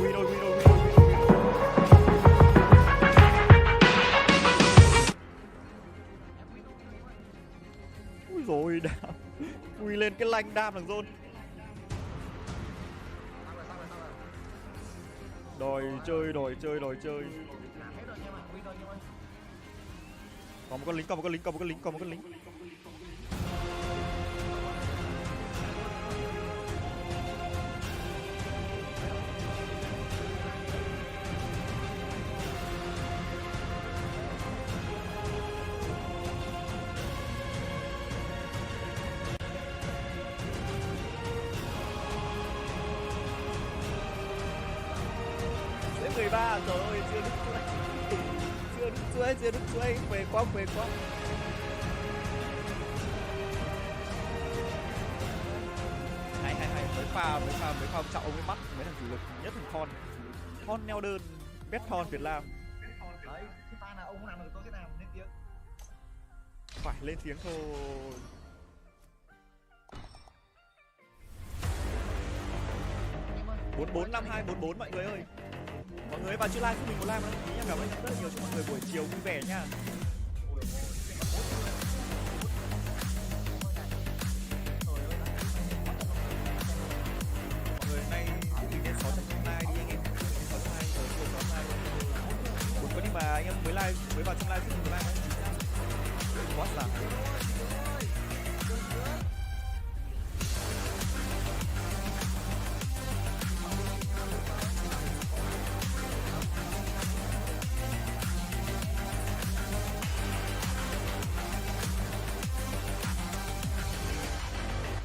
Win rồi, win rồi, win rồi, win rồi, win rồi. Ui rồi đam. Ui lên cái lanh đam thằng Zôn. Đòi chơi, đòi chơi, đòi chơi. Còn một con lính, còn một con lính, còn một con lính, còn một con lính. Đến 13, trời ơi, chưa đứt chuỗi. Chưa đứt chuỗi, chưa đứt chuỗi. Về quá, về quá. Hay, hay, hay. Mới pha trọng ông ấy bắt mấy thằng chủ lực, nhất thằng Thon. Thon neo đơn, bét Thon Việt Nam. Đấy, cái pha nào ông không làm được tôi sẽ làm lên tiếng. Phải lên tiếng thôi. Bốn bốn năm hai bốn bốn mọi người ơi. Mọi người vào chữ like giúp mình một like một đăng ký nha. Cảm ơn rất là nhiều cho mọi người buổi chiều vui vẻ nha. Mọi người hôm nay giúp mình lên 600 like đi anh em. 600 like rồi, 600 like. Buồn quá đi mà anh em mới vào trong live giúp mình một like nhá. Quá xả.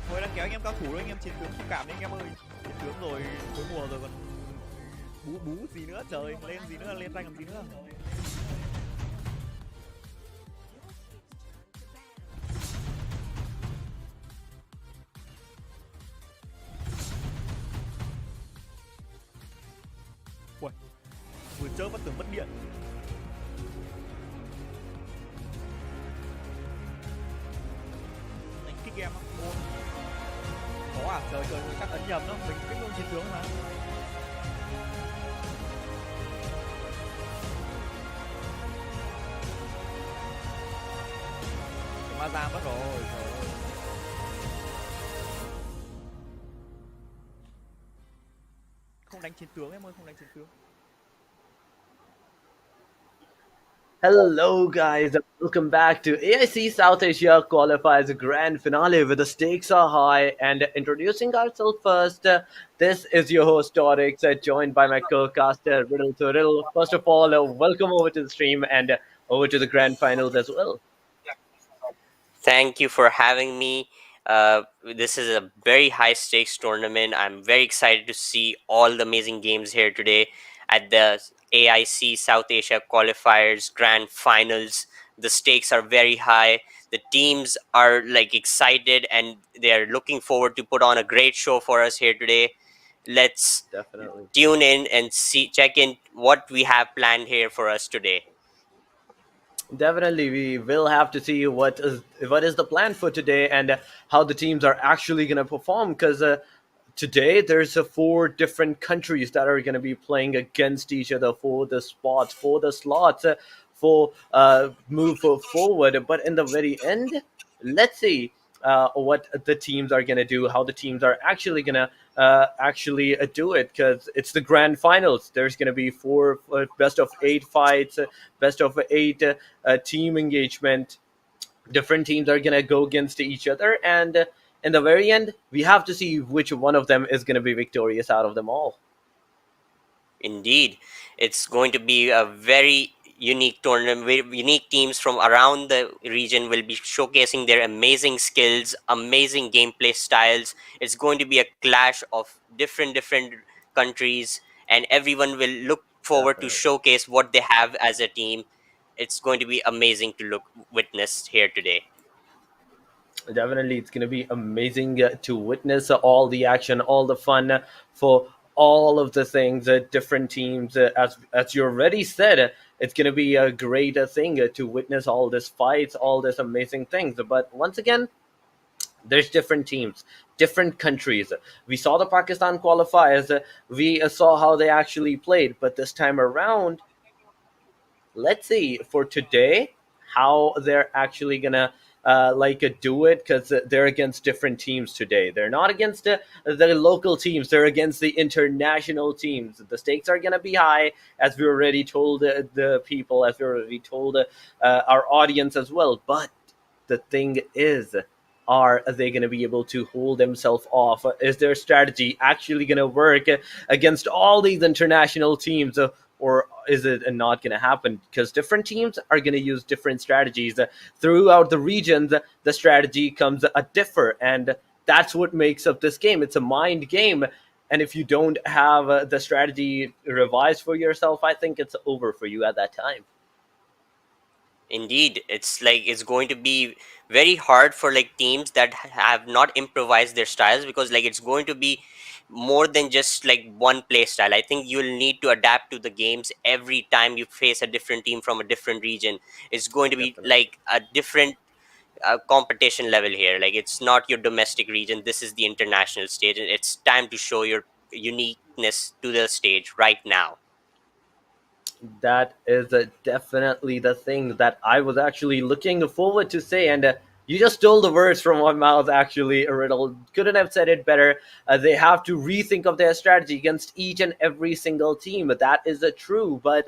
Thôi đang kéo anh em cao thủ thôi, anh em chiến tướng thông cảm đi anh em ơi. Chiến tướng rồi, cuối mùa rồi còn bú gì nữa trời, lên gì nữa, lên rank làm gì nữa. Ui, vừa chớp bắt tưởng mất điện. Đánh kích em không? Có à? Trời trời, chắc ấn nhầm đó, mình kích luôn chiến tướng mà. Ma giam mất rồi, trời ơi. Không đánh chiến tướng em ơi, không đánh chiến tướng. Hello, guys, and welcome back to AIC South Asia Qualifiers Grand Finale where the stakes are high. And introducing ourselves first, this is your host, Torix, joined by my co caster, Riddle to Riddle. First of all, welcome over to the stream and over to the Grand Finals as well. Thank you for having me. This is a very high stakes tournament. I'm very excited to see all the amazing games here today at the AIC South Asia Qualifiers Grand Finals. The stakes are very high. The teams are excited and they're looking forward to put on a great show for us here today. Let's Definitely tune in and check in what we have planned here for us today. Definitely, we will have to see what is the plan for today and how the teams are actually going to perform. Because today there's 4 different countries that are going to be playing against each other for the spots, for the slots, for move forward. But in the very end, let's see what the teams are going to do, how the teams are actually going to do it, because it's the grand finals. There's going to be 4 best of 8 fights, best of 8 team engagement. Different teams are going to go against each other, and in the very end, we have to see which one of them is going to be victorious out of them all. Indeed, it's going to be a very unique tournament where unique teams from around the region will be showcasing their amazing skills, amazing gameplay styles. It's going to be a clash of different countries, and everyone will look forward to showcase what they have as a team. It's going to be amazing to witness here today. Definitely, it's going to be amazing to witness all the action, all the fun for all of the things, different teams. As you already said, it's going to be a great thing to witness all this fights, all this amazing things. But once again, There's different teams, different countries. We saw the Pakistan qualifiers. We saw how they actually played, but this time around, let's see for today how they're actually gonna do it, because they're against different teams today. They're not against the local teams, they're against the international teams. The stakes are gonna be high, as we already told the people, as we already told our audience as well. But the thing is, are they going to be able to hold themselves off? Is their strategy actually going to work against all these international teams? Or is it not going to happen? Because different teams are going to use different strategies. Throughout the regions, the strategy comes a differ. And that's what makes up this game. It's a mind game. And if you don't have the strategy revised for yourself, I think it's over for you at that time. Indeed, it's like it's going to be very hard for like teams that have not improvised their styles, because like it's going to be more than just like one play style. I think you'll need to adapt to the games every time you face a different team from a different region. It's going to be Definitely. like a different competition level here. Like it's not your domestic region, this is the international stage, and it's time to show your uniqueness to the stage right now. That is definitely the thing that I was actually looking forward to say, and you just stole the words from my mouth. Actually, Riddle couldn't have said it better. They have to rethink of their strategy against each and every single team. That is true, but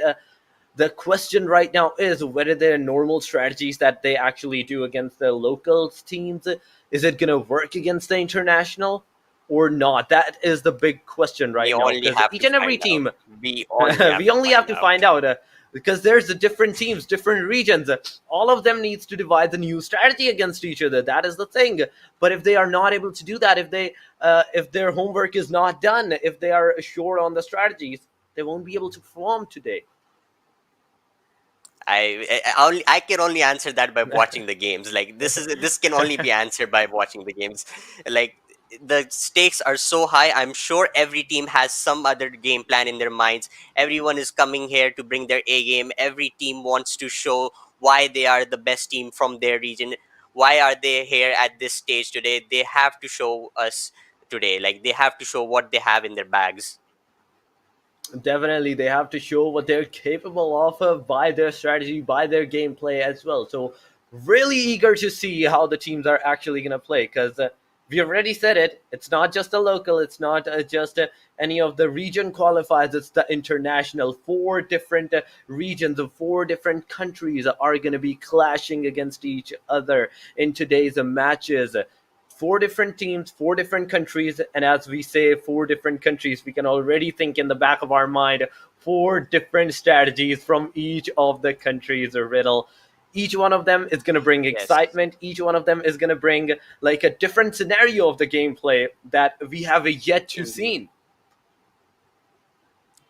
the question right now is whether their normal strategies that they actually do against the local teams, is it going to work against the international or not? That is the big question We right now, only because have each to and every find out. team, We only have we to only have find to out. find out, because there's the different teams, different regions. All of them needs to devise a new strategy against each other. That is the thing. But if they are not able to do that, if their homework is not done, if they are short on the strategies, they won't be able to perform today. I can only answer that by watching the games. Like this can only be answered by watching the games. Like the stakes are so high. I'm sure every team has some other game plan in their minds. Everyone is coming here to bring their A game. Every team wants to show why they are the best team from their region. Why are they here at this stage today? They have to show us today. Like they have to show what they have in their bags. Definitely, they have to show what they're capable of by their strategy, by their gameplay as well. So, really eager to see how the teams are actually going to play, because we already said it. It's not just a local, it's not just any of the region qualifiers, it's the international. Four different regions of four different countries are going to be clashing against each other in today's matches. Four different teams, four different countries, and as we say, four different countries, we can already think in the back of our mind four different strategies from each of the countries. A riddle. Each one of them is going to bring Yes. excitement. Each one of them is going to bring like a different scenario of the gameplay that we have yet to Indeed. see.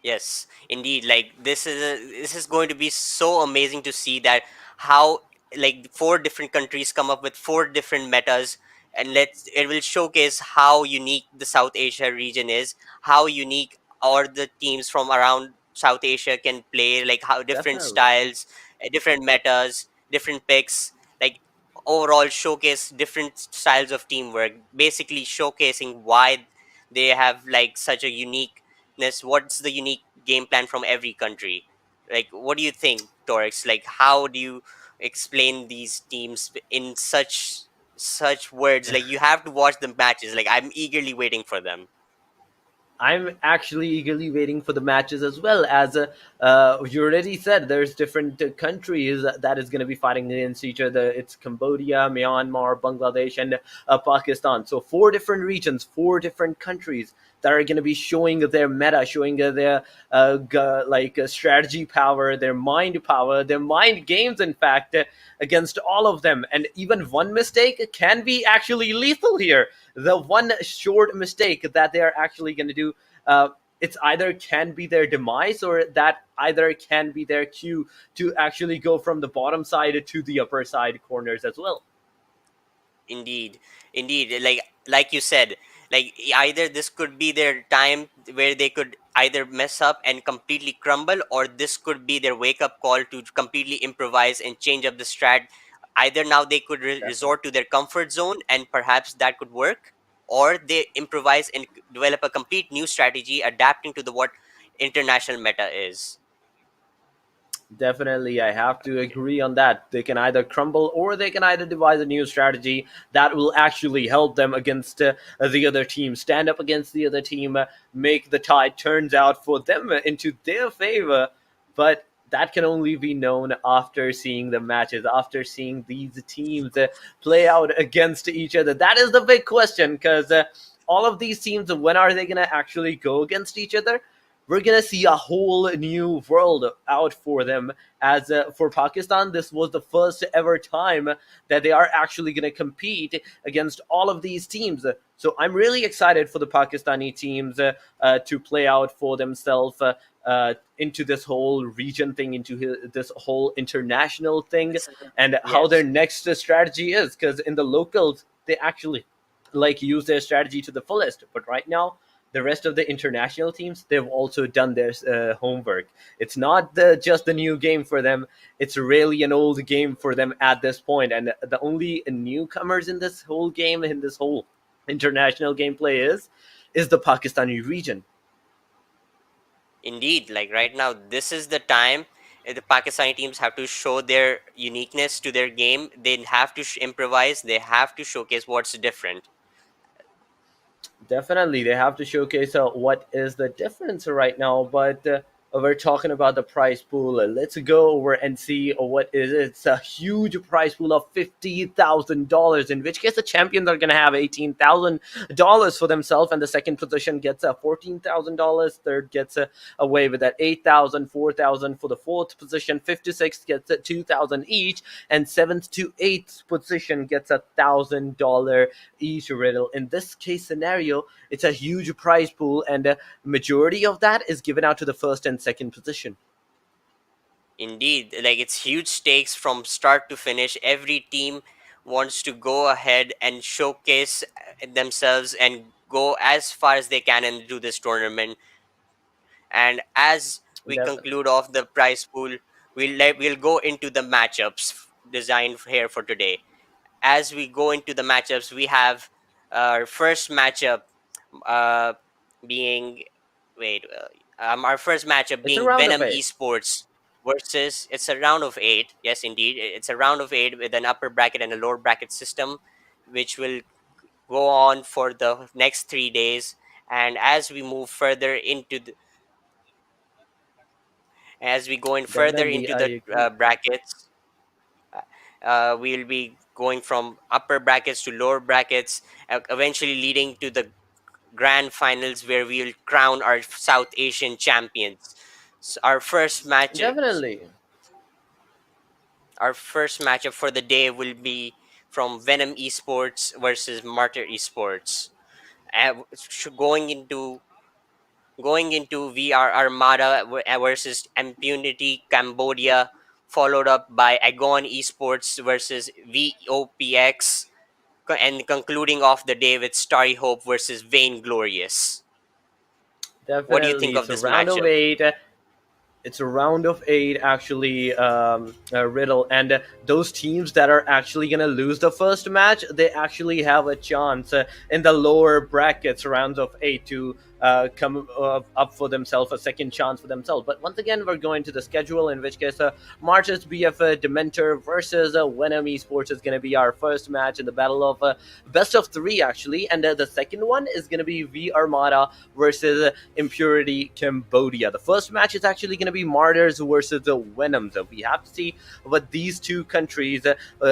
Yes, indeed. Like this is going to be so amazing to see that how like four different countries come up with four different metas, and it will showcase how unique the South Asia region is, how unique all the teams from around South Asia can play, like how different Definitely. styles, different metas, different picks, like overall showcase different styles of teamwork, basically showcasing why they have like such a unique what's the unique game plan from every country. Like what do you think, Torix? Like how do you explain these teams in such words? Like you have to watch the matches. Like I'm eagerly waiting for them. I'm actually eagerly waiting for the matches as well. As you already said, there's different countries that is going to be fighting against each other. It's Cambodia, Myanmar, Bangladesh, and Pakistan. So four different regions, four different countries that are going to be showing their meta, showing their strategy power, their mind games, in fact, against all of them. And even one mistake can be actually lethal here. The one short mistake that they're actually going to do, it's either can be their demise, or that either can be their cue to actually go from the bottom side to the upper side corners as well. Indeed, indeed. Like you said, like either this could be their time where they could either mess up and completely crumble, or this could be their wake up call to completely improvise and change up the strat Either now they could resort to their comfort zone, and perhaps that could work, or they improvise and develop a complete new strategy adapting to the what international meta is. Definitely, I have to agree on that. They can either crumble or they can either devise a new strategy that will actually help them against the other team, stand up against the other team, make the tide turns out for them into their favor. But that can only be known after seeing the matches, after seeing these teams play out against each other. That is the big question because all of these teams, when are they going to actually go against each other? We're gonna see a whole new world out for them. As for Pakistan, this was the first ever time that they are actually gonna compete against all of these teams. So I'm really excited for the Pakistani teams to play out for themselves into this whole region thing, into this whole international thing, This is and how their yes. next strategy is. Because in the locals, they actually like use their strategy to the fullest, but right now the rest of the international teams, they've also done their homework. It's not just the new game for them, it's really an old game for them at this point, and the only newcomers in this whole game, in this whole international gameplay, is the Pakistani region. Indeed, like right now, this is the time the Pakistani teams have to show their uniqueness to their game. They have to improvise. They have to showcase what's different. Definitely, they have to showcase what is the difference right now. But we're talking about the prize pool. Let's go over and see what is it. It's a huge prize pool of $50,000. In which case, the champions are going to have $18,000 for themselves, and the second position gets $14,000. Third gets away with that 8,000, 4,000 for the fourth position. 56 gets 2,000 each, and seventh to eighth position gets $1,000 each. Riddle. In this case scenario, it's a huge prize pool, and a majority of that is given out to the first and second position. Indeed, like it's huge stakes from start to finish. Every team wants to go ahead and showcase themselves and go as far as they can into this tournament. And as we Definitely. conclude off the prize pool, we'll go into the matchups designed here for today. As we go into the matchups, we have our first matchup uh, being wait our first matchup It's a being round of Venom eight. Esports versus, it's a round of eight. Yes, indeed, it's a round of eight with an upper bracket and a lower bracket system, which will go on for the next 3 days. And as we move further into as we go in further Definitely, into I the agree. brackets, we'll be going from upper brackets to lower brackets, eventually leading to the grand finals where we'll crown our South Asian champions. Our first match, Definitely. our first matchup for the day will be from Venom Esports versus Martyr Esports. Going into VR Armada versus Impunity Cambodia, followed up by Agon Esports versus VOPX, and concluding off the day with Starry Hope versus Vainglorious. What do you Definitely, think of it's a this round of matchup? eight. It's a round of eight, actually, Riddle. And those teams that are actually going to lose the first match, they actually have a chance in the lower brackets, rounds of eight, to come up for themselves, a second chance for themselves. But once again, we're going to the schedule, in which case, March's BF Dementor versus Venom Esports is going to be our first match in the battle of best of three, actually. And the second one is going to be V Armada versus Impurity Cambodia. The first match is actually going to be Martyrs versus the Venoms. So we have to see what these two countries,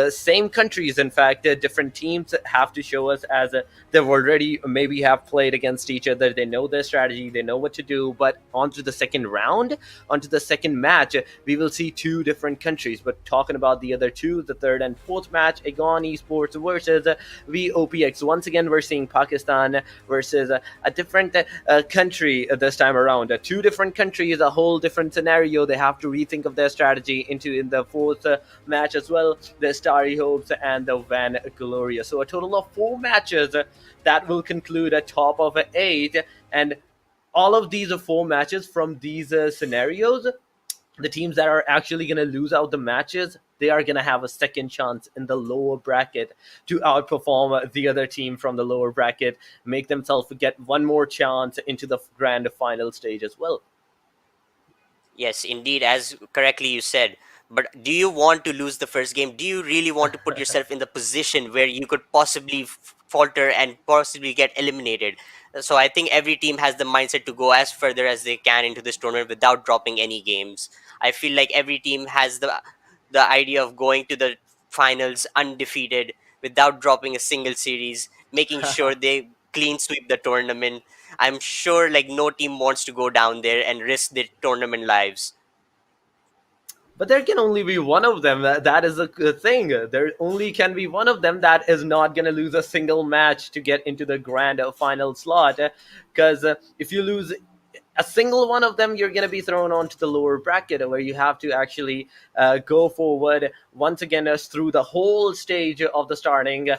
same countries, in fact, different teams, have to show us, as they've already maybe have played against each other. They know their strategy, they know what to do. But onto the second round, onto the second match, we will see two different countries. But talking about the other two, the third and fourth match, Agon Esports versus VOPX. Once again, we're seeing Pakistan versus a different country this time around. Two different countries, a whole different scenario. They have to rethink of their strategy in the fourth match as well. The Starry Hopes and the Van Gloria. So a total of four matches that will conclude a top of eight. And all of these four matches from these scenarios the teams that are actually going to lose out the matches, they are going to have a second chance in the lower bracket to outperform the other team from the lower bracket, make themselves get one more chance into the grand final stage as well. Yes, indeed, as correctly you said. But do you want to lose the first game? Do you really want to put yourself in the position where you could possibly falter and possibly get eliminated? So I think every team has the mindset to go as further as they can into this tournament without dropping any games. I feel like every team has the idea of going to the finals undefeated without dropping a single series, making sure they clean sweep the tournament. I'm sure like no team wants to go down there and risk their tournament lives. But there can only be one of them. That is a thing. There only can be one of them that is not going to lose a single match to get into the grand final slot. Because if you lose a single one of them, you're going to be thrown onto the lower bracket where you have to actually go forward once again as through the whole stage of the starting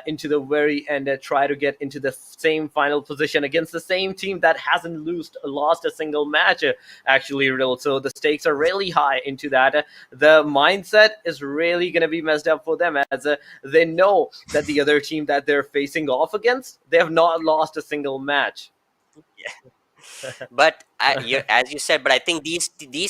into the very end, try to get into the same final position against the same team that hasn't lost a single match, actually, real. So the stakes are really high into that. The mindset is really going to be messed up for them as they know that the other team that they're facing off against, they have not lost a single match. But as you said, but I think these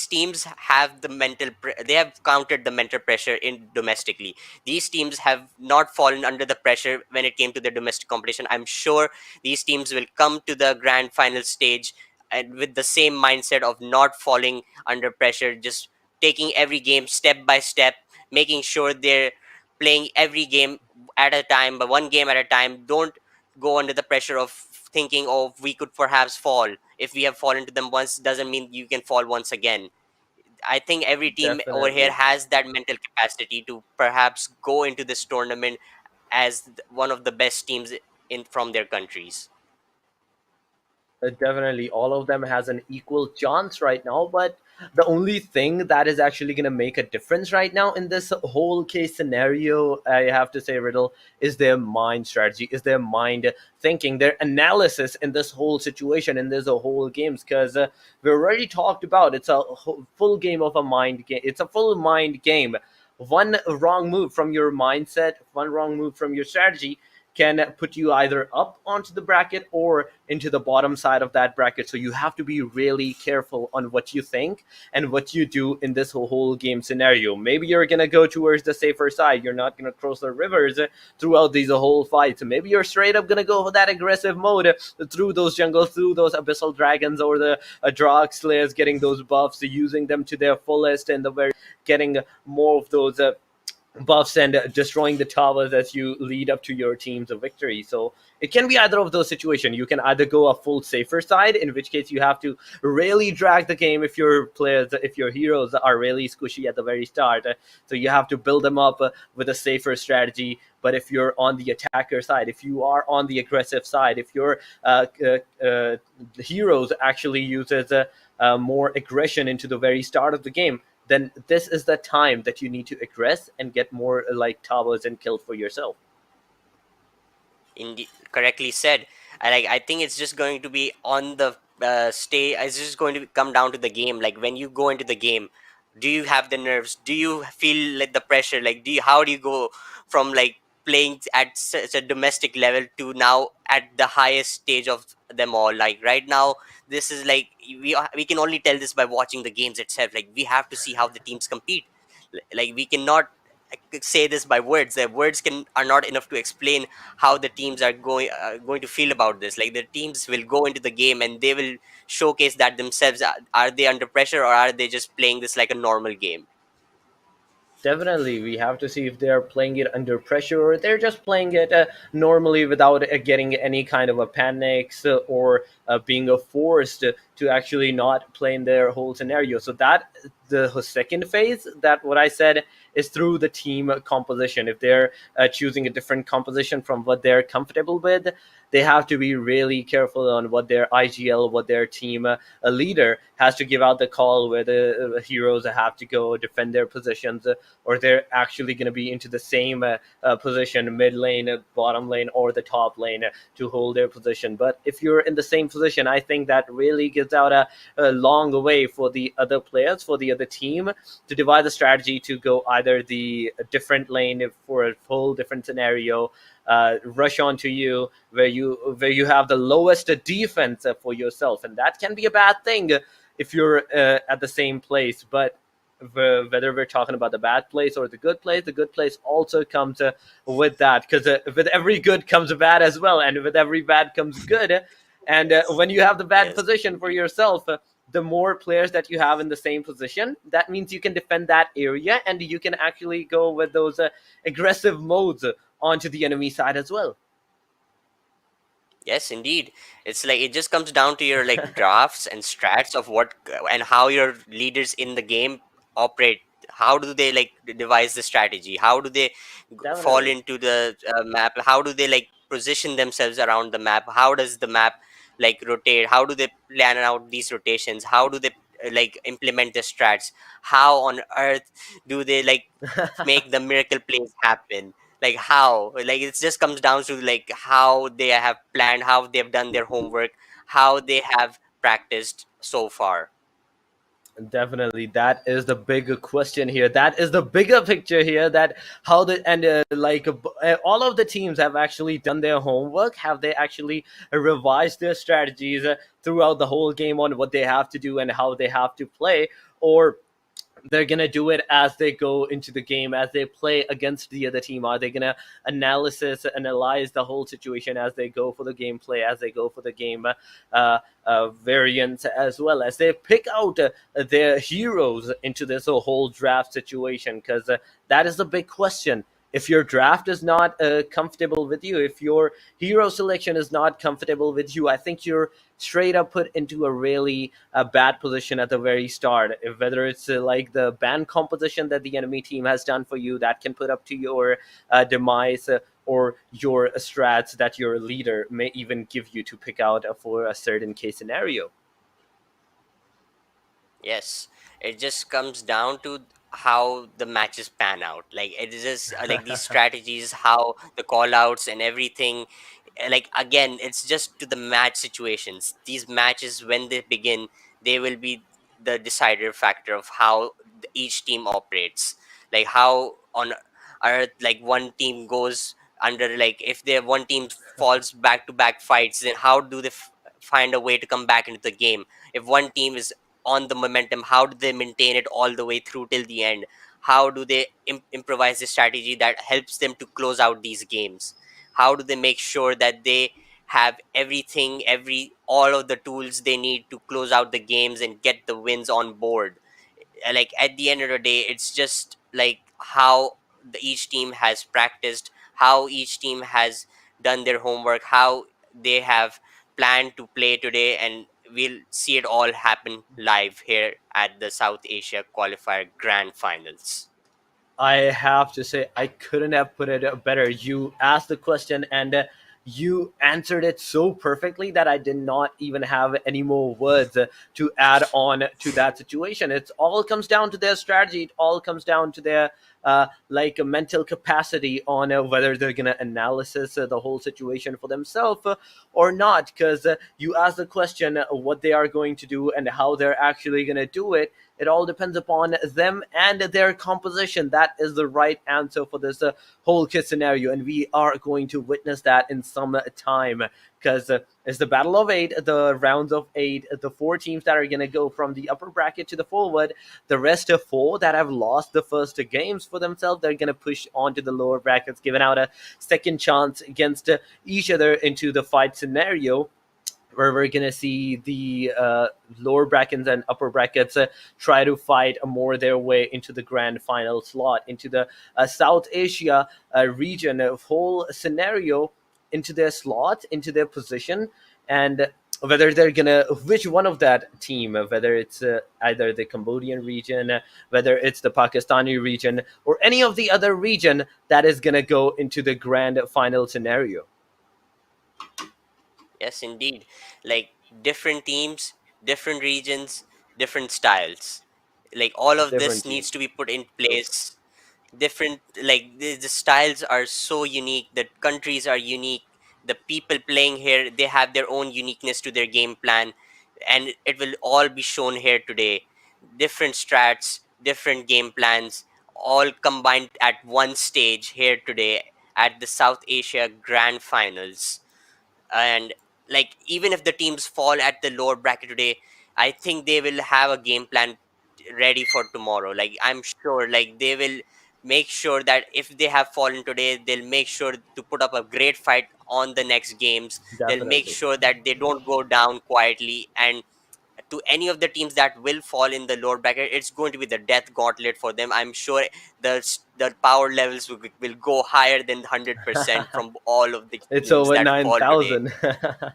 teams have they have countered the mental pressure in domestically. These teams have not fallen under the pressure when it came to the domestic competition. I'm sure these teams will come to the grand final stage and with the same mindset of not falling under pressure, just taking every game step by step, making sure they're playing every game at a time, but one game at a time. Don't go under the pressure of thinking, oh, we could perhaps fall. If we have fallen to them once, doesn't mean you can fall once again. I think every team over here Definitely. has that mental capacity to perhaps go into this tournament as one of the best teams in from their countries. Definitely, all of them has an equal chance right now. But the only thing that is actually going to make a difference right now in this whole case scenario, I have to say, Riddle, is their mind strategy, is their mind thinking, their analysis in this whole situation, in this whole games. Because we already talked about it's a full game of a mind game. It's a full mind game. One wrong move from your mindset, one wrong move from your strategy can put you either up onto the bracket or into the bottom side of that bracket. So you have to be really careful on what you think and what you do in this whole game scenario. Maybe you're going to go towards the safer side. You're not going to cross the rivers throughout these whole fights. Maybe you're straight up going to go for that aggressive mode through those jungles, through those abyssal dragons or the Drakh Slayers, getting those buffs, using them to their fullest, and the very getting more of those buffs and destroying the towers as you lead up to your team's victory. So it can be either of those situations. You can either go a full safer side, in which case you have to really drag the game if your players, if your heroes are really squishy at the very start. So you have to build them up with a safer strategy. But if you're on the attacker side, if you are on the aggressive side, if your heroes actually uses more aggression into the very start of the game, then this is the time that you need to aggress and get more like towers and kills for yourself. Indeed, correctly said. I think it's just going to be on the stay. It's just going to come down to the game. Like when you go into the game, do you have the nerves? Do you feel like the pressure? Like how do you go from like playing at such a domestic level to now at the highest stage of them all? Like right now, this is like we can only tell this by watching the games itself. Like we have to see how the teams compete. Like we cannot say this by words. The words can are not enough to explain how the teams are going to feel about this. Like the teams will go into the game and they will showcase that themselves. Are they under pressure or are they just playing this like a normal game? Definitely, we have to see if they're playing it under pressure or they're just playing it normally without getting any kind of a panics or being forced to actually not play in their whole scenario. So that the second phase, that what I said is through the team composition. If they're choosing a different composition from what they're comfortable with, they have to be really careful on what their IGL, what their team leader has to give out the call where the heroes have to go defend their positions, or they're actually going to be into the same position, mid lane, bottom lane, or the top lane to hold their position. But if you're in the same position, I think that really gives gives out a long way for the other players, for the other team, to devise a strategy to go either the different lane for a whole different scenario, rush onto you where you have the lowest defense for yourself, and that can be a bad thing if you're at the same place. But whether we're talking about the bad place or the good place also comes with that, because with every good comes a bad as well, and with every bad comes good. And when you have the bad Yes. position for yourself, the more players that you have in the same position, that means you can defend that area, and you can actually go with those aggressive modes onto the enemy side as well. Yes, indeed. It's like it just comes down to your like drafts and strats of what and how your leaders in the game operate. How do they like devise the strategy? How do they fall Definitely. into the map? How do they like position themselves around the map? How does the map like rotate? How do they plan out these rotations? How do they like implement the strats? How on earth do they like make the miracle plays happen? Like how, like it just comes down to like how they have planned, how they've done their homework, how they have practiced so far. Definitely, that is the bigger question here. That is the bigger picture here. That how the and all of the teams have actually done their homework. Have they actually revised their strategies throughout the whole game on what they have to do and how they have to play, or they're gonna do it as they go into the game, as they play against the other team? Are they gonna analyze the whole situation as they go for the gameplay, as they go for the game variants, as well as they pick out their heroes into this whole draft situation? Because that is the big question. If your draft is not comfortable with you, if your hero selection is not comfortable with you, I think you're straight up put into a really bad position at the very start. Whether it's like the band composition that the enemy team has done for you, that can put up to your demise, or your strats that your leader may even give you to pick out for a certain case scenario. Yes, it just comes down to how the matches pan out. Like it is just like these strategies, how the call outs and everything. Like again, it's just to the match situations. These matches, when they begin, they will be the decider factor of how each team operates. Like how on earth, like one team goes under. Like if their one team falls back to back fights, then how do they find a way to come back into the game? If one team is on the momentum, how do they maintain it all the way through till the end? How do they improvise a strategy that helps them to close out these games? How do they make sure that they have everything, every all of the tools they need to close out the games and get the wins on board? Like at the end of the day, it's just like how each team has practiced, how each team has done their homework, how they have planned to play today, and we'll see it all happen live here at the South Asia Qualifier Grand Finals. I have to say, I couldn't have put it better. You asked the question, and you answered it so perfectly that I did not even have any more words to add on to that situation. It all comes down to their strategy. It all comes down to their like a mental capacity on whether they're gonna analysis the whole situation for themselves or not. Because you ask the question what they are going to do and how they're actually gonna do it. It all depends upon them and their composition. That is the right answer for this whole kit scenario, and we are going to witness that in some time. Because it's the battle of eight, the rounds of eight, the four teams that are going to go from the upper bracket to the forward. The rest of four that have lost the first games for themselves, they're going to push on to the lower brackets, giving out a second chance against each other into the fight scenario, where we're gonna see the lower brackets and upper brackets try to fight more their way into the grand final slot, into the South Asia region whole scenario, into their slot, into their position, and whether they're gonna which one of that team, whether it's either the Cambodian region, whether it's the Pakistani region, or any of the other region that is gonna go into the grand final scenario. Yes, indeed. Like different teams, different regions, different styles. Like all of Different this team. needs to be put in place. Different, like the styles are so unique, the countries are unique, the people playing here, they have their own uniqueness to their game plan. and it will all be shown here today. Different strats, different game plans, all combined at one stage here today at the South Asia Grand Finals. And like, even if the teams fall at the lower bracket today, I think they will have a game plan ready for tomorrow. Like, I'm sure, like, they will make sure that if they have fallen today, they'll make sure to put up a great fight on the next games. They'll make Definitely. sure that they don't go down quietly. And to any of the teams that will fall in the lower bracket, it's going to be the death gauntlet for them. I'm sure the power levels will go higher than 100% from all of the It's teams over that fall today. 9,000.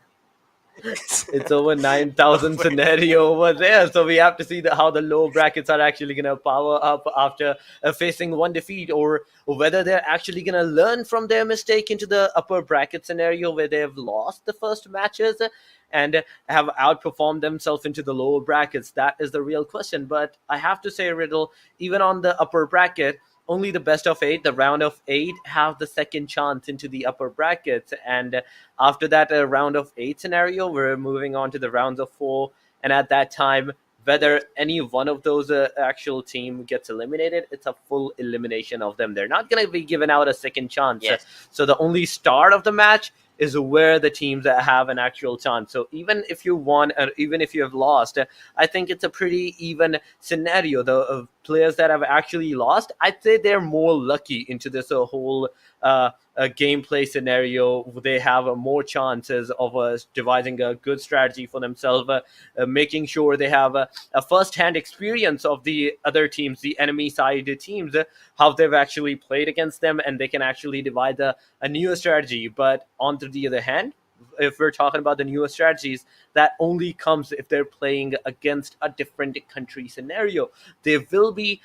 It's over 9,000 But scenario over there. So we have to see how the low brackets are actually going to power up after facing one defeat, or whether they're actually going to learn from their mistake into the upper bracket scenario where they've lost the first matches and have outperformed themselves into the lower brackets. That is the real question. But I have to say, Riddle, even on the upper bracket, only the best of eight, the round of eight, have the second chance into the upper brackets. And after that round of eight scenario, we're moving on to the rounds of four. And at that time, whether any one of those actual team gets eliminated, it's a full elimination of them. They're not going to be given out a second chance. yes, So the only start of the match is where the teams that have an actual chance. So even if you won, or even if you have lost, I think it's a pretty even scenario. The players that have actually lost, I'd say they're more lucky into this whole gameplay scenario. They have more chances of devising a good strategy for themselves, making sure they have a first-hand experience of the other teams, the enemy side teams, how they've actually played against them, and they can actually devise a newer strategy. But on the other hand, if we're talking about the newer strategies, that only comes if they're playing against a different country scenario. They will be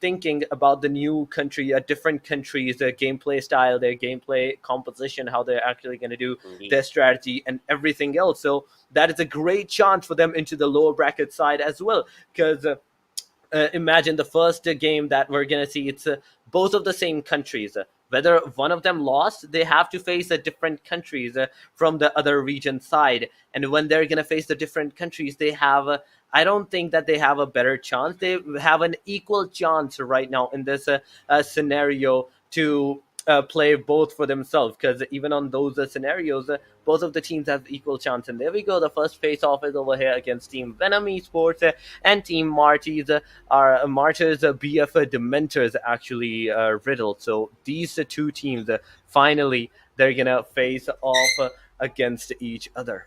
thinking about the new country, a different country's gameplay style, their gameplay composition, how they're actually going to do indeed. their strategy and everything else. So that is a great chance for them into the lower bracket side as well, because imagine the first game that we're going to see, it's both of the same countries. Whether one of them lost, they have to face different countries from the other region side. And when they're going to face the different countries, they have I don't think that they have a better chance. They have an equal chance right now in this scenario to play both for themselves, because even on those scenarios, both of the teams have equal chance. And there we go. The first face off is over here against Team Venom Esports and Team Marty's are Martyrs BF Dementors actually riddled. So these two teams finally they're gonna face off against each other.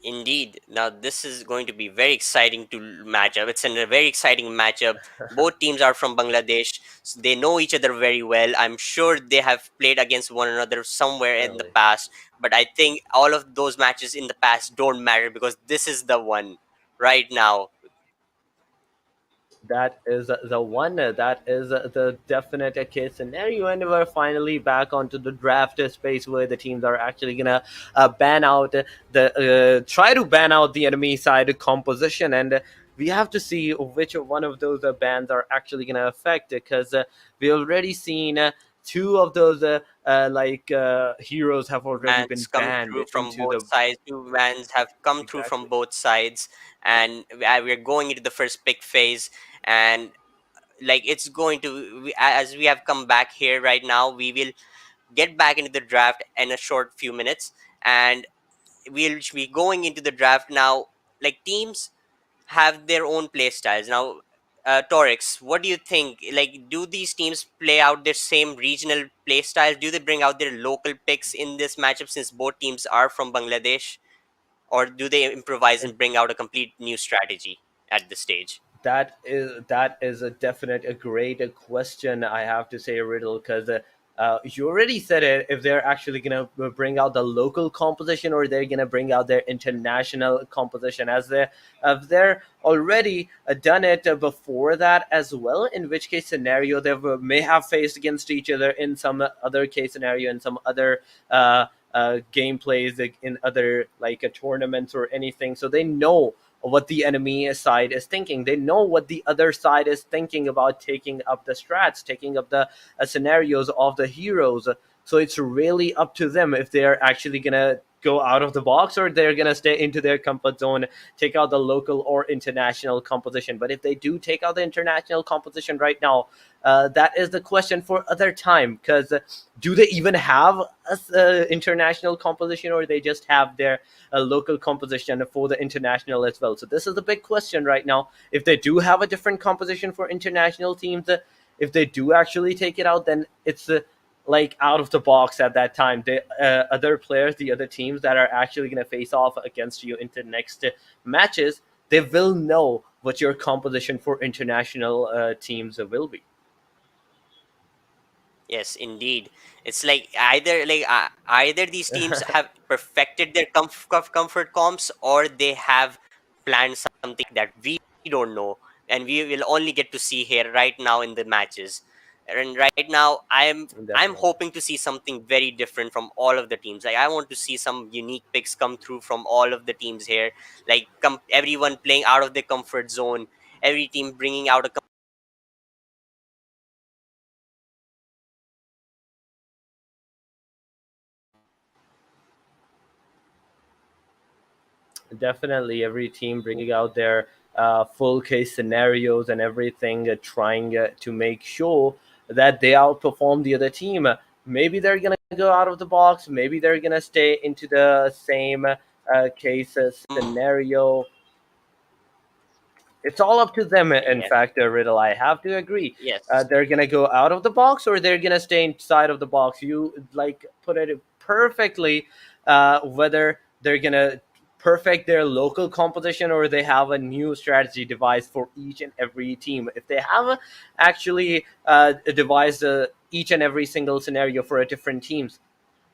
Indeed. Now this is going to be very exciting to match up. It's a very exciting matchup. Both teams are from Bangladesh. So they know each other very well. I'm sure they have played against one another somewhere in the Definitely. past. But I think all of those matches in the past don't matter, because this is the one right now. That is the one. That is the definite case scenario, and we're finally back onto the draft space where the teams are actually gonna ban out try to ban out the enemy side composition, and we have to see which one of those bans are actually gonna affect it, because we already seen two of those heroes have already been Bans come banned through from into both the sides. Two bans have come through from exactly. both sides, and we're going into the first pick phase. And like, it's going to as we have come back here right now, we will get back into the draft in a short few minutes, and we'll be going into the draft now. Like, teams have their own play styles now. Torix, what do you think? Like, do these teams play out their same regional play styles? Do they bring out their local picks in this matchup, since both teams are from Bangladesh? Or do they improvise and bring out a complete new strategy at this stage? That is a definite a great question, I have to say, Riddle, because you already said it. If they're actually gonna bring out the local composition, or they're gonna bring out their international composition, as they're already done it before that as well. In which case scenario they may have faced against each other in some other case scenario, in some other gameplays, like in other tournaments or anything. So they know what the enemy side is thinking. They know what the other side is thinking about taking up the strats, taking up the scenarios of the heroes. So it's really up to them if they're actually gonna go out of the box, or they're going to stay into their comfort zone, take out the local or international composition. But if they do take out the international composition right now, that is the question for other time, because do they even have a international composition, or they just have their local composition for the international as well? So this is the big question right now. If they do have a different composition for international teams, if they do actually take it out, then it's like out of the box at that time. The other players, the other teams that are actually going to face off against you into next matches, they will know what your composition for international teams will be. Yes, indeed. It's like either these teams have perfected their comfort comps, or they have planned something that we don't know, and we will only get to see here right now in the matches. And right now, I'm Definitely. hoping to see something very different from all of the teams. Like, I want to see some unique picks come through from all of the teams here. Like, everyone playing out of their comfort zone, every team bringing out a Definitely, every team bringing out their full case scenarios and everything, trying to make sure that they outperform the other team. Maybe they're gonna go out of the box. Maybe they're gonna stay into the same case scenario. It's all up to them. In yes, fact, Riddle, I have to agree. yes. They're gonna go out of the box, or they're gonna stay inside of the box. You like put it perfectly. Whether they're gonna perfect their local composition, or they have a new strategy devised for each and every team. If they have actually devised each and every single scenario for a different teams,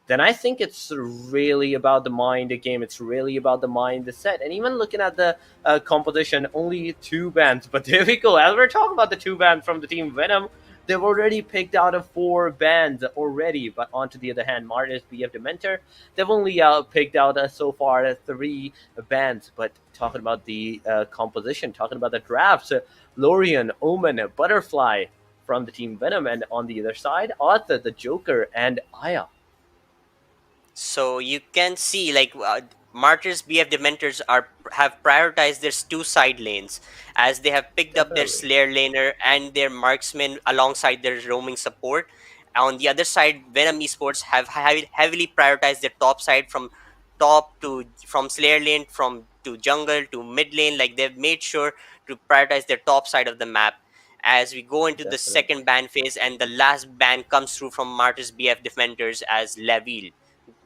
then I think it's really about the mind game. It's really about the mind set. And even looking at the composition, only two bands. But there we go. As we're talking about the two bands from the team Venom, they've already picked out of four bands already. But onto the other hand, Martis, BF Dementor, they've only picked out so far three bands. But talking about the composition, talking about the drafts, Lorian, Omen, Butterfly from the team Venom, and on the other side, Arthur, the Joker, and Aya. So you can see, like, Martyrs BF Dementors have prioritized their two side lanes, as they have picked up their Definitely. Slayer laner and their marksman alongside their roaming support. On the other side, Venom Esports have heavily prioritized their top side, from Slayer lane, from to jungle to mid lane. Like, they've made sure to prioritize their top side of the map. As we go into the Definitely. second ban phase, and the last ban comes through from Martyrs BF Defenders as Leville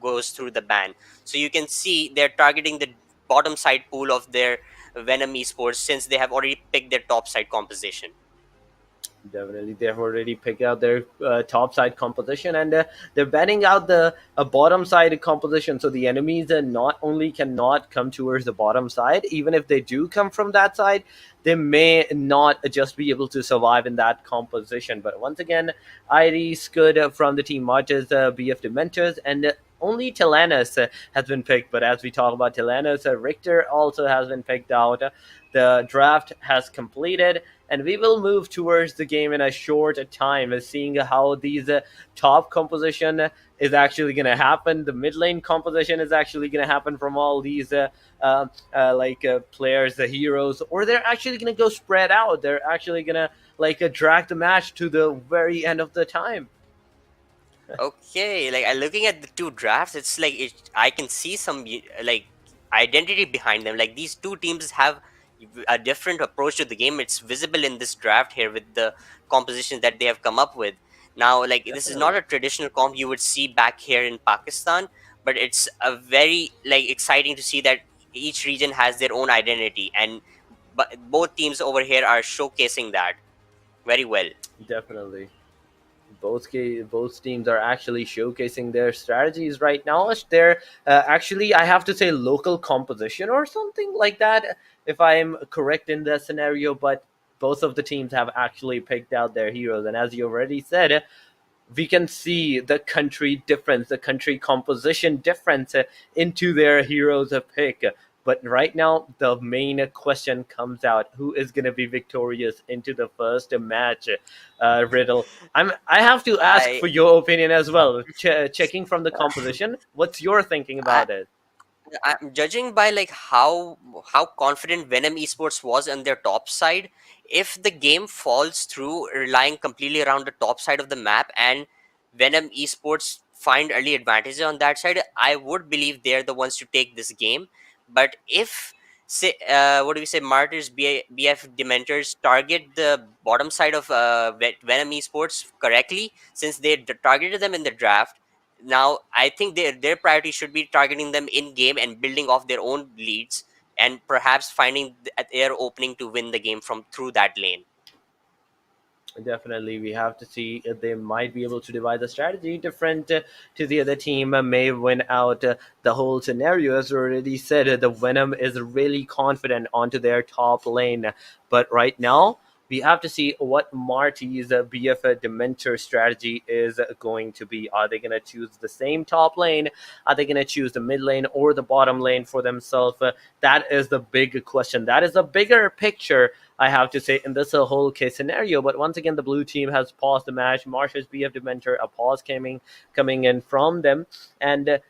goes through the ban. So you can see they're targeting the bottom side pool of their Venom Esports, since they have already picked their top side composition. Definitely, they've already picked out their top side composition, and they're banning out the bottom side composition. So the enemies not only cannot come towards the bottom side, even if they do come from that side, they may not just be able to survive in that composition. But once again, Iris good from the team Marches, BF Dementors, and only Tilanus has been picked. But as we talk about Tilanus, Richter also has been picked out. The draft has completed, and we will move towards the game in a short time, seeing how these top composition is actually going to happen. The mid lane composition is actually going to happen from all these players, the heroes, or they're actually going to go spread out. They're actually going to drag the match to the very end of the time. Okay, like, looking at the two drafts, it's like I can see some like identity behind them. Like, these two teams have a different approach to the game. It's visible in this draft here with the compositions that they have come up with. Now, like, this is not Definitely. a traditional comp you would see back here in Pakistan, but it's a very, like, exciting to see that each region has their own identity, and but both teams over here are showcasing that very well. Definitely. Both teams are actually showcasing their strategies right now. They're actually, I have to say, local composition or something like that, if I'm correct in the scenario. But both of the teams have actually picked out their heroes, and as you already said, we can see the country difference, the country composition difference into their heroes pick. But right now, the main question comes out: who is going to be victorious into the first match? Riddle, I have to ask I for your opinion as well. Checking from the composition, what's your thinking I about it? I'm judging by like how confident Venom Esports was on their top side. If the game falls through relying completely around the top side of the map and Venom Esports find early advantages on that side, I would believe they're the ones to take this game. But if say what do we say, Martyrs BF Dementors target the bottom side of Venom Esports correctly, since they targeted them in the draft, now I think their priority should be targeting them in game and building off their own leads, and perhaps finding their opening to win the game from through that lane. Definitely, we have to see if they might be able to devise a strategy different to the other team, may win out the whole scenario. As already said, the Venom is really confident onto their top lane, but right now we have to see what Marty's BF Dementor strategy is going to be. Are they going to choose the same top lane? Are they going to choose the mid lane or the bottom lane for themselves? That is the big question. That is a bigger picture, I have to say, in this whole case scenario. But once again, the blue team has paused the match. Marsh's BF Dementor, a pause coming in from them. And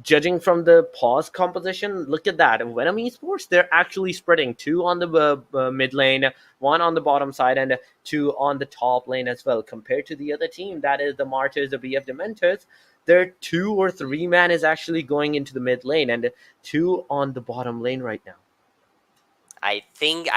judging from the pause composition, look at that. Venom Esports, they're actually spreading two on the mid lane, one on the bottom side, and two on the top lane as well. Compared to the other team, that is the Martyrs, the BF Dementors, their 2 or 3 man is actually going into the mid lane and two on the bottom lane right now. I think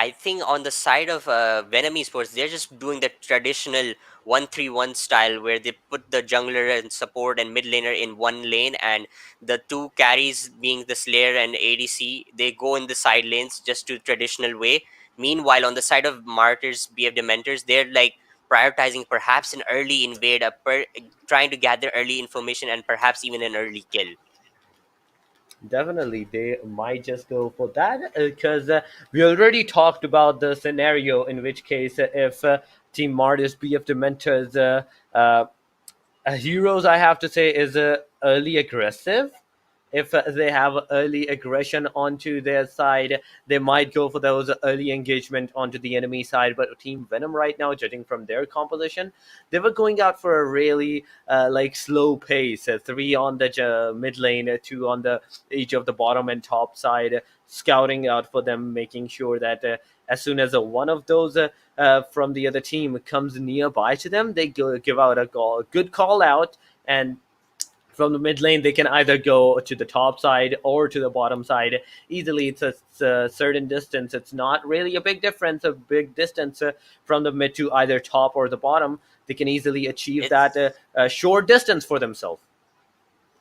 on the side of Venom Esports, they're just doing the traditional 1-3-1 style where they put the jungler and support and mid laner in one lane, and the two carries being the Slayer and ADC, they go in the side lanes just to traditional way. Meanwhile, on the side of Martyrs, BF Dementors, they're like prioritizing perhaps an early invade, trying to gather early information and perhaps even an early kill. Definitely, they might just go for that because we already talked about the scenario in which case if Team Martis BF Dementors heroes, I have to say, is early aggressive. If they have early aggression onto their side, they might go for those early engagement onto the enemy side. But Team Venom right now, judging from their composition, they were going out for a really like slow pace. Three on the mid lane, two on the each of the bottom and top side, scouting out for them, making sure that as soon as one of those from the other team comes nearby to them, they give out a good call out, and from the mid lane they can either go to the top side or to the bottom side easily. It's a certain distance. It's not really a big difference, a big distance from the mid to either top or the bottom. They can easily achieve that It's short distance for themselves.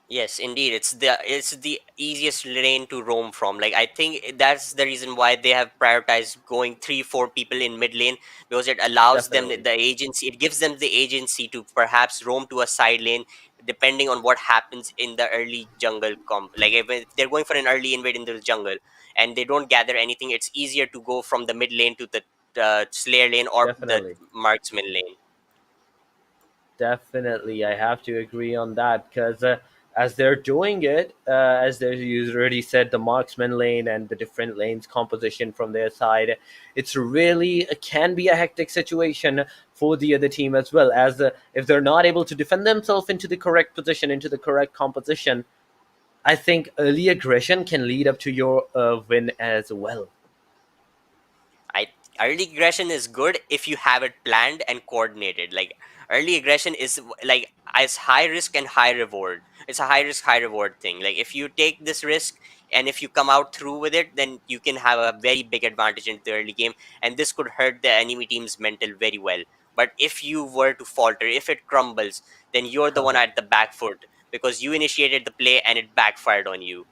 Yes, indeed. It's the easiest lane to roam from. Like I think that's the reason why they have prioritized going 3-4 people in mid lane, because it allows them Definitely. the agency. It gives them the agency to perhaps roam to a side lane depending on what happens in the early jungle comp. Like if they're going for an early invade into the jungle and they don't gather anything, it's easier to go from the mid lane to the Slayer lane or the Definitely. marksman lane. Definitely, I have to agree on that because as they're doing it, as they you already said, the marksman lane and the different lanes composition from their side, it's really can be a hectic situation for the other team as well. As if they're not able to defend themselves into the correct position, into the correct composition, I think early aggression can lead up to your win as well. I Early aggression is good if you have it planned and coordinated. Like early aggression is like as high risk and high reward. It's a high risk, high reward thing. Like if you take this risk and if you come out through with it, then you can have a very big advantage in the early game, and this could hurt the enemy team's mental very well. But if you were to falter, if it crumbles, then you're the one at the back foot because you initiated the play and it backfired on you.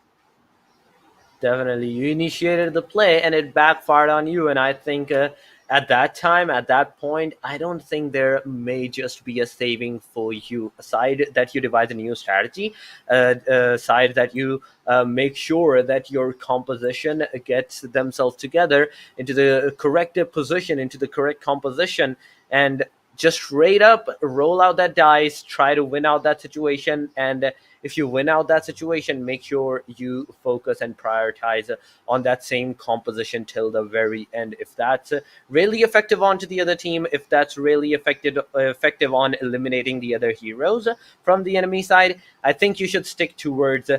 Definitely, you initiated the play and it backfired on you. And I think at that time, at that point, I don't think there may just be a saving for you. Aside that you devise a new strategy, aside that you make sure that your composition gets themselves together into the correct position, into the correct composition, and just straight up roll out that dice, try to win out that situation. And if you win out that situation, make sure you focus and prioritize on that same composition till the very end. If that's really effective onto the other team, if that's really effective on eliminating the other heroes from the enemy side, I think you should stick towards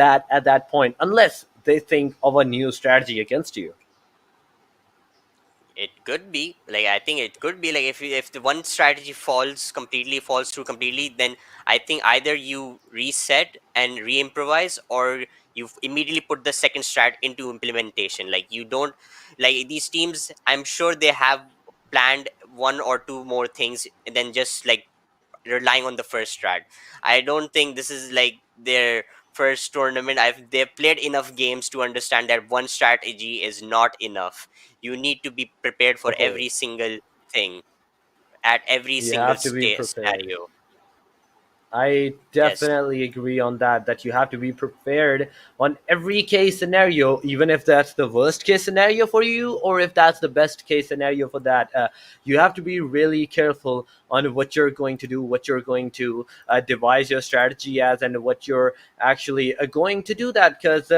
that at that point, unless they think of a new strategy against you. It could be like, I think it could be like, if the one strategy falls through completely, then I think either you reset and re-improvise, or you immediately put the second strat into implementation. Like, you don't, like, these teams, I'm sure they have planned one or two more things than just like relying on the first strat. I don't think this is like their first tournament. They've played enough games to understand that one strategy is not enough. You need to be prepared for Oh, every single thing at every you single have to be prepared. scenario. I Yes. definitely agree on that. That you have to be prepared on every case scenario, even if that's the worst case scenario for you, or if that's the best case scenario for that. You have to be really careful on what you're going to do, what you're going to devise your strategy as, and what you're actually going to do that. Because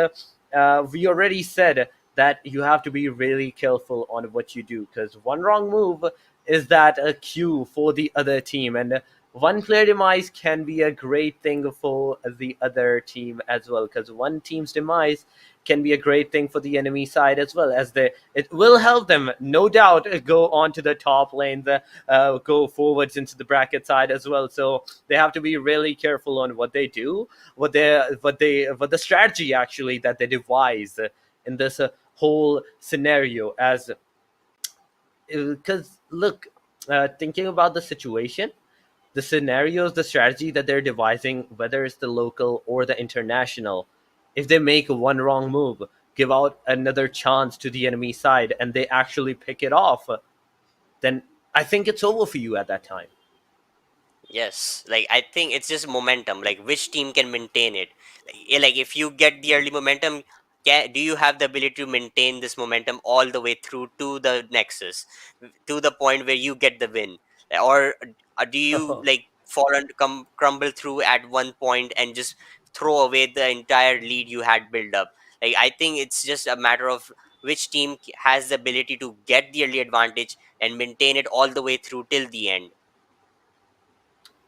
we already said that you have to be really careful on what you do. Because one wrong move is that a cue for the other team, and one player demise can be a great thing for the other team as well, because one team's demise can be a great thing for the enemy side as well, as they it will help them no doubt go on to the top lane, go forwards into the bracket side as well. So they have to be really careful on what they do, what the strategy actually that they devise in this whole scenario. As because look, thinking about the situation, the scenarios, the strategy that they're devising, whether it's the local or the international, if they make one wrong move, give out another chance to the enemy side, and they actually pick it off, then I think it's over for you at that time. Yes, like I think it's just momentum. Like, which team can maintain it? Like if you get the early momentum, do you have the ability to maintain this momentum all the way through to the nexus, to the point where you get the win, or do you like fall and come crumble through at one point and just throw away the entire lead you had built up? Like, I think it's just a matter of which team has the ability to get the early advantage and maintain it all the way through till the end.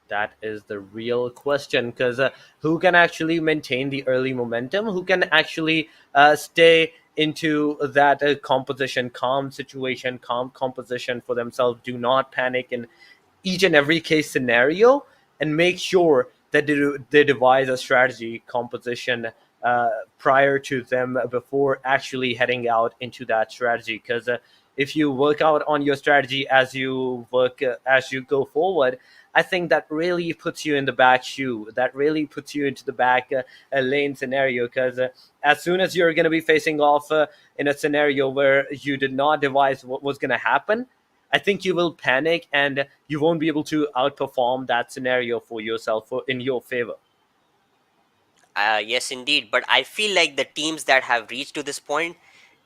That is the real question, because who can actually maintain the early momentum? Who can actually stay into that composition, calm situation, calm composition for themselves? Do not panic in each and every case scenario, and make sure that they devise a strategy composition uh, prior to them, before actually heading out into that strategy. Because if you work out on your strategy as you go forward, I think that really puts you in the back shoe. That really puts you into the back lane scenario. Because as soon as you're going to be facing off in a scenario where you did not devise what was going to happen, I think you will panic, and you won't be able to outperform that scenario for yourself in your favor. Yes, indeed. But I feel like the teams that have reached to this point,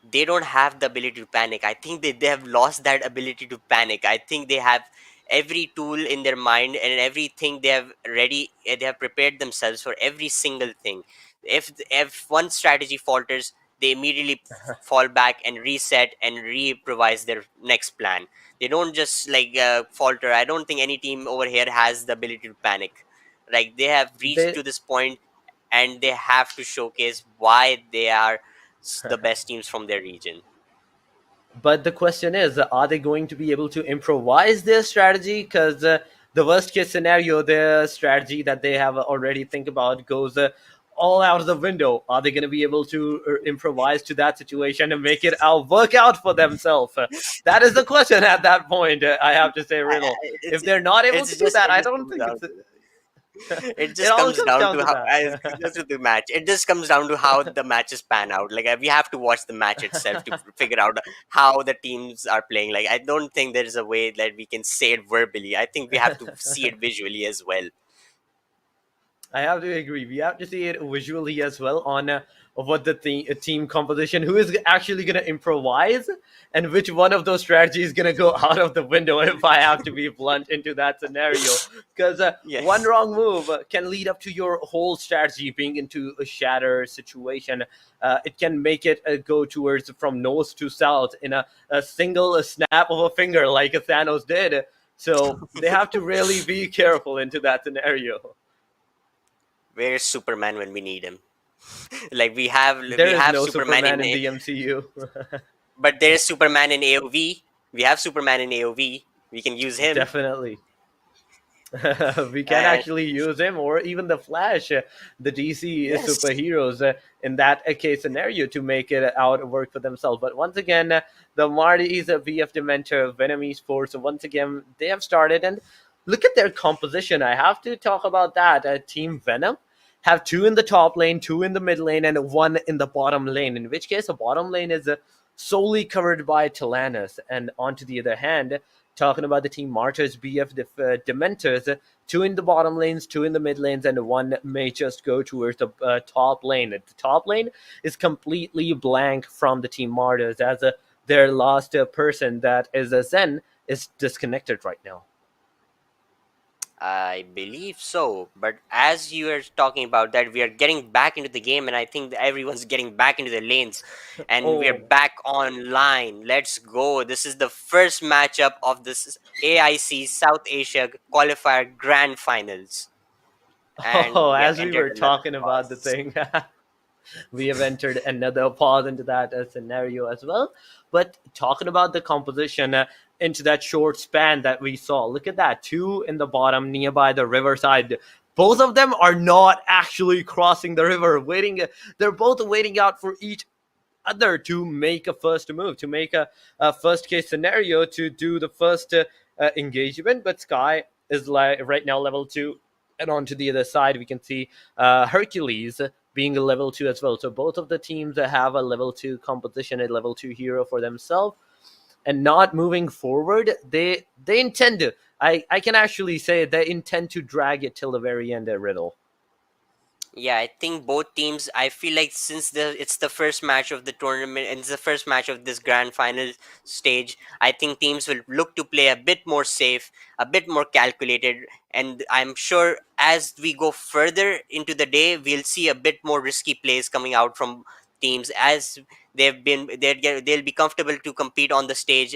they don't have the ability to panic. I think they have lost that ability to panic. I think they have every tool in their mind and everything they have ready. They have prepared themselves for every single thing. If one strategy falters, they immediately fall back and reset and re-improvise their next plan. They don't just like falter. I don't think any team over here has the ability to panic. Like, they have reached They to this point, and they have to showcase why they are the best teams from their region. But the question is, are they going to be able to improvise their strategy? Because the worst case scenario, their strategy that they have already think about goes all out of the window. Are they going to be able to improvise to that situation and make it out work out for themselves? That is the question at that point. I have to say, riddle. It's If they're not able to do that, it I just don't comes think down it's. to it It just all comes comes down down to to how, that. just with the match. It just comes down to how the matches pan out. Like, we have to watch the match itself to figure out how the teams are playing. Like, I don't think there is a way that we can say it verbally. I think we have to see it visually as well. I have to agree. We have to see it visually as well on of what the team composition, who is actually going to improvise, and which one of those strategies is going to go out of the window if I have to be blunt into that scenario. Because one Yes. wrong move can lead up to your whole strategy being into a shatter situation. It can make it go towards from north to south in a single snap of a finger, like Thanos did. So they have to really be careful into that scenario. Where's Superman when we need him? Like we There is have no Superman Superman in in the MCU. but there's Superman in AOV. We have Superman in AOV. We can use him. Definitely. We can And actually use him, or even the Flash, the DC yes, superheroes in that case scenario to make it out work for themselves. But once again, the Marty's VF Dementor, Venom Esports, once again, they have started. And look at their composition. I have to talk about that. Team Venom have two in the top lane, two in the mid lane, and one in the bottom lane, in which case the bottom lane is solely covered by Tilanus. And onto the other hand, talking about the team Martyrs, BF Dementors, two in the bottom lanes, two in the mid lanes, and one may just go towards the top lane. The top lane is completely blank from the team Martyrs, as their last person, that is a Zen, is disconnected right now. I believe so. But as you are talking about that, we are getting back into the game, and I think that everyone's getting back into the lanes, and we are Oh, back online. Let's go. This is the first matchup of this AIC South Asia Qualifier Grand Finals, and oh, we have as we entered were another talking about the pause. thing. We have entered another pause into that scenario as well. But talking about the composition into that short span that we saw, look at that. Two in the bottom nearby the riverside. Both of them are not actually crossing the river, waiting. They're both waiting out for each other to make a first move, to make a first case scenario, to do the first engagement. But Sky is right now level 2, and on to the other side we can see Hercules being a level 2 as well. So both of the teams have a level 2 composition, a level 2 hero for themselves, and not moving forward. They intend to, I can actually say they intend to drag it till the very end, Riddle. Yeah, I think both teams. I feel like since it's the first match of the tournament and it's the first match of this grand final stage, I think teams will look to play a bit more safe, a bit more calculated, and I'm sure as we go further into the day, we'll see a bit more risky plays coming out from teams as they'll be comfortable to compete on the stage.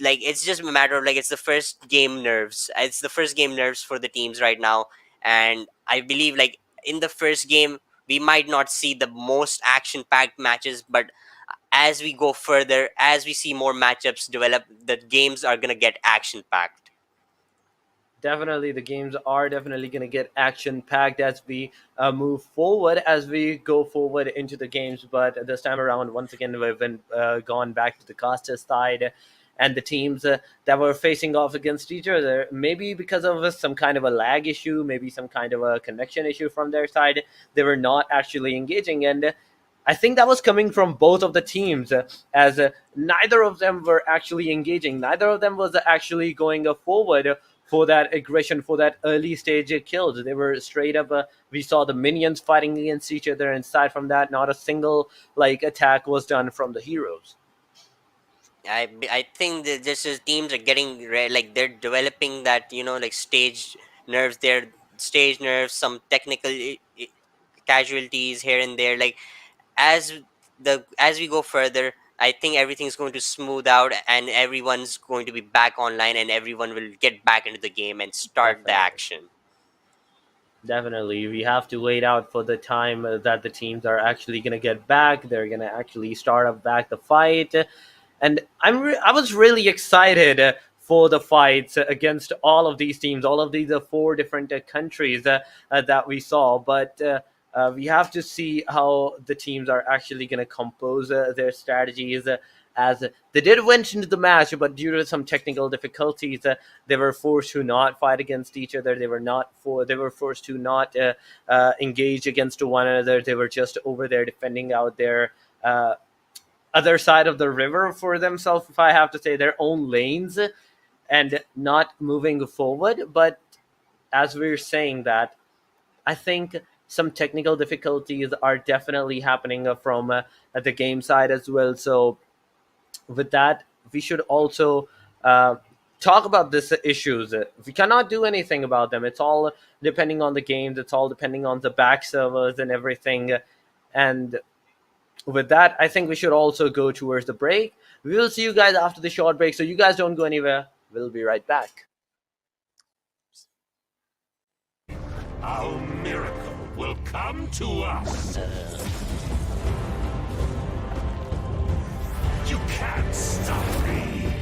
Like it's just a matter of like it's the first game nerves. It's the first game nerves for the teams right now, and I believe like in the first game we might not see the most action packed matches, but as we go further, as we see more matchups develop, the games are going to get action packed. Definitely, the games are definitely going to get action packed as we move forward, as we go forward into the games. But this time around, once again, we've been gone back to the caster side, and the teams that were facing off against each other, maybe because of some kind of a lag issue, maybe some kind of a connection issue from their side, they were not actually engaging. And I think that was coming from both of the teams, as neither of them were actually engaging. Neither of them was actually going forward for that aggression, for that early stage kills. They were straight up. We saw the minions fighting against each other, and aside from that, not a single like attack was done from the heroes. I think that this is teams are getting like they're developing that like stage nerves, their stage nerves, some technical casualties here and there. Like as as we go further, I think everything's going to smooth out and everyone's going to be back online and everyone will get back into the game and start the Definitely. action. Definitely, we have to wait out for the time that the teams are actually going to get back. They're going to actually start up back the fight, and I was really excited for the fights against all of these teams, all of these four different countries that we saw. But we have to see how the teams are actually going to compose their strategies. As they did went into the match, but due to some technical difficulties, they were forced to not fight against each other. They were forced to not engage against one another. They were just over there defending out their other side of the river for themselves, if I have to say, their own lanes, and not moving forward. But as we're saying that, I think some technical difficulties are definitely happening from at the game side as well. So with that, we should also uh, talk about these issues. We cannot do anything about them. It's all depending on the games. It's all depending on the back servers and everything. And with that, I think we should also go towards the break. We will see you guys after the short break, so you guys don't go anywhere. We'll be right back. Our miracle will come to us. You can't stop me.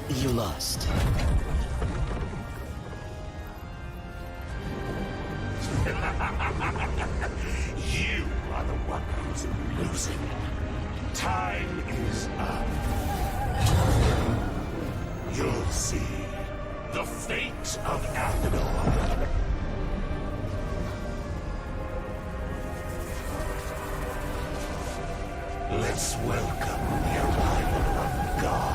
You lost. You are the one who's losing. Time is up. You'll see the fate of Athenor. Let's welcome the arrival of God.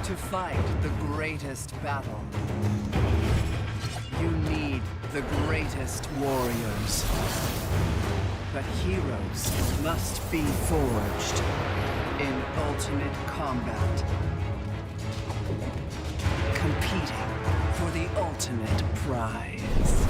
To fight the greatest battle, you need the greatest warriors. But heroes must be forged in ultimate combat, competing for the ultimate prize.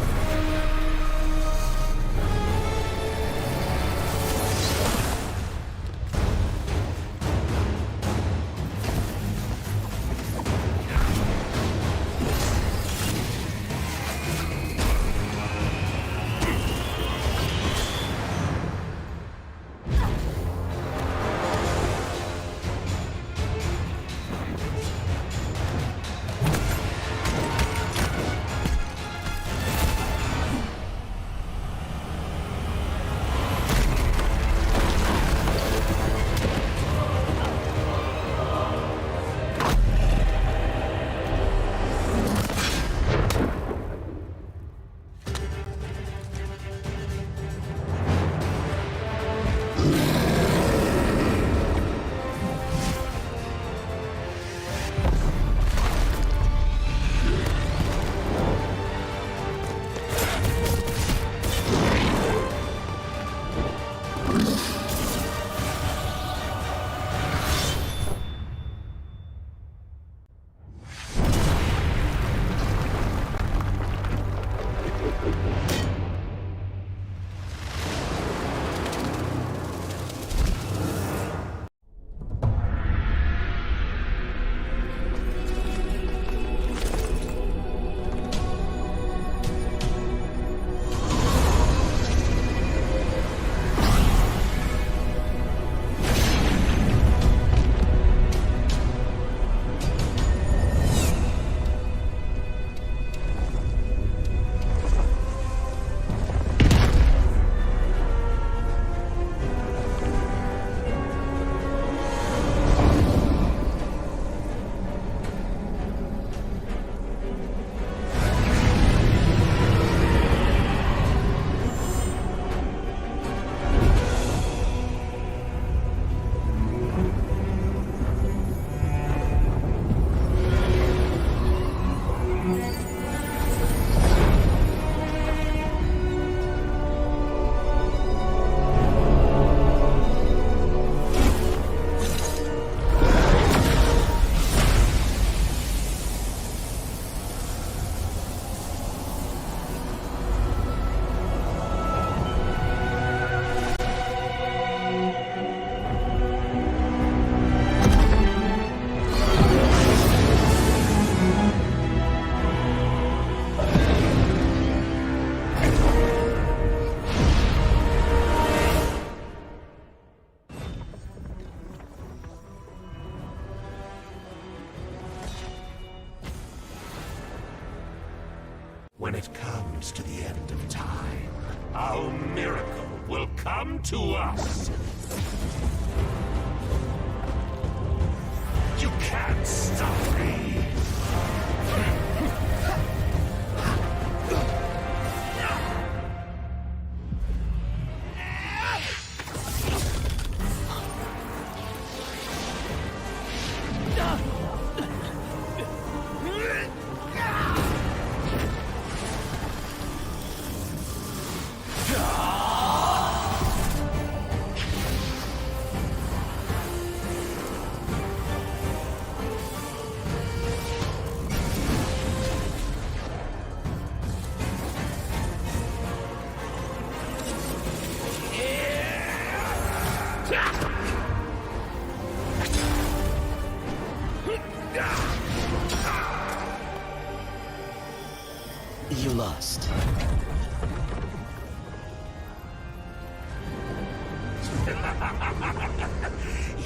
comes to the end of time, our miracle will come to us. You can't stop me. You lost.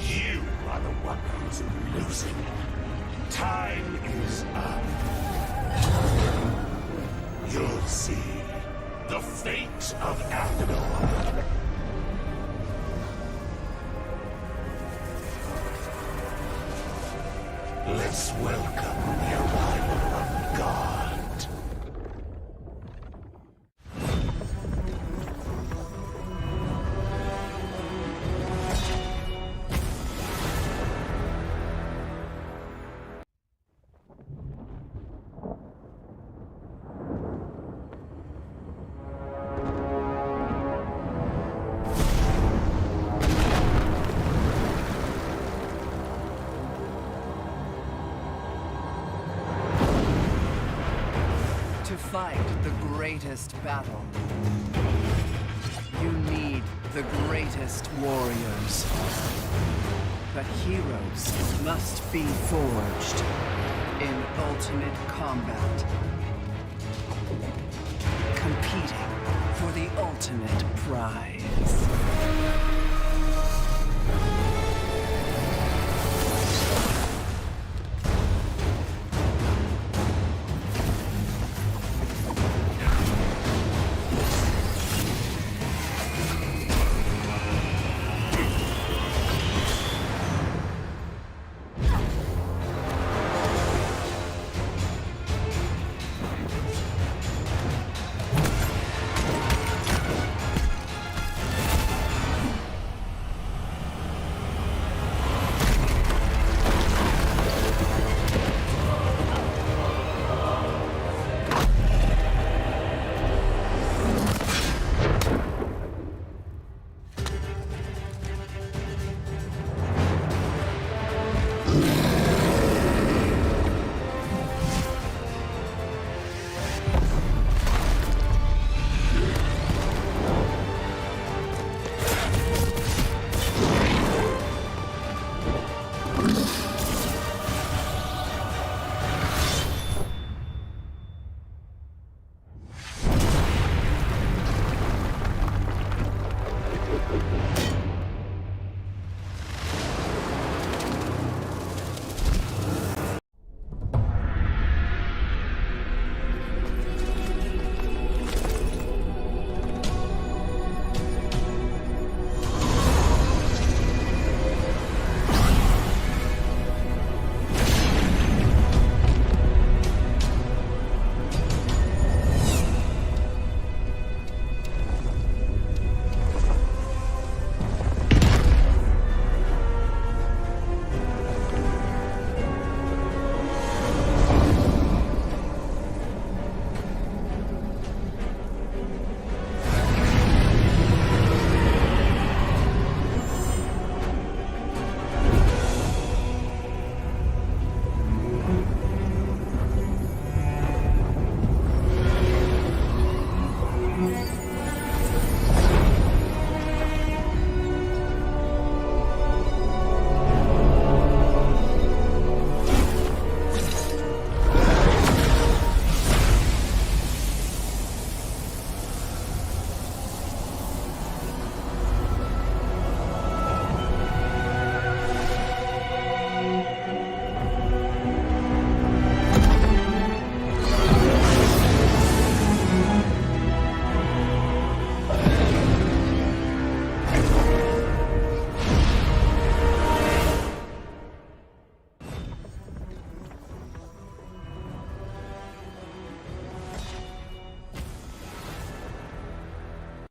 You are the one who's losing. Time is up. You'll see the fate of Athenor. Let's welcome the arrival of God. To fight the greatest battle, you need the greatest warriors. But heroes must be forged in ultimate combat, competing for the ultimate prize.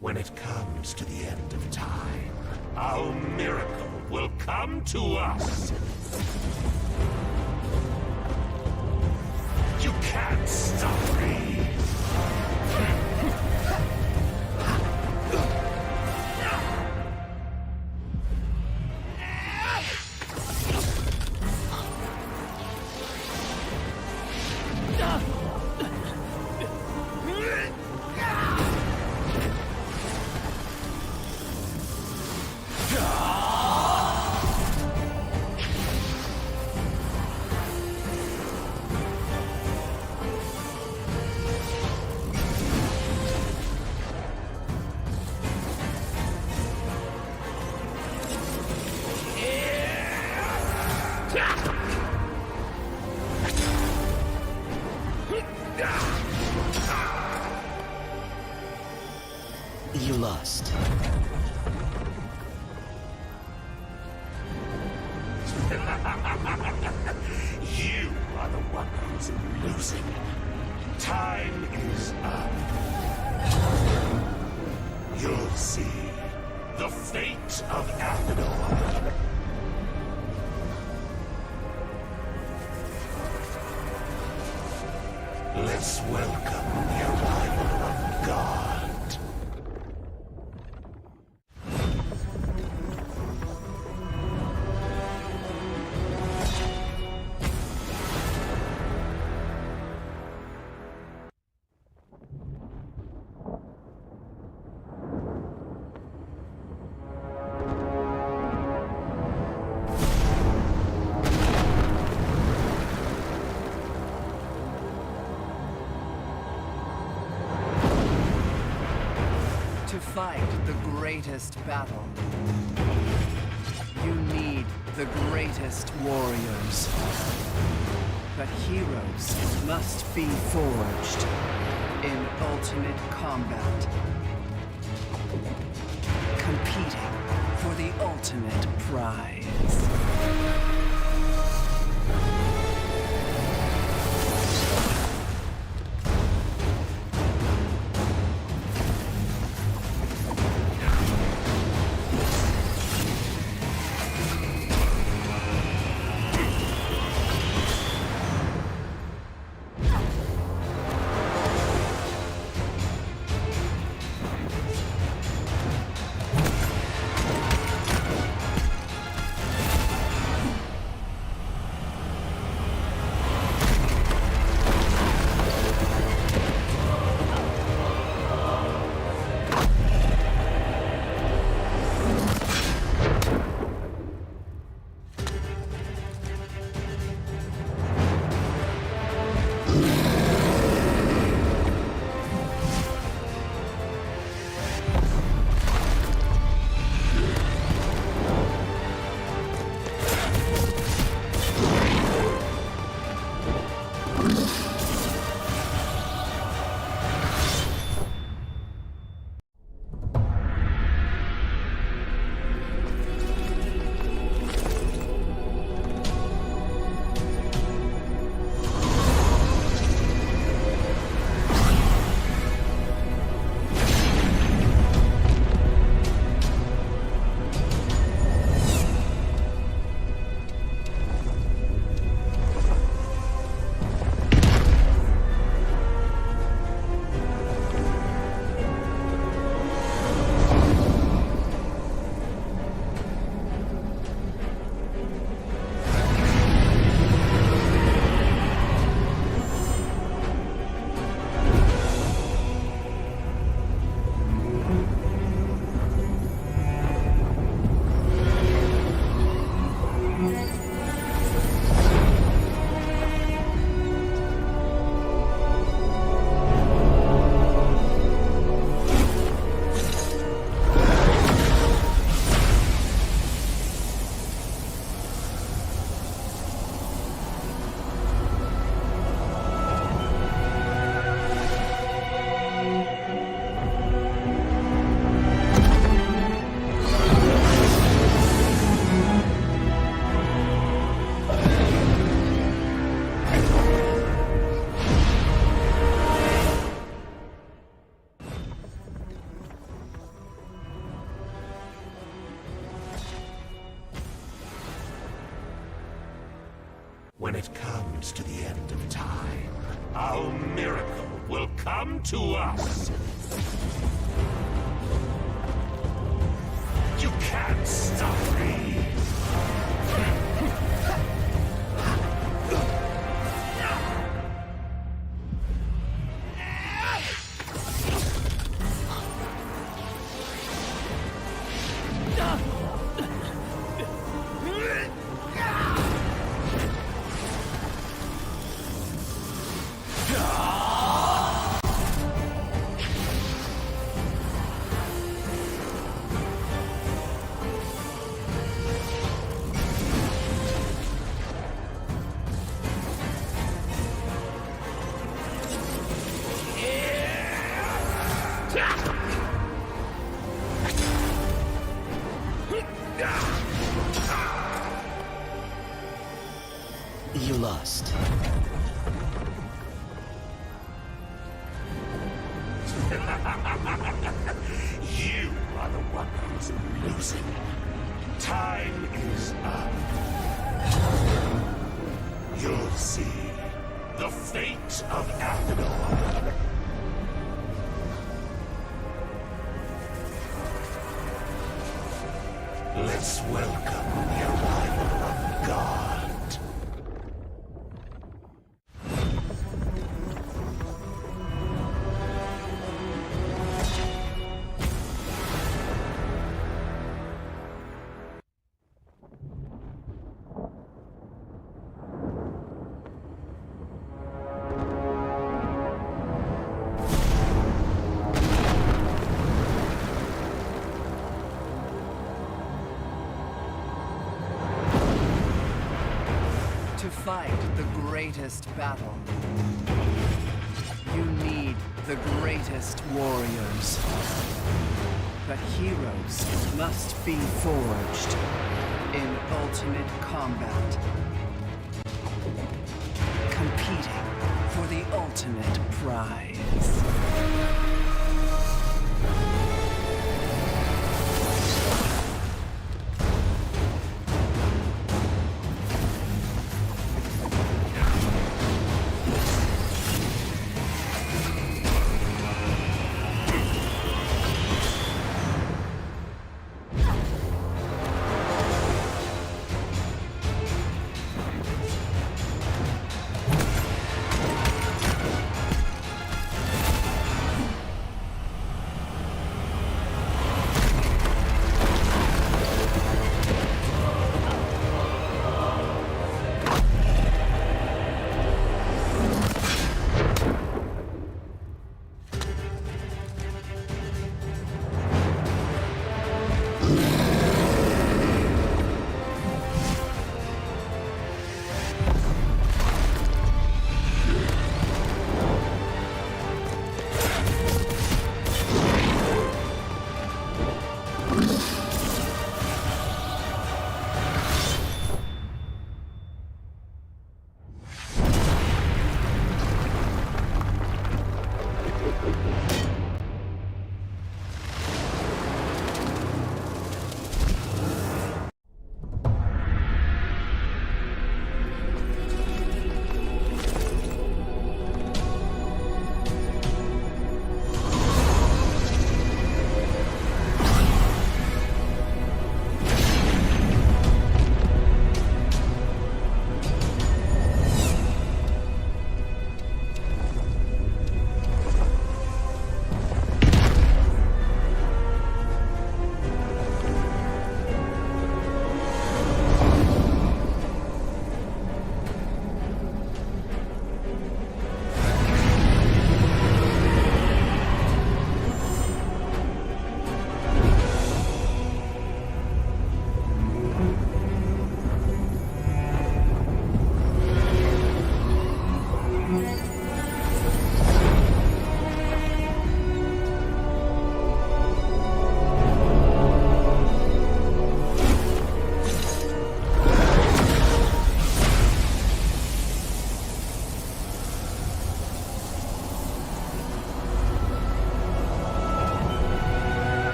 When it comes to the end of time, our miracle will come to us. You can't stop me. You lost. You are the one who's losing. Time is up. You'll see the fate of Athador. Let's welcome the arrival of God. To fight the greatest battle, you need the greatest warriors. But heroes must be forged in ultimate combat, competing for the ultimate prize. When it comes to the end of time, our miracle will come to us. You can't stop me. You lost. You are the one who's losing. Time is up. You'll see the fate of Athador. Let's welcome the arrival of God. To fight the greatest battle, you need the greatest warriors. But heroes must be forged in ultimate combat, competing for the ultimate prize.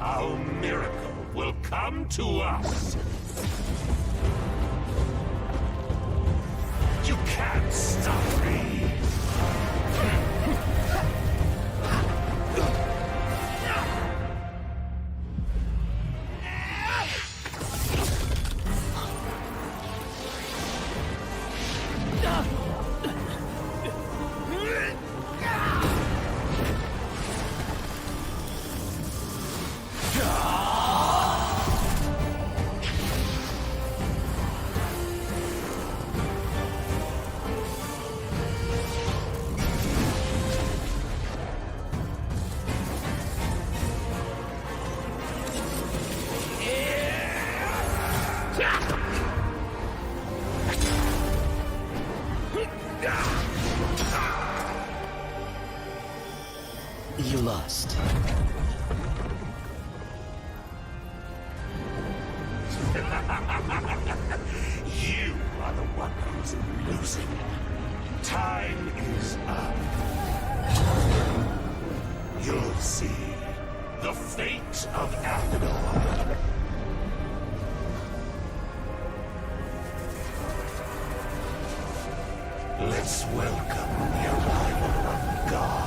Our miracle will come to us. You can't stop me. You lost. You are the one who's losing. Time is up. You'll see the fate of Athador. Let's welcome the arrival of God.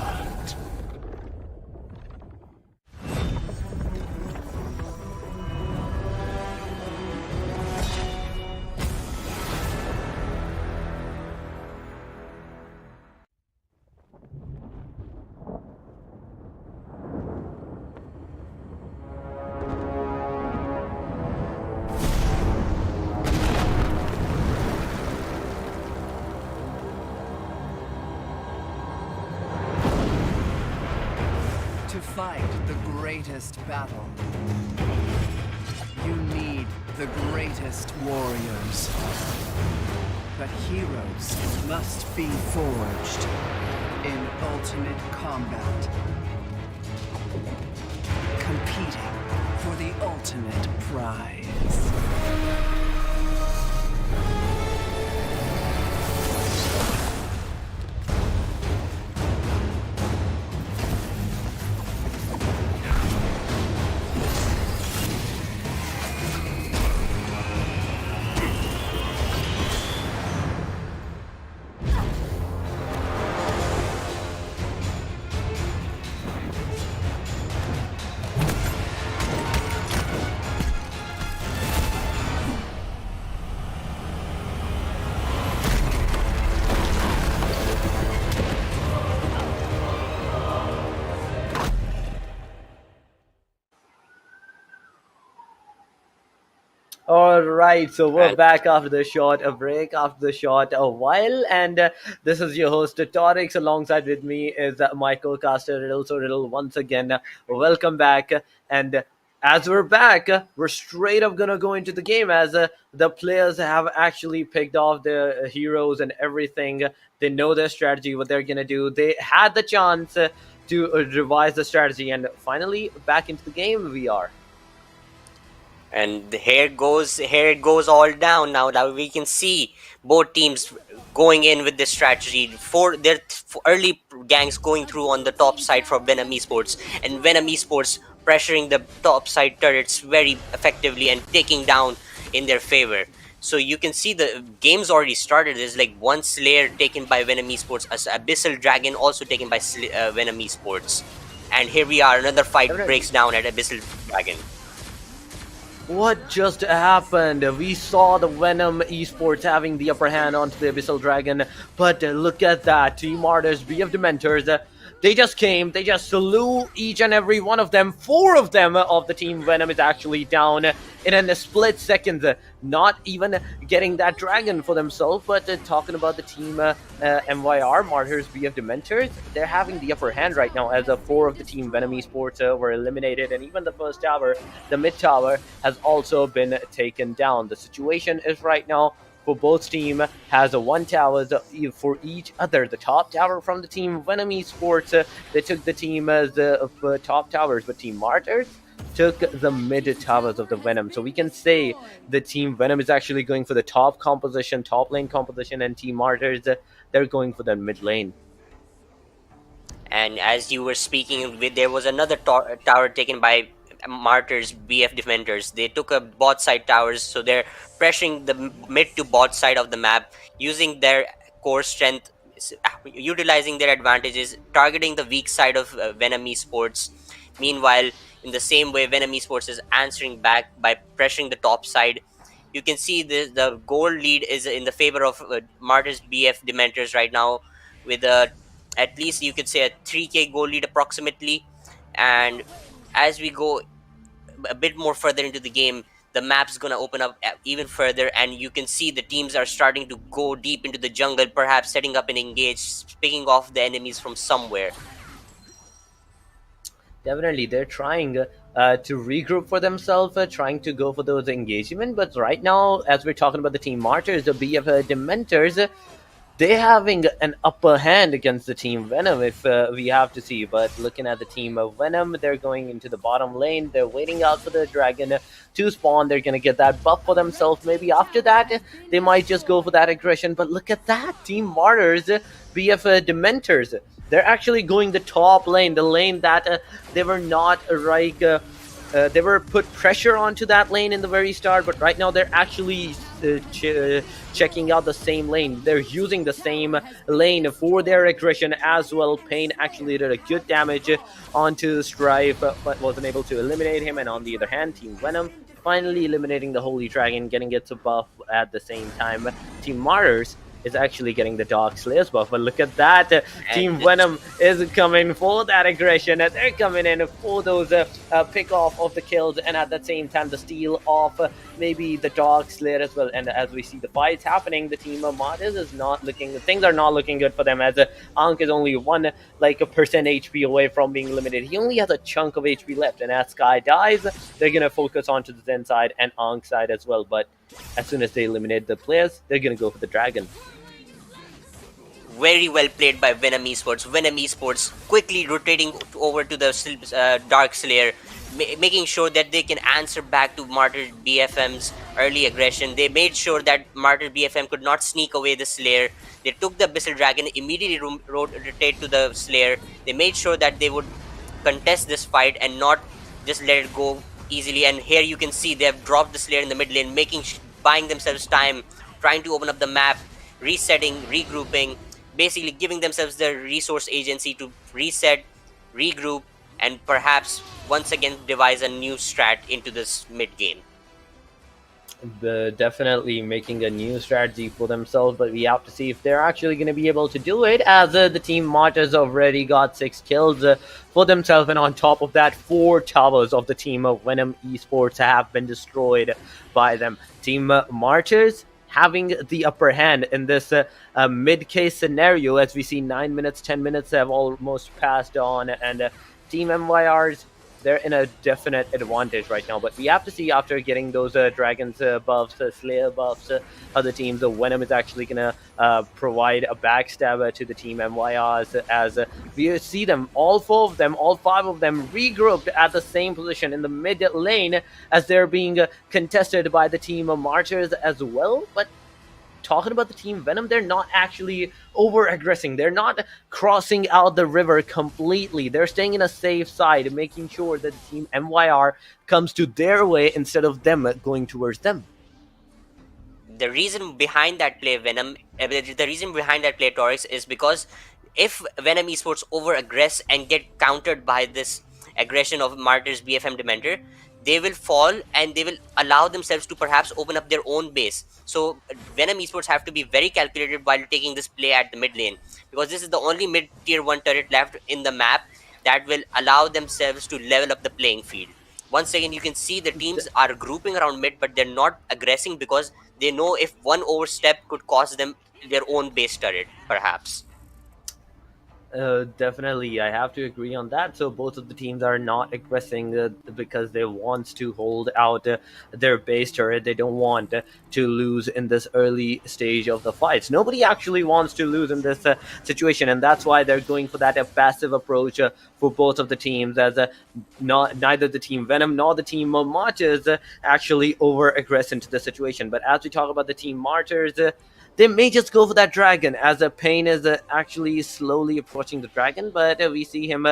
To fight the greatest battle, you need the greatest warriors. But heroes must be forged in ultimate combat, competing for the ultimate prize. All right, so we're And back after the short, a break after the short a while, and this is your host Torix. Alongside with me is my co-caster Riddle. So Riddle, once again, welcome back. And as we're back, we're straight up gonna go into the game as the players have actually picked off the heroes and everything. They know their strategy, what they're gonna do. They had the chance to revise the strategy, and finally back into the game we are. And here it goes all down now. Now we can see both teams going in with this strategy for their early gangs going through on the top side for Venom Esports, and Venom Esports pressuring the top side turrets very effectively and taking down in their favor. So you can see the game's already started. There's like one Slayer taken by Venom Esports, as Abyssal Dragon also taken by Venom Esports. And here we are, another fight breaks down at Abyssal Dragon. What just happened? We saw the Venom Esports having the upper hand onto the Abyssal Dragon, but look at that. Team Martyrs, BF Dementors, they just came, they just slew each and every one of them. 4 of them of the Team Venom is actually down in a split second, not even getting that dragon for themselves. But talking about the Team MYR, Martyrs, BF Dementors, they're having the upper hand right now, as 4 of the Team Venom Esports were eliminated, and even the first tower, the mid tower, has also been taken down. The situation is right now, for both team has a 1 tower for each other. The top tower from the Team Venom Esports, they took the team the top towers, but Team Martyrs took the mid towers of the Venom. So we can say the Team Venom is actually going for the top composition, top lane composition, and Team Martyrs, they're going for the mid lane. And as you were speaking, there was another tower taken by Martyrs BF defenders. They took up bot side towers, so they're pressuring the mid to bot side of the map using their core strength, utilizing their advantages, targeting the weak side of Venom Esports. Meanwhile, in the same way, Venom Esports is answering back by pressuring the top side. You can see the goal lead is in the favor of Martyrs BF Dementors right now, with a at least you could say a 3k goal lead approximately. And as we go a bit more further into the game, the map's gonna open up even further, and you can see the teams are starting to go deep into the jungle, perhaps setting up an engage, picking off the enemies from somewhere. Definitely, they're trying to regroup for themselves, trying to go for those engagement. But right now, as we're talking about the team Martyrs, the BF Dementors, they're having an upper hand against the team Venom, if we have to see. But looking at the team of Venom, they're going into the bottom lane. They're waiting out for the dragon to spawn. They're going to get that buff for themselves. Maybe after that, they might just go for that aggression. But look at that, team Martyrs, BF Dementors. They're actually going the top lane, the lane that they were not like... they were put pressure onto that lane in the very start, but right now they're actually checking out the same lane. They're using the same lane for their aggression as well. Pain actually did a good damage onto Strife, but wasn't able to eliminate him. And on the other hand, Team Venom finally eliminating the Holy Dragon, getting its buff at the same time. Team Martyrs is actually getting the Dark Slayer's buff. But look at that. Team Venom is coming for that aggression. They're coming in for those pick off of the kills, and at the same time the steal of maybe the Dark Slayer as well. And as we see the fights happening, the team of Martyrs is not looking, things are not looking good for them, as Ankh is only one like a percent HP away from being limited. He only has a chunk of HP left, and as Sky dies, they're gonna focus onto the Zen side and Ankh side as well. But as soon as they eliminate the players, they're gonna go for the dragon. Very well played by Venom Esports. Venom Esports quickly rotating over to the Dark Slayer, making sure that they can answer back to Martyr BFM's early aggression. They made sure that Martyr BFM could not sneak away the Slayer. They took the Abyssal Dragon, immediately rotate to the Slayer. They made sure that they would contest this fight and not just let it go easily. And here you can see they have dropped the Slayer in the mid lane, buying themselves time, trying to open up the map, resetting, regrouping, basically giving themselves the resource agency to reset, regroup, and perhaps once again devise a new strat into this mid game. Definitely making a new strategy for themselves, but we have to see if they're actually going to be able to do it, as the team Martyrs already got 6 kills for themselves, and on top of that, 4 towers of the team of Venom Esports have been destroyed by them. Team Martyrs having the upper hand in this mid-case scenario, as we see 9 minutes, 10 minutes have almost passed on, and Team MYRs, they're in a definite advantage right now. But we have to see, after getting those dragons buffs, Slayer buffs, other teams, Venom is actually going to provide a backstabber to the Team MYRs, as we see them, all 4 of them, all 5 of them regrouped at the same position in the mid lane, as they're being contested by the Team Martyrs as well. But talking about the Team Venom, they're not actually over-aggressing. They're not crossing out the river completely. They're staying in a safe side, making sure that the Team MYR comes to their way instead of them going towards them. The reason behind that play, the reason behind that play, Torix, is because if Venom Esports over-aggress and get countered by this aggression of Martyrs BFM Dementor, they will fall and they will allow themselves to perhaps open up their own base. So Venom Esports have to be very calculated while taking this play at the mid lane, because this is the only mid tier 1 turret left in the map that will allow themselves to level up the playing field. Once again, you can see the teams are grouping around mid, but they're not aggressing because they know if one overstep could cost them their own base turret, perhaps. Definitely, I have to agree on that. So both of the teams are not aggressing because they want to hold out their base turret. They don't want to lose in this early stage of the fights. Nobody actually wants to lose in this situation, and that's why they're going for that passive approach for both of the teams, as neither the Team Venom nor the Team Martyrs actually over-aggress into the situation. But as we talk about the Team Martyrs, they may just go for that dragon, as Pain is actually slowly approaching the dragon, but we see him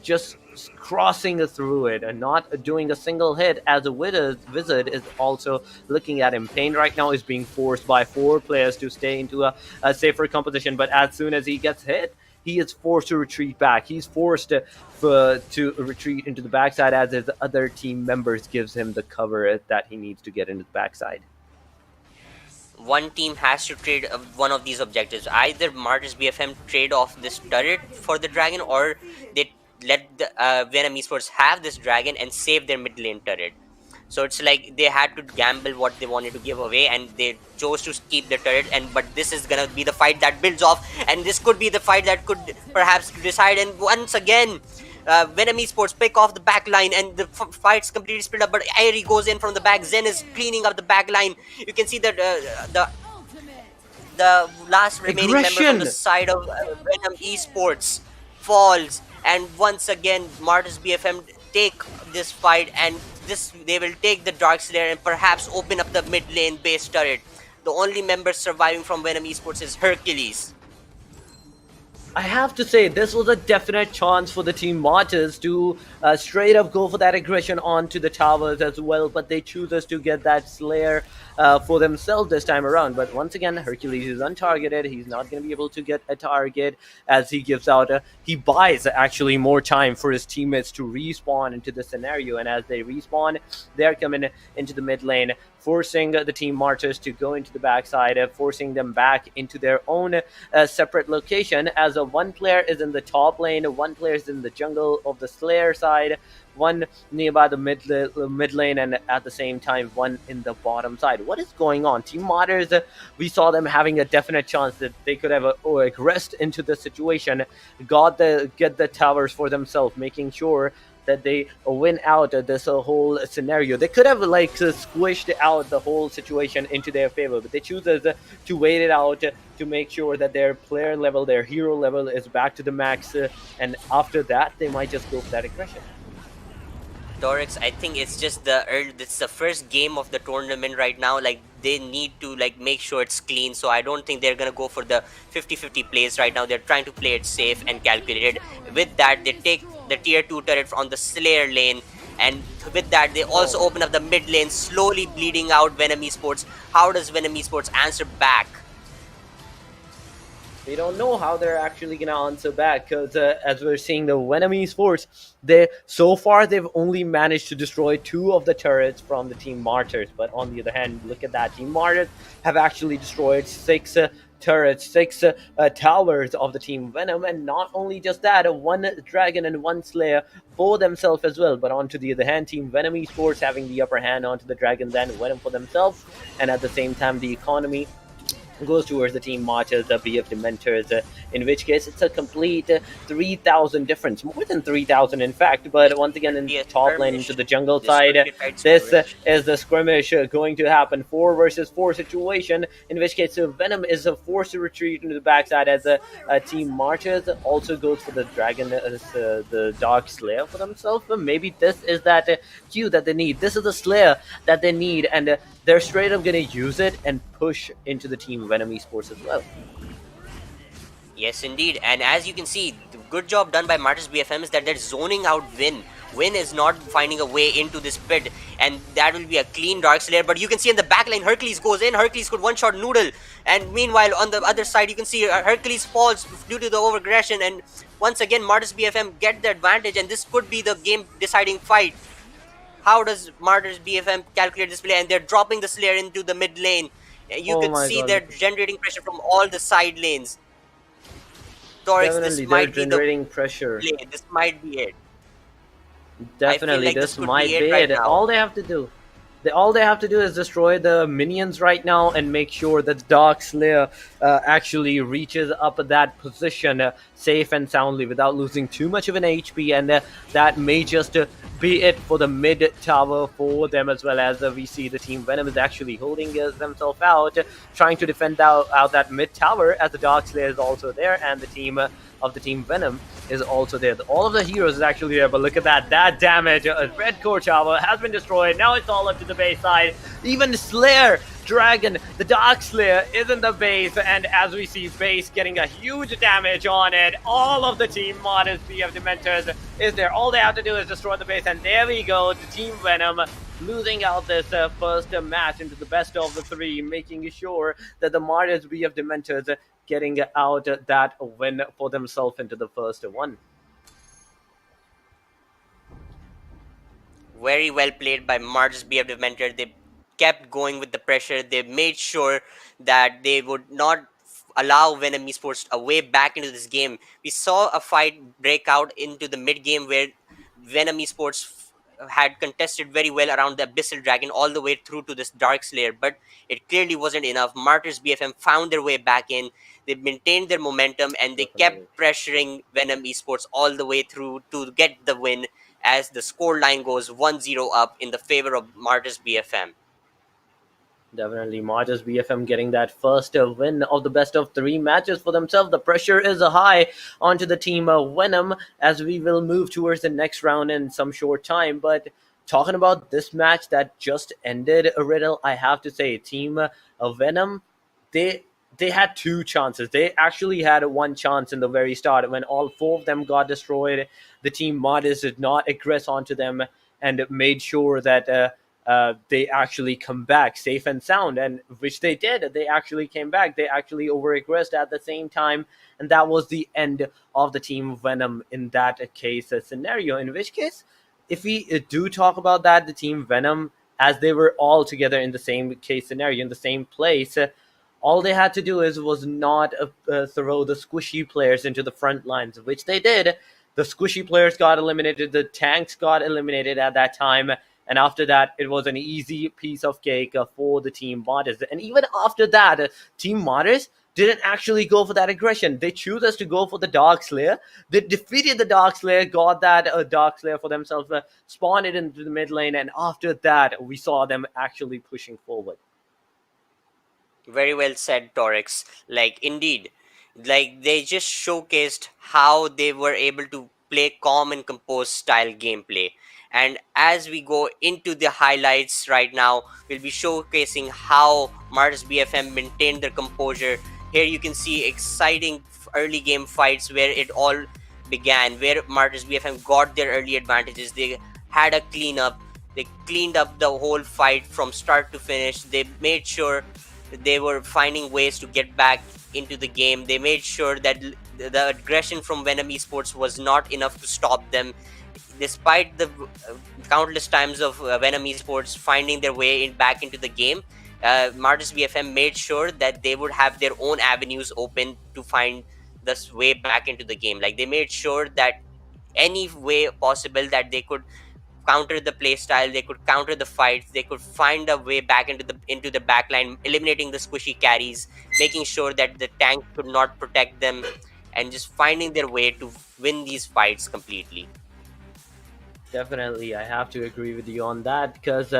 just crossing through it and not doing a single hit, as the wizard is also looking at him. Pain right now is being forced by 4 players to stay into a safer composition, but as soon as he gets hit, he is forced to retreat back. He's forced to retreat into the backside, as his other team members gives him the cover that he needs to get into the backside. One team has to trade one of these objectives. Either Martyrs BFM trade off this turret for the dragon, or they let the Venom Esports have this dragon and save their mid lane turret. So it's like they had to gamble what they wanted to give away, and they chose to keep the turret. But this is gonna be the fight that builds off, and this could be the fight that could perhaps decide. And once again, Venom Esports pick off the back line, and the fight's completely split up. But AIC goes in from the back. Zen is cleaning up the back line. You can see that the last remaining member from the side of Venom Esports falls, and once again Martyrs BFM take this fight, and they will take the Darkslayer and perhaps open up the mid lane base turret. The only member surviving from Venom Esports is Hercules. I have to say, this was a definite chance for the team Martyrs to straight up go for that aggression onto the towers as well, but they choose to get that Slayer for themselves this time around. But once again, Hercules is untargeted. He's not going to be able to get a target, as he gives out he buys actually more time for his teammates to respawn into the scenario, and as they respawn, they're coming into the mid lane, forcing the team Martyrs to go into the backside, forcing them back into their own separate location, as one player is in the top lane, one player is in the jungle of the Slayer side, one nearby the mid lane, and at the same time one in the bottom side. What is going on? Team Martyrs, we saw them having a definite chance that they could have aggressed into the situation, get the towers for themselves, making sure that they win out this whole scenario. They could have squished out the whole situation into their favor, but they choose to wait it out to make sure that their player level, their hero level is back to the max, and after that they might just go for that aggression. Dorix, I think it's just it's the first game of the tournament right now. Like, they need to make sure it's clean, so I don't think they're gonna go for the 50-50 plays right now. They're trying to play it safe and calculated. With that, they take the tier 2 turret on the Slayer lane, and with that they also open up the mid lane, slowly bleeding out Venom Esports. How does Venom Esports answer back? We don't know how they're actually going to answer back, because as we're seeing, the Venom Esports, so far they've only managed to destroy 2 of the turrets from the team Martyrs. But on the other hand, look at that, team Martyrs have actually destroyed 6 turrets, 6 towers of the team Venom, and not only just that, 1 dragon and 1 Slayer for themselves as well. But on to the other hand, team Venom Esports having the upper hand onto the dragons and Venom for themselves, and at the same time the economy goes towards the team Martyrs, the BF Dementors, in which case it's a complete 3,000 difference, more than 3,000 in fact. But once again, in the top lane into the jungle side, this is the skirmish going to happen, 4 versus 4 situation, in which case Venom is forced to retreat into the backside, as team Martyrs also goes for the dragon, the Dark Slayer for themselves. But maybe this is that Q that they need, this is the Slayer that they need, and they're straight up going to use it and push into the team Venom Esports as well. Yes, indeed. And as you can see, the good job done by Martyrs BFM is that they're zoning out Vin. Vin is not finding a way into this pit, and that will be a clean Darkslayer. But you can see in the backline, Hercules goes in. Hercules could one-shot Noodle. And meanwhile, on the other side, you can see Hercules falls due to the over-aggression. And once again, Martyrs BFM get the advantage, and this could be the game-deciding fight. How does Martyrs BFM calculate this play? And they're dropping the Slayer into the mid lane. You can see they're generating pressure from all the side lanes. Dorix, this might be the pressure. play. This might be it. Definitely, this might be it. All they have to do is destroy the minions right now and make sure that the Dark Slayer actually reaches up that position safe and soundly without losing too much of an HP, and that may just be it for the mid tower for them, as well as we see the team Venom is actually holding themselves out, trying to defend out that mid tower, as the Dark Slayer is also there, and the team of the team Venom is also there. All of the heroes is actually there, but look at that damage. Red core tower has been destroyed. Now it's all up to the base side. Even Slayer Dragon, the Dark Slayer, is in the base, and as we see base getting a huge damage on it, all of the team Modest BF Dementors is there. All they have to do is destroy the base, and there we go. The Team Venom losing out this first match into the best of the three, making sure that the Modest BF Dementors getting out that win for themselves into the first one. Very well played by Martis BF Dementor. They kept going with the pressure. They made sure that they would not allow Venom Esports a way back into this game. We saw a fight break out into the mid game where Venom Esports had contested very well around the Abyssal Dragon all the way through to this Dark Slayer, but it clearly wasn't enough. Martyrs BFM found their way back in. They maintained their momentum and they kept Definitely. pressuring Venom Esports all the way through to get the win as the score line goes 1-0 up in the favor of Martyrs BFM. Definitely, Martyrs BFM getting that first win of the best of three matches for themselves. The pressure is high onto the team Venom as we will move towards the next round in some short time. But talking about this match that just ended, Riddle, I have to say, team Venom, they they had two chances. They actually had one chance in the very start when all four of them got destroyed. The team Modest did not aggress onto them and made sure that they actually come back safe and sound, and which they did. They actually came back. They actually over-aggressed at the same time, and that was the end of the team Venom in that case scenario. In which case, if we do talk about that, the team Venom, as they were all together in the same case scenario, in the same place, all they had to do is was not throw the squishy players into the front lines, which they did. The squishy players got eliminated. The tanks got eliminated at that time. And after that, it was an easy piece of cake for the team Modest. And even after that, Team Modest didn't actually go for that aggression. They chose us to go for the Dark Slayer. They defeated the Dark Slayer, got that Dark Slayer for themselves, spawned it into the mid lane, and after that, we saw them actually pushing forward. Very well said, Torix. Like, indeed, like they just showcased how they were able to play calm and composed style gameplay. And as we go into the highlights right now, we'll be showcasing how Mars BFM maintained their composure. Here you can see exciting early game fights where it all began, where Martyrs BFM got their early advantages. They had a cleanup. They cleaned up the whole fight from start to finish. They made sure they were finding ways to get back into the game. They made sure that the aggression from Venom Esports was not enough to stop them, despite the countless times of Venom Esports finding their way back into the game. Martis BFM made sure that they would have their own avenues open to find this way back into the game. Like, they made sure that any way possible that they could counter the play style, they could counter the fights, they could find a way back into the backline, eliminating the squishy carries, making sure that the tank could not protect them, and just finding their way to win these fights completely. Definitely, I have to agree with you on that because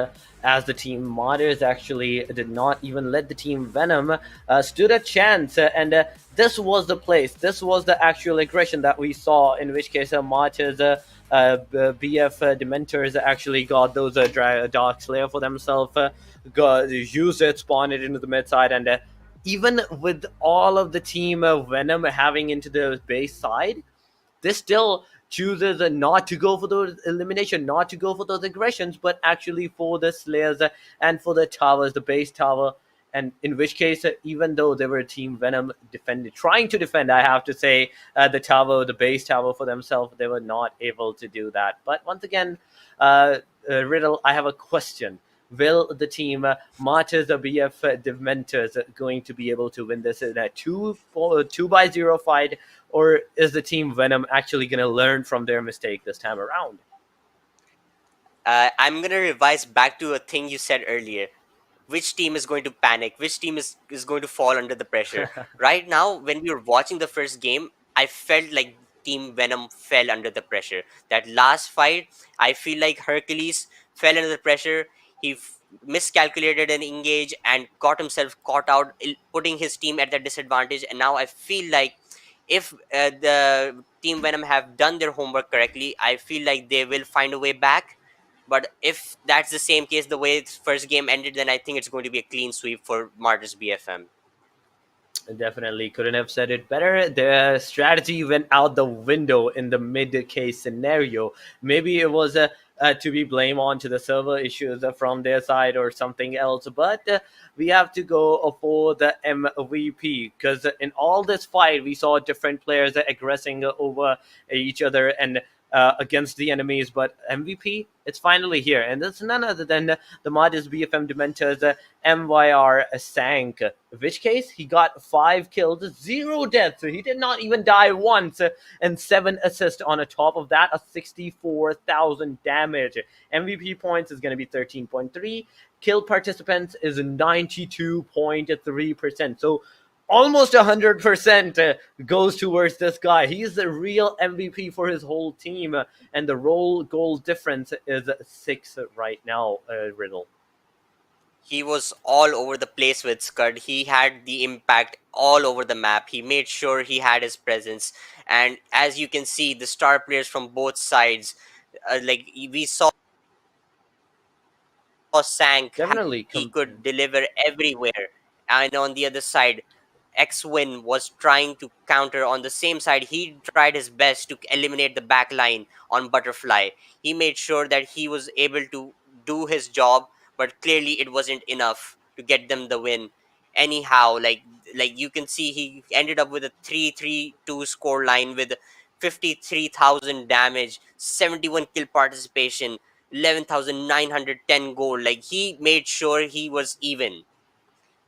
as the team Modders actually did not even let the team Venom stood a chance, and this was the place, this was the actual aggression that we saw. In which case, Modders, BF Dementors actually got those Dark Slayer for themselves, got used it, spawned it into the mid side, and even with all of the team Venom having into the base side, they still chooses not to go for those elimination, not to go for those aggressions, but actually for the slayers and for the towers, the base tower. And in which case, even though they were Team Venom trying to defend, I have to say, the tower, the base tower for themselves, they were not able to do that. But once again, Riddle, I have a question. Will the team Martyrs or BF Dementors going to be able to win this in a 2-0 fight, or is the team Venom actually going to learn from their mistake this time around? I'm gonna revise back to a thing you said earlier. Which team is going to panic? Which team is going to fall under the pressure? Right now, when we were watching the first game, I felt like Team Venom fell under the pressure. That last fight, I feel like Hercules fell under the pressure. He miscalculated an engage and got himself caught out, putting his team at a disadvantage. And now I feel like if the Team Venom have done their homework correctly, I feel like they will find a way back. But if that's the same case, the way its first game ended, then I think it's going to be a clean sweep for Martyrs BFM. Definitely couldn't have said it better. The strategy went out the window in the mid case scenario. Maybe it was to be blamed onto the server issues from their side or something else, but we have to go for the MVP because in all this fight we saw different players aggressing over each other and against the enemies. But MVP, it's finally here, and it's none other than the Modest BFM Dementors MYR Sank. In which case, he got 5 kills, 0 deaths. So he did not even die once, and 7 assists on the top of that, a 64,000 damage. MVP points is going to be 13.3. Kill participants is 92.3%. So almost 100% goes towards this guy. He's the real MVP for his whole team, and the role goal difference is 6 right now, Riddle. He was all over the place with Scud. He had the impact all over the map. He made sure he had his presence. And as you can see, the star players from both sides, like we saw Sank, Definitely. he could deliver everywhere. And on the other side, X-Win was trying to counter on the same side. He tried his best to eliminate the back line on Butterfly. He made sure that he was able to do his job, but clearly it wasn't enough to get them the win. Anyhow, like you can see, he ended up with a 3-3-2 score line with 53,000 damage, 71 kill participation, 11,910 gold. Like he made sure he was even.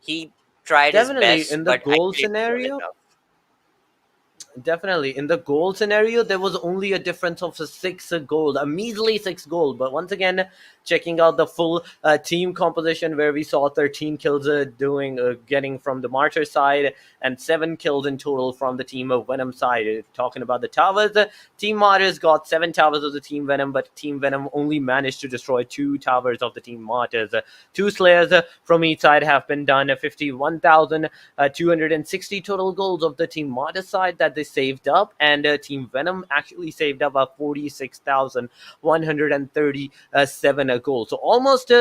He tried his Definitely best, in the but I goal feel it wasn't scenario. enough. Definitely. In the goal scenario, there was only a difference of 6 gold, a measly 6 gold. But once again, checking out the full team composition where we saw 13 kills getting from the Martyr side and 7 kills in total from the team of Venom side. Talking about the towers, Team Martyrs got 7 towers of the Team Venom, but Team Venom only managed to destroy 2 towers of the Team Martyrs. 2 slayers from each side have been done. 51,260 total goals of the Team Martyrs side that they saved up, and Team Venom actually saved up 46,137 goals. So almost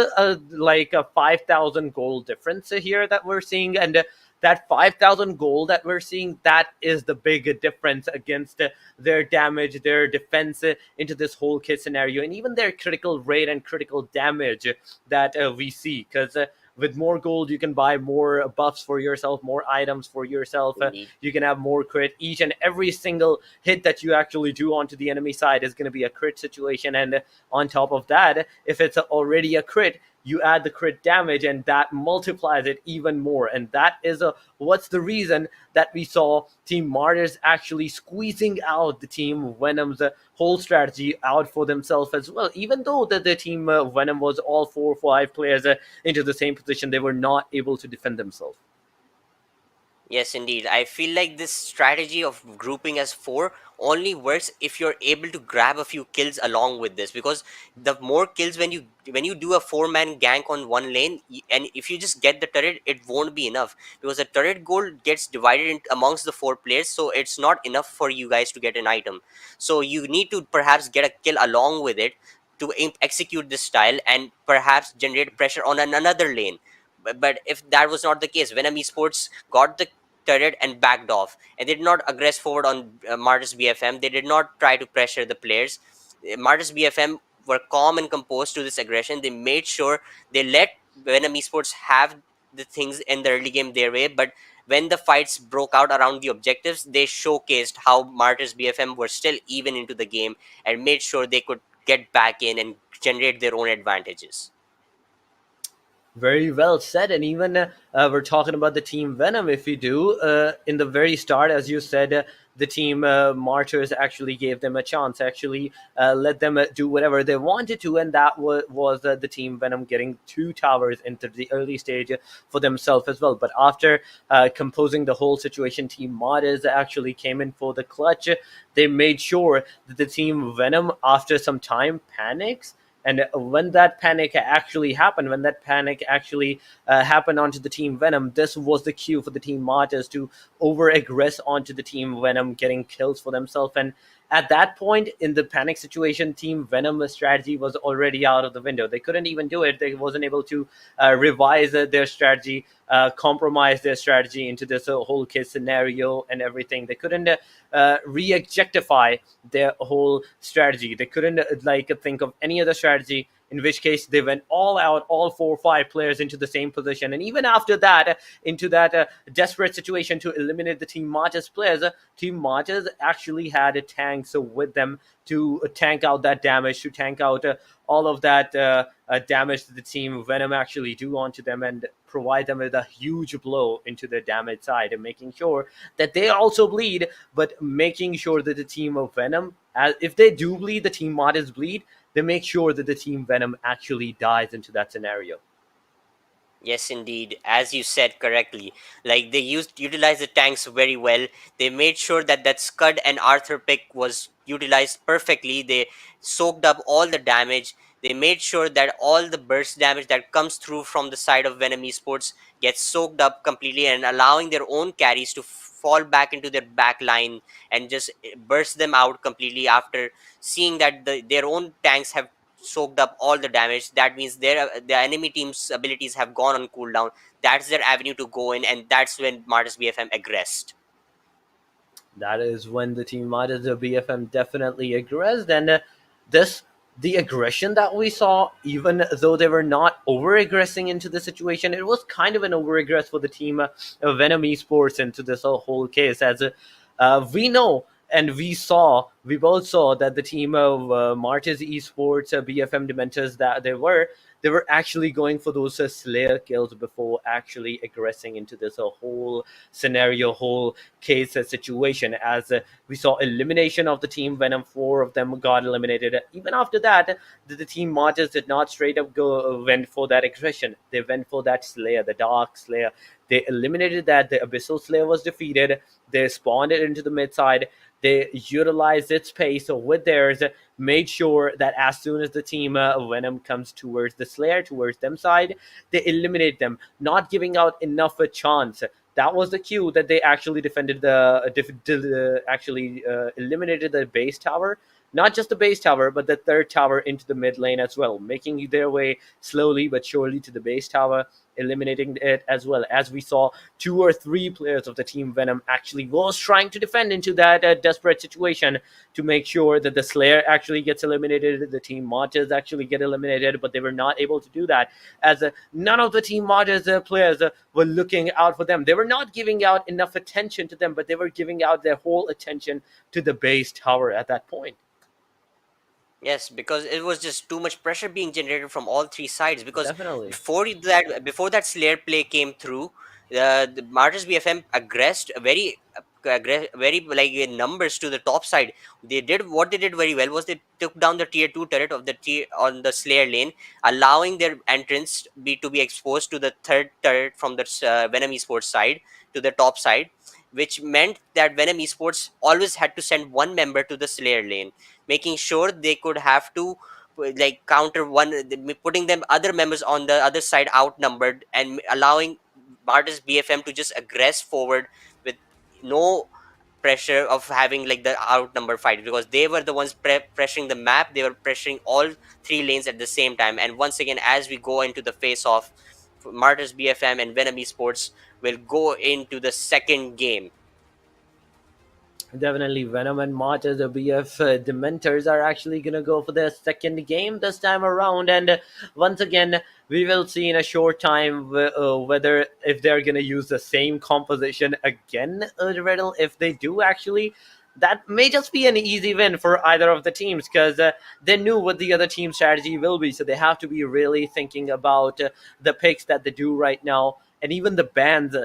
like a 5,000 goal difference here that we're seeing, and that 5,000 goal that we're seeing, that is the big difference against their damage, their defense into this whole kit scenario, and even their critical rate and critical damage that we see. Because with more gold, you can buy more buffs for yourself, more items for yourself. Indeed. You can have more crit. Each and every single hit that you actually do onto the enemy side is going to be a crit situation. And on top of that, if it's already a crit, you add the crit damage and that multiplies it even more. And that is what's the reason that we saw Team Martyrs actually squeezing out the Team Venom's whole strategy out for themselves as well. Even though the Team Venom was all 4 or 5 players into the same position, they were not able to defend themselves. Yes, indeed. I feel like this strategy of grouping as 4 only works if you're able to grab a few kills along with this, because the more kills when you do a 4-man gank on one lane, and if you just get the turret, it won't be enough, because the turret gold gets divided amongst the 4 players, so it's not enough for you guys to get an item. So you need to perhaps get a kill along with it to execute this style and perhaps generate pressure on another lane. But if that was not the case, Venom Esports got the turret and backed off, and they did not aggress forward on Martyrs BFM. They did not try to pressure the players. Martyrs BFM were calm and composed to this aggression. They made sure they let Venom Esports have the things in the early game their way, but when the fights broke out around the objectives, they showcased how Martyrs BFM were still even into the game and made sure they could get back in and generate their own advantages. Very well said. And even we're talking about the Team Venom. If you do, in the very start, as you said, the Team Martyrs actually gave them a chance, actually let them do whatever they wanted to. And that was the Team Venom getting 2 towers into the early stage for themselves as well. But after composing the whole situation, Team Martyrs actually came in for the clutch. They made sure that the Team Venom, after some time, panics. And when that panic actually happened, happened onto the Team Venom, this was the cue for the Team Martyrs to over-aggress onto the Team Venom, getting kills for themselves. And at that point in the panic situation, Team Venom strategy was already out of the window. They couldn't even do it. They wasn't able to revise their strategy, compromise their strategy into this whole case scenario and everything. They couldn't re-objectify their whole strategy. They couldn't like think of any other strategy, in which case they went all out, all 4 or 5 players into the same position. And even after that, into that desperate situation to eliminate the Team Marches players, Team Marches actually had tanks with them to tank out that damage, to tank out all of that damage that the Team Venom actually do onto them, and provide them with a huge blow into the damage side, and making sure that they also bleed, but making sure that the Team of Venom, if they do bleed, the Team Marches bleed, they make sure that the Team Venom actually dies into that scenario. Yes, indeed. As you said correctly, like they utilized the tanks very well. They made sure that that Scud and Arthur pick was utilized perfectly. They soaked up all the damage. They made sure that all the burst damage that comes through from the side of Venom Esports gets soaked up completely, and allowing their own carries to fall back into their back line and just burst them out completely after seeing that their own tanks have soaked up all the damage. That means the enemy team's abilities have gone on cooldown. That's their avenue to go in, and that's when Martis BFM aggressed. That is when the Team Marches BFM definitely aggressed, and this the aggression that we saw, even though they were not over aggressing into the situation, it was kind of an over aggress for the Team Venom Esports into this whole case, as we know. And we both saw that the team of Marches Esports, BFM Dementors, that they were actually going for those Slayer kills before actually aggressing into this whole scenario, whole case situation. As we saw elimination of the Team Venom, 4 of them got eliminated. Even after that, the Team Marches did not straight up go went for that aggression. They went for that Slayer, the Dark Slayer. They eliminated that. The Abyssal Slayer was defeated. They spawned it into the mid side. They utilized its pace with theirs, made sure that as soon as the Team Venom comes towards the Slayer, towards them side, they eliminate them, not giving out enough a chance. That was the cue that they actually defended eliminated the base tower. Not just the base tower, but the third tower into the mid lane as well, making their way slowly but surely to the base tower, eliminating it as well. As we saw, 2 or 3 players of the Team Venom actually was trying to defend into that desperate situation to make sure that the Slayer actually gets eliminated, the Team Marches actually get eliminated, but they were not able to do that, as none of the Team Marches players were looking out for them. They were not giving out enough attention to them, but they were giving out their whole attention to the base tower at that point. Yes, because it was just too much pressure being generated from all 3 sides. Because Definitely. before that Slayer play came through, the Martis BFM aggressed very like in numbers to the top side. What they did very well was they took down the tier 2 turret of the tier on the Slayer lane, allowing their entrance to be exposed to the third turret from the Venom Esports side to the top side, which meant that Venom Esports always had to send one member to the Slayer lane, making sure they could have to like counter putting them other members on the other side outnumbered, and allowing Martis BFM to just aggress forward with no pressure of having like the outnumber fight, because they were the ones pressuring the map. They were pressuring all 3 lanes at the same time. And once again, as we go into the face off, Martis BFM and Venom Esports will go into the second game. Definitely, Venom and Marches, the BF Dementors, are actually going to go for their second game this time around. And once again, we will see in a short time whether if they're going to use the same composition again, Riddle. If they do, actually, that may just be an easy win for either of the teams, because they knew what the other team's strategy will be. So they have to be really thinking about the picks that they do right now, and even the bans.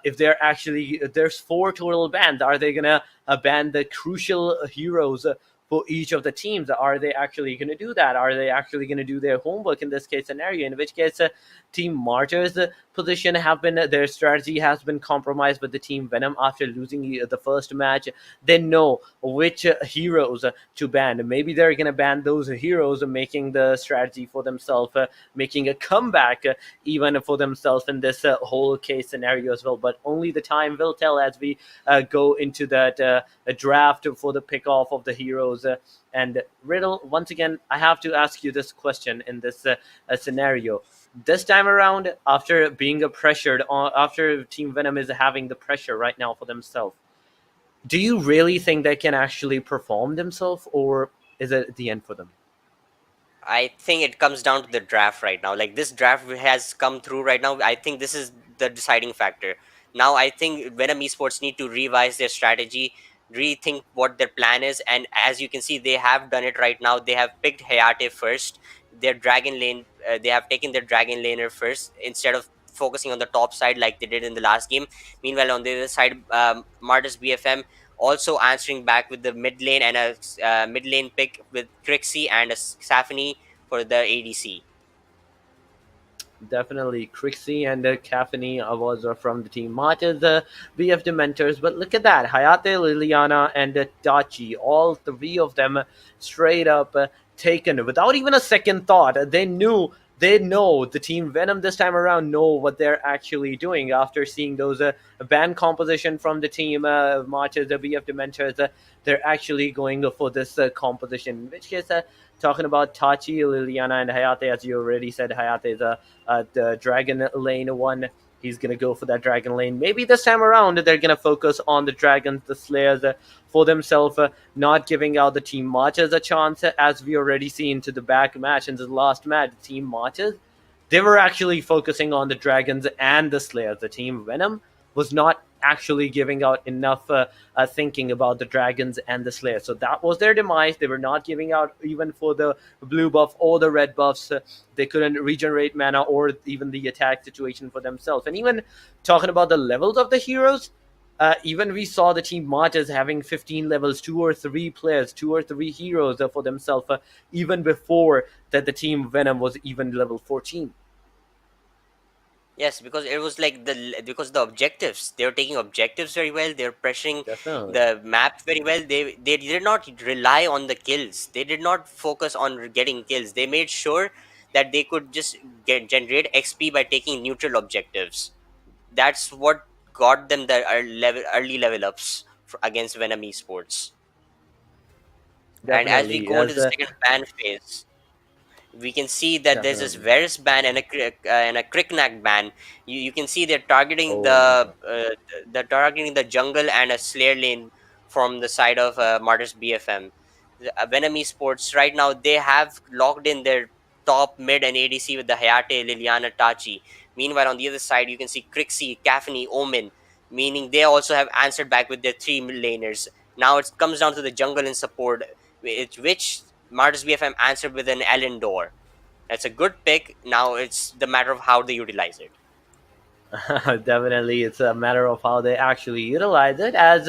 If they're actually, there's 4 total bans. Are they gonna ban the crucial heroes for each of the teams. Are they actually going to do that? Are they actually going to do their homework in this case scenario? In which case, Team Martyr's position have been their strategy has been compromised, but the Team Venom, after losing the first match, they know which heroes to ban. Maybe they're going to ban those heroes, making the strategy for themselves, making a comeback even for themselves in this whole case scenario as well. But only the time will tell as we go into that draft for the pick off of the heroes. And Riddle, once again, I have to ask you this question in this scenario. This time around, after being pressured, after Team Venom is having the pressure right now for themselves, do you really think they can actually perform themselves, or is it the end for them? I think it comes down to the draft right now. Like this draft has come through right now. I think this is the deciding factor. Now I think Venom Esports need to revise their strategy, rethink what their plan is, and as you can see, they have done it right now. They have picked Hayate first. Their dragon lane, they have taken their dragon laner first instead of focusing on the top side like they did in the last game. Meanwhile, on the other side, Martis BFM also answering back with the mid lane and a mid lane pick with Crixie and a Safony for the ADC. Definitely, Crixie and Caffeine was from the team Martyrs, BF Dementors. But look at that, Hayate, Liliana, and Tachi, all three of them straight up taken without even a second thought. They know the team Venom this time around know what they're actually doing after seeing those band composition from the team Martyrs, the BF Dementors. They're actually going for this composition. In which case, talking about Tachi, Liliana, and Hayate, as you already said, Hayate is the dragon lane one. He's going to go for that dragon lane. Maybe this time around, they're going to focus on the dragons, the slayers for themselves, not giving out the team Martyrs a chance, as we already seen to the back match in the last match. Team Martyrs, they were actually focusing on the dragons and the slayers. The team Venom was not actually giving out enough thinking about the dragons and the slayers. So that was their demise. They were not giving out even for the blue buff or the red buffs. They couldn't regenerate mana or even the attack situation for themselves. And even talking about the levels of the heroes, even we saw the team Martyrs having 15 levels, 2 or 3 players, 2 or 3 heroes for themselves, even before that the team Venom was even level 14. Yes, because it was like because the objectives, they were taking objectives very well. They were pressuring Definitely. the map very well. They did not rely on the kills. They did not focus on getting kills. They made sure that they could just generate XP by taking neutral objectives. That's what got them the early level ups against Venom Esports. And as we Definitely. go into As the second ban phase, we can see that there's this definitely. Varus ban and a Cricknack ban. You can see they're targeting Oh my god. the jungle and a Slayer lane from the side of Martyrs BFM. Venom Esports right now they have locked in their top mid and ADC with the Hayate, Liliana, Tachi. Meanwhile, on the other side, you can see Crixie, Caffney, Omen, meaning they also have answered back with their 3 laners. Now it comes down to the jungle and support, which Martyrs BFM answered with an Elendor. That's a good pick. Now it's the matter of how they utilize it. Definitely, it's a matter of how they actually utilize it. As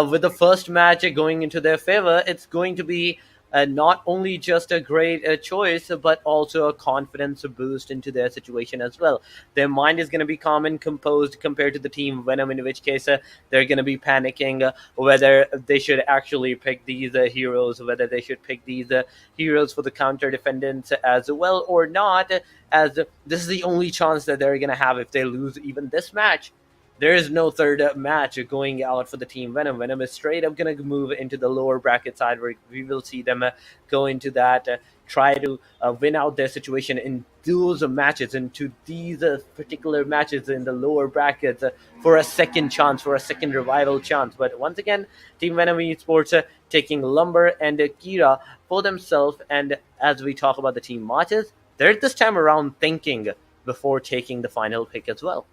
with the first match going into their favor, it's going to be not only just a great choice, but also a confidence boost into their situation as well. Their mind is going to be calm and composed compared to the team Venom, in which case they're going to be panicking whether they should actually pick these heroes, whether they should pick these heroes for the counter defendants as well or not, as this is the only chance that they're going to have if they lose even this match. There is no third match going out for the team Venom. Venom is straight up going to move into the lower bracket side where we will see them go into that, try to win out their situation in those matches, into these particular matches in the lower brackets for a second chance, for a second revival chance. But once again, Team Venom Esports taking Lumber and Kira for themselves. And as we talk about the team matches, they're this time around thinking before taking the final pick as well.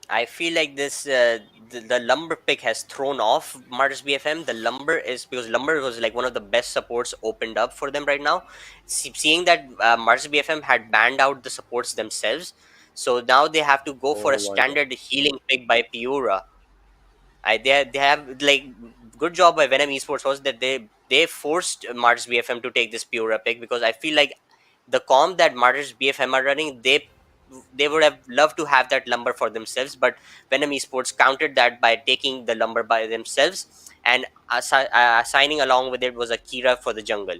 I feel like this the Lumber pick has thrown off Martyrs BFM. The Lumber is because Lumber was like one of the best supports opened up for them right now. Seeing that Martyrs BFM had banned out the supports themselves, so now they have to go for a Oh my god. standard healing pick by Piura. They have like good job by Venom Esports was that they forced Martyrs BFM to take this Pura pick, because I feel like the comp that Martyrs BFM are running, they would have loved to have that lumber for themselves, but Venom Esports countered that by taking the lumber by themselves, and assigning along with it was a Kira for the jungle.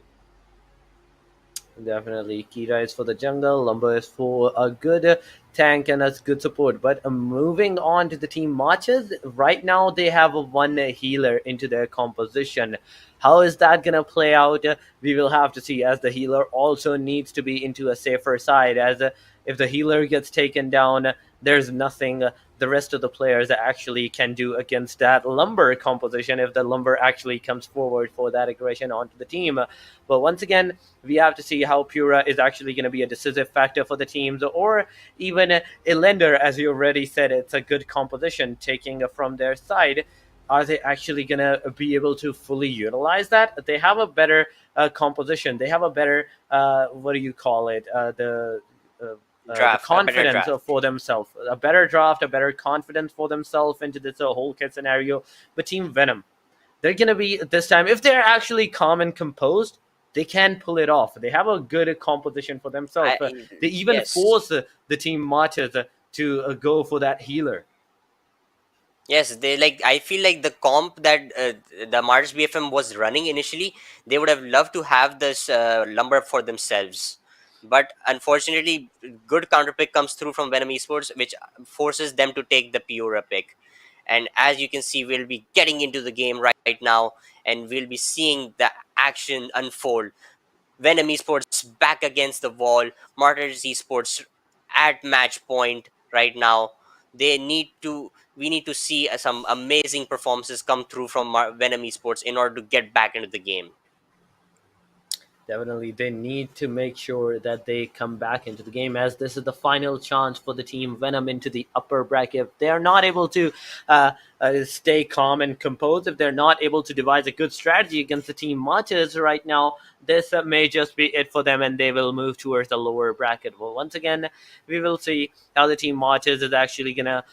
Definitely, Kira is for the jungle, Lumber is for a good tank and a good support. But moving on to the team matches, right now they have a one healer into their composition. How is that gonna play out? We will have to see, as the healer also needs to be into a safer side. As if the healer gets taken down, there's nothing the rest of the players actually can do against that lumber composition if the lumber actually comes forward for that aggression onto the team. But once again, we have to see how Pura is actually going to be a decisive factor for the teams, or even a lender, as you already said, it's a good composition taking from their side. Are they actually going to be able to fully utilize that? They have a better composition. They have a better, what do you call it? The Draft, a better confidence draft. for themselves, a better draft, a better confidence for themselves into this whole kit scenario. But Team Venom, they're going to be this time, if they're actually calm and composed, they can pull it off. They have a good composition for themselves. They even Yes. force the team Martyrs to go for that healer. Yes, they like. I feel like the comp that the Martyrs BFM was running initially, they would have loved to have this lumber for themselves, but unfortunately, good counter pick comes through from Venom Esports, which forces them to take the Pura pick. And as you can see, we'll be getting into the game right now, and we'll be seeing the action unfold. Venom Esports back against the wall. Martyrs Esports at match point right now. They need to. We need to see some amazing performances come through from Venom Esports in order to get back into the game. Definitely, they need to make sure that they come back into the game, as this is the final chance for the team Venom into the upper bracket. If they are not able to stay calm and composed, if they're not able to devise a good strategy against the team Martyrs right now, this may just be it for them, and they will move towards the lower bracket. Well, once again, we will see how the team Martyrs is actually gonna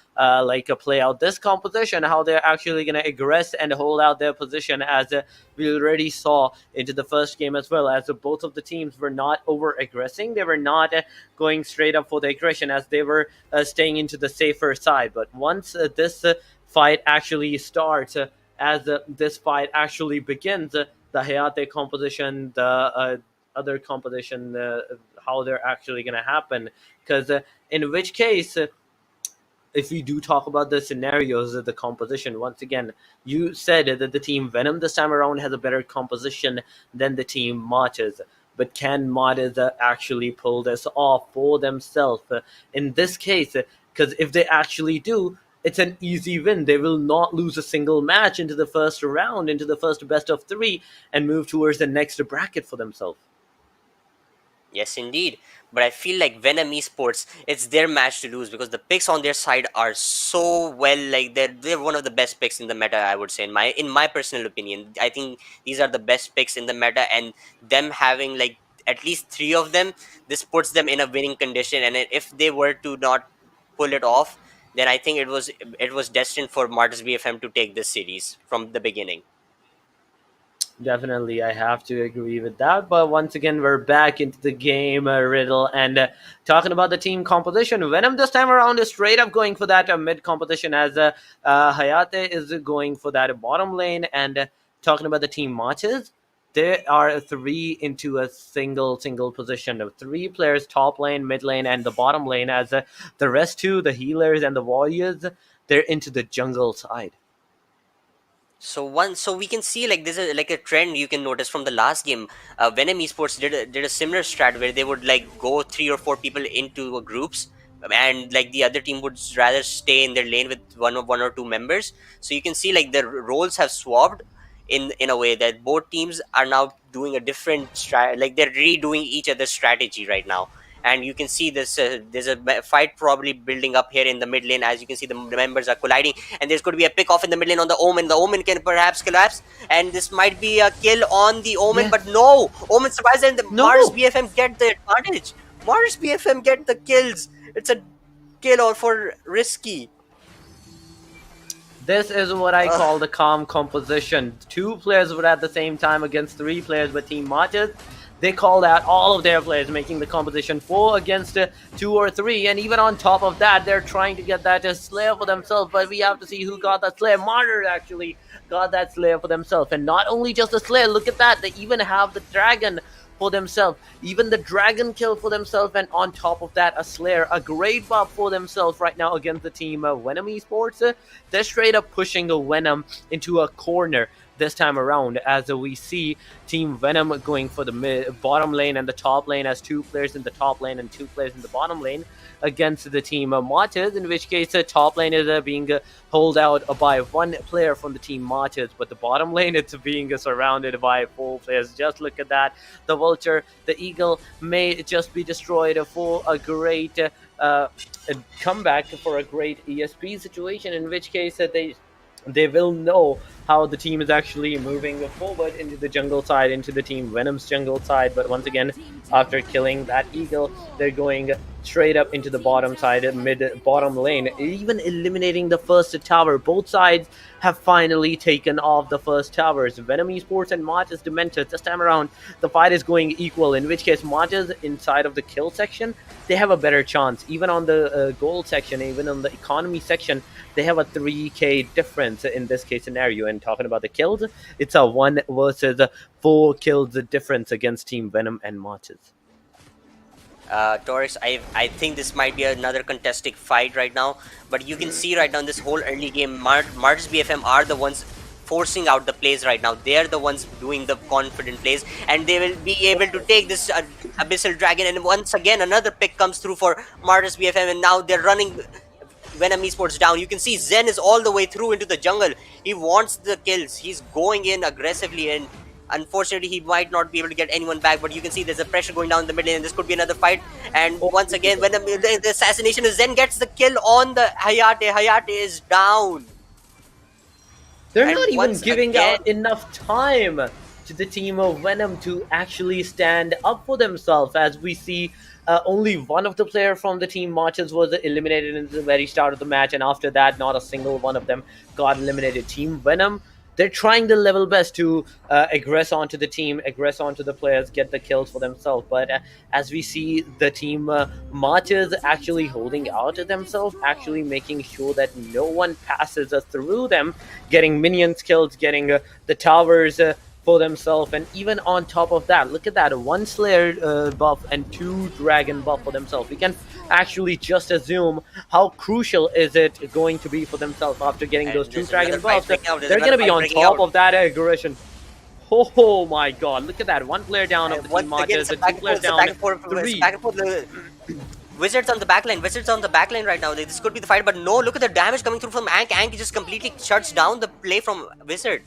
play out this composition, how they're actually gonna aggress and hold out their position, as we already saw into the first game as well, as both of the teams were not over aggressing. They were not going straight up for the aggression, as they were staying into the safer side. But once this fight actually starts, as this fight actually begins, the Hayate composition, the other composition, how they're actually going to happen. Because in which case, if we do talk about the scenarios of the composition, once again, you said that the team Venom this time around has a better composition than the team Martyrs. But can Martyrs actually pull this off for themselves in this case? Because if they actually do, it's an easy win. They will not lose a single match into the first round, into the first best of three, and move towards the next bracket for themselves. Yes, indeed. But I feel like Venom Esports, it's their match to lose, because the picks on their side are so well. Like they're one of the best picks in the meta, I would say. In my personal opinion, I think these are the best picks in the meta, and them having like at least three of them, this puts them in a winning condition. And if they were to not pull it off, then I think it was destined for Martyrs BFM to take this series from the beginning. Definitely, I have to agree with that. But once again, we're back into the game, Riddle, and talking about the team composition. Venom this time around is straight up going for that mid composition, as Hayate is going for that bottom lane. And talking about the team matches, there are three into a single position of three players: top lane, mid lane, and the bottom lane. As the rest two, the healers and the warriors, they're into the jungle side. So we can see like this is like a trend you can notice from the last game. Venom Esports did a similar strat where they would like go 3 or 4 people into groups, and like the other team would rather stay in their lane with one or two members. So you can see like the roles have swapped in a way that both teams are now doing a different strat. Like they're redoing each other's strategy right now. And you can see this. There's a fight probably building up here in the mid lane. As you can see, the members are colliding, and there's going to be a pick off in the mid lane on the Omen. The Omen can perhaps collapse, and this might be a kill on the Omen. Yeah. But no, Omen survives, and the No. Mars BFM get the advantage. Mars BFM get the kills. It's a kill or for Risky. This is what I call the calm composition. 2 players were at the same time against 3 players with Team Marches. They called out all of their players, making the composition 4 against 2 or 3. And even on top of that, they're trying to get that Slayer for themselves. But we have to see who got that Slayer. Martyr actually got that Slayer for themselves. And not only just the Slayer, look at that. They even have the Dragon for themselves. Even the Dragon kill for themselves. And on top of that, a Slayer, a great buff for themselves right now against the team Venom Esports. They're straight up pushing the Venom into a corner this time around, as we see Team Venom going for the bottom lane and the top lane, as 2 players in the top lane and 2 players in the bottom lane against the team Martyrs, in which case the top lane is being held out by 1 player from the team Martyrs, but the bottom lane it's being surrounded by 4 players. Just look at that. The Vulture, the Eagle may just be destroyed for a great comeback, for a great ESP situation, in which case they will know how the team is actually moving forward into the jungle side, into the team Venom's jungle side. But once again, after killing that Eagle, they're going straight up into the bottom side, bottom lane, even eliminating the first tower. Both sides have finally taken off the first towers. Venom Esports and Martyrs Dementors. This time around, the fight is going equal, in which case Martyrs inside of the kill section, they have a better chance. Even on the gold section, even on the economy section, they have a 3k difference in this case scenario. And talking about the kills, it's a 1 versus 4 kills difference against Team Venom and Martyrs. Taurus, I think this might be another contested fight right now, but you can see right now in this whole early game, Martyrs BFM are the ones forcing out the plays right now. They're the ones doing the confident plays, and they will be able to take this Abyssal Dragon. And once again, another pick comes through for Martyrs BFM, and now they're running Venom Esports down. You can see Zen is all the way through into the jungle. He wants the kills. He's going in aggressively, and unfortunately, he might not be able to get anyone back, but you can see there's a pressure going down in the middle lane, and this could be another fight. And once again, when the assassination is, Zen gets the kill on the Hayate. Hayate is down. They're And not even once giving again- out enough time to the team of Venom to actually stand up for themselves, as we see only one of the players from the team Martyrs was eliminated in the very start of the match, and after that, not a single one of them got eliminated. Team Venom, they're trying their level best to aggress onto the team, aggress onto the players, get the kills for themselves. But as we see the team Martyrs actually holding out to themselves, actually making sure that no one passes through them, getting minions kills, getting the towers for themselves. And even on top of that, look at that, 1 Slayer buff and 2 Dragon buff for themselves. We can actually just assume how crucial is it going to be for themselves after getting And those 2 there's Dragon another fight buffs. breaking out. There's They're going to be another on fight breaking top out. of that aggression. Oh my god, look at that. 1 player down of the team Martyrs, the 2 players down, 3. Back and forth. Wizards on the backline. Wizards on the backline right now. This could be the fight, but no, look at the damage coming through from Ank. Ank just completely shuts down the play from Wizard.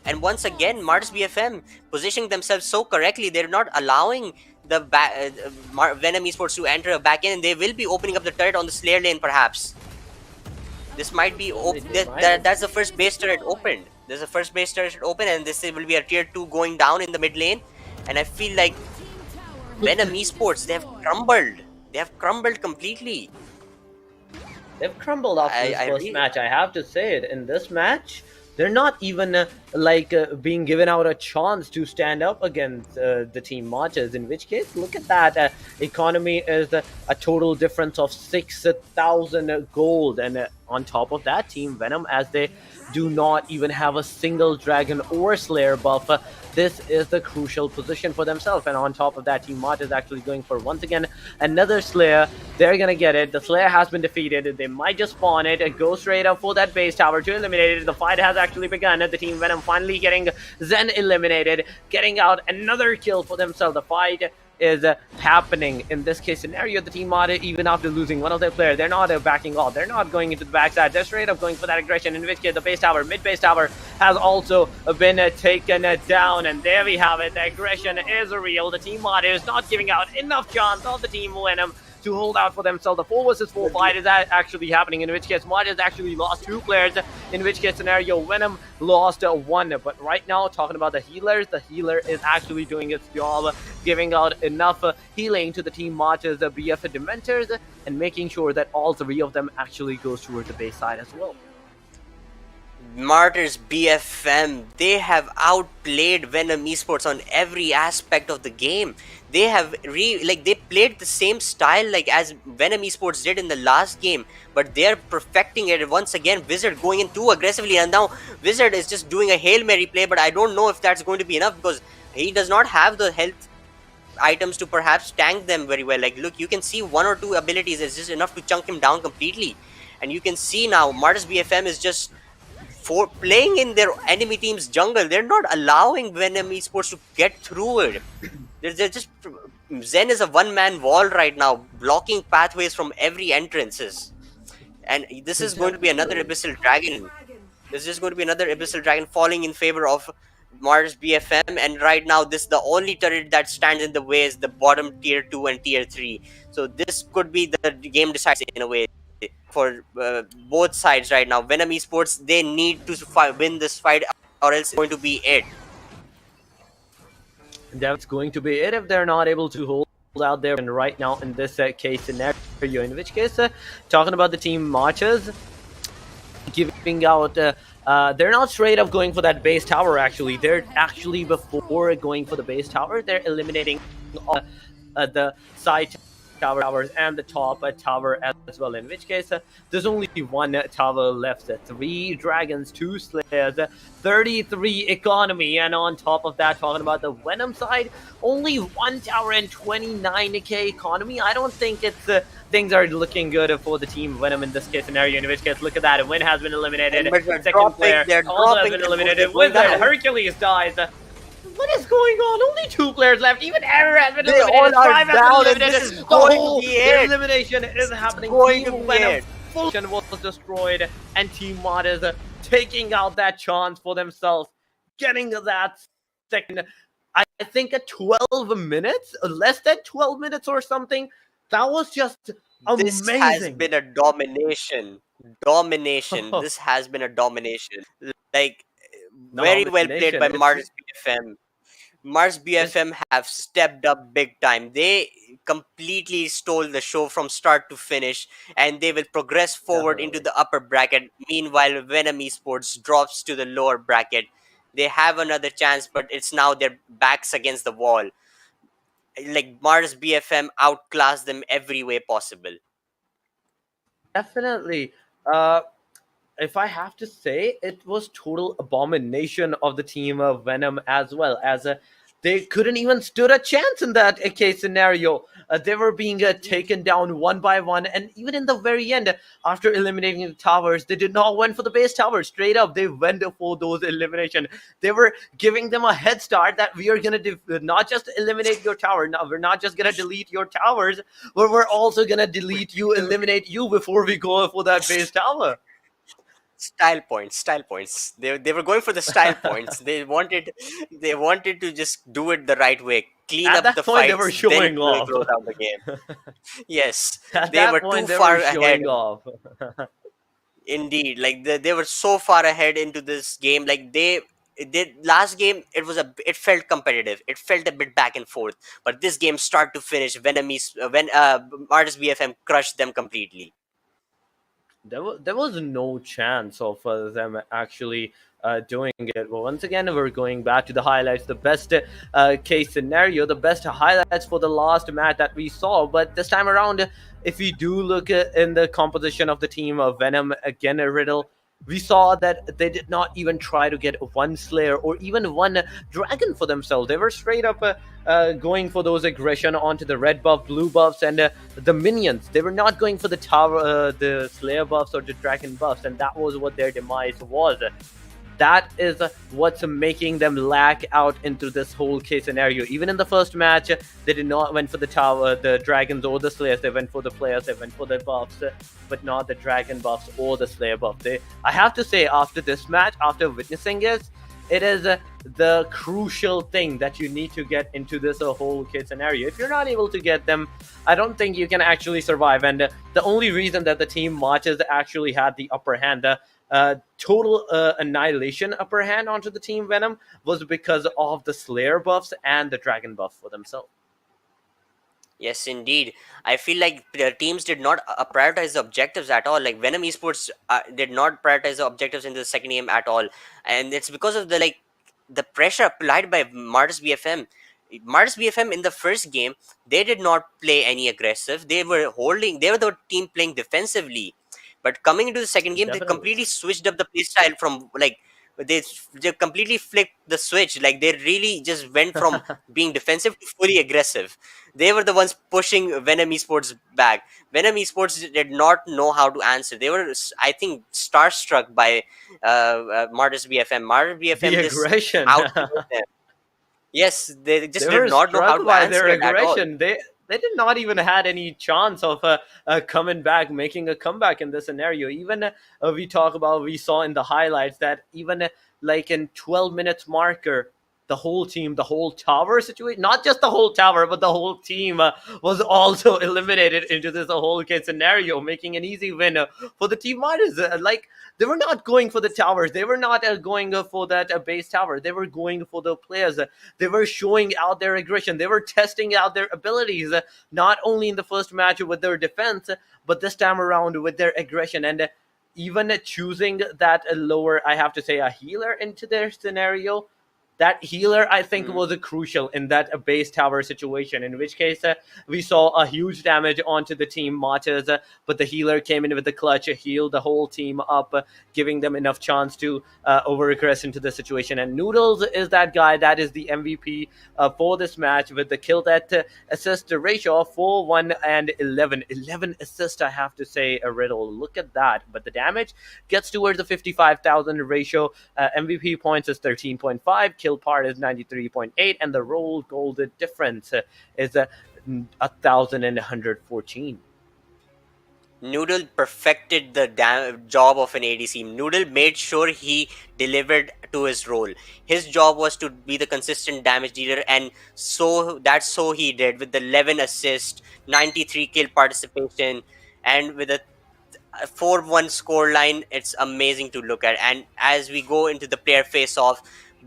And once again, Martyrs BFM positioning themselves so correctly. They're not allowing the Venom Esports to enter a back end, and they will be opening up the turret on the Slayer lane perhaps. This might be that's the first base turret opened. There's a first base turret open, and this will be a tier 2 going down in the mid lane. And I feel like Venom Esports, they have crumbled. They have crumbled completely. They've crumbled after this first really- match, I have to say it. In this match, they're not even being given out a chance to stand up against the team Martyrs, in which case, look at that. Economy is a total difference of 6,000 gold. And on top of that, Team Venom, as they do not even have a single Dragon or Slayer buff, this is the crucial position for themselves. And on top of that, Team Martyrs is actually going for, once again, another Slayer. They're gonna get it. The Slayer has been defeated. They might just spawn it and go straight up for that base tower to eliminate it. The fight has actually begun. The Team Venom finally getting Zen eliminated, getting out another kill for themselves. The fight is happening. In this case scenario, the team Martyrs, even after losing one of their players, they're not backing off. They're not going into the backside. They're straight up going for that aggression, in which case the base tower, mid-base tower, has also been taken down. And there we have it. The aggression is real. The team Martyrs not giving out enough chance of the team Venom to hold out for themselves. The 4 versus 4 fight is actually happening, in which case Martyrs actually lost 2 players, in which case scenario Venom lost 1. But right now, talking about the healers, the healer is actually doing its job, giving out enough healing to the team Martyrs, the BF Dementors, and making sure that all 3 of them actually goes towards the base side as well. Martyrs BFM, they have outplayed Venom Esports on every aspect of the game. They have they played the same style like as Venom Esports did in the last game, but they're perfecting it once again. Wizard going in too aggressively, and now Wizard is just doing a Hail Mary play, but I don't know if that's going to be enough because he does not have the health items to perhaps tank them very well. Like, look, you can see one or two abilities is just enough to chunk him down completely. And you can see now Martyrs BFM is just for playing in their enemy team's jungle. They're not allowing Venom Esports to get through it. They're just Zen is a one-man wall right now, blocking pathways from every entrances. And this is going to be another Abyssal Dragon. This is going to be another Abyssal Dragon falling in favor of Mars BFM, and right now this the only turret that stands in the way is the bottom tier 2 and tier 3. So this could be the game decides in a way for both sides right now. Venom Esports, they need to win this fight or else it's going to be it. That's going to be it if they're not able to hold out there and right now in this case scenario, in which case talking about the team Martyrs giving out they're not straight up going for that base tower. Actually, they're actually before going for the base tower, they're eliminating the side towers and the top tower as well, in which case there's only one tower left. 3 dragons, 2 slayers, 33 economy, and on top of that, talking about the Venom side, only 1 tower and 29k economy. I don't think it's things are looking good for the team Venom in this case scenario, in which case look at that, Win has been eliminated, second player also has been eliminated. Wizard Hercules dies. What is going on? Only 2 players left. Even Error has been eliminated. 5 has been eliminated. This is going to be it. Elimination is happening. Team Venom full was destroyed, and Team Martyrs taking out that chance for themselves, getting that second. I think at 12 minutes, less than 12 minutes or something. That was just amazing. This has been a domination. This has been a domination. Like, very well played by Mars BFM. Mars BFM have stepped up big time. They completely stole the show from start to finish, and they will progress forward into the upper bracket. Meanwhile, Venom Esports drops to the lower bracket. They have another chance, but it's now their backs against the wall. Like, Mars BFM outclassed them every way possible. Definitely. If I have to say, it was total abomination of the team of Venom as well, as they couldn't even stood a chance in that case scenario. They were being taken down one by one, and even in the very end, after eliminating the towers, they did not went for the base tower. Straight up, they went for those elimination. They were giving them a head start that we are going to not just eliminate your tower. No, we're not just going to delete your towers, but we're also going to delete you, eliminate you before we go for that base tower. Style points. They were going for the style points. They wanted to just do it the right way, clean At up the fights, they were showing then off. close out the game. Yes, At they that were point, too they far were ahead. showing off. Indeed, like they were so far ahead into this game. Like they did last game, it felt competitive. It felt a bit back and forth. But this game, start to finish, Martyrs BFM crushed them completely. There was no chance of them actually doing it. Well, once again, we're going back to the highlights, the best case scenario, the best highlights for the last match that we saw. But this time around, if we do look in the composition of the team of Venom, again, a riddle, we saw that they did not even try to get one Slayer or even one Dragon for themselves. They were straight up going for those aggression onto the red buff, blue buffs, and the minions. They were not going for the tower, the Slayer buffs or the Dragon buffs, and that was what their demise was. That is what's making them lack out into this whole case scenario. Even in the first match, they did not went for the tower, the dragons or the slayers. They went for the players, they went for the buffs, but not the dragon buffs or the slayer buff. I have to say, after this match, after witnessing it is the crucial thing that you need to get into this whole case scenario. If you're not able to get them, I don't think you can actually survive. And the only reason that the team Martyrs actually had the upper hand, total annihilation upper hand onto the team Venom, was because of the Slayer buffs and the Dragon buff for themselves. Yes, indeed. I feel like the teams did not prioritize the objectives at all. Like Venom Esports did not prioritize the objectives in the second game at all, and it's because of the pressure applied by Martis BFM. Martis BFM in the first game, they did not play any aggressive. They were holding. They were the team playing defensively. But coming into the second game, they Definitely. completely switched up the play style from like they they completely flicked the switch. Like they really just went from being defensive to fully aggressive. They were the ones pushing Venom Esports back. Venom Esports did not know how to answer. They were, I think, starstruck by Martyrs BFM. Martyrs The BFM just aggression. outplayed them. Yes, they They just did were not know how struck to by answer their it at all. aggression. They did not even had any chance of coming back, making a comeback in this scenario. Even we saw in the highlights that even like in 12 minutes marker, the whole team, the whole tower situation, not just the whole tower, but the whole team was also eliminated into this whole case scenario, making an easy win for the team miners. Like they were not going for the towers, they were not going for that base tower, they were going for the players. They were showing out their aggression. They were testing out their abilities, not only in the first match with their defense, but this time around with their aggression. And even choosing that lower, I have to say, a healer into their scenario. That healer, I think, Mm. was a crucial in that base tower situation. In which case, we saw a huge damage onto the team Martyrs, but the healer came in with the clutch, healed the whole team up, giving them enough chance to over-regress into the situation. And Noodles is that guy that is the MVP for this match with the kill that assist ratio of 4, 1, and 11. 11 assists, I have to say, a riddle. Look at that. But the damage gets towards the 55,000 ratio. MVP points is 13.5, kill part is 93.8, and the roll gold difference is 1,114. Noodle perfected the job of an ADC. Noodle made sure he delivered to his role. His job was to be the consistent damage dealer, and so he did with the 11 assist, 93 kill participation, and with a 4-1 score line. It's amazing to look at. And as we go into the player face off,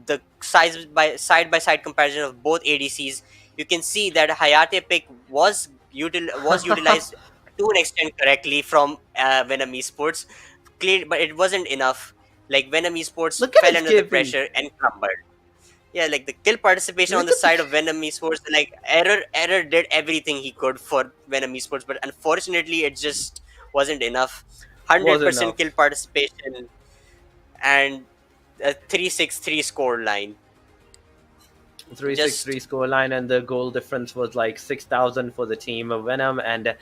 the side by side comparison of both ADCs, you can see that Hayate pick was utilized to an extent correctly from Venom Esports. Clear, but it wasn't enough. Like Venom Esports Look at fell his under the KP. pressure and crumbled. Yeah, like the kill participation on Look the at the side of Venom Esports, like Error did everything he could for Venom Esports, but unfortunately it just wasn't enough. was 100% enough. kill participation and a 363 score line. Just 363 scoreline, and the goal difference was like 6,000 for the team of Venom, and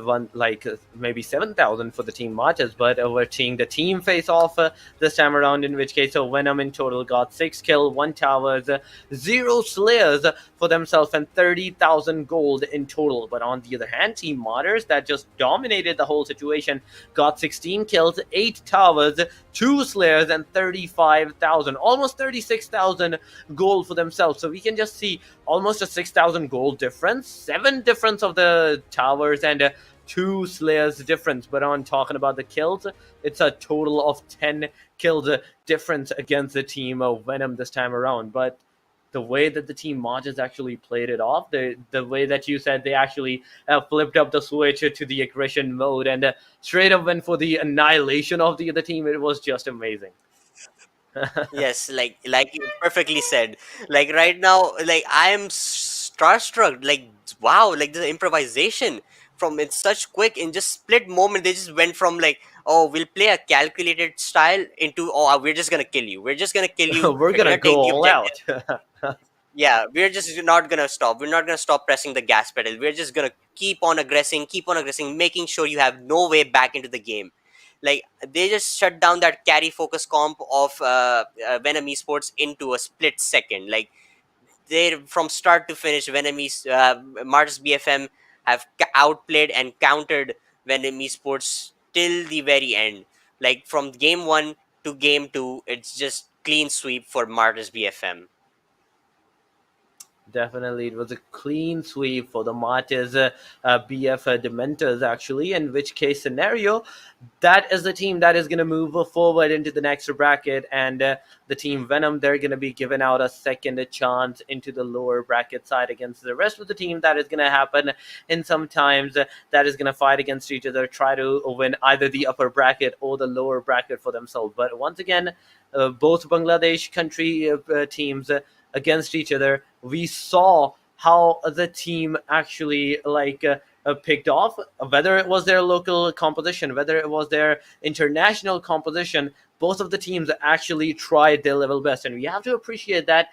one like maybe 7,000 for the team Martyrs. But we're seeing the team face off this time around, in which case so Venom in total got 6 kill, 1 towers, 0 slayers for themselves, and 30,000 gold in total. But on the other hand, team Martyrs, that just dominated the whole situation, got 16 kills, 8 towers, 2 slayers, and 35,000, almost 36,000 gold for themselves. So we can just see almost a 6,000 gold difference, 7 difference of the towers, and 2 slayers difference. But on talking about the kills, it's a total of 10 kills difference against the team of Venom this time around. But the way that the team Modges actually played it off, the way that you said they actually flipped up the switch to the aggression mode and straight up went for the annihilation of the other team, it was just amazing. yes, like you perfectly said. Like right now, like I am starstruck. Like wow, like the improvisation from it's such quick in just split moment. They just went from like, oh, we'll play a calculated style into, oh, we're just gonna kill you. We're just gonna kill you. We're We're gonna gonna go take the all objective. out. Yeah, we're just not gonna stop. We're not gonna stop pressing the gas pedal. We're just gonna keep on aggressing, making sure you have no way back into the game. Like they just shut down that carry focus comp of Venom Esports into a split second. Like they from start to finish, Martis BFM have outplayed and countered Venom Esports till the very end. Like from game one to game two, it's just clean sweep for Martis BFM. Definitely, it was a clean sweep for the Martyrs BF Dementors, actually. In which case scenario, that is the team that is going to move forward into the next bracket, and the team Venom, they're going to be given out a second chance into the lower bracket side against the rest of the team. That is going to happen in sometimes that is going to fight against each other, try to win either the upper bracket or the lower bracket for themselves. But once again, both Bangladesh country teams against each other, we saw how the team actually picked off, whether it was their local composition, whether it was their international composition. Both of the teams actually tried their level best, and we have to appreciate that.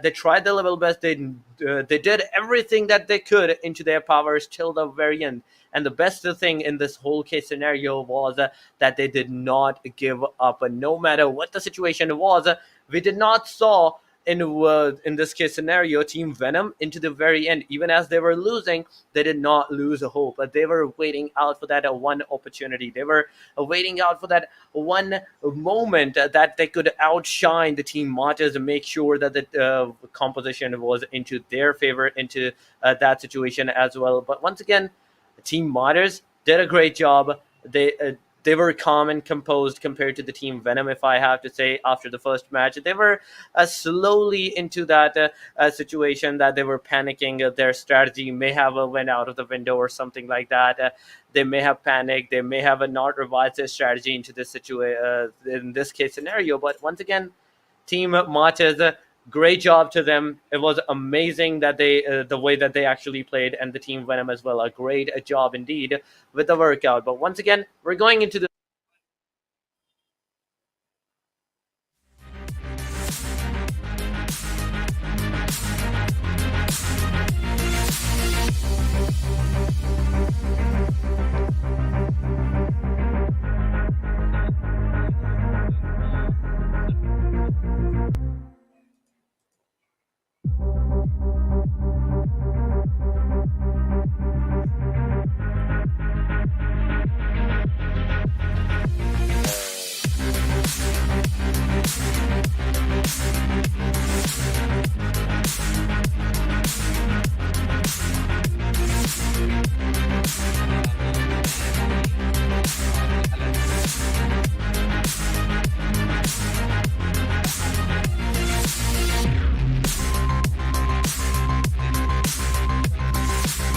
They tried their level best. They did everything that they could into their powers till the very end. And the best thing in this whole case scenario was that they did not give up. No matter what the situation was, we did not saw in this case scenario Team Venom into the very end. Even as they were losing, they did not lose hope, but they were waiting out for that one opportunity. They were waiting out for that one moment that they could outshine the Team Martyrs and make sure that the composition was into their favor into that situation as well. But once again, Team Martyrs did a great job. They were calm and composed compared to the Team Venom, if I have to say. After the first match, they were slowly into that situation that they were panicking. Their strategy may have went out of the window or something like that. They may have panicked. They may have not revised their strategy into this situation in this case scenario. But once again, Team Martyrs, great job to them. It was amazing that they the way that they actually played, and the Team Venom as well. A great job indeed with the workout. But once again, we're going into the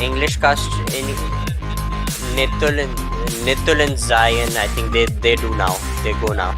English cast in Nitul and Zion. I think they do now. They go now.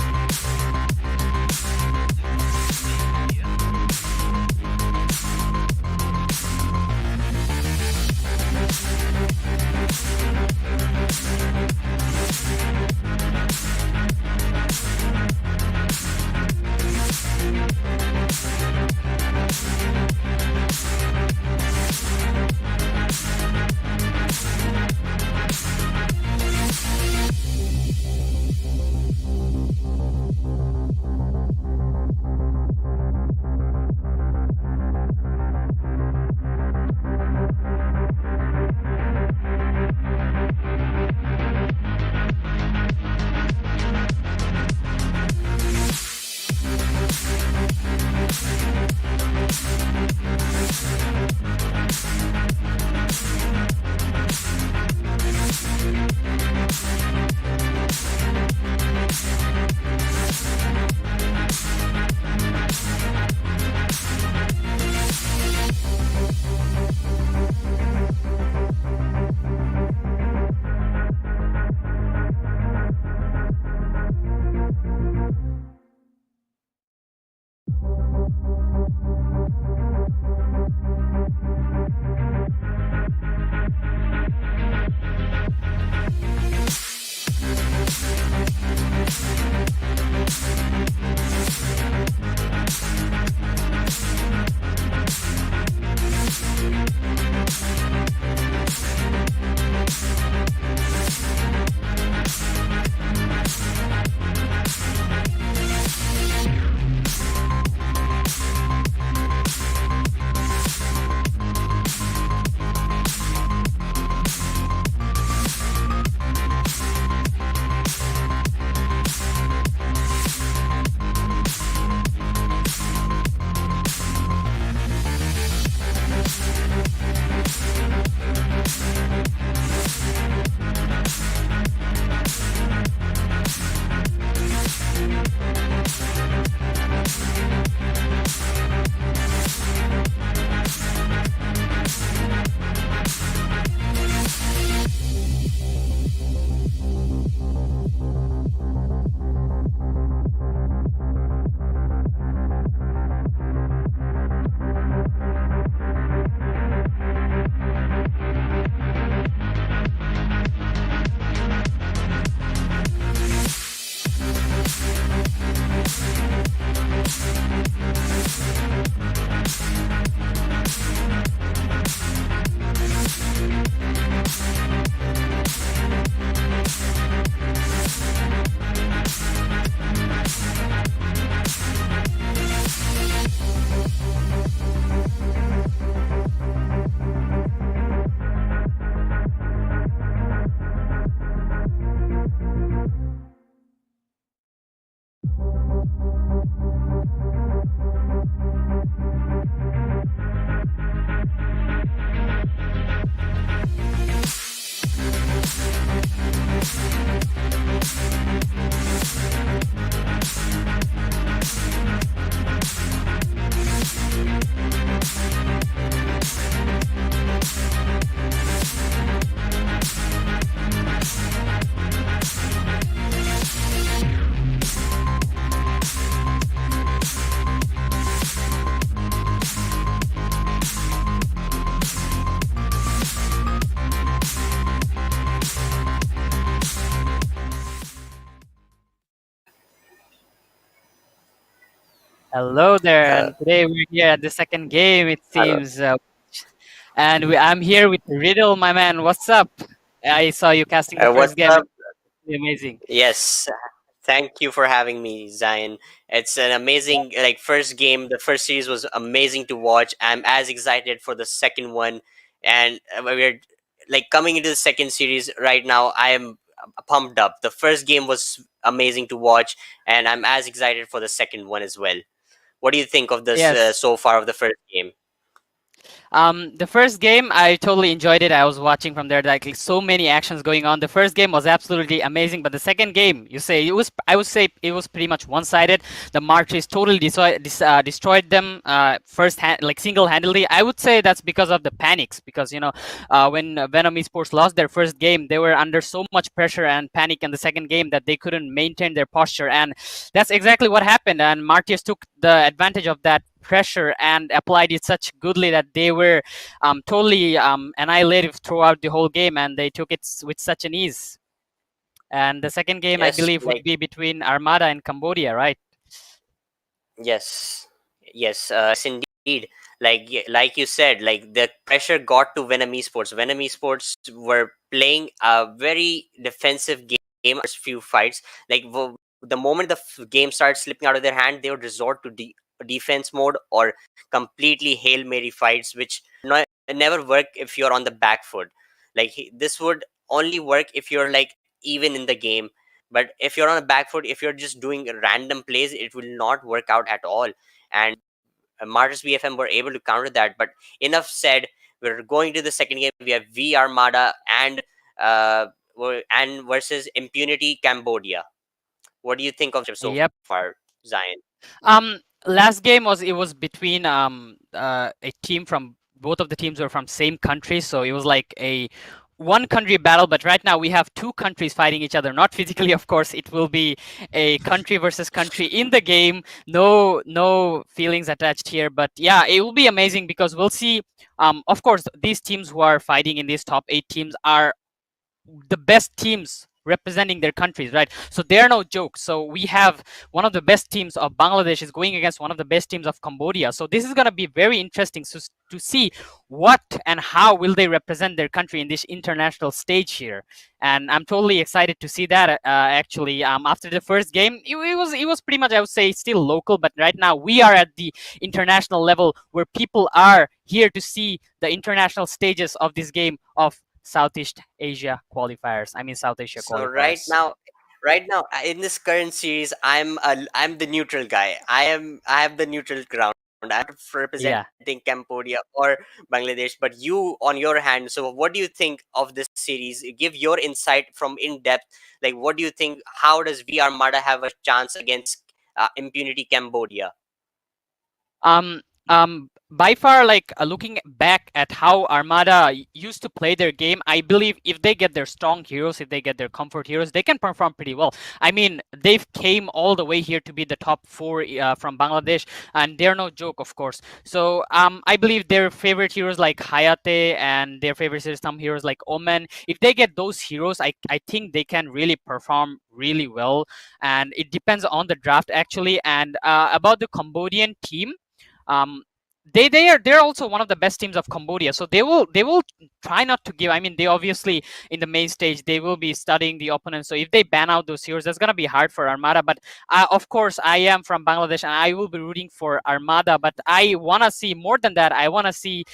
Hello there, Uh, and today we're here at the second game, it seems. I'm here with Riddle, my man. What's up? I saw you casting the what's first game. up? It's really amazing. Yes, thank you for having me, Zion. It's an amazing like first game. The first series was amazing to watch. I'm as excited for the second one, and we're like coming into the second series right now. I am pumped up. The first game was amazing to watch, and I'm as excited for the second one as well. What do you think of this Yes. so far of the first game? The first game, I totally enjoyed it. I was watching from there, like so many actions going on. The first game was absolutely amazing, but the second game, you say it was, I would say it was pretty much one-sided. The Marches totally destroyed them first hand, like single-handedly. I would say that's because of the panics, because when Venom Esports lost their first game, they were under so much pressure and panic in the second game that they couldn't maintain their posture, and that's exactly what happened. And Marches took the advantage of that pressure and applied it such goodly that they were totally annihilated throughout the whole game, and they took it with such an ease. And the second game, I Yes, believe, would like be between Armada and Cambodia, right? yes, yes, indeed. Like you said, like the pressure got to Venom Esports. Venom Esports were playing a very defensive game first few fights. Like the moment the game started slipping out of their hand, they would resort to defense mode or completely hail mary fights, which never work if you're on the back foot. Like this would only work if you're like even in the game, but if you're on a back foot, if you're just doing random plays, it will not work out at all. And Martyrs BFM were able to counter that. But enough said. We're going to the second game. We have V Armada uh, and versus Impunity Cambodia. What do you think of so Yep. far, Zion? Last game was between a team from, both of the teams were from same country, so it was like a one country battle. But right now we have two countries fighting each other, not physically, of course. It will be a country versus country in the game. No feelings attached here, but yeah, it will be amazing because we'll see. Of course, these teams who are fighting in these top 8 teams are the best teams representing their countries, right? So they're no joke. So we have one of the best teams of Bangladesh is going against one of the best teams of Cambodia. So this is going to be very interesting to see what and how will they represent their country in this international stage here. And I'm totally excited to see that. Actually, after the first game, it was pretty much, I would say, still local, but right now we are at the international level where people are here to see the international stages of this game of Southeast Asia qualifiers. I mean, South Asia So qualifiers. right now in this current series, I'm the neutral guy. I have the neutral ground. I'm not Yeah. representing Cambodia or Bangladesh, but you on your hand. So what do you think of this series? Give your insight from in depth. Like, what do you think? How does V Armada have a chance against Impunity Cambodia? Um, by far, like looking back at how Armada used to play their game, I believe if they get their strong heroes, if they get their comfort heroes, they can perform pretty well. I mean, they've came all the way here to be the top 4 from Bangladesh, and they're no joke, of course. So I believe their favorite heroes like Hayate and their favorite some heroes like Omen, if they get those heroes, I think they can really perform really well. And it depends on the draft actually. And about the Cambodian team, um, they're also one of the best teams of Cambodia. So they will try not to give. I mean, they obviously in the main stage they will be studying the opponent. So if they ban out those heroes, that's gonna be hard for Armada. But of course, I am from Bangladesh and I will be rooting for Armada. But I wanna see more than that. I wanna see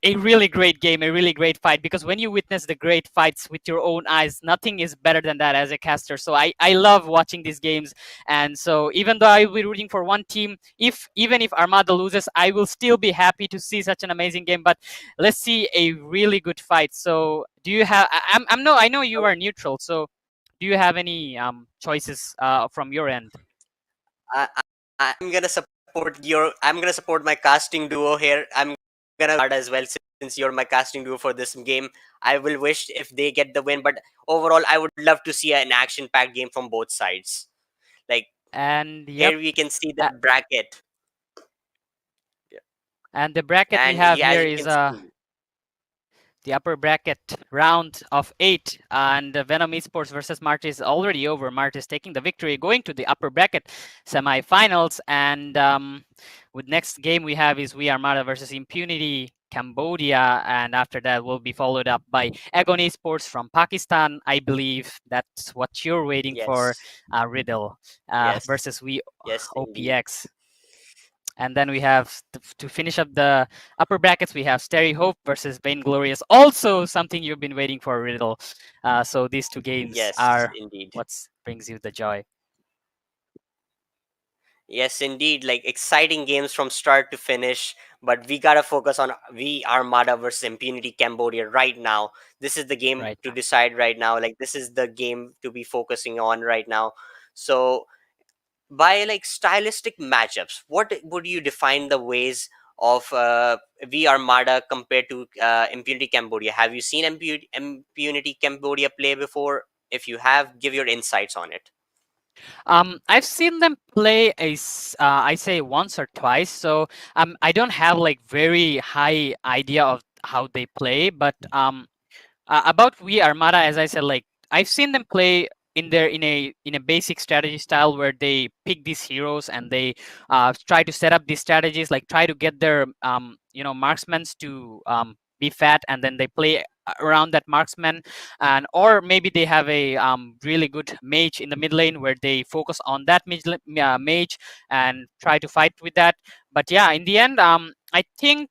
a really great game, a really great fight, because when you witness the great fights with your own eyes, nothing is better than that as a caster. So I love watching these games. And so even though I will be rooting for one team, if even if Armada loses, I will still be happy to see such an amazing game. But let's see a really good fight. So do you have I'm no I know you are neutral, so do you have any choices from your end? I, I'm gonna support your. I'm gonna support my casting duo here. I'm gonna guard as well since you're my casting duo for this game. I will wish if they get the win, but overall, I would love to see an action-packed game from both sides. Like And yep. here, we can see the uh, bracket, and the bracket we and have yeah, as here you is can see, the upper bracket round of 8, and Venom Esports versus Mart is already over. Mart is taking the victory, going to the upper bracket semifinals, and with next game we have is We Armada versus Impunity Cambodia, and after that will be followed up by Agon Esports from Pakistan. I believe that's what you're waiting for, Yes. Riddle Yes. versus We Yes, indeed. OPX. And then we have to finish up the upper brackets, we have Stereo Hope versus Vainglorious. Also something you've been waiting for, Riddle. So these two games Yes, are indeed. what brings you the joy. Yes, indeed. Like exciting games from start to finish. But we gotta focus on V Armada versus Impunity Cambodia right now. This is the game Right to now. decide right now. Like this is the game to be focusing on right now. So by like stylistic matchups, what would you define the ways of V Armada compared to Impunity Cambodia? Have you seen Impunity Cambodia play before? If you have, give your insights on it. I've seen them play I say once or twice, so I don't have like very high idea of how they play, but about We Armada, as I said, like I've seen them play in a basic strategy style where they pick these heroes and they try to set up these strategies, like try to get their marksmen to be fat, and then they play around that marksman, and or maybe they have a really good mage in the mid lane where they focus on that mage and try to fight with that. But yeah, in the end, I think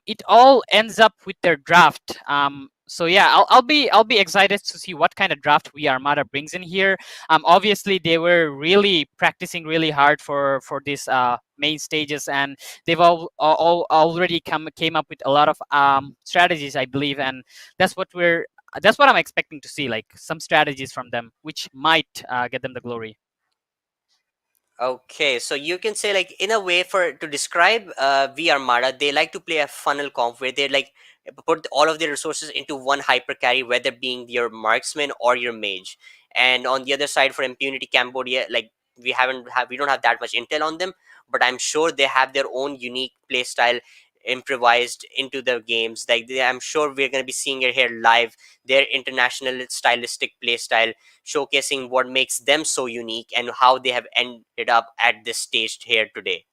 it all ends up with their draft. So yeah, I'll be excited to see what kind of draft We Armada brings in here. Obviously they were really practicing really hard for this main stages, and they've all already came up with a lot of strategies, I believe, and that's what we're that's what I'm expecting to see, like some strategies from them, which might get them the glory. Okay, so you can say like in a way for to describe V Armada, they like to play a funnel comp where they like put all of their resources into one hyper carry, whether being your marksman or your mage. And on the other side for Impunity Cambodia, like we don't have that much intel on them, but I'm sure they have their own unique play style improvised into the games. I'm sure we're going to be seeing it here live, their international stylistic play style showcasing what makes them so unique and how they have ended up at this stage here today.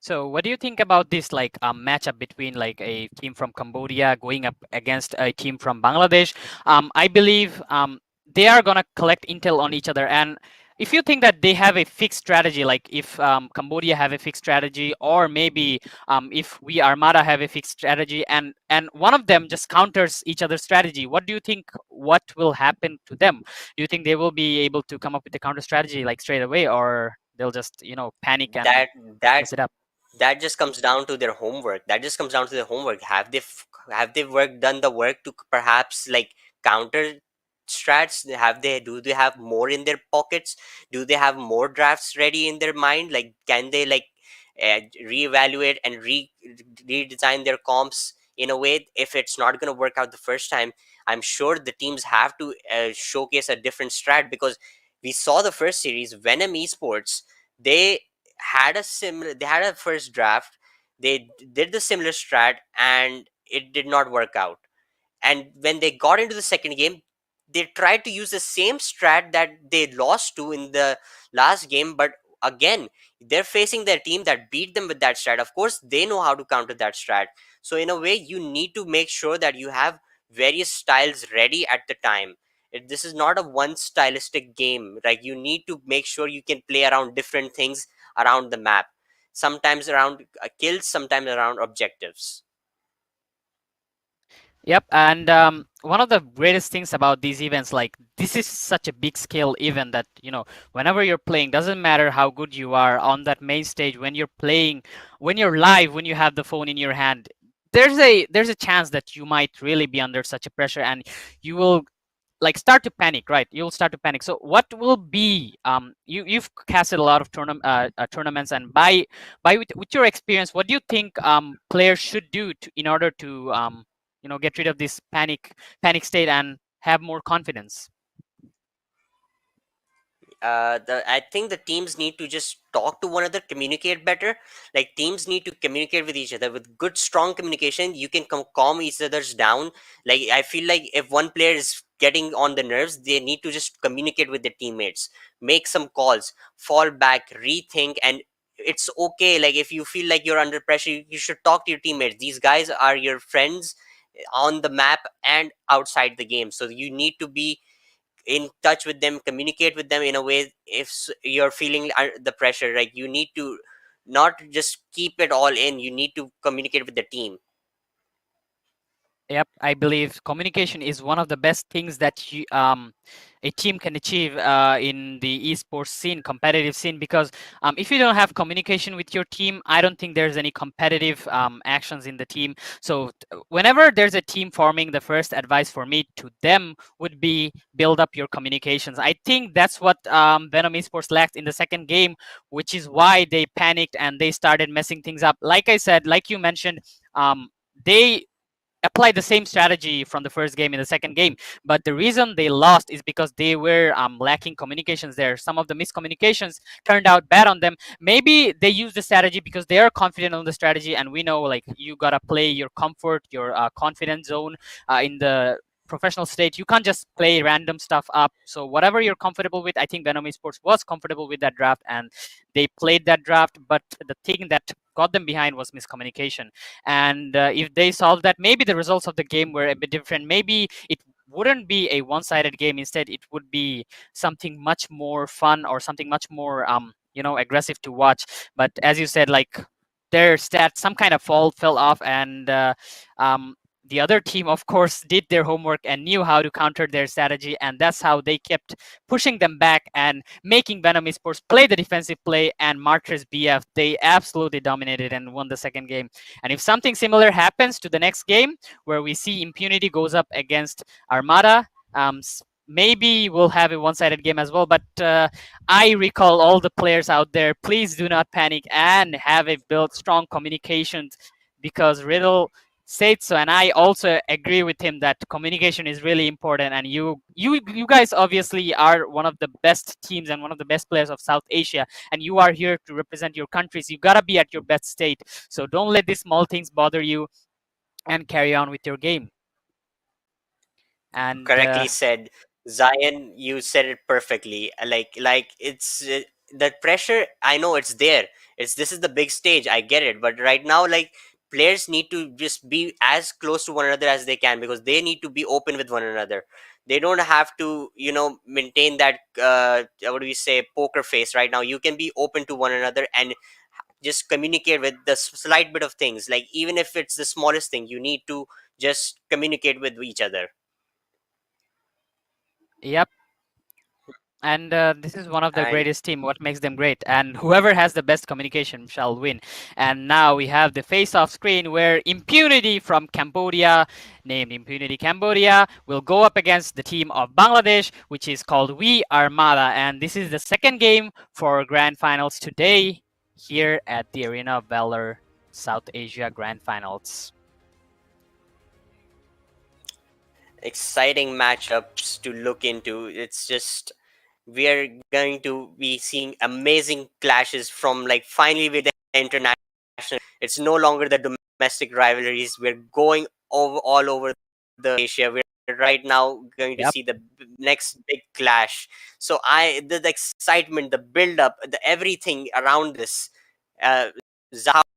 So, what do you think about this like matchup between like a team from Cambodia going up against a team from Bangladesh? I believe they are gonna collect intel on each other, and if you think that they have a fixed strategy, like if Cambodia have a fixed strategy, or maybe if We Armada have a fixed strategy, and one of them just counters each other's strategy, what do you think? What will happen to them? Do you think they will be able to come up with a counter strategy like straight away, or they'll just panic and That that mess it up? that just comes down to their homework. That just comes down to their homework. Have they done the work to perhaps like counter strats? Have they Do they have more in their pockets? Do they have more drafts ready in their mind? Like can they like reevaluate and redesign their comps in a way? If it's not going to work out the first time, I'm sure the teams have to showcase a different strat, because we saw the first series Venom Esports, they they had a first draft, they did the similar strat and it did not work out. And when they got into the second game, they tried to use the same strat that they lost to in the last game, but again they're facing their team that beat them with that strat. Of course they know how to counter that strat. So in a way you need to make sure that you have various styles ready at the time. This is not a one stylistic game. Like you need to make sure you can play around different things around the map, sometimes around kills, sometimes around objectives. Yep, and one of the greatest things about these events, like this is such a big scale event that whenever you're playing, doesn't matter how good you are on that main stage. When you're playing, when you're live, when you have the phone in your hand, there's a chance that you might really be under such a pressure, and you will like start to panic, right? You'll start to panic. So what will be you've casted a lot of tournaments, and with your experience, what do you think players should do in order to get rid of this panic state and have more confidence? I think the teams need to just talk to one another, communicate better. Like teams need to communicate with each other with good, strong communication. You can calm each other's down. Like I feel like if one player is getting on the nerves, they need to just communicate with their teammates, make some calls, fall back, rethink, and it's okay. Like if you feel like you're under pressure, you should talk to your teammates. These guys are your friends on the map and outside the game, so you need to be in touch with them, communicate with them in a way. If you're feeling the pressure, like you need to not just keep it all in, you need to communicate with the team. Yep, I believe communication is one of the best things that a team can achieve in the esports scene, competitive scene. Because if you don't have communication with your team, I don't think there's any competitive actions in the team. So whenever there's a team forming, the first advice for me to them would be build up your communications. I think that's what Venom Esports lacked in the second game, which is why they panicked and they started messing things up. Like I said, like you mentioned, they applied the same strategy from the first game in the second game, but the reason they lost is because they were lacking communications there. Some of the miscommunications turned out bad on them. Maybe they used the strategy because they are confident on the strategy, and we know like you gotta play your comfort, your confidence zone in the professional state. You can't just play random stuff up. So whatever you're comfortable with, I think Venom Esports was comfortable with that draft and they played that draft. But the thing that got them behind was miscommunication. And if they solved that, maybe the results of the game were a bit different. Maybe it wouldn't be a one-sided game. Instead, it would be something much more fun or something much more aggressive to watch. But as you said, like their stats, some kind of fell off, and the other team, of course, did their homework and knew how to counter their strategy, and that's how they kept pushing them back and making Venom Esports play the defensive play. And Martyrs BF, they absolutely dominated and won the second game. And if something similar happens to the next game, where we see Impunity goes up against Armada, maybe we'll have a one-sided game as well. But I recall all the players out there, please do not panic and have a build strong communications, because Riddle said so, and I also agree with him that communication is really important. And you guys obviously are one of the best teams and one of the best players of South Asia, and you are here to represent your countries. You gotta be at your best state, so don't let these small things bother you and carry on with your game. And Correctly said, Zion. You said it perfectly. Like it's that pressure. I know it's there. This is the big stage. I get it. But right now, like players need to just be as close to one another as they can, because they need to be open with one another. They don't have to, maintain that what do we say, poker face. Right now, you can be open to one another and just communicate with the slight bit of things. Like even if it's the smallest thing, you need to just communicate with each other. yep. And this is one of the And greatest team. What makes them great? And whoever has the best communication shall win. And now we have the face-off screen where Impunity from Cambodia, named Impunity Cambodia, will go up against the team of Bangladesh, which is called We Armada. And this is the second game for Grand Finals today here at the Arena of Valor South Asia Grand Finals. exciting matchups to look into. It's just we are going to be seeing amazing clashes from like finally with the international. It's no longer the domestic rivalries. We're going over all over the Asia. We're right now going to Yep. see the next big clash. So the excitement, the build up, the everything around this. Uh,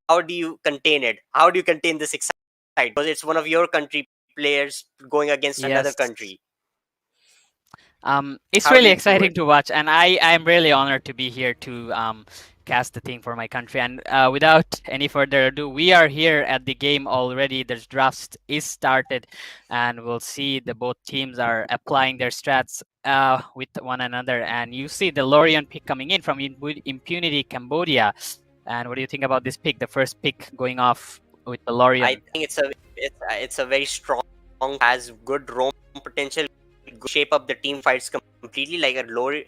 how do you contain it? How do you contain this excitement? Because it's one of your country players going against another Yes. country. It's How do really you do exciting it? to watch, and I'm really honored to be here to cast the thing for my country. And without any further ado, we are here at the game already. The draft is started, and we'll see the both teams are applying their strats with one another. And you see the Lorian pick coming in from Impunity Cambodia. And what do you think about this pick? The first pick going off with the Lorian. I think it's a very strong, has good roam potential, shape up the team fights completely. Like a Lorian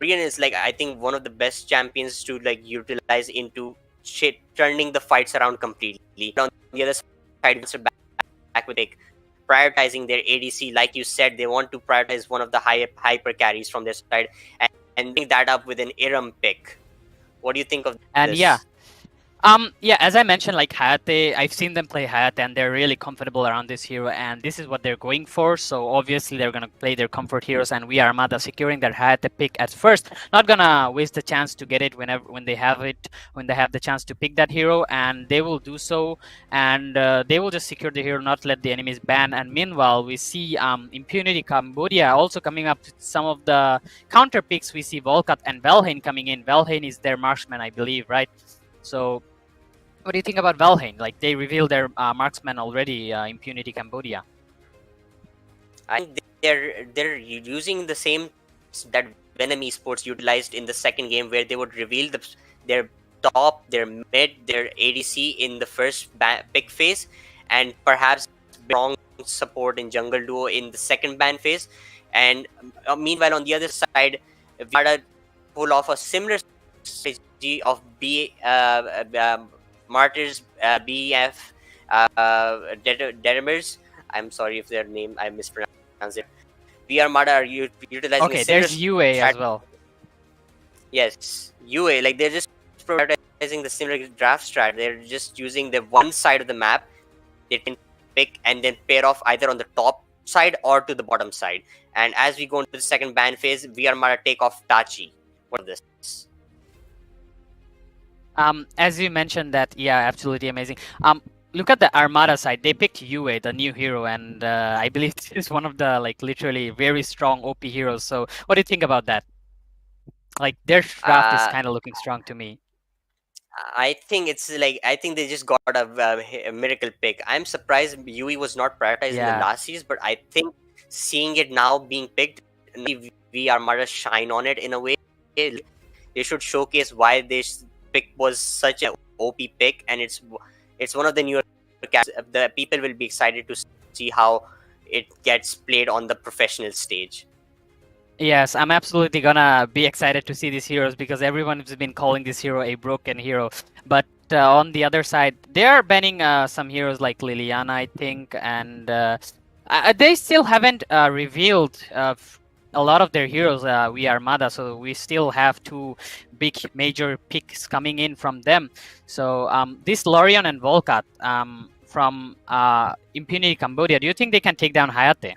is like I think one of the best champions to like utilize into turning the fights around completely. On the other side, it's back with like prioritizing their ADC. Like you said, they want to prioritize one of the hyper carries from their side, and and bring that up with an Iram pick. What do you think of And this? yeah, as I mentioned, like Hayate, I've seen them play Hayate and they're really comfortable around this hero, and this is what they're going for. So obviously they're gonna play their comfort heroes, and we are Armada securing their Hayate pick at first. Not gonna waste the chance to get it when they have the chance to pick that hero, and they will do so, and they will just secure the hero, not let the enemies ban. And meanwhile, we see Impunity Cambodia also coming up with some of the counter picks. We see Volkat and Valheim coming in. Valheim is their marksman, I believe, right? So what do you think about Valheim? Like they revealed their marksman already, Impunity Cambodia. I think they're using the same that Venom Esports utilized in the second game, where they would reveal their top, their mid, their ADC in the first pick phase, and perhaps strong support in jungle duo in the second ban phase. And meanwhile, on the other side, Vada pull off a similar strategy of Martyrs, BF, Determers. I'm sorry if their name I mispronounced it. We Armada are utilizing Okay, a similar there's UA as well. Yes, UA, like they're just prioritizing the similar draft strat. They're just using the one side of the map. They can pick and then pair off either on the top side or to the bottom side. And as we go into the second ban phase, we Armada take off Tachi. What is this? As you mentioned that, yeah, absolutely amazing. Look at the Armada side. They picked Yue, the new hero, and I believe this is one of the like literally very strong OP heroes. So what do you think about that? Like their draft is kind of looking strong to me. I think it's like I think they just got a miracle pick. I'm surprised Yui was not prioritized in the last series, but I think seeing it now being picked, we Armada shine on it in a way. They should showcase why this pick was such an OP pick, and it's one of the newer cats. The people will be excited to see how it gets played on the professional stage. Yes, I'm absolutely gonna be excited to see these heroes because everyone has been calling this hero a broken hero. But on the other side, they are banning some heroes like Liliana, I think, and they still haven't revealed a lot of their heroes. We Armada, so we still have two big major picks coming in from them. So this Lorion and Volkat from Impunity Cambodia, do you think they can take down Hayate?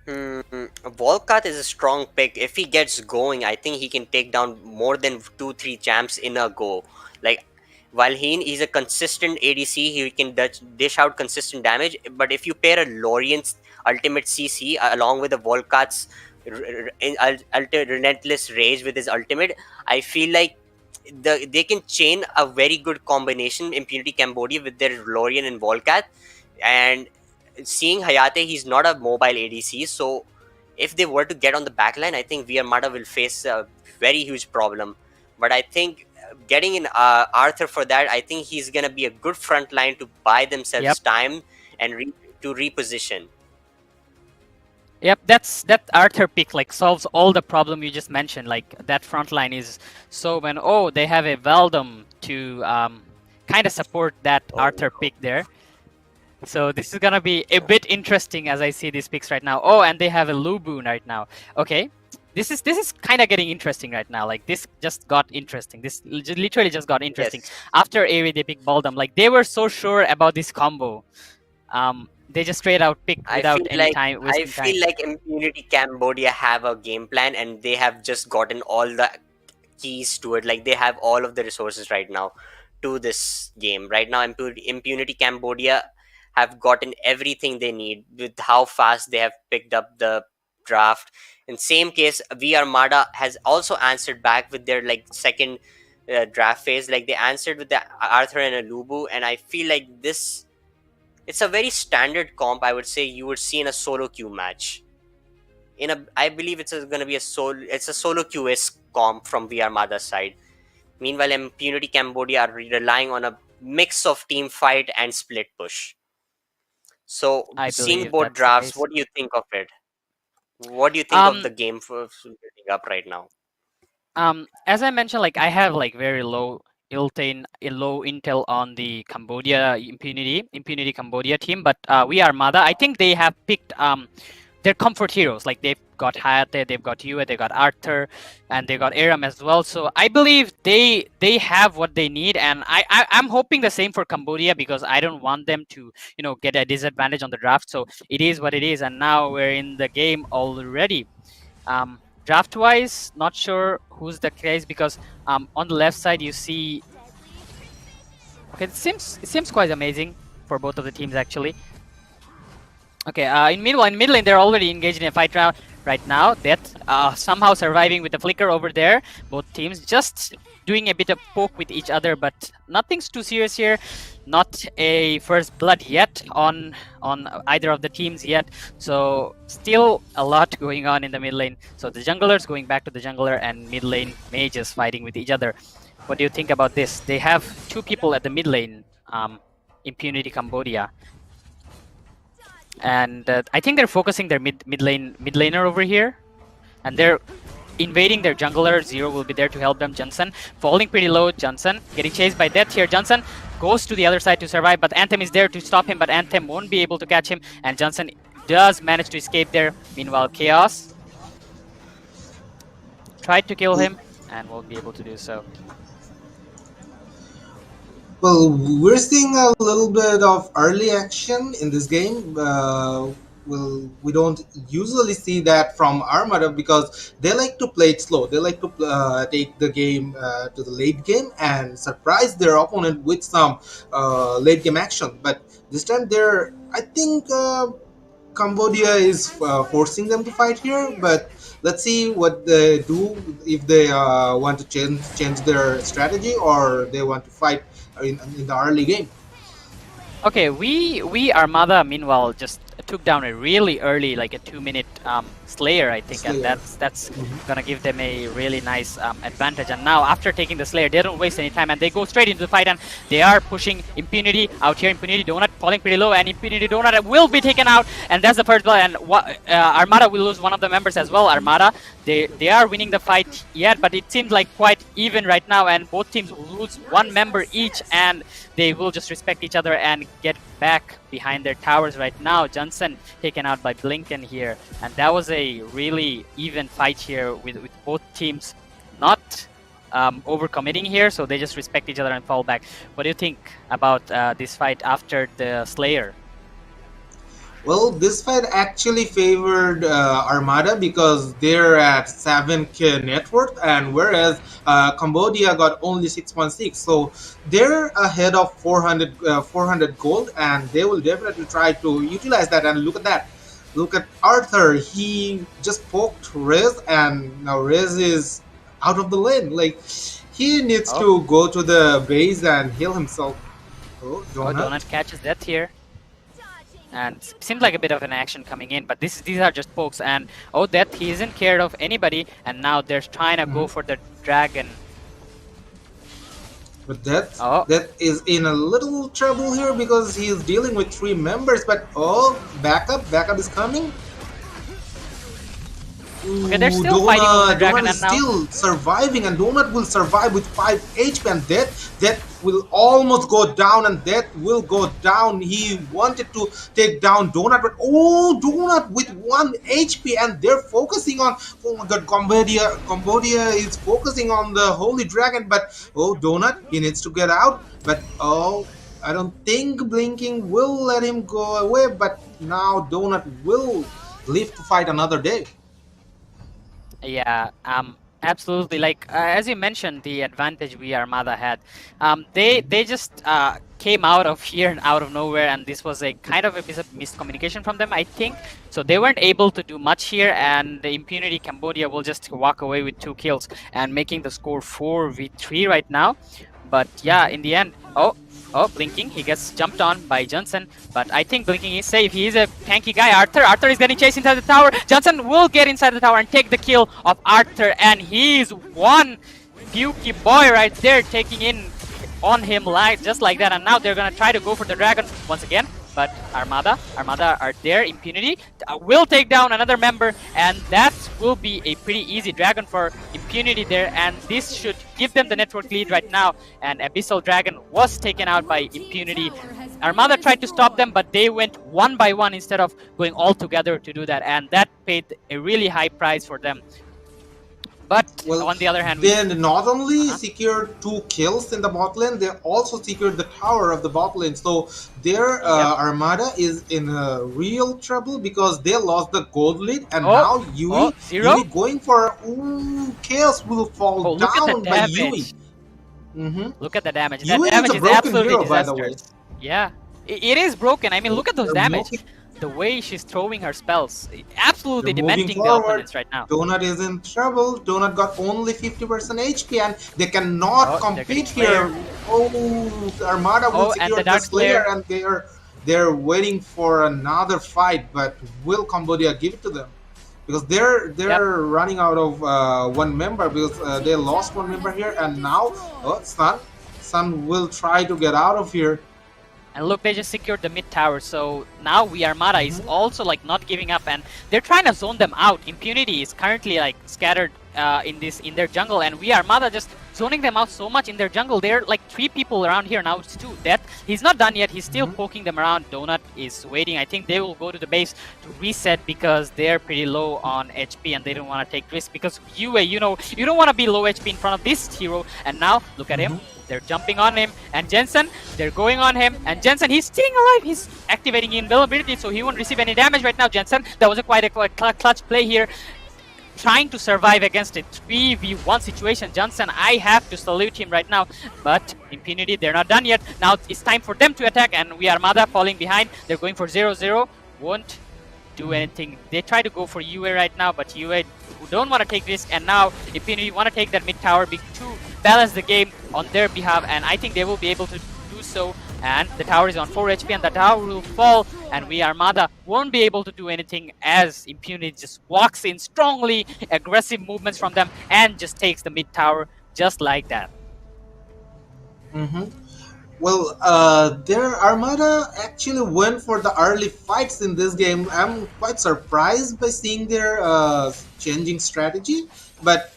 Volkat is a strong pick. If he gets going, I think he can take down more than 2-3 champs in a go. Like, while he's a consistent ADC, he can dish out consistent damage. But if you pair a Lorien's ultimate CC along with the Volkat's relentless rage with his ultimate, I feel like they can chain a very good combination, Impunity Cambodia, with their Lorien and Volkat. And seeing Hayate, he's not a mobile ADC, so if they were to get on the backline, I think V Armada will face a very huge problem. But I think getting in Arthur for that, I think he's gonna be a good front line to buy themselves time and to reposition. Yep, that Arthur pick like solves all the problem you just mentioned. Like that front line is so when they have a Valdom to kind of support that Arthur pick there. So this is gonna be a bit interesting as I see these picks right now. Oh, and they have a Lubu right now. Okay, this is kind of getting interesting right now. Like this just got interesting. This literally just got interesting. Yes. After Aerie, they picked Baldom. Like they were so sure about this combo. They just straight out picked without any time. I feel like Impunity Cambodia have a game plan, and they have just gotten all the keys to it. Like they have all of the resources right now to this game. Right now, Impunity Cambodia have gotten everything they need with how fast they have picked up the draft. In same case, V Armada has also answered back with their like second draft phase. Like they answered with the Arthur and a Lubu, and I feel like it's a very standard comp. I would say you would see in a solo queue match. I believe it's going to be a solo queue-esque comp from V Armada's side. Meanwhile, Impunity Cambodia are relying on a mix of team fight and split push. So, seeing both drafts, what do you think of it? What do you think of the game for building up right now? As I mentioned, like I have like very low intel on the Cambodia Impunity Cambodia team, but we Armada, I think they have picked their comfort heroes. Like they've got Hayate, they've got Yue, they got Arthur, and they got Aram as well. So I believe they have what they need, and I'm hoping the same for Cambodia, because I don't want them to get a disadvantage on the draft. So it is what it is, and now we're in the game already. Draft wise, not sure who's the case, because on the left side you see, okay, it seems quite amazing for both of the teams actually. Okay, in mid lane they're already engaged in a fight round right now. Death somehow surviving with the flicker over there. Both teams just doing a bit of poke with each other, but nothing's too serious here. Not a first blood yet on either of the teams yet. So still a lot going on in the mid lane. So the junglers going back to the jungler, and mid lane mages fighting with each other. What do you think about this? They have two people at the mid lane, Impunity Cambodia. And I think they're focusing their mid laner over here, and they're invading their jungler. Zero will be there to help them. Johnson falling pretty low. Johnson getting chased by Death here. Johnson goes to the other side to survive, but Anthem is there to stop him, but Anthem won't be able to catch him, and Johnson does manage to escape there. Meanwhile, Chaos tried to kill him and won't be able to do so. Well, we're seeing a little bit of early action in this game. Well, we don't usually see that from Armada, because they like to play it slow. They like to take the game to the late game and surprise their opponent with some late game action. But this time I think Cambodia is forcing them to fight here. But let's see what they do, if they want to change their strategy, or they want to fight in the early game. Okay, we Armada meanwhile just took down a really early, like a 2-minute Slayer, I think, and that's gonna give them a really nice advantage. And now after taking the Slayer, they don't waste any time and they go straight into the fight, and they are pushing Impunity out here. Impunity Donut falling pretty low, and Impunity Donut will be taken out, and that's the first blood. And Armada will lose one of the members as well. Armada, they are winning the fight yet, but it seems like quite even right now, and both teams will lose one member each, and they will just respect each other and get back behind their towers right now. Johnson taken out by Blinken here, and that was a really even fight here with both teams not overcommitting here, so they just respect each other and fall back. What do you think about this fight after the Slayer? Well, this fight actually favored Armada, because they're at 7k net worth, and whereas Cambodia got only 6.6, so they're ahead of 400 gold, and they will definitely try to utilize that. And look at that. Look at Arthur. He just poked Rez, and now Rez is out of the lane. Like, he needs to go to the base and heal himself. Oh, Donut catches Death here. And seems like a bit of an action coming in, but these are just pokes. And Death, he isn't cared of anybody, and now they're trying to go for the dragon. But Death is in a little trouble here, because he is dealing with 3 members. But backup is coming. Okay, they're still fighting over the dragon, Donut is still surviving, and Donut will survive with 5 HP, and Death will almost go down, and Death will go down. He wanted to take down Donut, but Donut with 1 HP, and they're focusing on, oh my god, Cambodia is focusing on the Holy Dragon, but Donut, he needs to get out, but I don't think Blinking will let him go away, but now Donut will live to fight another day. Yeah, absolutely. Like as you mentioned, the advantage we Armada had, they just came out of here and out of nowhere, and this was a kind of a piece of miscommunication from them, I think. So they weren't able to do much here, and the Impunity Cambodia will just walk away with 2 kills and making the score 4v3 right now. But yeah, in the end, Blinking, he gets jumped on by Johnson, but I think Blinking is safe. He is a tanky guy. Arthur is getting chased inside the tower. Johnson will get inside the tower and take the kill of Arthur, and he's one pukey boy right there, taking in on him just like that. And now they're gonna try to go for the dragon once again. but Armada are there. Impunity will take down another member, and that will be a pretty easy dragon for Impunity there, and this should give them the network lead right now. And Abyssal Dragon was taken out by Impunity. Armada tried to stop them, but they went one by one instead of going all together to do that, and that paid a really high price for them. But on the other hand, they not only secured 2 kills in the bot lane, they also secured the tower of the bot lane. So their Armada is in real trouble because they lost the gold lead, and now Yui going for Chaos will fall down by Yui. Look at the damage. Yui That damage is is a broken absolutely hero, by the disastrous. way. Yeah, it is broken. I mean, look at those damage. The way she's throwing her spells, absolutely dementing the opponents right now. Donut is in trouble. Donut got only 50% HP, and they cannot compete here. Armada will secure the Slayer, and they're waiting for another fight. But will Cambodia give it to them? Because they're running out of one member, because they lost one member here, and now Sun will try to get out of here. And look, they just secured the mid tower, so now We Armada is also like not giving up, and they're trying to zone them out. Impunity is currently like scattered in their jungle, and We Armada just zoning them out so much in their jungle. They're like 3 people around here now. It's 2. Death, he's not done yet. He's still poking them around. Donut is waiting. I think they will go to the base to reset because they're pretty low on HP and they don't want to take risks, because Yue, you know, you don't want to be low HP in front of this hero. And now look at him. They're jumping on him, and Jensen, they're going on him, and Jensen, he's staying alive. He's activating invulnerability, so he won't receive any damage right now. Jensen, that was quite a clutch play here, trying to survive against a 3v1 situation. Jensen, I have to salute him right now, but Impunity, they're not done yet. Now it's time for them to attack, and We Armada falling behind. They're going for 0-0, won't do anything. They try to go for Yue right now, but Yue don't want to take risk, and now Impunity want to take that mid tower to balance the game on their behalf, and I think they will be able to do so. And the tower is on 4 HP, and the tower will fall, and We Armada won't be able to do anything as Impunity just walks in strongly, aggressive movements from them, and just takes the mid tower just like that. Well, their Armada actually went for the early fights in this game. I'm quite surprised by seeing their changing strategy, but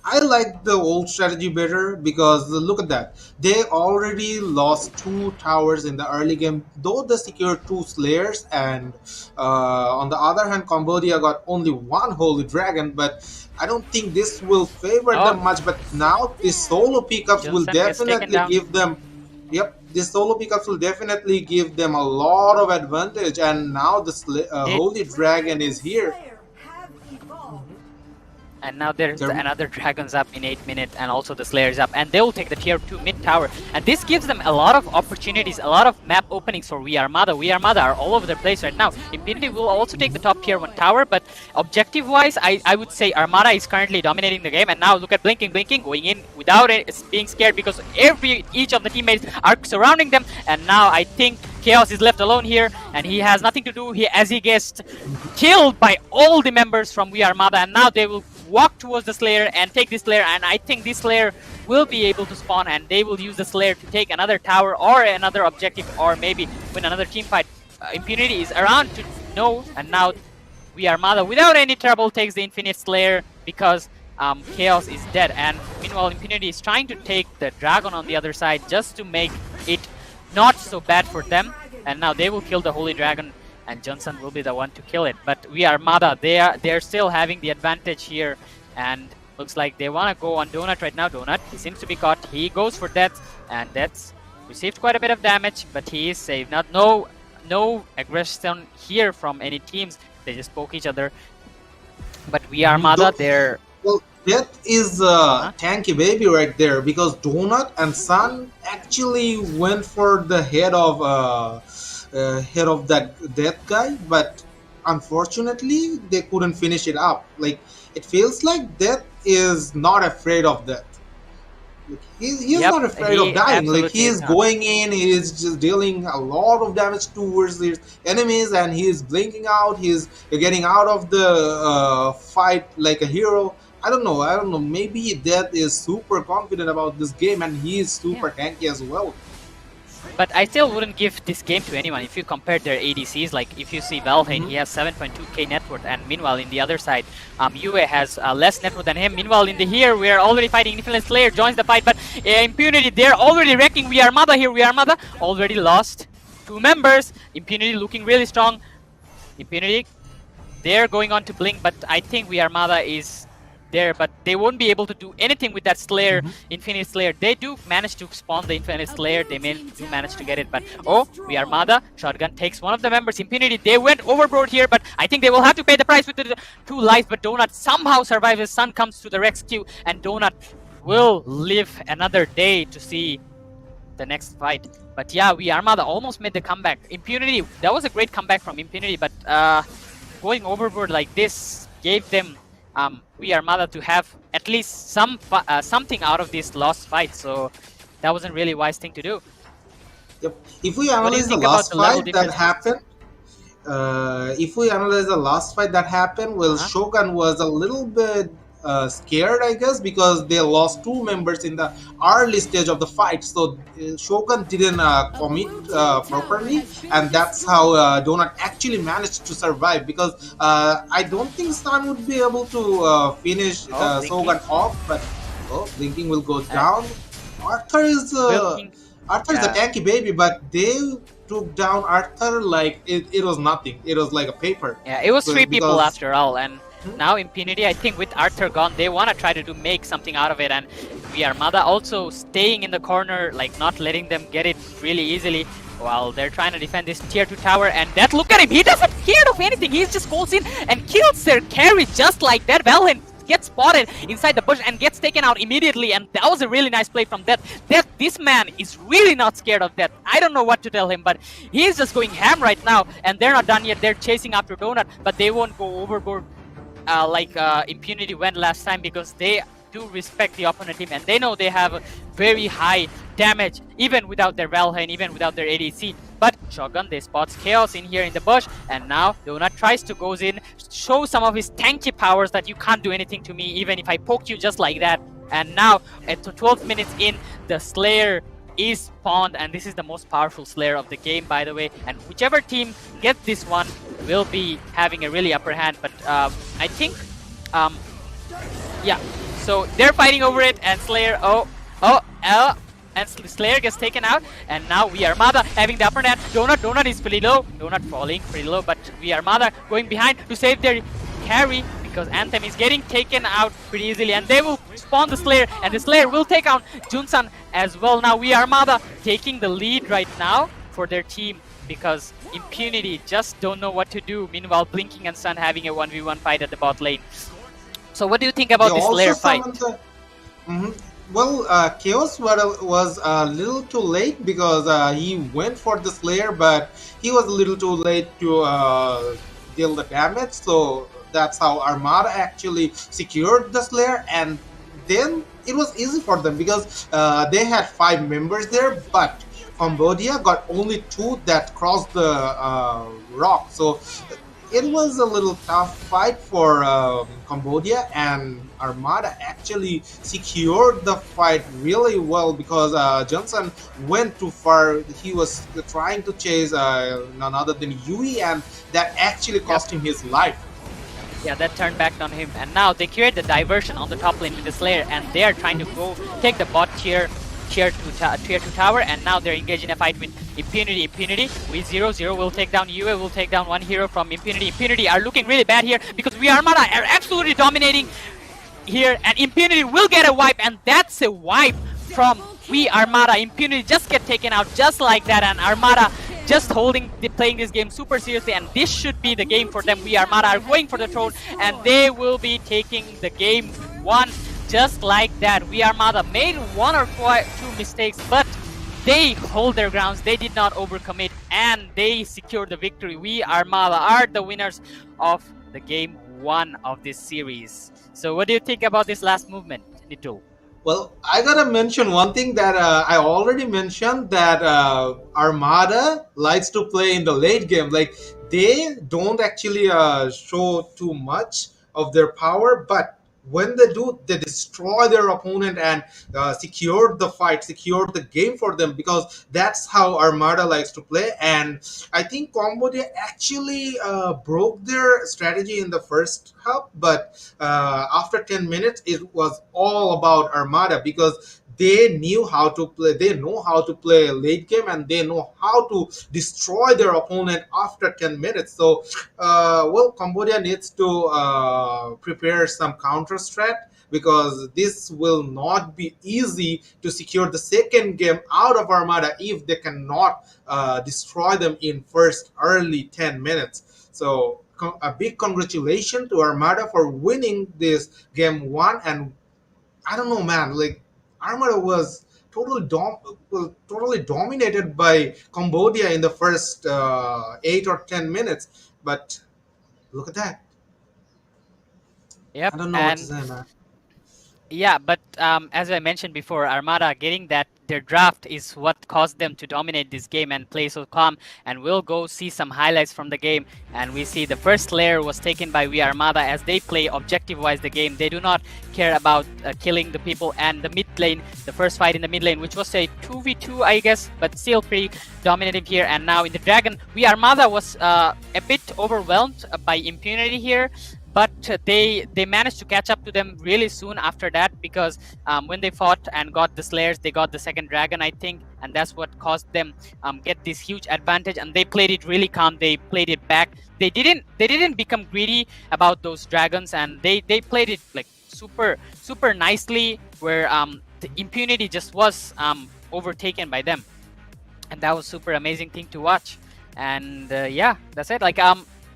I like the old strategy better, because look at that. They already lost 2 towers in the early game, though they secured 2 Slayers, and on the other hand, Cambodia got only 1 Holy Dragon, but I don't think this will favor them much. But now these solo pickups will definitely give them... these solo pickups will definitely give them a lot of advantage, and now the Holy Dragon is here. And now there's another Dragon's up in 8 minutes, and also the Slayer's up, and they will take the tier 2 mid tower, and this gives them a lot of opportunities, a lot of map openings for We Armada. We Armada are all over the place right now. Impunity will also take the top tier 1 tower, but objective wise, I would say Armada is currently dominating the game. And now look at Blinking going in without being scared, because each of the teammates are surrounding them, and now I think Chaos is left alone here, and he has nothing to do as he gets killed by all the members from We Armada, and now they will walk towards the Slayer and take this Slayer, and I think this Slayer will be able to spawn, and they will use the Slayer to take another tower or another objective, or maybe win another team fight. Impunity is around to know, and now We Armada without any trouble takes the Infinite Slayer, because Chaos is dead, and meanwhile Impunity is trying to take the Dragon on the other side just to make it not so bad for them, and now they will kill the Holy Dragon, and Johnson will be the one to kill it. But We Armada, they're still having the advantage here, and looks like they want to go on Donut right now. Donut, he seems to be caught. He goes for Death, and Death's received quite a bit of damage, but he is safe. No aggression here from any teams. They just poke each other. But We Armada, they're... Well, Death is a tanky baby right there, because Donut and Sun actually went for the head of that Death guy, but unfortunately they couldn't finish it up. Like, it feels like Death is not afraid of Death. Like, he's not afraid of dying. Like, he is going in, he is just dealing a lot of damage towards his enemies, and he is blinking out, he's getting out of the fight like a hero. I don't know, maybe Death is super confident about this game, and he is super tanky as well. But I still wouldn't give this game to anyone. If you compare their ADCs, like if you see Valor, he has 7.2k net worth, and meanwhile in the other side, Yue has less net worth than him. Meanwhile in the here, we are already fighting. Infinite Slayer joins the fight, but Impunity, they're already wrecking. We Armada here. We Armada already lost 2 members. Impunity looking really strong. Impunity, they're going on to blink, but I think we Armada is there, but they won't be able to do anything with that Slayer, Infinite Slayer. They do manage to spawn the Infinite Slayer, they do manage to get it, but oh, we Armada, Shotgun takes one of the members, Impunity, they went overboard here, but I think they will have to pay the price with the 2 lives, but Donut somehow survives. His son comes to the rescue, and Donut will live another day to see the next fight. But yeah, we Armada almost made the comeback. Impunity, that was a great comeback from Impunity, but going overboard like this gave them we Armada to have at least something out of this lost fight, so that wasn't really a wise thing to do. Yep. If we analyze the last fight that happened, well, Shogun was a little bit scared, I guess, because they lost 2 members in the early stage of the fight. So Shogun didn't commit properly, and that's how Donut actually managed to survive. Because I don't think Sun would be able to finish Shogun off, but blinking will go down. Arthur is a tanky baby, but they took down Arthur like it was nothing. It was like a paper. Yeah, it was 3 people after all, and now Impunity, I think with Arthur gone, they want to try to make something out of it, and we Armada also staying in the corner, like not letting them get it really easily while they're trying to defend this tier 2 tower. And that, look at him, he doesn't care of anything, he just goes in and kills their carry just like that. Valheim gets spotted inside the bush and gets taken out immediately, and that was a really nice play from Death. This man is really not scared of Death. I don't know what to tell him, but he's just going ham right now, and they're not done yet. They're chasing after Donut, but they won't go overboard like Impunity went last time, because they do respect the opponent team and they know they have very high damage even without their Valheim, even without their ADC. But Shogun, they spots Chaos in here in the bush, and now Donut tries to goes in, show some of his tanky powers that you can't do anything to me even if I poke you just like that. And now at the 12 minutes in, the Slayer is spawned, and this is the most powerful Slayer of the game, by the way, and whichever team gets this one will be having a really upper hand. But I think yeah, so they're fighting over it, and Slayer and Slayer gets taken out, and now we Armada having the upper hand. Donut is pretty low, Donut falling pretty low, but we Armada going behind to save their carry, because Anthem is getting taken out pretty easily, and they will spawn the Slayer, and the Slayer will take out Junsan as well. Now we Armada taking the lead right now for their team, because Impunity just don't know what to do. Meanwhile, Blinking and Sun having a 1v1 fight at the bot lane. So what do you think about this Slayer fight? Well, Chaos was a little too late, because he went for the Slayer, but he was a little too late to deal the damage. So that's how Armada actually secured the Slayer, and then it was easy for them, because they had 5 members there, but Cambodia got only 2 that crossed the rock. So it was a little tough fight for Cambodia, and Armada actually secured the fight really well, because Johnson went too far. He was trying to chase none other than Yui, and that actually cost him his life. Yeah, that turned back on him, and now they create the diversion on the top lane with the Slayer, and they are trying to go take the bot tier 2 tower, and now they're engaged in a fight with Impunity. We 0-0 will take down Yue, will take down one hero from Impunity. Impunity are looking really bad here, because we Armada are absolutely dominating here, and Impunity will get a wipe, and that's a wipe from we Armada. Impunity just get taken out just like that, and Armada just playing this game super seriously, and this should be the game for them. We Armada are going for the throne, and they will be taking the game 1 just like that. We Armada made 1 or 2 mistakes, but they hold their grounds. They did not overcommit, and they secured the victory. We Armada are the winners of the game 1 of this series. So what do you think about this last movement, Nitul? Well, I gotta mention one thing that I already mentioned, that Armada likes to play in the late game. Like, they don't actually show too much of their power, but when they do, they destroy their opponent and secure the fight, secure the game for them, because that's how Armada likes to play. And I think Cambodia actually broke their strategy in the first half, but after 10 minutes, it was all about Armada, because they knew how to play, they know how to play late game, and they know how to destroy their opponent after 10 minutes. So well, Cambodia needs to prepare some counter strat, because this will not be easy to secure the second game out of Armada if they cannot destroy them in first early 10 minutes. So a big congratulations to Armada for winning this game one. And I don't know, man, like Armada was totally dominated by Cambodia in the first 8 or 10 minutes. But look at that. Yep. I don't know what to And say, man. yeah, but as I mentioned before, Armada getting that their draft is what caused them to dominate this game and play so calm. And we'll go see some highlights from the game. And we see the first layer was taken by We Armada as they play objective-wise the game. They do not care about killing the people. And the mid lane, the first fight in the mid lane, which was a 2v2, I guess, but still pretty dominative here. And now in the Dragon, We Armada was a bit overwhelmed by impunity here. But they managed to catch up to them really soon after that, because when they fought and got the Slayers, they got the second Dragon, I think, and that's what caused them get this huge advantage. And they played it really calm. They played it back. They didn't become greedy about those Dragons, and they played it like super nicely, where the impunity just was overtaken by them, and that was super amazing thing to watch. And yeah, that's it. Like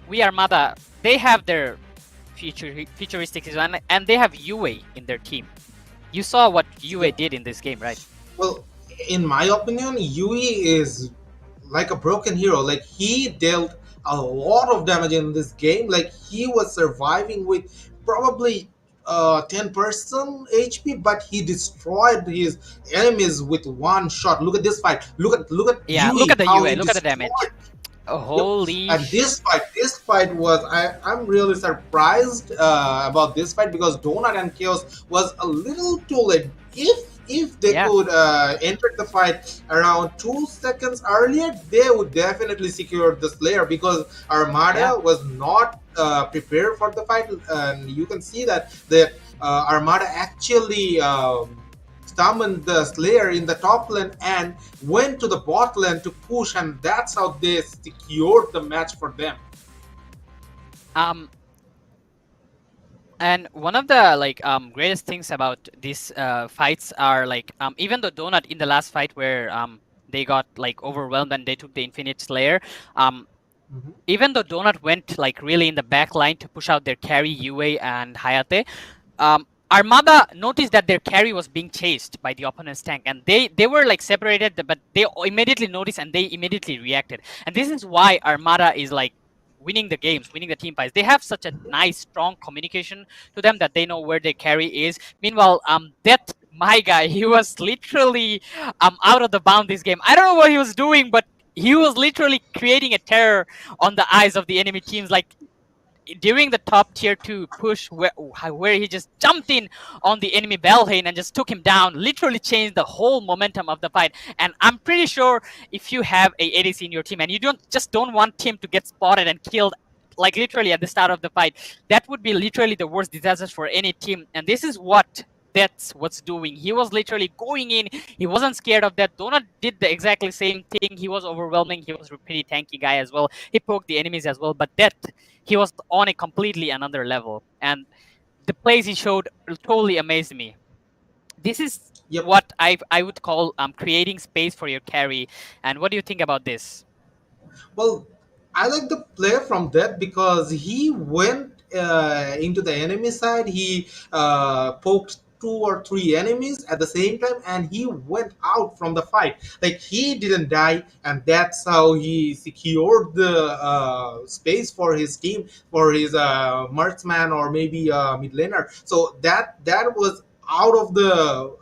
We Armada, they have their futuristic design, and they have UA in their team. You saw what UA did in this game, right? Well, in my opinion, Yui is like a broken hero. Like, he dealt a lot of damage in this game. Like, he was surviving with probably 10% HP, but he destroyed his enemies with one shot. Look at this fight. Look at Yeah, Yui, look at the how UA. he Look at the damage. destroyed. Oh, Yep. holy! And this fight was, I'm really surprised about this fight, because Donut and Chaos was a little too late. If they Yeah. could enter the fight around 2 seconds earlier, they would definitely secure the Slayer, because Armada Yeah. was not prepared for the fight. And you can see that the Armada actually summoned the Slayer in the top lane and went to the bot lane to push, and that's how they secured the match for them. And one of the greatest things about these fights are even though Donut in the last fight where they got overwhelmed and they took the Infinite Slayer, even though Donut went really in the back line to push out their carry UA and Hayate, Armada noticed that their carry was being chased by the opponent's tank, and they were separated, but they immediately noticed and they immediately reacted. And this is why Armada is winning the games, winning the team fights. They have such a nice, strong communication to them that they know where their carry is. Meanwhile, that my guy, he was literally out of the bound this game. I don't know what he was doing, but he was literally creating a terror on the eyes of the enemy teams. During the top tier 2 push where he just jumped in on the enemy Belhane and just took him down, literally changed the whole momentum of the fight. And I'm pretty sure if you have a ADC in your team and you don't want him to get spotted and killed literally at the start of the fight, that would be literally the worst disaster for any team. And this is that's what's doing. He was literally going in. He wasn't scared of that. Donut did the exactly same thing. He was overwhelming. He was a pretty tanky guy as well. He poked the enemies as well. But he was on a completely another level. And the plays he showed totally amazed me. This is what I would call creating space for your carry. And what do you think about this? Well, I like the play from that, because he went into the enemy side. He poked 2 or 3 enemies at the same time, and he went out from the fight. Like, he didn't die, and that's how he secured the space for his team, for his marksman or maybe mid laner. So that was out of the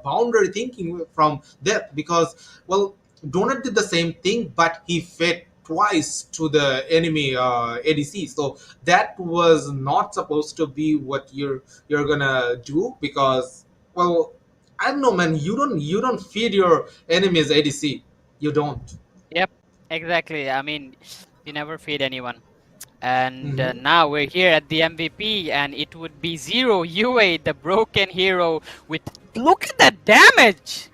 boundary thinking from that, because, well, Donut did the same thing, but he fed twice to the enemy ADC. So that was not supposed to be what you're gonna do, because, well, I don't know, man. You don't feed your enemies ADC. You don't. Yep, exactly. I mean, you never feed anyone. And Mhm. now we're here at the MVP, and it would be Zero UA, the broken hero, with look at that damage!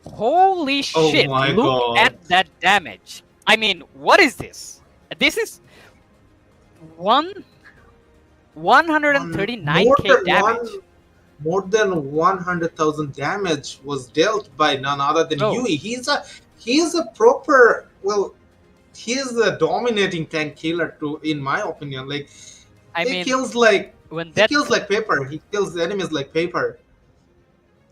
Holy Oh shit! my Look at god. that damage. I mean, what is this? This is one More 139k than damage. 100,000 damage was dealt by none other than So Yui. He's a proper, well, he's a dominating tank killer too, in my opinion. Like, I he mean, kills like when he that kills like paper. He kills the enemies like paper.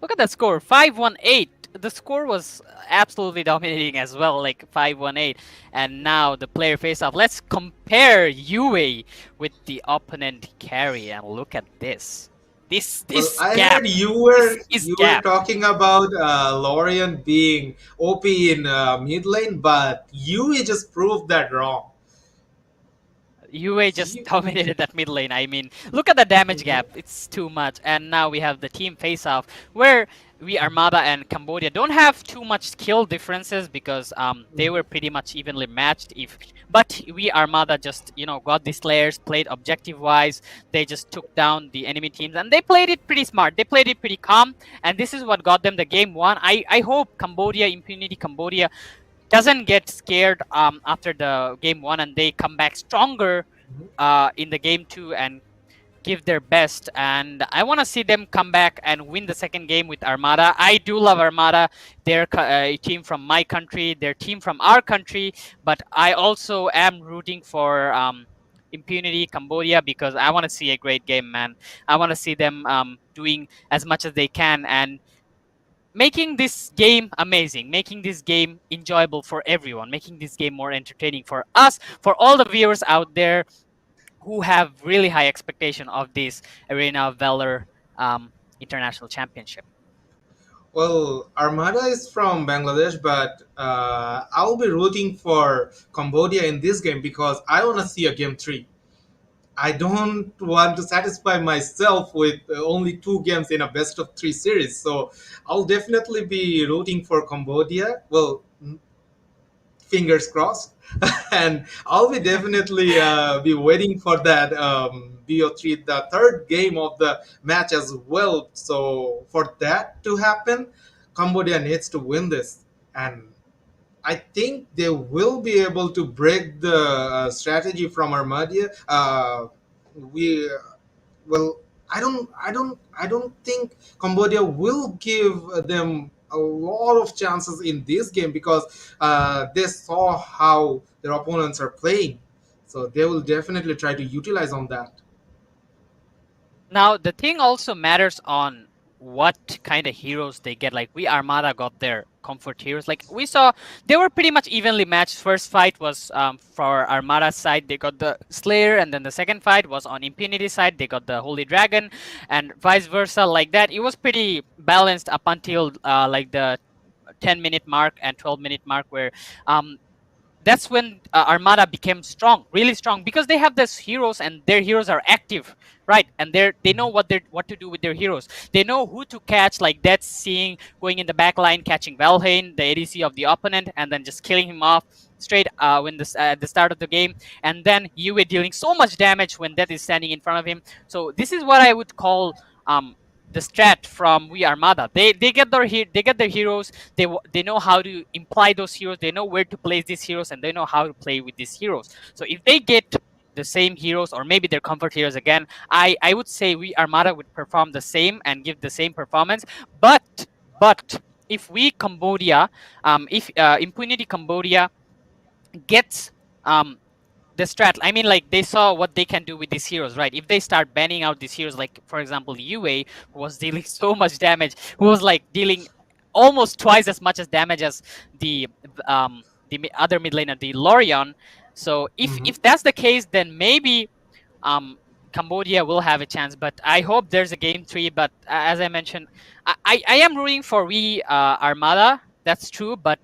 look at that score, 518. The score was absolutely dominating as well, like 518. And now the player face off. Let's compare UA with the opponent carry, and look at this. Well, This I gap. heard you This were is you were gap. talking about Lorian being OP in mid lane, but Yui just proved that wrong. UA just You, dominated that mid lane. I mean, look at the damage Mhm. gap. It's too much. And now we have the team face off where we Armada and Cambodia don't have too much skill differences because they were pretty much evenly matched. But we Armada just got these layers, played objective wise. They just took down the enemy teams and they played it pretty smart. They played it pretty calm, and this is what got them the game won. I hope Cambodia, Impunity Cambodia, doesn't get scared after the game one, and they come back stronger in the game two and give their best. And I want to see them come back and win the second game with Armada. I do love Armada. They're a team from my country, they're team from our country, but I also am rooting for Impunity Cambodia because I want to see a great game, man. I want to see them doing as much as they can and making this game amazing, making this game enjoyable for everyone, making this game more entertaining for us, for all the viewers out there who have really high expectation of this Arena of Valor International Championship. Well, Armada is from Bangladesh, but I'll be rooting for Cambodia in this game because I want to see a game three. I don't want to satisfy myself with only two games in a best of three series. So I'll definitely be rooting for Cambodia. Well, fingers crossed. And I'll be definitely be waiting for that BO3, the third game of the match as well. So for that to happen, Cambodia needs to win this. And I think they will be able to break the strategy from Armadia. We well, I don't think Cambodia will give them a lot of chances in this game because they saw how their opponents are playing, so they will definitely try to utilize on that. Now the thing also matters on what kind of heroes they get. Like we Armada got their comfort heroes. Like we saw, they were pretty much evenly matched. First fight was for Armada's side, they got the Slayer, and then the second fight was on Impunity side, they got the Holy Dragon, and vice versa. Like that, it was pretty balanced up until like the 10-minute mark and 12-minute mark, where that's when Armada became strong, really strong, because they have these heroes and their heroes are active, right? And they know what to do with their heroes. They know who to catch, like that's seeing going in the back line, catching Valheim, the ADC of the opponent, and then just killing him off straight when at the start of the game. And then Yue dealing so much damage when Death is standing in front of him. So this is what I would call the strat from We Armada. They get their heroes. They know how to imply those heroes. They know where to place these heroes, and they know how to play with these heroes. So if they get the same heroes, or maybe their comfort heroes again, I would say We Armada would perform the same and give the same performance. But if we Cambodia, if Impunity Cambodia gets the strat, I mean, like they saw what they can do with these heroes, right? If they start banning out these heroes, like for example UA, who was dealing so much damage, who was like dealing almost twice as much as damage as the other mid laner, the Lorion. So Mhm. if that's the case, then maybe Cambodia will have a chance. But I hope there's a game three. But as I mentioned, I am rooting for We Armada, that's true, but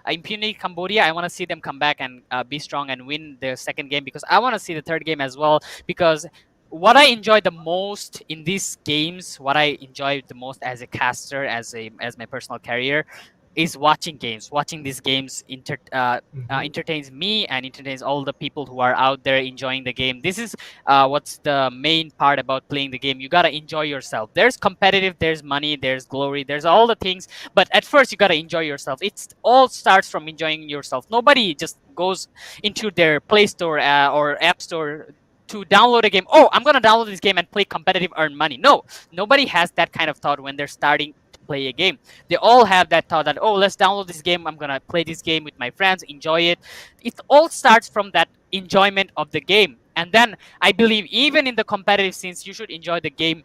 Impunity Cambodia, I want to see them come back and be strong and win their second game, because I want to see the third game as well. Because what I enjoy the most in these games, what I enjoy the most as a caster, as my personal career, is watching games. Watching these games entertains me and entertains all the people who are out there enjoying the game. This is what's the main part about playing the game. You gotta enjoy yourself. There's competitive, there's money, there's glory, there's all the things. But at first, you gotta enjoy yourself. It all starts from enjoying yourself. Nobody just goes into their Play Store or App Store to download a game. Oh, I'm gonna download this game and play competitive, earn money. No, nobody has that kind of thought when they're starting to play a game. They all have that thought that, oh, let's download this game. I'm gonna play this game with my friends, enjoy it. It all starts from that enjoyment of the game. And then I believe even in the competitive scenes, you should enjoy the game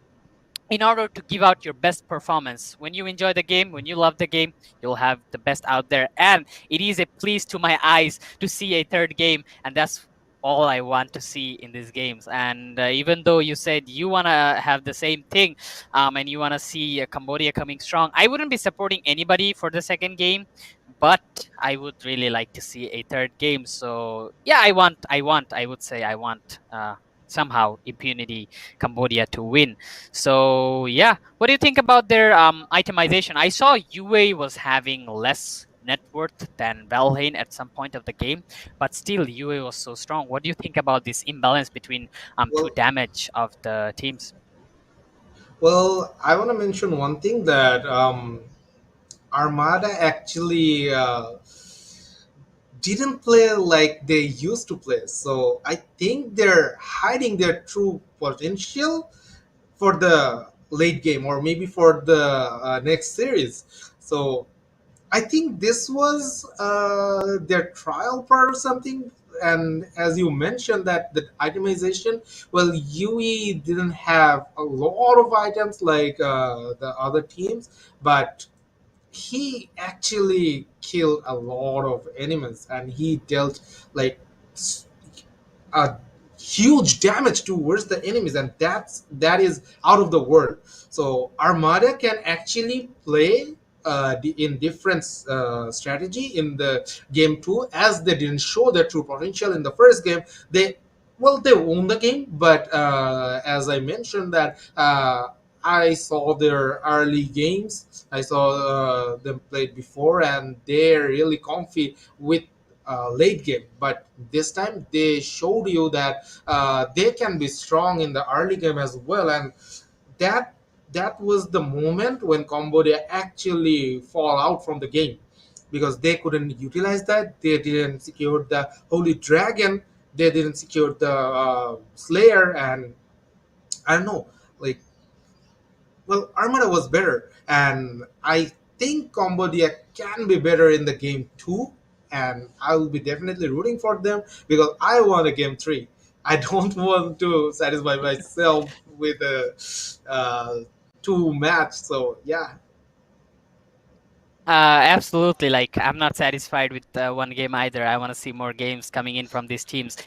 in order to give out your best performance. When you enjoy the game, when you love the game, you'll have the best out there. And it is a please to my eyes to see a third game, and that's all I want to see in these games. And even though you said you want to have the same thing, and you want to see Cambodia coming strong, I wouldn't be supporting anybody for the second game, but I would really like to see a third game. So yeah, I would say I want somehow Impunity Cambodia to win. So yeah, what do you think about their itemization? I saw UA was having less net worth than Valheim at some point of the game, but still UA was so strong. What do you think about this imbalance between two Well, damage of the teams? well, I want to mention one thing that Armada actually didn't play like they used to play. So I think they're hiding their true potential for the late game or maybe for the next series. So I think this was their trial part or something. And as you mentioned, that the itemization, well, UE didn't have a lot of items like the other teams, but he actually killed a lot of enemies and he dealt like a huge damage towards the enemies, and that is out of the world. So Armada can actually play in different strategy in the game 2, as they didn't show their true potential in the first game. They won the game, but as I mentioned that I saw their early games. I saw them play before, and they're really comfy with late game. But this time they showed you that they can be strong in the early game as well, and that that was the moment when Cambodia actually fall out from the game, because they couldn't utilize that. They didn't secure the Holy Dragon. They didn't secure the Slayer, and I don't know, like, well, Armada was better, and I think Cambodia can be better in the game 2, and I will be definitely rooting for them because I want a game 3. I don't want to satisfy myself with a two match. So yeah. Absolutely. Like, I'm not satisfied with one game either. I want to see more games coming in from these teams.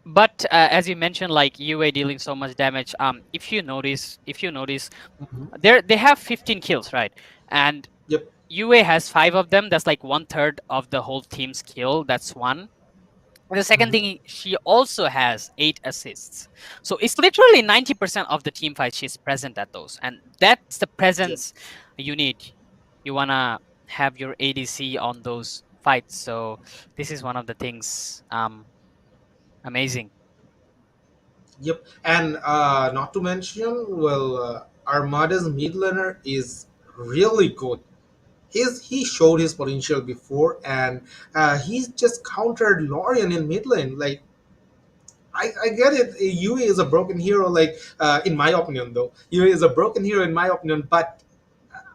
But as you mentioned, like UA dealing so much damage. If you notice, Mhm. they have 15 kills, right? And Yep. UA has 5 of them. That's like 1/3 of the whole team's kill. That's one. And the second Mhm. thing, she also has 8 assists. So it's literally 90% of the team fight she's present at those. And that's the Yep. presence you need. You wanna have your ADC on those fights. So this is one of the things amazing. Yep. And not to mention, well, Armada's mid laner is really good. He showed his potential before, and he's just countered Lorian in mid lane. Like, I get it. Yui is a broken hero. Like, in my opinion, though, Yui is a broken hero in my opinion. But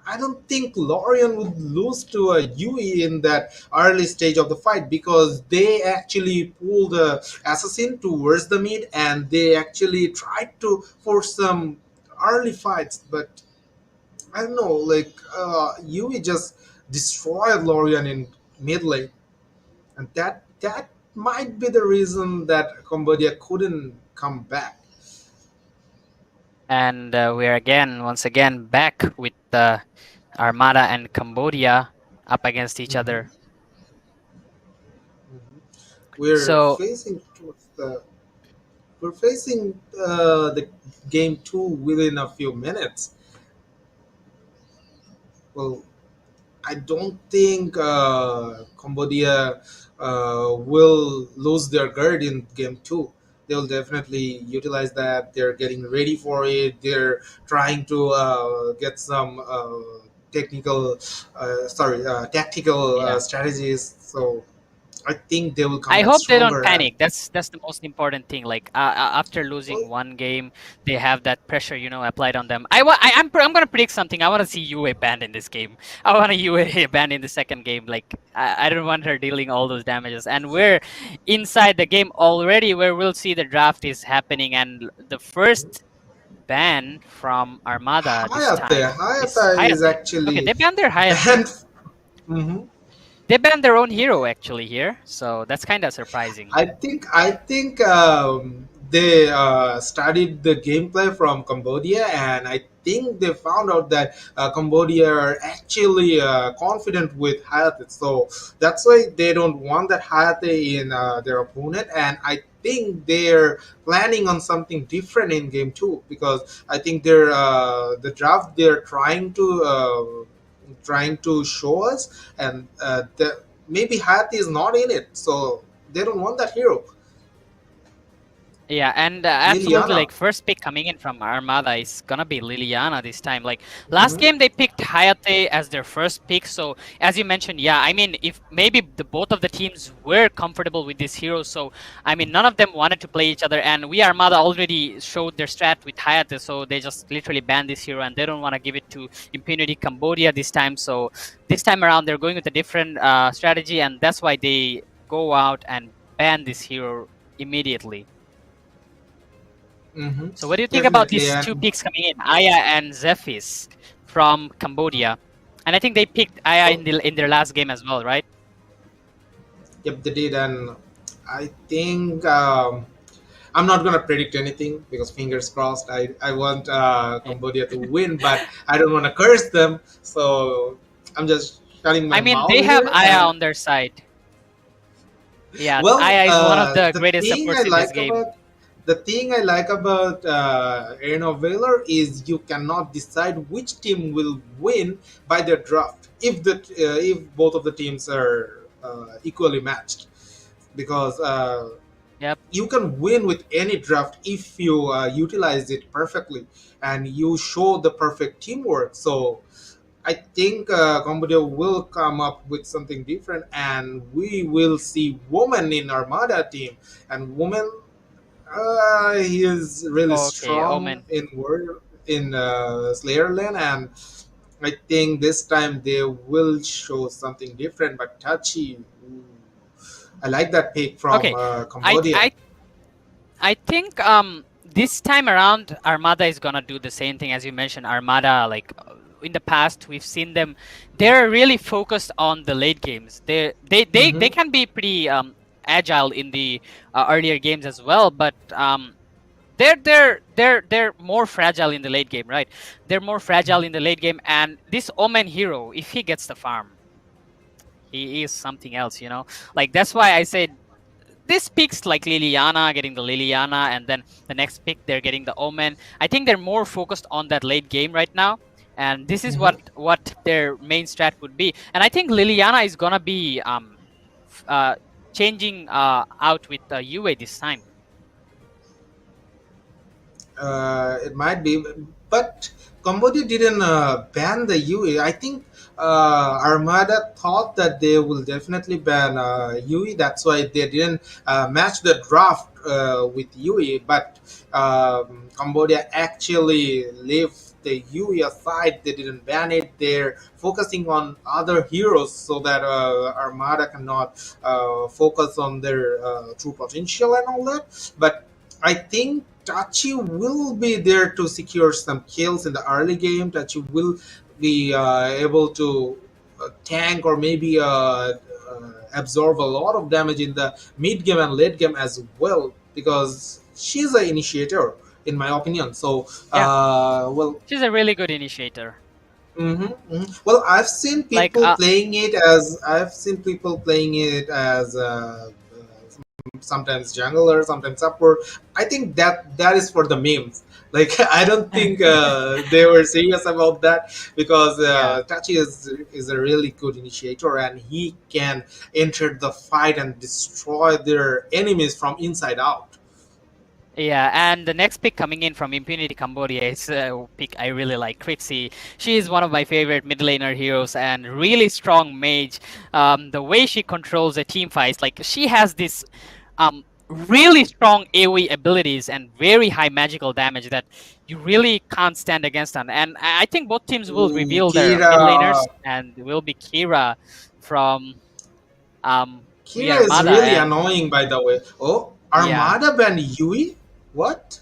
I don't think Lorian would lose to a Yui in that early stage of the fight, because they actually pulled the assassin towards the mid and they actually tried to force some early fights. But I don't know, like, Yui just destroyed Lorian in mid lane, and that might be the reason that Cambodia couldn't come back. And we're once again, back with Armada and Cambodia up against each Mhm. other. We're So facing towards the we're facing the game two within a few minutes. Well, I don't think Cambodia will lose their guard in game two. They'll definitely utilize that. They're getting ready for it. They're trying to get some tactical yeah. strategies. So I think they will come I back hope they don't stronger. And panic. That's the most important thing. Like after losing well, one game, they have that pressure, applied on them. I'm gonna predict something. I want to see UA banned in this game. I want a UA banned in the second game. Like I don't want her dealing all those damages. And we're inside the game already, where we'll see the draft is happening, and the first ban from Armada this time is Hayate is Hayate. Okay, actually they banned their Hayate. banned. Mhm. They banned their own hero actually here, so that's kind of surprising. I think they studied the gameplay from Cambodia, and I think they found out that Cambodia are actually confident with Hayate, so that's why they don't want that Hayate in their opponent, and I think they're planning on something different in game two because I think they're the draft they're trying to show us, and maybe Hayate is not in it, so they don't want that hero. Yeah, and absolutely, Liliana. like first pick coming in from Armada is gonna be Liliana this time. Like last Mhm. game, they picked Hayate as their first pick. So as you mentioned, yeah, I mean, if maybe the both of the teams were comfortable with this hero, so I mean, none of them wanted to play each other. And we Armada already showed their strat with Hayate, so they just literally banned this hero, and they don't want to give it to Impunity Cambodia this time. So this time around, they're going with a different strategy, and that's why they go out and ban this hero immediately. Mm-hmm. So what do you think about Definitely, these two and picks coming in, Aya and Zephys from Cambodia? And I think they picked Aya oh, in their last game as well, right? yep, they did, and I think I'm not gonna predict anything because fingers crossed. I want Yeah. Cambodia to win, but I don't want to curse them, so I'm just shutting my I mean, mouth they have here. Aya And on their side. Yeah, well, Aya is one of the greatest supports in this game. the thing I like about Arena of Valor is you cannot decide which team will win by their draft if both of the teams are equally matched, because Yep. you can win with any draft if you utilize it perfectly and you show the perfect teamwork. So I think Cambodia will come up with something different, and we will see woman in Armada team. And woman, he is really Okay, strong Omen. in word in Slayer lane, and I think this time they will show something different. But Tachi, ooh, I like that pick from Okay, I Cambodia. I I think this time around Armada is gonna do the same thing as you mentioned. Armada, like in the past, we've seen them. They're really focused on the late games. They Mm-hmm. can be pretty agile in the earlier games as well, but they're more fragile in the late game, right? They're more fragile in the late game, and this Omen hero, if he gets the farm, he is something else. Like that's why I said this picks like Liliana, getting the Liliana, and then the next pick they're getting the Omen. I think they're more focused on that late game right now, and this is Mm-hmm. what their main strat would be. And I think Liliana is gonna be changing out with UA this time. It might be, but Cambodia didn't ban the UE. I think Armada thought that they will definitely ban UE. That's why they didn't match the draft with UE. But Cambodia actually left the UE aside. They didn't ban it. They're focusing on other heroes so that Armada cannot focus on their true potential and all that. But I think Tachi will be there to secure some kills in the early game. Tachi will be able to tank or maybe absorb a lot of damage in the mid game and late game as well because she's an initiator, in my opinion. So, Yeah, well, she's a really good initiator. well, I've seen Like people playing it as sometimes jungler, sometimes support. I think that is for the memes. Like I don't think they were serious about that because Yeah. Tachi is a really good initiator and he can enter the fight and destroy their enemies from inside out. Yeah, and the next pick coming in from Impunity Cambodia is a pick I really like, Crixie. She is one of my favorite mid laner heroes and really strong mage. The way she controls the team fights, like she has this really strong AoE abilities and very high magical damage that you really can't stand against them. And I think both teams will Ooh, reveal their mid laners, Kira. and it will be Kira from We Kira is Armada, really and annoying, by the way. Oh, yeah. Armada banned Yui? What?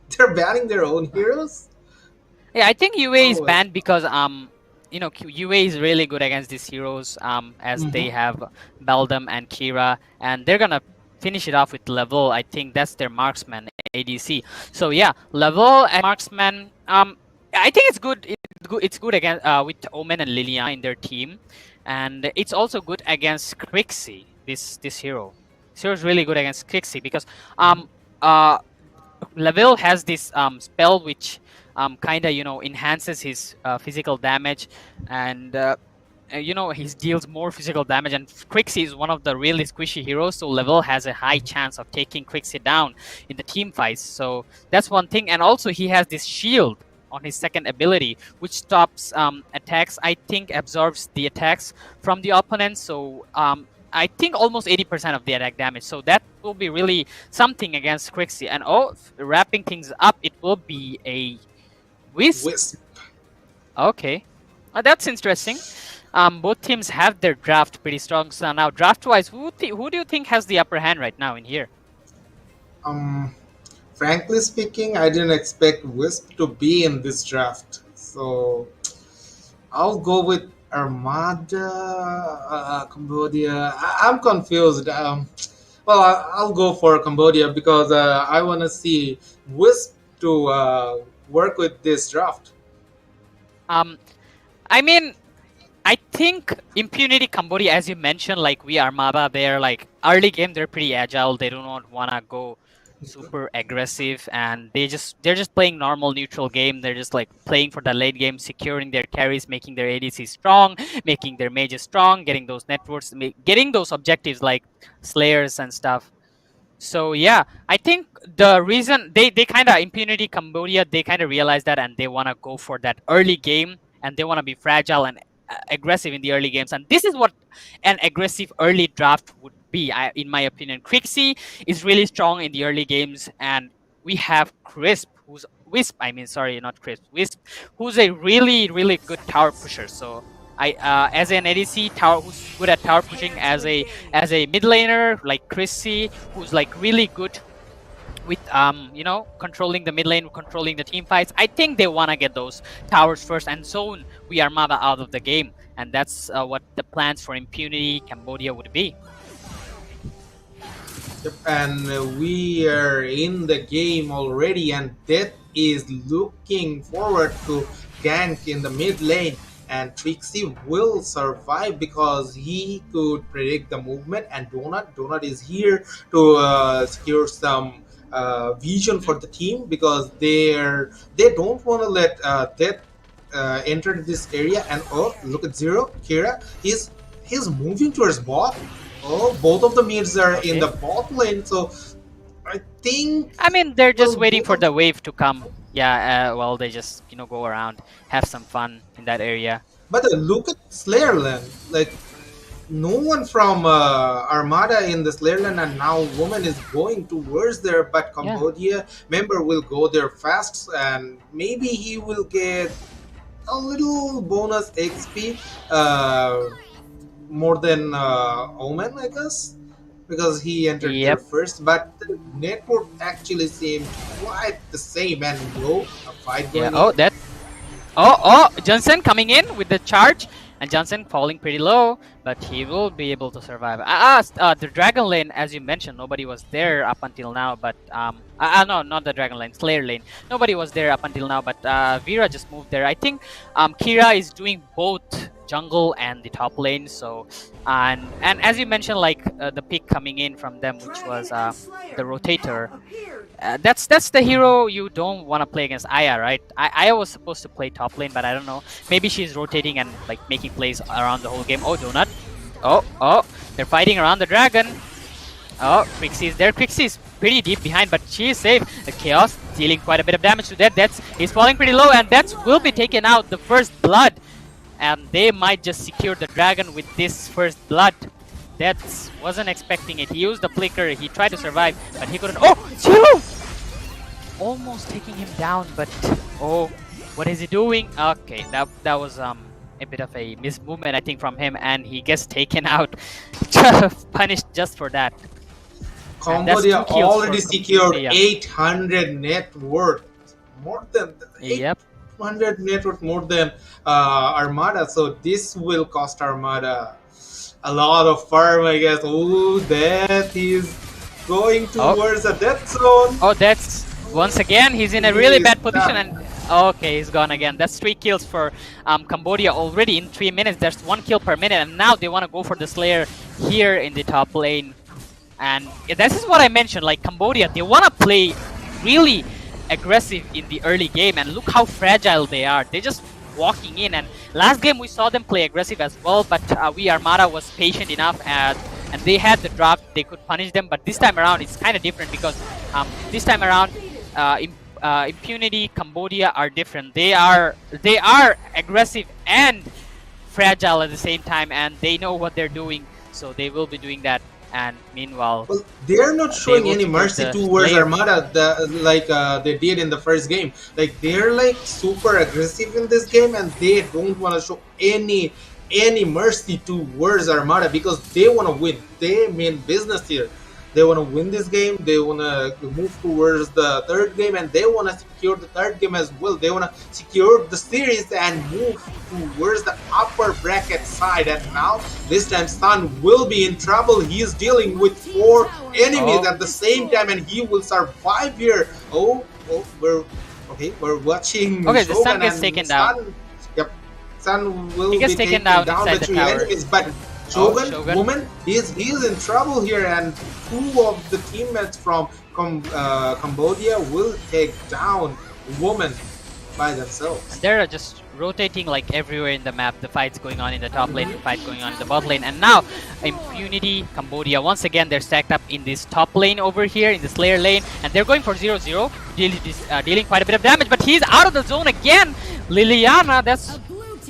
They're banning their own heroes? Yeah, I think UA is Oh, well. banned because UA is really good against these heroes as they Mhm. have Beldam and Kira, and they're gonna finish it off with Level. I think that's their marksman ADC. So yeah, Level and marksman. I think it's good. It's good against with Omen and Liliana in their team, and it's also good against Crixie. This hero. This hero is really good against Crixie because uh Level has this spell which kind of enhances his physical damage, and he deals more physical damage. And Crixie is one of the really squishy heroes, so Level has a high chance of taking Crixie down in the team fights. So that's one thing. And also he has this shield on his second ability, which stops attacks. I think absorbs the attacks from the opponent. So I think almost 80% of the attack damage. So that will be really something against Crixie. And wrapping things up, it will be a Wisp. Wisp. Okay, that's interesting. Both teams have their draft pretty strong. So now, draft-wise, who do you think has the upper hand right now in here? Frankly speaking, I didn't expect Wisp to be in this draft. So I'll go with Armada, Cambodia. I'm confused. Well, I'll go for Cambodia because I want to see Wisp to work with this draft. I mean, I think Impunity Cambodia, as you mentioned, like We Armada, they're like early game, they're pretty agile. They do not wanna go super aggressive, and they're just playing normal neutral game. They're just like playing for the late game, securing their carries, making their ADC strong, making their mages strong, getting those networks, getting those objectives like slayers and stuff. So yeah, I think the reason they kind of Impunity Cambodia, they kind of realize that, and they want to go for that early game, and they want to be fragile and aggressive in the early games. And this is what an aggressive early draft would be, in my opinion. Crixie is really strong in the early games, and we have Wisp. I mean, sorry, not Crisp. Wisp, who's a really good tower pusher. So as an ADC tower who's good at tower pushing, as a mid laner like Chrissy, who's like really good with controlling the mid lane, controlling the team fights. I think they want to get those towers first and zone We Armada out of the game, and that's what the plans for Impunity Cambodia would be. Yep, and we are in the game already, and Death is looking forward to gank in the mid lane. And Trixie will survive because he could predict the movement, and Donut is here to secure some vision for the team because they don't want to let Death enter this area. And oh, look at Zero Kira, he's moving towards bot. Oh, both of the mids are in the bot lane, so I think. I mean, they're just waiting for the wave to come. Yeah, well, they just go around, have some fun in that area. But look at Slayer lane. Like, no one from Armada in the Slayer lane, and now Woman is going towards there. But Cambodia member will go there fast, and maybe he will get a little bonus XP. More than Omen, I guess, because he entered there first. But the network actually seemed quite the same, and a fight going on. Johnson coming in with the charge, and Johnson falling pretty low, but he will be able to survive. The Dragon lane, as you mentioned, nobody was there up until now, but no, not the Dragon lane, Slayer lane. Nobody was there up until now, but Vera just moved there. I think Kira is doing both jungle and the top lane. So, and as you mentioned, like the pick coming in from them, which was the rotator. That's the hero you don't want to play against Aya, right? Aya was supposed to play top lane, but I don't know. Maybe she's rotating and like making plays around the whole game. Oh, Donut. Oh, they're fighting around the dragon. Oh, Quixie's there. Quixie's pretty deep behind, but she is safe. The Chaos dealing quite a bit of damage to that. He's falling pretty low, and that will be taken out. The first blood, and they might just secure the dragon with this first blood. That wasn't expecting it. He used the flicker. He tried to survive, but he couldn't. Oh, Zero! Almost taking him down, but oh, what is he doing? Okay, that was a bit of a mismovement, I think, from him, and he gets taken out, punished just for that. Cambodia already secured 800 net worth, more than 800 net worth, more than Armada. So this will cost Armada a lot of farm, I guess. Oh, that is going towards the death zone. Oh, that's once again he's in a really bad position, and okay, he's gone again. That's 3 kills for Cambodia already in 3 minutes. There's 1 kill per minute, and now they want to go for the Slayer here in the top lane. And this is what I mentioned, like Cambodia, they want to play really aggressive in the early game, and look how fragile they are. They're just walking in, and last game we saw them play aggressive as well, but we Armada was patient enough, and they had the drop. They could punish them, but this time around it's kind of different, because this time around Impunity, Cambodia are different. They are aggressive and fragile at the same time, and they know what they're doing, so they will be doing that. And meanwhile, well, they are not showing any mercy towards Armada like they did in the first game. Like, they're like super aggressive in this game, and they don't want to show any mercy towards Armada, because they want to win. They mean business here. They want to win this game. They want to move towards the third game, and they want to secure the third game as well. They want to secure the series and move towards the upper bracket side. And now, this time, Sun will be in trouble. He is dealing with 4 enemies at the same time, and he will survive here. We're watching. Okay, the Sun gets taken down. Yep, Sun will be taken down the 3 enemies, but Shogun, Woman, he's in trouble here, and 2 of the teammates from Cambodia will take down Woman by themselves. And they're just rotating like everywhere in the map. The fight's going on in the top lane, the fight going on in the bot lane, and now Impunity, Cambodia, once again they're stacked up in this top lane over here, in the Slayer lane, and they're going for 0-0, dealing quite a bit of damage, but he's out of the zone again. Liliana, that's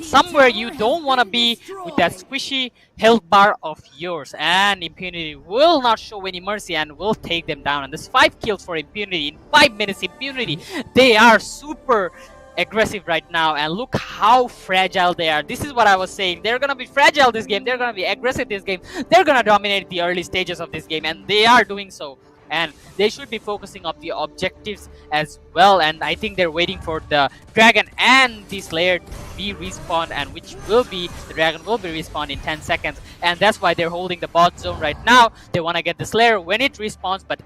somewhere you don't want to be with that squishy health bar of yours, and Impunity will not show any mercy and will take them down. And there's 5 kills for Impunity in 5 minutes. Impunity, they are super aggressive right now, and look how fragile they are. This is what I was saying. They're gonna be fragile this game. They're gonna be aggressive this game. They're gonna dominate the early stages of this game, and they are doing so. And they should be focusing on the objectives as well, and I think they're waiting for the dragon and the Slayer to be respawned, and the dragon will be respawned in 10 seconds, and that's why they're holding the bot zone right now. They want to get the Slayer when it respawns, but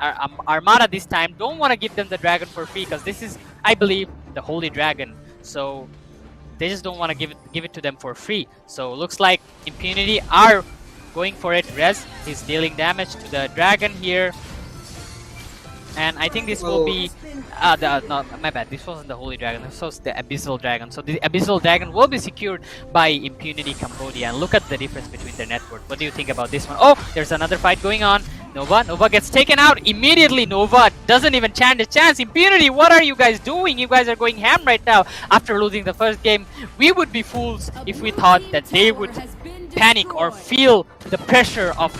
Armada this time don't want to give them the dragon for free, because this is, I believe, the holy dragon, so they just don't want to give it to them for free. So looks like Impunity are going for it. Rez is dealing damage to the dragon here. And I think this will be no, my bad, this wasn't the Holy Dragon, this was the Abyssal Dragon. So the Abyssal Dragon will be secured by Impunity Cambodia, and look at the difference between their net worth. What do you think about this one? Oh, there's another fight going on. Nova gets taken out immediately. Nova doesn't even stand a chance. Impunity, what are you guys doing? You guys are going ham right now after losing the first game. We would be fools if we thought that they would panic or feel the pressure of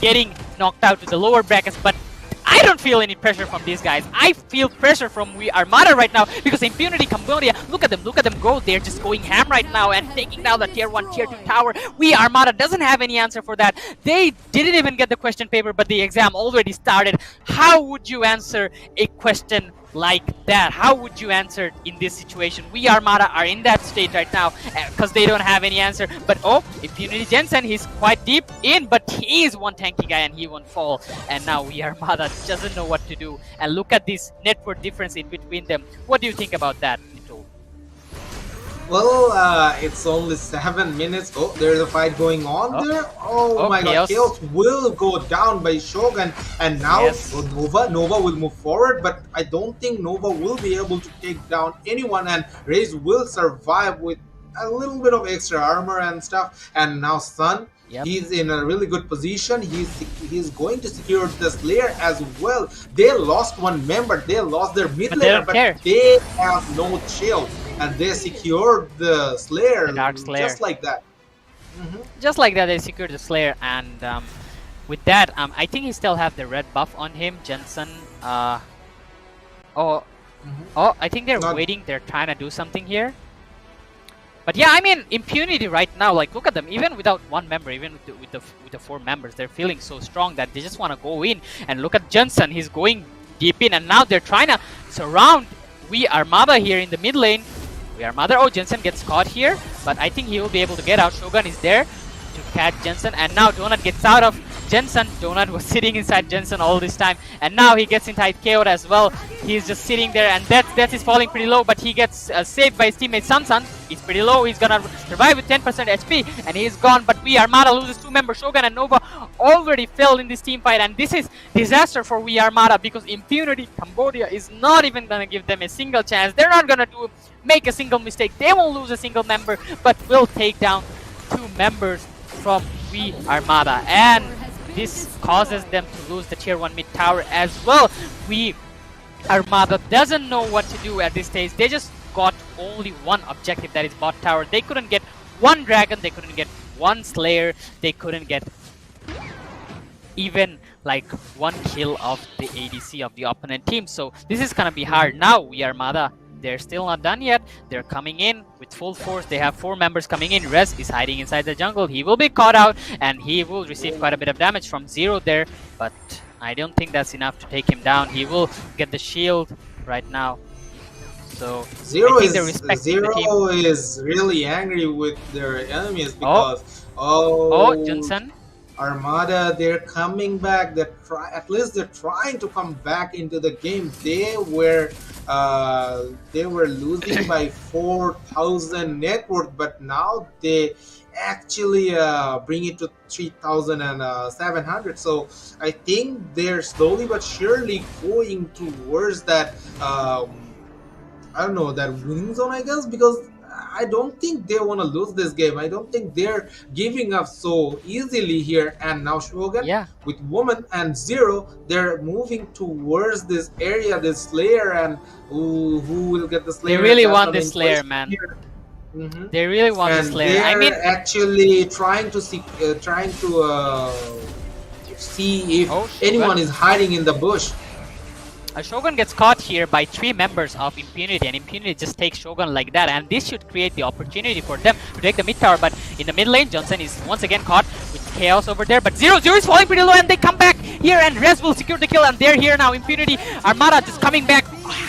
getting knocked out to the lower brackets, but I don't feel any pressure from these guys. I feel pressure from we Armada right now, because Impunity Cambodia, look at them go. They're just going ham right now and taking down the tier 1, tier 2 tower. We Armada doesn't have any answer for that. They didn't even get the question paper, but the exam already started. How would you answer a question like that? How would you answer in this situation? We Armada are in that state right now because they don't have any answer. But oh, Impunity Jensen, he's quite deep in, but he is one tanky guy and he won't fall. And now we Armada doesn't know what to do. And look at this net worth difference in between them. What do you think about that, Nito? Well, it's only 7 minutes. Oh, there's a fight going on Oh. there. Oh, Oh, my Chaos. god, Chaos will go down by Shogun, and now Yes. Nova will move forward, but I don't think Nova will be able to take down anyone, and Raze will survive with a little bit of extra armor and stuff. And now Sun, Yep. he's in a really good position. He's going to secure the Slayer as well. They lost one member. They lost their mid But they laner, don't but care. they have no shield, and they secured the Slayer, The Dark Slayer. just like that. Just like that, they secured the Slayer, and with that, I think he still have the red buff on him. Jensen. Oh, I think they're Not- waiting. They're trying to do something here. But yeah, I mean, Impunity right now, like, look at them. Even without one member, even with the 4 members, they're feeling so strong that they just want to go in. And look at Jensen, he's going deep in, and now they're trying to surround We Armada here in the mid lane. We Armada. Oh, Jensen gets caught here, but I think he will be able to get out. Shogun is there to catch Jensen, and now Donut gets out of Jensen. Donut was sitting inside Jensen all this time, and now he gets inside KO'd as well. He's just sitting there, and Death is falling pretty low, but he gets saved by his teammate Sansan. He's pretty low. He's gonna survive with 10% HP, and he's gone. But We Armada loses 2 members. Shogun and Nova already fell in this team fight, and this is disaster for We Armada because Impunity Cambodia is not even gonna give them a single chance. They're not gonna make a single mistake. They won't lose a single member, but will take down 2 members from We Armada, and this causes them to lose the tier 1 mid tower as well. We Armada doesn't know what to do at this stage. They just got only one objective, that is bot tower. They couldn't get 1 dragon, they couldn't get 1 slayer, they couldn't get even like 1 kill of the ADC of the opponent team. So this is gonna be hard. Now We Armada, they're still not done yet. They're coming in with full force. They have 4 members coming in. Rez is hiding inside the jungle. He will be caught out, and he will receive quite a bit of damage from Zero there, but I don't think that's enough to take him down. He will get the shield right now. So Zero I think they're respecting the team. is really angry with their enemies because Jensen. Armada, they're coming back. At least they're trying to come back into the game. They were losing by 4,000 net worth, but now they actually bring it to 3,700. So I think they're slowly but surely going towards that I don't know, that winning zone, I guess, because I don't think they want to lose this game. I don't think they're giving up so easily here. And now Shogun with Woman and Zero, they're moving towards this area, this Slayer, and who will get the Slayer? They really want this Slayer, man. They really want this Slayer. I mean, actually trying to see if anyone is hiding in the bush. Shogun gets caught here by 3 members of Impunity, and Impunity just takes Shogun like that, and this should create the opportunity for them to take the mid tower. But in the mid lane, Johnson is once again caught with Chaos over there, but 0-0 is falling pretty low, and they come back here, and Rez will secure the kill, and they're here now. Impunity Armada just coming back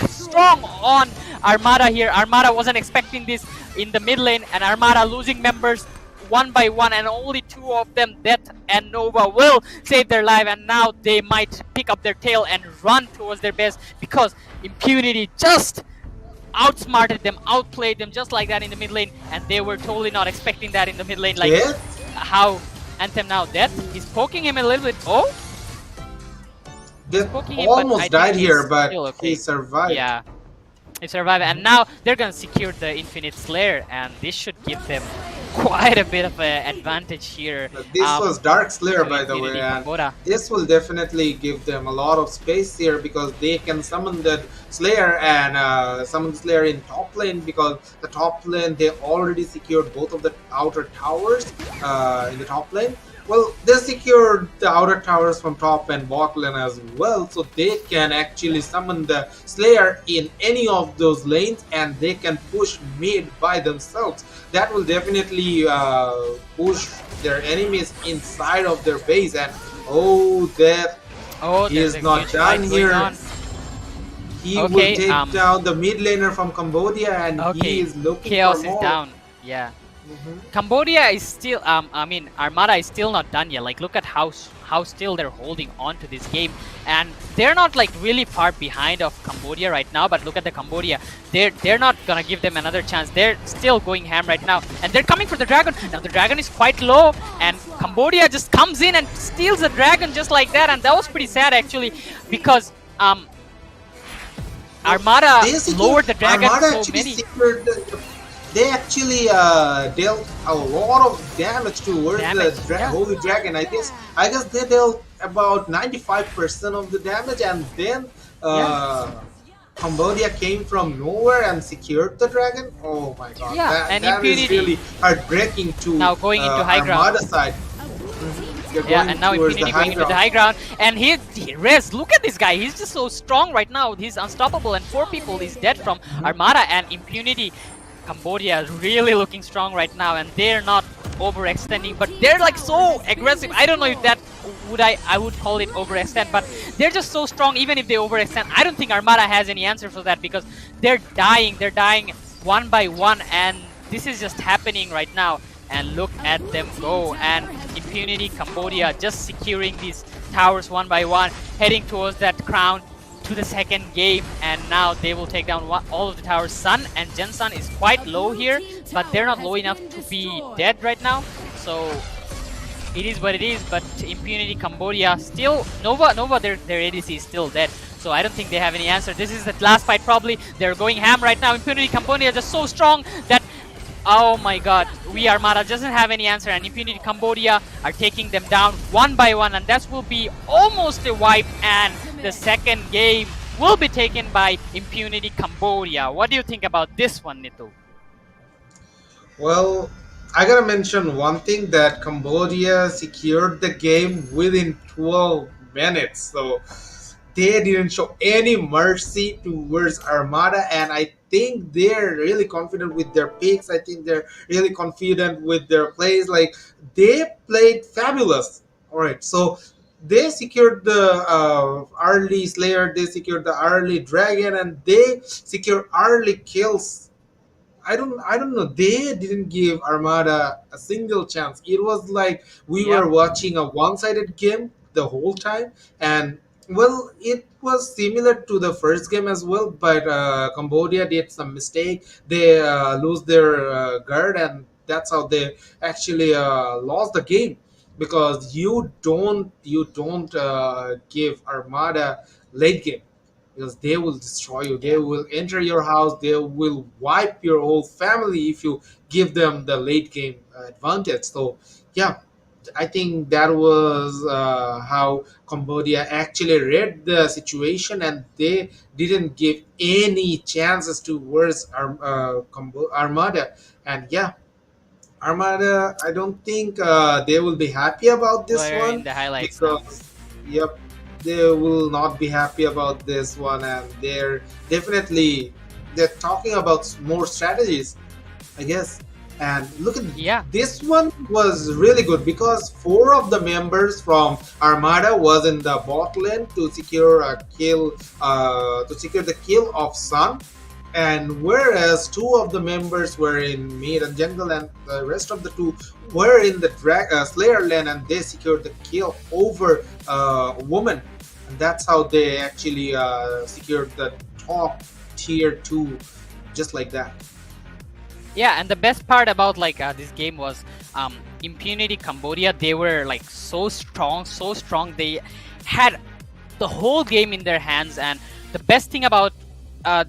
strong on Armada here. Armada wasn't expecting this in the mid lane, and Armada losing members 1 by 1, and only 2 of them, Death and Nova, will save their life, and now they might pick up their tail and run towards their base because Impunity just outsmarted them, outplayed them just like that in the mid lane, and they were totally not expecting that in the mid lane. Like how Anthem now Death, he's poking him a little bit. Death almost died here, but he survived. Yeah, he survived, and now they're gonna secure the Infinite Slayer, and this should give them quite a bit of an advantage here. This was Dark Slayer, by the way, and this will definitely give them a lot of space here because they can summon the Slayer and summon the Slayer in top lane, because the top lane, they already secured both of the outer towers in the top lane. Well, they secured the outer towers from top and bot lane as well, so they can actually summon the Slayer in any of those lanes, and they can push mid by themselves. That will definitely push their enemies inside of their base. And Death, he is not done here. He will take down the mid laner from Cambodia, and he is looking Chaos for more. is down. Yeah. Cambodia is still, I mean, Armada is still not done yet. Like, look at how still they're holding on to this game, and they're not like really far behind of Cambodia right now. But look at the Cambodia; they're not gonna give them another chance. They're still going ham right now, and they're coming for the dragon. Now the dragon is quite low, and Cambodia just comes in and steals the dragon just like that, and that was pretty sad actually, because Armada lowered the dragon so many. They actually dealt a lot of damage towards the Holy Dragon. I guess they dealt about 95% of the damage, and then Cambodia came from nowhere and secured the dragon. Oh my god! Yeah, and that is Impunity really heartbreaking to now going into high ground. Armada side. Yeah, and now Impunity going into the high ground, and he Rez, look at this guy, he's just so strong right now, he's unstoppable, and 4 people is dead from Armada, and Impunity. Cambodia is really looking strong right now, and they're not overextending, but they're like so aggressive. I don't know if that I would call it overextend, but they're just so strong. Even if they overextend, I don't think Armada has any answer for that, because they're dying one by one, and this is just happening right now. And look at them go, and Impunity Cambodia just securing these towers one by one, heading towards that crown to the second game, and now they will take down all of the towers. Sun and Jensun is quite low here, but they're not low enough to be dead right now, so it is what it is. But Impunity Cambodia still, Nova their ADC is still dead, so I don't think they have any answer. This is the last fight probably. They're going ham right now. Impunity Cambodia just so strong that, oh my god, we Armada doesn't have any answer, and Impunity Cambodia are taking them down one by one, and that will be almost a wipe, and the second game will be taken by Impunity Cambodia. What do you think about this one, Nitu? Well, I gotta mention one thing, that Cambodia secured the game within 12 minutes, so they didn't show any mercy towards Armada, and I think they're really confident with their picks. I think they're really confident with their plays. Like, they played fabulous. All right, so they secured the early Slayer, they secured the early Dragon, and they secured early kills. I don't know. They didn't give Armada a single chance. It was like we were watching a one-sided game the whole time, and well, it was similar to the first game as well. But Cambodia did some mistake. They lose their guard, and that's how they actually lost the game. Because you don't give Armada late game, because they will destroy you. They will enter your house. They will wipe your whole family if you give them the late game advantage. So yeah, I think that was how Cambodia actually read the situation, and they didn't give any chances towards Armada. And yeah, Armada, I don't think they will be happy about this one. In the highlights because yep, they will not be happy about this one, and they're talking about more strategies, I guess. And look at this one was really good, because 4 of the members from Armada was in the bot lane to secure a kill, to secure the kill of Sun, and whereas 2 of the members were in mid and jungle, and the rest of the 2 were in the Slayer lane, and they secured the kill over Woman, and that's how they actually secured the top tier 2, just like that. Yeah, and the best part about like this game was Impunity Cambodia. They were like so strong. They had the whole game in their hands, and the best thing about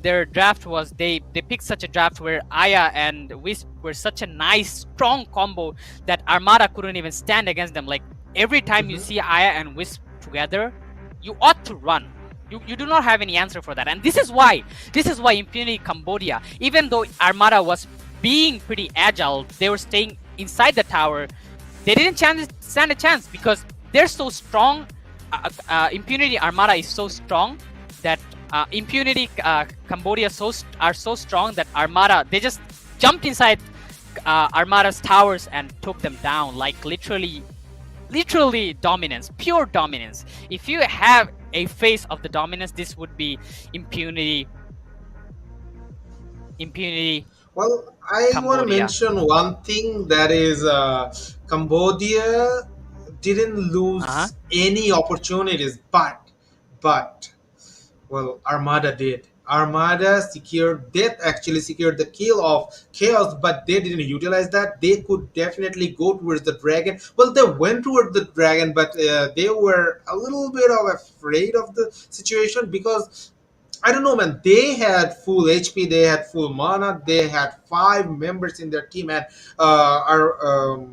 their draft was they picked such a draft where Aya and Wisp were such a nice strong combo that Armada couldn't even stand against them. Like, every time you see Aya and Wisp together, you ought to run. You do not have any answer for that, and this is why Impunity Cambodia, even though Armada was being pretty agile, they were staying inside the tower. They didn't stand a chance because they're so strong. Impunity Armada is so strong that Impunity Cambodia are so strong that Armada, they just jumped inside Armada's towers and took them down. Like, literally dominance, pure dominance. If you have a face of the dominance, this would be Impunity Well, I want to Cambodia. mention one thing that is Cambodia didn't Uh-huh. lose any opportunities, but well, Armada did. Armada secured, they actually secured the kill of Chaos, but they didn't utilize that. They could definitely go towards the dragon. Well, they went towards the dragon, but they were a little bit of afraid of the situation because I don't know, man. They had full HP, they had full mana, they had five members in their team, and our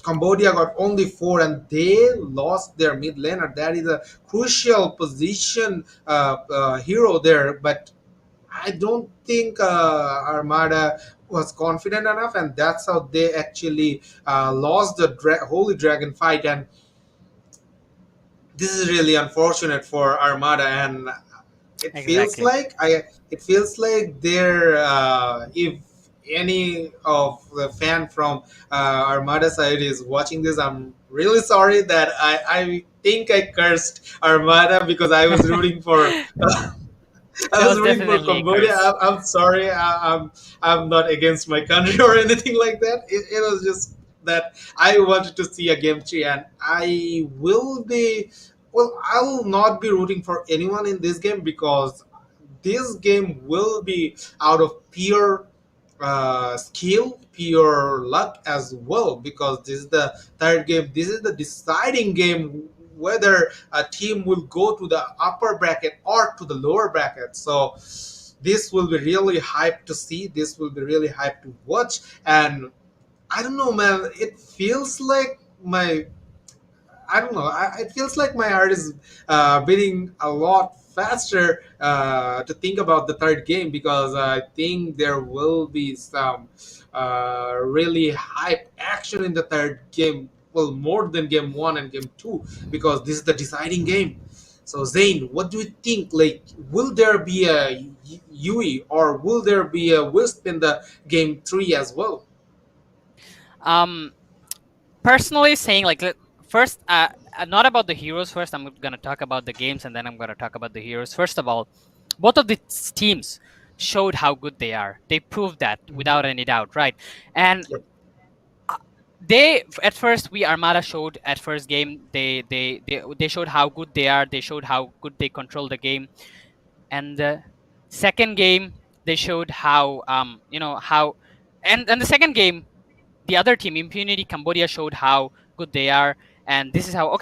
Cambodia got only four, and they lost their mid laner. That is a crucial position hero there, but I don't think Armada was confident enough, and that's how they actually lost the Holy Dragon fight. And this is really unfortunate for Armada, and Exactly. it feels like they're if any of the fan from Armada side is watching this, I'm really sorry that I think I cursed Armada because I was rooting for I That was was rooting for definitely a Cambodia. curse. I'm sorry. I'm not against my country or anything like that. It was just that I wanted to see a game three, and I will be. Well, I will not be rooting for anyone in this game because this game will be out of pure skill, pure luck as well. Because this is the third game. This is the deciding game whether a team will go to the upper bracket or to the lower bracket. So this will be really hyped to see. This will be really hyped to watch. And I don't know, man. It feels like my I don't know. It feels like my heart is beating a lot faster to think about the third game because I think there will be some really hype action in the third game. Well, more than game one and game two because this is the deciding game. So Zane, what do you think? Like, will there be a Yui or will there be a Wisp in the game three as well? Um, personally saying like first, not about the heroes first. I'm gonna talk about the games and then I'm gonna talk about the heroes. First of all, both of these teams showed how good they are. They proved that without any doubt, right? And Yep. they at first we Armada showed at first game they showed how good they are. They showed how good they control the game. And the second game they showed how how and the second game the other team Impunity Cambodia showed how good they are, and this is how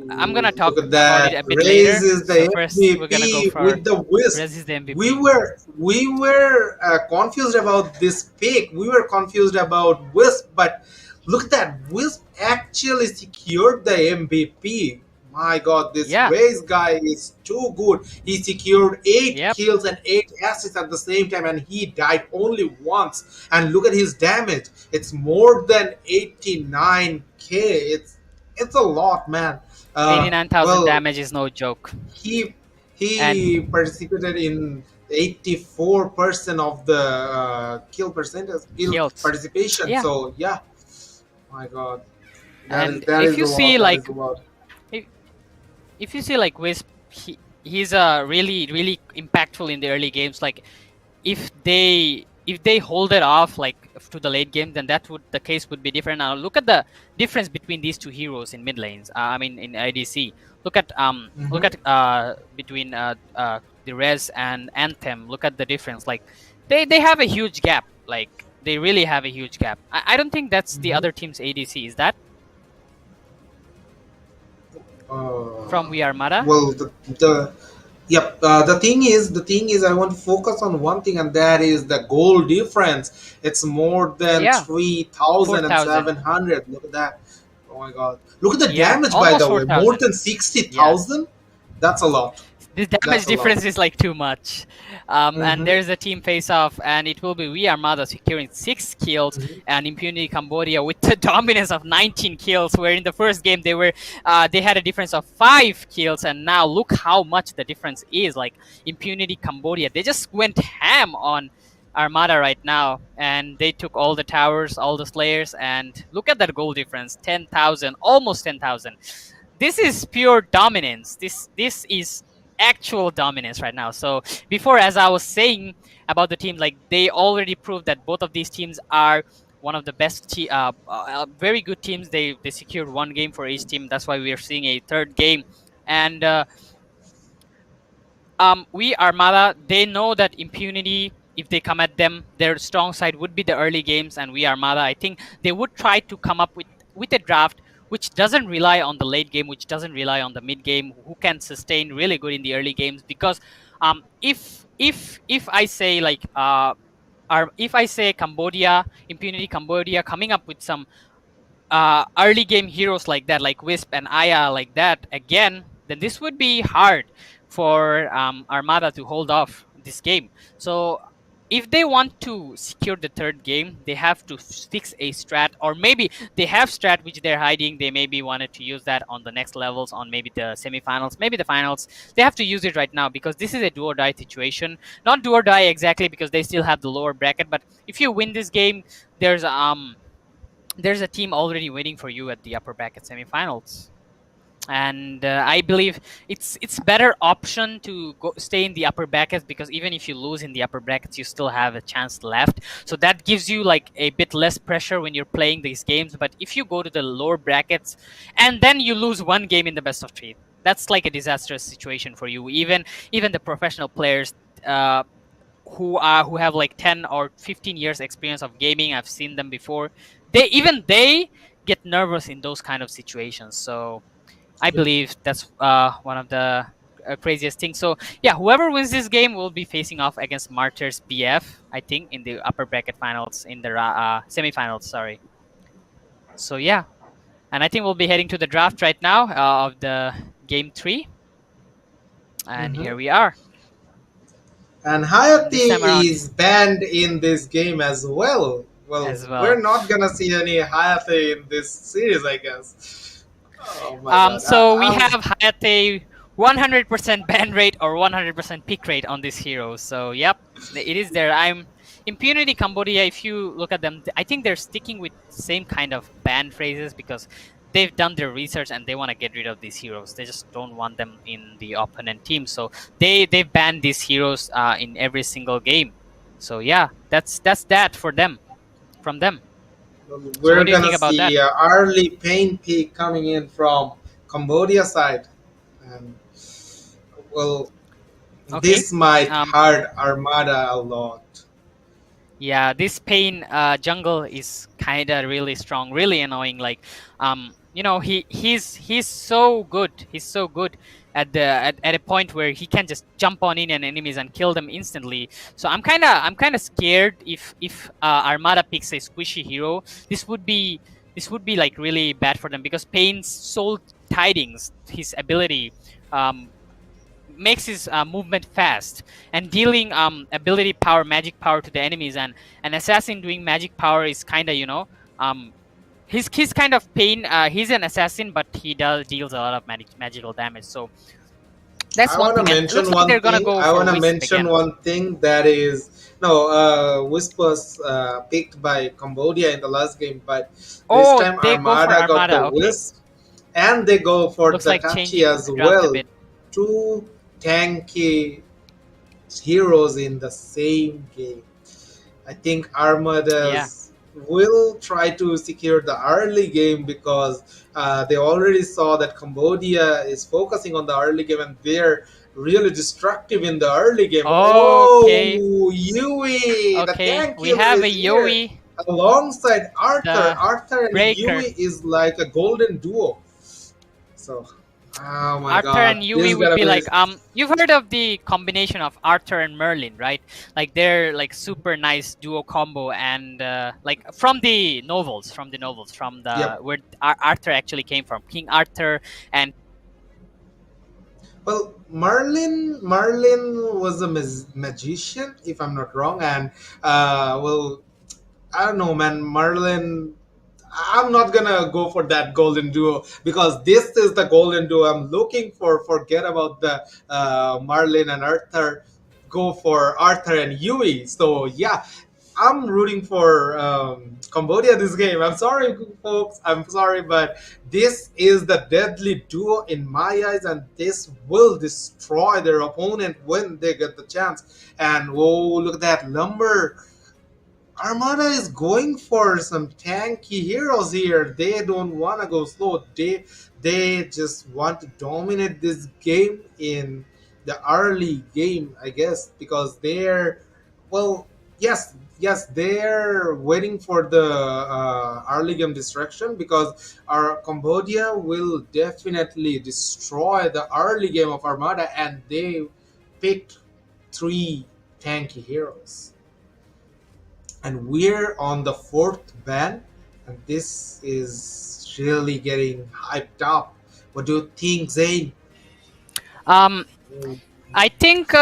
I'm gonna Ooh, talk look at about it that. a bit Raze later. is So the first we're gonna go MVP for with the Wisp. Rez is the We MVP. were we were confused about this pick. We were confused about Wisp, but look at that. Wisp actually secured the MVP. My God, this Yeah. Raze guy is too good. He secured 8 Yep. kills and 8 assists at the same time, and he died only once. And look at his damage. It's more than 89k. It's a lot, man. 89,000 Well, damage is no joke. he And he participated in 84% of the kill kills. participation. Yeah. So yeah, my God, And that if is you a see lot. That like is a lot. if, if you see like Wisp, he's really impactful in the early games. Like if they hold it off like to the late game, then the case would be different. Now look at the difference between these two heroes in mid lanes. I mean in IDC. Look Mhm. at between the Res and Anthem. Look at the difference. Like they have a huge gap. Like they really have a huge gap. I don't think that's the Mhm. other team's ADC. Is that from Uh, We Armada? well, the yep. The thing is, I want to focus on one thing, and that is the goal difference. It's more than Yeah, 4,000. 3,700. Look at that. Oh my God. Look at the Yeah, damage, by almost the way. More 4,000. than Yeah. 60,000. That's a lot. The damage That's a lot. difference is like too much. And Mm-hmm. there's a team face off, and it will be We Armada securing 6 kills, and Impunity Cambodia with the dominance of 19 kills. Where in the first game they had a difference of 5 kills, and now look how much the difference is. Like Impunity Cambodia, they just went ham on Armada right now, and they took all the towers, all the slayers, and look at that goal difference: 10,000, almost 10,000. This is pure dominance. This is actual dominance right now. So before, as I was saying about the team. Like they already proved that both of these teams are one of the best, very good teams. They secured one game for each team. That's why we are seeing a third game, and we Armada, they know that Impunity, if they come at them, their strong side would be the early games, and we Armada, I think they would try to come up with a draft which doesn't rely on the late game, which doesn't rely on the mid game, who can sustain really good in the early games. Because if I say like if I say Cambodia, Impunity Cambodia coming up with some early game heroes like that, like Wisp and Aya, like that again, then this would be hard for Armada to hold off this game. So if they want to secure the third game, they have to fix a strat, or maybe they have strat which they're hiding. They maybe wanted to use that on the next levels, on maybe the semifinals, maybe the finals. They have to use it right now because this is a do or die situation. Not do or die exactly because they still have the lower bracket, but if you win this game, there's a team already waiting for you at the upper bracket semifinals. And I believe it's better option to go stay in the upper brackets, because even if you lose in the upper brackets, you still have a chance left. So that gives you like a bit less pressure when you're playing these games. But if you go to the lower brackets and then you lose one game in the best of 3, that's like a disastrous situation for you. Even the professional players who have like 10 or 15 years experience of gaming, I've seen them before, they get nervous in those kind of situations. So I believe that's one of the craziest things. So yeah, whoever wins this game will be facing off against Martyrs BF, I think, in the upper bracket finals, in the semifinals. Sorry. So yeah, and I think we'll be heading to the draft right now of the game 3, and here we are. And This time around- Hayate is banned in this game as well. Well, we're not gonna see any Hayate in this series, I guess. Oh my God. So we have Hayate 100% ban rate or 100% pick rate on this hero. So yep, it is there. Impunity Cambodia, if you look at them, I think they're sticking with same kind of ban phrases because they've done their research and they want to get rid of these heroes. They just don't want them in the opponent team. So they've banned these heroes in every single game. So yeah, that's that for them, from them. We're what do you gonna think about see early pain peak coming in from Cambodia side, and well, this might hurt Armada a lot. Yeah, this pain jungle is kind of really strong, really annoying. Like, you know, he's so good. He's so good at a point where he can just jump on in and enemies and kill them instantly. So I'm kind of scared if Armada picks a squishy hero. This would be like really bad for them, because Pain's Soul Tidings, his ability, makes his movement fast and dealing ability power, magic power to the enemies, and an assassin doing magic power is kind of, you know, he's kind of Pain. He's an assassin, but he deals a lot of magical damage. So that's one thing. I want to mention one thing that is Wisp was picked by Cambodia in the last game, but this time Armada got the Wisp, and they go for the Tachi as well. 2 tanky heroes in the same game. I think Armada will try to secure the early game because they already saw that Cambodia is focusing on the early game and they're really destructive in the early game. Okay. Oh, Yui! Okay, we have a Yui alongside Arthur. Arthur and Yui is like a golden duo. So. Oh my Arthur God. and Yui would be like you've heard of the combination of Arthur and Merlin, right? Like they're like super nice duo combo, and like from the novels, from the where Arthur actually came from, King Arthur. And well, Merlin was a magician, if I'm not wrong, and well, I don't know, man. Merlin, I'm not gonna go for that golden duo because this is the golden duo I'm looking for. Forget about the Merlin and Arthur. Go for Arthur and Yui. So yeah, I'm rooting for Cambodia this game. I'm sorry, folks. I'm sorry, but this is the deadly duo in my eyes, and this will destroy their opponent when they get the chance. And oh, look at that lumber. Armada is going for some tanky heroes here. They don't want to go slow. They just want to dominate this game in the early game, I guess, because they're well, yes, they're waiting for the early game destruction because our Cambodia will definitely destroy the early game of Armada, and they picked three tanky heroes, and we're on the fourth ban, and this is really getting hyped up. What do you think, Zane? Um, I think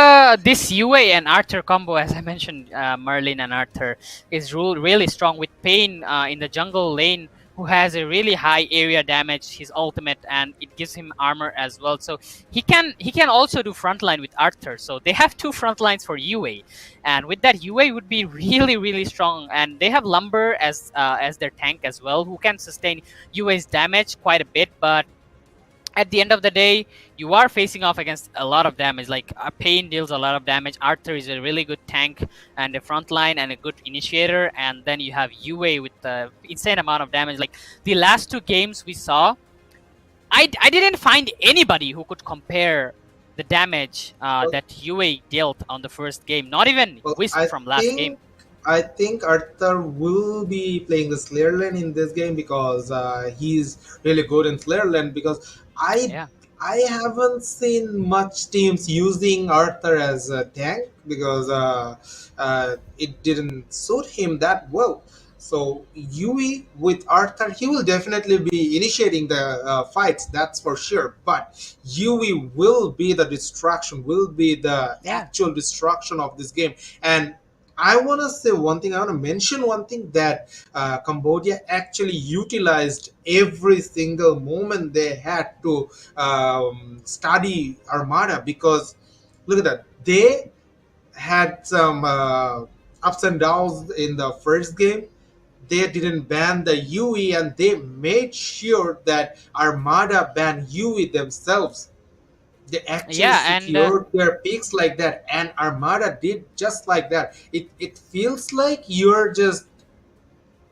this UA and Arthur combo, as I mentioned, Merlin and Arthur, is really strong with Pain in the jungle lane, who has a really high area damage, his ultimate, and it gives him armor as well. So he can also do frontline with Arthur. So they have two front lines for UA, and with that UA would be really strong. And they have Lumber as their tank as well, who can sustain UA's damage quite a bit, but at the end of the day, you are facing off against a lot of damage. Like Pain deals a lot of damage. Arthur is a really good tank and a front line and a good initiator. And then you have UA with the insane amount of damage. Like the last two games we saw, I didn't find anybody who could compare the damage that UA dealt on the first game. Not even Wisp from last game. I think Arthur will be playing the Slayer lane in this game because he's really good in Slayer lane. Because I haven't seen much teams using Arthur as a tank because it didn't suit him that well. So Yui with Arthur, he will definitely be initiating the fights, that's for sure. But Yui will be the destruction, will be the actual destruction of this game. And I want to say one thing. I want to mention one thing that Cambodia actually utilized every single moment they had to study Armada, because look at that. They had some ups and downs in the first game. They didn't ban the UE, and they made sure that Armada banned UE themselves. They actually secured their picks like that, and Armada did just like that. It feels like you're just,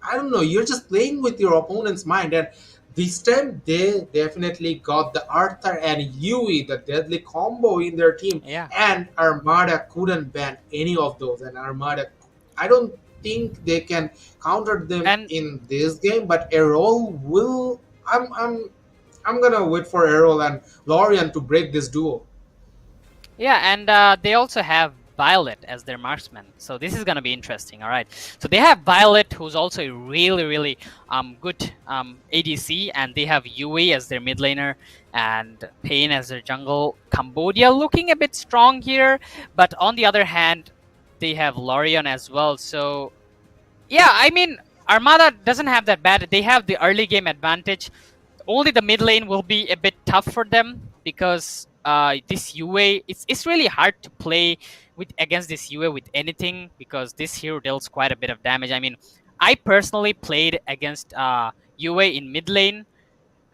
I don't know, you're just playing with your opponent's mind. And this time they definitely got the Arthur and Yui, the deadly combo in their team. And Armada couldn't ban any of those. And Armada, I don't think they can counter them in this game, but Errol will. I'm gonna wait for Errol and Lorian to break this duo. Yeah, and they also have Violet as their marksman, so this is gonna be interesting. All right, so they have Violet, who's also a really good ADC, and they have Yui as their mid laner and Pain as their jungle. Cambodia looking a bit strong here, but on the other hand, they have Lorian as well. So yeah, I mean, Armada doesn't have that bad. They have the early game advantage. Only the mid lane will be a bit tough for them because this UA, it's really hard to play against this UA with anything, because this hero deals quite a bit of damage. I mean, I personally played against UA in mid lane,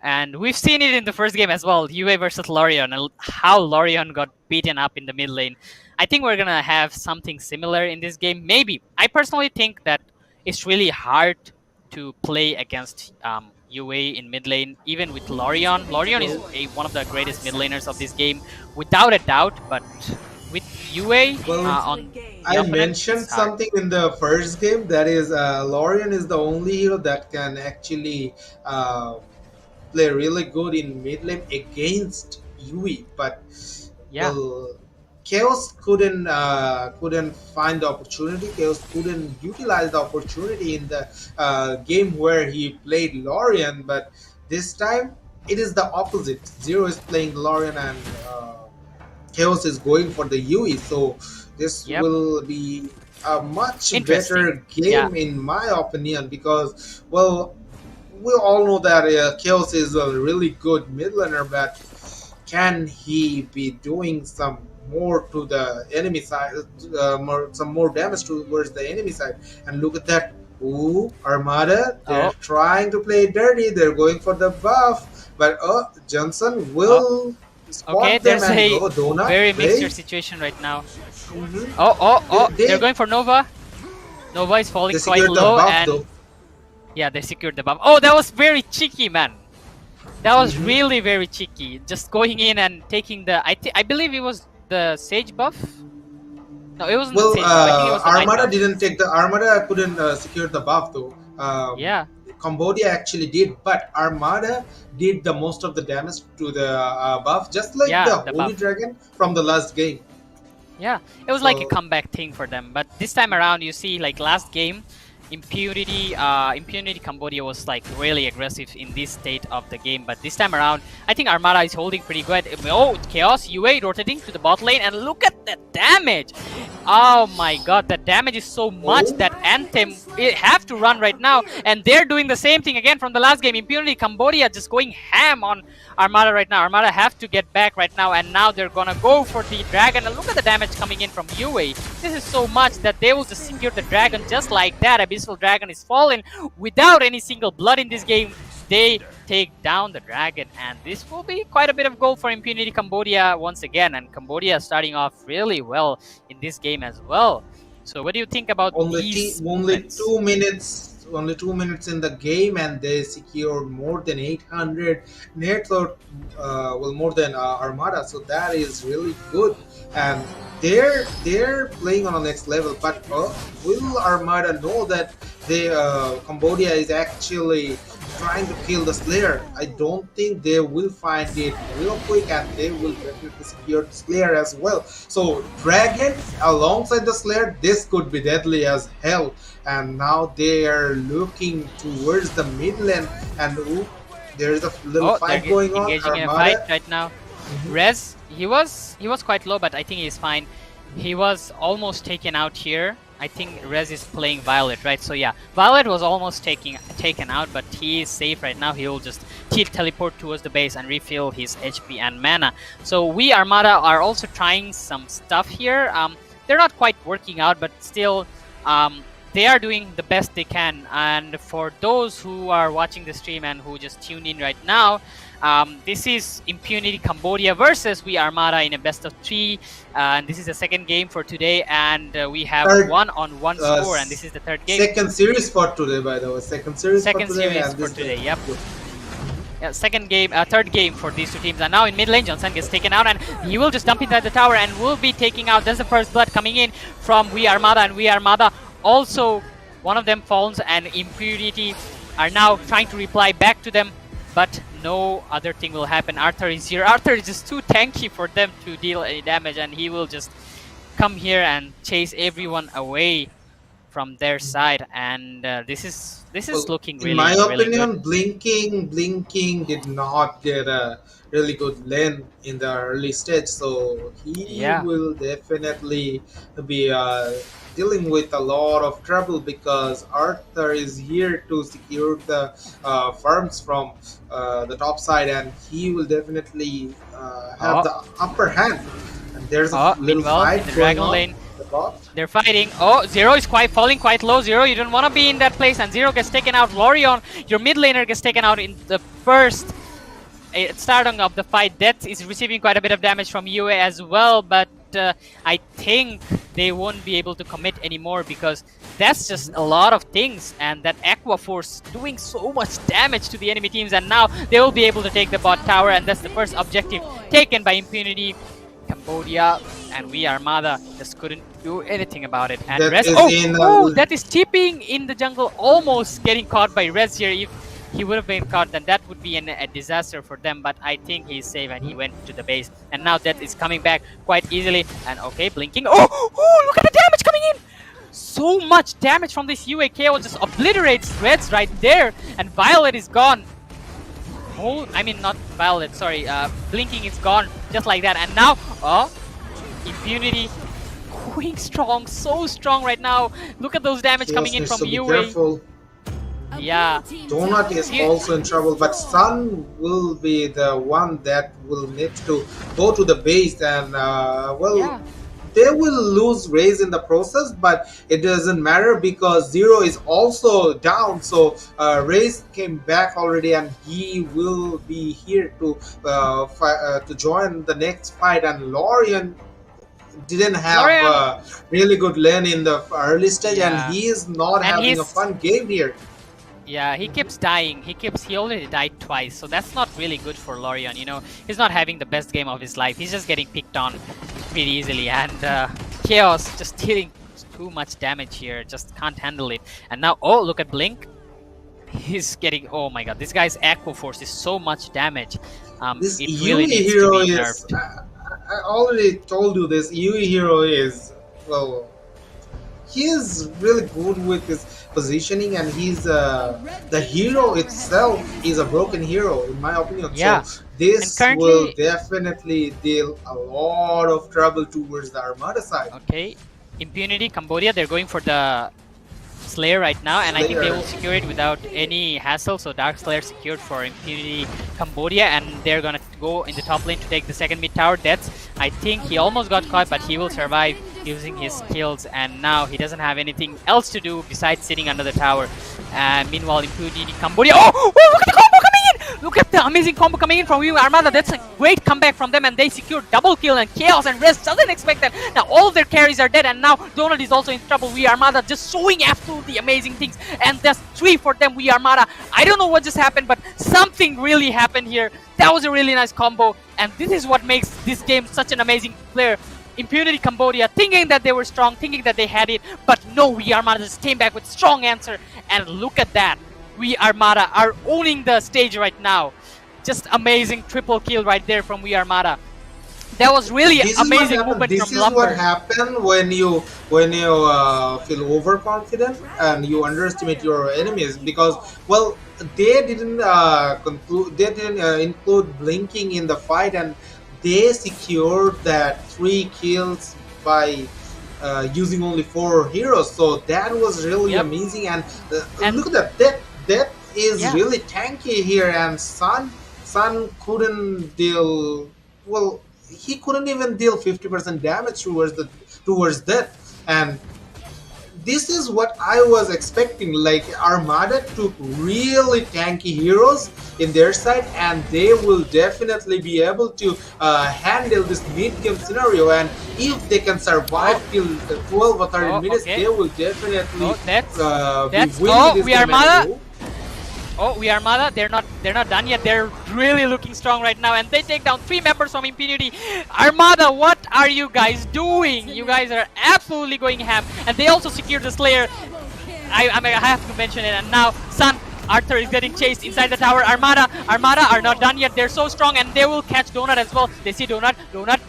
and we've seen it in the first game as well, UA versus Lorian, and how Lorian got beaten up in the mid lane. I think we're gonna have something similar in this game. Maybe. I personally think that it's really hard to play against UA in mid lane, even with Lorian. Lorian is one of the greatest mid laners of this game, without a doubt. But with UA on I mentioned something in the first game, that is Lorian is the only hero that can actually play really good in mid lane against UE. But well, Chaos couldn't find the opportunity. Chaos couldn't utilize the opportunity in the game where he played Lorian. But this time it is the opposite. Zero is playing Lorian, and Chaos is going for the UE. So this will be a much better game in my opinion, because well, we all know that Chaos is a really good mid laner, but can he be doing some more to the enemy side, some more damage towards the enemy side. And look at that. Ooh, Armada, they're trying to play dirty. They're going for the buff. But Johnson will spot them there's and a go donut. very mixed Play. situation right now. Mm-hmm. They're going for Nova. Nova is falling They quite secured the low, buff, and though. yeah, they secured the buff. Oh, that was very cheeky, man. That was really very cheeky. Just going in and taking the. I believe it was the Sage buff. No, it wasn't the Sage buff. I think it was the Knight Armada buff. didn't take the Armada couldn't secure the buff though. Yeah. Cambodia actually did, but Armada did the most of the damage to the buff, just like the Holy buff. Dragon from the last game. Yeah, it was like a comeback thing for them. But this time around, you see, like last game, Impunity Cambodia was like really aggressive in this state of the game. But this time around, I think Armada is holding pretty good. Oh, Chaos UA rotating to the bot lane, and look at that damage! Oh my god, that damage is so much that Anthem have to run right now, and they're doing the same thing again from the last game. Impunity Cambodia just going ham on Armada right now. Armada have to get back right now, and now they're gonna go for the dragon. And look at the damage coming in from UA. This is so much that they will just secure the dragon just like that. Abyssal Dragon is fallen without any single blood in this game. They take down the dragon, and this will be quite a bit of gold for Impunity Cambodia once again. And Cambodia starting off really well in this game as well. So what do you think about these only 2 minutes? Only 2 minutes in the game, and they secured more than 800 nets, or more than Armada. So that is really good, and they're playing on a next level. But will Armada know that Cambodia is actually trying to kill the Slayer? I don't think they will find it real quick, and they will definitely secure the Slayer as well. So Dragon alongside the Slayer, this could be deadly as hell. And now they are looking towards the mid lane, and there is a little fight going on. Engaging in a fight right now. Rez, he was quite low, but I think he's fine. He was almost taken out here. I think Rez is playing Violet, right? So yeah, Violet was almost taken out, but he is safe right now. He will just teleport towards the base and refill his HP and mana. So we Armada are also trying some stuff here. They're not quite working out, but still, they are doing the best they can. And for those who are watching the stream and who just tuned in right now, this is Impunity Cambodia versus we Armada in a best of 3. And this is the second game for today, and we have 1-on-1 score, and this is the third game. Second series for today, by the way. Second series for today. Yep. Yeah, third game for these two teams. And now in mid lane, Johnson gets taken out, and he will just dump inside the tower and will be taking out. That's the first blood coming in from we Armada, and we Armada also, one of them falls, and Impunity are now trying to reply back to them, but no other thing will happen. Arthur is here. Arthur is just too tanky for them to deal any damage, and he will just come here and chase everyone away from their side. And this is looking really, in my opinion, really good. Blinking did not get a really good lane in the early stage, so he will definitely be dealing with a lot of trouble, because Arthur is here to secure the farms from the top side, and he will definitely have the upper hand. And there's a little fight in the going Dragon on. lane. They're fighting. Oh, Zero is falling quite low. Zero, you don't want to be in that place, and Zero gets taken out. Lorion, your mid laner, gets taken out in the first starting of the fight. Death is receiving quite a bit of damage from UA as well, but I think they won't be able to commit anymore, because that's just a lot of things, and that Aqua Force doing so much damage to the enemy teams, and now they will be able to take the bot tower, and that's the first objective taken by Impunity Cambodia, and we Armada just couldn't do anything about it. And Rez, that is TPing in the jungle, almost getting caught by Rez here. If he would have been caught, then that would be a disaster for them, but I think he's safe, and he went to the base, and now Death is coming back quite easily. And okay, blinking. Oh, look at the damage coming in! So much damage from this UA. KO just obliterates Reds right there, and Violet is gone. Oh, I mean, not Violet, sorry. Blinking is gone just like that, and now Impunity going strong, so strong right now. Look at those damage coming in from UA. Yeah. Donut is also in trouble, but Sun will be the one that will need to go to the base, and Yeah. they will lose Raze in the process, but it doesn't matter because Zero is also down. So Raze came back already, and he will be here to join the next fight. And Lorian didn't have Lorian- really good lane in the early stage, and Yeah. he is not And having a he's- fun game here. Yeah, he keeps dying. He already died twice, so that's not really good for Lorian. You know, he's not having the best game of his life. He's just getting picked on pretty easily, and Chaos just dealing too much damage here. Just can't handle it. And now, oh, look at Blink. He's getting. Oh my God, this guy's Aqua Force is so much damage. This It really Yui needs hero to be is. nerfed. I already told you this. Yui hero is, well, he is really good with his positioning, and he's the hero itself is a broken hero in my opinion. Yeah. So this And will currently- definitely deal a lot of trouble towards the Armada side. Okay, Impunity Cambodia. They're going for the Slayer right now, and I think they Slayer. will secure it without any hassle. So Dark Slayer secured for Impunity Cambodia, and they're gonna go in the top lane to take the second mid tower. That's, I think he almost got caught, but he will survive using his skills, and now he doesn't have anything else to do besides sitting under the tower. And meanwhile, Impunity Cambodia. Oh, look at the combo coming in! Look at the amazing combo coming in from Wing Armada. That's a great comeback from them, and they secured double kill, and Chaos and Rest doesn't expect that. Now all of their carries are dead, and now Donald is also in trouble. We Armada just showing absolutely amazing things, and there's 3 for them. We Armada. I don't know what just happened, but something really happened here. That was a really nice combo, and this is what makes this game such an amazing player. Impunity Cambodia thinking that they were strong, thinking that they had it, but no, We Armada just came back with strong answer, and look at that. We Armada are owning the stage right now. Just amazing triple kill right there from We Armada. That was really This is what amazing happen- movement This from is Lumber. what happened when you feel overconfident and you underestimate your enemies, because, well, they didn't include blinking in the fight, and they secured that 3 kills by using only 4 heroes. So that was really Yep. amazing, and And- look at that. That is Yeah. really tanky here, and Sun couldn't deal. Well, he couldn't even deal 50% damage towards that, and this is what I was expecting. Like, Armada took really tanky heroes in their side, and they will definitely be able to handle this mid-game scenario, and if they can survive till 12 or 13 minutes, okay. they will definitely Oh, that's be winning this We game. Armada. Oh, We Armada, they're not done yet. They're really looking strong right now, and they take down 3 members from Impunity. Armada, what are you guys doing? You guys are absolutely going ham, and they also secured the Slayer. I have to mention it, and now Sun Arthur is getting chased inside the tower. Armada are not done yet. They're so strong, and they will catch Donut as well. They see Donut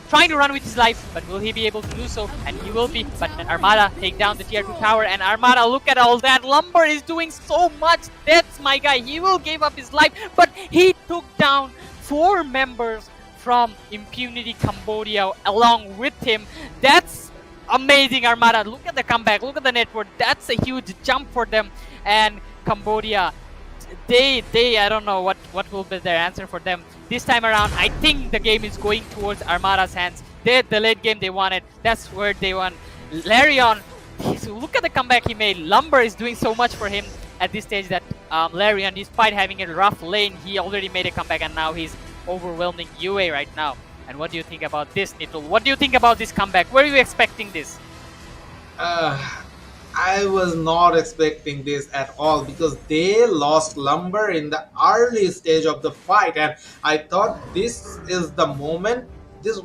trying to run with his life, but will he be able to do so? And he will be. But Armada take down the tier 2 tower, and Armada, look at all that. Lumber is doing so much. That's my guy. He will give up his life, but he took down 4 members from Impunity Cambodia along with him. That's amazing, Armada. Look at the comeback. Look at the network. That's a huge jump for them. And Cambodia, they I don't know what will be their answer for them this time around. I think the game is going towards Armada's hands. The late game they wanted. That's where they won. Larion, look at the comeback he made. Lumber is doing so much for him at this stage that Larion, despite having a rough lane, he already made a comeback, and now he's overwhelming UA right now. And what do you think about this, Nitro? What do you think about this comeback? Were you expecting this? I was not expecting this at all, because they lost Lumber in the early stage of the fight, and I thought this is the moment. This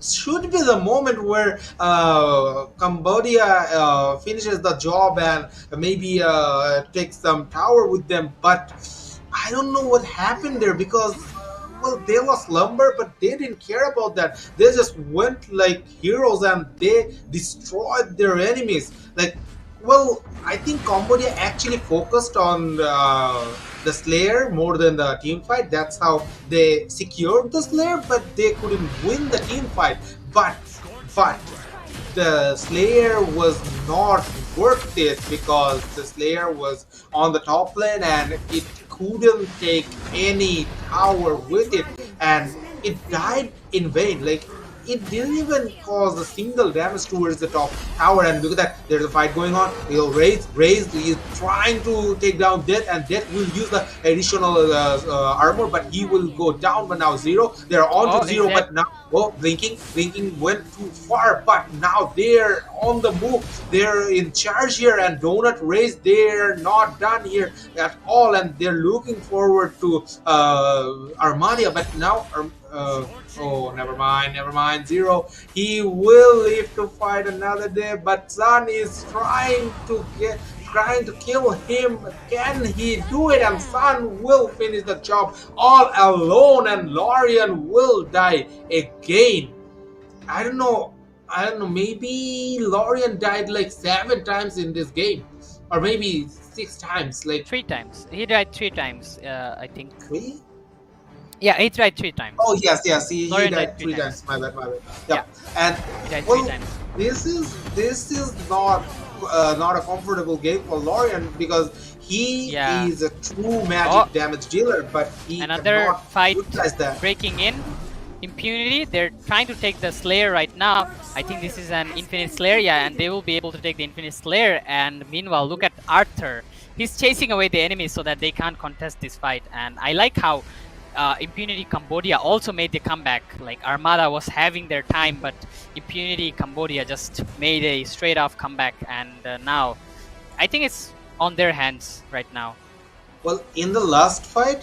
should be the moment where Cambodia finishes the job and maybe takes some tower with them. But I don't know what happened there, because, well, they lost Lumber, but they didn't care about that. They just went like heroes, and they destroyed their enemies. Like, well, I think Cambodia actually focused on the Slayer more than the team fight. That's how they secured the Slayer, but they couldn't win the team fight. But the Slayer was not worth it because the Slayer was on the top lane and it couldn't take any tower with it, and it died in vain. Like, it didn't even cause a single damage towards the top tower. And look at that, there's a fight going on. He'll raise, he's trying to take down Death, and Death will use the additional armor, but he will go down. But now Zero, they're on to Zero, but now blinking went too far, but now they're on the move, they're in charge here, and Donut Race, they're not done here at all, and they're looking forward to Armadia. But now oh, never mind, Zero, he will live to fight another day, but Sun is trying to kill him. Can he do it? And Sun will finish the job all alone, and Lorian will die again. I don't know, maybe Lorian died like 7 times in this game, or maybe 6 times, like 3 times. He died 3 times, I think. 3? Yeah, he died 3 times. Oh yes, he died 3 times. My bad. Yeah. And he died 3 times. This is not a comfortable game for Lorian because he is a true magic damage dealer, but he another fight utilize that. Breaking in. Impunity, they're trying to take the Slayer right now. I think this is an Infinite Slayer, and they will be able to take the Infinite Slayer. And meanwhile, look at Arthur. He's chasing away the enemies so that they can't contest this fight. And I like how Impunity Cambodia also made the comeback. Like, Armada was having their time, but Impunity Cambodia just made a straight off comeback, and now I think it's on their hands right now. Well, in the last fight,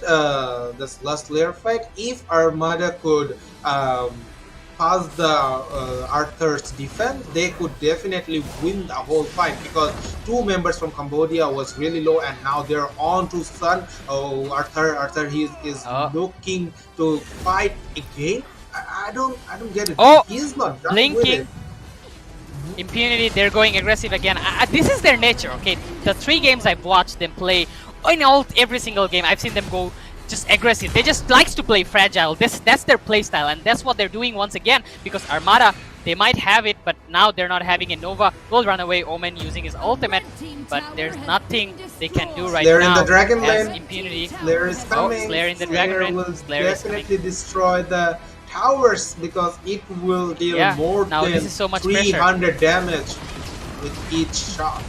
this last layer fight, if Armada could pass the Arthur's defense, they could definitely win the whole fight, because 2 members from Cambodia was really low, and now they're on to Sun. Oh, Arthur, he is looking to fight again. I don't get it. Oh, he's not done blinking. with it. Impunity, they're going aggressive again. This is their nature, okay? The 3 games I've watched them play, in every single game, I've seen them go just aggressive. They just likes to play fragile. That's their play style, and that's what they're doing once again, because Armada, they might have it, but now they're not having it. Nova will run away, Omen using his ultimate, but there's nothing they can do right Slayer now. In the Dragon as Lane. Impunity. Slayer is coming. Slayer in the Dragon Lane. Will Slayer definitely destroy the towers, because it will deal more now than this is so much 300 damage with each shot.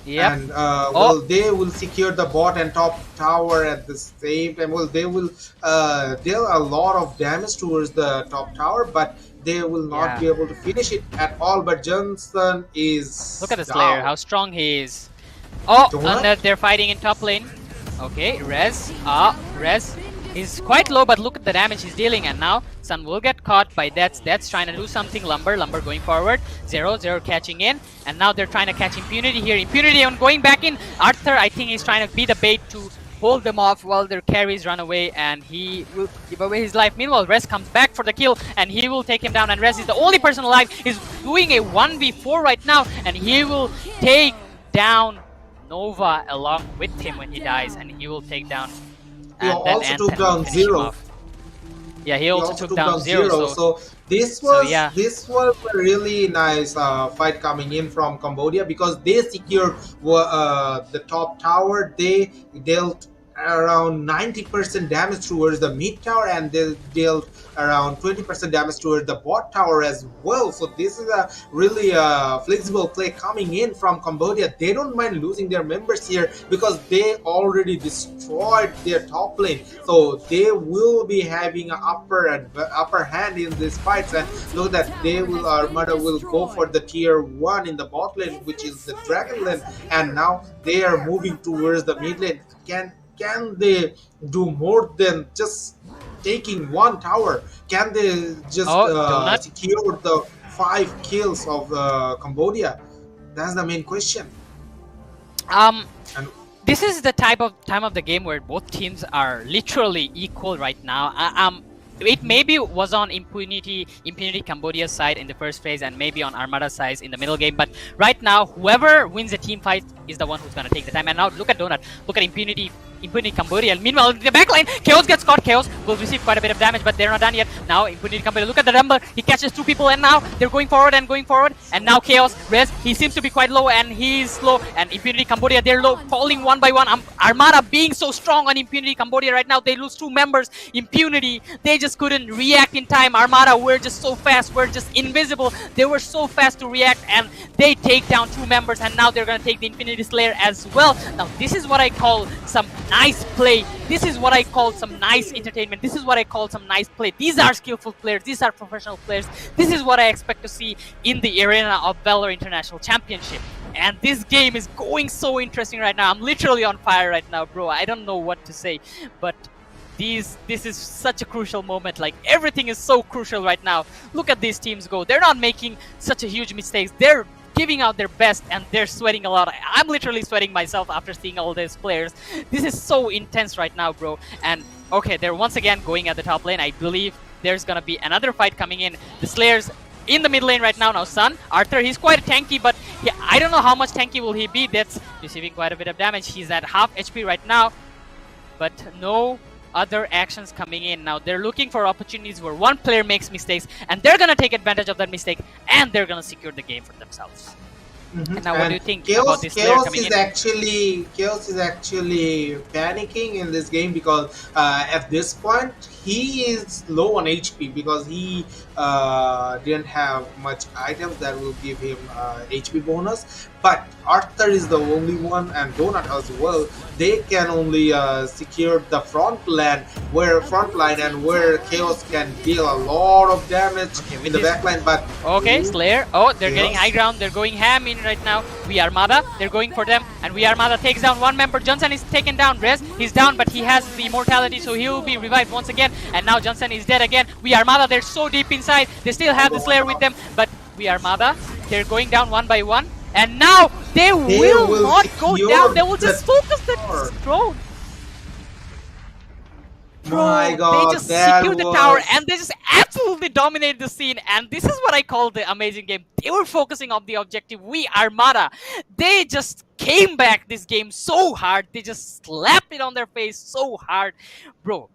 Yep. And well, they will secure the bot and top tower at the same time. Well, they will deal a lot of damage towards the top tower, but they will not be able to finish it at all. But Johnson is look at the Slayer, how strong he is. And they're fighting in top lane. Okay, Rez. Rez is quite low, but look at the damage he's dealing, and now Sun will get caught by Death's trying to do something. Lumber going forward. Zero catching in, and now they're trying to catch Impunity here. Impunity on going back in. Arthur, I think he's trying to be the bait to hold them off while their carries run away, and he will give away his life. Meanwhile, Rez comes back for the kill, and he will take him down, and Rez is the only person alive. He's doing a 1v4 right now, and he will take down Nova along with him when he dies, and he will take down. He also took down Zero. Yeah, he also took down Zero. So this was a really nice fight coming in from Cambodia, because they secured the top tower. They dealt around 90% damage towards the mid tower, and they dealt around 20% damage towards the bot tower as well. So this is a really flexible play coming in from Cambodia. They don't mind losing their members here, because they already destroyed their top lane, so they will be having an upper hand in these fights. And look at that, they will Armada will go for the tier 1 in the bot lane, which is the Dragon lane, and now they are moving towards the mid lane. Can they do more than just taking 1 tower? Can they just secure the 5 kills of Cambodia? That's the main question. This is the time of the game where both teams are literally equal right now. It maybe was on Impunity Cambodia's side in the first phase, and maybe on Armada's side in the middle game. But right now, whoever wins the team fight is the one who's gonna take the time. And now look at Donut. Look at Impunity. Impunity Cambodia. Meanwhile, in the backline, Chaos gets caught. Chaos will receive quite a bit of damage, but they're not done yet. Now, Impunity Cambodia, look at the number. He catches 2 people, and now they're going forward. And now Chaos, Rez, he seems to be quite low, and he's slow. And Impunity Cambodia, they're low, falling one by one. Armada being so strong on Impunity Cambodia right now. They lose 2 members. Impunity, they just couldn't react in time. Armada, we're just so fast. We're just invisible. They were so fast to react, and they take down 2 members, and now they're gonna take the Infinity Slayer as well. Now, this is what I call some nice play. This is what I call some nice entertainment. This is what I call some nice play. These are skillful players. These are professional players. This is what I expect to see in the arena of Valor International Championship. And this game is going so interesting right now. I'm literally on fire right now, bro. I don't know what to say, but this is such a crucial moment. Like, everything is so crucial right now. Look at these teams go. They're not making such a huge mistakes. They're giving out their best, and they're sweating a lot. I'm literally sweating myself after seeing all these players. This is so intense right now, bro. And okay, they're once again going at the top lane. I believe there's gonna be another fight coming in. The Slayers in the mid lane right now. Now, Sun, Arthur, he's quite tanky, but I don't know how much tanky will he be. That's receiving quite a bit of damage. He's at half HP right now, but no other actions coming in. Now, they're looking for opportunities where one player makes mistakes, and they're gonna take advantage of that mistake, and they're gonna secure the game for themselves. And now, what do you think about this player coming in? Chaos is actually panicking in this game because at this point he is low on HP because he didn't have much items that will give him HP bonus. But Arthur is the only one, and Donut as well. They can only secure the front line and where Chaos can deal a lot of damage in the back line. But okay, Slayer. Oh, they're getting high ground. They're going ham in right now. We Armada, they're going for them, and We Armada takes down one member. Johnson is taken down. Rez, he's down, but he has the immortality, so he will be revived once again. And now Johnson is dead again. We Armada, they're so deep inside. They still have the Slayer with them, but We Armada, they're going down one by one. And now they will not go down. They will just focus the throne. Bro, my God, they just secured the tower and they just absolutely dominated the scene. And this is what I call the amazing game. They were focusing on the objective. We Armada, they just came back this game so hard. They just slapped it on their face so hard. Bro,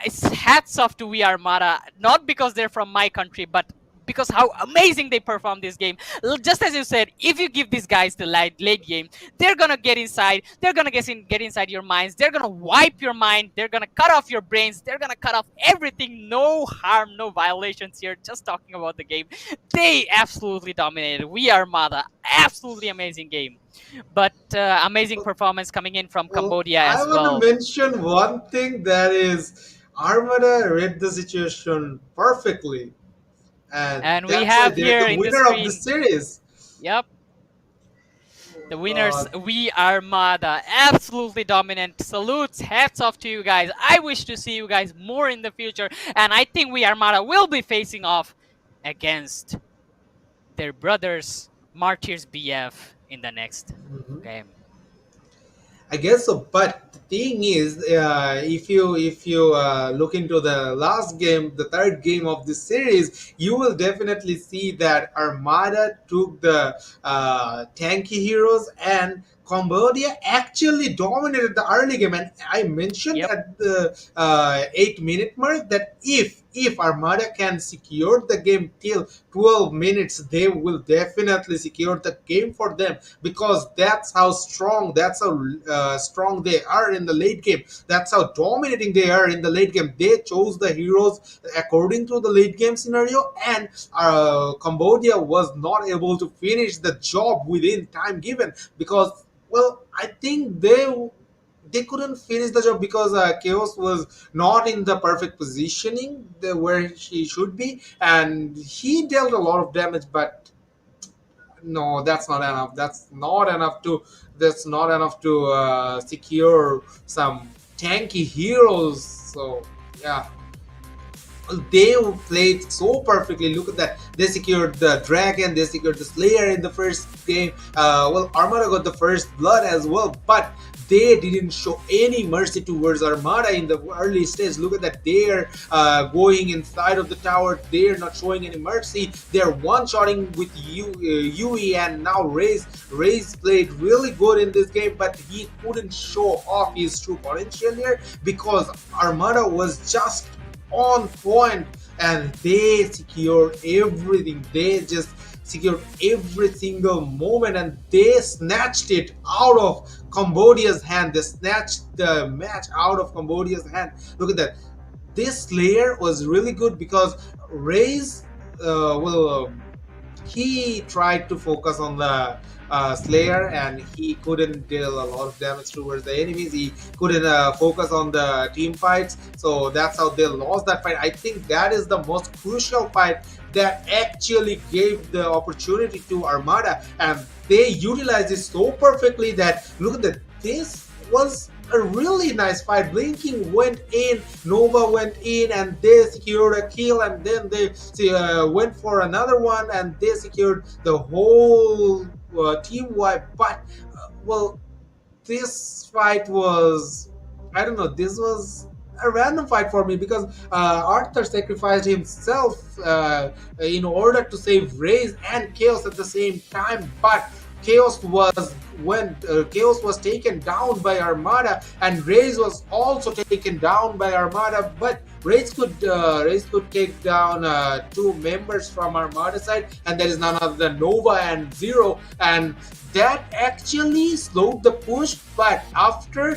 it's hats off to We Armada. Not because they're from my country, but because how amazing they perform this game. Just as you said, if you give these guys the late game, they're gonna get inside. They're gonna get inside your minds. They're gonna wipe your mind. They're gonna cut off your brains. They're gonna cut off everything. No harm, no violations here. Just talking about the game. They absolutely dominated. We Armada, absolutely amazing game. But amazing performance coming in from Cambodia as well. I want to mention one thing, that is Armada read the situation perfectly. And we have here the winner of the series. Yep. The winners, We Armada. Absolutely dominant. Salutes, hats off to you guys. I wish to see you guys more in the future. And I think We Armada will be facing off against their brothers, Martyrs BF, in the next game. I guess so, but the thing is, if you look into the last game, the third game of this series, you will definitely see that Armada took the tanky heroes, and Cambodia actually dominated the early game. And I mentioned at the 8-minute mark that if Armada can secure the game till 12 minutes, they will definitely secure the game for them, because that's how strong, strong they are in the late game. That's how dominating they are in the late game. They chose the heroes according to the late game scenario, and Cambodia was not able to finish the job within time given, because, well, I think they couldn't finish the job because Chaos was not in the perfect positioning where he should be, and he dealt a lot of damage. But no, that's not enough. That's not enough to secure some tanky heroes. So yeah, they played so perfectly. Look at that. They secured the dragon, they secured the Slayer in the first game. Well, Armada got the first blood as well, but they didn't show any mercy towards Armada in the early stage. Look at that, they're going inside of the tower, they're not showing any mercy, they're one-shotting with Yui, and now Raze played really good in this game, but he couldn't show off his true potential here because Armada was just on point and they secured everything. They just secured every single moment and they snatched it out of Cambodia's hand. They snatched the match out of Cambodia's hand. Look at that. This Slayer was really good because Raze, he tried to focus on the Slayer and he couldn't deal a lot of damage towards the enemies. He couldn't focus on the team fights, so that's how they lost that fight. I think that is the most crucial fight that actually gave the opportunity to Armada, and they utilized it so perfectly that look at that. This was a really nice fight. Blinking went in, Nova went in, and they secured a kill, and then they went for another one, and they secured the whole team wipe. But well, this fight was, I don't know, this was a random fight for me because Arthur sacrificed himself in order to save Raze and Chaos at the same time, but Chaos was taken down by Armada, and Raze was also taken down by Armada. But Raze could take down two members from Armada side, and that is none other than Nova and Zero, and that actually slowed the push. But after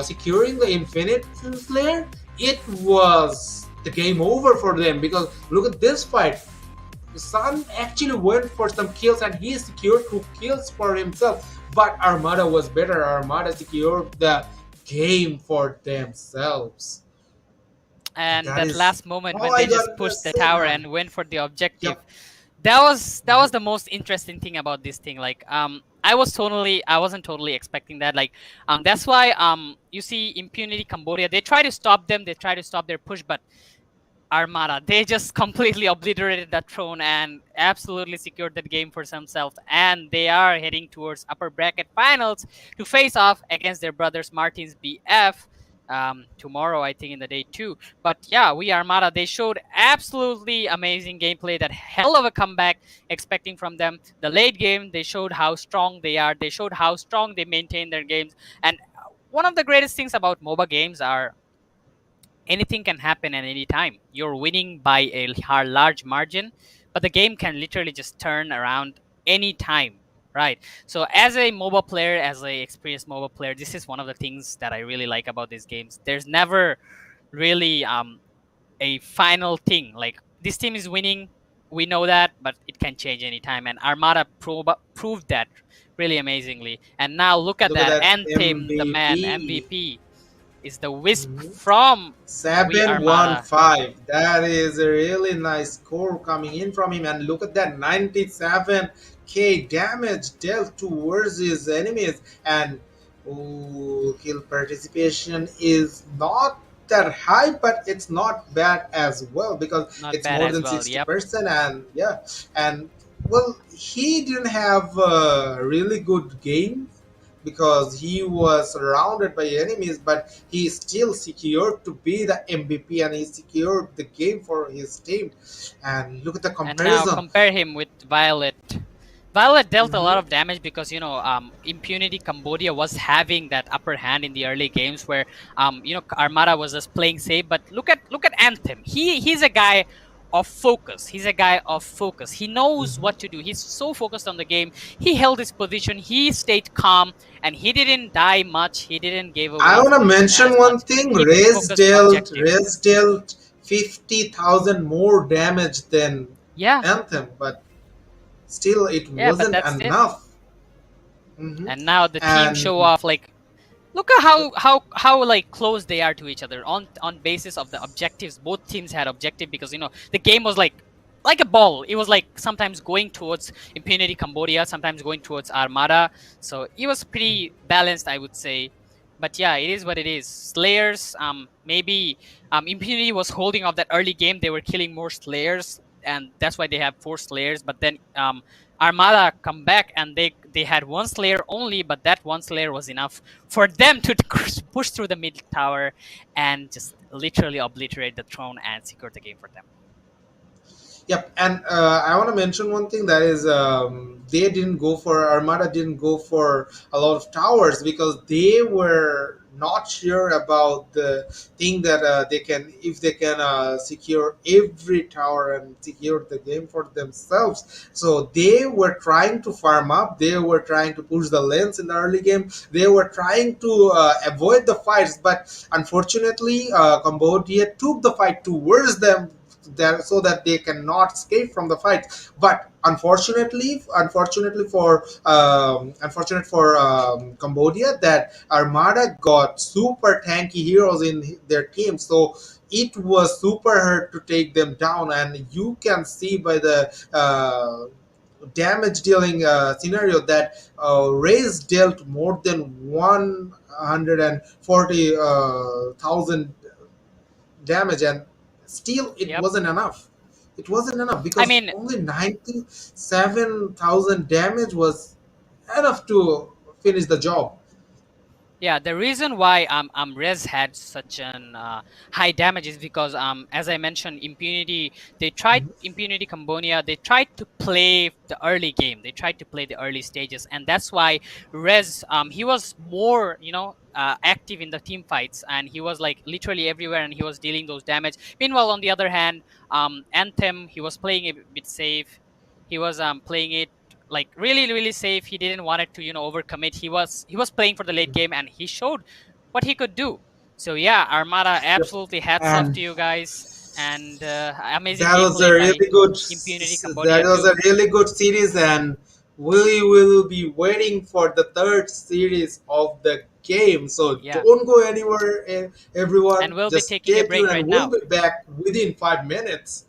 securing the Infinite Slayer, it was the game over for them because look at this fight. Sun actually went for some kills and he secured 2 kills for himself, but Armada was better. Armada secured the game for themselves. And that last moment when I they just got pushed the to say tower that. and went for the objective, Yep. that was the most interesting thing about this thing. Like I wasn't totally expecting that. Like that's why you see Impunity Cambodia, they try to stop them, they try to stop their push, but Armada, they just completely obliterated that throne and absolutely secured that game for themselves. And they are heading towards upper bracket finals to face off against their brothers Martins BF tomorrow, I think, in the day 2. But yeah, we Armada, they showed absolutely amazing gameplay, that hell of a comeback expecting from them. The late game, they showed how strong they are. They showed how strong they maintain their games. And one of the greatest things about MOBA games are anything can happen at any time. You're winning by a large margin, but the game can literally just turn around any time, right? So as a MOBA player, as a experienced MOBA player, this is one of the things that I really like about these games. There's never really a final thing. Like, this team is winning, we know that, but it can change anytime. And Armada proved that really amazingly. And now look at that. Anthem, the man, MVP. Is the Wisp from 715. That is a really nice score coming in from him, and look at that, 97k damage dealt towards his enemies, and kill participation is not that high, but it's not bad as well because it's more than 60%. Yep. And yeah, and well, he didn't have a really good game because he was surrounded by enemies, but he still secured to be the MVP and he secured the game for his team. And look at the comparison. And now compare him with Violet. Violet dealt a lot of damage because, you know, Impunity Cambodia was having that upper hand in the early games where, you know, Armada was just playing safe. But look at Anthem. He's a guy of focus. He's a guy of focus. He knows what to do. He's so focused on the game. He held his position. He stayed calm, and he didn't die much. He didn't give away. I want to mention one thing. Raze dealt 50,000 more damage than Anthem, but still it wasn't enough. And now the team show off, like, look at how like close they are to each other on basis of the objectives. Both teams had objective because, you know, the game was like a ball. It was like sometimes going towards Impunity Cambodia, sometimes going towards Armada. So it was pretty balanced, I would say. But yeah, it is what it is. Slayers, maybe Impunity was holding off that early game. They were killing more Slayers. and that's why they have 4 Slayers. But then Armada come back and they had 1 Slayer only, but that 1 Slayer was enough for them to push through the mid tower and just literally obliterate the throne and secure the game for them. Yep, and I want to mention one thing, that is, they didn't go for Armada didn't go for a lot of towers because they were not sure about the thing that they can, if they can secure every tower and secure the game for themselves. So they were trying to farm up. They were trying to push the lanes in the early game. They were trying to avoid the fights, but unfortunately, Cambodia took the fight towards them, so that they cannot escape from the fight. But unfortunately for Cambodia, that Armada got super tanky heroes in their team, so it was super hard to take them down. And you can see by the damage dealing scenario that Raze dealt more than 140,000 damage, and still it wasn't enough. It wasn't enough because only 97,000 damage was enough to finish the job. Yeah, the reason why Rez had such an high damage is because as I mentioned, Impunity, they tried Impunity Cambodia, they tried to play the early game, they tried to play the early stages, and that's why Rez he was more active in the team fights, and he was like literally everywhere, and he was dealing those damage. Meanwhile, on the other hand, Anthem, he was playing a bit safe. He was playing it like really safe. He didn't want it to overcommit. He was playing for the late game, and he showed what he could do. So yeah, Armada, absolutely hats off to you guys, and amazing that was a really good Impunity Cambodia. That was a really good series, and we will be waiting for the third series of the game. So don't go anywhere, everyone. And we'll just be taking a break right now. We'll be back within 5 minutes.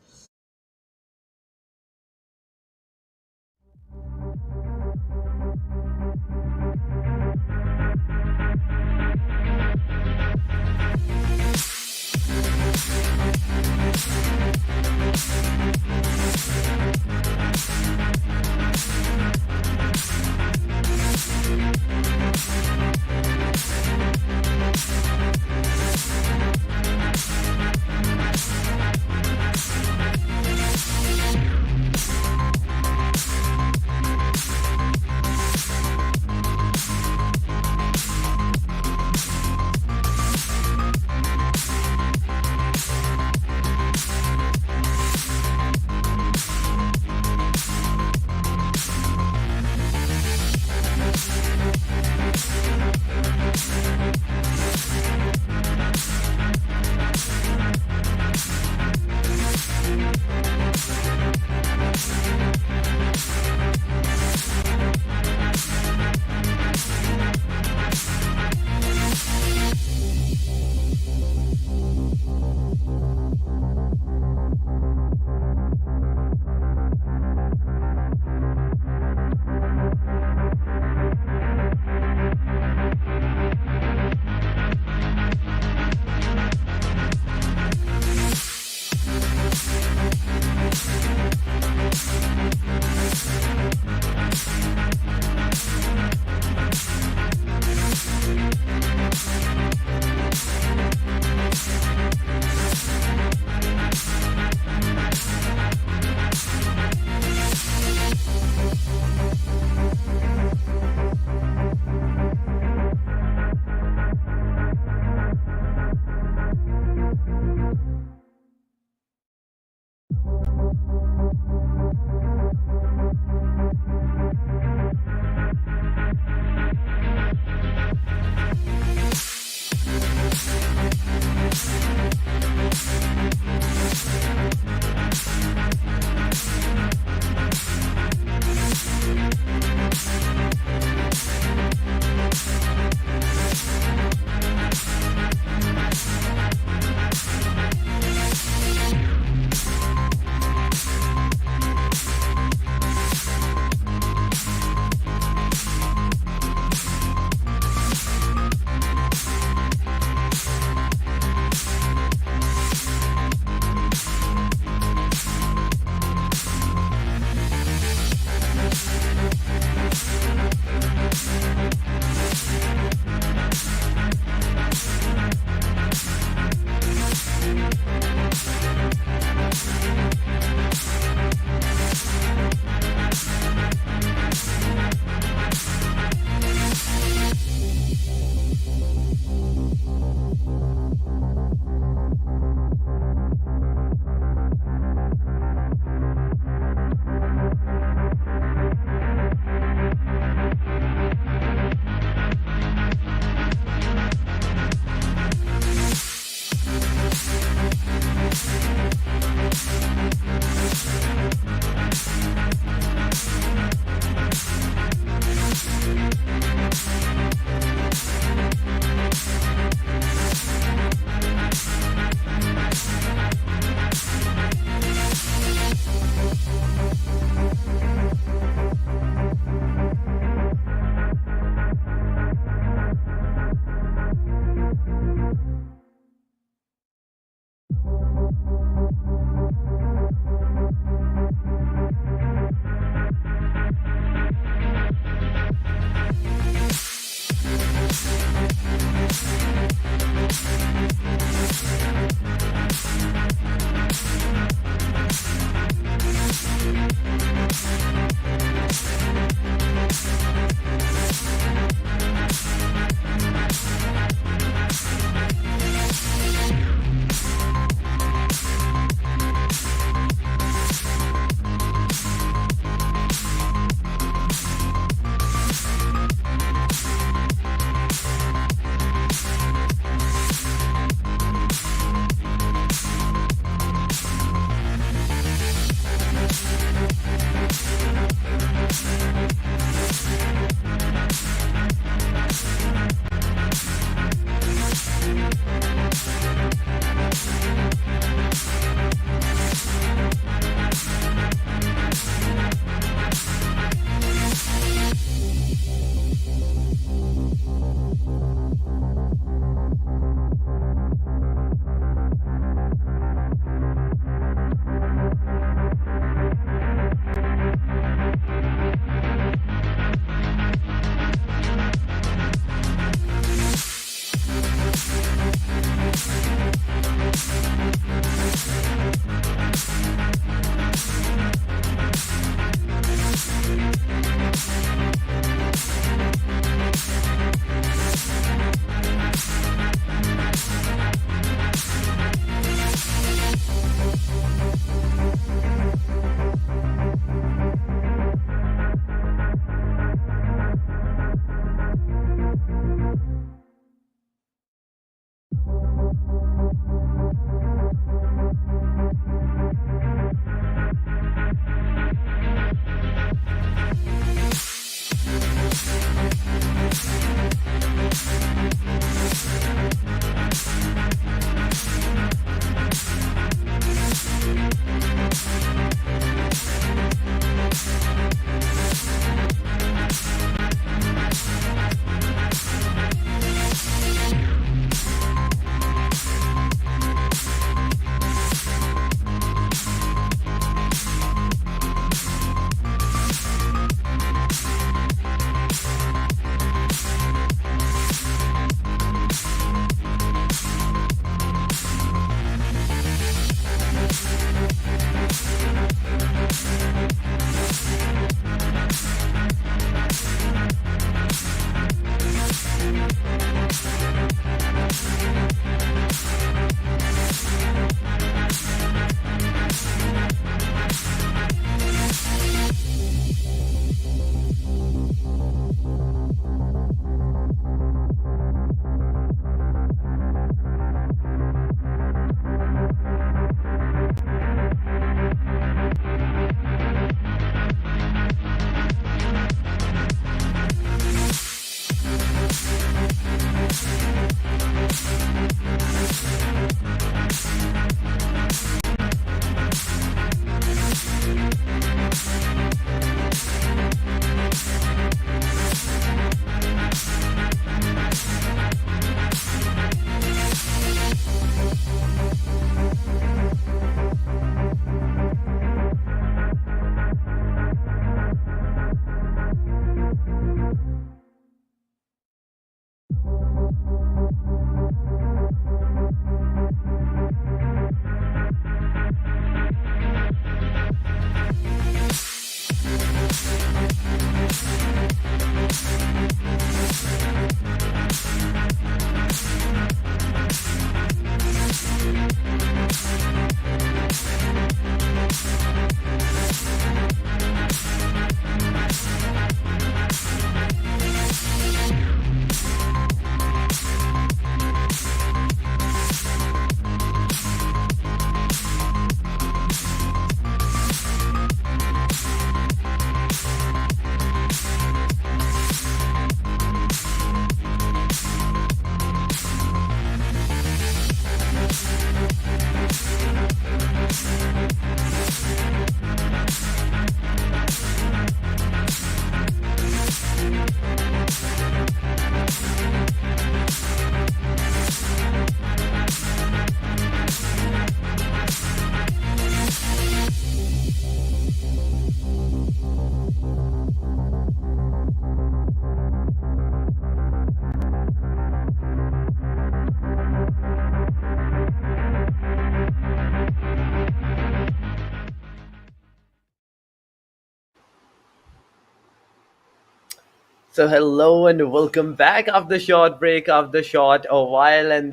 So hello and welcome back after the short break, after short a while, and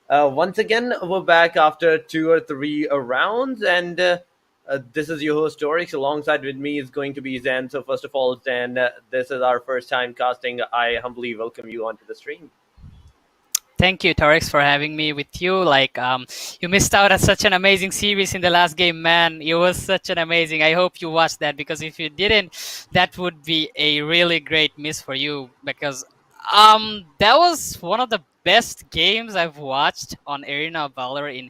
once again we're back after 2 or 3 rounds, and this is your host Dorix. Alongside with me is going to be Zen. So first of all, Zen, this is our first time casting. I humbly welcome you onto the stream. Thank you, Torix, for having me with you. You missed out on such an amazing series in the last game, man. It was such an amazing. I hope you watched that, because if you didn't, that would be a really great miss for you. Because that was one of the best games I've watched on Arena of Valor in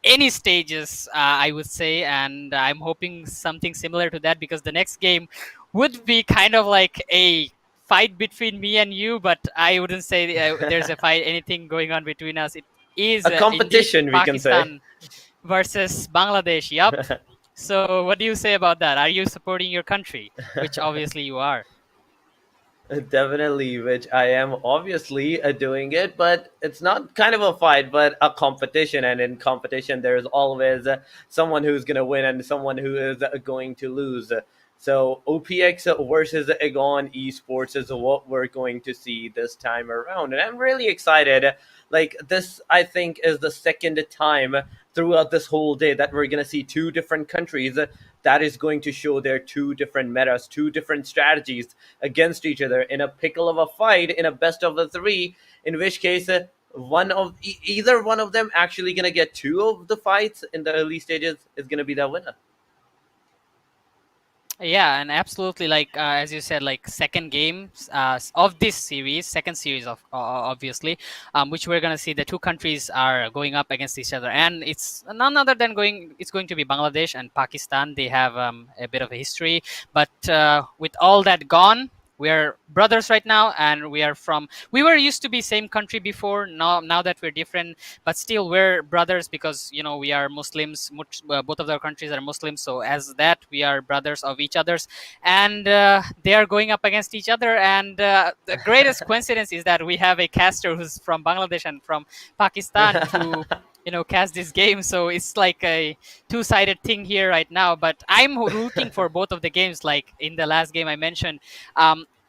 any stages, I would say, and I'm hoping something similar to that, because the next game would be kind of like a fight between me and you, but I wouldn't say there's a fight, anything going on between us. It is A indeed competition, we can say. Pakistan versus Bangladesh. Yup. So, what do you say about that? Are you supporting your country? Which obviously you are. Definitely, which I am obviously doing it, but it's not kind of a fight, but a competition. And in competition, there's always someone who's going to win and someone who is going to lose. So OPX versus Agon Esports is what we're going to see this time around. And I'm really excited. Like, this, I think, is the second time throughout this whole day that we're going to see two different countries that is going to show their two different metas, two different strategies against each other in a pickle of a fight, in a best of the three, in which case either one of them actually going to get two of the fights in the early stages is going to be the winner. Yeah, and absolutely, as you said, like second game of this series, second series of obviously, which we're gonna see the two countries are going up against each other, and it's none other than it's going to be Bangladesh and Pakistan. They have a bit of a history, but with all that gone, we are brothers right now, and we were used to be same country before. Now that we're different, but still we're brothers, because we are Muslims. Both of our countries are Muslims, so as that we are brothers of each other's, and they are going up against each other. And the greatest coincidence is that we have a caster who's from Bangladesh and from Pakistan to cast this game. So it's like a two-sided thing here right now. But I'm rooting for both of the games. Like in the last game I mentioned,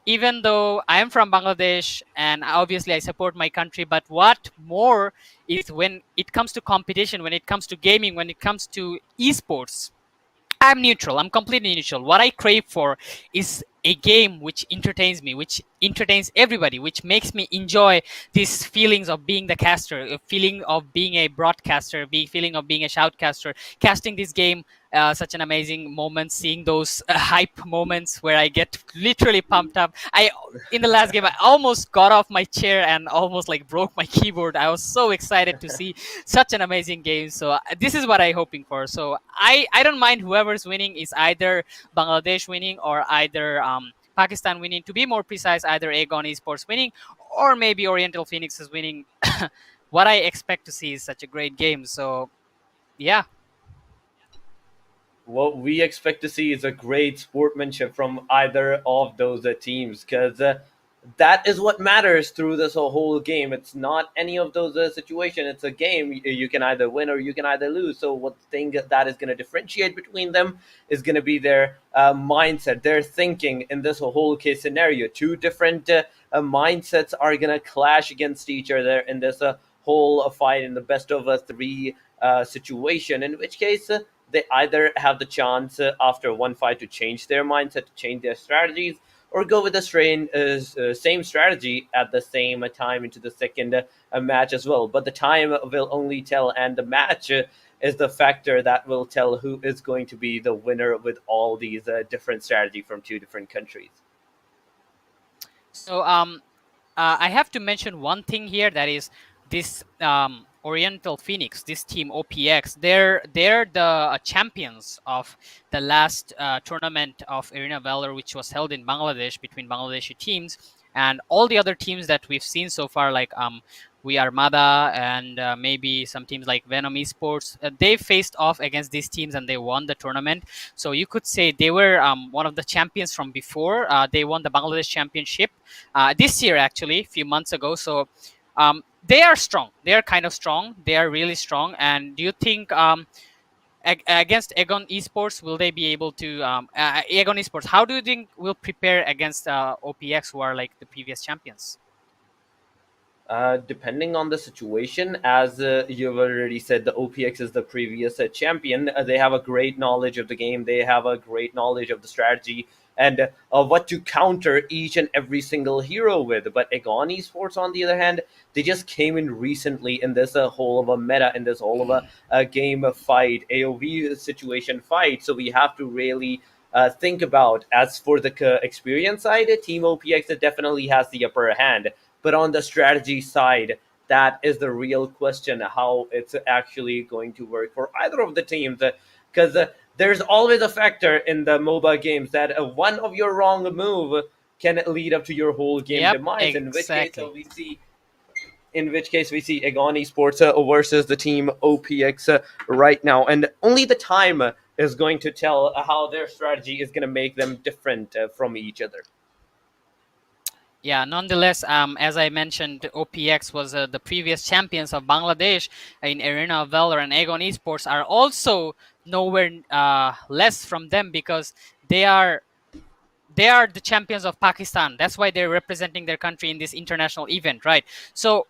even though I am from Bangladesh and obviously I support my country, but what more is when it comes to competition, when it comes to gaming, when it comes to esports, I'm neutral. I'm completely neutral. What I crave for is a game which entertains me, which entertains everybody, which makes me enjoy these feelings of being the caster, a feeling of being a broadcaster, feeling of being a shoutcaster, casting this game. Such an amazing moment, seeing those hype moments where I get literally pumped up. In the last game, I almost got off my chair and almost like broke my keyboard. I was so excited to see such an amazing game. So this is what I'm hoping for. So I don't mind whoever's winning, is either Bangladesh winning or either Pakistan winning. To be more precise, either Aegon Esports winning or maybe Oriental Phoenix is winning. What I expect to see is such a great game. So yeah. What we expect to see is a great sportsmanship from either of those teams, because that is what matters through this whole game. It's not any of those situations. It's a game. You can either win or you can either lose. So what thing that is going to differentiate between them is going to be their mindset, their thinking in this whole case scenario. Two different mindsets are going to clash against each other in this whole fight, in the best of three situation, in which case they either have the chance after one fight to change their mindset, to change their strategies, or go with the same strategy at the same time into the second match as well. But the time will only tell, and the match is the factor that will tell who is going to be the winner with all these different strategy from two different countries. So I have to mention one thing here, that is this Oriental Phoenix, this team OPX. They're the champions of the last tournament of Arena Valor, which was held in Bangladesh between Bangladeshi teams, and all the other teams that we've seen so far, like We Armada and maybe some teams like Venom Esports, they faced off against these teams and they won the tournament. So you could say they were one of the champions from before. They won the Bangladesh championship this year, actually, a few months ago. So they are strong. They are kind of strong. They are really strong. And do you think against Aegon Esports, will they be able to Aegon Esports? How do you think will prepare against OPX, who are like the previous champions? Depending on the situation, as you've already said, the OPX is the previous champion. They have a great knowledge of the game. They have a great knowledge of the strategy and what to counter each and every single hero with. But Aegon Esports, on the other hand, they just came in recently in this whole of a meta, in this whole of a game fight, AOV situation fight. So we have to really think about. As for the experience side, Team OPX definitely has the upper hand, but on the strategy side, that is the real question, how it's actually going to work for either of the teams. Because there's always a factor in the MOBA games that one of your wrong move can lead up to your whole game Yep, demise. exactly. In which case we see Aegon Esports versus the team OPX right now, and only the time is going to tell how their strategy is going to make them different from each other. Yeah, nonetheless, as I mentioned, OPX was the previous champions of Bangladesh in Arena of Valor, and Aegon Esports are also nowhere less from them, because they are the champions of Pakistan. That's why they're representing their country in this international event, right? So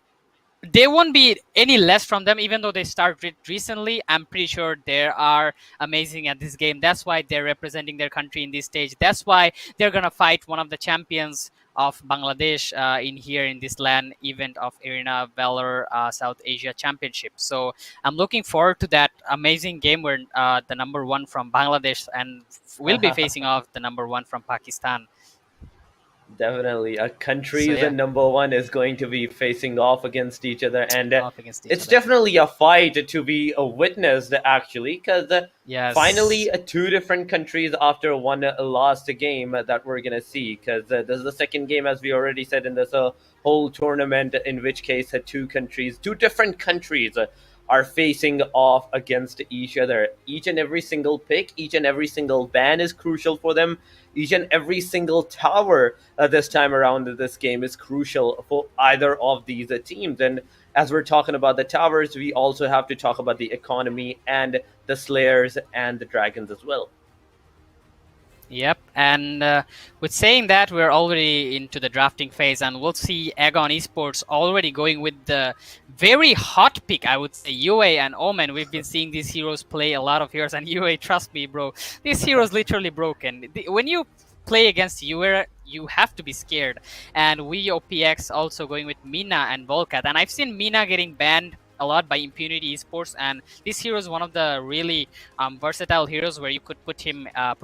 they won't be any less from them, even though they started recently. I'm pretty sure they are amazing at this game. That's why they're representing their country in this stage. That's why they're gonna fight one of the champions of Bangladesh in here in this LAN event of Arena Valor South Asia Championship. So I'm looking forward to that amazing game where the number one from Bangladesh and will be facing off the number one from Pakistan. Definitely, a So country's yeah, number one is going to be facing off against each other, and off against each it's other. definitely a fight to be witnessed, actually, because finally Yes. two different countries after one lost game that we're gonna see. Because this is the second game, as we already said, in this whole tournament, in which case two different countries. Are facing off against each other. Each and every single pick, each and every single ban is crucial for them. Each and every single tower this time around in this game is crucial for either of these teams. And as we're talking about the towers, we also have to talk about the economy and the slayers and the dragons as well. Yep, and with saying that, we're already into the drafting phase, and we'll see Aegon Esports already going with the very hot pick, I would say, UA and Omen. We've been seeing these heroes play a lot of heroes, and UA, trust me, bro, this hero is literally broken. When you play against UA, you have to be scared. And we OPX also going with Mina and Volcat, and I've seen Mina getting banned a lot by Impunity Esports, and this hero is one of the really versatile heroes where you could put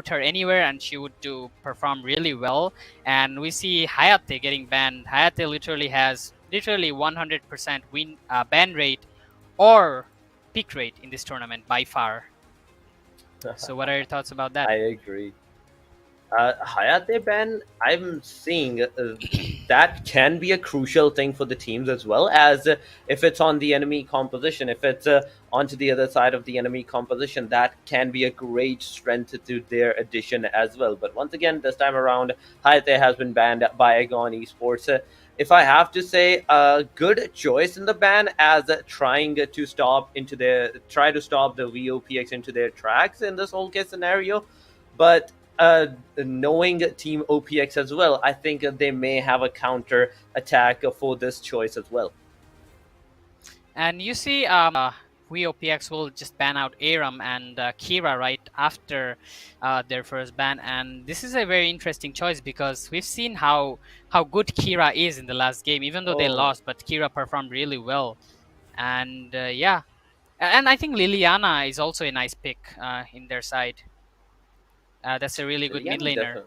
her anywhere and she would perform really well. And we see Hayate getting banned. Hayate literally has 100% win ban rate or pick rate in this tournament by far. So what are your thoughts about that? I agree. Hayate ban, I'm seeing that can be a crucial thing for the teams, as well as if it's on the enemy composition, if it's onto the other side of the enemy composition, that can be a great strength to their addition as well. But once again, this time around, Hayate has been banned by Aegon Esports. If I have to say, a good choice in the ban, as try to stop the VOPX into their tracks in this whole case scenario. But knowing Team OPX as well, I think they may have a counter attack for this choice as well. And you see, we OPX will just ban out Aram and Kira right after their first ban, and this is a very interesting choice because we've seen how good Kira is in the last game, even though they lost, but Kira performed really well. And yeah, and I think Liliana is also a nice pick in their side. That's a really good mid laner.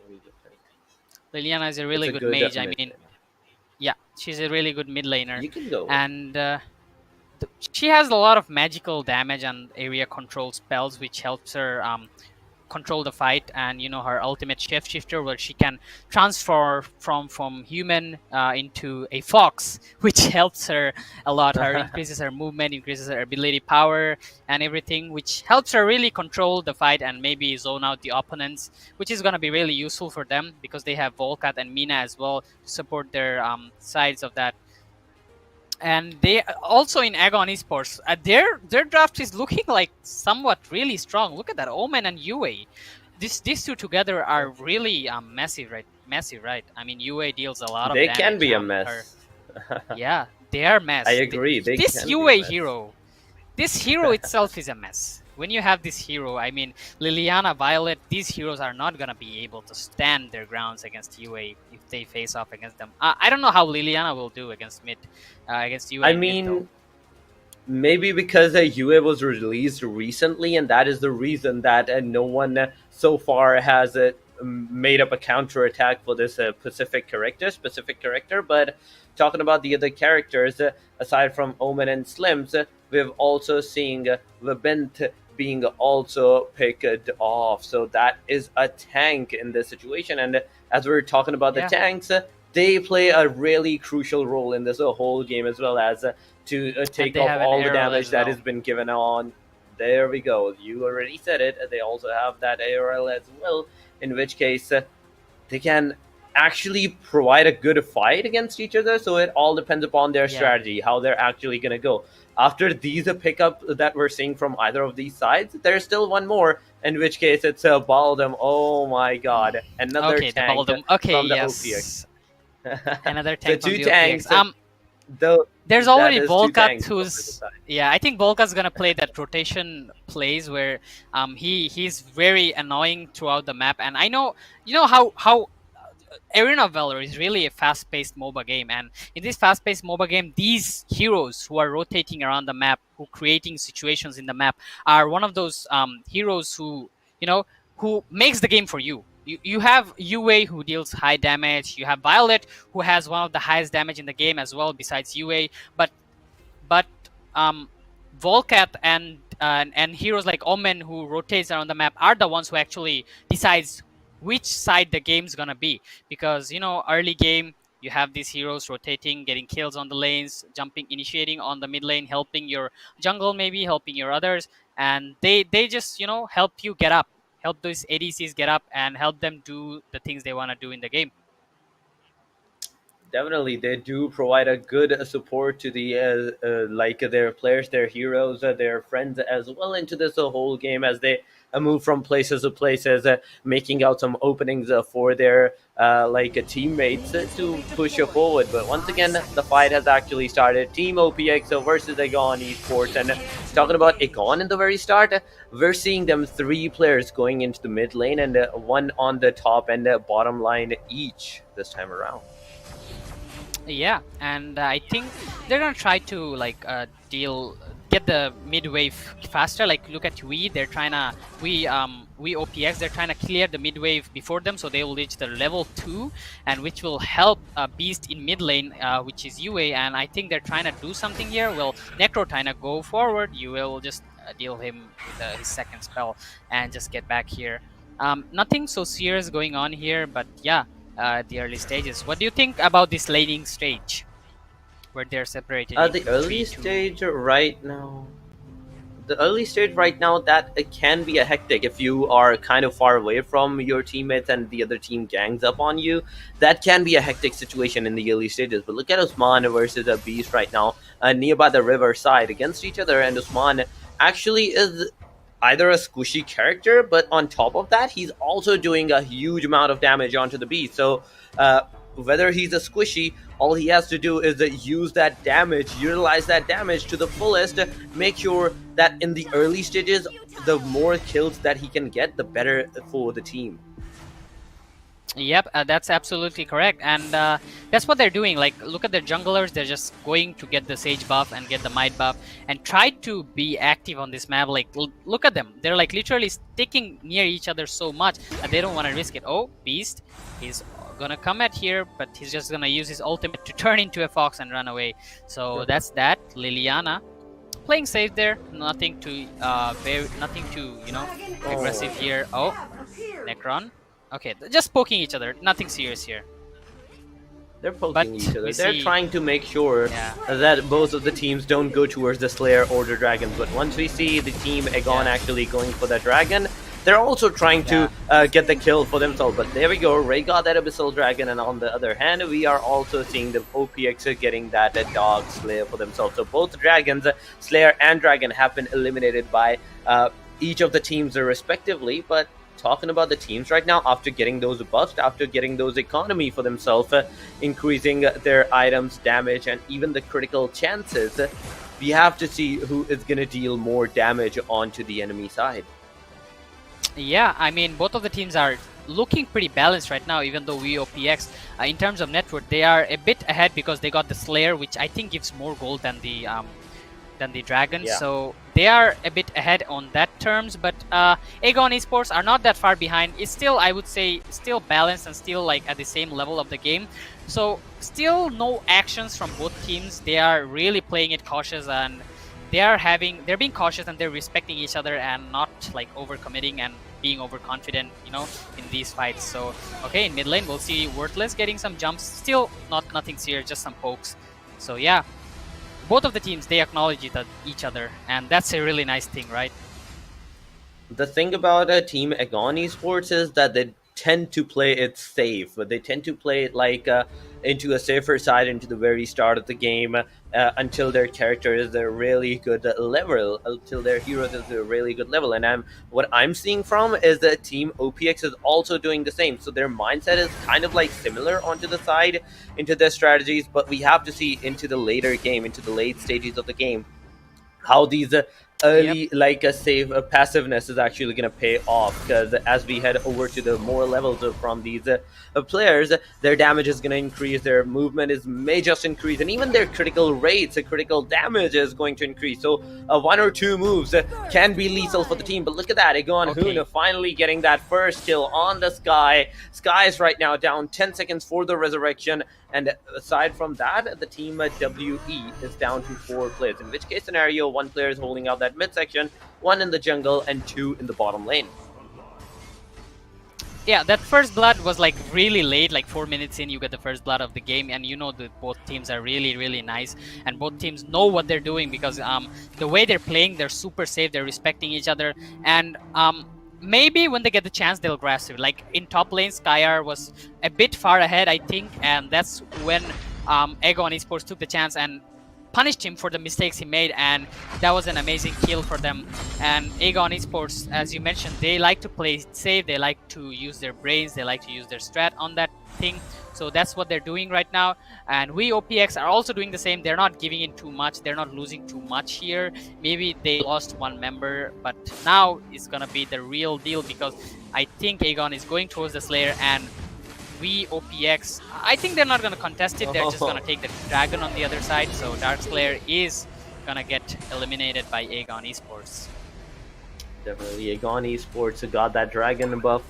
Liliana is a really good mage. I mean, yeah, she's a really good mid laner. You can go. And she has a lot of magical damage and area control spells, which helps her control the fight. And you know, her ultimate shifter, where she can transfer from human into a fox, which helps her a lot. Her increases her movement, increases her ability power and everything, which helps her really control the fight and maybe zone out the opponents, which is going to be really useful for them because they have Volcat and Mina as well to support their sides of that. And they also in Agon Esports, their draft is looking like somewhat really strong. Look at that, Omen and UA. These two together are really massive, right? Massive, right? I mean, UA deals a lot of They can damage be a on her. mess. Yeah, they are mess. I agree. They This can be a UA mess. hero, this hero itself is a mess. When you have this hero, I mean, Liliana, Violet, these heroes are not gonna be able to stand their grounds against UA if they face off against them. I don't know how Liliana will do against against UA I in mid though. mean, maybe because UA was released recently, and that is the reason that no one so far has made up a counter attack for this specific character. But talking about the other characters, aside from Omen and Slims, we've also seen Vabent being also picked off. So that is a tank in this situation. And as we're talking about the Yeah. tanks, they play a really crucial role in this whole game, as well as to take they off have an all the arrow damage as that well. has been given on. There we go. You already said it. They also have that ARL as well, in which case they can actually provide a good fight against each other. So it all depends upon their Yeah. strategy, how they're actually going to go. After these pickup that we're seeing from either of these sides, there's still one more, in which case it's Baldum. Oh my god. Another Okay, the tank Baldum. Okay, from the yes. OPX. Another tank So from two the tanks. OPX. There's That already is two Volkat tanks from who's the side. yeah, I think Volkat's gonna play that rotation plays where he's very annoying throughout the map. And I know how Arena of Valor is really a fast-paced MOBA game, and in this fast-paced MOBA game, these heroes who are rotating around the map, who creating situations in the map, are one of those heroes who who makes the game for you. You have UA who deals high damage. You have Violet who has one of the highest damage in the game as well, besides UA. But Volcat and heroes like Omen who rotates around the map are the ones who actually decides which side the game's gonna be, because early game you have these heroes rotating, getting kills on the lanes, jumping, initiating on the mid lane, helping your jungle, maybe helping your others, and they just help you get up, help those ADCs get up, and help them do the things they want to do in the game. Definitely, they do provide a good support to the like their players, their heroes, their friends as well into this whole game as they move from places to places, making out some openings for their teammates to push forward. But once again, the fight has actually started. Team OPX versus Agon Esports, and talking about Agon in the very start, we're seeing them 3 players going into the mid lane and 1 on the top and bottom line each this time around. Yeah, and I think they're gonna try to get the mid wave faster. Like look at they're trying to we OPX, they're trying to clear the mid wave before them, so they will reach the level 2, and which will help Beast in mid lane, which is UA. And I think they're trying to do something here. Well, Necro trying to go forward, you will just deal him with his second spell and just get back here. Nothing so serious going on here, but yeah. The early stages. What do you think about this laning stage, where they're separated? The early stage right now. The early stage right now, that it can be a hectic if you are kind of far away from your teammates and the other team gangs up on you. That can be a hectic situation in the early stages. But look at Usman versus a Beast right now, nearby the river side against each other, and Usman actually is either a squishy character, but on top of that, he's also doing a huge amount of damage onto the beast. So whether he's a squishy, all he has to do is use that damage, utilize that damage to the fullest, make sure that in the early stages, the more kills that he can get, the better for the team. Yep, that's absolutely correct, and that's what they're doing. Like, look at their junglers; they're just going to get the Sage buff and get the Might buff, and try to be active on this map. Like, look at them; they're like literally sticking near each other so much that they don't want to risk it. Oh, Beast, he's gonna come at here, but he's just gonna use his ultimate to turn into a fox and run away. So that's that. Liliana playing safe there, nothing too aggressive here. Oh, Necron. Okay, just poking each other. Nothing serious here. They're poking each other. They're see... trying to make sure that both of the teams don't go towards the Slayer or the Dragons. But once we see the team Agon actually going for the Dragon, they're also trying to get the kill for themselves. But there we go, Ray got that Abyssal Dragon, and on the other hand, we are also seeing the OPX getting that Dog Slayer for themselves. So both dragons, Slayer and Dragon, have been eliminated by each of the teams respectively. But talking about the teams right now, after getting those buffs, after getting those economy for themselves, increasing their items damage and even the critical chances, we have to see who is going to deal more damage onto the enemy side. Yeah, I mean, both of the teams are looking pretty balanced right now, even though we OPX, in terms of net worth, they are a bit ahead because they got the Slayer, which I think gives more gold than the Dragon. Yeah. So they are a bit ahead on that terms, but Aegon Esports are not that far behind. It's still, I would say, still balanced and still like at the same level of the game. So still no actions from both teams. They are really playing it cautious, and they're being cautious, and they're respecting each other and not like overcommitting and being overconfident, you know, in these fights. So okay, in mid lane we'll see Worthless getting some jumps, still nothing serious, just some pokes. So yeah, both of the teams, they acknowledge each other, and that's a really nice thing, right? The thing about Team Aegon Esports is that they tend to play it safe, but they tend to play it like into a safer side into the very start of the game, until their character is a really good level, until their heroes is a really good level. And what I'm seeing from is that Team OPX is also doing the same. So their mindset is kind of like similar onto the side into their strategies, but we have to see into the later game, into the late stages of the game, how these early like a safe passiveness is actually going to pay off, because as we head over to the more levels from these players, their damage is going to increase, their movement may just increase, and even their critical rates, critical damage is going to increase. So one or two moves can be lethal for the team. But look at that, Aegon Hoon finally getting that first kill on the Sky. Sky is right now down 10 seconds for the resurrection, and aside from that, the team WE is down to 4 players, in which case scenario, 1 player is holding out that midsection, 1 in the jungle, and 2 in the bottom lane. Yeah, that first blood was like really late, like 4 minutes in you get the first blood of the game, and you know that both teams are really nice, and both teams know what they're doing, because the way they're playing, they're super safe, they're respecting each other, and maybe when they get the chance, they'll grasp it. Like in top lane, Skyar was a bit far ahead, I think, and that's when Aegon Esports took the chance and punished him for the mistakes he made, and that was an amazing kill for them. And Aegon Esports, as you mentioned, they like to play safe, they like to use their brains, they like to use their strat on that thing. So that's what they're doing right now, and we OPX are also doing the same. They're not giving in too much, they're not losing too much here. Maybe they lost 1 member, but now it's gonna be the real deal, because I think Aegon is going towards the Slayer, and we OPX, I think they're not gonna contest it, they're just gonna take the Dragon on the other side. So Dark Slayer is gonna get eliminated by Aegon Esports. Definitely, Aegon Esports got that Dragon buff,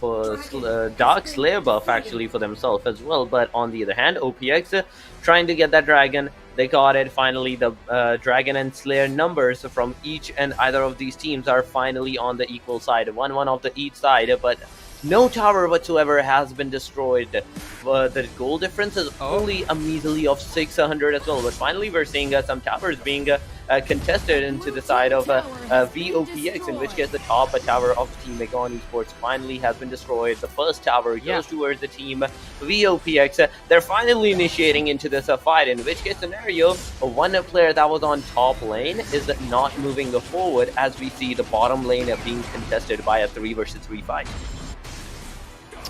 Dark Slayer buff actually for themselves as well. But on the other hand, OPX trying to get that Dragon, they got it finally. The Dragon and Slayer numbers from each and either of these teams are finally on the equal side, 1-1 of the each side, but no tower whatsoever has been destroyed. The goal difference is only a measly of 600 as well, but finally we're seeing some towers being contested into the side of VOPX, in which case the top tower of Team Aegon Esports finally has been destroyed. The first tower goes towards the team VOPX. They're finally initiating into this fight, in which case scenario, one player that was on top lane is not moving forward, as we see the bottom lane being contested by a 3 versus 3 fight.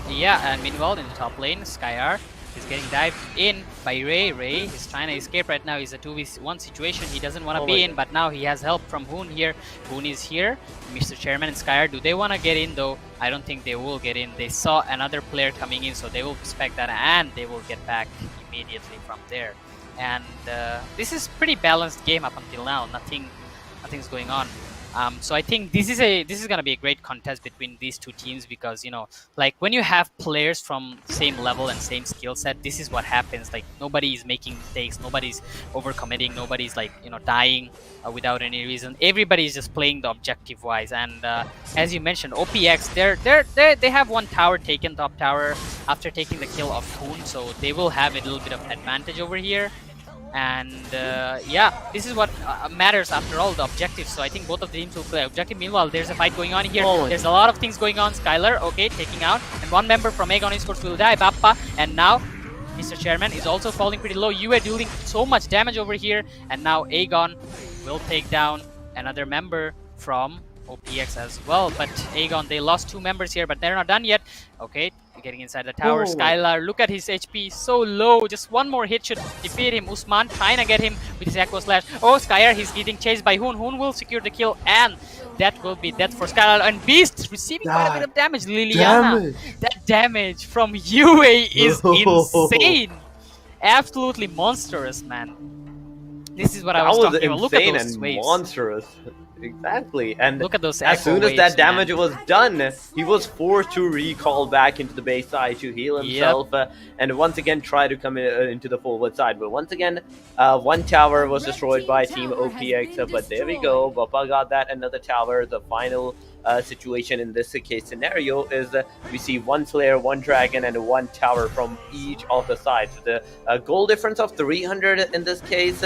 Yeah, and meanwhile in the top lane, Skyar is getting dived in by Ray. Ray is trying to escape right now. He's a 2v1 situation he doesn't want to be in, but now he has help from Hoon here. Hoon is here. Mr. Chairman and Skyar, do they want to get in though? I don't think they will get in. They saw another player coming in, so they will respect that, and they will get back immediately from there. And this is pretty balanced game up until now. Nothing's going on. So I think this is gonna be a great contest between these two teams, because, you know, like when you have players from same level and same skill set, this is what happens. Like nobody is making mistakes, nobody's overcommitting, nobody's like, you know, dying without any reason. Everybody is just playing the objective wise. And as you mentioned, OPX, they have 1 tower taken, top tower, after taking the kill of Hoon, so they will have a little bit of advantage over here. And yeah, this is what matters after all, the objectives. So I think both of the teams will play objective. Meanwhile, there's a fight going on here. Oh my There's a lot of things going on. Skylar, okay, taking out. And one member from Aegon Esports will die, Bappa. And now Mr. Chairman is also falling pretty low. UA dealing so much damage over here. And now Aegon will take down another member from OPX as well. But Aegon, they lost 2 members here, but they're not done yet. Okay, getting inside the tower. Oh. Skylar, look at his HP, so low. Just one more hit should defeat him. Usman trying to get him with his Echo Slash. Oh, Skylar, he's getting chased by Hoon. Hoon will secure the kill, and that will be death for Skylar. And Beast receiving quite a bit of damage. Liliana, that damage from UA is insane. Absolutely monstrous, man. This is what I was talking about. Look at those and waves. monstrous. Exactly, and Look at those as echo soon as waves, that damage man. was done, he was forced to recall back into the base side to heal himself, and once again try to come into the forward side. But once again, one tower was destroyed by Team OPX, but there we go. Bappa got that, another tower. The final situation in this case scenario is we see 1 Slayer, 1 Dragon, and 1 tower from each of the sides. The goal difference of 300 in this case.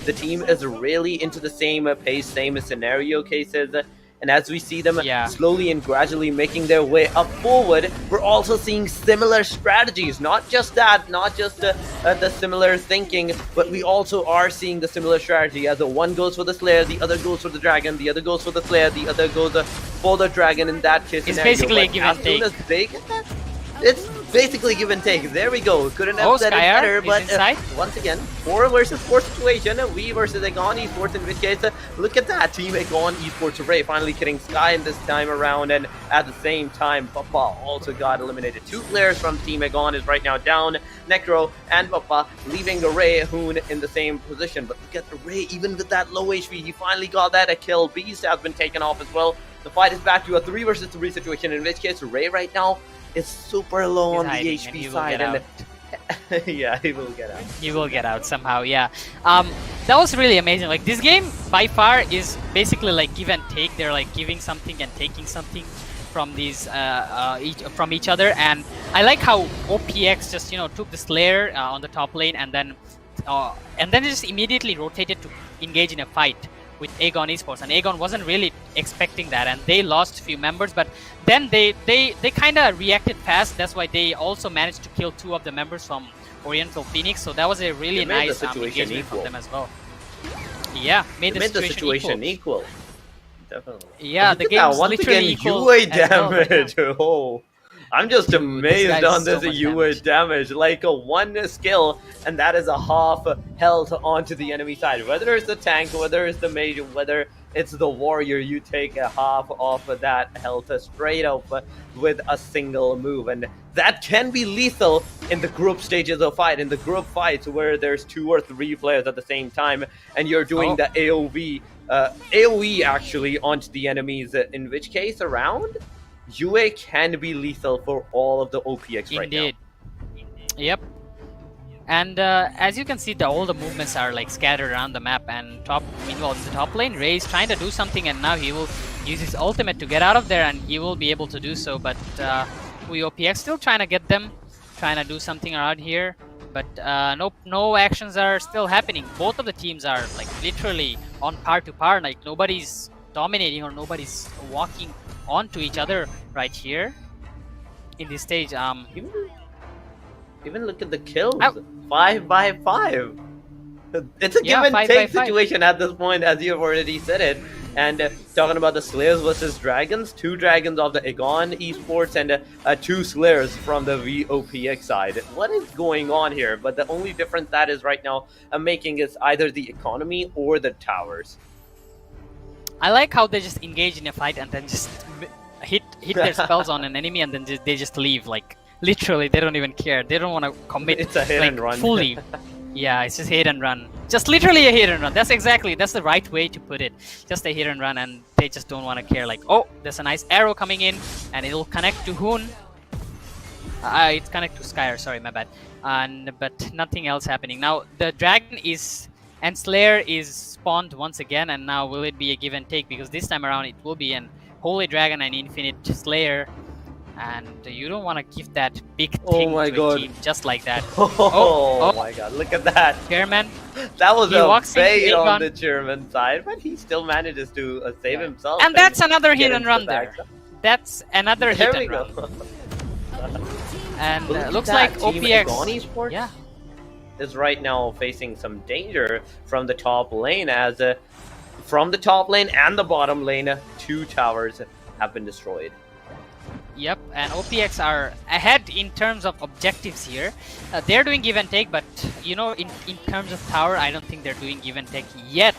The team is really into the same pace, same scenario cases, and as we see them slowly and gradually making their way up forward, we're also seeing similar strategies. Not just that, not just the similar thinking, but we also are seeing the similar strategy as the one goes for the Slayer, the other goes for the Dragon, the other goes for the Slayer, the other goes for the Dragon in that case. It's scenario. basically But give and as soon take. as they get that, it's basically give and take. There we go. Couldn't have said it Skyer better, is but inside. once again, 4 versus 4 situation. We versus Aegon Esports, in which case, look at that. Team Aegon Esports Ray finally killing Sky in this time around, and at the same time, Bappa also got eliminated. 2 players from Team Aegon is right now down. Necro and Bappa leaving Ray Hoon in the same position. But look at Ray, even with that low HP, he finally got that a kill. Beast has been taken off as well. The fight is back to a 3 versus 3 situation, in which case Ray right now is super low on the HP side, and yeah, he will get out. He will get out somehow, yeah. That was really amazing. Like, this game by far is basically like give and take. They're like giving something and taking something from these from each other, and I like how OPX just took the Slayer on the top lane, and then just immediately rotated to engage in a fight with Aegon Esports, and Aegon wasn't really expecting that, and they lost a few members, but then they kind of reacted fast. That's why they also managed to kill 2 of the members from Oriental Phoenix, so that was a really nice engagement from them as well. Yeah, made the situation equal. Definitely. Yeah, the game was once literally again, equal UA as well right now. damage. Oh, I'm just Dude, amazed this on guy's this so much UA damage. Like a 1 skill, and that is a half health onto the enemy side. Whether it's the tank, whether it's the mage, whether it's the warrior, you take a half off of that health straight up with a single move, and that can be lethal in the group stages of fight, in the group fights where there's 2 or 3 players at the same time, and you're doing the AoE actually onto the enemies, in which case around UA can be lethal for all of the OPX right now. Indeed. Yep. And as you can see, all the movements are like scattered around the map, and meanwhile in the top lane, Ray is trying to do something, and now he will use his ultimate to get out of there, and he will be able to do so. But we OPX still trying to get them, trying to do something around here, but no actions are still happening. Both of the teams are like literally on par to par, like nobody's dominating or nobody's walking onto each other right here in this stage. Even look at the kills. 5 by 5. It's a give and 5 take by 5. situation at this point, as you have already said it. And talking about the Slayers versus Dragons, 2 Dragons of the Aegon Esports and 2 Slayers from the VOPX side. What is going on here? But the only difference that is right now making is either the economy or the towers. I like how they just engage in a fight and then just hit their spells on an enemy, and then they just leave. Like, literally, they don't even care. They don't want to commit. It's a hit and run. Fully. Yeah, it's just hit and run. Just literally a hit and run. That's the right way to put it. Just a hit and run, and they just don't want to care. Like, oh, there's a nice arrow coming in, and it'll connect to Hoon. It's connect to Skyer. Sorry, my bad. But nothing else happening. Now the dragon and Slayer is spawned once again, and now will it be a give and take? Because this time around it will be an Holy Dragon and Infinite Slayer. and you don't want to give that big Oh thing my to God. a team just like that. Oh my God! Look at that. Chairman, That was he a walks into bait on Aegon. the German side, but he still manages to save Yeah. himself. And that's another get hit and into the run there. backside. That's another There hit we and go. run. And Look at looks that. like Team OPX. Agani Sports Yeah. is right now facing some danger from the top lane, as from the top lane and the bottom lane, 2 towers have been destroyed. Yep, and OPX are ahead in terms of objectives here. They're doing give and take, but you know, in terms of tower, I don't think they're doing give and take yet,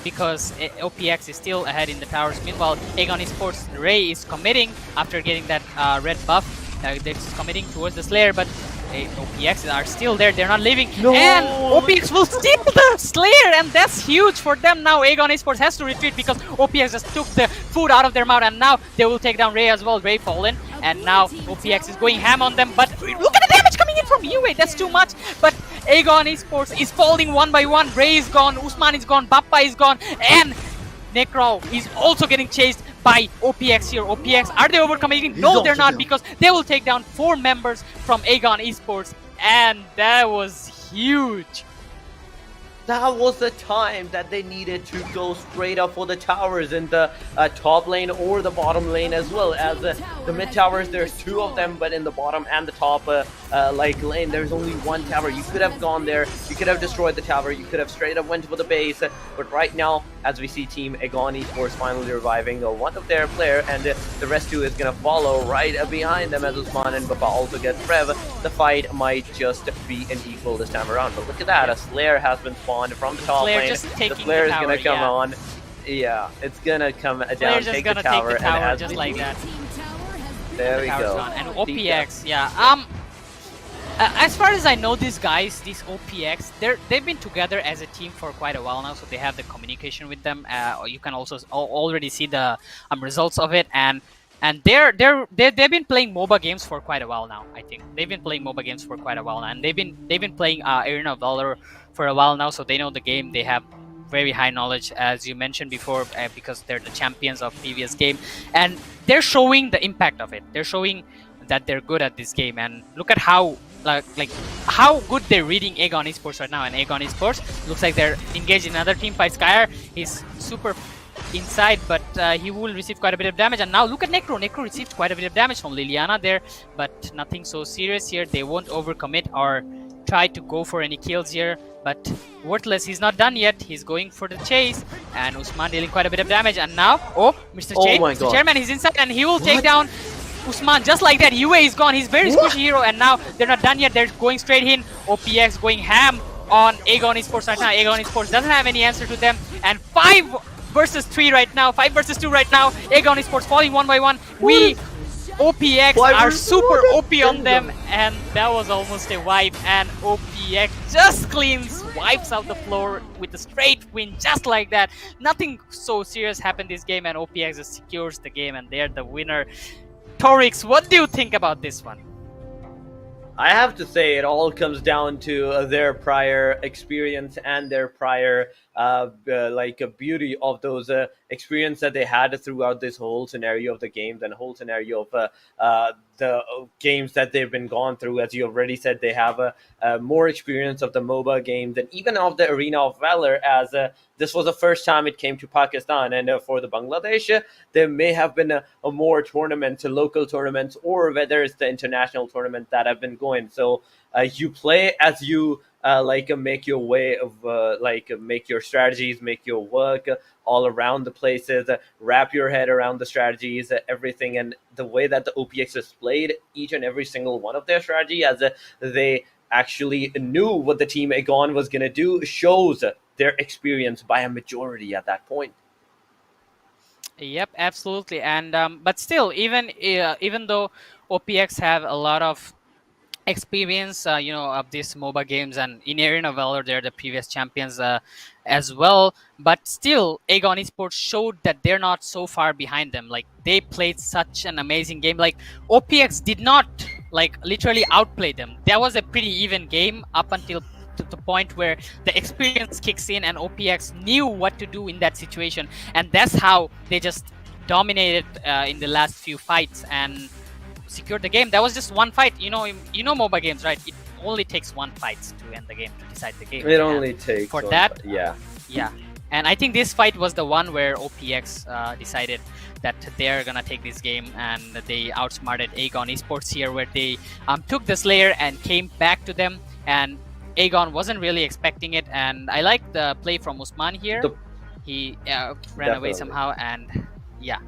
because OPX is still ahead in the towers. Meanwhile, Aegon Esports Ray is committing after getting that red buff. They're committing towards the Slayer, but OPX are still there. They're not leaving. No! And OPX will steal the Slayer, and that's huge for them now. Aegon Esports has to retreat because OPX just took the food out of their mouth, and now they will take down Ray as well. Ray fallen, and now OPX is going ham on them, but look at the damage coming in from UA. That's too much. But Aegon Esports is falling one by one. Ray is gone, Usman is gone, Bappa is gone, and Necro is also getting chased by OPX here. OPX, are they overcommitting? No, they're not, because they will take down 4 members from Aegon Esports, and that was huge. That was the time that they needed to go straight up for the towers in the top lane or the bottom lane as well. As the mid towers, there's 2 of them, but in the bottom and the top lane, there's only 1 tower. You could have gone there, you could have destroyed the tower, you could have straight up went for the base, but right now, as we see Team Aegon Esports finally reviving one of their player, and the rest 2 is gonna follow right behind them as Usman and Bappa also get Rev. The fight might just be an equal this time around, but look at that, a Slayer has been spawned from the top Slayer lane. just taking The Slayer the is gonna tower, come yeah. on. Yeah, it's gonna come down, Slayer's just take gonna the tower, take the tower and as just we like see- that. There The we tower's go. gone. And Deep OPX, yeah. As far as I know, these guys, these OPX, they've been together as a team for quite a while now, so they have the communication with them. You can also already see the results of it, and they've been playing MOBA games for quite a while now. I think they've been playing MOBA games for quite a while now, and they've been playing Arena of Valor for a while now, so they know the game. They have very high knowledge, as you mentioned before, because they're the champions of previous game, and they're showing the impact of it. They're showing that they're good at this game, and look at how like how good they're reading Aegon Esports right now. And Aegon Esports looks like they're engaged in another team fight. Skyer, he's super inside, but he will receive quite a bit of damage. And now look at Necro. Necro received quite a bit of damage from Liliana there, but nothing so serious here. They won't overcommit or try to go for any kills here, but Worthless, he's not done yet. He's going for the chase, and Usman dealing quite a bit of damage. And now, Mr. Oh Chain, my Mr. God. Chairman, he's inside, and he will take down Usman just like that. UA is gone. He's very squishy hero, and now they're not done yet. They're going straight in. OPX going ham on Aegon Esports right now. Aegon Esports doesn't have any answer to them, and 5 versus 3 right now. 5 versus 2 right now. Aegon Esports falling one by one. OPX are super OP on them, and that was almost a wipe, and OPX just wipes out the floor with a straight win just like that. Nothing so serious happened this game, and OPX just secures the game, and they're the winner. Torix, what do you think about this one? I have to say it all comes down to their prior experience and their prior beauty of those experience that they had throughout this whole scenario of the games and whole scenario of the games that they've been gone through. As you already said, they have more experience of the MOBA games and even of the Arena of Valor, as this was the first time it came to Pakistan, and for the Bangladesh, there may have been a more tournaments, local tournaments, or whether it's the international tournament that have been going. So you play as you make your way of make your strategies, make your work all around the places, wrap your head around the strategies, everything, and the way that the OPX has played each and every single one of their strategy, as they actually knew what the team Aegon was going to do, shows their experience by a majority at that point. Yep, absolutely. And but still, even though OPX have a lot of experience of these MOBA games, and in Arena of Valor they're the previous champions as well, but still Aegon Esports showed that they're not so far behind them. Like, they played such an amazing game. Like, OPX did not literally outplay them. That was a pretty even game up until to the point where the experience kicks in, and OPX knew what to do in that situation, and that's how they just dominated in the last few fights. And secured the game. That was just one fight. You know MOBA games, right? It only takes one fight to end the game, to decide the game. It only takes for one that. fight, yeah. Yeah, and I think this fight was the one where OPX decided that they're gonna take this game, and they outsmarted Aegon Esports here, where they took the Slayer and came back to them, and Aegon wasn't really expecting it. And I like the play from Usman here. He ran away somehow, and yeah.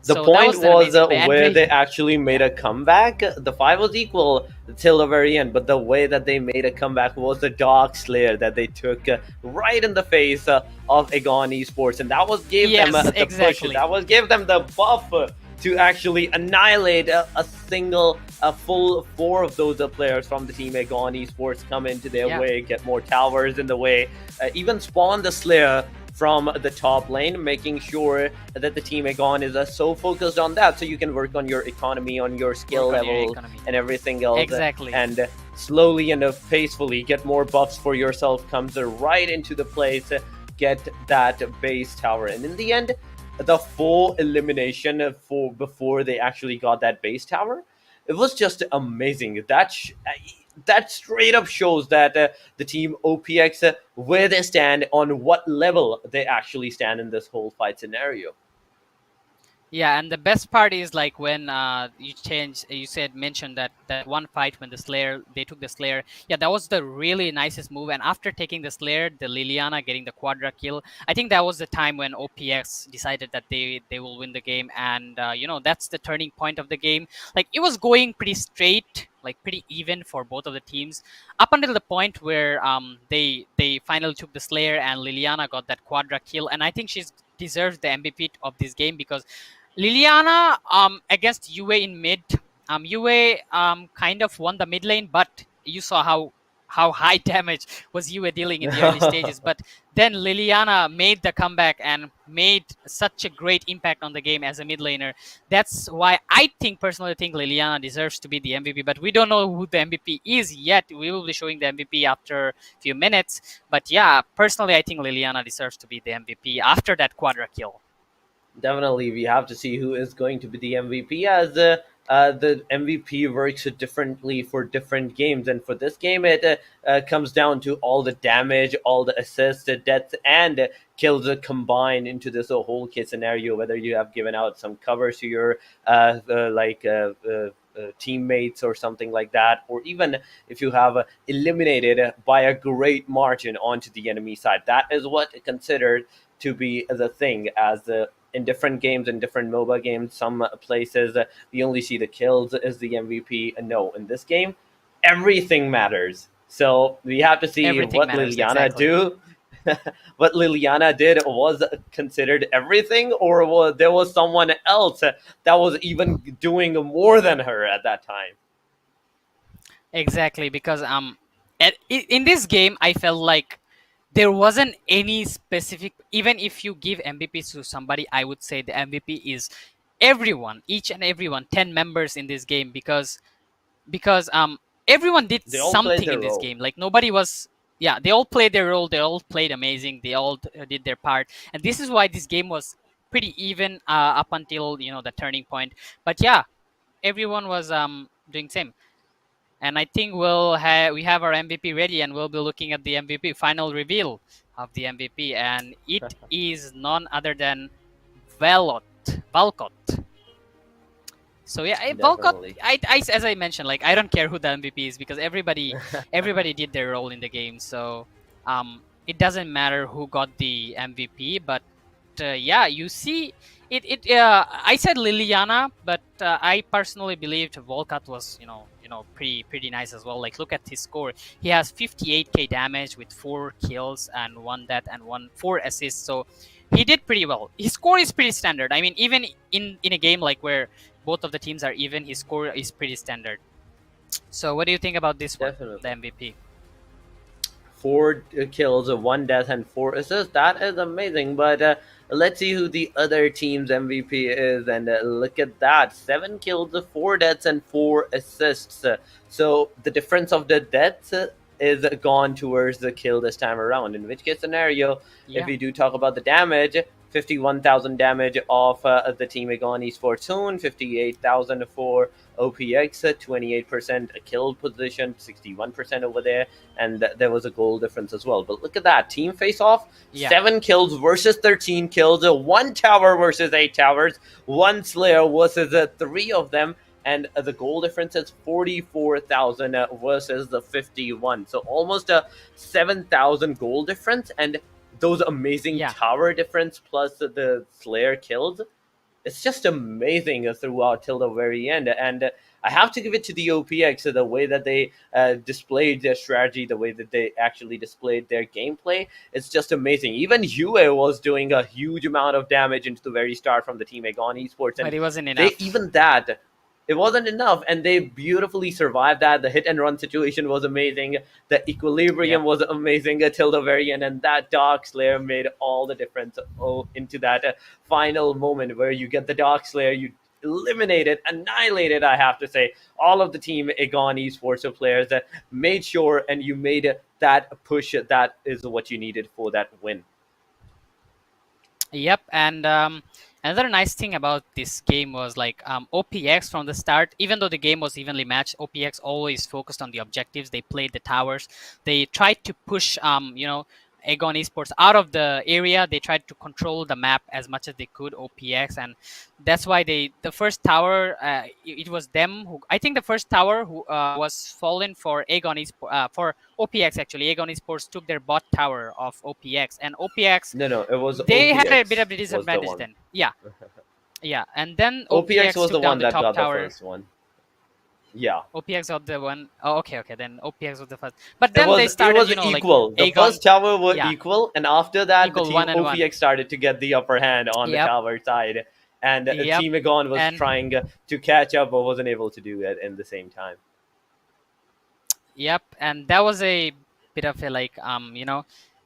The So point that was an amazing play. where And they actually made a comeback. The fight was equal till the very end, but the way that they made a comeback was the Dark Slayer that they took right in the face of Aegon Esports, and that was gave them the push. That was gave them the buff to actually annihilate a full 4 of those players from the team Aegon Esports come into their way, get more towers in the way, even spawn the Slayer from the top lane, making sure that the team Aegon is so focused on that, so you can work on your economy, on your skill level, and everything else. Exactly. And slowly and peacefully get more buffs for yourself comes right into the place, get that base tower. And in the end, the full elimination before they actually got that base tower, it was just amazing. That straight up shows that the team OPX, where they stand, on what level they actually stand in this whole fight scenario. Yeah, and the best part is like when you mentioned that one fight when they took the Slayer. Yeah, that was the really nicest move. And after taking the Slayer, the Liliana getting the quadra kill, I think that was the time when OPX decided that they will win the game. And that's the turning point of the game. Like, it was going pretty straight, like pretty even for both of the teams, up until the point where they finally took the Slayer and Liliana got that quadra kill. And I think she's deserves the MVP of this game, because Liliana against Yue in mid, Yue kind of won the mid lane, but you saw how high damage was Yue dealing in the early stages. But then Liliana made the comeback and made such a great impact on the game as a mid laner. That's why I personally think Liliana deserves to be the MVP, but we don't know who the MVP is yet. We will be showing the MVP after a few minutes. But yeah, personally, I think Liliana deserves to be the MVP after that quadra kill. Definitely, we have to see who is going to be the MVP, as the MVP works differently for different games. And for this game, it comes down to all the damage, all the assists, the deaths, and kills combined into this whole case scenario, whether you have given out some covers to your teammates or something like that, or even if you have eliminated by a great margin onto the enemy side. That is what considered to be the thing, as in different games, in different MOBA games, some places we only see the kills as the MVP. And no, in this game, everything matters. So we have to see what Liliana do. What Liliana did was considered everything, or there was someone else that was even doing more than her at that time. Exactly, because in this game, I felt like there wasn't any specific. Even if you give MVPs to somebody, I would say the MVP is everyone, each and everyone, 10 members in this game, because everyone did something in this game. Like, nobody was. Yeah, they all played their role. They all played amazing. They all did their part, and this is why this game was pretty even up until the turning point. But yeah, everyone was doing same. And I think we have our MVP ready, and we'll be looking at the MVP final reveal of the MVP, and it is none other than Valcott. So yeah, Valcott. I as I mentioned, like, I don't care who the MVP is, because everybody did their role in the game. So it doesn't matter who got the MVP. But yeah, you see. I said Liliana, but I personally believed Valcott was pretty nice as well. Like, look at his score. He has 58k damage with 4 kills and 1 death and 4 assists. So he did pretty well. His score is pretty standard. I mean, even in a game like where both of the teams are even, his score is pretty standard. So what do you think about this one, the MVP? 4 kills, 1 death, and 4 assists. That is amazing. But let's see who the other team's MVP is. And look at that. 7 kills, 4 deaths, and 4 assists. So the difference of the deaths is gone towards the kill this time around. In which case scenario, if we do talk about the damage, 51,000 damage off the Team Aegon Esports soon, 58,000 for OPX, 28% kill position, 61% over there, and there was a goal difference as well. But look at that team face off, Yeah. 7 kills versus 13 kills, 1 tower versus 8 towers, 1 Slayer versus 3 of them. And the goal difference is 44,000 versus the 51. So almost a 7,000 goal difference. And those amazing tower difference plus the Slayer kills. It's just amazing throughout till the very end. And I have to give it to the OPX, the way that they displayed their strategy, the way that they actually displayed their gameplay. It's just amazing. Even Yue was doing a huge amount of damage into the very start from the Team Aegon Esports. And but it wasn't enough. It wasn't enough, and they beautifully survived that. The hit and run situation was amazing. The equilibrium was amazing till the very end, and that Dark Slayer made all the difference into that final moment where you get the Dark Slayer, you eliminated, annihilated, I have to say, all of the Team Aegon Esports players that made sure, and you made that push. That is what you needed for that win. Yep, and another nice thing about this game was like OPX from the start, even though the game was evenly matched, OPX always focused on the objectives. They played the towers. They tried to push, Aegon Esports out of the area. They tried to control the map as much as they could, OPX, and that's why the first tower, it was them who, I think the first tower who was fallen for Aegon Esports, for OPX actually. Aegon Esports took their bot tower of OPX, and OPX. No, it was they OPX had a bit of a disadvantage then. Yeah, and then OPX was took the down one that top got tower. the first one. Yeah. OPX got the one. Oh, okay. Then OPX was the first. But then they started, it was equal. Like the Aegon, first tower were equal, and after that, equal, the team OPX started to get the upper hand on the tower side, and Team Aegon was trying to catch up, but wasn't able to do it in the same time. Yep, and that was a bit of a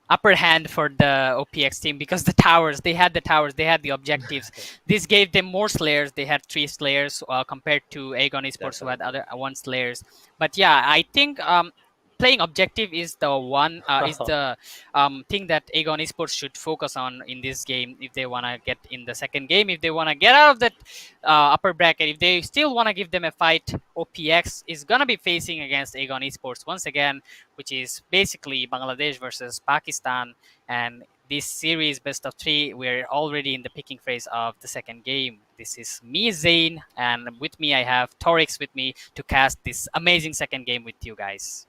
upper hand for the OPX team because they had the objectives. This gave them more Slayers. They had 3 Slayers compared to Aegon Esports who had other 1 Slayers. But yeah, I think playing objective is the one thing that Aegon Esports should focus on in this game if they want to get in the second game, if they want to get out of that upper bracket, if they still want to give them a fight. OPX is gonna be facing against Aegon Esports once again, which is basically Bangladesh versus Pakistan, and this series best of 3, we're already in the picking phase of the second game. This is me, Zane, and with me I have Torix with me to cast this amazing second game with you guys.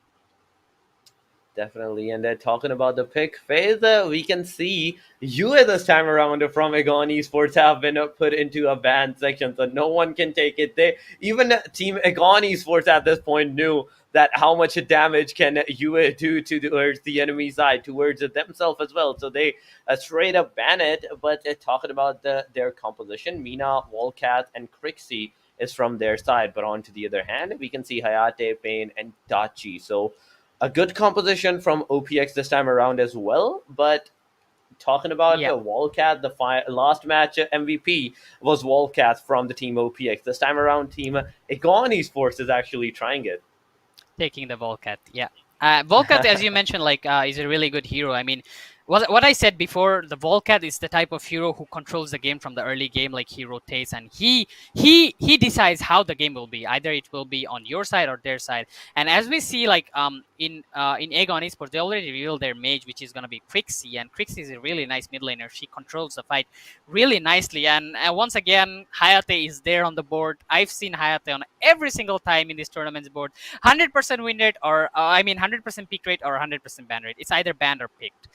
Definitely, and talking about the pick phase, we can see you this time around from Aegon Esports have been put into a banned section, so no one can take it. Even Team Aegon Esports at this point knew that how much damage can you do towards the enemy side, towards themselves as well. So they straight up ban it. But talking about their composition, Mina, Wildcat, and Crixie is from their side. But on to the other hand, we can see Hayate, Pain, and Dachi. So a good composition from OPX this time around as well. But talking about Wildcat, the last match MVP was Wildcat from the team OPX. This time around, Team Aegon Esports is actually trying it. Taking the Wildcat, yeah. Wildcat, as you mentioned, is a really good hero. I mean, what I said before, the Wildcat is the type of hero who controls the game from the early game. Like, he rotates and he decides how the game will be. Either it will be on your side or their side. And as we see, in Aegon Esports, they already revealed their mage, which is going to be Crixie, and Crixie is a really nice mid laner. She controls the fight really nicely, and once again, Hayate is there on the board. I've seen Hayate on every single time in this tournament's board. 100% win rate, or 100% pick rate, or 100% ban rate. It's either banned or picked.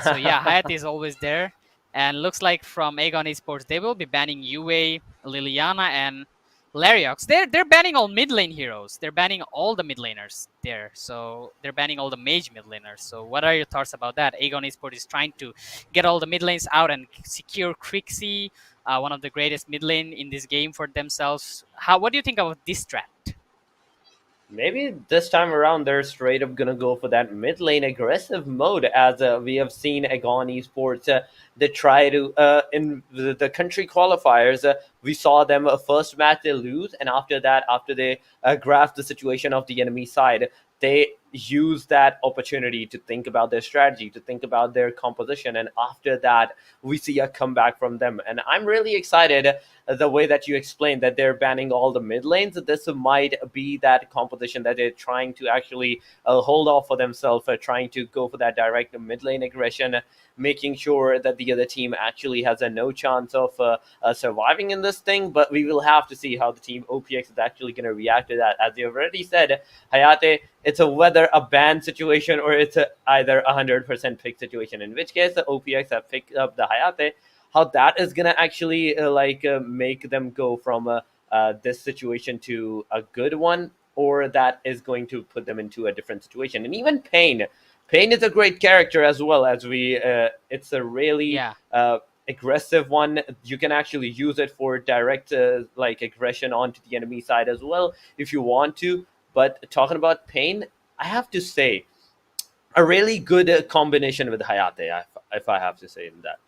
So yeah, Hayate is always there, and looks like from Aegon Esports they will be banning Yue, Liliana, and Lariox. They're banning all mid lane heroes. They're banning all the mid laners there. So they're banning all the mage mid laners. So what are your thoughts about that? Aegon Esports is trying to get all the mid lanes out and secure Crixie, one of the greatest mid lane in this game, for themselves. What do you think about this strat? Maybe this time around they're straight up gonna go for that mid lane aggressive mode, as we have seen Aegon Esports they try to in the country qualifiers. We saw them first match they lose, and after that, after they grasp the situation of the enemy side, they use that opportunity to think about their strategy, to think about their composition, and after that, we see a comeback from them. And I'm really excited the way that you explained that they're banning all the mid lanes. This might be that composition that they're trying to actually hold off for themselves, trying to go for that direct mid lane aggression, making sure that the other team actually has a no chance of surviving in this thing. But we will have to see how the team OPX is actually going to react to that. As you already said, Hayate, it's whether a ban situation or it's either 100% pick situation, in which case the OPX have picked up the Hayate. How that is going to actually make them go from this situation to a good one, or that is going to put them into a different situation. And even Pain is a great character as well, as we it's a really aggressive one. You can actually use it for direct aggression onto the enemy side as well if you want to. But talking about Pain, I have to say a really good combination with Hayate, if I have to say that.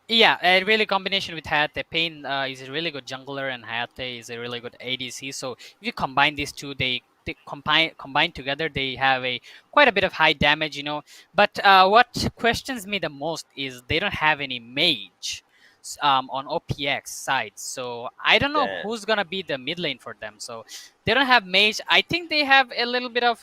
Yeah, a really combination with Hayate. Pain is a really good jungler, and Hayate is a really good ADC. So if you combine these two, they combine together, they have quite a bit of high damage, you know. But what questions me the most is they don't have any mage on OPX side. So I don't know who's gonna be the mid lane for them. So they don't have mage. I think they have a little bit of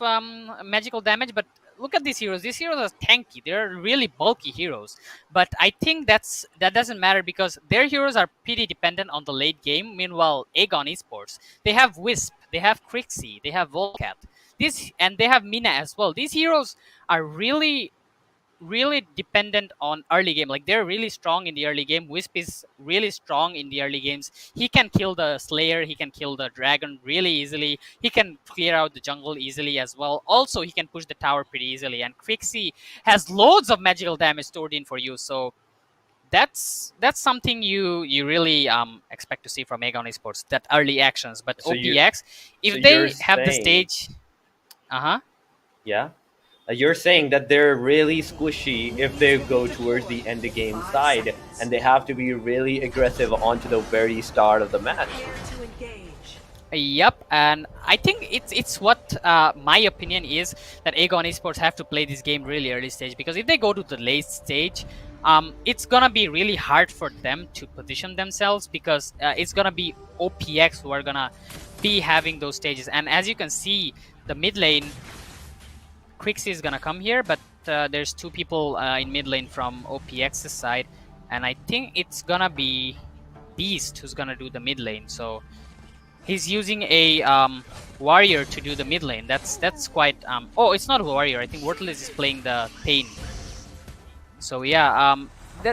magical damage, but look at these heroes. These heroes are tanky. They're really bulky heroes. But I think that doesn't matter because their heroes are pretty dependent on the late game. Meanwhile, Aegon Esports, they have Wisp, they have Crixie, they have Volcat. And they have Mina as well. These heroes are really dependent on early game. Like, they're really strong in the early game. Wisp is really strong in the early games. He can kill the Slayer, he can kill the dragon really easily, he can clear out the jungle easily as well. Also, he can push the tower pretty easily, and Crixie has loads of magical damage stored in for you. So that's something you really expect to see from Aegon Esports, that early actions. But so OPX, if they have the stage, yeah, you're saying that they're really squishy if they go towards the end of game side, and they have to be really aggressive onto the very start of the match. Yep, and I think it's what my opinion is, that Aegon Esports have to play this game really early stage, because if they go to the late stage, it's gonna be really hard for them to position themselves, because it's gonna be OPX who are gonna be having those stages. And as you can see, the mid lane, Crixie is gonna come here, but there's two people in mid lane from OPX's side, and I think it's gonna be Beast who's gonna do the mid lane. So he's using a warrior to do the mid lane. That's quite oh, it's not a warrior. I think Worthless is playing the Pain. So yeah,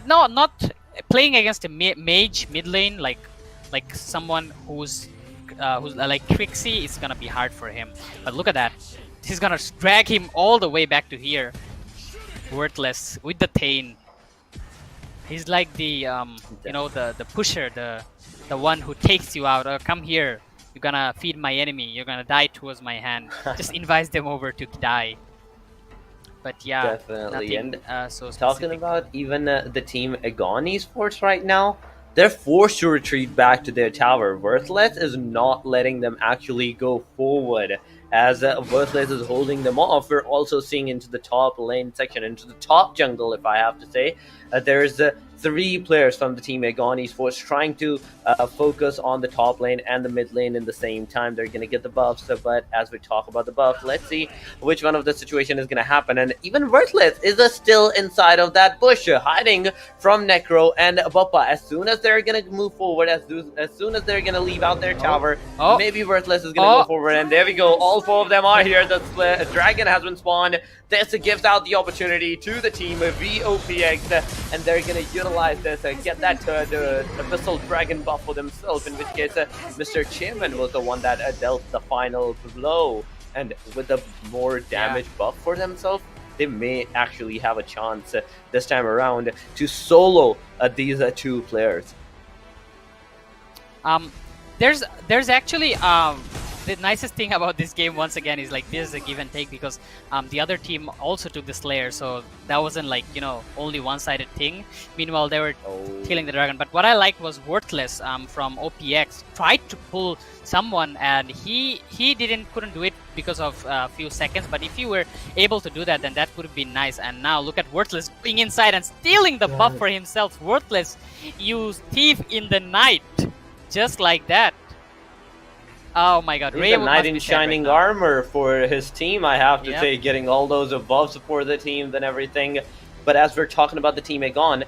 not playing against a mage mid lane, like someone who's like Crixie, is gonna be hard for him. But look at that. He's gonna drag him all the way back to here. Worthless with the Thane. He's like the you know, the pusher, the one who takes you out. Come here, you're gonna feed my enemy, you're gonna die towards my hand. Just invite them over to die. But yeah, definitely. Nothing, and so talking about even the team Aegon Esports right now, they're forced to retreat back to their tower. Worthless is not letting them actually go forward, as Worthless is holding them off. We're also seeing into the top lane section, into the top jungle, if I have to say. There's 3 players from the team Aegon Esports trying to focus on the top lane and the mid lane in the same time. They're going to get the buffs, but as we talk about the buff, let's see which one of the situation is going to happen. And even Worthless is still inside of that bush, hiding from Necro and Bappa. As soon as they're going to move forward, as soon as they're going to leave out their tower, maybe Worthless is going to go forward. And there we go. All 4 of them are here. The dragon has been spawned. This gives out the opportunity to the team VOPX, and they're going to utilize this, get that the Abyssal Dragon buff for themselves, in which case Mr. Chairman was the one that dealt the final blow. And with the more damage buff for themselves, they may actually have a chance this time around to solo these 2 players. There's actually the nicest thing about this game, once again, is like there's a give and take, because the other team also took the Slayer, so that wasn't like, you know, only one-sided thing. Meanwhile, they were killing the dragon. But what I liked was Worthless from OPX tried to pull someone, and he couldn't do it because of a few seconds, but if you were able to do that, then that would have been nice. And now look at Worthless being inside and stealing the buff for himself. Worthless, you thief in the night, just like that. Oh my god, He's Ray a must knight be in sad right shining now. armor for his team, I have to Yep. say, getting all those buffs for the team and everything. But as we're talking about the team Aegon,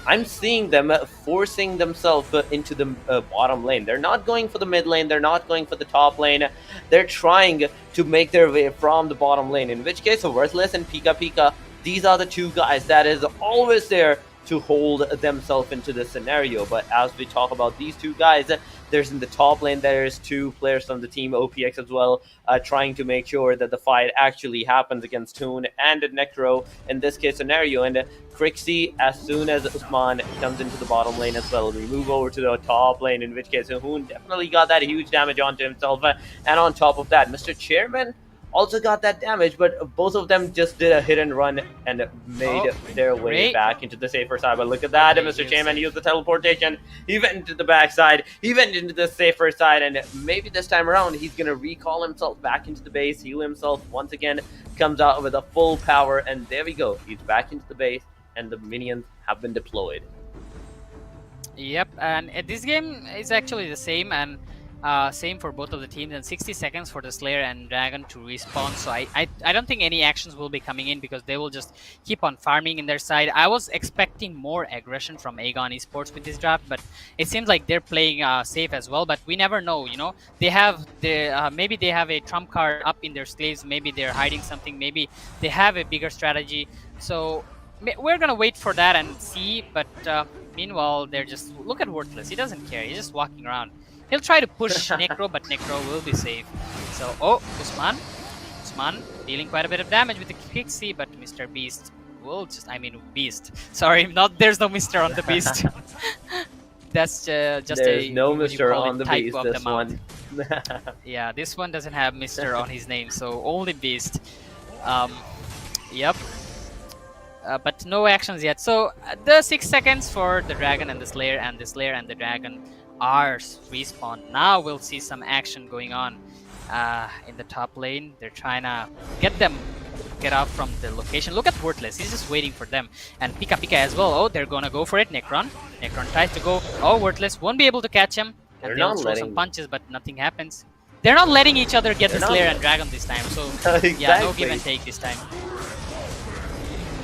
I'm seeing them forcing themselves into the bottom lane. They're not going for the mid lane, they're not going for the top lane. They're trying to make their way from the bottom lane, in which case Worthless and Pika, these are the two guys that is always there to hold themselves into this scenario. But as we talk about these two guys, there's in the top lane, there's two players from the team OPX as well, trying to make sure that the fight actually happens against Toon and Necro in this case scenario. And Crixie, as soon as Usman comes into the bottom lane as well, we move over to the top lane, in which case Hoon definitely got that huge damage onto himself. And on top of that, Mr. Chairman also got that damage, but both of them just did a hit and run and made their way back into the safer side. But look at that, Mr. Chairman used the teleportation. He went into the backside, he went into the safer side, and maybe this time around he's gonna recall himself back into the base, heal himself once again, comes out with a full power, and there we go. He's back into the base, and the minions have been deployed. Yep, and this game is actually the same, and same for both of the teams, and 60 seconds for the Slayer and Dragon to respawn. So I don't think any actions will be coming in, because they will just keep on farming in their side. I was expecting more aggression from Aegon Esports with this draft, but it seems like they're playing safe as well. But we never know, you know. They have maybe they have a trump card up in their sleeves. Maybe they're hiding something. Maybe they have a bigger strategy. So we're gonna wait for that and see. But meanwhile, they're just, look at Worthless. He doesn't care. He's just walking around. He'll try to push Necro, but Necro will be safe. So, Usman dealing quite a bit of damage with the Crixie, but Mr. Beast will just, Beast. Sorry, there's no Mr. on the Beast. That's just there's no Mr. on the Beast, this one. Yeah, this one doesn't have Mr. on his name, so only Beast. Yep. But no actions yet. So, the 6 seconds for the Dragon and the Slayer, and the Slayer and the Dragon are respawn. Now we'll see some action going on in the top lane. They're trying to get out from the location. Look at Worthless, he's just waiting for them. And Pika as well. Oh, they're gonna go for it. Necron tries to go. Oh, Worthless won't be able to catch him. And they'll throw some punches, but nothing happens. They're not letting each other get the Slayer and Dragon this time. So exactly. Yeah, no give and take this time.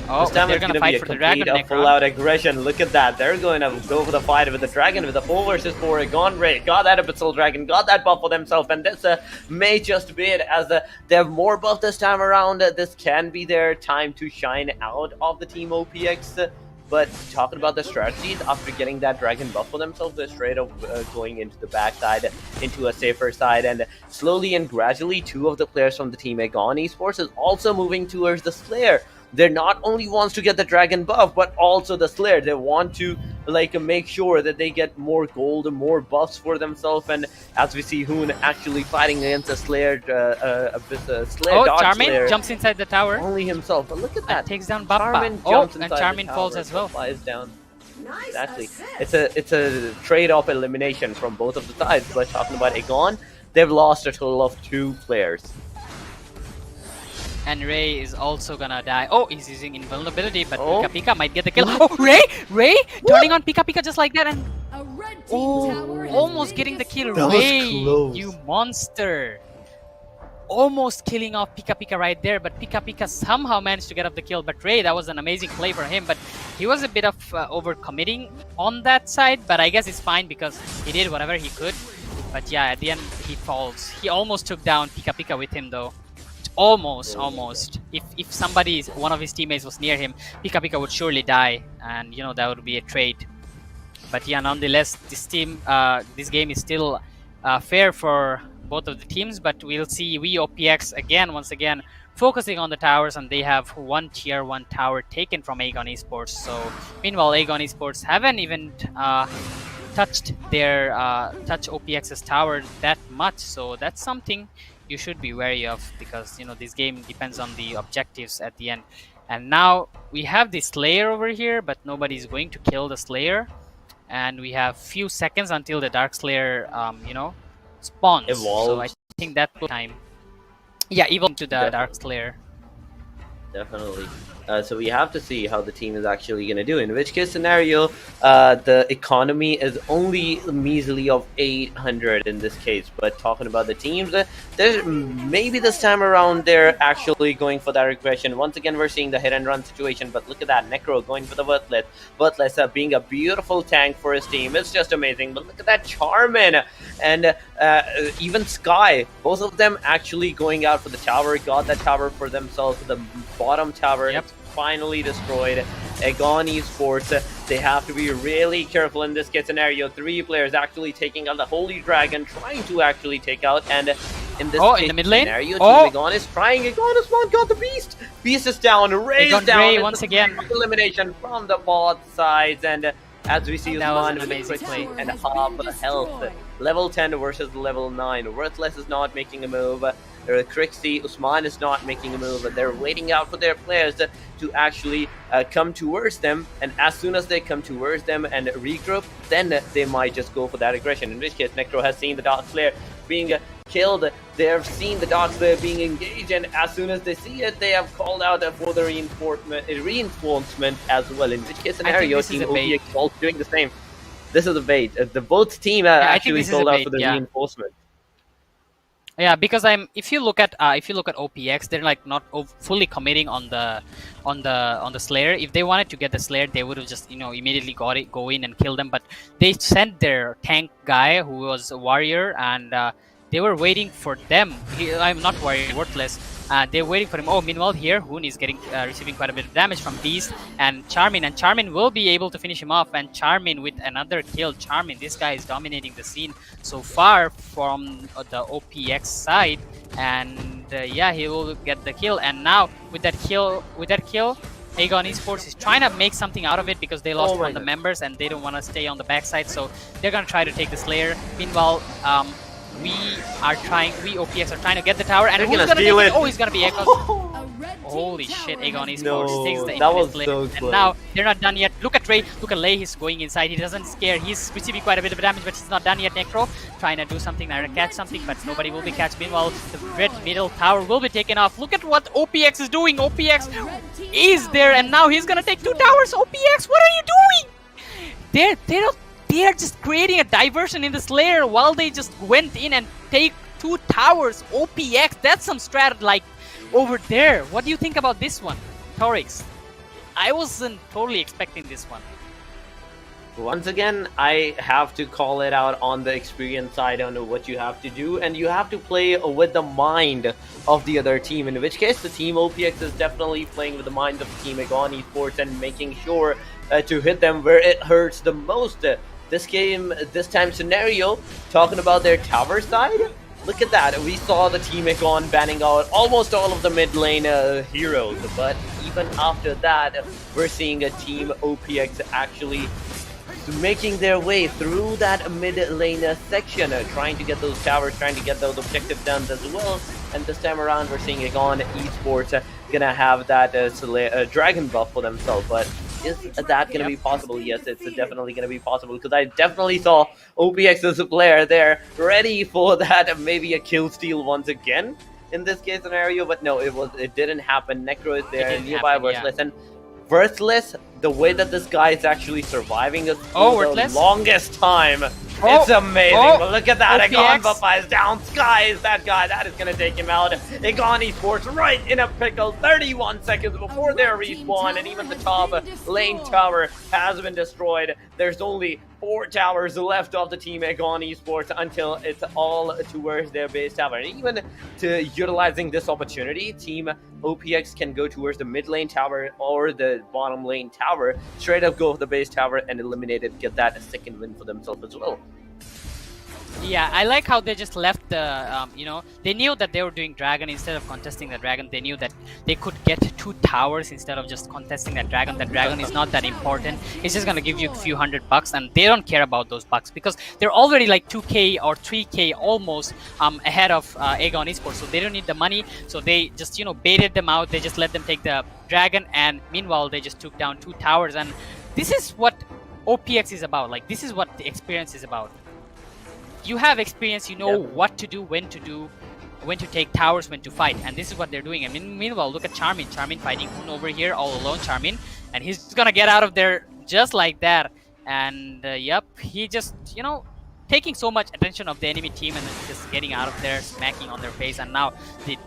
Oh, this time they're it's gonna going to fight be for a the Dragon. complete full-out aggression. Look at that. They're going to go for the fight with the Dragon, with the 4 versus 4. Aegon Ray got that Abyssal Dragon, got that buff for themselves, and this may just be it, as they have more buff this time around. This can be their time to shine out of the Team OPX. But talking about the strategies, after getting that Dragon buff for themselves, they're straight up going into the backside, into a safer side, and slowly and gradually, 2 of the players from the Team Aegon Esports is also moving towards the Slayer. They not only wants to get the Dragon buff, but also the Slayer. They want to make sure that they get more gold and more buffs for themselves. And as we see Hoon actually fighting against a Slayer, Slayer Charmin jumps inside the tower. Only himself. But look at that. Takes down Bappa. Charmin jumps inside and Charmin the tower, falls as well. Flies down. Exactly. It's a trade-off elimination from both of the sides. But talking about Aegon, they've lost a total of 2 players. And Ray is also gonna die. Oh, he's using invulnerability, but Pika might get the kill. Oh, Ray turning on Pika just like that, and almost getting the kill. That Ray, was close. you monster! Almost killing off Pika right there, but Pika somehow managed to get up the kill. But Ray, that was an amazing play for him, but he was a bit of overcommitting on that side. But I guess it's fine because he did whatever he could. But yeah, at the end he falls. He almost took down Pika with him though. Almost. If one of his teammates was near him, Pika would surely die, and that would be a trade. But yeah, nonetheless, this game is still fair for both of the teams. But we'll see OPX once again focusing on the towers, and they have 1 tier 1 tower taken from Aegon Esports. So meanwhile, Aegon Esports haven't even touch OPX's tower that much. So that's something you should be wary of, because this game depends on the objectives at the end. And now we have the Slayer over here, but nobody's going to kill the Slayer, and we have few seconds until the Dark Slayer spawns. Evolves. So I think that will time. Yeah, even to the Definitely. Dark Slayer. Definitely. So we have to see how the team is actually going to do. In which case scenario, the economy is only measly of 800 in this case. But talking about the teams, there's maybe this time around they're actually going for that regression. Once again, we're seeing the hit and run situation. But look at that, Necro going for the Worthless. Worthless being a beautiful tank for his team. It's just amazing. But look at that Charmin and even Sky. Both of them actually going out for the tower. Got that tower for themselves. The bottom tower. Yep. It's finally destroyed. Aegon Esports, they have to be really careful in this case scenario. 3 players actually taking out the Holy Dragon, trying to actually take out, and in this in the mid lane. scenario, Oh, Team Aegon is trying. Aegon is one, got the Beast. Beast is down, raised Aegon down. Grey It's once a again. elimination from the both sides, and as we see, That was Usman an with a amazing quick play. and half of the health. Level 10 versus level 9. Worthless is not making a move. Crixie, Usman is not making a move. They're waiting out for their players to actually come towards them. And as soon as they come towards them and regroup, then they might just go for that aggression. In which case, Necro has seen the Dark Slayer being killed. They have seen the Dark Slayer being engaged, and as soon as they see it, they have called out for the reinforcement as well. In which case scenario, this is Team a bait. OPX is also doing the same. This is a bait. The both team I think actually this is a called out bait, for the yeah. reinforcement. Yeah, because if you look at OPX, they're like not fully committing on the Slayer. If they wanted to get the Slayer, they would have just immediately go in and kill them. But they sent their tank guy who was a warrior, and they were waiting for them. I'm not warrior, Worthless. They're waiting for him. Oh, meanwhile here, Hoon is receiving quite a bit of damage from Beast and Charmin will be able to finish him off. And Charmin with another kill. Charmin, this guy is dominating the scene so far from the OPX side, and yeah, he will get the kill. And now with that kill, Aegon Esports is trying to make something out of it because they lost one of the members and they don't want to stay on the backside, so they're gonna try to take the Slayer. Meanwhile, we OPX are trying to get the tower, and who's gonna steal take it? Oh, he's gonna be Echoes. Holy shit, Aegon Esports takes the that was infinite so flip. close. And now they're not done yet. Look at Ray, look at Lei, he's going inside. He doesn't scare. He's receiving quite a bit of damage, but he's not done yet. Necro trying to do something, trying to catch something, but nobody will be catched. Meanwhile, the red middle tower will be taken off. Look at what OPX is doing. OPX is there, and now he's gonna take 2 towers. OPX, what are you doing? They're just creating a diversion in the Slayer while they just went in and take 2 towers. OPX, that's some strat like over there. What do you think about this one, Torix? I wasn't totally expecting this one. Once again, I have to call it out on the experience side on what you have to do, and you have to play with the mind of the other team, in which case the team OPX is definitely playing with the mind of Team Aegon Esports and making sure to hit them where it hurts the most. This time scenario, talking about their tower side, look at that. We saw the Team Aegon banning out almost all of the mid lane heroes, but even after that, we're seeing a Team OPX actually making their way through that mid lane section, trying to get those towers, trying to get those objectives done as well. And this time around, we're seeing Aegon Esports gonna have that dragon buff for themselves. But is that gonna be possible? Yes, it's definitely gonna be possible, because I definitely saw OPX as a player there ready for that, maybe a kill steal once again in this case scenario. But no, it didn't happen. Necro is there nearby Worthless, and Worthless, the way that this guy is actually surviving is for the longest time. It's amazing. Look at that. Aegon Buff is down. Sky is that guy. That is going to take him out. Aegon Esports right in a pickle. 31 seconds before their respawn. And even the top lane tower has been destroyed. There's only 4 towers left of the Team Aegon Esports until it's all towards their base tower. And even to utilizing this opportunity, Team OPX can go towards the mid lane tower or the bottom lane tower, straight up go for the base tower and eliminate it, get that second win for themselves as well. Yeah, I like how they just left the, they knew that they were doing dragon instead of contesting the dragon. They knew that they could get 2 towers instead of just contesting that dragon. That dragon is not that important. It's just going to give you a few $100, and they don't care about those bucks because they're already like 2k or 3k almost ahead of Aegon Esports. So they don't need the money. So they just, baited them out. They just let them take the dragon, and meanwhile, they just took down 2 towers. And this is what OPX is about. Like, this is what the experience is about. You have experience, you know what to do, when to do. when to take towers, when to fight, and this is what they're doing. I mean, meanwhile, look at Charmin. Charmin fighting Hoon over here all alone. Charmin, and he's gonna get out of there just like that. And yep, he just taking so much attention of the enemy team and then just getting out of there, smacking on their face. And now the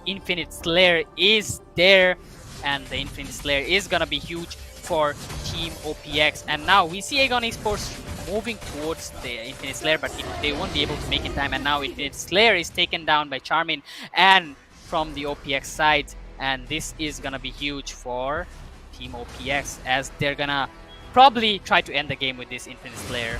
Infinite Slayer is there, and the Infinite Slayer is gonna be huge for Team OPX. And now we see Aegon Esports moving towards the Infinite Slayer, but they won't be able to make in time. And now Infinite Slayer is taken down by Charmin and from the OPX side, and this is gonna be huge for Team OPX, as they're gonna probably try to end the game with this Infinite Slayer.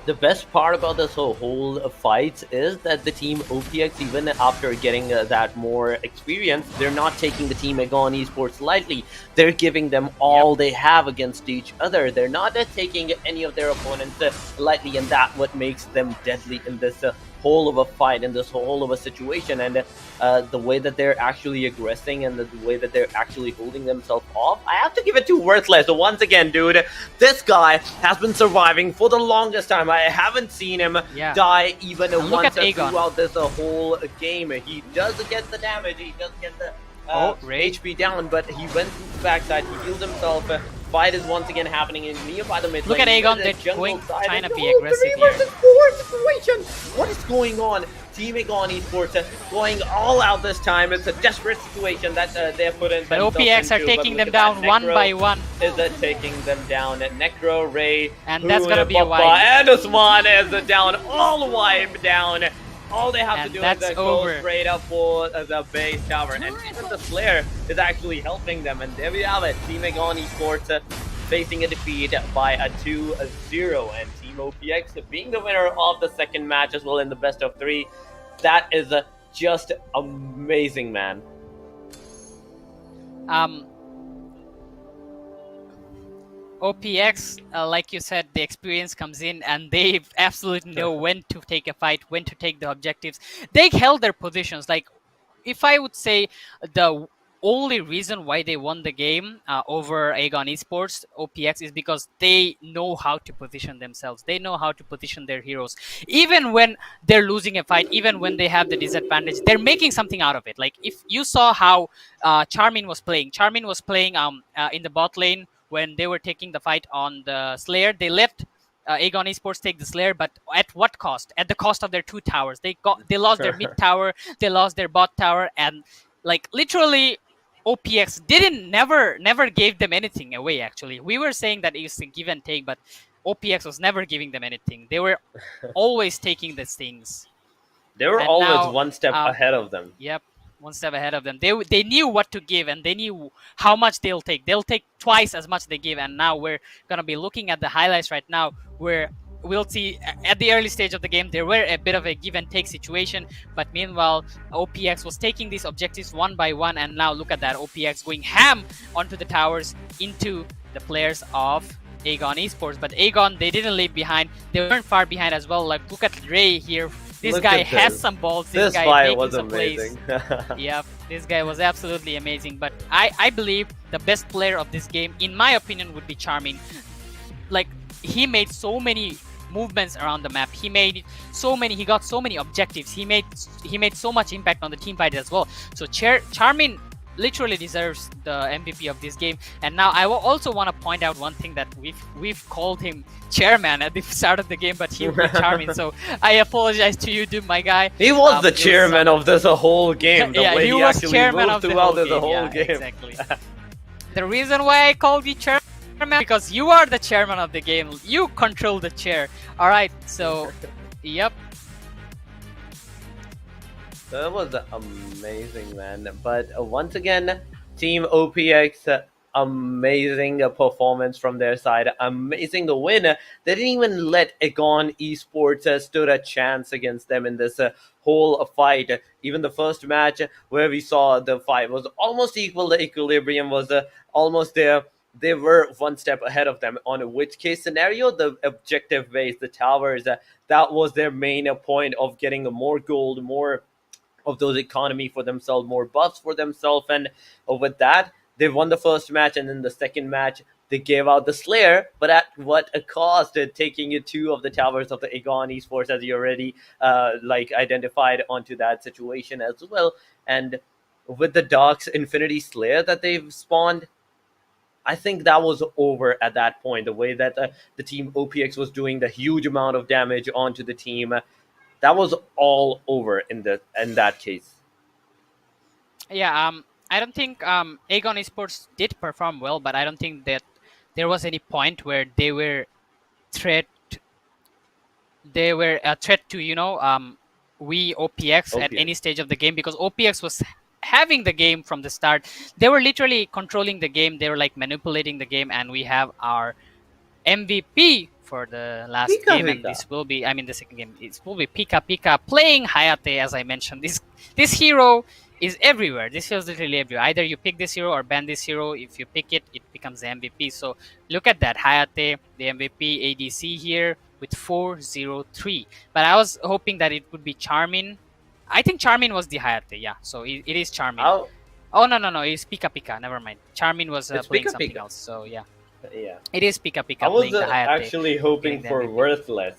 The best part about this whole fight is that the team OPX, even after getting that more experience, they're not taking the team Aegon Esports lightly. They're giving them all they have against each other. They're not taking any of their opponents lightly, and that's what makes them deadly in this whole of a fight, in this whole of a situation. And the way that they're actually aggressing and the way that they're actually holding themselves off, I have to give it to Worthless. So once again, dude, this guy has been surviving for the longest time. I haven't seen him die even once throughout this whole game. He does get the damage, he does get the HP down, but he went through the backside, he healed himself. Fight is once again happening in nearby the mid lane. Look at Aegon, they're trying to be aggressive here. Situation. What is going on? Team Aegon Esports going all out this time. It's a desperate situation that they're put in. But OPX are taking them down one by one. Is taking them down? Necro, Ray, and that's gonna be a wipe. And Usman is down, all wipe down. All they have to do is go straight up for the base tower. And even the Slayer is actually helping them. And there we have it. Team Aegon Esports facing a defeat by a 2-0. And Team OPX being the winner of the second match as well in the best of 3. That is just amazing, man. OPX, like you said, the experience comes in and they absolutely know when to take a fight, when to take the objectives. They held their positions. Like, if I would say the only reason why they won the game over Aegon Esports, OPX, is because they know how to position themselves. They know how to position their heroes. Even when they're losing a fight, even when they have the disadvantage, they're making something out of it. Like, if you saw how Charmin was playing in the bot lane, when they were taking the fight on the Slayer, they let Aegon Esports take the Slayer, but at what cost? At the cost of their 2 towers. They lost their mid tower, they lost their bot tower, and like literally OPX never gave them anything away. Actually, we were saying that it's a give and take, but OPX was never giving them anything. They were always taking these things. They were always one step ahead of them. Yep. One step ahead of them. They knew what to give, and they knew how much they'll take. They'll take twice as much they give. And now we're gonna be looking at the highlights right now, where we'll see at the early stage of the game there were a bit of a give and take situation, but meanwhile OPX was taking these objectives one by one. And now look at that, OPX going ham onto the towers into the players of Aegon Esports. But Aegon, they didn't leave behind. They weren't far behind as well. Like, look at Ray here. This guy has some balls. This guy fight making was some amazing. plays. Yep, this guy was absolutely amazing. But I believe the best player of this game, in my opinion, would be Charmin. Like, he made so many movements around the map. He got so many objectives. He made so much impact on the team fight as well. So Charmin literally deserves the MVP of this game. And now I also want to point out one thing, that we've called him chairman at the start of the game, but he was Charmin. So I apologize to you, dude, my guy. He was the chairman of this whole game. The way he was actually chairman moved of throughout the whole game. Exactly. The reason why I called you chairman, because you are the chairman of the game. You control the chair. All right. So, yep. That was amazing, man. But once again, Team OPX, amazing performance from their side. Amazing win. They didn't even let Aegon Esports stood a chance against them in this whole fight. Even the first match where we saw the fight was almost equal. The equilibrium was almost there. They were one step ahead of them. On which case scenario, the objective base, the towers, that was their main point of getting more gold, more of those economy for themselves, more buffs for themselves. And with that, they won the first match. And then the second match, they gave out the Slayer, but at what a cost? Taking you 2 of the towers of the Aegon Esports, as you already like identified onto that situation as well. And with the Dark's Infinity Slayer that they've spawned, I think that was over at that point. The way that the team OPX was doing the huge amount of damage onto the team, that was all over in that case. Yeah, I don't think Aegon Esports did perform well, but I don't think that there was any point where they were threat. They were a threat to we OPX at any stage of the game, because OPX was having the game from the start. They were literally controlling the game. They were like manipulating the game, and we have our MVP for the last game, and this will be, I mean, the second game. It will be Pika playing Hayate, as I mentioned. This hero is everywhere. This hero is literally everywhere. Either you pick this hero or ban this hero. If you pick it, it becomes the MVP. So look at that, Hayate, the MVP ADC here with 403. But I was hoping that it would be Charmin. I think Charmin was the Hayate, yeah. So it is Charmin. Oh no, it's Pika. Never mind. Charmin was playing something else. So yeah. Yeah, it is Pika. I was playing the Hayate, actually hoping for Worthless.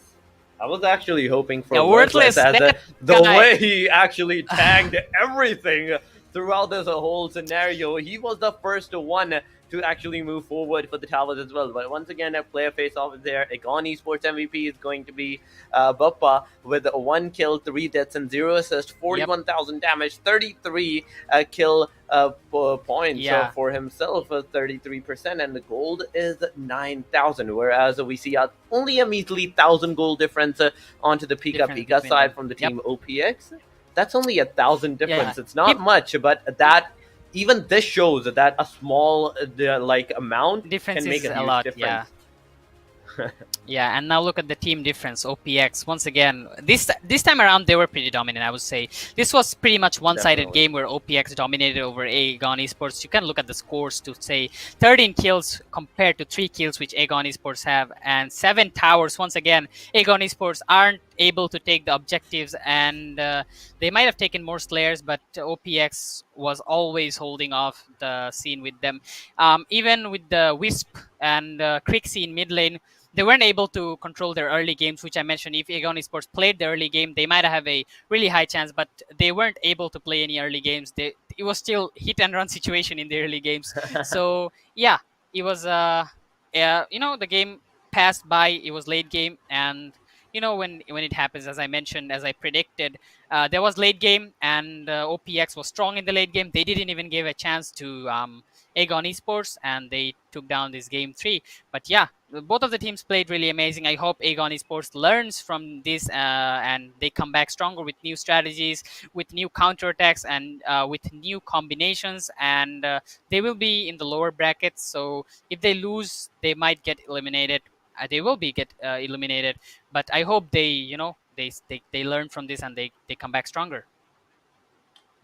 I was actually hoping for Worthless as the way he actually tagged everything throughout this whole scenario. He was the first one to actually move forward for the towers as well. But once again, a player face-off is there. Aegon Esports MVP is going to be Bappa with 1 kill, 3 deaths, and 0 assists, 41,000 damage, 33 kill points for himself, 33%, and the gold is 9,000. Whereas we see only a measly 1,000 gold difference onto the Pika side from the team OPX. That's only 1,000 difference. It's not much, but that. Even this shows that a small amount difference can make is a huge lot. difference. Yeah, and now look at the team difference. OPX once again. This time around they were pretty dominant. I would say this was pretty much one-sided game where OPX dominated over Aegon Esports. You can look at the scores to say 13 kills compared to 3 kills which Aegon Esports have, and 7 towers. Once again, Aegon Esports aren't able to take the objectives, and they might have taken more Slayers, but OPX was always holding off the scene with them. Even with the Wisp and Crixie in mid lane, they weren't able to control their early games, which I mentioned. If Aegon Esports played the early game, they might have a really high chance, but they weren't able to play any early games. It was still hit and run situation in the early games. So yeah, it was the game passed by. It was late game, and when it happens, as I mentioned, as I predicted, there was late game, and OPX was strong in the late game. They didn't even give a chance to Aegon Esports, and they took down this game 3. But yeah, both of the teams played really amazing. I hope Aegon Esports learns from this and they come back stronger with new strategies, with new counterattacks, and with new combinations, and they will be in the lower brackets. So if they lose, they might get eliminated. They will get eliminated, but I hope they learn from this and they come back stronger.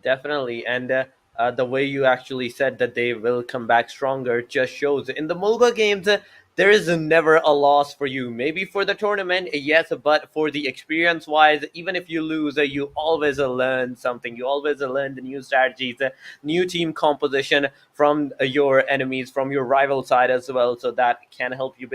Definitely, and the way you actually said that they will come back stronger just shows in the MOBA games. There is never a loss for you. Maybe for the tournament, yes, but for the experience-wise, even if you lose, you always learn something. You always learn the new strategies, new team composition from your enemies, from your rival side as well. So that can help you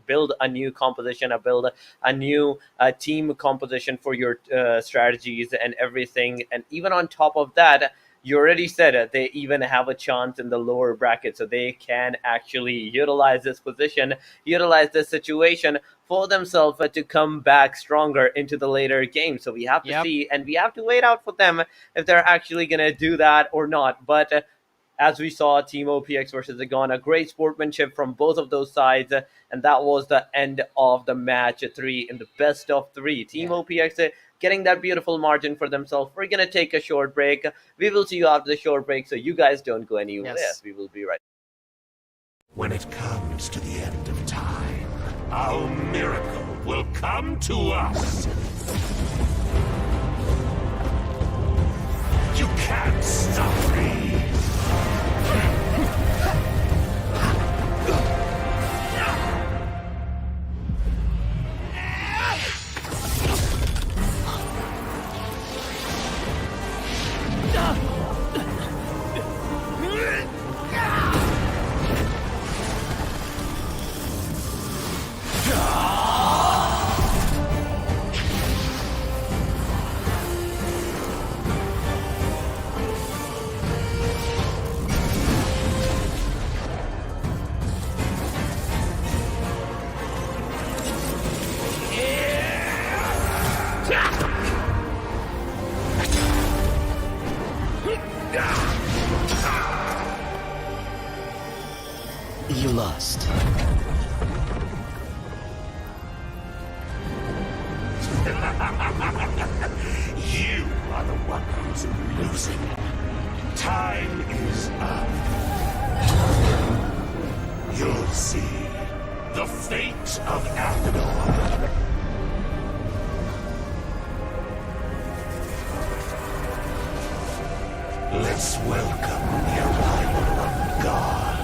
build a new composition, build a new team composition for your strategies and everything. And even on top of that, you already said they even have a chance in the lower bracket, so they can actually utilize this position, utilize this situation for themselves to come back stronger into the later game. So we have to see, and we have to wait out for them if they're actually going to do that or not. But as we saw, Team OPX versus Aegon, a great sportsmanship from both of those sides, and that was the end of the match 3 in the best of 3. Team OPX getting that beautiful margin for themselves. We're going to take a short break. We will see you after the short break, so you guys don't go anywhere. Yes. We will be right back. When it comes to the end of time, our miracle will come to us. You can't stop me. You lost. You are the one who's losing. Time is up. You'll see the fate of Athador. Let's welcome the arrival of God.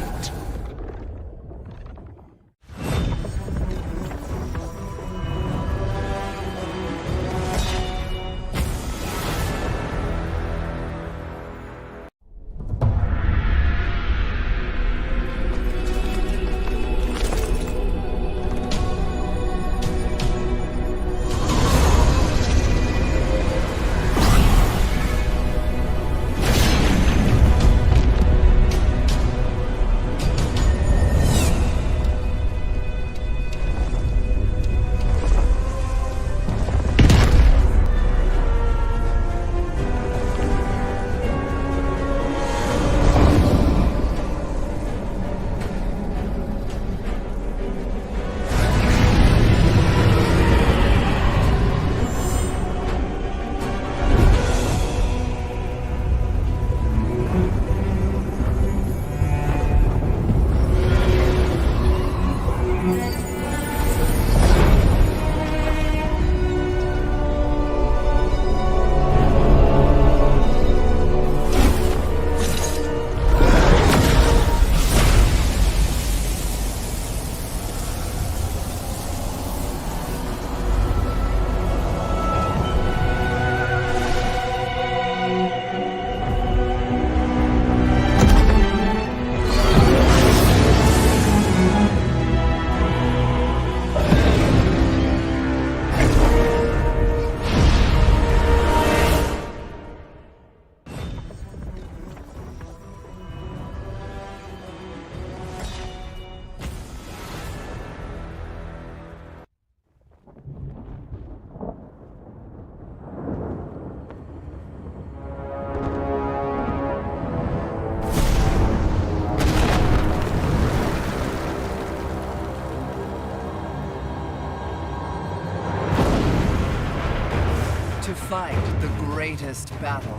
To fight the greatest battle,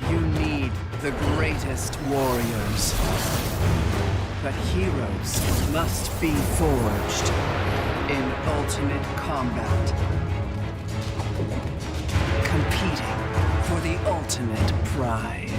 you need the greatest warriors. But heroes must be forged in ultimate combat, competing for the ultimate prize.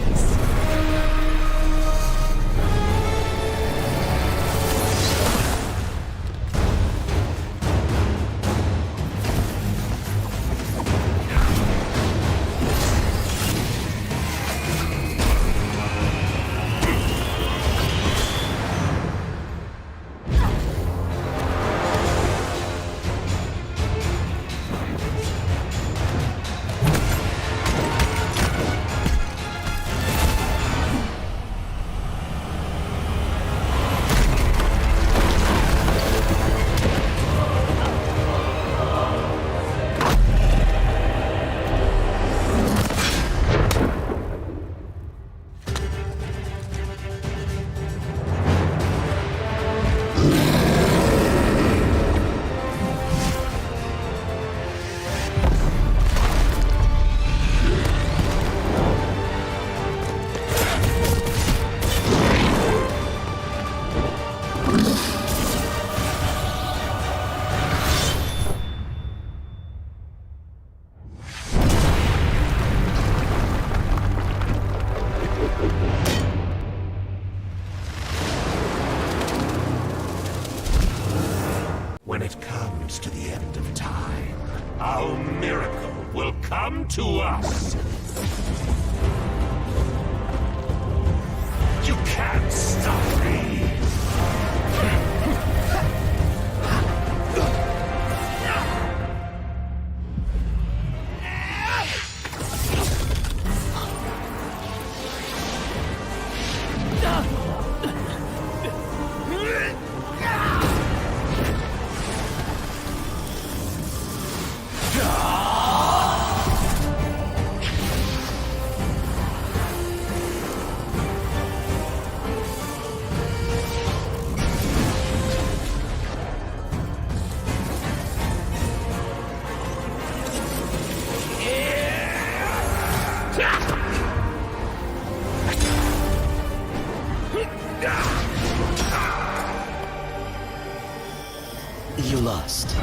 lust.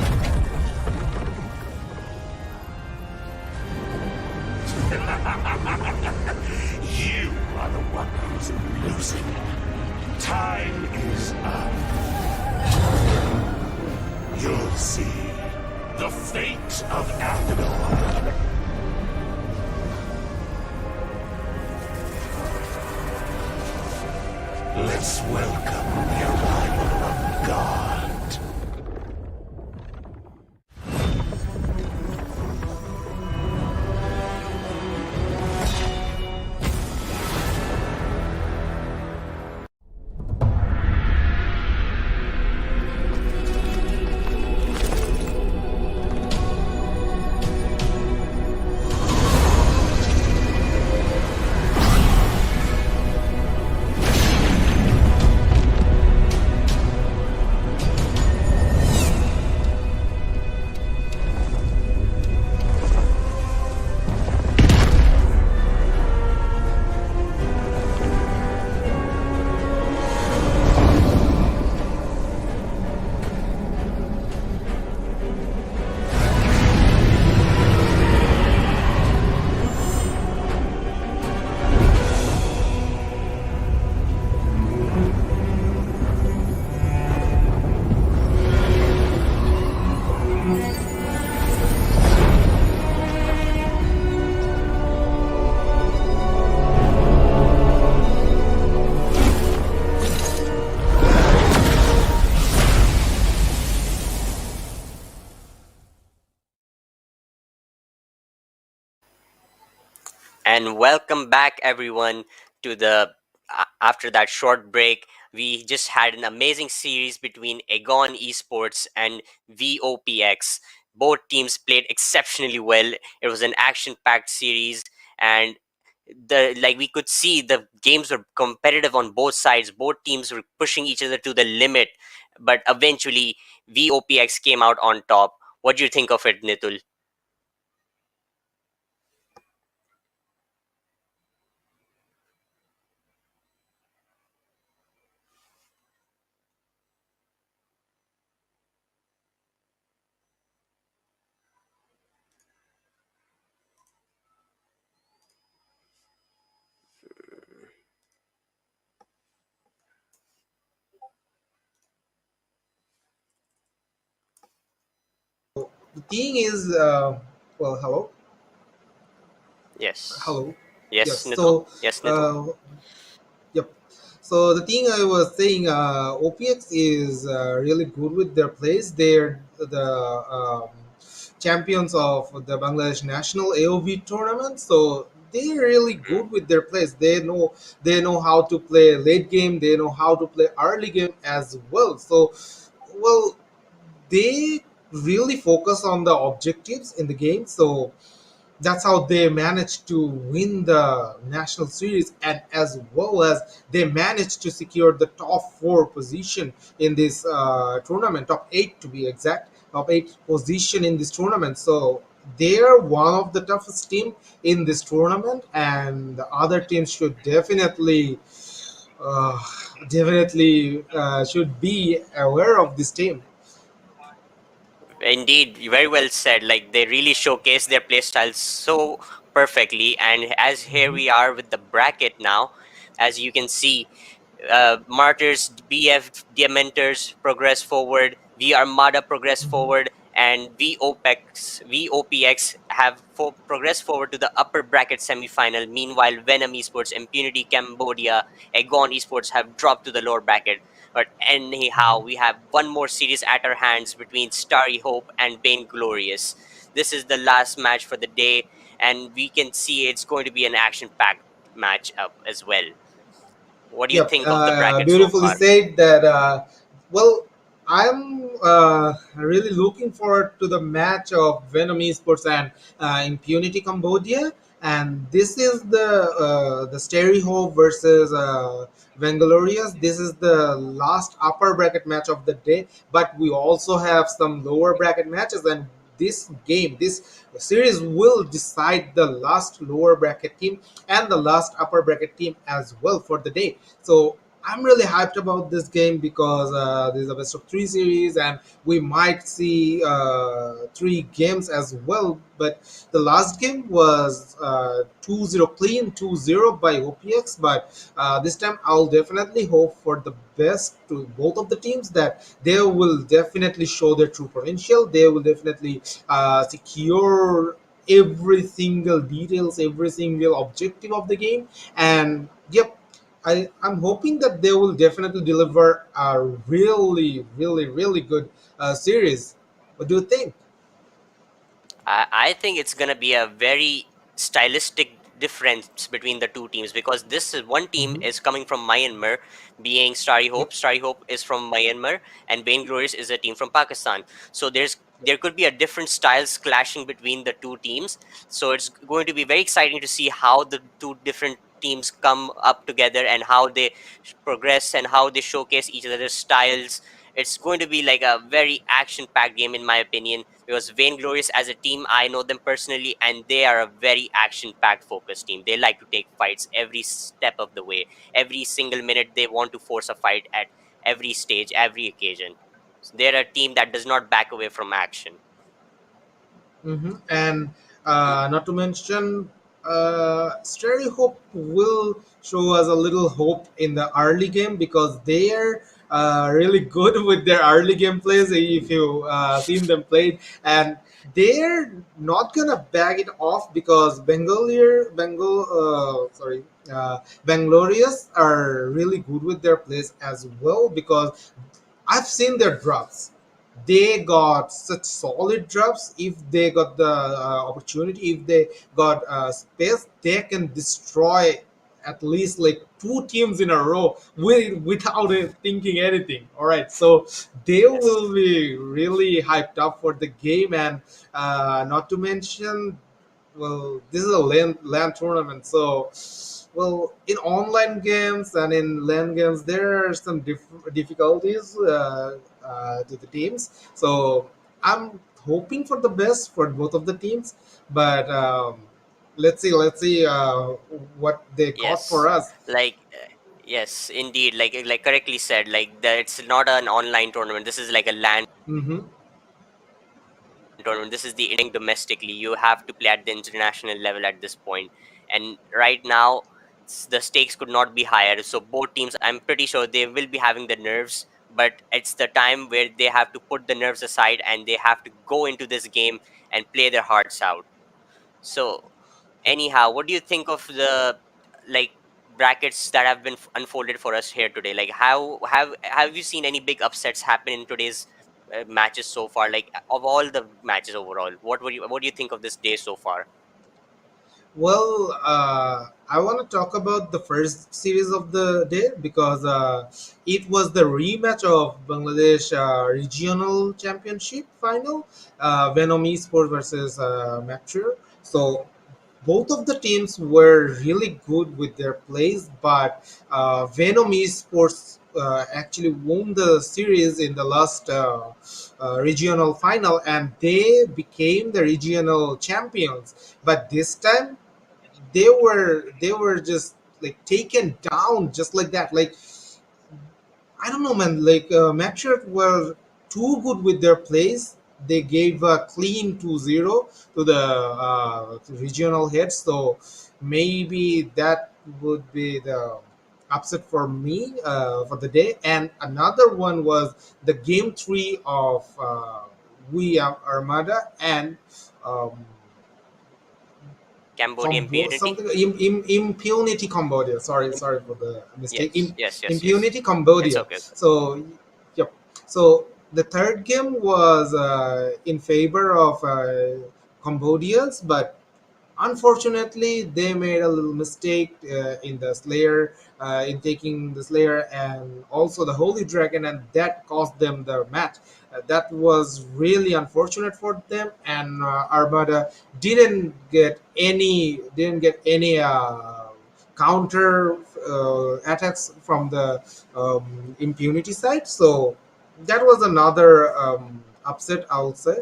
You are the one who's losing. Time is up. You'll see the fate of Athador. Let's welcome the arrival of God. And welcome back, everyone, to the after that short break. We just had an amazing series between Aegon Esports and VOPX. Both teams played exceptionally well. It was an action-packed series, and the like we could see the games were competitive on both sides. Both teams were pushing each other to the limit, but eventually VOPX came out on top. What do you think of it, Nitul? The thing is, well, hello, Yes. hello. Yes. Yes, Nitul. So, Yes, Nitul. yep. So the thing I was saying, OPX is really good with their plays. They're the champions of the Bangladesh national AOV tournament. So they're really Mhm. good with their plays. They know how to play late game. They know how to play early game as well. So, well, they really focus on the objectives in the game. So that's how they managed to win the national series, and as well as they managed to secure the top four position in this tournament, top eight to be exact, top eight position in this tournament. So they're one of the toughest team in this tournament, and the other teams should uh, definitely should be aware of this team. Indeed, very well said. Like they really showcase their playstyles so perfectly. And as here we are with the bracket now, as you can see, Martyrs, BF, Diamanters progress forward, V Armada progress forward, and VOPX have progressed forward to the upper bracket semi-final. Meanwhile, Venom Esports, Impunity Cambodia, Aegon Esports have dropped to the lower bracket. But anyhow, we have one more series at our hands between Starry Hope and Bane Glorious. This is the last match for the day, and we can see it's going to be an action-packed match up as well. What do you Yep, think of the bracket so beautifully far? said that. Well, I'm really looking forward to the match of Venom Esports and Impunity Cambodia, and this is the Stereo versus Vanglorious. This is the last upper bracket match of the day, but we also have some lower bracket matches, and this series will decide the last lower bracket team and the last upper bracket team as well for the day. So I'm really hyped about this game because this is a best of three series, and we might see three games as well. But the last game was 2-0 clean, 2-0 by OPX. But this time, I'll definitely hope for the best to both of the teams, that they will definitely show their true potential. They will definitely secure every single details, every single objective of the game, and yep, I'm hoping that they will definitely deliver a really, really, really good series. What do you think? I think it's gonna be a very stylistic difference between the two teams, because this is one team Mm-hmm. is coming from Myanmar, being Starry Yep. Hope. Starry Hope is from Myanmar, and Vainglorious is a team from Pakistan. So there could be a different styles clashing between the two teams. So it's going to be very exciting to see how the two different teams come up together and how they progress and how they showcase each other's styles. It's going to be like a very action packed game, in my opinion, because Vainglorious as a team, I know them personally, and they are a very action packed focused team. They like to take fights every step of the way, every single minute. They want to force a fight at every stage, every occasion. So they're a team that does not back away from action. And not to mention, Stereo Hope will show us a little hope in the early game because they are really good with their early game plays. If you seen them play, and they're not gonna bag it off because Banglorious are really good with their plays as well, because I've seen their drops. They got such solid drops. If they got the opportunity, if they got space, they can destroy at least like two teams in a row without thinking anything. All right, so they Yes. will be really hyped up for the game, and not to mention, well, this is a LAN tournament, so well, in online games and in LAN games, there are some difficulties to the teams. So I'm hoping for the best for both of the teams, but let's see what they got for Yes. us. Like, yes, indeed. Like correctly said, like it's not an online tournament. This is like a LAN Mm-hmm. tournament. This is the domestically. You have to play at the international level at this point. And right now, the stakes could not be higher. So both teams, I'm pretty sure they will be having the nerves, but it's the time where they have to put the nerves aside and they have to go into this game and play their hearts out. So anyhow, what do you think of the like brackets that have been unfolded for us here today? Like, how have you seen any big upsets happen in today's matches so far? Like, of all the matches overall, what do you think of this day so far? Well, I want to talk about the first series of the day because it was the rematch of Bangladesh Regional Championship final, Venom Esports versus Mature. So both of the teams were really good with their plays, but Venom Esports actually won the series in the last regional final, and they became the regional champions. But this time they were just like taken down just like that. Like, I don't know, man. Like, Matchert were too good with their plays. They gave a clean 2-0 to the regional heads. So maybe that would be the upset for me for the day. And another one was the game three of We Armada and um, Cambodian impunity. something impunity Cambodia. Sorry for the mistake. Yes, yes, yes, yes. Impunity It's Cambodia. okay. It's okay. So yep. So the third game was in favor of Cambodians, but unfortunately, they made a little mistake in the Slayer, in taking the Slayer and also the Holy Dragon, and that cost them the match. That was really unfortunate for them, and Armada didn't get any counter attacks from the impunity side. So that was another upset, I would say.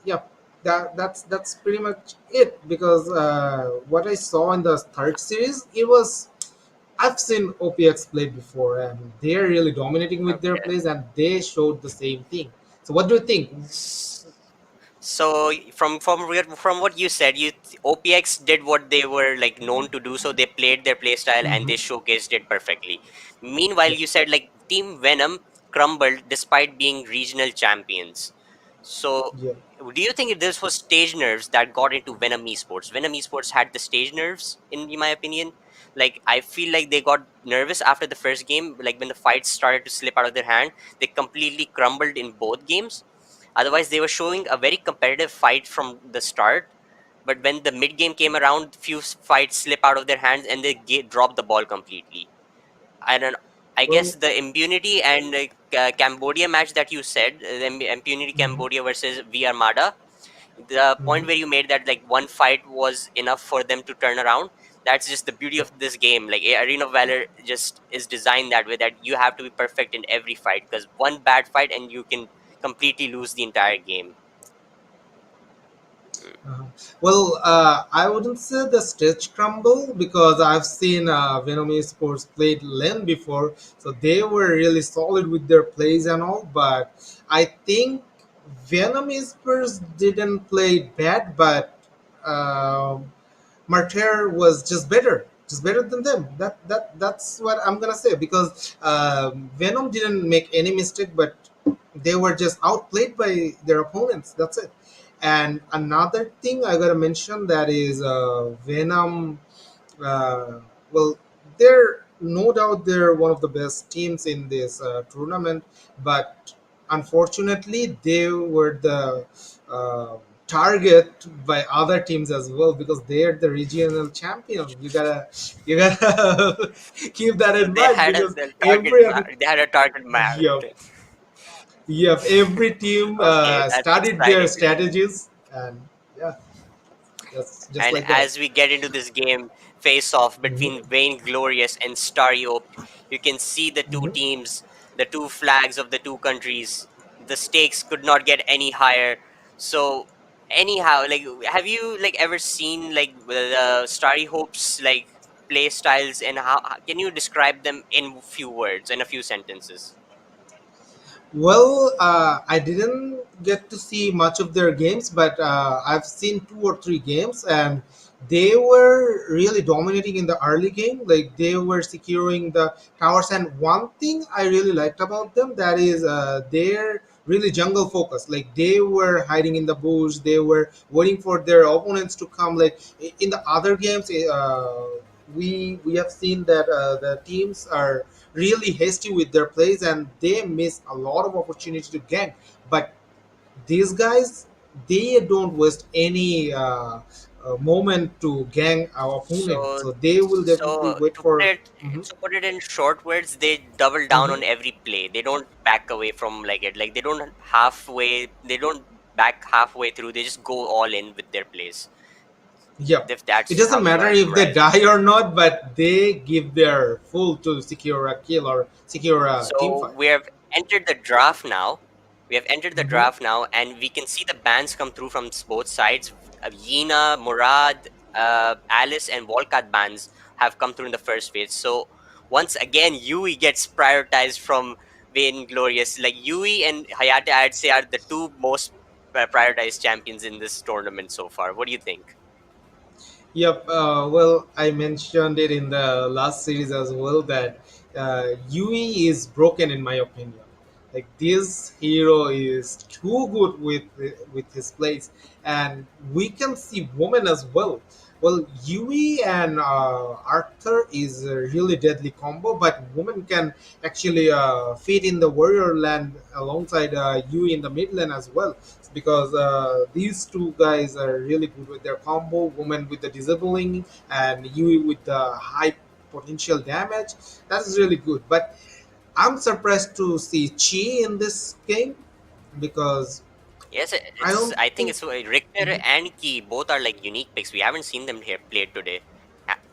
Yeah, that's pretty much it because what I saw in the third series, it was, I've seen OPX play before, and they're really dominating with their Okay. plays, and they showed the same thing. So, what do you think? So from what you said, OPX did what they were like known to do. So they played their play style and Hmm. they showcased it perfectly. Meanwhile, Yeah, you said like Team Venom crumbled despite being regional champions. So yeah. do you think this was stage nerves that got into Venom Esports? Venom Esports had the stage nerves, in my opinion. Like I feel like they got nervous after the first game, like when the fights started to slip out of their hand, they completely crumbled in both games. Otherwise, they were showing a very competitive fight from the start. But when the mid game came around, few fights slip out of their hands and they drop the ball completely. I don't. I guess Well, the impunity and Cambodia match that you said, the impunity mhm, Cambodia versus V Armada, the point mhm. where you made that like one fight was enough for them to turn around. That's just the beauty Yeah. of this game. Like Arena of Valor just is designed that way, that you have to be perfect in every fight, because one bad fight and you can completely lose the entire game. Mm. Uh-huh. Well, I wouldn't say the stage crumble because I've seen Venom Sports played LAN before, so they were really solid with their plays and all. But I think Venom Sports didn't play bad, but Martyr was just better than them. That's what I'm gonna say because Venom didn't make any mistake, but they were just outplayed by their opponents. That's it. And another thing I gotta mention that is Venom. Uh, well, they're no doubt they're one of the best teams in this tournament, but unfortunately they were the target by other teams as well because they're the regional champion. You gotta keep that So in mind because the target. every other They had a target yeah, marked. yeah, every team Okay, that's studied their exciting. strategies, and yeah, that's just And like that. as we get into this game face off Mhm, between Vainglorious and Starry Hope, you can see the two mhm. teams, the two flags of the two countries. The stakes could not get any higher. So anyhow, like have you like ever seen like the Starry Hope's like play styles, and how can you describe them in few words, in a few sentences? Well, I didn't get to see much of their games, but I've seen two or three games, and they were really dominating in the early game. Like they were securing the towers, and one thing I really liked about them that is they're really jungle focused. Like they were hiding in the bush, they were waiting for their opponents to come. Like in the other games, we have seen that the teams are really hasty with their plays and they miss a lot of opportunity to gank. But these guys, they don't waste any moment to gang our opponent. So, So they will definitely so wait for. Mhm, to put it in short words, they double down mhm. on every play. They don't back away from like it. Like they don't halfway. They don't back halfway through. They just go all in with their plays. Yep. If It that's how doesn't you matter want to if they summarize it. die or not, but they give their full to secure a kill or secure a team So fight. we have entered the draft now. We have entered the Mhm. draft now, and we can see the bans come through from both sides. Yina, Murad, Alice, and Volkat bans have come through in the first phase. So once again, Yui gets prioritized from Vainglorious. Like Yui and Hayate, I'd say, are the two most prioritized champions in this tournament so far. What do you think? Yep. Well, I mentioned it in the last series as well that Yui is broken in my opinion. Like this hero is too good with his plays, and we can see women as well. Well, Yui and Arthur is a really deadly combo, but woman can actually fit in the warrior land alongside Yui in the mid lane as well because these two guys are really good with their combo. Woman with the disabling and Yui with the high potential damage. That is really good. But I'm surprised to see Chi in this game because Yes, I it's. don't I think think. it's Richter Mhm. and Key both are like unique picks. We haven't seen them here played today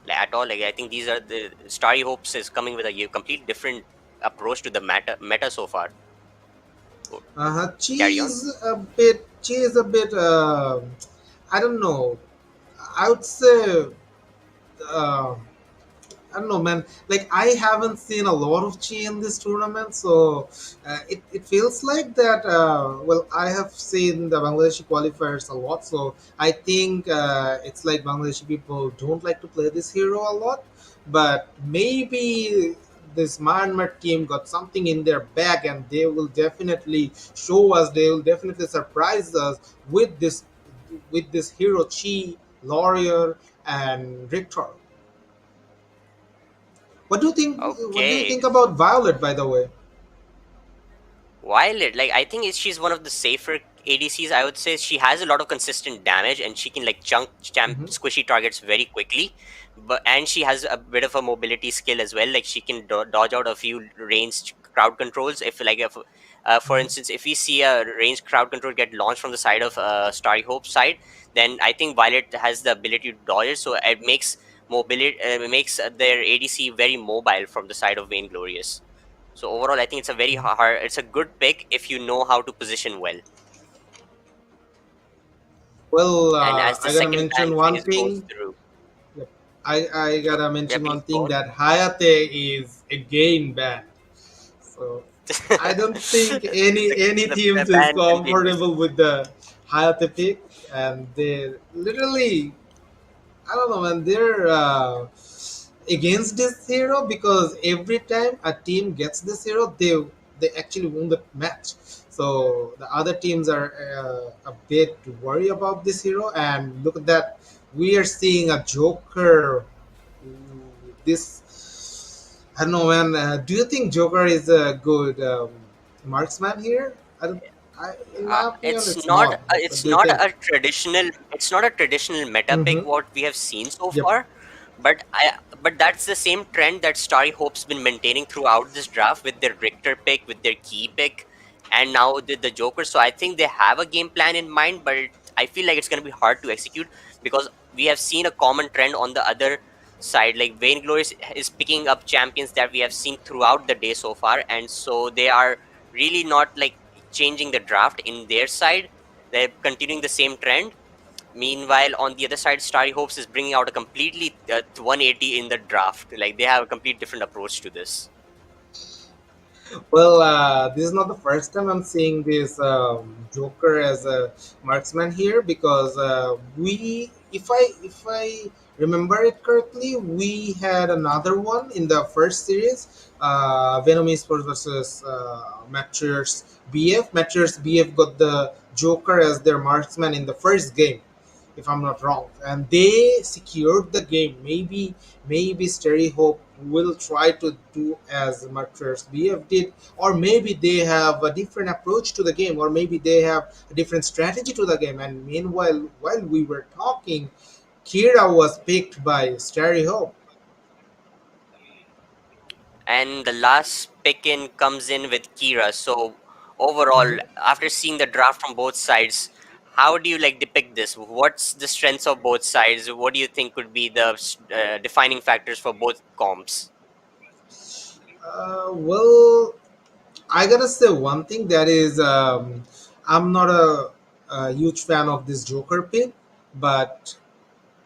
at all. Like I think these are the Starry Hopes is coming with a complete different approach to the meta so far. Oh, Chi carry on. is a bit. Chi is a bit. I don't know. I would say. Uh, I don't know, man. Like I haven't seen a lot of chi in this tournament, so it feels like that. Well, I have seen the Bangladeshi qualifiers a lot, so I think it's like Bangladeshi people don't like to play this hero a lot. But maybe this Myanmar team got something in their bag, and they will definitely show us. They will definitely surprise us with this hero Chi, Laurier, and Victor. What do you think? What do you Okay. think about Violet, by the way? Violet, like I think she's one of the safer ADCs. I would say she has a lot of consistent damage, and she can like chunk champ Hmm. squishy targets very quickly. But and she has a bit of a mobility skill as well. Like she can dodge out a few ranged crowd controls. If for instance, if we see a ranged crowd control get launched from the side of Starry Hope's side, then I think Violet has the ability to dodge it. So it makes mobility makes their ADC very mobile from the side of Vainglorious. So overall, I think it's a very hard, it's a good pick if you know how to position well. Well, And as the I gotta second ban mention one phase goes thing. through, Yep. I sure, gotta yeah, mention please one go thing on. that Hayate is again banned. So I don't think any The teams is ban continues. comfortable with the Hayate pick, and they literally, I don't know, man. They're against this hero because every time a team gets this hero, they actually win the match. So the other teams are a bit worried about this hero. And look at that, we are seeing a Joker. This, I don't know, man. Do you think Joker is a good marksman here? I don't. In my opinion, it's not. What do you think? It's not a traditional meta pick Mm-hmm. what we have seen so Yep. far, but that's the same trend that Starry Hope's been maintaining throughout this draft with their Richter pick, with their key pick, and now the Joker. So I think they have a game plan in mind, but I feel like it's going to be hard to execute because we have seen a common trend on the other side. Like Vainglory is picking up champions that we have seen throughout the day so far, and so they are really not like changing the draft in their side. They're continuing the same trend. Meanwhile, on the other side, Starry Hopes is bringing out a completely 180 in the draft. Like they have a complete different approach to this. Well, this is not the first time I'm seeing this Joker as a marksman here because if I remember it correctly, we had another one in the first series, Venom Esports versus Matchers BF. Matchers BF got the Joker as their marksman in the first game, if I'm not wrong, and they secured the game. Maybe Sterry Hope will try to do as Martyrs BF did, or maybe they have a different approach to the game, or maybe they have a different strategy to the game. And meanwhile, while we were talking, Kira was picked by Sterry Hope. And the last pick in comes in with Kira. So overall, Mhm. after seeing the draft from both sides, how do you like depict this? What's the strengths of both sides? What do you think could be the defining factors for both comps? Well, I gotta say one thing that is, I'm not a huge fan of this Joker pick, but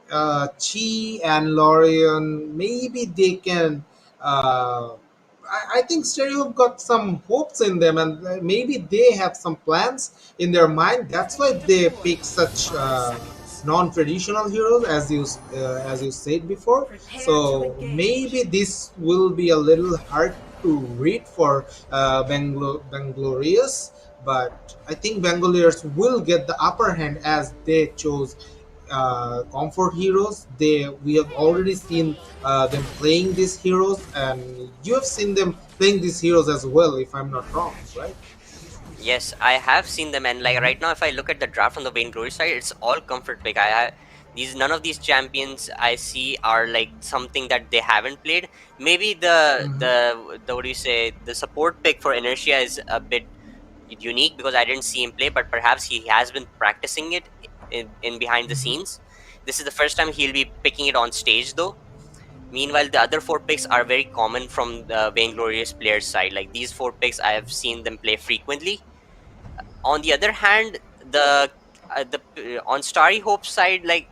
Chi and Lorian, maybe they can. I think Stereo got some hopes in them, and maybe they have some plans in their mind. That's why they pick such non-traditional heroes, as you said before. So maybe this will be a little hard to read for Banglorious, but I think Banglorious will get the upper hand as they chose comfort heroes. They We have already seen them playing these heroes, and you have seen them playing these heroes as well, if I'm not wrong, right? Yes, I have seen them, and like Mhm. right now, if I look at the draft on the Vainglory side, it's all comfort pick. These none of these champions I see are like something that they haven't played. Maybe Mhm. the what do you say, the support pick for Inertia is a bit unique because I didn't see him play, but perhaps he has been practicing it in behind the Mhm. scenes. This is the first time he'll be picking it on stage though. Meanwhile, the other four picks are very common from the Vainglorious players side. Like these four picks, I have seen them play frequently. On the other hand, the on Starry Hope's side, like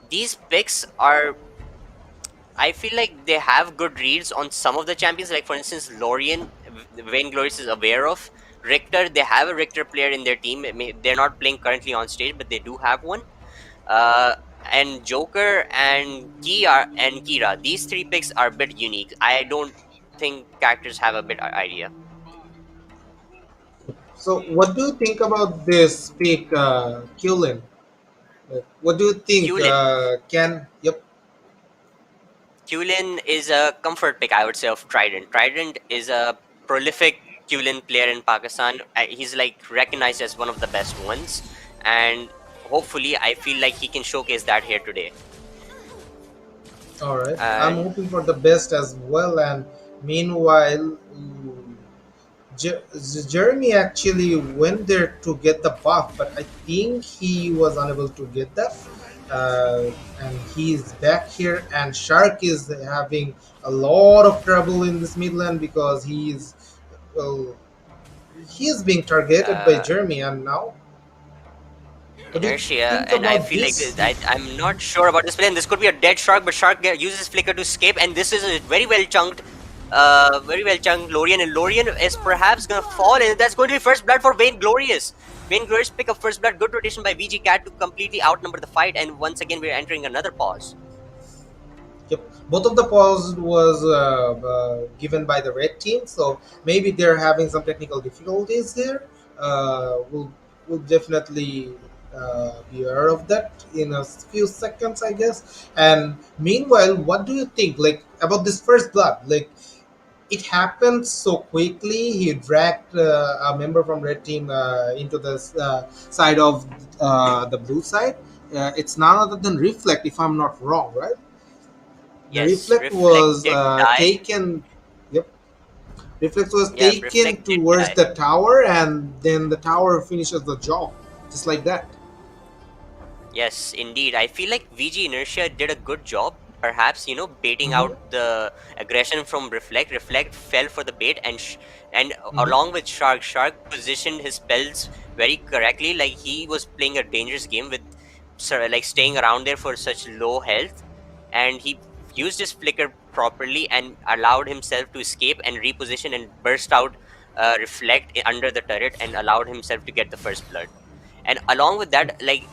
these picks are I feel like they have good reads on some of the champions. Like for instance, Lorien, Vainglorious is aware of. Richter, they have a Richter player in their team. They're not playing currently on stage, but they do have one. Uh, and Joker and Kira, these three picks are a bit unique. I don't think characters have a bit idea. So, what do you think about this pick, Kulin? What do you think? Kulin. Can Yep. Kulin is a comfort pick, I would say, of Trident. Trident is a prolific Kulin player in Pakistan. He's like recognized as one of the best ones, and hopefully, I feel like he can showcase that here today. All right. I'm hoping for the best as well. And meanwhile, Jeremy actually went there to get the buff, but I think he was unable to get that. And he's back here, and Shark is having a lot of trouble in this mid lane because well, he is being targeted by Jeremy, and now Inertia, and I feel like I'm not sure about this play. And this could be a dead Shark, but Shark uses Flicker to escape, and this is a very well chunked Lorien, and Lorien is perhaps gonna fall, and that's going to be first blood for Vainglorious. Vainglorious pick up first blood. Good rotation by VG Cat to completely outnumber the fight, and once again we're entering another pause. Yep, both of the pause was given by the red team, so maybe they're having some technical difficulties there. We'll definitely be aware of that in a few seconds, I guess. And meanwhile, what do you think, like, about this first blood? Like, it happened so quickly. He dragged a member from red team into the side of the blue side. It's none other than Reflect, if I'm not wrong, right? Yes, Reflect was taken. Yep. Reflect was taken towards the tower, and then the tower finishes the job, just like that. Yes, indeed. I feel like VG Inertia did a good job. Perhaps, baiting out the aggression from Reflect. Reflect fell for the bait, and along with Shark positioned his spells very correctly. Like he was playing a dangerous game with, like staying around there for such low health, and he used his Flicker properly and allowed himself to escape and reposition and burst out Reflect under the turret and allowed himself to get the first blood. And along with that, like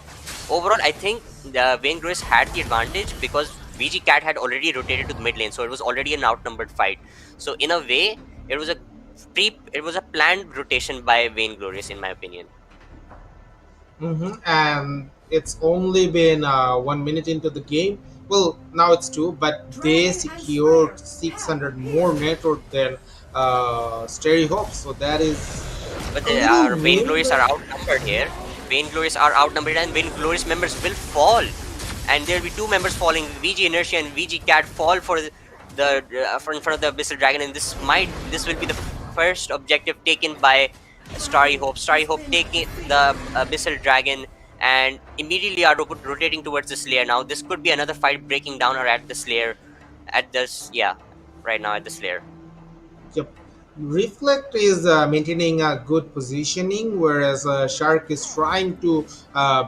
overall, I think the Vainglorious had the advantage because VG Cat had already rotated to the mid lane, so it was already an outnumbered fight. So in a way, it was a planned rotation by Vainglorious, in my opinion. And it's only been 1 minute into the game. Well, now it's 2, but they secured 600 more net worth than Starry Hope, so that is. But our Vainglorious are outnumbered here. Vainglorious are outnumbered, and Vainglorious members will fall. And there will be 2 members falling. VG Inertia and VG Cat fall for the in front of the Abyssal Dragon, and this will be the first objective taken by Starry Hope. Starry Hope taking the Abyssal Dragon and immediately are rotating towards the Slayer. Now this could be another fight breaking down or at the Slayer. Right now at the Slayer. Yep. Reflect is maintaining a good positioning, whereas Shark is trying to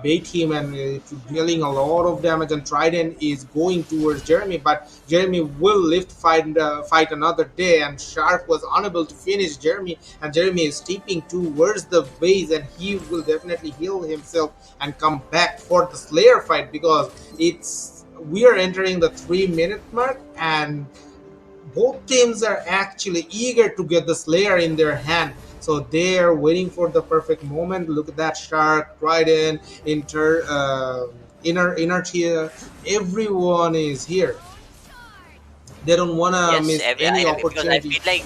bait him and dealing a lot of damage, and Trident is going towards Jeremy, but Jeremy will fight another day, and Shark was unable to finish Jeremy, and Jeremy is stepping towards the base, and he will definitely heal himself and come back for the Slayer fight, because we are entering the 3-minute mark, and both teams are actually eager to get the Slayer in their hand. So they are waiting for the perfect moment. Look at that Shark, Trident, Inner Tier. Everyone is here. They don't want to miss any opportunity. I feel like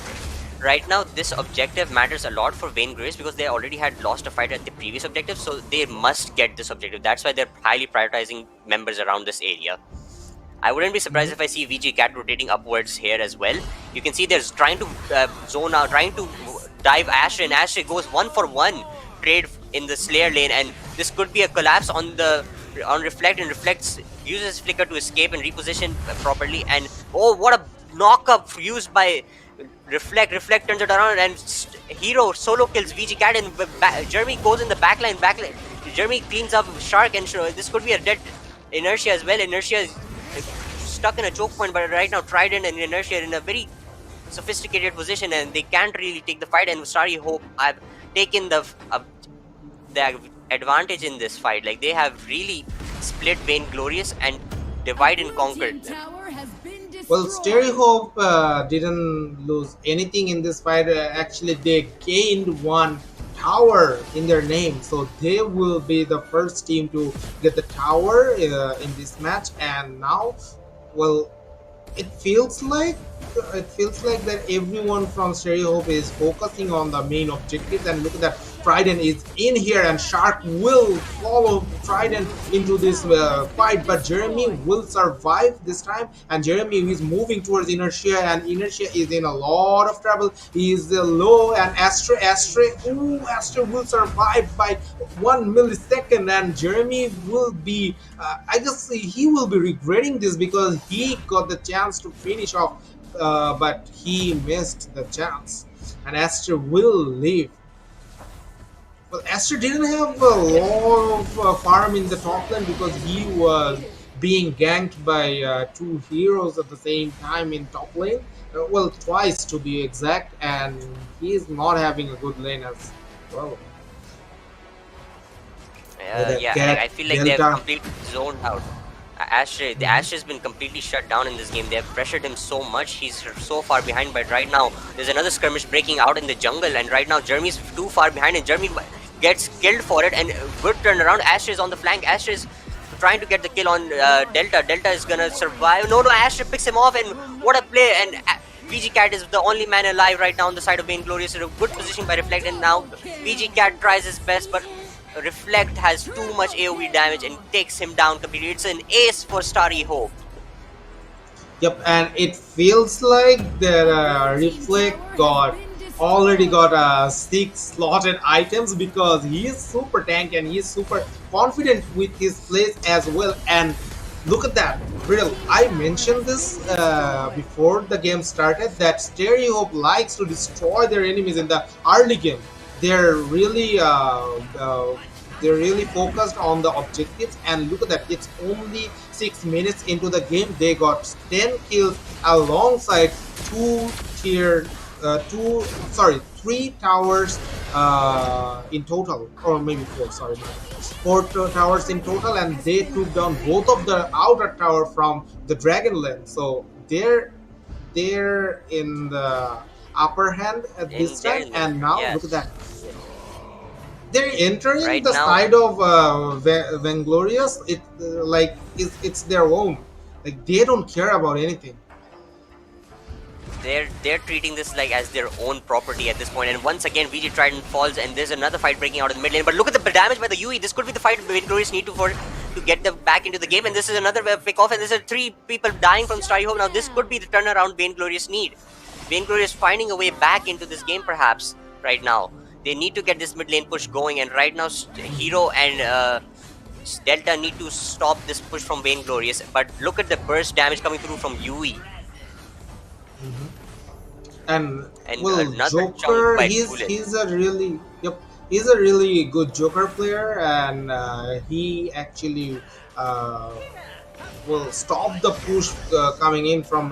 right now this objective matters a lot for Vainglorious because they already had lost a fight at the previous objective. So they must get this objective. That's why they're highly prioritizing members around this area. I wouldn't be surprised if I see VG Cat rotating upwards here as well. You can see they're trying to zone out, trying to dive Ashtray, and Ashtray goes 1-for-1 trade in the Slayer lane, and this could be a collapse on Reflect, and Reflect uses Flicker to escape and reposition properly, and oh, what a knock-up used by Reflect. Reflect turns it around, and Hero solo kills VG Cat, and Jeremy goes in the backline. Jeremy cleans up Shark, and this could be a dead Inertia as well. Inertia stuck in a choke point, but right now Trident and Inertia are in a very sophisticated position and they can't really take the fight, and Starry Hope have taken the advantage in this fight. Like, they have really split Vainglorious and divide and conquered them. Well, Stereo Hope didn't lose anything in this fight. Actually, they gained one tower in their name, so they will be the first team to get the tower in this match. And now, well, it feels like that everyone from Stereo Hope is focusing on the main objectives. And look at that, Trident is in here and Shark will follow Trident into this fight, but Jeremy will survive this time, and Jeremy is moving towards Inertia, and Inertia is in a lot of trouble. He is low, and Astra will survive by 1 millisecond, and Jeremy will be I guess he will be regretting this because he got the chance to finish off, but he missed the chance, and Astra will leave. Well, Astra didn't have a lot of farm in the top lane because he was being ganked by two heroes at the same time in top lane. Well, twice to be exact, and he is not having a good lane as well. I feel like they have completely zoned out. Astra has been completely shut down in this game. They have pressured him so much. He's so far behind, but right now there's another skirmish breaking out in the jungle, and right now Jeremy's too far behind, and Jeremy gets killed for it, and good turnaround. Astra is on the flank. Astra is trying to get the kill on Delta. Delta is gonna survive. No, Astra picks him off, and what a play. And VG Cat is the only man alive right now on the side of Vainglorious. In a good position by Reflect, and now VG Cat tries his best, but Reflect has too much AoE damage and takes him down completely. It's an ace for Starry Hope. Yep, and it feels like that Reflect already got 6 slotted items because he is super tank and he is super confident with his plays as well. And look at that, Real. I mentioned this before the game started that Stereo Hope likes to destroy their enemies in the early game. They're really focused on the objectives, and look at that, it's only 6 minutes into the game. They got 10 kills alongside 3 towers in total, or maybe 4, sorry, 4 towers in total, and they took down both of the outer tower from the Dragonland. So they're in the upper hand at this time, and now look at that. They're entering right the side of Vainglorious. It's their own. Like, they don't care about anything. They're treating this like as their own property at this point. And once again, VG Trident falls, and there's another fight breaking out in the mid lane. But look at the damage by the UE. This could be the fight Vainglorious need to get them back into the game. And this is another pick off, and there's 3 people dying from Starry Hope. Now this could be the turnaround Vainglorious need. Vainglorious finding a way back into this game perhaps right now. They need to get this mid lane push going, and right now Hero and Delta need to stop this push from Vainglorious. But look at the burst damage coming through from UE. And well, Joker, he's a really good Joker player, and he actually will stop the push coming in from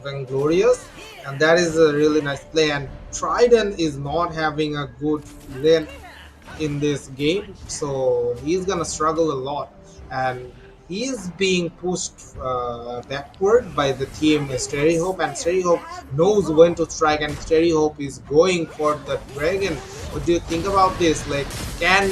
Vainglorious, and that is a really nice play. And Trident is not having a good lane in this game, so he's gonna struggle a lot, and he is being pushed backward by the team Stereo Hope, and Stereo Hope knows when to strike, and Stereo Hope is going for the dragon. What do you think about this? Like, can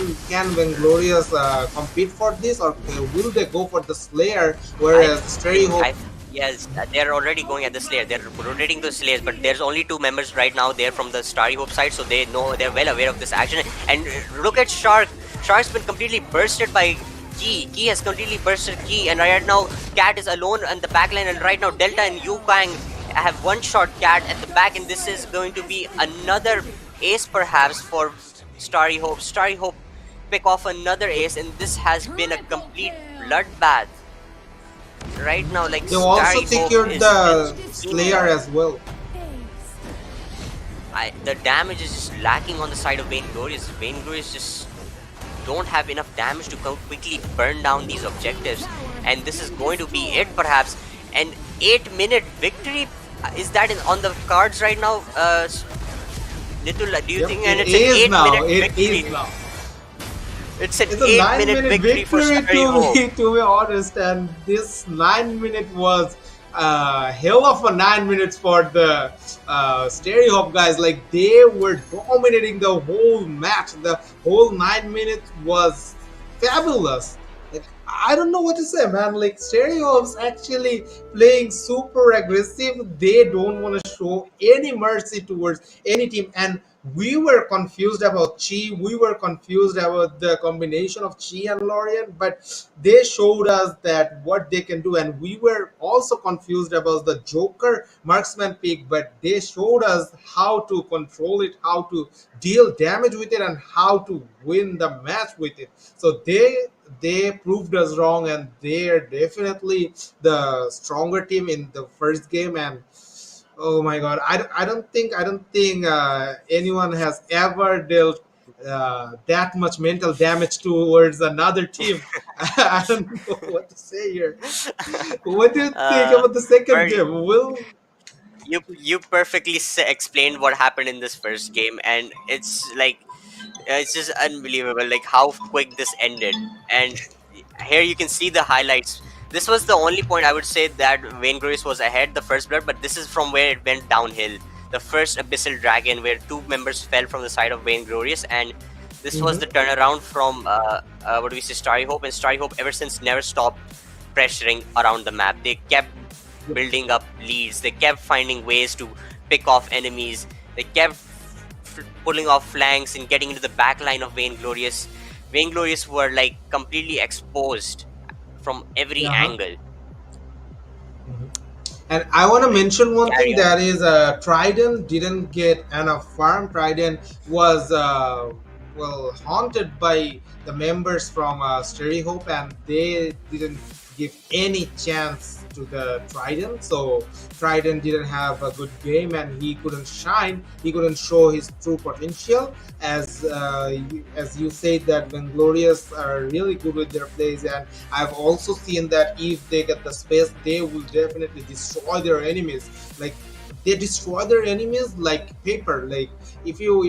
Vainglorious compete for this, or will they go for the Slayer, whereas Stereo Hope... Yes, they're already going at the Slayer. They're rotating the Slayers, but there's only 2 members right now there from the Starry Hope side, so they're well aware of this action. And look at Shark. Shark's been completely bursted by Key. Key has completely bursted Key, and right now Cat is alone on the backline, and right now Delta and Yu Kang have one-shot Cat at the back, and this is going to be another ace perhaps for Starry Hope. Starry Hope pick off another ace, and this has been a complete bloodbath. Right now, like, they also secured the Slayer as well. The damage is just lacking on the side of Vainglorious. Vainglorious just don't have enough damage to quickly burn down these objectives, and this is going to be it perhaps. An 8-minute victory, is that on the cards right now? Little, do you Yep, think? And it it's an is now. 8-minute It is victory. now. It's an It's a 8-minute 9 minute victory for victory Starry to Hope. be to be honest, and this 9 minute was hell of a 9 minutes for the Stereo Hop guys. Like they were dominating the whole match. The whole 9 minutes was fabulous. Like I don't know what to say, man. Like Stereo Hop's actually playing super aggressive. They don't want to show any mercy towards any team, and we were confused about Chi. We were confused about the combination of Chi and Lorien, but they showed us that what they can do, and we were also confused about the Joker marksman pick, but they showed us how to control it, how to deal damage with it, and how to win the match with it. So they proved us wrong, and they are definitely the stronger team in the first game. And oh my god, I don't think anyone has ever dealt that much mental damage towards another team. I don't know what to say here. What do you think uh, about the second Murray, game? Will you perfectly explained what happened in this first game, and it's like it's just unbelievable, like how quick this ended. And here you can see the highlights. This was the only point I would say that Wayne Grace was ahead the first blood, but this is from where it went downhill. The first Abyssal Dragon, where two members fell from the side of Wayne Glorious, and this was Mhm. the turnaround from what do we say, Starry Hope. And Starry Hope ever since never stopped pressuring around the map. They kept building up leads. They kept finding ways to pick off enemies. They kept pulling off flanks and getting into the back line of Vain Glorious. Vain Glorious were like completely exposed from every Uh-huh. angle. And I want to Like, mention one thing carry on. that is Trident didn't get enough farm. Trident was haunted by the members from Stereo Hope, and they didn't give any chance to the Trident. So Trident didn't have a good game, and he couldn't shine. He couldn't show his true potential. As you said that Vanglorious are really good with their plays, and I've also seen that if they get the space, they will definitely destroy their enemies. Like they destroy their enemies like paper. Like if you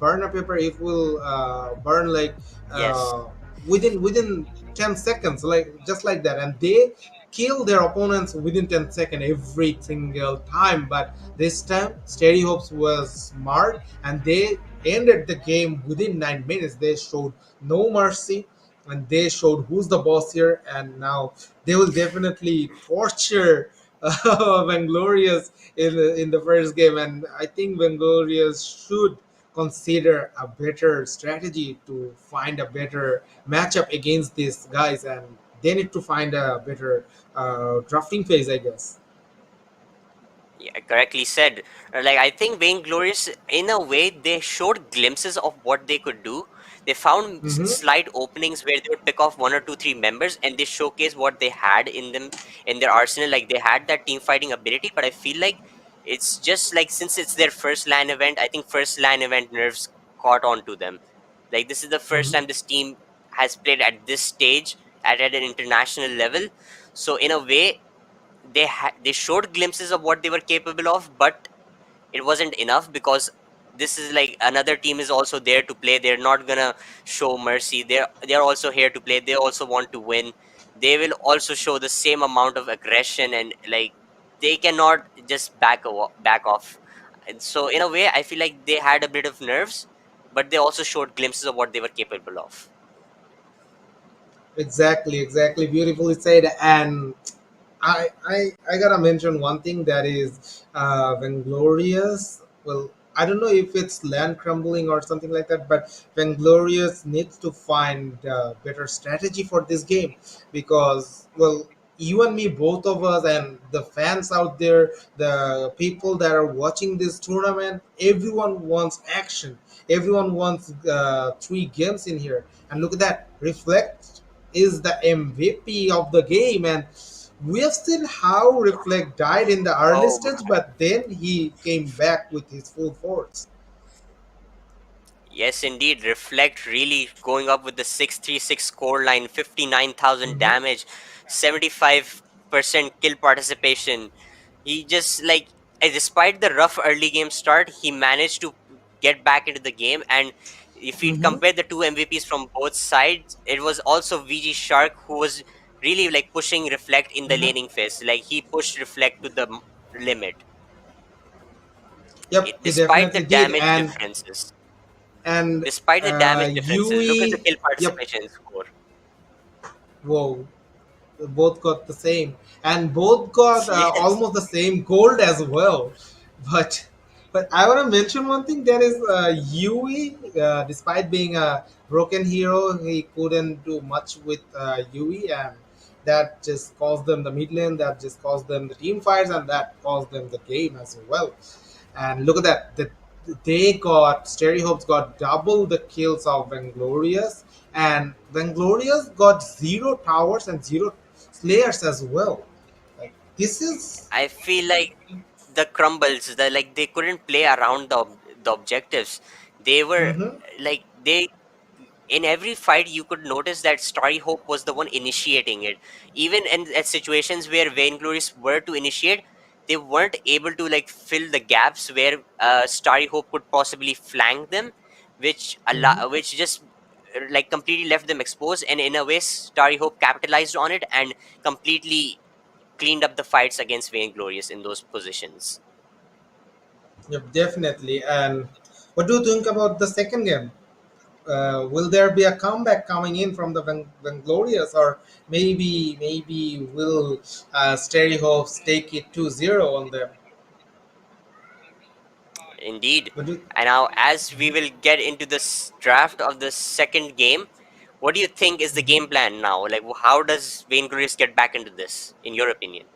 burn a paper, it will burn like Yes. uh, within 10 seconds, like just like that, and they kill their opponents within 10 seconds every single time. But this time Stereo Hopes was smart, and they ended the game within 9 minutes. They showed no mercy, and they showed who's the boss here, and now they will definitely torture Vanglorious in the first game. And I think Vanglorious should consider a better strategy to find a better matchup against these guys, and they need to find a better drafting phase, I guess. Yeah, correctly said. Like I think Vainglorious, in a way, they showed glimpses of what they could do. They found Mm-hmm. slight openings where they would pick off one or two, three members, and they showcase what they had in them in their arsenal. Like they had that team fighting ability, but I feel like it's just like since it's their first LAN event, I think first LAN event nerves caught on to them. Like this is the first Mm-hmm. time this team has played at this stage at an international level. So in a way, they showed glimpses of what they were capable of, but it wasn't enough because this is like another team is also there to play. They're not gonna show mercy. They're also here to play. They also want to win. They will also show the same amount of aggression, and like they cannot just back off. And so in a way, I feel like they had a bit of nerves, but they also showed glimpses of what they were capable of. Exactly, exactly. Beautifully said. And I gotta mention one thing that is Vanglorious. Well, I don't know if it's land crumbling or something like that, but Vanglorious needs to find better strategy for this game, because well, you and me, both of us, and the fans out there, the people that are watching this tournament, everyone wants action. Everyone wants three games in here, and look at that. Reflect is the MVP of the game, and we have seen how Reflect died in the early Oh stage, but then he came back with his full force. yes, indeed. Reflect really going up with the 636 score line, 59,000 Mhm. damage, 75 100% kill participation. He just like, despite the rough early game start, he managed to get back into the game. And if we Mm-hmm. compare the two MVPs from both sides, it was also VG Shark who was really like pushing Reflect in the Mm-hmm. laning phase. Like he pushed Reflect to the limit, Yep, he despite the definitely did, damage differences. and Despite the damage differences, look at the Yui. kill Yep. participation score. Whoa. Both got the same, and both got Yes, almost the same gold as well. But I want to mention one thing. That is Yui. Despite being a broken hero, he couldn't do much with Yui, and that just caused them the mid lane. That just caused them the team fights, and that caused them the game as well. And look at that. They got Stereohopes got double the kills of Vanglorious, and Vanglorious got zero towers and zero slayers as well. Like this is. I feel like the crumbles, the like they couldn't play around the objectives. They were Mm-hmm, like they in every fight you could notice that Starry Hope was the one initiating it. Even in at situations where Vainglories were to initiate, they weren't able to like fill the gaps where Starry Hope could possibly flank them, mm-hmm. which just like completely left them exposed. And in a way, Starry Hope capitalized on it and completely cleaned up the fights against Vainglorious in those positions. Yep, definitely. And what do you think about the second game? Will there be a comeback coming in from the Vanglorious, or maybe will Stereohopes take it 2-0 on them? Indeed. What do And now, as we will get into this draft of the second game, what do you think is the game plan now? Like, how does Vainglorious get back into this, in your opinion?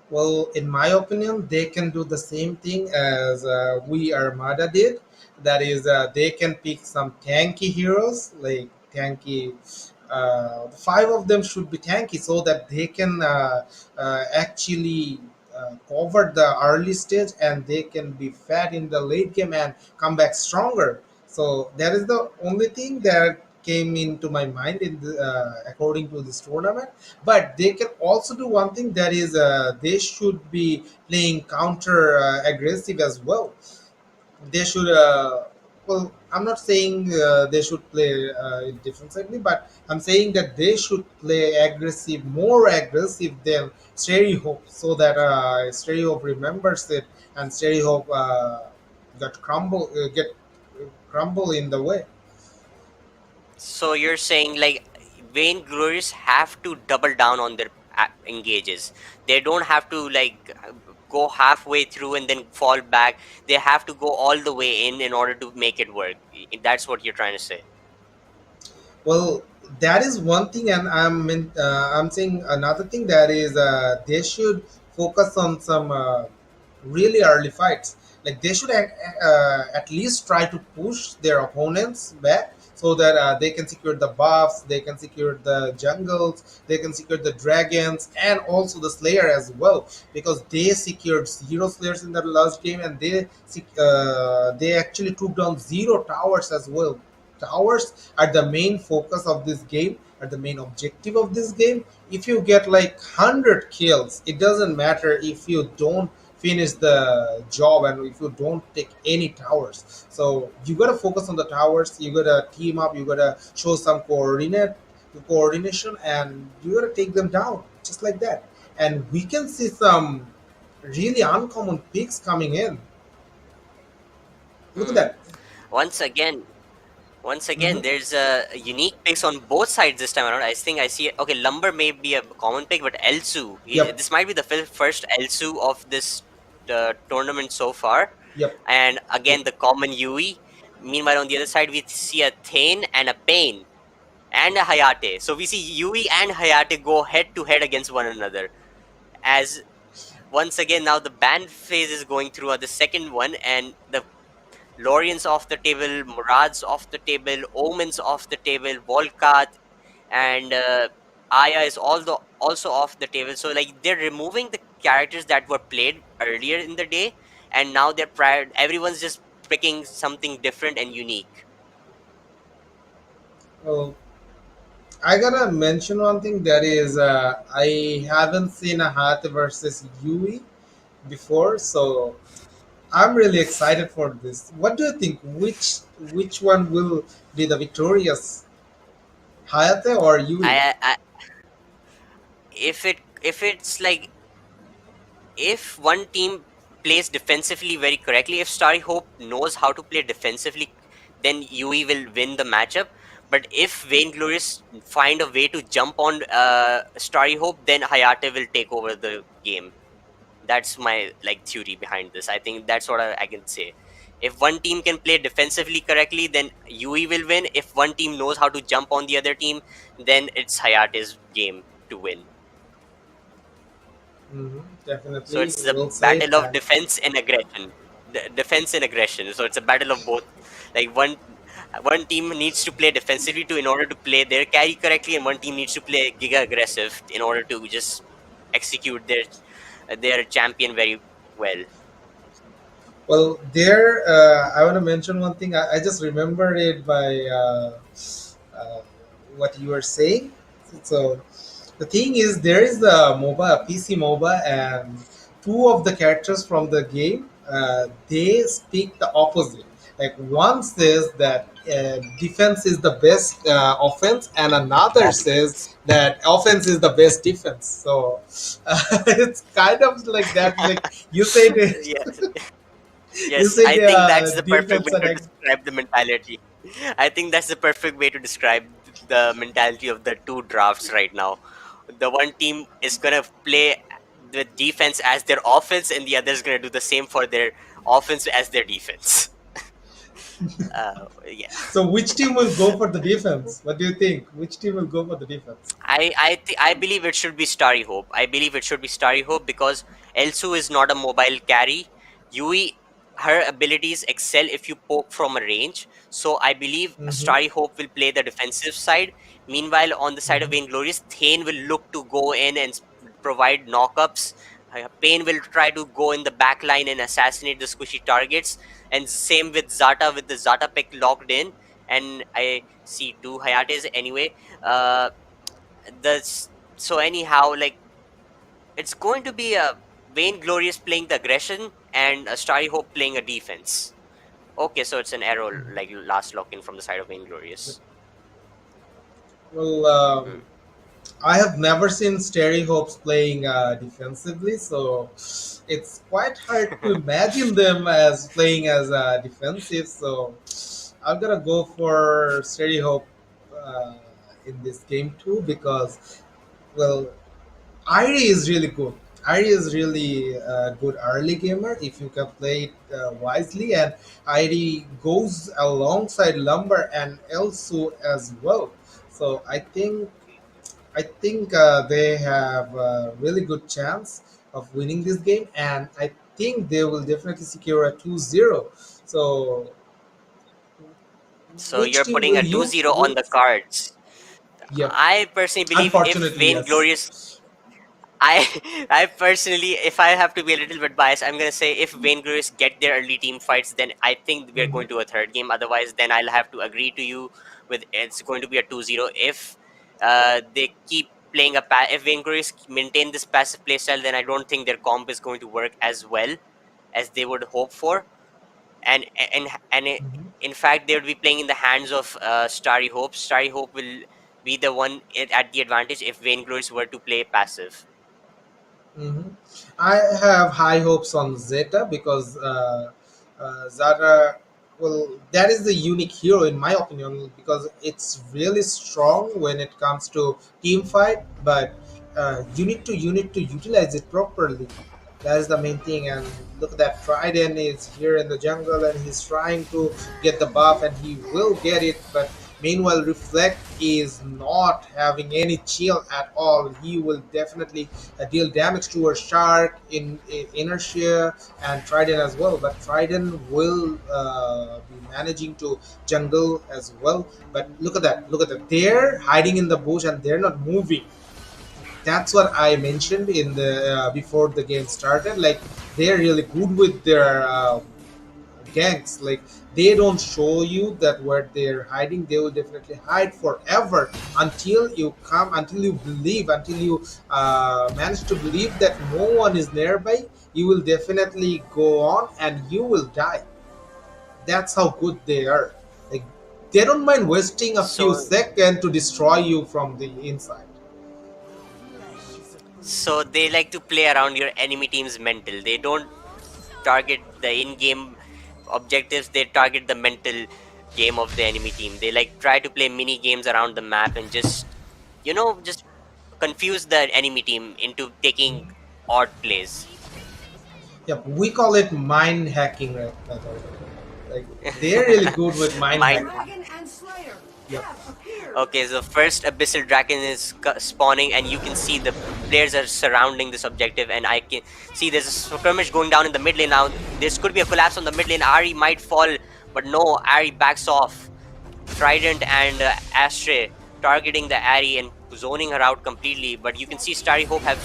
Well, in my opinion, they can do the same thing as we Armada did. That is, they can pick some tanky heroes, like tanky. The five of them should be tanky so that they can actually cover the early stage, and they can be fat in the late game and come back stronger. So that is the only thing that came into my mind in according to this tournament. But they can also do one thing, that is they should be playing counter aggressive as well. They should well, I'm not saying they should play defensively, but I'm saying that they should play aggressive, more aggressive than Stereo Hope, so that Stereo Hope remembers it, and Stereo Hope get crumble in the way. So you're saying like Vainglorious have to double down on their engages. They don't have to like go halfway through and then fall back. They have to go all the way in order to make it work. That's what you're trying to say. Well, that is one thing, and I'm saying another thing, that is they should focus on some really early fights. Like they should at least try to push their opponents back so that they can secure the buffs, they can secure the jungles, they can secure the dragons, and also the Slayer as well. Because they secured zero Slayers in the last game, and they actually took down zero towers as well. Towers are the main focus of this game, are the main objective of this game. If you get like 100 kills, it doesn't matter if you don't finish the job and if you don't take any towers. So you gotta focus on the towers, you gotta team up, you gotta show some coordination, and you gotta take them down just like that. And we can see some really uncommon picks coming in. Look at Hmm. that. Once again, Hmm. there's a unique picks on both sides this time around. I think I see. Okay, Lumber may be a common pick, but Elsu, Yep. this might be the first Elsu of this tournament so far. Yep. And Yep. again, the common Yui. Meanwhile, on the other side, we see a Thane and a Pain and a Hayate. So we see Yui and Hayate go head to head against one another. As once again, now the ban phase is going through the second one, and the Lorians off the table, Murads off the table, Omens off the table, Volkat and Aya is also off the table. So like they're removing the characters that were played earlier in the day, and now everyone's just picking something different and unique. Oh, I gotta mention one thing, that is, I haven't seen a Hayate versus Yui before, so I'm really excited for this. What do you think? Which one will be the victorious, Hayate or Yui? I if it's like, if one team plays defensively very correctly, if Starry Hope knows how to play defensively, then UE will win the matchup. But if Vainglorious find a way to jump on Starry Hope, then Hayate will take over the game. That's my like theory behind this. I think that's what I can say. If one team can play defensively correctly, then UE will win. If one team knows how to jump on the other team, then it's Hayate's game to win. So Definitely, it's a will say. battle of defense and aggression. Defense and aggression. So it's a battle of both. Like one team needs to play defensively to in order to play their carry correctly, and one team needs to play giga aggressive in order to just execute their champion very well. Well, there, I want to mention one thing. I just remembered it by uh, what you were saying. So, the thing is, there is the MOBA, PC MOBA, and two of the characters from the game, they speak the opposite. Like, one says that defense is the best offense, and another says that offense is the best defense. So, it's kind of like that. Like, you said it. Yes, You yes. said I think that's the perfect defense way and to describe the mentality. I think that's the perfect way to describe the mentality of the two drafts right now. The one team is gonna play the defense as their offense, and the other is gonna do the same for their offense as their defense. Yeah, so which team will go for the defense? What do you think? Which team will go for the defense? I believe it should be Starry Hope. I believe it should be Starry Hope because Elsu is not a mobile carry. Yui, her abilities excel if you poke from a range. So I believe Mm-hmm. Starry Hope will play the defensive side. Meanwhile, on the side of Mm-hmm. Vainglorious, Thane will look to go in and provide knockups. Pain will try to go in the back line and assassinate the squishy targets. And same with Zata, with the Zata pick locked in. And I see two Hayates anyway. Uh, the so anyhow, like, it's going to be a Vainglorious playing the aggression and a Starry Hope playing a defense. Okay, so it's an arrow like last lock in from the side of Vainglorious. Well, Mm. I have never seen Sterry Hopes playing defensively, so it's quite hard to imagine them as playing as defensive. So I'm gonna go for Sterry Hope uh, in this game too, because, well, Irie is really good. Irie is really a good early gamer if you can play it wisely, and Irie goes alongside Lumber and Elsu as well. So I think they have a really good chance of winning this game, and I think they will definitely secure a 2-0. So, So which you're team putting will a you? 2-0 on the cards. Yep. I personally believe if Unfortunately, Vainglorious yes. I I personally, if I have to be a little bit biased, I'm gonna say if Vainglorious get their early team fights, then I think we're Mhm. going to a third game. Otherwise, then I'll have to agree to you with it's going to be a 2-0. If they keep playing if Vainglorious maintain this passive playstyle, then I don't think their comp is going to work as well as they would hope for. And in fact, they would be playing in the hands of Starry Hope. Starry Hope will be the one at the advantage if Vainglorious were to play passive. hmm I have high hopes on Zeta because Zara, well, that is the unique hero in my opinion, because it's really strong when it comes to team fight, but you need to utilize it properly. That is the main thing. And look at that, Trident is here in the jungle and he's trying to get the buff, and he will get it. But meanwhile, Reflect is not having any chill at all. He will definitely deal damage to a shark in inertia, and Trident as well. But Trident will be managing to jungle as well. But look at that! Look at that! They're hiding in the bush and they're not moving. That's what I mentioned in the before the game started. Like, they're really good with their ganks. Like they don't show you that where they're hiding. They will definitely hide forever until you come, until you believe, until you manage to believe that no one is nearby. You will definitely go on and you will die. That's how good they are. Like they don't mind wasting a few So seconds to destroy you from the inside. so they like to play around your enemy team's mental. They don't target the in-game objectives, they target the mental game of the enemy team. They like try to play mini games around the map and just just confuse the enemy team into taking odd plays. Yep, we call it mind hacking, right? Like they're really good with mind Mind. hacking. Yep. Okay, so first Abyssal Dragon is spawning, and you can see the players are surrounding this objective, and I can see there's a skirmish going down in the mid lane now. This could be a collapse on the mid lane. Ari might fall, but no, Ari backs off. Trident and Astray targeting the Ari and zoning her out completely, but you can see Starry Hope have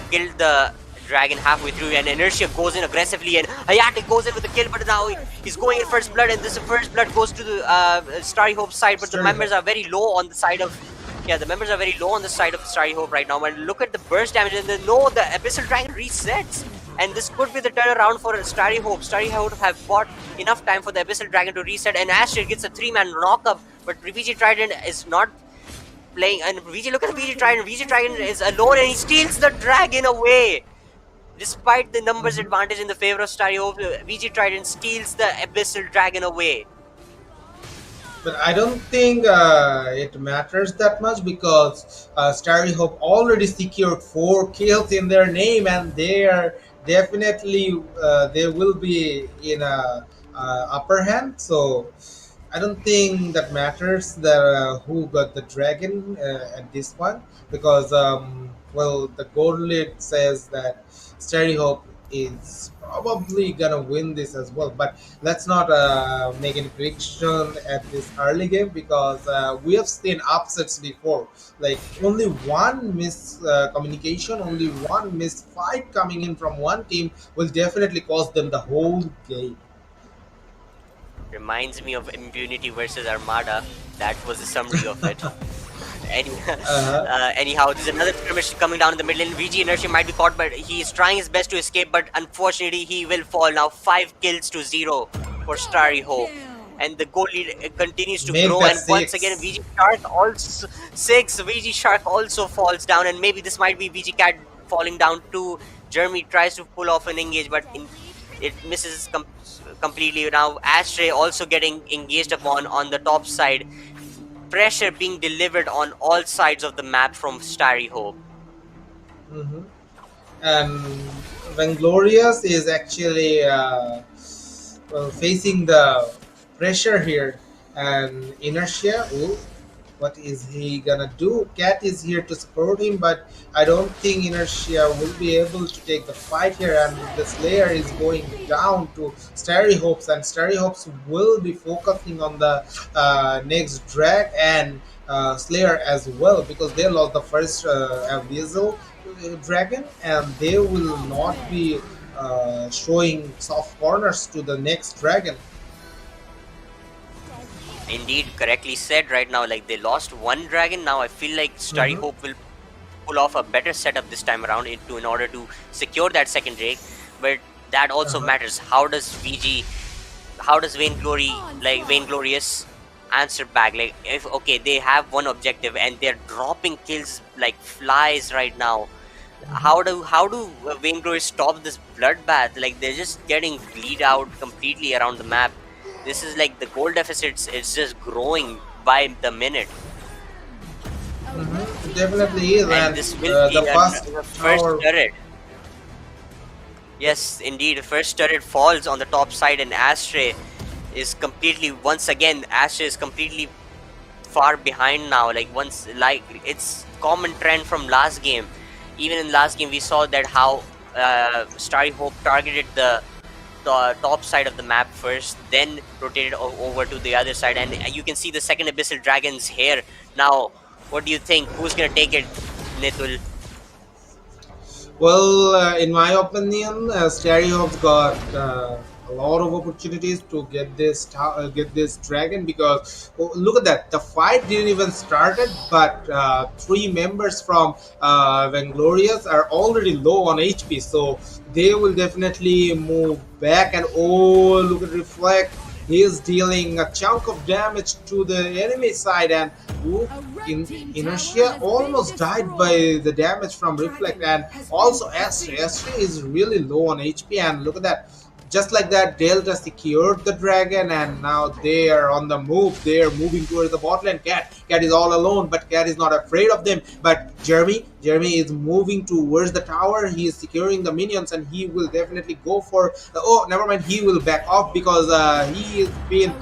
killed the dragon halfway through, and Inertia goes in aggressively, and Hayate goes in with the kill, but now he's going in first blood, and this first blood goes to the Starry Hope side, but the members are very low on the side of the members are very low on the side of Starry Hope right now. And look at the burst damage, and the Abyssal Dragon resets, and this could be the turnaround for Starry Hope. Starry Hope have bought enough time for the Abyssal Dragon to reset, and Astrid gets a 3-man knock-up, but VG Trident is not playing, and look at VG Trident. VG Trident is alone, and he steals the dragon away. Despite the numbers advantage in the favor of Starry Hope, VG Trident steals the Abyssal Dragon away. But I don't think it matters that much because Starry Hope already secured 4 kills in their name, and they are definitely they will be in a upper hand. So I don't think that matters who got the dragon at this point because well, the gold lead says that Starry Hope is probably gonna win this as well. But let's not make any prediction at this early game because we have seen upsets before. Like only one miscommunication, only one misfight coming in from one team will definitely cost them the whole game. Reminds me of Impunity versus Armada. That was the summary of it. Anyhow, there's another skirmish coming down in the middle lane. VG Inertia might be caught, but he's trying his best to escape, but unfortunately he will fall now. 5 kills to 0 for Starry Hope. And the goal lead continues to grow, and once again VG Shark also 6. VG Shark also falls down, and maybe this might be VG Cat falling down too. Jeremy tries to pull off an engage, but it misses completely. Now Astray also getting engaged upon on the top side. Pressure being delivered on all sides of the map from Starry Hope. And Vainglorious is actually well, facing the pressure here, and Inertia. Ooh, what is he gonna do? Cat is here to support him, but I don't think Inertia will be able to take the fight here, and the Slayer is going down to Starry Hopes, and Starry Hopes will be focusing on the next drag and Slayer as well because they lost the first Abyssal Dragon, and they will not be showing soft corners to the next dragon. Indeed, correctly said right now. Like they lost one dragon. Now I feel like Starry Hope will pull off a better setup this time around in order to secure that second drake. But that also matters. How does Vainglorious answer back? Like if they have one objective and they're dropping kills like flies right now. How do Vainglorious stop this bloodbath? Like they're just getting bleed out completely around the map. This is like the goal deficits is just growing by the minute. Definitely is, and this will be the first turret. Yes, indeed, the first turret falls on the top side, and Astray is completely Astray is completely far behind now. Like it's common trend from last game. Even in last game, we saw that how Starry Hope targeted the top side of the map first, then rotated over to the other side, and you can see the second Abyssal Dragon's here. Now, what do you think? Who's gonna take it, Nitul? Well, in my opinion, Starry Hope's got a a lot of opportunities to get this dragon, because look at that, the fight didn't even started, but three members from Vainglorious are already low on HP, so they will definitely move back. And oh, look at Reflect, he is dealing a chunk of damage to the enemy side, and ooh, Inertia almost died by the damage from Reflect. And also Astre is really low on HP, and look at that, just like that, Delta secured the dragon, and now they are on the move. They are moving towards the bot lane. Cat is all alone, but Cat is not afraid of them. But Jeremy is moving towards the tower. He is securing the minions, and he will definitely go for. Oh, never mind. He will back off because he is being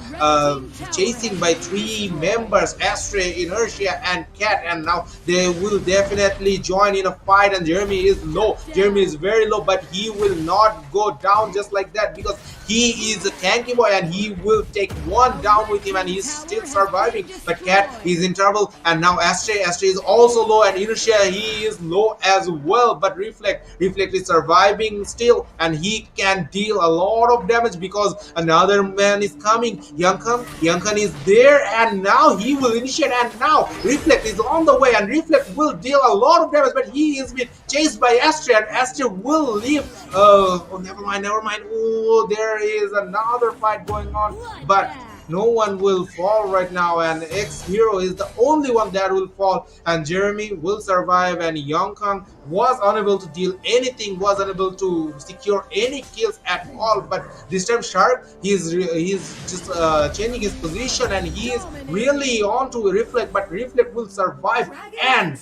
chasing by three members: Astre, Inertia, and Cat. And now they will definitely join in a fight. And Jeremy is low. Jeremy is very low, but he will not go down just like that, because he is a tanky boy and he will take one down with him, and he's still surviving. But Cat is in trouble, and now Astre is also low, and Inertia, he is low as well. But Reflect is surviving still, and he can deal a lot of damage because another man is coming. Youngkan is there, and now he will initiate, and now Reflect is on the way, and Reflect will deal a lot of damage, but he is being chased by Astre, and Astre will leave. Oh, never mind. Oh, there is another fight going on, but no one will fall right now, and X-Hero is the only one that will fall, and Jeremy will survive, and Youngkang was unable to deal anything, was unable to secure any kills at all. But this time Shark, he's just changing his position, and he is really on to Reflect, but Reflect will survive, and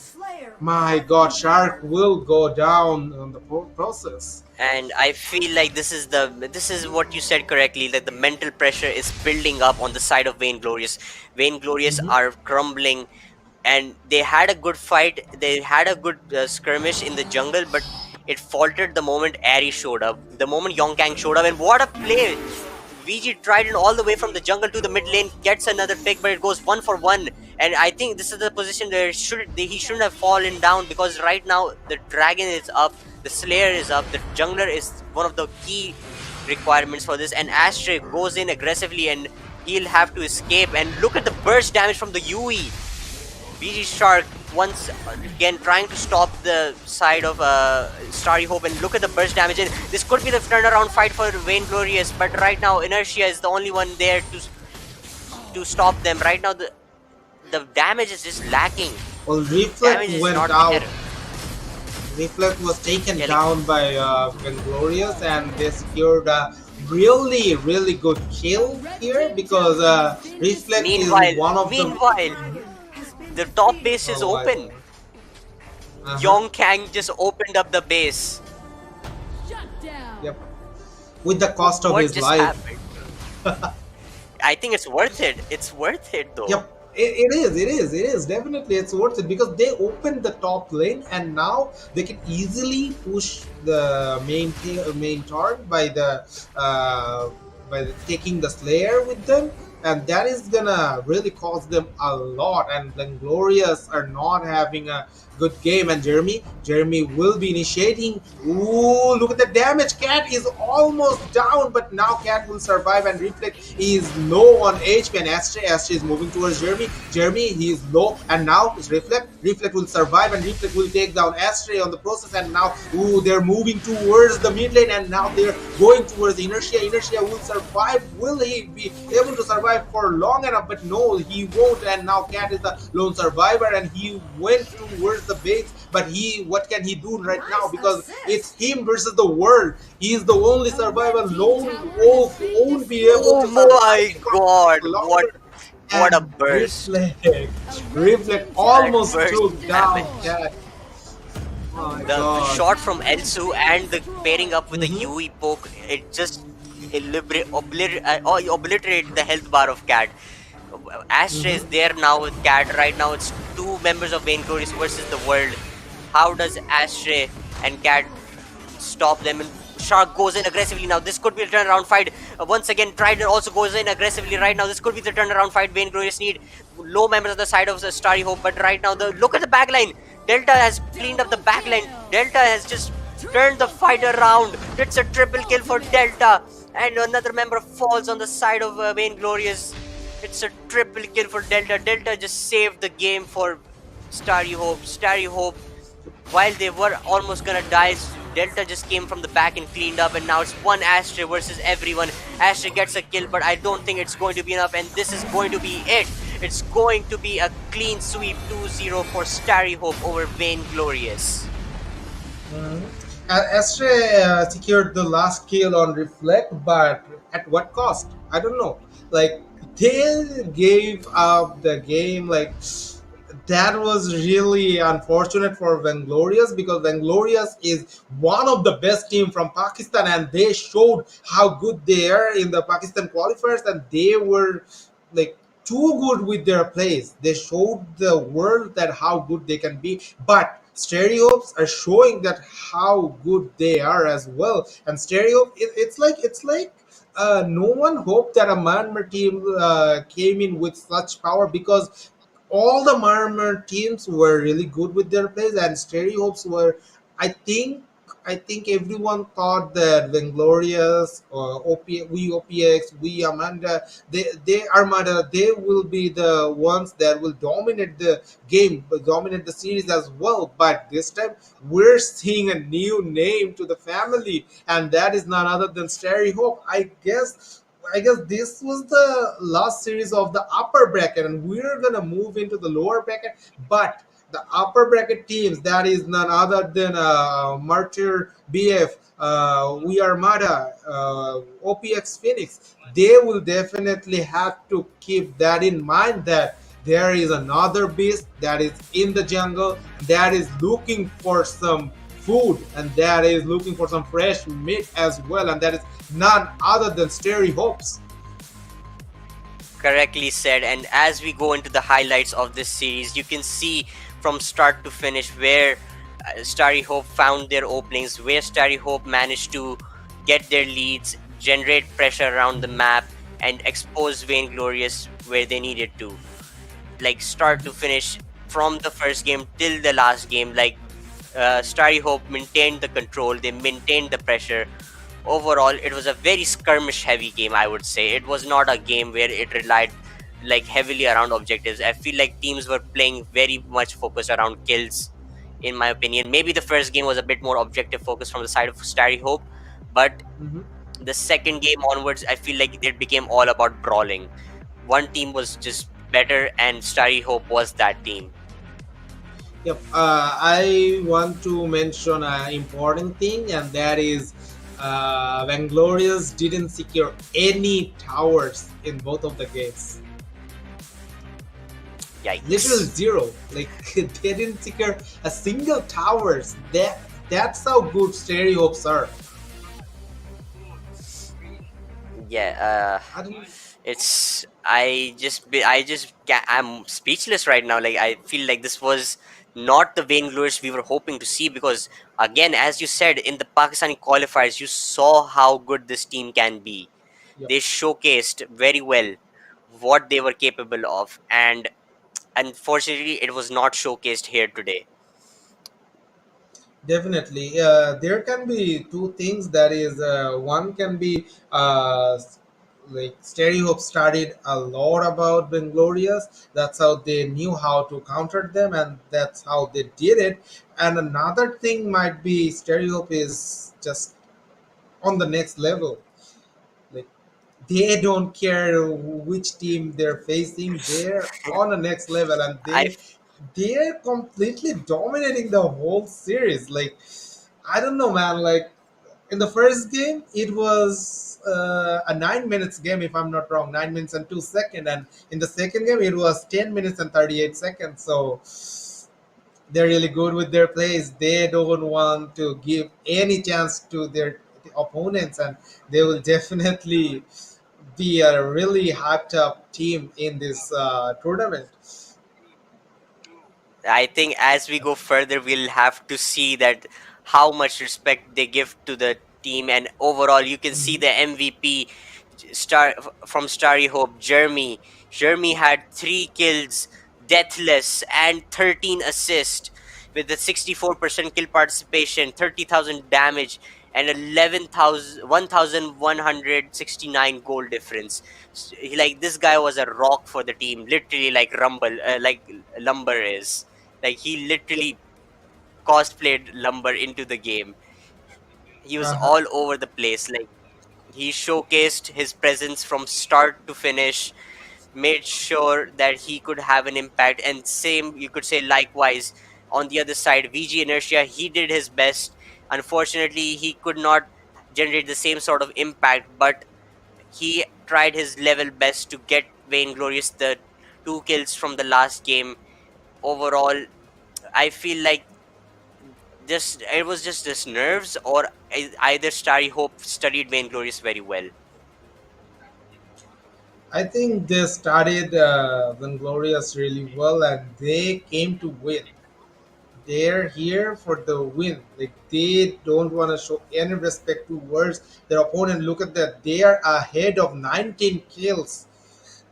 my god, Shark will go down on the process. And I feel like this is what you said correctly, that the mental pressure is building up on the side of Vainglorious. Vainglorious are crumbling, and they had a good fight, they had a good skirmish in the jungle, but it faltered the moment Airy showed up, the moment Yongkang showed up. And what a play! VG tried it all the way from the jungle to the mid lane, gets another pick, but it goes 1 for 1. And I think this is the position where he shouldn't have fallen down, because right now the dragon is up, the Slayer is up, the jungler is one of the key requirements for this, and Astre goes in aggressively and he'll have to escape. And look at the burst damage from the UE. VG Shark once again trying to stop the side of Starry Hope, and look at the burst damage. And this could be the turnaround fight for Vainglorious, but right now Inertia is the only one there to stop them. Right now the damage is just lacking. Well, Reflect went out. Reflect was taken down by Vainglorious, and they secured a really good kill here, because Reflect is one of the top base is open. Yongkang just opened up the base. Yep. With the cost of his life. I think it's worth it. It's worth it though. Yep. It is definitely, it's worth it, because they opened the top lane, and now they can easily push the main target by taking the Slayer with them, and that is gonna really cost them a lot. And Vainglorious are not having a good game, and Jeremy will be initiating. Ooh, look at the damage. Cat is almost down, but now Cat will survive, and Reflect is low on HP, and Astre is moving towards Jeremy, he is low, and now it's Reflect will survive, and Reflect will take down Astre on the process. And now they're moving towards the mid lane, and now they're going towards Inertia will survive. Will he be able to survive for long enough? But no, he won't. And now Cat is the lone survivor, and he went towards the base, but what can he do right now, because it's him versus the world. He is the only survivor. Lone wolf won't be able to survive. Oh my god, what a burst. Reflect almost took down Cat. The shot from Elsu and the pairing up with the UE poke, it just obliterated the health bar of Cat. Astre is there now with Cat. Right now it's two members of Vainglorious versus the world. How does Astre and Cat stop them? And Shark goes in aggressively now. This could be a turnaround fight. Once again, Trident also goes in aggressively right now. This could be the turnaround fight. Vainglorious need low members on the side of the Starry Hope, but right now look at the backline. Delta has cleaned up the backline. Delta has just turned the fight around. It's a triple kill for Delta. and another member falls on the side of Vainglorious. It's a triple kill for Delta. Delta just saved the game for Starry Hope. Starry Hope, while they were almost gonna die, Delta just came from the back and cleaned up, and now it's one Ashtray versus everyone. Ashtray gets a kill, but I don't think it's going to be enough, and this is going to be it. It's going to be a clean sweep 2-0 for Starry Hope over Vainglorious. Ashtray secured the last kill on Reflect, but at what cost? I don't know. Like, they gave up the game. Like, that was really unfortunate for Vainglorious, because Vainglorious is one of the best team from Pakistan, and they showed how good they are in the Pakistan qualifiers, and they were like too good with their plays. They showed the world that how good they can be, but stereotypes are showing that how good they are as well. And it's like no one hoped that a Myanmar team came in with such power, because all the Myanmar teams were really good with their plays, and stereotypes were. I think I think everyone thought that Vainglorious, OPX, we Amanda, they Armada, they will be the ones that will dominate the game, but dominate the series as well. But this time, we're seeing a new name to the family, and that is none other than Starry Hope. I guess this was the last series of the upper bracket, and we're gonna move into the lower bracket. But the upper bracket teams, that is none other than Martyr BF, We Armada, OPX Phoenix. They will definitely have to keep that in mind, that there is another beast that is in the jungle, that is looking for some food, and that is looking for some fresh meat as well, and that is none other than Starry Hopes. Correctly said. And as we go into the highlights of this series, you can see from start to finish where Starry Hope found their openings, where Starry Hope managed to get their leads, generate pressure around the map, and expose Vainglorious where they needed to. Like, start to finish, from the first game till the last game, like, Starry Hope maintained the control, they maintained the pressure. Overall, it was a very skirmish heavy game, I would say. It was not a game where it relied like heavily around objectives. I feel like teams were playing very much focused around kills, in my opinion. Maybe the first game was a bit more objective focused from the side of Starry Hope, but the second game onwards, I feel like it became all about brawling. One team was just better, and Starry Hope was that team. Yep. I want to mention an important thing, and that is Vainglorious didn't secure any towers in both of the games. Yikes. Literally zero. Like, they didn't secure a single towers. That's how good stereotypes are. Yeah, I don't, it's I'm speechless right now. Like, I feel like this was not the Vainglorious we were hoping to see, because again, as you said, in the Pakistani qualifiers, you saw how good this team can be. yeah. They showcased very well what they were capable of, and unfortunately it was not showcased here today. Definitely. There can be two things. That is, one can be like Stereohope studied a lot about Benglorious. That's how they knew how to counter them, and that's how they did it. And another thing might be Stereohope is just on the next level. Like, they don't care which team they're facing. They're on the next level, and I they're completely dominating the whole series. Like, I don't know, man. Like, in the first game, it was a 9 minutes game, if I'm not wrong, 9 minutes and 2 seconds, and in the second game, it was 10 minutes and 38 seconds. So they're really good with their plays. They don't want to give any chance to their opponents, and they will definitely be a really hyped up team in this tournament. I think as we go further, we'll have to see that how much respect they give to the team, and overall, you can see the MVP from Starry Hope, Jeremy. Jeremy had 3 kills, deathless, and 13 assists with the 64% kill participation, 30,000 damage. and 11,169 goal difference. Like this guy was a rock for the team, literally like like Lumber is. Like he literally cosplayed Lumber into the game. He was Uh-huh. all over the place. Like he showcased his presence from start to finish, made sure that he could have an impact. And same, you could say likewise on the other side, VG Inertia, he did his best. Unfortunately, he could not generate the same sort of impact, but he tried his level best to get Vainglorious the 2 kills from the last game. Overall, I feel like just it was just his nerves, or either Starry Hope studied Vainglorious very well. I think they started Vanglorious really well, and they came to win. They're here for the win. Like they don't want to show any respect towards their opponent. Look at that. They are ahead of 19 kills.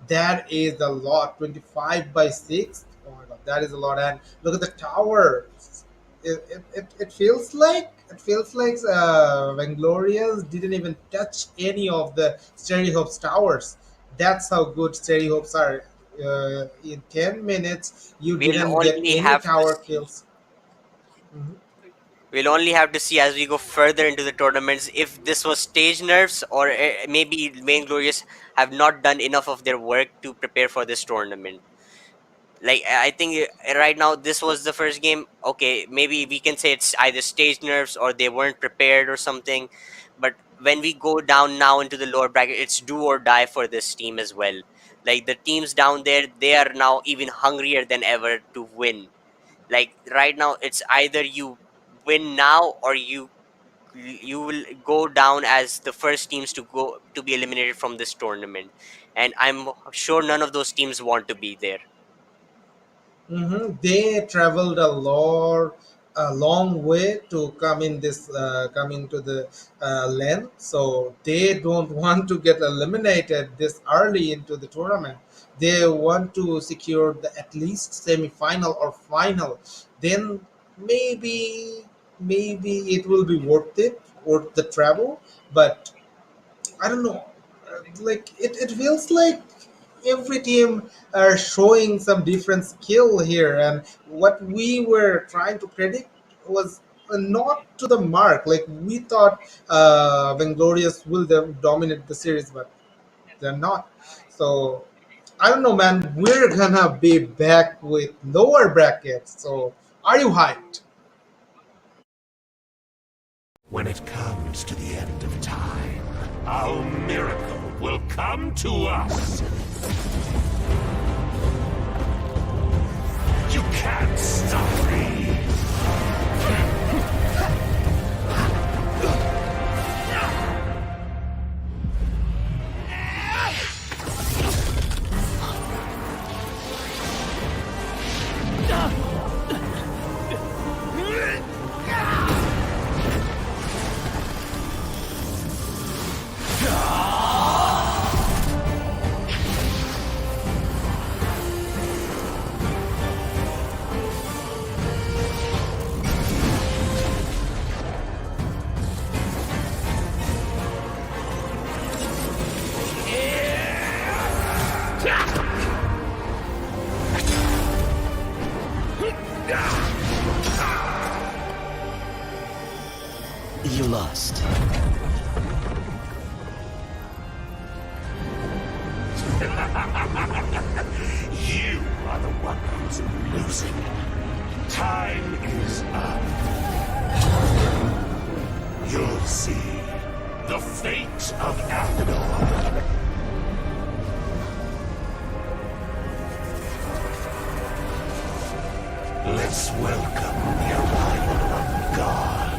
That is a lot. 25 by 6. Oh my god, that is a lot. And look at the tower. It feels like Vanglorious didn't even touch any of the Stereo Hopes towers. That's how good Stereo Hopes are. In 10 minutes, you We'll didn't get only any have to tower see. kills. Mhm. We'll only have to see as we go further into the tournaments if this was stage nerfs, or maybe Vainglorious have not done enough of their work to prepare for this tournament. Like I think right now this was the first game. Okay, maybe we can say it's either stage nerfs or they weren't prepared or something. But when we go down now into the lower bracket, it's do or die for this team as well. Like the teams down there, they are now even hungrier than ever to win. Like right now, it's either you win now or you will go down as the first teams to go to be eliminated from this tournament. And I'm sure none of those teams want to be there. They traveled a long way to come into the lane. So they don't want to get eliminated this early into the tournament. They want to secure at least semi-final or final. Then maybe it will be worth the travel. But I don't know. Like it feels like every team are showing some different skill here, and what we were trying to predict was not to the mark. Like we thought, Vainglorious will dominate the series, but they're not. So I don't know, man. We're gonna be back with lower brackets. So are you hyped? When it comes to the end of time, our miracle will come to us. You can't stop me. You lost. You are the one who's losing. Time is up. You'll see the fate of Athador. Let's welcome the arrival of God.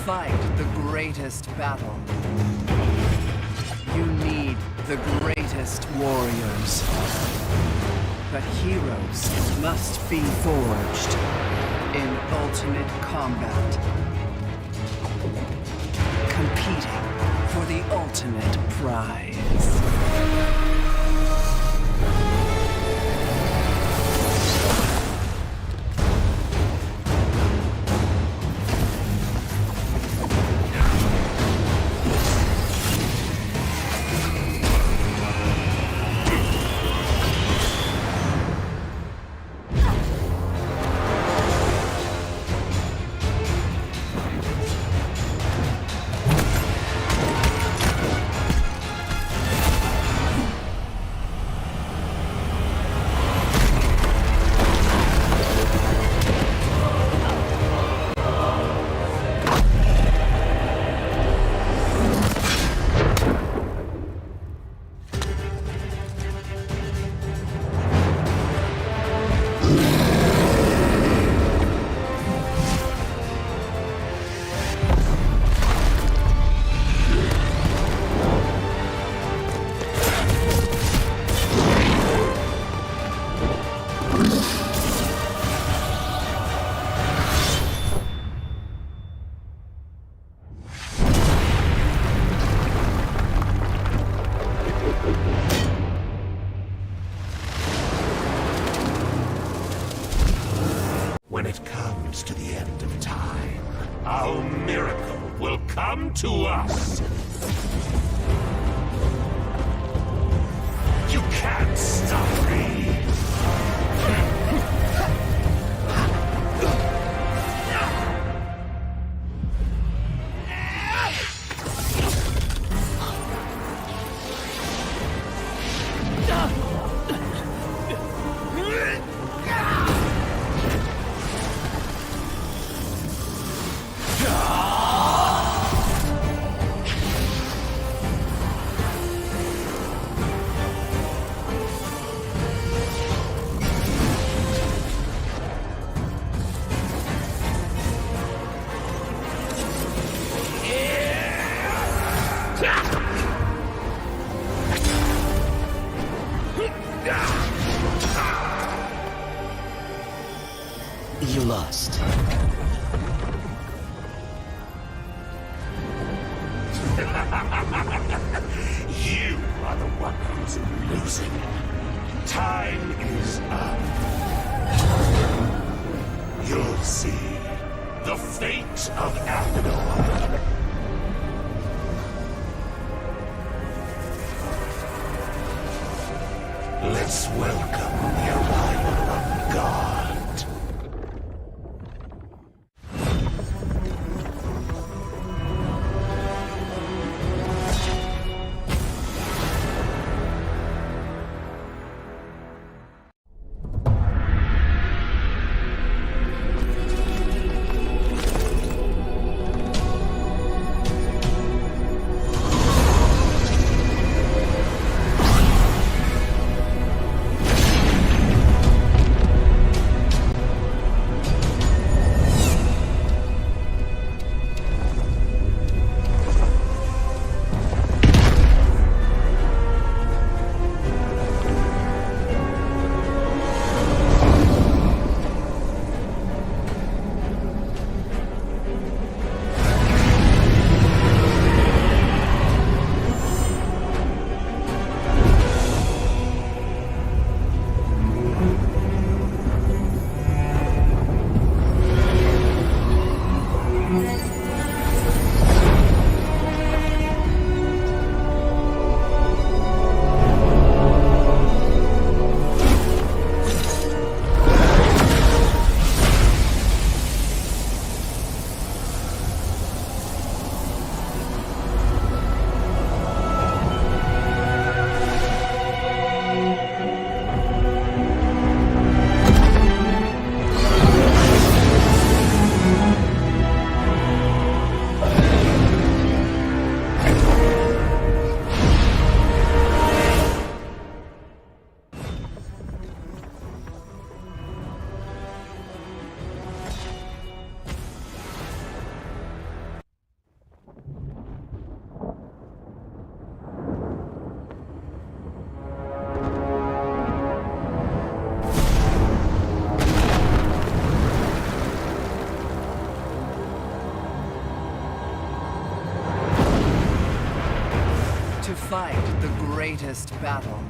fight the greatest battle, you need the greatest warriors. But heroes must be forged in ultimate combat, competing for the ultimate prize. When it comes to the end of time, our miracle will come to us. You can't stop me. You lost. You are the one who's losing. Time is up. You'll see the fate of Athador. Let's welcome the arrival of God. fight the greatest battle,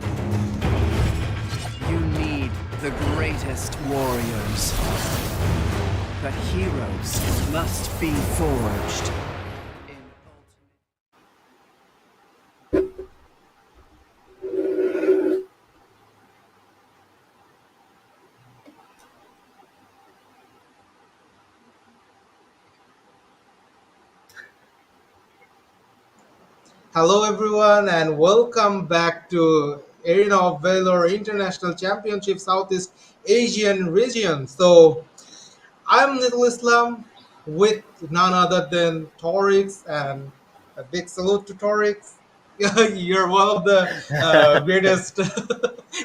you need the greatest warriors. But heroes must be forged. Hello, everyone, and welcome back to Arena of Valor International Championship Southeast Asian region. So, I'm Nidal Islam with none other than Torix, and a big salute to Torix. You're one of the greatest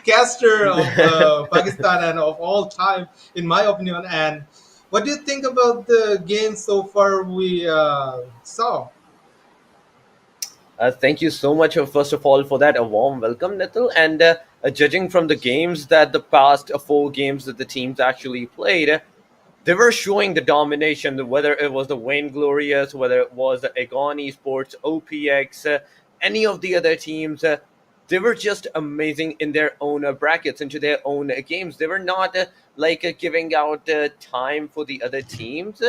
caster of Pakistan and of all time, in my opinion. And what do you think about the game so far we saw? Thank you so much, first of all, for that. A warm welcome, Nitil. And judging from the games that the past four games that the teams actually played, they were showing the domination, whether it was the Wayne Glorious, whether it was the Aegon Esports, OPX, any of the other teams. They were just amazing in their own brackets, into their own games. They were not giving out time for the other teams.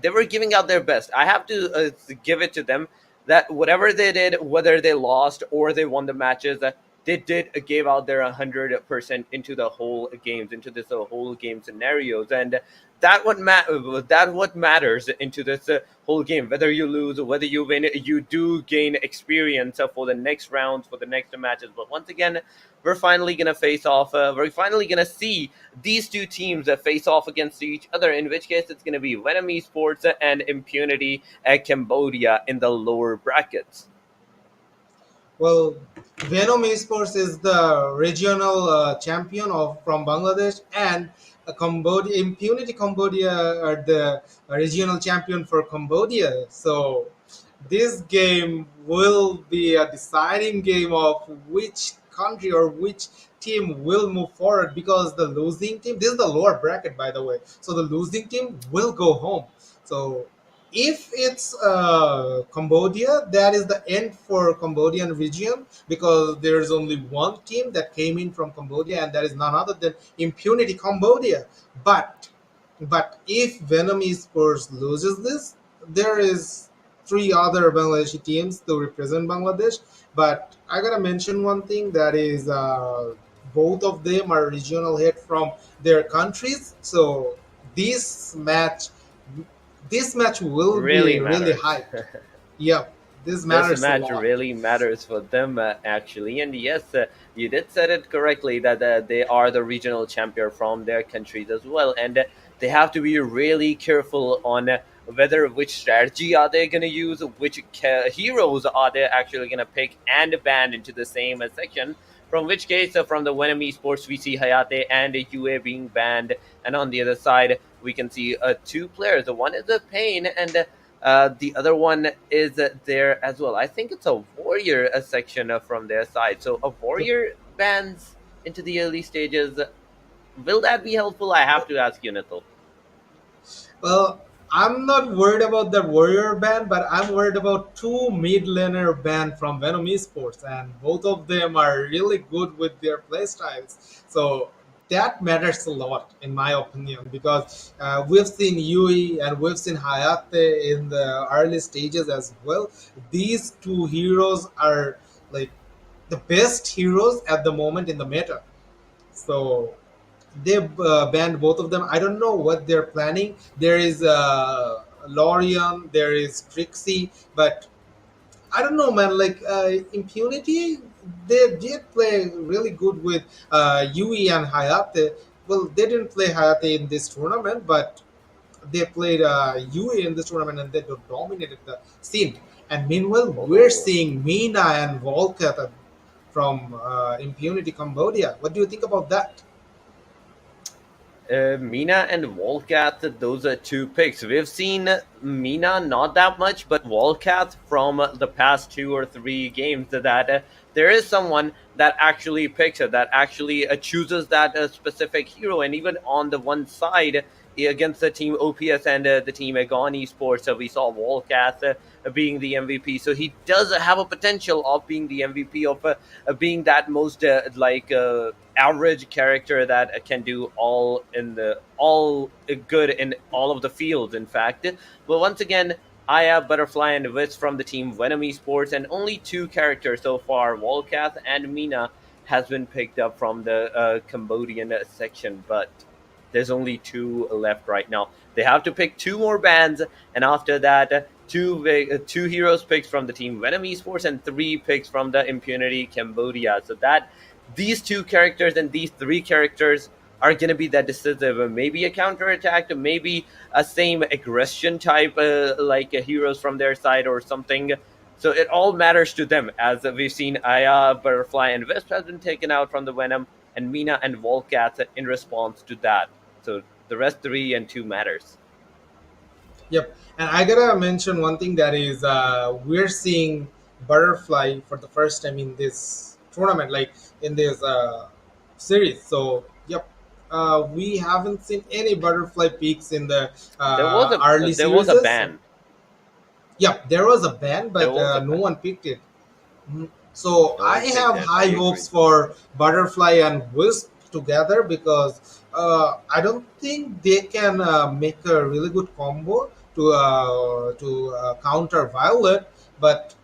They were giving out their best. I have to give it to them that whatever they did, whether they lost or they won the matches, they did gave out their 100% into the whole games, into this whole game scenarios, and that what matters into this whole game. Whether you lose, whether you win, you do gain experience for the next rounds, for the next matches. But once again, we're finally gonna face off. We're finally gonna see these two teams face off against each other. In which case, it's gonna be Venom Esports and Impunity at Cambodia in the lower brackets. Well, Venom Esports is the regional champion of from Bangladesh, and Cambodia Impunity Cambodia are the regional champion for Cambodia. So this game will be a deciding game of which country or which team will move forward, because the losing team, this is the lower bracket by the way, so the losing team will go home. So if it's Cambodia, that is the end for Cambodian region, because there's only one team that came in from Cambodia, and that is none other than Impunity Cambodia. But if Venom Esports loses this, there is three other Bangladeshi teams to represent Bangladesh. But I gotta mention one thing, that is both of them are regional head from their countries. So this match this match will Really be really matters. hyped. Yeah, this This matters a match lot. really matters for them, actually. And yes, you did said it correctly that they are the regional champion from their countries as well, and they have to be really careful on whether which strategy are they going to use, which heroes are they actually going to pick and ban into the same section. From which case, from the Venom Esports, we see Hayate and UA being banned, and on the other side, we can see two players. The one is a Pain, and the other one is there as well. I think it's a Warrior section from their side. So a Warrior bans into the early stages. Will that be helpful? I have to ask you, Nitil. Well, I'm not worried about the Warrior ban, but I'm worried about two mid laner ban from Venom Esports, and both of them are really good with their playstyles. So that matters a lot, in my opinion, because we've seen Yui and we've seen Hayate in the early stages as well. These two heroes are like the best heroes at the moment in the meta. So they banned both of them. I don't know what they're planning. There is Lorian, there is Trixie, but I don't know, man. Like Impunity, they did play really good with Yui and Hayate. Well, they didn't play Hayate in this tournament, but they played Yui in this tournament, and they dominated the scene. And meanwhile, we're seeing Mina and Volcat from Impunity Cambodia. What do you think about that? Mina and Volcat, those are two picks. We've seen Mina not that much, but Volcat from the past 2 or 3 games, that there is someone that actually picks her, that actually chooses that specific hero. And even on the one side, against the team OPS and the team Agon Esports. We saw Volcath being the MVP, so he does have a potential of being the MVP, of being that most average character that can do all good in all of the fields, in fact. But once again, Aya, Butterfly, and Witz from the team Venom Esports, and only 2 characters so far, Volcath and Mina, has been picked up from the Cambodian section, but there's only 2 left right now. They have to pick 2 more bands, and after that, two heroes picks from the team Venom Esports and 3 picks from the Impunity Cambodia. So that these 2 characters and these 3 characters are going to be that decisive. Maybe a counterattack, maybe a same aggression type, heroes from their side or something. So it all matters to them, as we've seen Aya, Butterfly, and Wisp has been taken out from the Venom, and Mina and Volcath in response to that. So the rest 3 and 2 matters. Yep, and I gotta mention one thing, that is we're seeing Butterfly for the first time in this tournament, like in this series. So yep, we haven't seen any Butterfly peaks in the early series. There was a ban. Yep, there was a ban, but no one picked it. So No, I have high hopes for Butterfly and Wisp together, because I don't think they can make a really good combo to counter Violet. But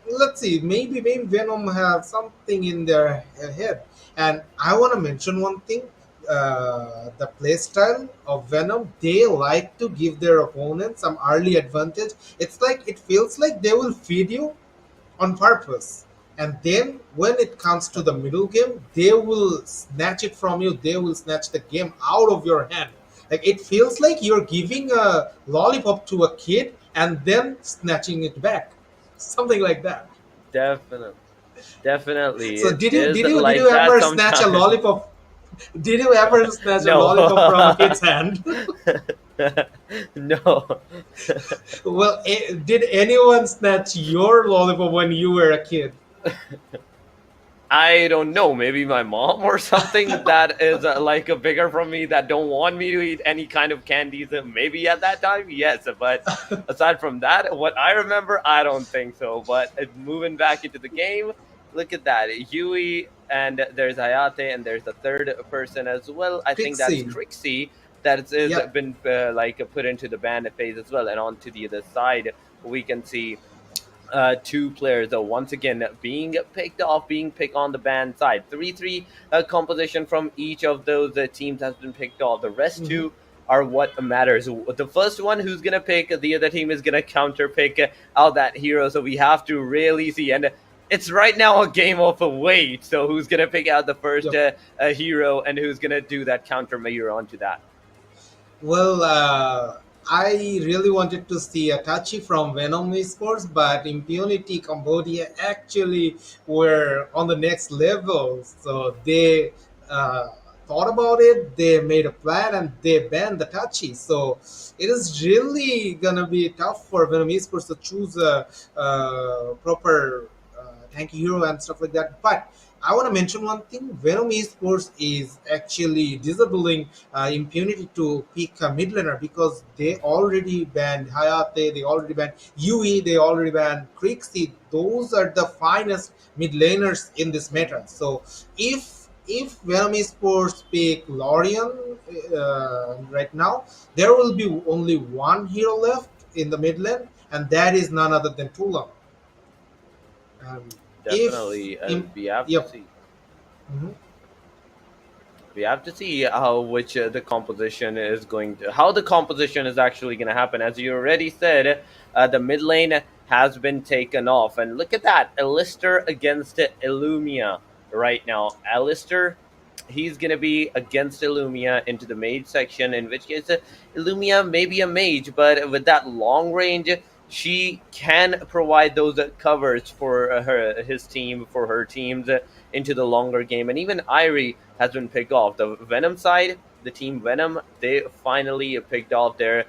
let's see, maybe Venom has something in their head. And I want to mention one thing. The playstyle of Venom, they like to give their opponent some early advantage. It feels like they will feed you on purpose, and then when it comes to the middle game, they will snatch it from you. They will snatch the game out of your hand. Like, it feels like you're giving a lollipop to a kid and then snatching it back, something like that. Definitely. So did you like ever snatch a lollipop? Did you ever snatch a No. lollipop from a kid's hand? No. Well, did anyone snatch your lollipop when you were a kid? I don't know, maybe my mom or something that is bigger from me, that don't want me to eat any kind of candies. Maybe at that time, yes. But aside from that, what I remember, I don't think so. But moving back into the game, look at that. Yui, and there's Hayate, and there's the third person as well. I think that's Trixie, that is Yep. been put into the ban phase as well. And on to the other side, we can see 2 players once again being picked on the ban side. 3-3 composition from each of those teams has been picked off. The rest 2 are what matters. The first one who's gonna pick, the other team is gonna counter pick out that hero. So we have to really see, and it's right now a game of a wait. So who's gonna pick out the first hero, and who's gonna do that counter measure onto that? Well, I really wanted to see Atachi from Venom Esports, but Impunity Cambodia actually were on the next level. So they thought about it, they made a plan, and they banned the Tachi. So it is really gonna be tough for Venom Esports to choose a proper tanky hero and stuff like that. But I want to mention one thing. Venom Esports is actually disabling Impunity to pick a mid laner, because they already banned Hayate, they already banned Yui, they already banned Crixie. Those are the finest mid laners in this meta. So if Venom Esports pick Lorian right now, there will be only one hero left in the mid lane, and that is none other than Tulam. Definitely, we have to see. We have to see how the composition is actually going to happen. As you already said, the mid lane has been taken off, and look at that, Alistair against Illumia right now. Alistair, he's going to be against Illumia into the mage section, in which case Illumia may be a mage, but with that long range, she can provide those covers for her teams into the longer game. And even Irie has been picked off. The Venom side, the team Venom, they finally picked off their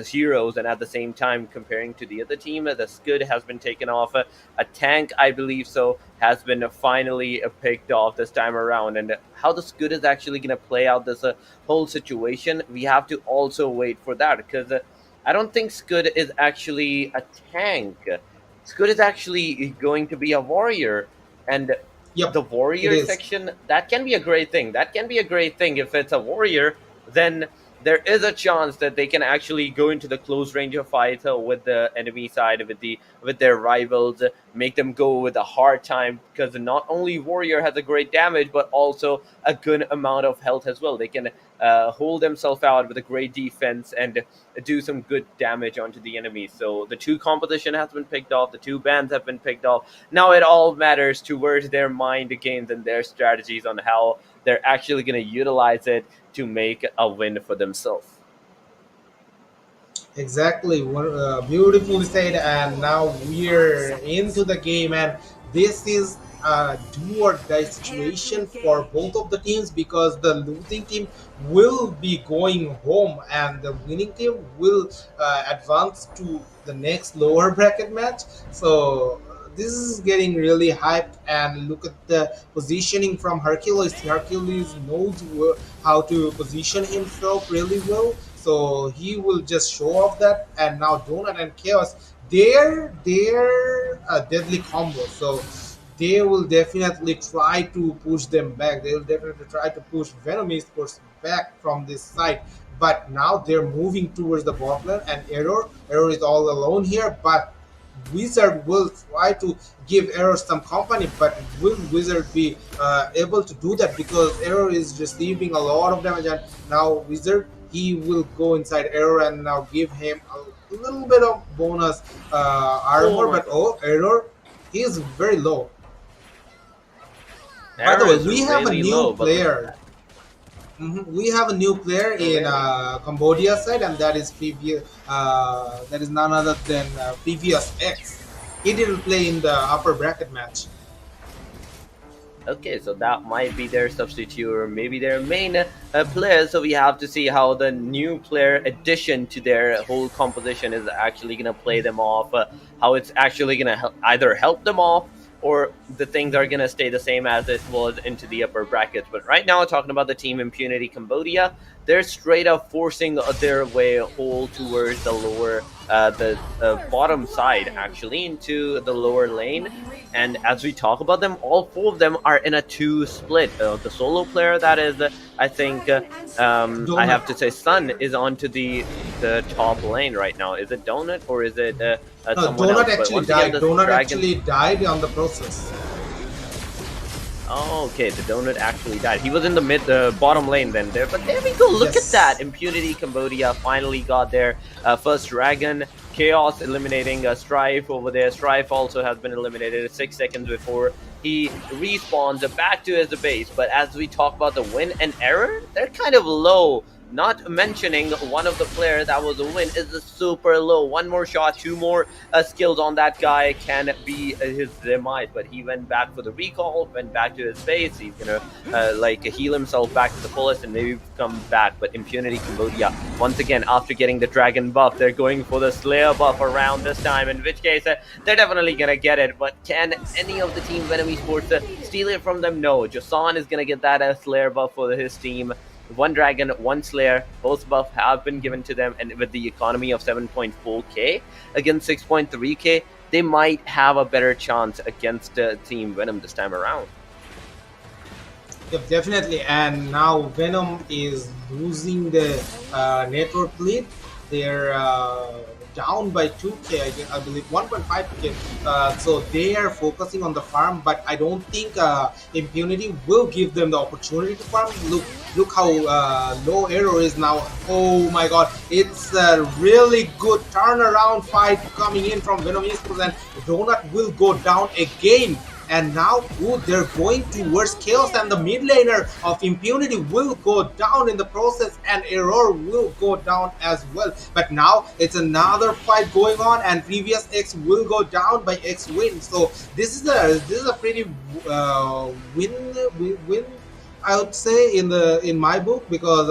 heroes, and at the same time, comparing to the other team, the Scud has been taken off. A tank, I believe so, has been finally picked off this time around. And how the Scud is actually going to play out this whole situation, we have to also wait for that, because I don't think Scud is actually a tank. Scud is actually going to be a warrior, and Yep, the it warrior is. section, that can be a great thing. That can be a great thing. If it's a warrior, then there is a chance that they can actually go into the close range of fight with the enemy side, with their rivals, make them go with a hard time, because not only warrior has a great damage, but also a good amount of health as well. They can hold themselves out with a great defense and do some good damage onto the enemy. So the two composition has been picked off, the two bands have been picked off. Now it all matters towards their mind games and their strategies on how they're actually going to utilize it to make a win for themselves. Exactly, beautifully said. And now we're into the game, and this is a do or die situation for both of the teams, because the losing team will be going home and the winning team will advance to the next lower bracket match. So this is getting really hyped, and look at the positioning from Hercules. Hercules knows how to position himself really well, so he will just show off that. And now Donut and Chaos, they're a deadly combo, so they will definitely try to push them back. They will definitely try to push Venom Esports back from this side. But now they're moving towards the bot lane, and Error is all alone here. But Wizard will try to give Error some company, but will Wizard be able to do that? Because Error is receiving a lot of damage, and now Wizard, he will go inside Error and now give him a little bit of bonus armor. Oh, but Error, he is very low. By Error the way, is we have a really new low, but player. We have a new player in Cambodia side, and that is previous. That is none other than previous X. He didn't play in the upper bracket match. okay, so that might be their substitute or maybe their main player. So we have to see how the new player addition to their whole composition is actually going to play them off, how it's actually going to either help them off, or the things are going to stay the same as it was into the upper brackets. But right now, talking about the team Impunity Cambodia, they're straight up forcing their way whole towards the lower, the bottom side, actually, into the lower lane. And as we talk about them, all four of them are in a 2 split. The solo player, that is, I think, I have to say, Sun is onto the top lane right now. Is it Donut or is it No, someone Donut else? actually died. Donut actually died on the process. Oh, okay, the Donut actually died. He was in the bottom lane then there. But there we go. Look Yes. at that. Impunity Cambodia finally got their first dragon. Chaos eliminating Strife over there. Strife also has been eliminated 6 seconds before he respawns back to his base. But as we talk about the win and error, they're kind of low. Not mentioning one of the players that was a win is super low. One more shot, 2 more skills on that guy can be his demise. But he went back for the recall, went back to his base. He's gonna like heal himself back to the fullest and maybe come back. But Impunity Cambodia, once again, after getting the dragon buff, they're going for the Slayer buff around this time. In which case, they're definitely gonna get it. But can any of the team Venom Esports steal it from them? No. Josan is gonna get that Slayer buff for his team. 1 dragon, 1 slayer, both buffs have been given to them, and with the economy of 7.4k against 6.3k, they might have a better chance against Team Venom this time around. Yep, definitely. And now Venom is losing the network lead. They're down by 2k, I believe 1.5k. So they are focusing on the farm, but I don't think Impunity will give them the opportunity to farm. Look how low Arrow is now. Oh my god, it's a really good turnaround fight coming in from Venom Esports, and Donut will go down again. And now, they're going towards Chaos, and the mid laner of Impunity will go down in the process, and Error will go down as well. But now it's another fight going on, and previous X will go down by X win. So this is a pretty win I would say in my book, because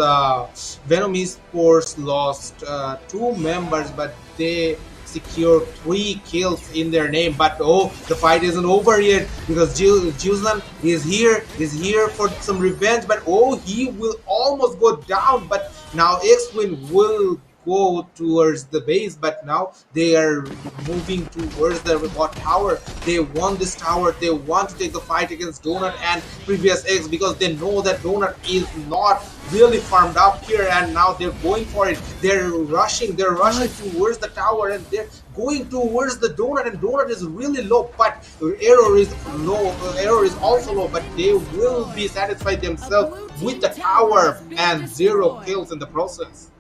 Venom Esports lost 2 members, but they secured 3 kills in their name. But oh, the fight isn't over yet, because Juzan is here for some revenge. But oh, he will almost go down. But now X-Wing will go towards the base, but now they are moving towards the bot tower. They want this tower. They want to take the fight against Donut and previous X, because they know that Donut is not really farmed up here, and now they're going for it. They're rushing towards the tower, and they're going towards the Donut, and Donut is really low, but Arrow is low. Arrow is also low, but they will be satisfied themselves with the tower and 0 kills in the process.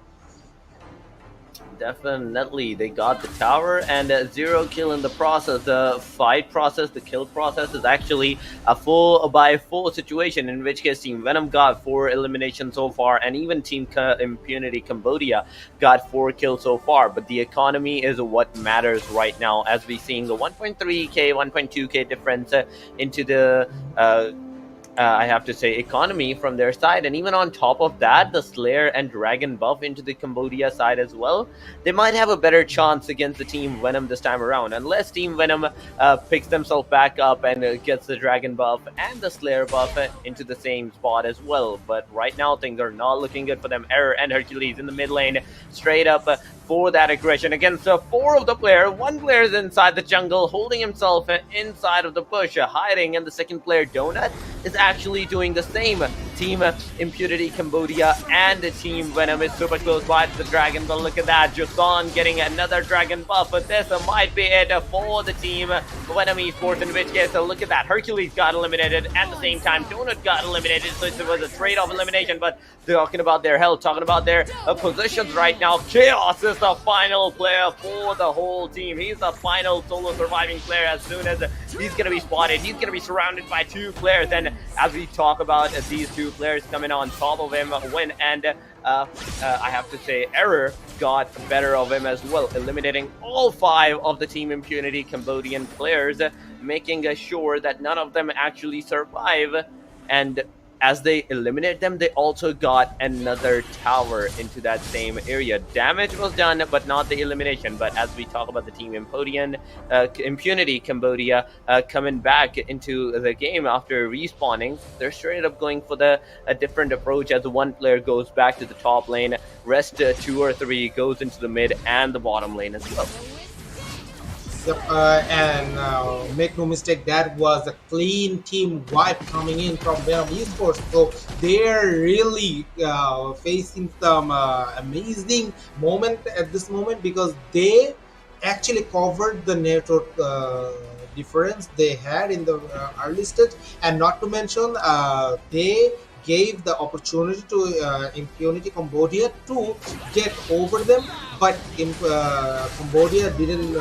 Definitely, they got the tower and 0 kill in the process. The fight process, the kill process is actually a 4-by-4 situation, in which case Team Venom got 4 eliminations so far, and even Team Impunity Cambodia got 4 kills so far. But the economy is what matters right now, as we seeing the 1.3k, 1.2k difference into the I have to say, economy from their side. And even on top of that, the Slayer and Dragon buff into the Cambodia side as well. They might have a better chance against the Team Venom this time around, unless Team Venom picks themselves back up and gets the Dragon buff and the Slayer buff into the same spot as well. But right now, things are not looking good for them. Error and Hercules in the mid lane, straight up for that aggression against 4 of the player. 1 player is inside the jungle, holding himself inside of the bush, hiding, and the second player, Donut, is actually doing the same. Team Impunity Cambodia and Team Venom is super close by to the Dragon, but look at that, Josan getting another Dragon buff, but this might be it for the Team Venom Esports, in which case, look at that, Hercules got eliminated, at the same time, Donut got eliminated, so it was a trade-off elimination, but talking about their health, talking about their positions right now, Chaos is the final player for the whole team. He's the final solo surviving player. As soon as he's going to be spotted, he's going to be surrounded by 2 players, and as we talk about these 2 players coming on top of him, Win and I have to say Error got better of him as well, eliminating all 5 of the Team Impunity Cambodian players, making sure that none of them actually survive. And as they eliminate them, they also got another tower into that same area. Damage was done, but not the elimination. But as we talk about the Team Impunity Cambodia coming back into the game after respawning, they're straight up going for a different approach, as 1 player goes back to the top lane, rest 2 or 3 goes into the mid and the bottom lane as well. Yep, and make no mistake, that was a clean team wipe coming in from Venom Esports. So they're really facing some amazing moment at this moment, because they actually covered the network difference they had in the early stage, and not to mention they gave the opportunity to Impunity Cambodia to get over them, but Cambodia didn't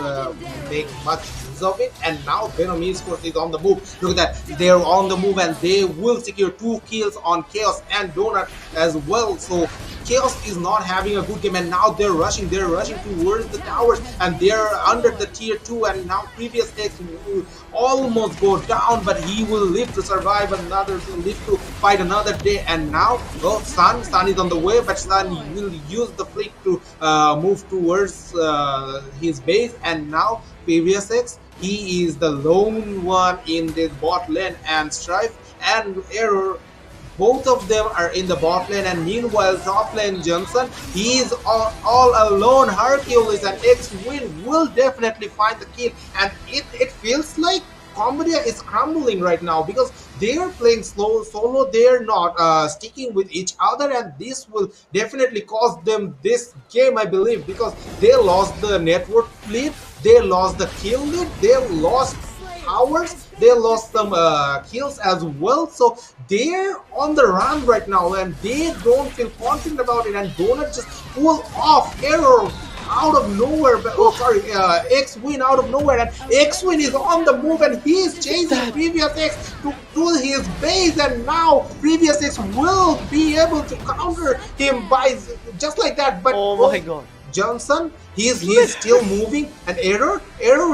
make much use of it, and now Venom Esports is on the move. Look at that, they're on the move, and they will secure 2 kills on Chaos and Donut as well. So Chaos is not having a good game, and now they're rushing towards the towers, and they're under the tier 2, and now previous X will almost go down, but he will live to survive another, live to fight another day. And now, oh, Sun is on the way, but Sun will use the flick to move towards his base, and now previous X, he is the lone one in the bot lane, and Strife and Error, both of them are in the bot lane, and meanwhile top lane Johnson, he is all alone. Hercules and X-Win will definitely find the kill, and it feels like Cambodia is crumbling right now, because they are playing solo, they are not sticking with each other, and this will definitely cost them this game, I believe, because they lost the network lead, they lost the kill lead, they lost towers, they lost some kills as well. So they're on the run right now, and they don't feel confident about it, and Donut just pull off Error out of nowhere. Oh, sorry, X-Win out of nowhere, and X-Win is on the move, and he is chasing previous X to his base, and now previous X will be able to counter him by just like that. But oh my god, Johnson, he's still moving, and Error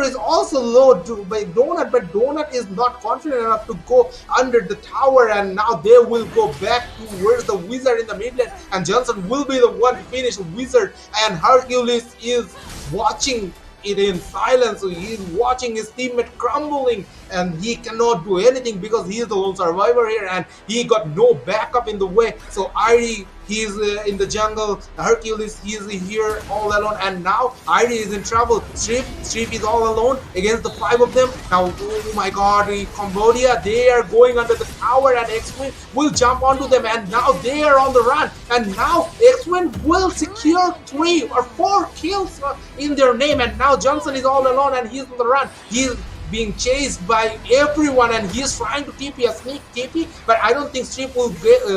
is also low by Donut, but Donut is not confident enough to go under the tower, and now they will go back towards the Wizard in the mid lane, and Johnson will be the one to finish Wizard, and Hercules is watching it in silence. So he's watching his teammate crumbling, and he cannot do anything because he is the lone survivor here, and he got no backup in the way. So Irie, he's in the jungle. Hercules, he's here all alone, and now Irie is in trouble. Strip is all alone against the 5 of them. Now, oh my god, Cambodia, they are going under the tower, and X-Wing will jump onto them, and now they are on the run, and now X-Wing will secure 3 or 4 kills in their name, and now Johnson is all alone, and he's on the run. He's being chased by everyone, and he's trying to TP a sneak TP, but I don't think Strip will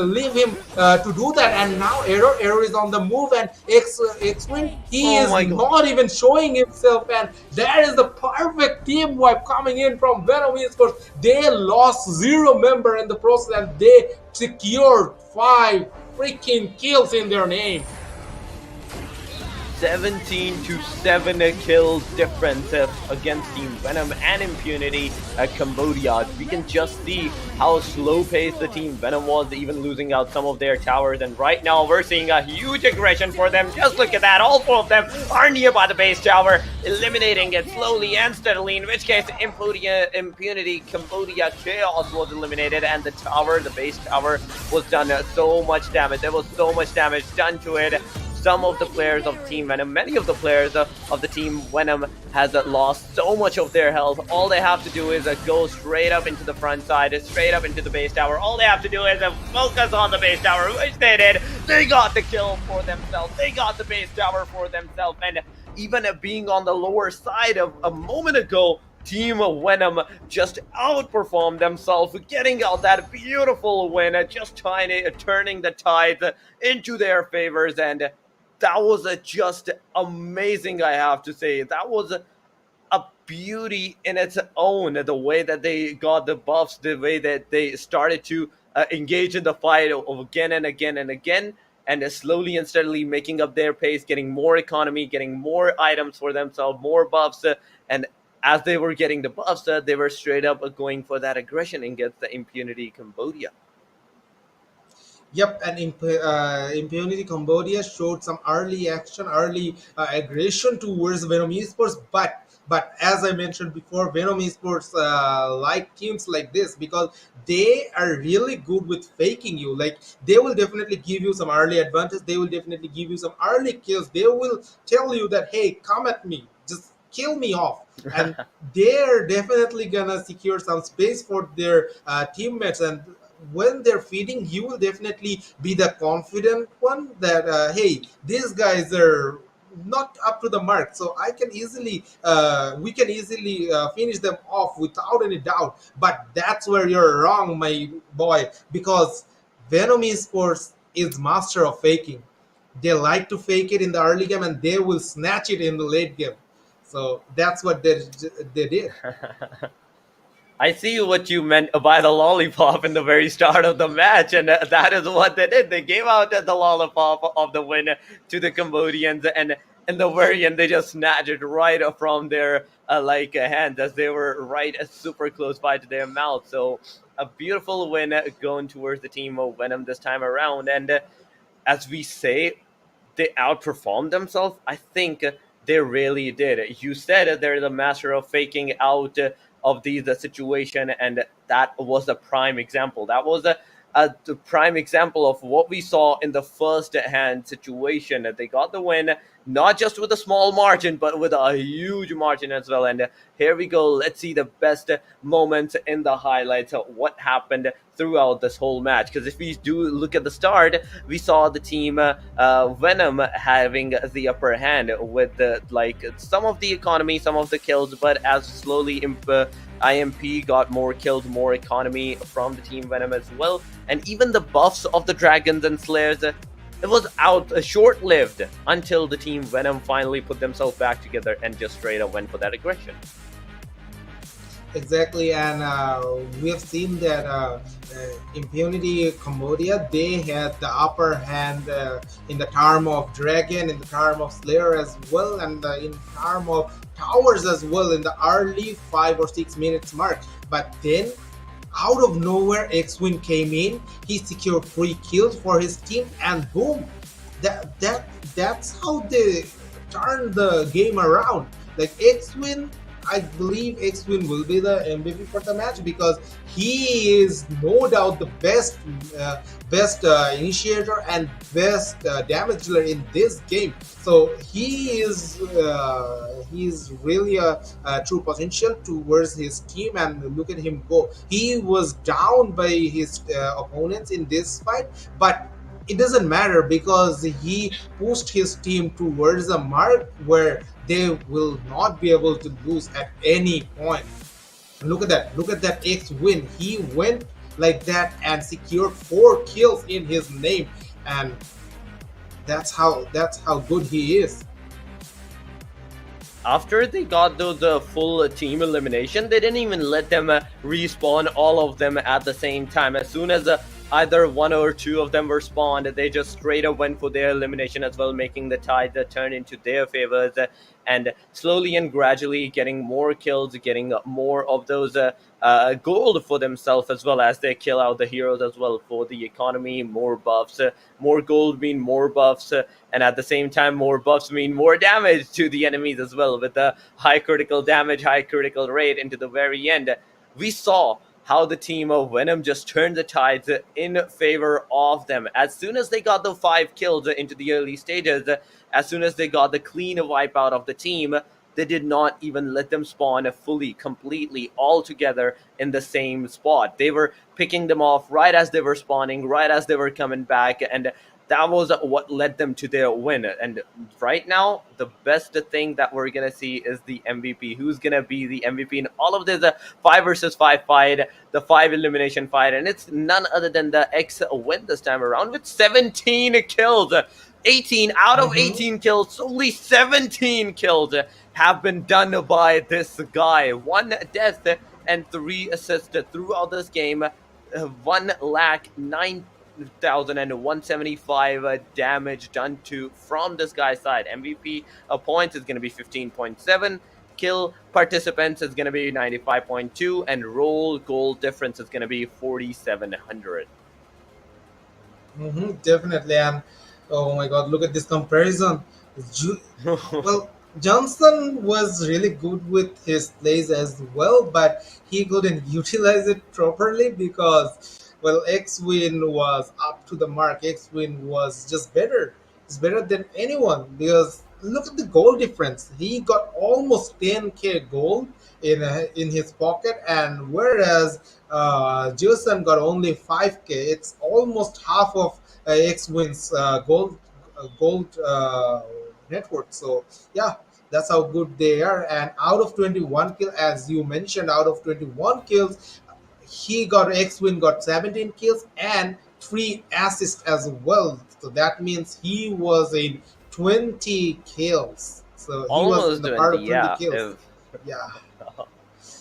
leave him to do that. And now Error is on the move, and X-Wing, he is not even showing himself, and that is the perfect team wipe coming in from Venom Esports. They lost 0 member in the process, and they secured 5 freaking kills in their name. 17-7 kills difference against Team Venom and Impunity at Cambodia. We can just see how slow-paced the Team Venom was, even losing out some of their towers. And right now, we're seeing a huge aggression for them. Just look at that. All 4 of them are nearby the base tower, eliminating it slowly and steadily, in which case Impunity Cambodia Chaos was eliminated, and the tower, the base tower, was done so much damage. There was so much damage done to it. Some of the players of Team Venom, many of the players of the Team Venom has lost so much of their health. All they have to do is go straight up into the front side, straight up into the base tower. All they have to do is focus on the base tower, which they did. They got the kill for themselves. They got the base tower for themselves. And even being on the lower side of a moment ago, Team Venom just outperformed themselves, getting out that beautiful win, just turning the tides into their favors. And that was just amazing, I have to say. That was a beauty in its own, the way that they got the buffs, the way that they started to engage in the fight again and again and again, and slowly and steadily making up their pace, getting more economy, getting more items for themselves, more buffs, and as they were getting the buffs, they were straight up going for that aggression against the Impunity Cambodia. Yep, and Impunity Cambodia showed some early action, early aggression towards Venom Esports, but as I mentioned before, Venom Esports like teams like this because they are really good with faking you. Like, they will definitely give you some early advantage. They will definitely give you some early kills. They will tell you that, hey, come at me, just kill me off. And they're definitely gonna secure some space for their teammates, and when they're feeding, you will definitely be the confident one that hey, these guys are not up to the mark, so I can easily we can easily finish them off without any doubt. But that's where you're wrong, my boy, because Venom Esports is master of faking. They like to fake it in the early game, and they will snatch it in the late game. So that's what they did. I see what you meant by the lollipop in the very start of the match, and that is what they did. They gave out the lollipop of the win to the Cambodians, and in the very end, they just snatched it right from their hands, as they were right super close by to their mouth. So a beautiful win going towards the team of Venom this time around, and as we say, they outperformed themselves. I think they really did. You said they're the master of faking out of these situation, and that was a prime example. That was a prime example of what we saw in the first hand situation. They got the win, not just with a small margin, but with a huge margin as well. And here we go. Let's see the best moments in the highlights of what happened throughout this whole match. Because if we do look at the start, we saw the team Venom having the upper hand with some of the economy, some of the kills, but as slowly IMP got more kills, more economy from the team Venom as well. And even the buffs of the dragons and slayers, it was short-lived until the team Venom finally put themselves back together and just straight up went for that aggression. Exactly, and we have seen that Impunity Cambodia, they had the upper hand in the term of Dragon, in the term of Slayer as well, and in term of Towers as well in the early 5 or 6 minutes mark. But then, out of nowhere, X-Wing came in. He secured 3 kills for his team, and boom, that's how they turn the game around. Like X-Win, I believe X-Win will be the MVP for the match because he is no doubt the best initiator and best damage dealer in this game. So he's really a true potential towards his team, and look at him go. He was down by his opponents in this fight, but it doesn't matter because he pushed his team towards a mark where they will not be able to lose at any point. Look at that. Look at that X win. He went like that and secured 4 kills in his name, and that's how good he is. After they got those full team elimination, they didn't even let them respawn all of them at the same time. As soon as either one or two of them were spawned, they just straight up went for their elimination as well, making the tide turn into their favors, and slowly and gradually getting more kills, getting more of those gold for themselves, as well as they kill out the heroes as well for the economy. More buffs, more gold mean more buffs, and at the same time more buffs mean more damage to the enemies as well, with the high critical damage, high critical rate into the very end. We saw how the team of Venom just turned the tides in favor of them. As soon as they got the 5 kills into the early stages, as soon as they got the clean wipeout of the team, they did not even let them spawn fully, completely, all together in the same spot. They were picking them off right as they were spawning, right as they were coming back, and that was what led them to their win. And right now, the best thing that we're gonna see is the MVP. Who's gonna be the MVP in all of this 5 versus 5 fight, the 5 elimination fight? And it's none other than the X win this time around with 17 kills. 18 out of 18 kills, only 17 kills have been done by this guy. 1 death and 3 assists throughout this game. 1,09,175 damage done to from this guy's side. MVP points is going to be 15.7. Kill participants is going to be 95.2, and roll goal difference is going to be 4,700. Definitely, and oh my God, look at this comparison. Well, Johnson was really good with his plays as well, but he couldn't utilize it properly because, well, X-Win was up to the mark. X-Win was just better. It's better than anyone because look at the goal difference. He got almost 10k gold in his pocket, and whereas Jason got only 5k. It's almost half of X-Win's gold network. So yeah, that's how good they are. And out of 21 kills, as you mentioned, out of 21 kills, X-Win got 17 kills and 3 assists as well. So that means he was in 20 kills. So he was in Almost the part 20, of 20 yeah. kills. Yeah.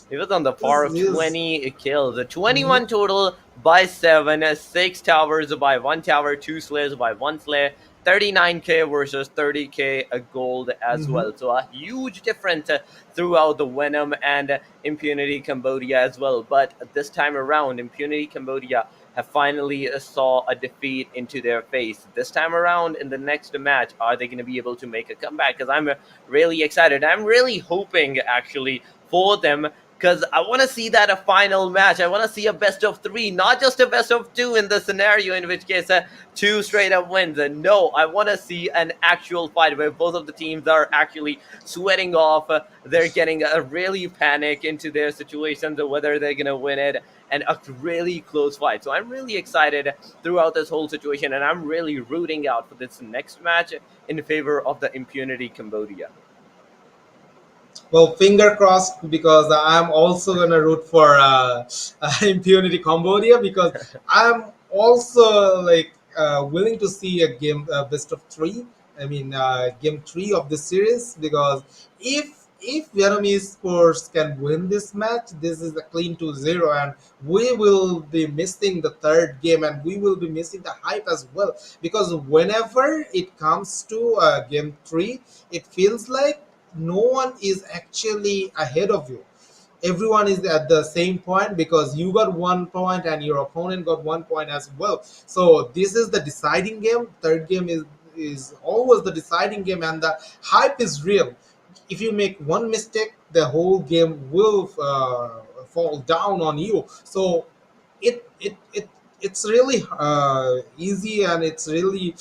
He was on the par of This is 20 kills. 21 total by 7, 6 towers by 1 tower, 2 slayers by 1 slayer, 39k versus 30k gold as well. So a huge difference throughout the Venom and Impunity Cambodia as well. But this time around, Impunity Cambodia have finally saw a defeat into their face. This time around, in the next match, are they going to be able to make a comeback? Because I'm really excited. I'm really hoping, actually, for them, because I want to see that a final match. I want to see a best of 3, not just a best of 2 in the scenario, in which case 2 straight up wins. No, I want to see an actual fight where both of the teams are actually sweating off. They're getting a really panic into their situations of whether they're going to win it, and a really close fight. So I'm really excited throughout this whole situation, and I'm really rooting out for this next match in favor of the Impunity Cambodia. Well, finger crossed because I'm also gonna root for Impunity Cambodia because I'm also like willing to see a game best of 3. I mean, game 3 of the series because if if Venom Esports can win this match, this is a clean 2-0, and we will be missing the third game, and we will be missing the hype as well. Because whenever it comes to game three, it feels like no one is actually ahead of you. Everyone is at the same point because you got 1 point and your opponent got 1 point as well. So this is the deciding game. Third game is always the deciding game, and the hype is real. If you make one mistake, the whole game will fall down on you. So it's really easy, and it's really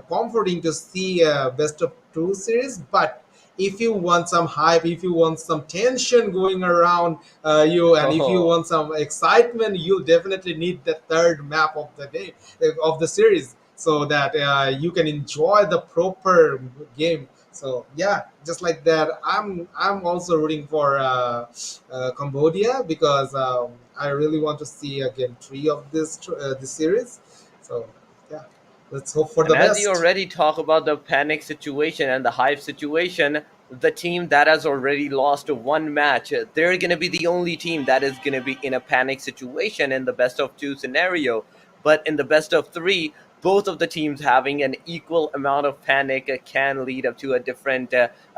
comforting to see a best of two series. But if you want some hype, if you want some tension going around you, and if you Oh, want some excitement, you definitely need the third map of the day of the series, so that you can enjoy the proper game. So yeah, just like that, I'm also rooting for Cambodia, because I really want to see game three of this series. So yeah, let's hope for and the as you best. already talk about the panic situation and the hype situation, the team that has already lost one match, they're going to be the only team that is going to be in a panic situation in the best of two scenario. But in the best of three, both of the teams having an equal amount of panic can lead up to a different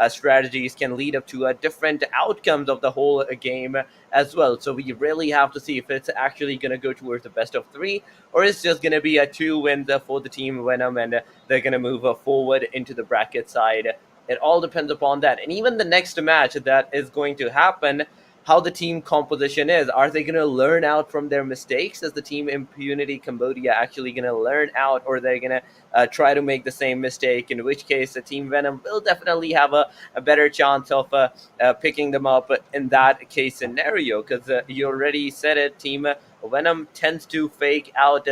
strategies, can lead up to a different outcomes of the whole game as well. So we really have to see if it's actually going to go towards the best of three, or it's just going to be a 2 wins for the team Venom, and they're going to move forward into the bracket side. It all depends upon that. And even the next match that is going to happen, how the team composition is. Are they going to learn out from their mistakes? Is the team Impunity Cambodia actually going to learn out, or they're going to try to make the same mistake? In which case, the team Venom will definitely have a better chance of picking them up in that case scenario. Because you already said it, team Venom tends to fake out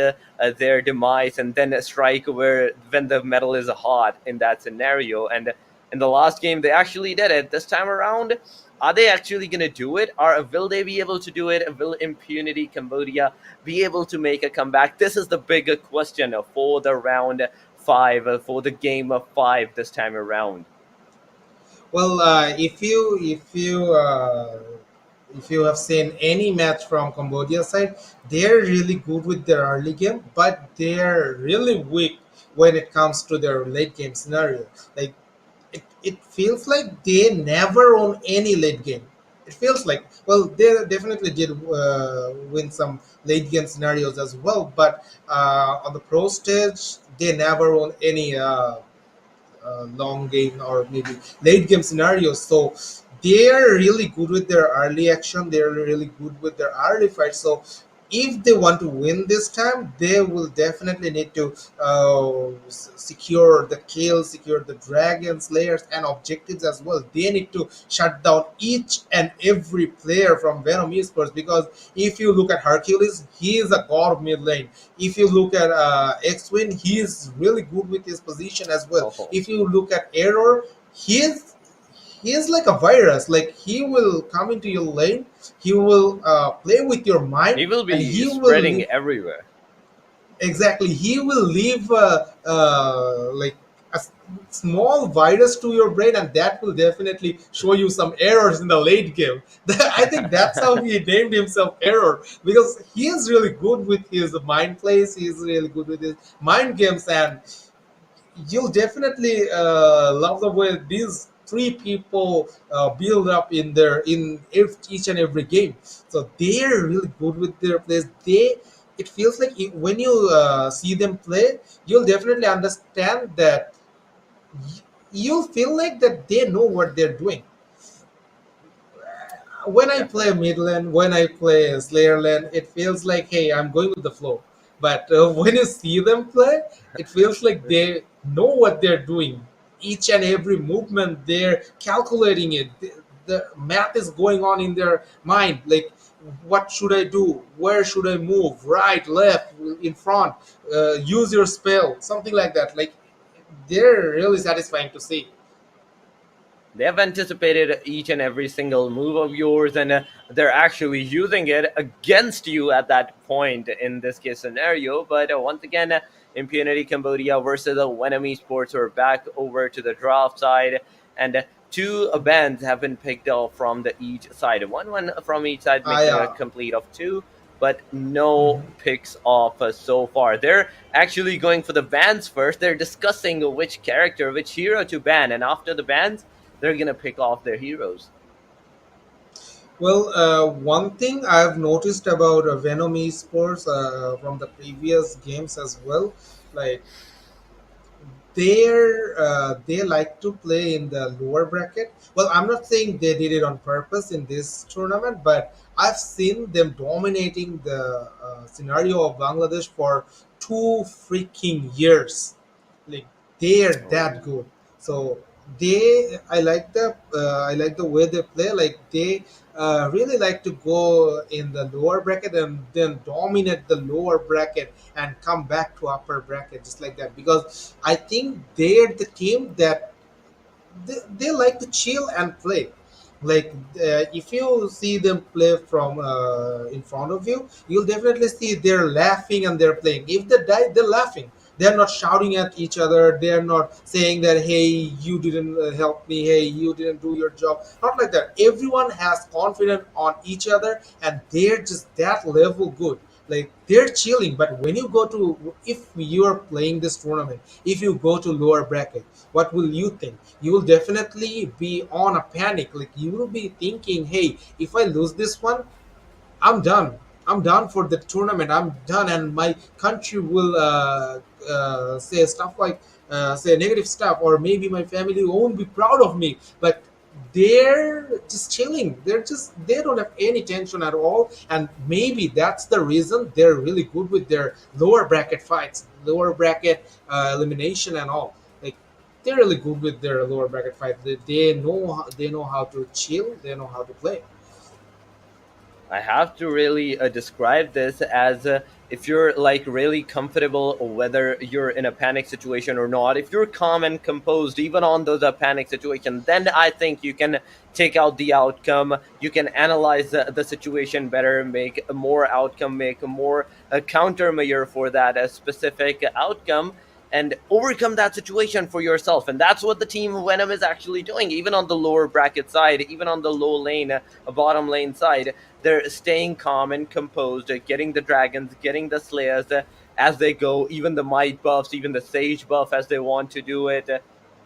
their demise and then strike where when the metal is hot in that scenario. And in the last game, they actually did it. This time around, are they actually going to do it? Or will they be able to do it? Will Impunity Cambodia be able to make a comeback? This is the bigger question for the round five, for the game of five this time around. Well, if you have seen any match from Cambodia side, they're really good with their early game, but they're really weak when it comes to their late game scenario. Like it feels like they never won any late game. It feels like, well, they definitely did win some late game scenarios as well, but on the pro stage, they never won any long game or maybe late game scenarios. So they're really good with their early action. They're really good with their early fight. So if they want to win this time, they will definitely need to secure the kills, secure the dragons, layers, and objectives as well. They need to shut down each and every player from Venom Esports, because if you look at Hercules, he is a god of mid lane. If you look at X-Wing, he is really good with his position as well. Oh, If you look at Error, he is he is like a virus. Like, he will come into your lane, he will play with your mind, he will and be he will spreading leave. everywhere. Exactly, he will leave like a small virus to your brain, and that will definitely show you some errors in the late game. I think that's how he named himself Error, because he is really good with his mind plays, he is really good with his mind games, and you'll definitely love the way these three people build up in each and every game. So they're really good with their plays. It feels like when you see them play, you'll definitely understand that you'll feel like that they know what they're doing. When I play Definitely. mid lane, when I play Slayer lane, it feels like, hey, I'm going with the flow. But when you see them play, it feels like they know what they're doing. Each and every movement, they're calculating it. The math is going on in their mind. Like, what should I do? Where should I move? Right, left, in front. Use your spell, something like that. Like, they're really satisfying to see. They have anticipated each and every single move of yours, and they're actually using it against you at that point in this case scenario. But once again, Impunity Cambodia versus the Venom Esports are back over to the draft side, and two bans have been picked off from the each side. One from each side, making a Yeah. complete of two, but no Mhm. picks off so far. They're actually going for the bans first. They're discussing which character, which hero to ban, and after the bans, they're gonna pick off their heroes. Well, one thing I've noticed about Venom Esports from the previous games as well, like they like to play in the lower bracket. Well, I'm not saying they did it on purpose in this tournament, but I've seen them dominating the scenario of Bangladesh for 2 freaking years. Like they're that Oh. good. So I like the way they play. Like they really like to go in the lower bracket and then dominate the lower bracket and come back to upper bracket just like that, because I think they're the team that they like to chill and play. Like if you see them play from in front of you, you'll definitely see they're laughing and they're playing. If they die, they're laughing. They're not shouting at each other. They're not saying that, hey, you didn't help me, hey, you didn't do your job. Not like that. Everyone has confidence on each other and they're just that level good. Like they're chilling. But when you go to, if you are playing this tournament, if you go to lower bracket, what will you think? You will definitely be on a panic. Like you will be thinking, hey, if I lose this one, I'm done. I'm done for the tournament. I'm done, and my country will say stuff like say negative stuff, or maybe my family won't be proud of me. But they're just chilling. They don't have any tension at all, and maybe that's the reason they're really good with their lower bracket fights, lower bracket elimination, and all. Like they're really good with their lower bracket fight. They know how to chill. They know how to play. I have to really describe this as if you're like really comfortable, whether you're in a panic situation or not. If you're calm and composed, even on those panic situations, then I think you can take out the outcome. You can analyze the situation better, make a more outcome, make a more countermeasure for that specific outcome. And overcome that situation for yourself. And that's what the team Venom is actually doing, even on the lower bracket side, even on the low lane, bottom lane side. They're staying calm and composed, getting the dragons, getting the slayers as they go, even the might buffs, even the sage buff as they want to do it.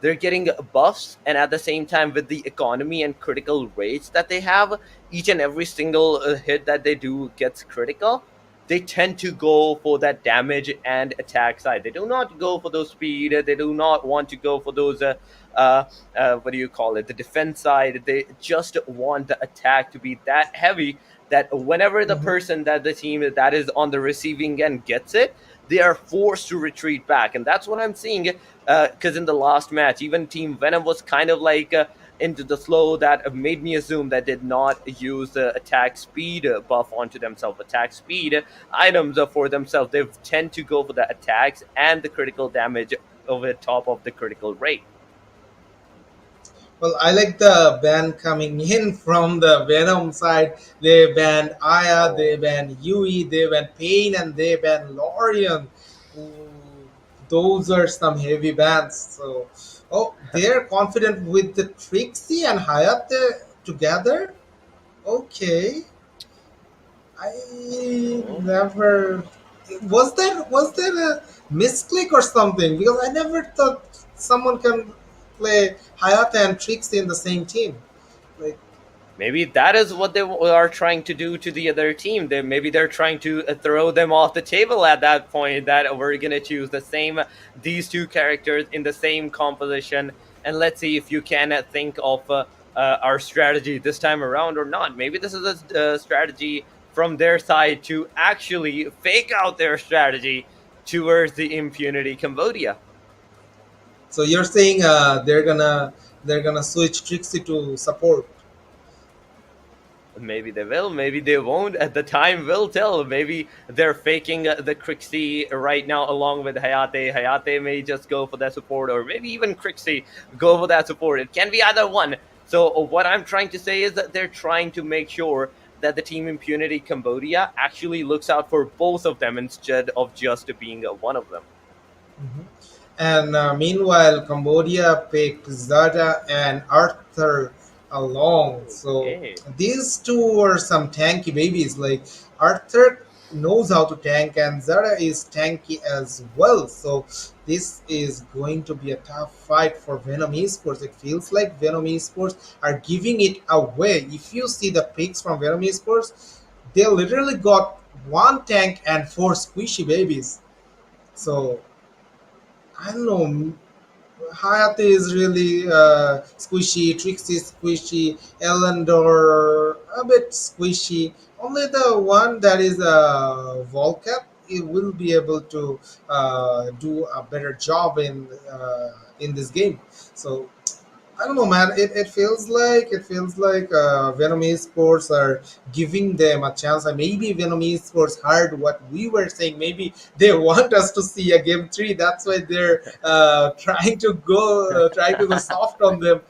They're getting buffs, and at the same time, with the economy and critical rates that they have, each and every single hit that they do gets critical. They tend to go for that damage and attack side. They do not go for those speed. They do not want to go for those what do you call it, the defense side. They just want the attack to be that heavy that whenever the Mhm. person that the team that is on the receiving end gets it, they are forced to retreat back. And that's what I'm seeing, because in the last match, even Team Venom was kind of like into the slow, that made me assume that did not use the attack speed buff onto themselves, attack speed items for themselves. They tend to go for the attacks and the critical damage over top of the critical rate. Well, I like the ban coming in from the Venom side. They banned Aya, they Oh. banned Yui, they banned Pain, and they banned Lorian. Ooh, those are some heavy bans. So, oh, they're confident with the Trixie and Hayate together. Okay, I Oh. never. Was that a misclick or something? Because I never thought someone can play Hayate and Trixie in the same team. Like, Maybe that is what they are trying to do to the other team. Maybe they're trying to throw them off the table at that point. That we're gonna choose the same these two characters in the same composition, and let's see if you can think of our strategy this time around or not. Maybe this is a strategy from their side to actually fake out their strategy towards the impunity Cambodia. so you're saying they're gonna switch Trixie to support. Maybe they will, maybe they won't. At the time will tell. Maybe they're faking the Crixie right now along with Hayate. Hayate may just go for that support, or maybe even Crixie go for that support. It can be either one. So what I'm trying to say is that they're trying to make sure that the Team Impunity Cambodia actually looks out for both of them instead of just being one of them. Mhm. And meanwhile, Cambodia picked Zada and Arthur along. So Okay. these two were some tanky babies. Like Arthur knows how to tank, and Zara is tanky as well. So this is going to be a tough fight for Venom Esports. It feels like Venom Esports are giving it away. If you see the picks from Venom Esports, they literally got one tank and four squishy babies. So I don't know. Hayate is really squishy, Trixie is squishy, Elendor a bit squishy. Only the one that is a Volcat, it will be able to do a better job in this game. So I don't know, man. It feels like Venom Esports are giving them a chance. And maybe Venom Esports heard what we were saying. Maybe they want us to see a game three. That's why they're trying to go soft on them.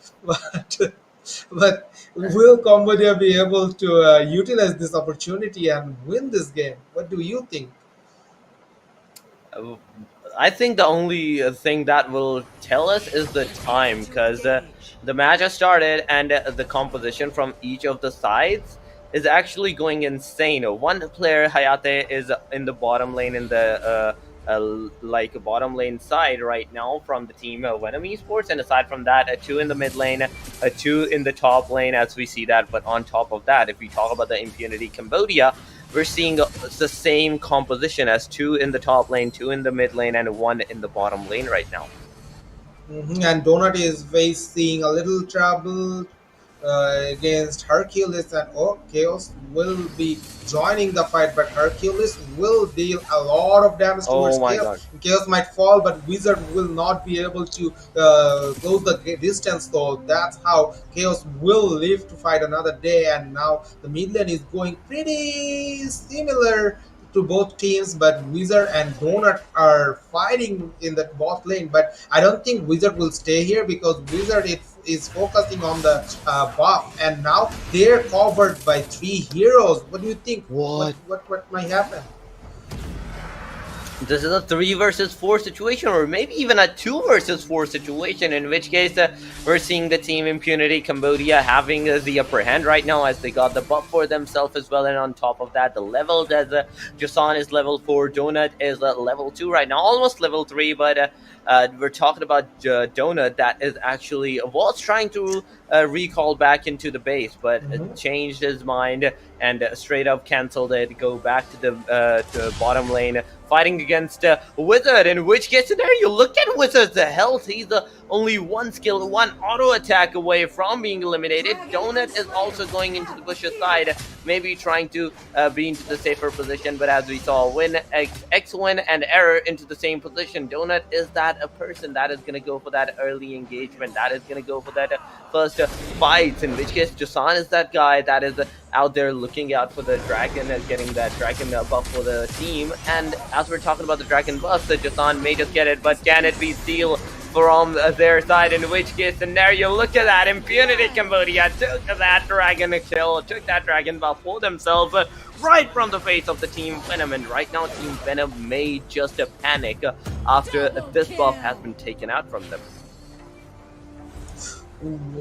But will Cambodia be able to utilize this opportunity and win this game? What do you think? Uh, I think the only thing that will tell us is the time, because the match has started and the composition from each of the sides is actually going insane. One player, Hayate, is in the bottom lane in the like bottom lane side right now from the team Venom Esports, and aside from that, two in the mid lane, two in the top lane, as we see that. But on top of that, if we talk about the Impunity Cambodia, we're seeing the same composition as two in the top lane, two in the mid lane, and one in the bottom lane right now. And Donut is facing a little trouble against Hercules, and Chaos will be joining the fight, but Hercules will deal a lot of damage Oh towards my Chaos. god. Chaos might fall, but Wizard will not be able to close the distance, though. That's how Chaos will live to fight another day, and now the mid lane is going pretty similar to both teams, but Wizard and Donut are fighting in the bot lane. But I don't think Wizard will stay here because Wizard is focusing on the buff, and now they're covered by three heroes. What do you think? What? What might happen? This is a 3 versus 4 situation, or maybe even a 2 versus 4 situation, in which case we're seeing the team Impunity Cambodia having the upper hand right now, as they got the buff for themselves as well. And on top of that, the levels, as Jason is level 4, Donut is level 2 right now, almost level 3. But we're talking about Donut, that is actually was trying to recall back into the base, but changed his mind and straight up canceled it, go back to the bottom lane, fighting against Wizard, in which case scenario, look at Wizard's health. He's only one skill, one auto attack away from being eliminated. Donut is also going into the bushes side, maybe trying to be into the safer position, but as we saw, Win, X-Win, and Error into the same position. Donut is that a person that is going to go for that early engagement, that is going to go for that first fights, in which case Jason is that guy that is out there looking out for the dragon, getting that dragon buff for the team. And as we're talking about the dragon buff, Jason may just get it, but can it be steal from their side? In which case scenario, look at that, Impunity Cambodia took that dragon kill, took that dragon buff for themselves right from the face of the team Venom. And right now team Venom may just panic after this buff has been taken out from them.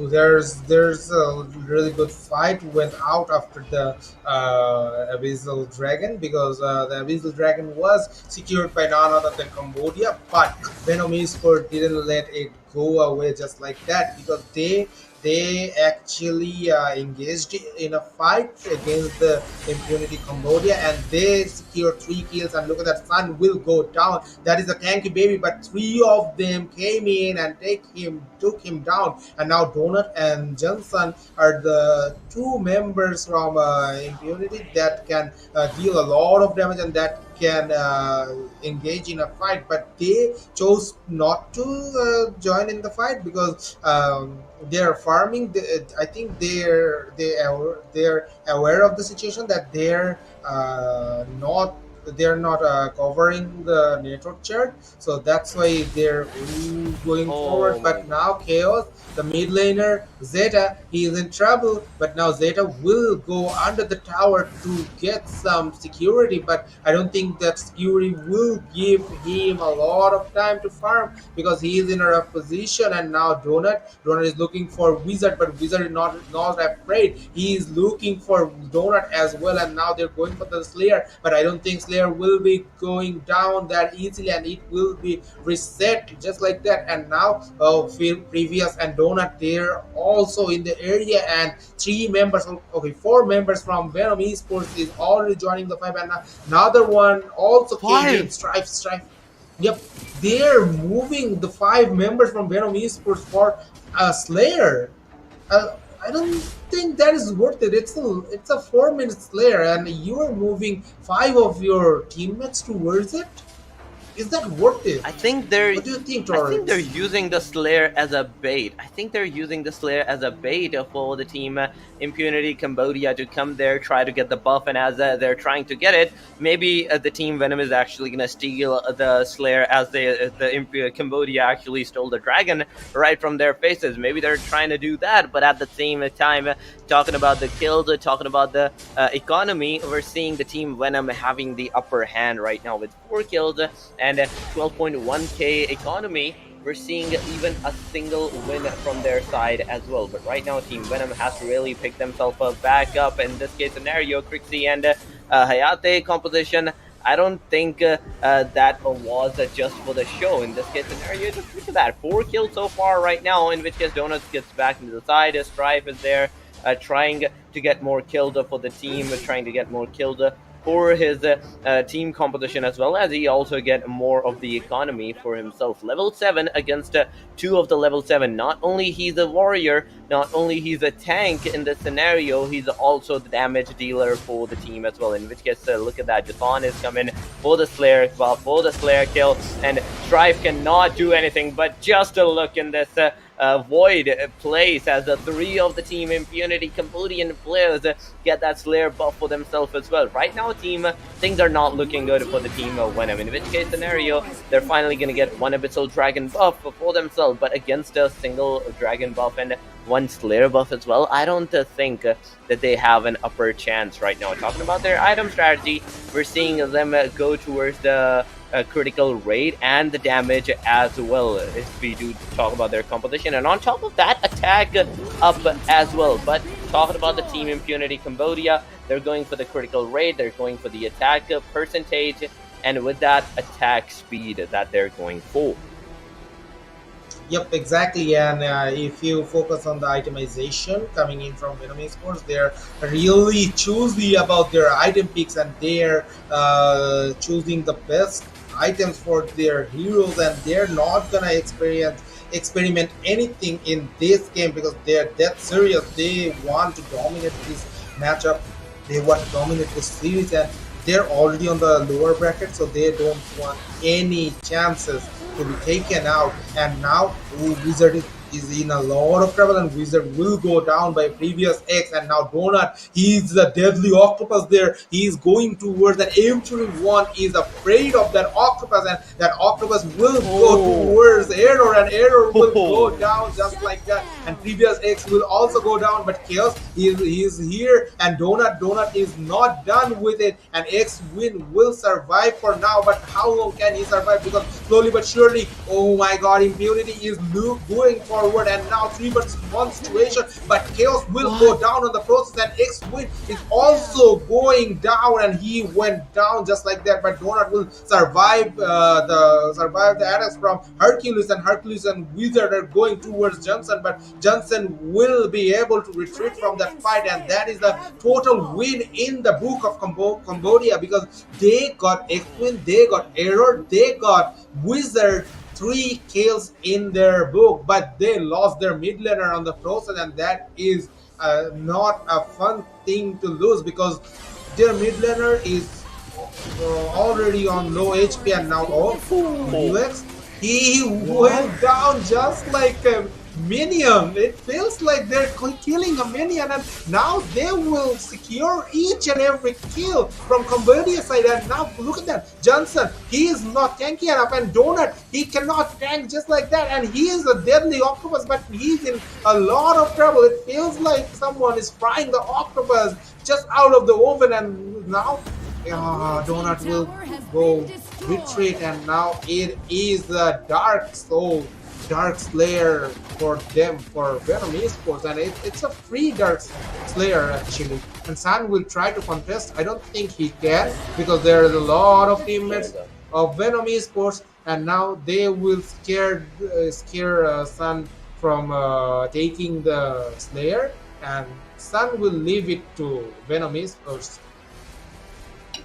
There's a really good fight went out after the Abyssal Dragon, because the Abyssal Dragon was secured by none other than Cambodia, but Venom Esports didn't let it go away just like that, because they actually engaged in a fight against the Impunity Cambodia, and they secured 3 kills. And look at that, Sun will go down. That is a tanky baby, but 3 of them came in and took him down. And now Donut and Johnson are the 2 members from Impunity that can deal a lot of damage and that can engage in a fight, but they chose not to join in the fight because they're farming. I think they're aware of the situation, that they're not covering the network chart, so that's why they're going Oh forward. my But god. now Chaos, the mid laner Zeta, he is in trouble. But now Zeta will go under the tower to get some security, but I don't think that security will give him a lot of time to farm because he is in a rough position. And now Donut is looking for Wizard, but Wizard is not afraid. He is looking for Donut as well, and now they're going for the Slayer. But I don't think Slayer will be going down that easily, and it will be reset just like that. And now, Previous and Donut, they're also in the area, and four members from Venom Esports is already joining the five, and another one also came in. Five. Strife. Yep, they're moving the five members from Venom Esports for a Slayer. I don't think that is worth it. It's a 4 minute Slayer, and you are moving five of your teammates towards it. Is that worth it? I think they're What do you think, I think they're Torrance? using the Slayer as a bait. I think they're using the Slayer as a bait for the team Impunity Cambodia to come there, try to get the buff, and as they're trying to get it, maybe the team Venom is actually gonna steal the Slayer as the Cambodia actually stole the dragon right from their faces. Maybe they're trying to do that, but at the same time, talking about the kills, talking about the economy, we're seeing the team Venom having the upper hand right now with 4 kills and 12.1k economy. We're seeing even a single win from their side as well. But right now, Team Venom has to really pick themselves back up. In this case scenario, Crixie and Hayate composition, I don't think that was just for the show. In this case scenario, just look at that. 4 kills so far right now, in which case Donuts gets back into the side. Strife is there trying to get more killed for the team, trying to get more killed for his team composition, as well as he also get more of the economy for himself. Level 7 against 2 of the level 7. Not only he's a warrior, not only he's a tank in this scenario, he's also the damage dealer for the team as well. In which case, look at that. Japan is coming for the Slayer, for the Slayer kill, and Strife cannot do anything but just a look in this void place as the 3 of the team Impunity Cambodian players get that Slayer buff for themselves as well. Right now, team, things are not looking good for the team Venom, in which case scenario, they're finally going to get 1 Abyssal Dragon buff for themselves, but against a single Dragon buff and 1 Slayer buff as well, I don't think that they have an upper chance right now. Talking about their item strategy, we're seeing them go towards the critical rate and the damage as well, if we do talk about their composition, and on top of that, attack up as well. But talking about the team Impunity Cambodia, they're going for the critical rate, they're going for the attack percentage, and with that, attack speed that they're going for. Yep, exactly. And if you focus on the itemization coming in from Venom Esports, they're really choosy about their item picks, and they're choosing the best items for their heroes, and they're not gonna experiment anything in this game because they're that serious. They want to dominate this matchup, they want to dominate this series, and they're already on the lower bracket, so they don't want any chances to be taken out. And now Wizard is in a lot of trouble, and Wizard will go down by Previous X. And now Donut, he's the deadly octopus there. He's going towards an M21, is afraid of that octopus, and that octopus will go towards Error, and Error will go down just like that. And Previous X will also go down, but Chaos, he is here, and Donut is not done with it, and X-Win will survive for now. But how long can he survive? Because slowly but surely, oh my god, Impunity is going forward, and now 3 vs 1 situation, but Chaos will go down on the process, and X-Win is also going down, and he went down just like that. But Donut will survive the attacks from Hercules, and Hercules and Wizard are going towards Johnson, but Johnson will be able to retreat from that fight, and that is the total win in the book of Cambodia, because they got X-Win, they got Error, they got Wizard, 3 kills in their book, but they lost their mid laner on the process, and that is not a fun thing to lose, because their mid laner is already on low HP, and now UX, he went down just like minion. It feels like they're killing a minion, and now they will secure each and every kill from Cambodia side. And now look at that, Johnson, he is not tanky enough, and Donut, he cannot tank just like that, and he is a deadly octopus, but he's in a lot of trouble. It feels like someone is frying the octopus just out of the oven, and now Donut will go retreat, and now it is the Dark Slayer for them, for Venom Esports, and it's a free Dark Slayer actually. And San will try to contest. I don't think he can, because there is a lot of teammates of Venom Esports, and now they will scare San from taking the Slayer, and Sun will leave it to Venom Esports.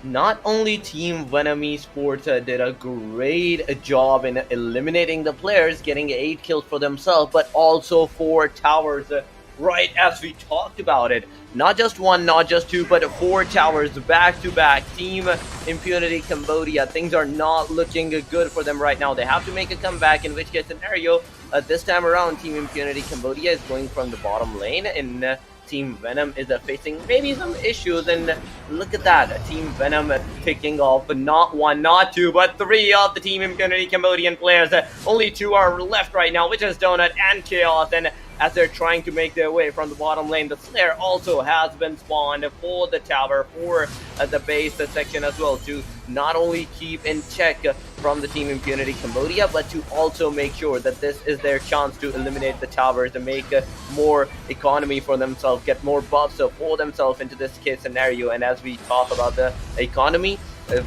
Not only Team Venom Esports did a great job in eliminating the players, getting 8 kills for themselves, but also 4 towers, right as we talked about it. Not just 1, not just 2, but 4 towers back to back. Team Impunity Cambodia, things are not looking good for them right now. They have to make a comeback, in which case scenario, this time around, Team Impunity Cambodia is going from the bottom lane, and Team Venom is facing maybe some issues, and look at that, Team Venom picking off not 1, not 2, but 3 of the Team Impunity Cambodian players. Only 2 are left right now, which is Donut and Chaos, and as they're trying to make their way from the bottom lane, the Slayer also has been spawned for the tower, for the base section as well, to not only keep in check from the Team Impunity Cambodia, but to also make sure that this is their chance to eliminate the towers and make more economy for themselves, get more buffs for themselves into this case scenario. And as we talk about the economy,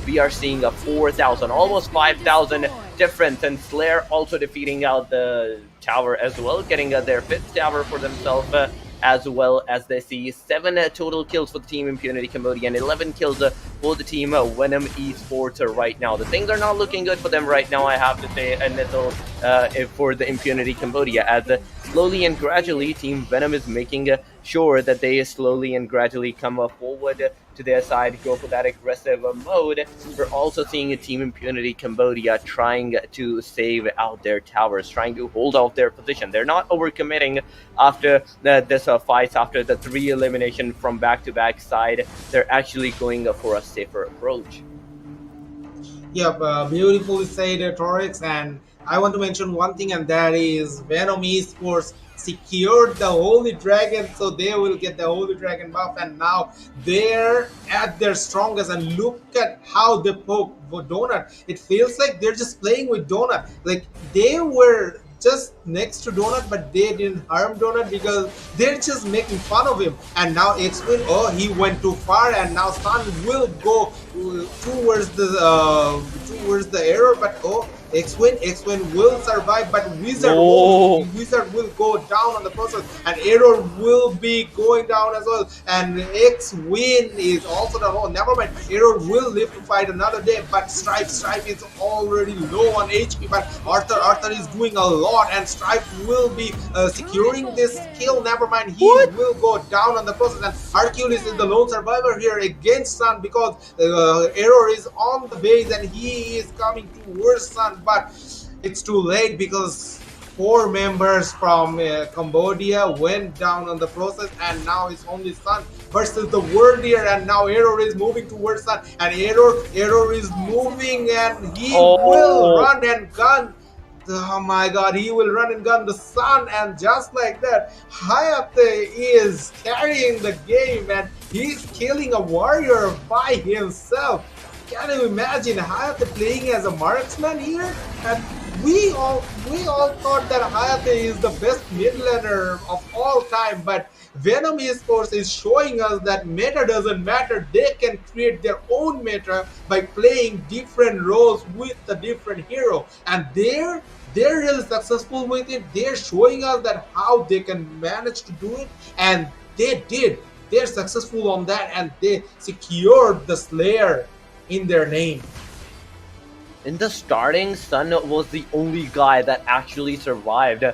we are seeing a 4,000, almost 5,000 difference, and Slayer also defeating out the tower as well, getting their 5th tower for themselves, as well as they see 7 total kills for the Team Impunity Cambodia and 11 kills for the Team Venom Esports right now. The things are not looking good for them right now, I have to say, and little for the Impunity Cambodia, as slowly and gradually Team Venom is making sure that they slowly and gradually come forward to their side, go for that aggressive mode. We're also seeing a Team Impunity Cambodia trying to save out their towers, trying to hold off their position. They're not overcommitting after this fight, after the 3 elimination from back-to-back side. They're actually going for a safer approach. Yep, beautifully said, Torix. And I want to mention one thing, and that is Venom Esports secured the Holy Dragon, so they will get the Holy Dragon buff, and now they're at their strongest. And look at how they poke Donut. It feels like they're just playing with Donut. Like, they were just next to Donut, but they didn't harm Donut because they're just making fun of him. And now X-Win, oh, he went too far, and now Sun will go towards the error, but oh, X-Win will survive, but Wizard will go down on the process, and Error will be going down as well, and X-Win is also down. Oh, never mind, Error will live to fight another day, but Stripe is already low on HP, but Arthur is doing a lot, and Stripe will be securing this kill. Never mind, he will go down on the process, and Hercules is the lone survivor here against Sun, because Error is on the base and he is coming towards Sun. But it's too late, because 4 members from Cambodia went down on the process, and now it's only Sun versus the world here, and now Error is moving towards Sun, and Error is moving, and he will run and gun. Oh my god, he will run and gun the Sun, and just like that, Hayate is carrying the game, and he's killing a warrior by himself. Can you imagine Hayate playing as a marksman here? And we all thought that Hayate is the best mid laner of all time, but Venom Esports is showing us that meta doesn't matter. They can create their own meta by playing different roles with a different hero, and they're really successful with it. They're showing us that how they can manage to do it, and they did. They're successful on that, and they secured the Slayer in their name. In the starting, Sun was the only guy that actually survived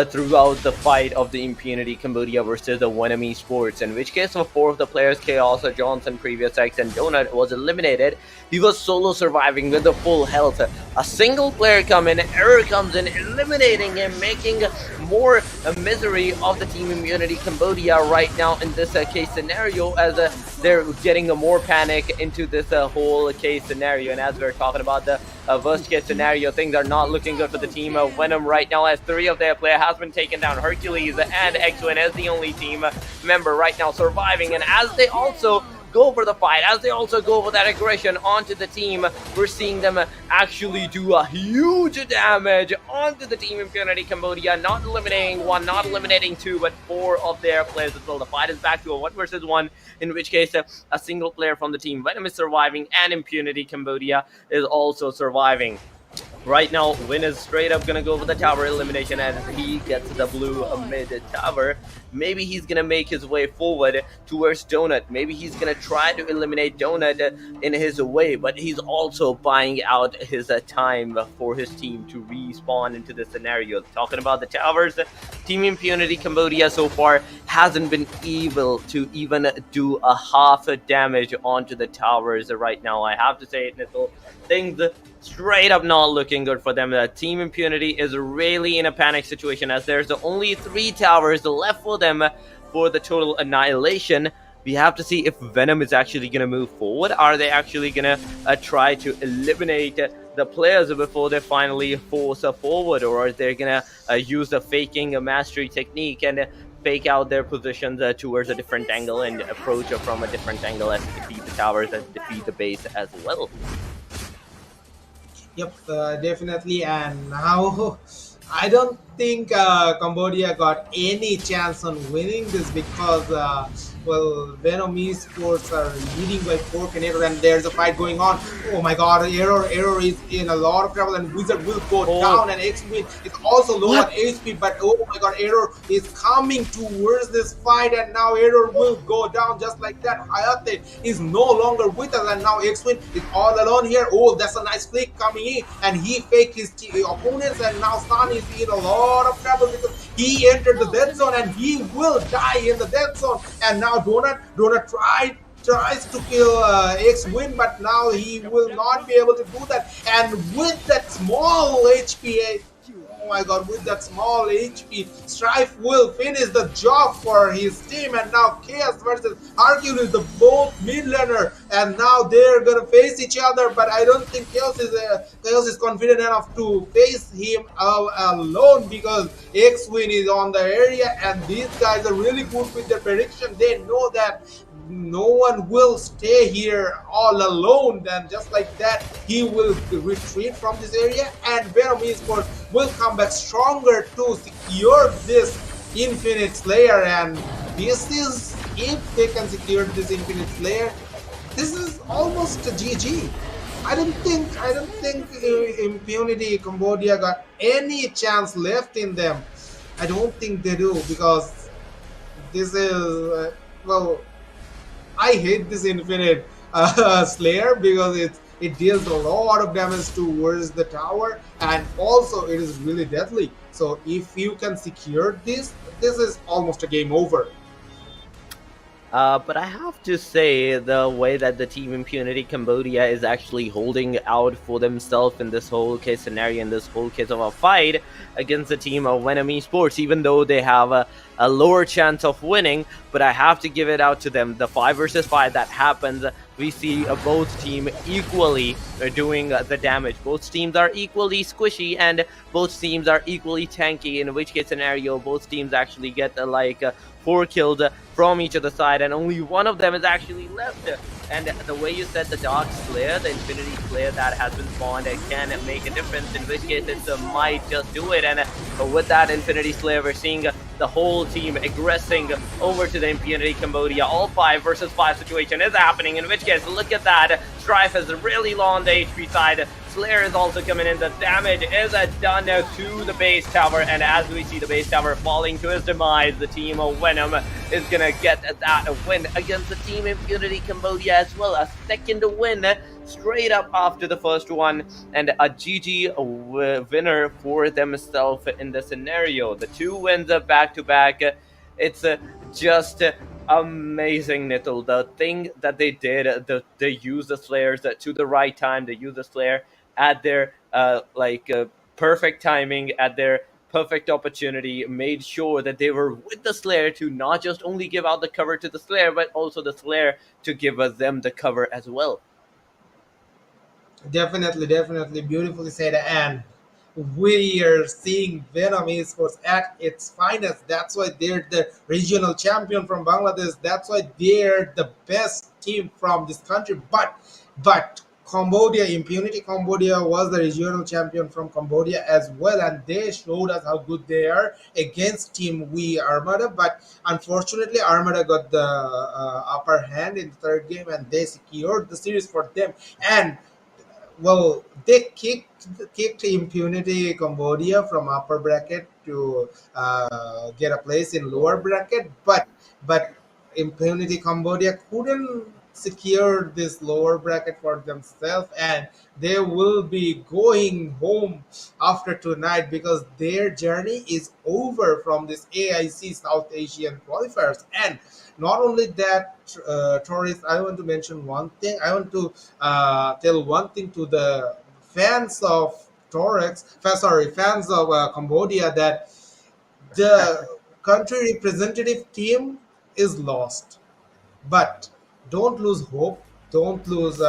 throughout the fight of the Impunity Cambodia versus the Venom Esports, in which case 4 of the players, Chaos, Johnson, Previous X, and Donut, was eliminated. He was solo surviving with the full health. A single player come in, Error comes in, eliminating him, making more misery of the Team Immunity Cambodia right now in this case scenario, as they're getting more panic into this whole case scenario. And as we're talking about the worst case scenario, things are not looking good for the team Venom right now, as 3 of their players has been taken down. Hercules and X-Win is the only team member right now surviving, and as they also go for the fight, as they also go for that aggression onto the team, we're seeing them actually do a huge damage onto the Team Impunity Cambodia, not eliminating 1, not eliminating 2, but 4 of their players as well. The fight is back to a 1 versus 1, in which case a single player from the team Venom is surviving, and Impunity Cambodia is also surviving. Right now, Win is straight up gonna go for the tower elimination, and he gets the blue mid tower. Maybe he's gonna make his way forward towards Donut. Maybe he's gonna try to eliminate Donut in his way, but he's also buying out his time for his team to respawn into the scenario. Talking about the towers, Team Impunity Cambodia so far hasn't been able to even do a half damage onto the towers right now. I have to say it, Nithal. Things straight up not looking good for them. Team Impunity is really in a panic situation, as there's only 3 towers left for them for the total annihilation. We have to see if Venom is actually going to move forward. Are they actually going to try to eliminate the players before they finally force forward, or are they going to use the faking mastery technique and fake out their positions towards a different angle and approach from a different angle as defeat the towers and defeat the base as well? Yep, definitely. And now I don't think Cambodia got any chance on winning this, because well, Venom Esports are leading by 4 Canadians, and there's a fight going on. Oh my god, Error is in a lot of trouble, and Wizard will go down, and X-Win is also low on HP, but oh my god, Error is coming towards this fight, and now Error will go down just like that. Hayate is no longer with us, and now X-Win is all alone here. Oh, that's a nice flick coming in, and he faked his opponents, and now Stan is in a lot of trouble because he entered the death zone, and he will die in the death zone. And now Donut tries to kill X-Win, but now he will not be able to do that. And with that small HP, oh my god, with that small HP, Strife will finish the job for his team. And now Chaos versus Hercules, the both mid laner, and now they're gonna face each other. But I don't think Chaos is confident enough to face him alone, because X-Win is on the area, and these guys are really good with their prediction. They know that no one will stay here all alone. Then just like that, he will retreat from this area, and Venom Esports will come back stronger to secure this Infinite Slayer. And this is, if they can secure this Infinite Slayer, this is almost a GG. I don't think Impunity Cambodia got any chance left in them. I don't think they do, because this is well, I hate this Infinite Slayer, because it deals a lot of damage towards the tower, and also it is really deadly. So if you can secure this is almost a game over. But I have to say, the way that the Team Impunity Cambodia is actually holding out for themselves in this whole case scenario, in this whole case of a fight against the team of Venom Esports, even though they have a lower chance of winning, but I have to give it out to them. The 5 versus 5 that happens, we see both teams equally doing the damage. Both teams are equally squishy, and both teams are equally tanky, in which case scenario both teams actually get 4 kills from each other side, and only one of them is actually left. And the way you said, the Dark Slayer, the Infinity Slayer that has been spawned, can make a difference, in which case it might just do it. And with that Infinity Slayer, we're seeing the whole team aggressing over to the Impunity Cambodia. All 5 versus 5 situation is happening, in which case, look at that. Strife is really low on the HP side. Slayer is also coming in. The damage is done to the base tower, and as we see the base tower falling to his demise, the team of Venom is gonna get that win against the Team Impunity Cambodia as well. A second win straight up after the first one, and a GG winner for themselves in the scenario. The 2 wins back to back. It's just amazing, Nithal. The thing that they did, they used the Slayers to the right time. They used the Slayer at their perfect timing, at their perfect opportunity, made sure that they were with the Slayer to not just only give out the cover to the Slayer, but also the Slayer to give us them the cover as well. Definitely, definitely, beautifully said. And we are seeing Venom Esports at its finest. That's why they're the regional champion from Bangladesh. That's why they're the best team from this country. But Cambodia, Impunity Cambodia was the regional champion from Cambodia as well, and they showed us how good they are against Team We Armada. But unfortunately, Armada got the upper hand in the third game, and they secured the series for them. And well, they kicked Impunity Cambodia from upper bracket to get a place in lower bracket, but Impunity Cambodia couldn't secure this lower bracket for themselves, and they will be going home after tonight because their journey is over from this AIC South Asian qualifiers. And not only that, Tourist, I want to mention one thing. I want to tell one thing to the fans of fans of Cambodia, that the country representative team is lost. But don't lose hope. Don't lose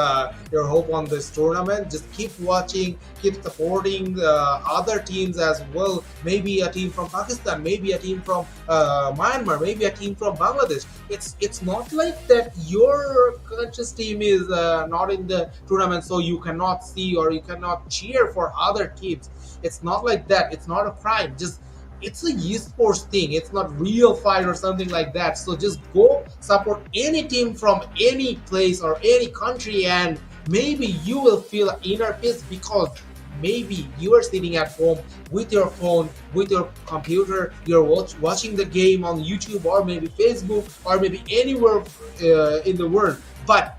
your hope on this tournament. Just keep watching, keep supporting other teams as well. Maybe a team from Pakistan, maybe a team from Myanmar, maybe a team from Bangladesh. It's not like that your country's team is not in the tournament, so you cannot see or you cannot cheer for other teams. It's not like that. It's not a crime. Just it's a esports thing. It's not real fight or something like that. So just go support any team from any place or any country, and maybe you will feel inner peace because maybe you are sitting at home with your phone, with your computer. You're watching the game on YouTube or maybe Facebook or maybe anywhere in the world. But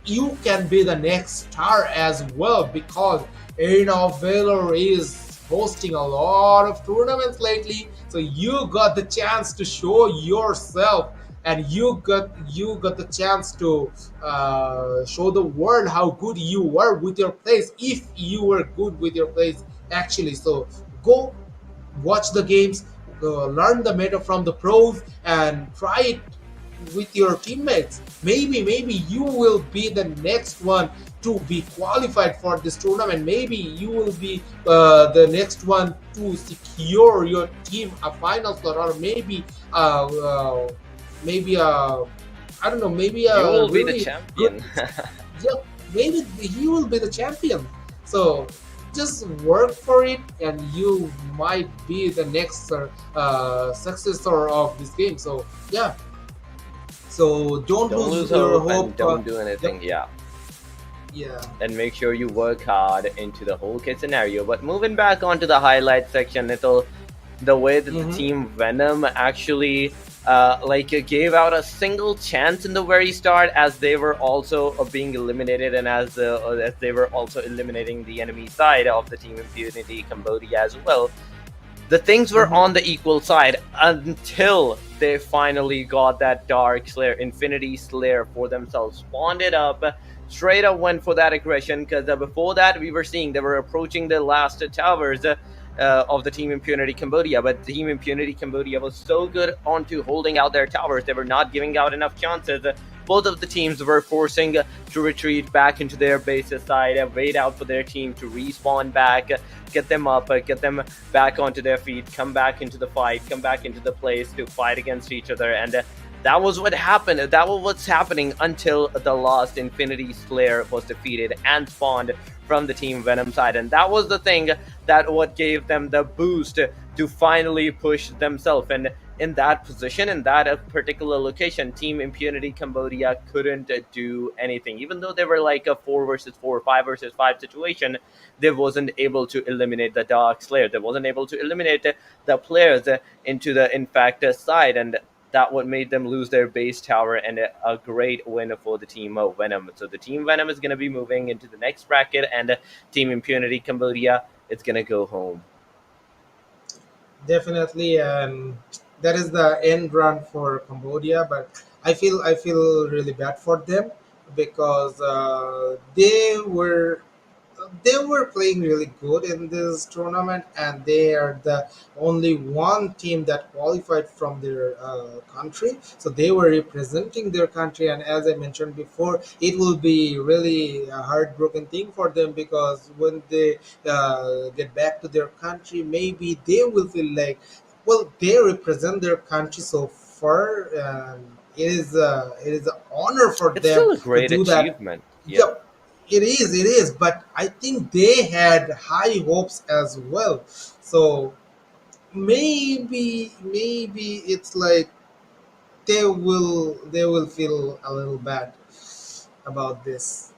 you can be the next star as well, because Arena of Valor is hosting a lot of tournaments lately, so you got the chance to show yourself, and you got the chance to show the world how good you were with your plays, if you were good with your plays actually. So go watch the games, learn the meta from the pros, and try it with your teammates. Maybe you will be the next one to be qualified for this tournament. Maybe you will be the next one to secure your team a final slot, or maybe I don't know, maybe You will be really the champion. yeah, maybe he will be the champion. So just work for it, and you might be the next successor of this game. So yeah, so don't Don't lose lose your hope hope. and don't do anything. Yeah. Yeah. And make sure you work hard into the whole kit scenario. But moving back onto the highlight section, Nital, the way that the team Venom actually gave out a single chance in the very start, as they were also being eliminated, and as they were also eliminating the enemy side of the team Impunity Cambodia as well. The things were on the equal side until they finally got that Dark Slayer, Infinity Slayer for themselves, spawned it up, straight up went for that aggression, because before that we were seeing they were approaching the last towers of the Team Impunity Cambodia, but Team Impunity Cambodia was so good onto holding out their towers, they were not giving out enough chances. Both of the teams were forcing to retreat back into their bases side, wait out for their team to respawn back, get them up, get them back onto their feet, come back into the fight, come back into the place to fight against each other. And that was what happened. That was what's happening until the last Infinity Slayer was defeated and spawned from the Team Venom side. And that was the thing that what gave them the boost to finally push themselves. And in that position, in that particular location, Team Impunity Cambodia couldn't do anything. Even though they were like a 4 versus 4, 5 versus 5 situation, they wasn't able to eliminate the Dark Slayer. They wasn't able to eliminate the players into the Infactus side. And that what made them lose their base tower, and a great win for the Team Venom. So the Team Venom is going to be moving into the next bracket, and Team Impunity Cambodia is going to go home. Definitely, and that is the end run for Cambodia. But I feel really bad for them, because they were they were playing really good in this tournament, and they are the only one team that qualified from their country. So they were representing their country, and as I mentioned before, it will be really a heartbroken thing for them, because when they get back to their country, maybe they will feel like, well, they represent their country so far, and it is an honor for It's them still a to great do that. achievement. Yeah. Yep, it is, but I think they had high hopes as well. So maybe it's like they will feel a little bad about this.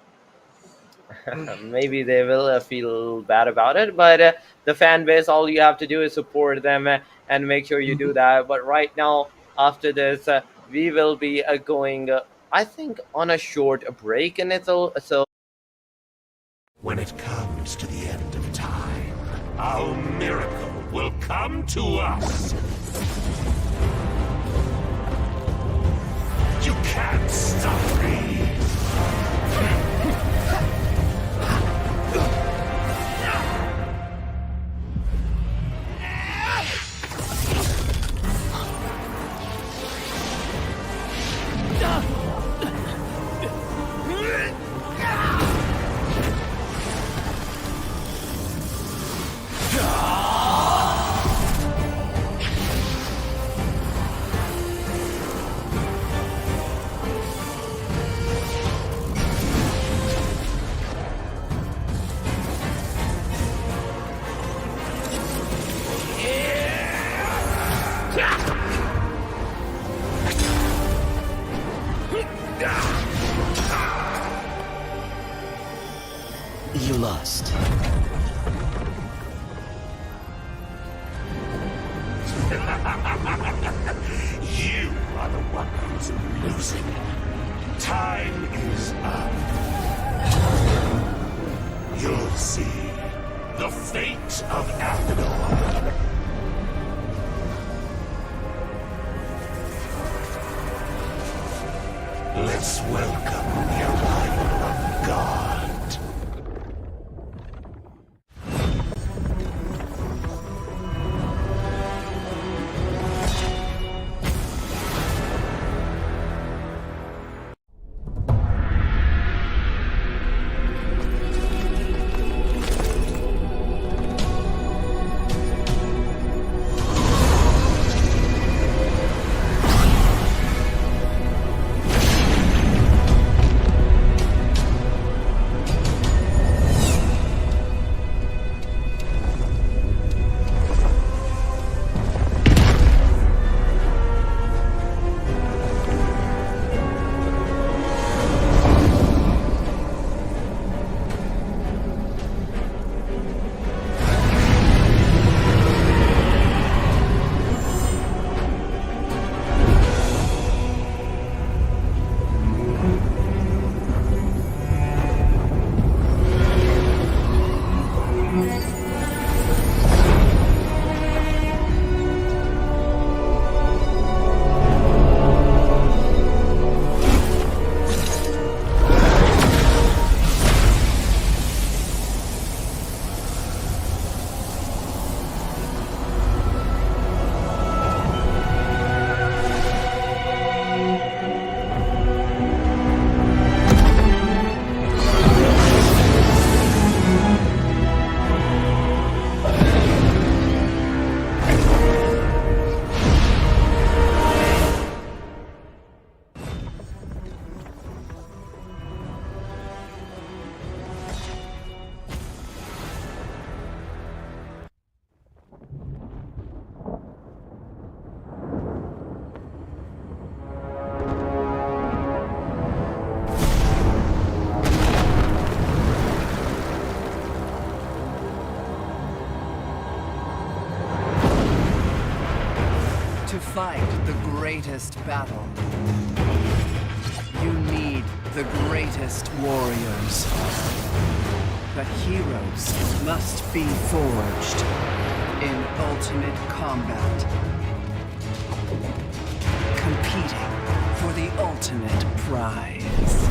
Maybe they will feel bad about it, but the fan base, all you have to do is support them, and make sure you do Mhm. that. But right now, after this, we will be going, I think, on a short break, and it's all so. When it comes to the end of time, our miracle will come to us. You can't stop me. You lost. You are the one who's losing. Time is up. You'll see the fate of Athador. Let's welcome the arrival of God. To fight the greatest battle, you need the greatest warriors. But heroes must be forged in ultimate combat, competing for the ultimate prize.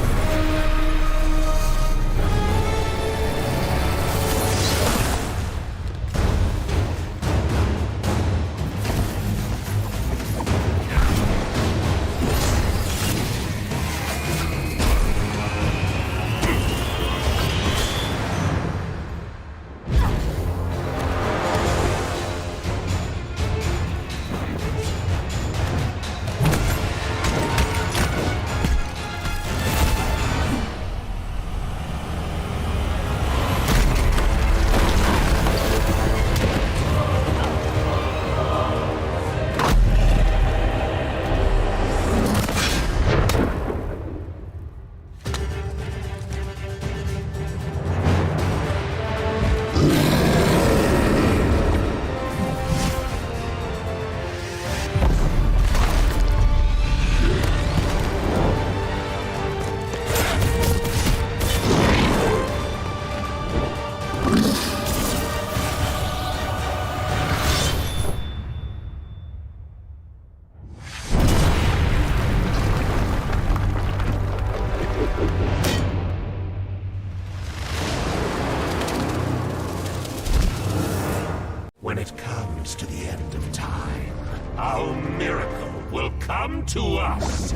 come to us.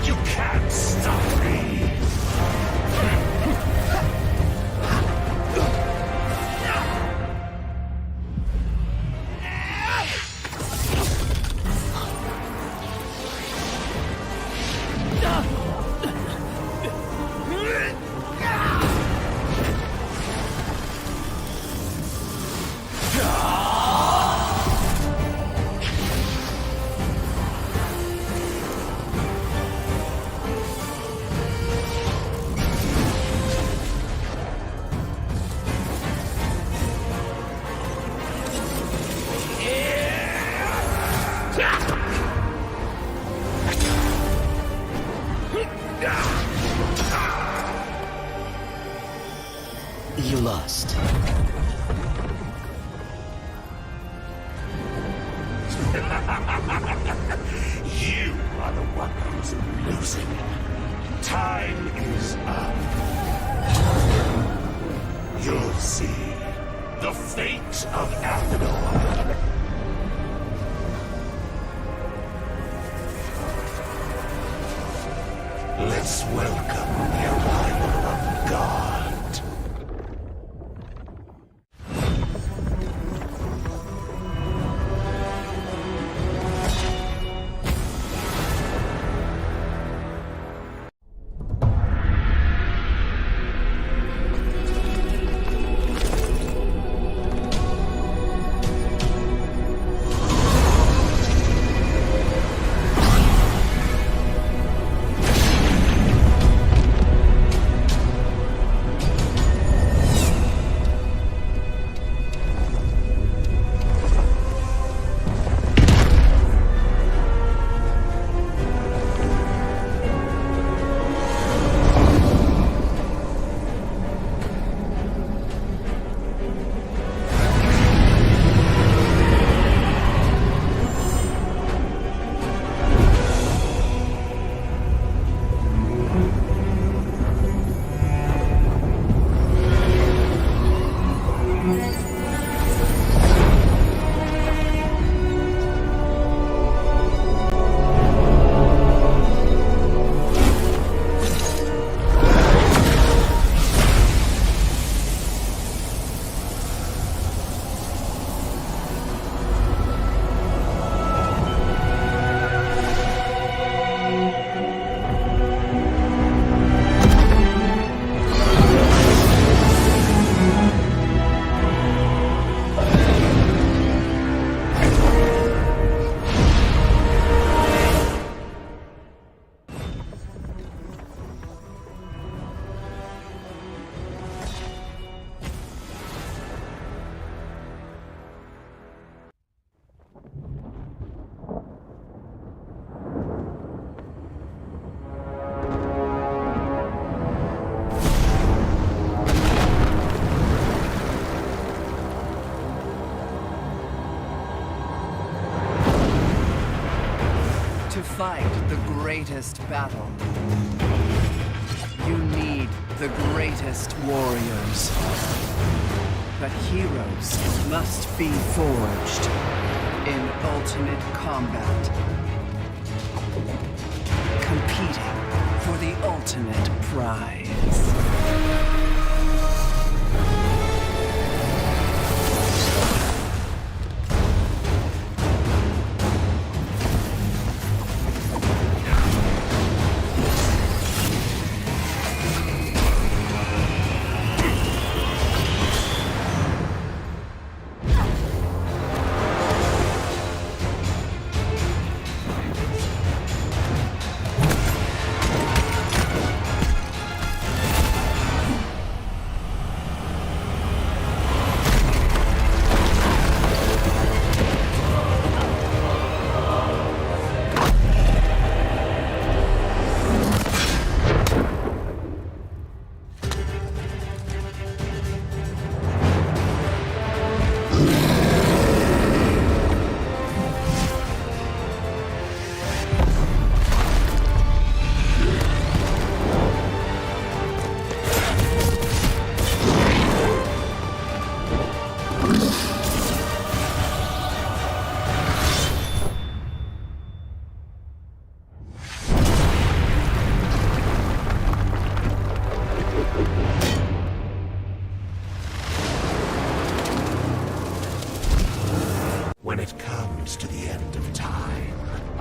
You can't stop me. You lost. You are the one who's losing. Time is up. You'll see the fate of Athenor. Let's welcome the arrival of God. To fight the greatest battle, you need the greatest warriors. But heroes must be forged in ultimate combat, competing for the ultimate prize.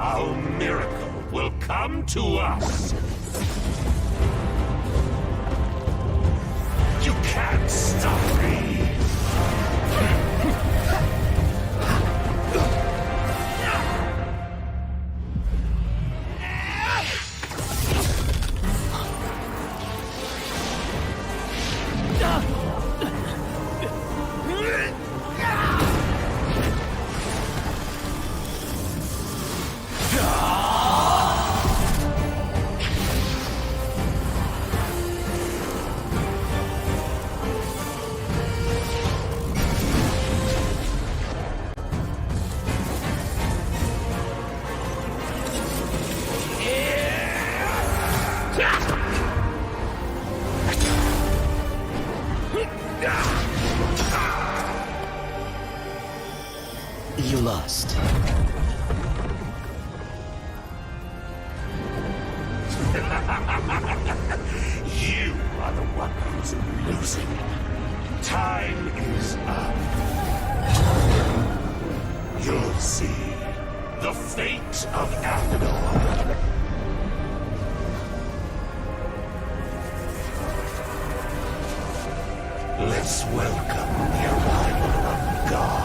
Our miracle will come to us. You can't stop me. You lost. You are the one who's losing. Time is up. You'll see the fate of Athador. Let's welcome the arrival of God.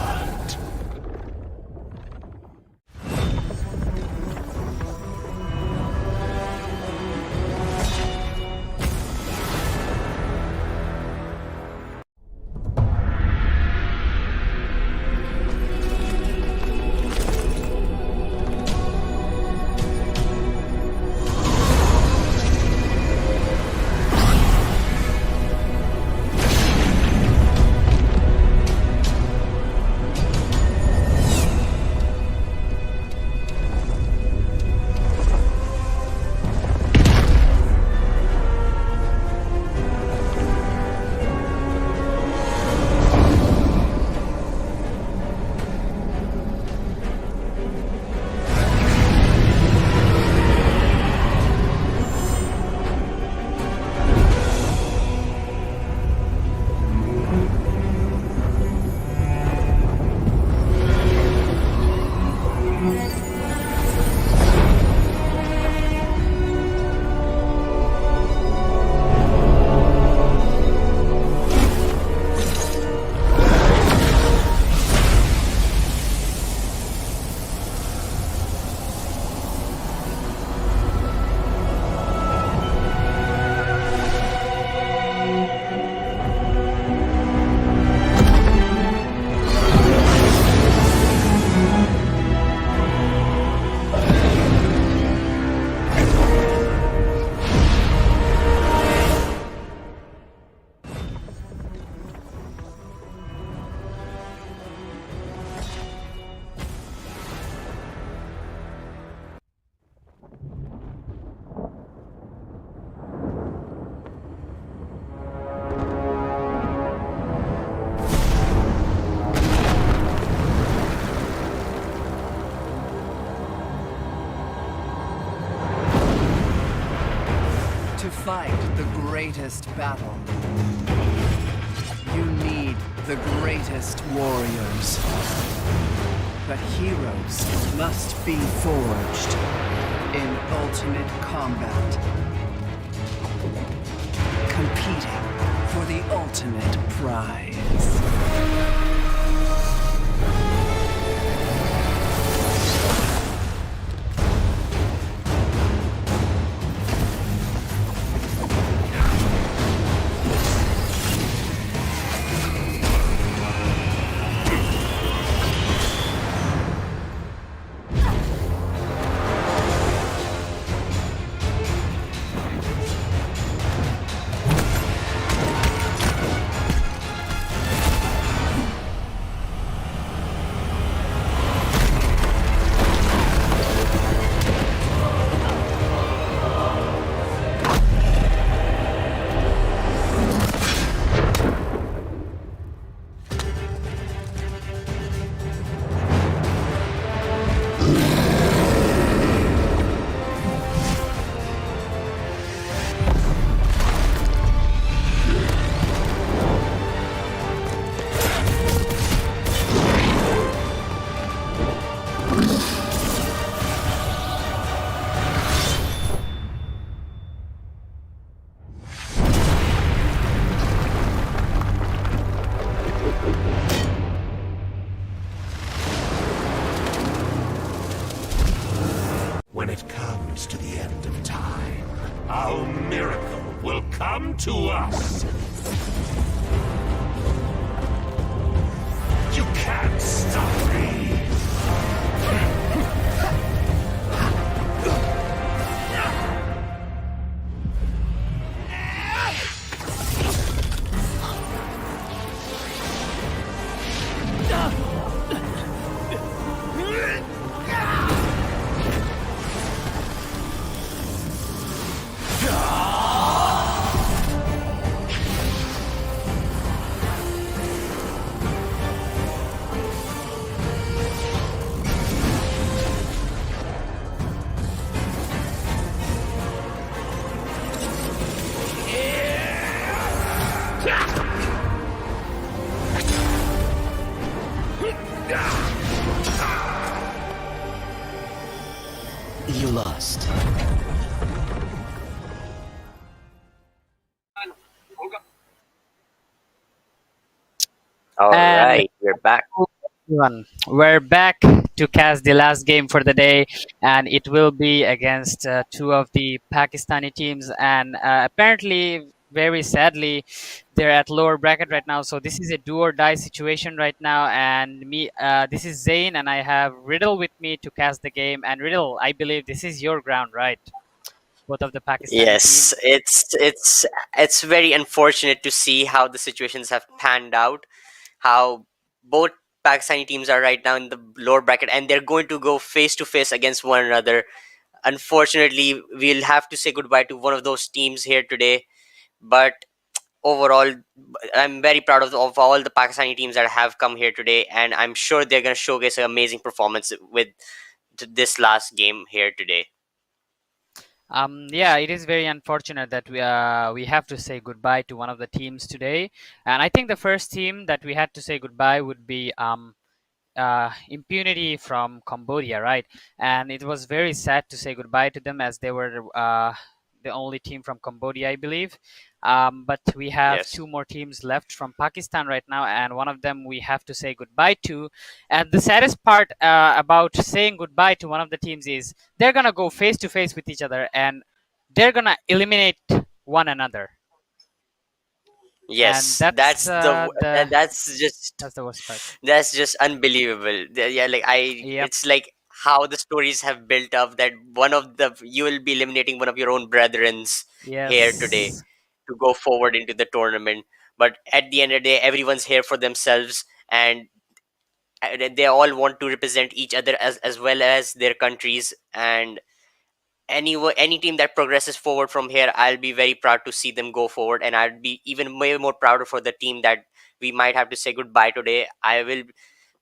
To fight the greatest battle, you need the greatest warriors. But heroes must be forged in ultimate combat, competing for the ultimate prize. comes to the end of time, our miracle will come to us. You can't stop me. You lost. All And right, we're back. everyone, we're back to cast the last game for the day, and it will be against two of the Pakistani teams. And apparently, very sadly, they're at lower bracket right now. So this is a do or die situation right now. And this is Zain, and I have Riddle with me to cast the game. And Riddle, I believe this is your ground, right? Both of the Pakistani Yes, teams. it's very unfortunate to see how the situations have panned out. How both Pakistani teams are right now in the lower bracket, and they're going to go face to face against one another. Unfortunately, we'll have to say goodbye to one of those teams here today. But overall, I'm very proud of all the Pakistani teams that have come here today, and I'm sure they're going to showcase an amazing performance with this last game here today. Yeah, it is very unfortunate that we have to say goodbye to one of the teams today, and I think the first team that we had to say goodbye would be Impunity from Cambodia, right? And it was very sad to say goodbye to them as they were the only team from Cambodia, I believe. But we have Yes. two more teams left from Pakistan right now, and one of them we have to say goodbye to. And the saddest part about saying goodbye to one of the teams is they're gonna go face to face with each other, and they're gonna eliminate one another. And Yes, that's the worst part. that's just unbelievable. Yeah, like Yep. it's like how the stories have built up that one of the you will be eliminating one of your own brethrens here today Yes. to go forward into the tournament. But at the end of the day, everyone's here for themselves, and they all want to represent each other as well as their countries. And any team that progresses forward from here, I'll be very proud to see them go forward, and I'd be even way more prouder for the team that we might have to say goodbye today. I will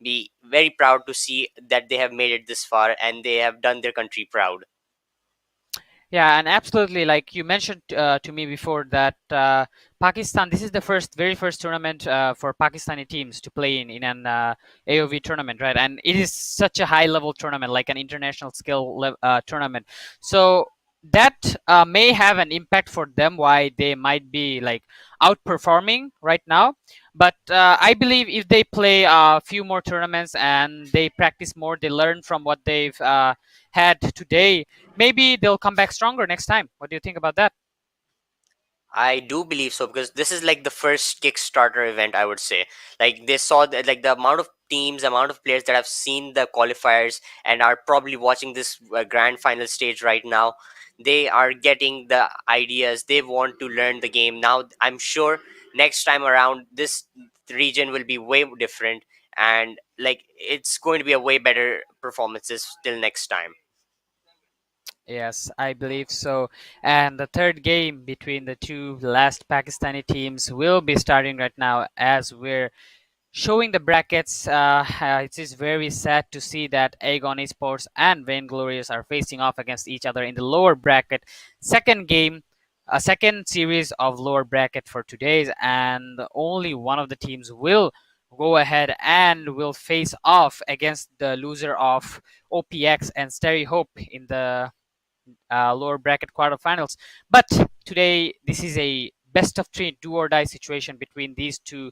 be very proud to see that they have made it this far and they have done their country proud. Yeah, and absolutely, like you mentioned to me before that Pakistan, this is the very first tournament for Pakistani teams to play in an AOV tournament, right? And it is such a high level tournament, like an international tournament. So that may have an impact for them, why they might be like outperforming right now. But I believe if they play a few more tournaments and they practice more, they learn from what they've had today, maybe they'll come back stronger next time. What do you think about that? I do believe so because this is like the first Kickstarter event, I would say. Like they saw that, like the amount of teams, amount of players that have seen the qualifiers and are probably watching this grand final stage right now. They are getting the ideas. They want to learn the game. Now, I'm sure next time around, this region will be way different, and like it's going to be a way better performances till next time. Yes, I believe so. And the third game between the two last Pakistani teams will be starting right now as we're showing the brackets. It is very sad to see that Aegon Esports and Vainglorious are facing off against each other in the lower bracket. Second game, a second series of lower bracket for today's, and only one of the teams will go ahead and will face off against the loser of OPX and Sterry Hope in the lower bracket quarterfinals. But today, this is a best of three do or die situation between these two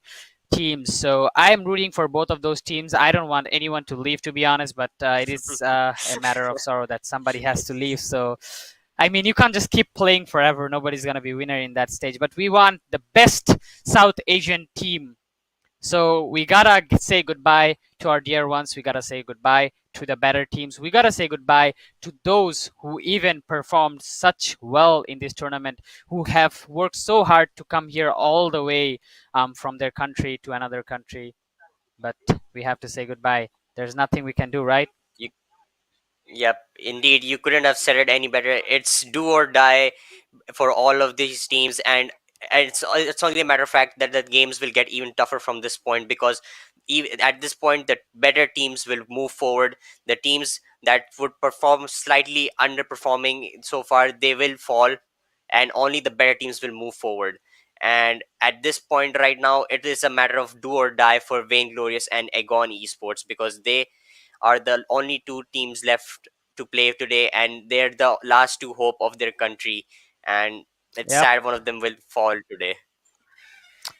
teams. So I'm rooting for both of those teams. I don't want anyone to leave, to be honest, but it is a matter of sorrow that somebody has to leave. So I mean, you can't just keep playing forever. Nobody's gonna be winner in that stage. But we want the best South Asian team. So we gotta say goodbye to our dear ones. We gotta say goodbye to the better teams. We gotta say goodbye to those who even performed such well in this tournament, who have worked so hard to come here all the way from their country to another country. But we have to say goodbye. There's nothing we can do, right? You, yep, indeed, you couldn't have said it any better. It's do or die for all of these teams, and it's only a matter of fact that the games will get even tougher from this point, because even at this point the better teams will move forward. The teams that would perform slightly underperforming so far, they will fall, and only the better teams will move forward. And at this point right now, it is a matter of do or die for Vainglorious and Aegon Esports, because they are the only two teams left to play today, and they're the last two hope of their country. And it's Yep. sad one of them will fall today.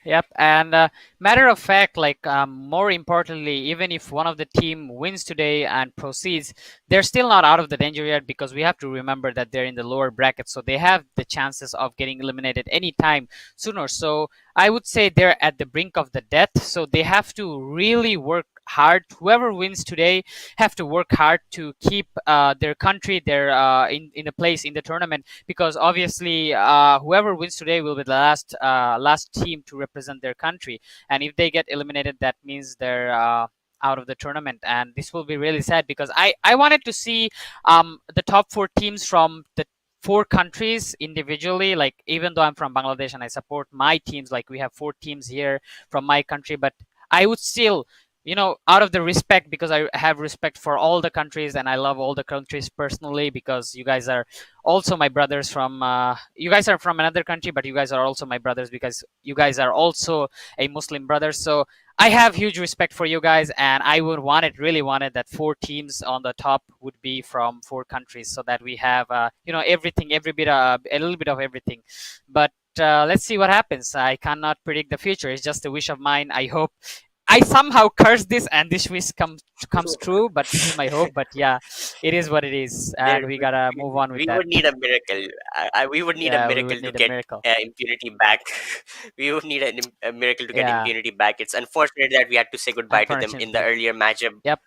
Yep, and matter of fact, like more importantly, even if one of the team wins today and proceeds, they're still not out of the danger yet, because we have to remember that they're in the lower bracket, so they have the chances of getting eliminated anytime sooner. So I would say they're at the brink of the death, so they have to really work hard. Whoever wins today have to work hard to keep their country, their in the place in the tournament, because obviously whoever wins today will be the last team to represent their country, and if they get eliminated, that means they're out of the tournament, and this will be really sad, because I wanted to see the top four teams from the four countries individually. Like, even though I'm from Bangladesh and I support my teams, like we have four teams here from my country, but I would still, out of the respect, because I have respect for all the countries and I love all the countries personally, because you guys are also my brothers from you guys are from another country, but you guys are also my brothers, because you guys are also a Muslim brother. So I have huge respect for you guys, and I would really wanted that four teams on the top would be from four countries, so that we have everything, every bit, a little bit of everything. But let's see what happens. I cannot predict the future. It's just a wish of mine. I hope I somehow curse this and this wish comes true, but this is my hope. But yeah, it is what it is, There, and we gotta move on with we that. would need a miracle. We would need a Yeah, we miracle would to need a get miracle. impunity back. We would need a miracle to get Yeah, impunity back. It's unfortunate that we had to say goodbye to them in the unfortunately. earlier matchup. Yep.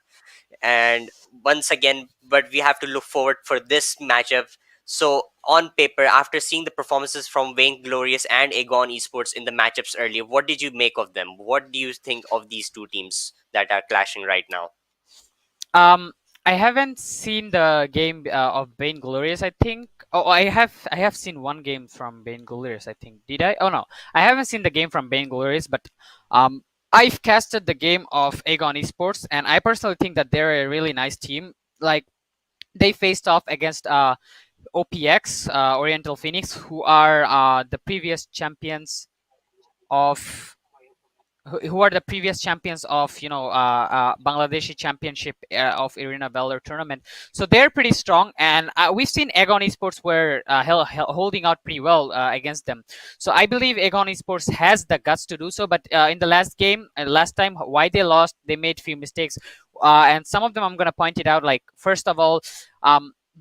And once again, but we have to look forward for this matchup. So on paper, after seeing the performances from Vainglorious and Aegon Esports in the matchups earlier, what did you make of them? What do you think of these two teams that are clashing right now? I haven't seen the game of Bane Glorious. I think. Oh, I have. I have seen one game from Bane Glorious. I think. Did I? Oh no, I haven't seen the game from Bane Glorious. But I've casted the game of Aegon Esports, and I personally think that they're a really nice team. Like, they faced off against OPX, Oriental Phoenix, who are the previous champions of who are the previous champions of Bangladeshi championship of Arena Valor tournament. So they're pretty strong, and we've seen Aegon Esports were holding out pretty well against them. So I believe Aegon Esports has the guts to do so. But in the last game, last time, why they lost, they made few mistakes, and some of them I'm gonna point it out. Like, first of all,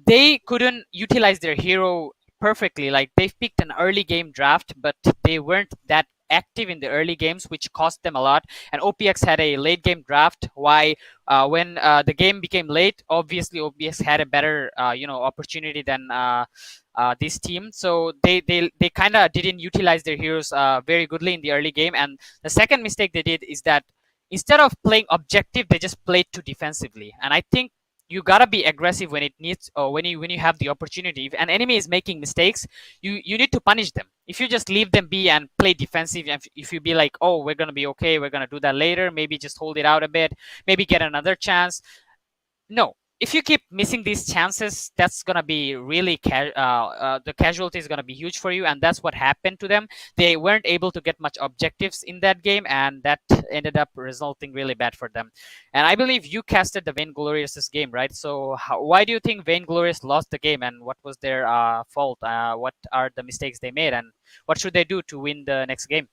they couldn't utilize their hero perfectly. Like, they picked an early game draft, but they weren't that active in the early games, which cost them a lot. And OPX had a late game draft. Why? When the game became late, obviously OPX had a better opportunity than this team. So they kind of didn't utilize their heroes very goodly in the early game. And the second mistake they did is that instead of playing objective, they just played too defensively. And I think you gotta be aggressive when it needs, or when you have the opportunity. If an enemy is making mistakes, you need to punish them. If you just leave them be and play defensive, if you be like, oh, we're gonna be okay, we're gonna do that later, maybe just hold it out a bit, maybe get another chance. No, if you keep missing these chances, that's gonna be really the casualty is gonna be huge for you, and that's what happened to them. They weren't able to get much objectives in that game, and that ended up resulting really bad for them. And I believe you casted the Vainglorious's game, right? So why do you think Vainglorious lost the game, and what was their fault? What are the mistakes they made, and what should they do to win the next game?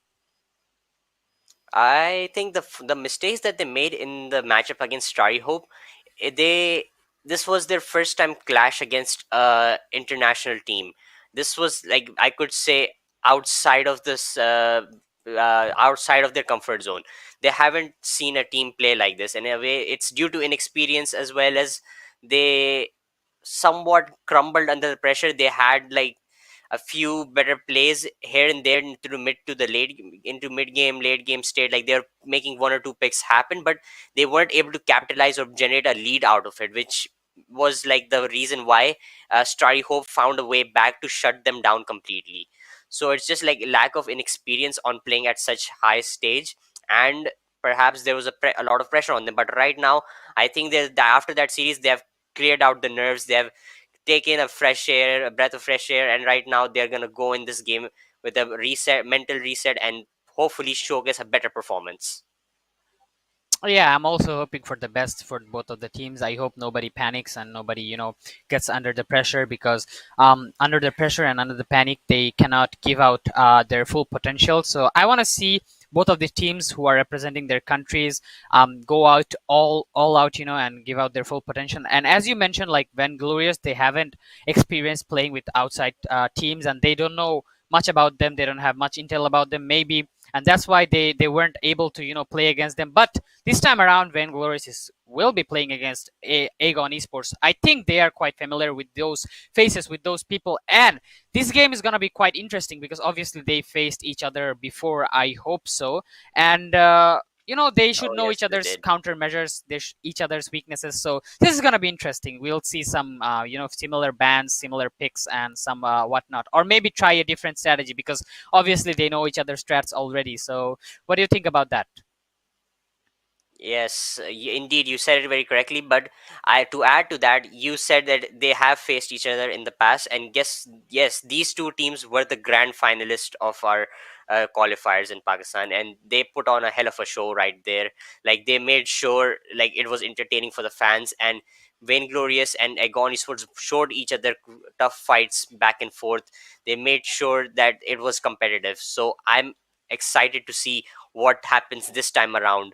I think the mistakes that they made in the matchup against Starry Hope, they this was their first time clash against international team. This was, like, I could say, outside of this outside of their comfort zone. They haven't seen a team play like this. In a way, it's due to inexperience, as well as they somewhat crumbled under the pressure. They had like a few better plays here and there into the mid game, late game state. Like, they're making one or two picks happen, but they weren't able to capitalize or generate a lead out of it, which was like the reason why Starry Hope found a way back to shut them down completely. So it's just like lack of inexperience on playing at such high stage, and perhaps there was a lot of pressure on them. But right now, I think that after that series, they have cleared out the nerves. They have taken a breath of fresh air, and right now they're gonna go in this game with a mental reset, and hopefully showcase a better performance. Yeah, I'm also hoping for the best for both of the teams. I hope nobody panics and nobody, gets under the pressure, because under the pressure and under the panic, they cannot give out their full potential. So I want to see both of the teams who are representing their countries go out all out, and give out their full potential. And as you mentioned, like Glorious, they haven't experienced playing with outside teams, and they don't know much about them. They don't have much intel about them, maybe, and that's why they weren't able to play against them. But this time around, when Glorious will be playing against Aegon Esports, I think they are quite familiar with those faces, with those people, and this game is gonna be quite interesting because obviously they faced each other before. I hope so, and they should Oh know yes, each they other's did. countermeasures, each other's weaknesses. So this is gonna be interesting. We'll see some similar bans, similar picks, and some whatnot, or maybe try a different strategy, because obviously they know each other's strats already. So what do you think about that? Yes, indeed, you said it very correctly. But I to add to that, you said that they have faced each other in the past, and guess yes, these two teams were the grand finalists of our qualifiers in Pakistan, and they put on a hell of a show right there. Like, they made sure like it was entertaining for the fans, and Vainglorious and Agony Swords showed each other tough fights back and forth. They made sure that it was competitive. So I'm excited to see what happens this time around,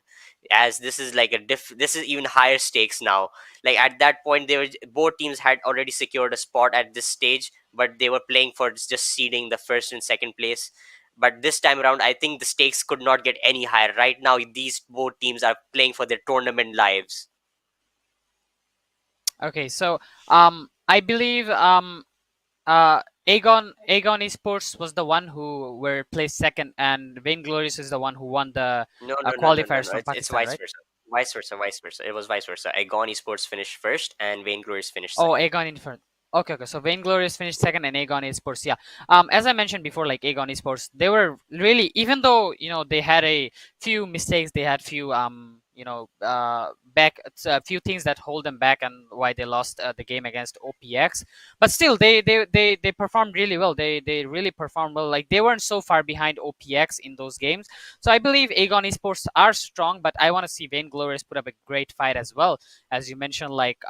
as this is like this is even higher stakes now. Like, at that point, they were both teams had already secured a spot at this stage, but they were playing for just seeding the first and second place. But this time around, I think the stakes could not get any higher. Right now, these both teams are playing for their tournament lives. Okay, so I believe Aegon Esports was the one who were placed second, and Vainglorious is the one who won the No, no, no, no, no, qualifiers no. from It's Pakistan, vice right? versa. Vice versa, vice versa. It was vice versa. Agony Sports finished first, and Vainglorious finished Oh, second. Aegon in front. Okay, okay. So Vainglorious finished second, and Aegon Esports. Yeah. As I mentioned before, like Aegon Esports, they were really, even though they had a few mistakes, they had few back a few things that hold them back, and why they lost the game against OPX. But still, they performed really well. They really performed well. Like, they weren't so far behind OPX in those games. So I believe Aegon Esports are strong, but I want to see Vainglorious put up a great fight as well, as you mentioned, like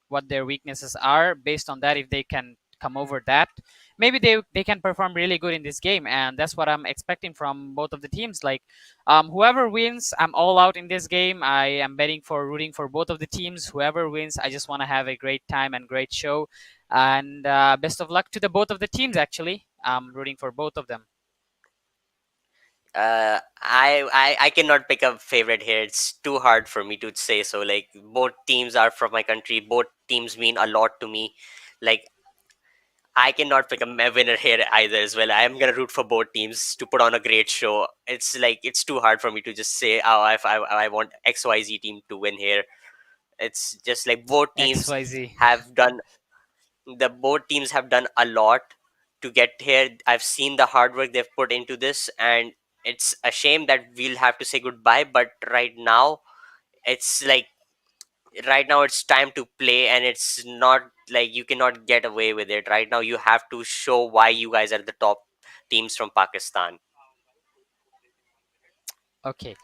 what their weaknesses are. Based on that, if they can come over that, maybe they can perform really good in this game, and that's what I'm expecting from both of the teams. Like, whoever wins, I'm all out in this game. I am betting for, rooting for both of the teams. Whoever wins, I just want to have a great time and great show, and best of luck to the both of the teams. Actually, I'm rooting for both of them. I cannot pick a favorite here. It's too hard for me to say so. Like, both teams are from my country. Both teams mean a lot to me. Like, I cannot pick a winner here either as well. I am gonna root for both teams to put on a great show. It's like it's too hard for me to just say, oh, if I want XYZ team to win here. It's just like XYZ. both teams have done a lot to get here. I've seen the hard work they've put into this, and it's a shame that we'll have to say goodbye. But it's like right now it's time to play, and it's not like you cannot get away with it. Right now, you have to show why you guys are the top teams from Pakistan. Okay.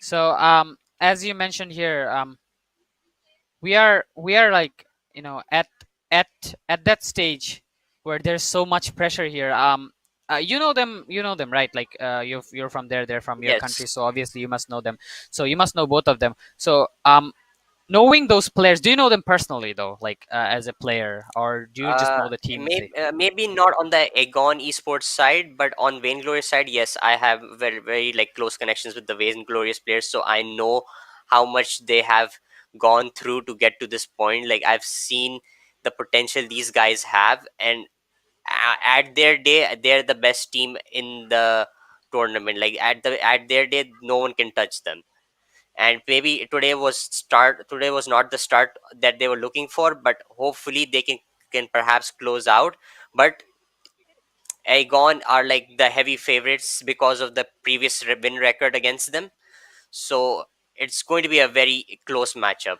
So as you mentioned here, we are like, at at that stage where there's so much pressure here. you know them, right? Like you're from there, they're from your Yes. country, so obviously you must know them. So you must know both of them. So knowing those players, do you know them personally though, like as a player, or do you just know the teams? Maybe not on the Aegon esports side, but on Vainglorious side, yes, I have very, very like close connections with the Vainglorious players, so I know how much they have gone through to get to this point. Like I've seen the potential these guys have, and at their day, they're the best team in the tournament. Like at their day, no one can touch them. And maybe today was not the start that they were looking for, but hopefully they can perhaps close out. But Aegon are like the heavy favorites because of the previous win record against them, so it's going to be a very close matchup.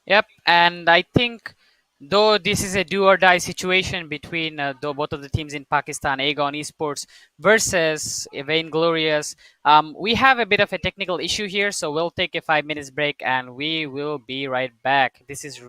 Yep, and I think though this is a do or die situation between though both of the teams in Pakistan, Aegon Esports versus Vainglorious, we have a bit of a technical issue here, so we'll take a 5 minutes break and we will be right back. This is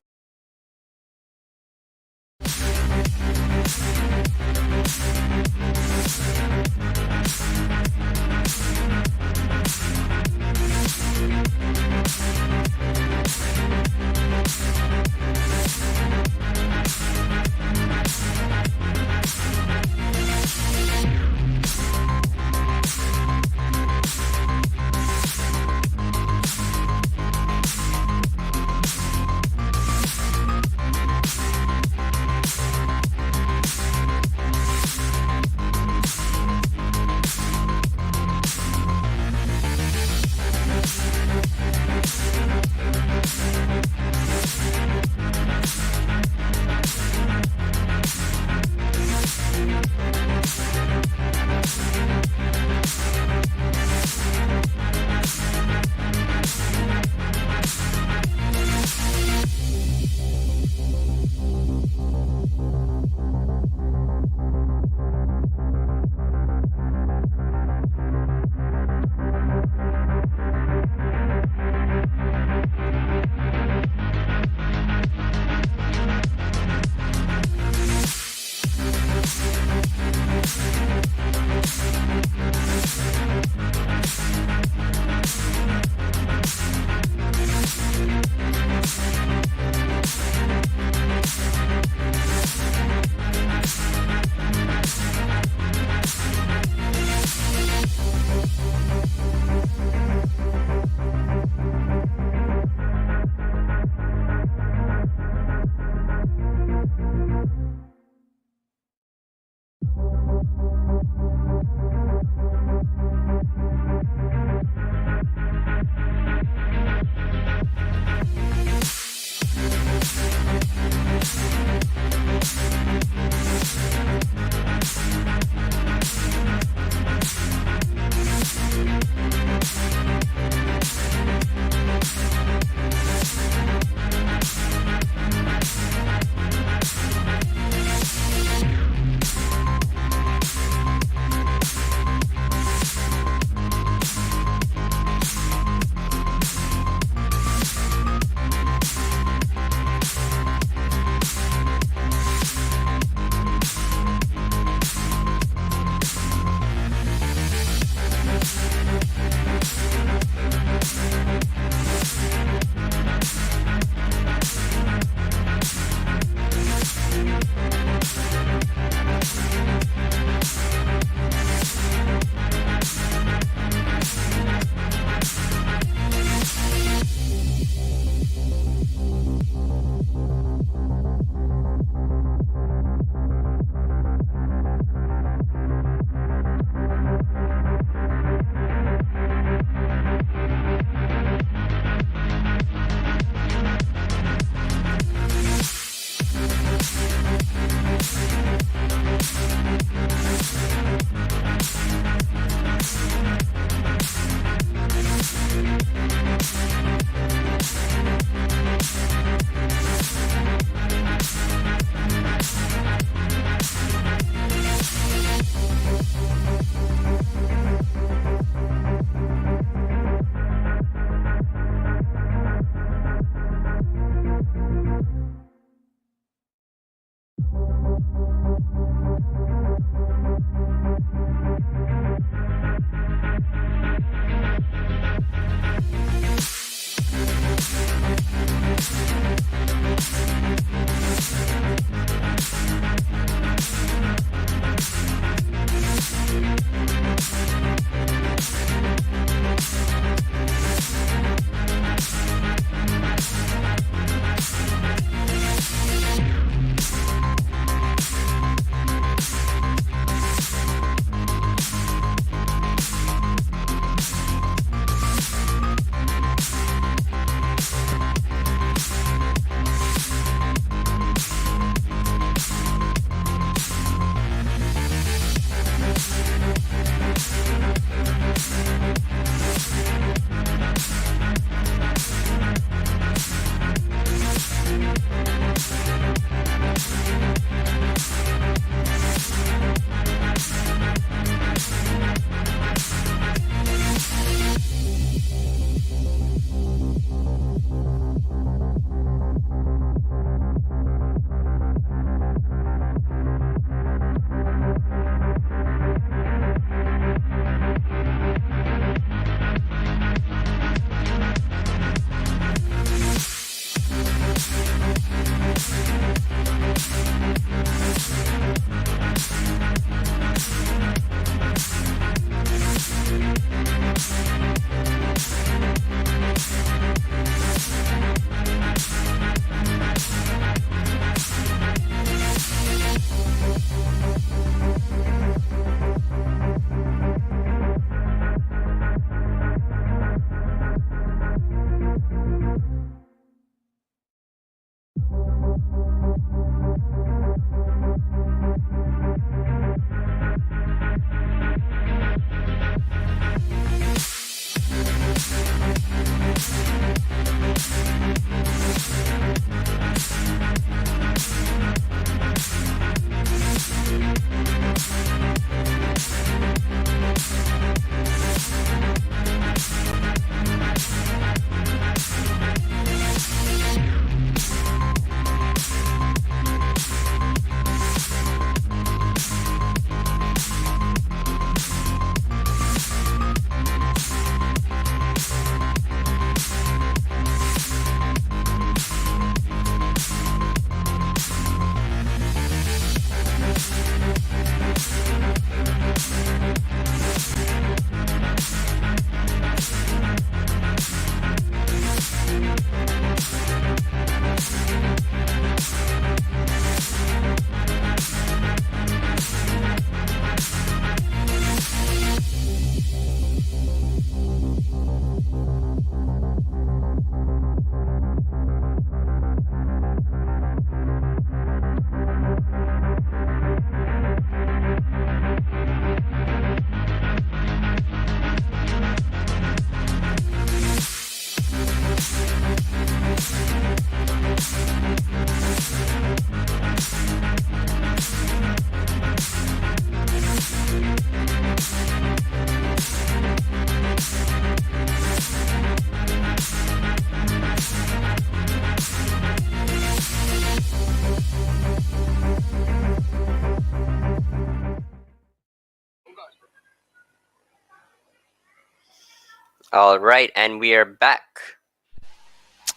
All right, and we are back.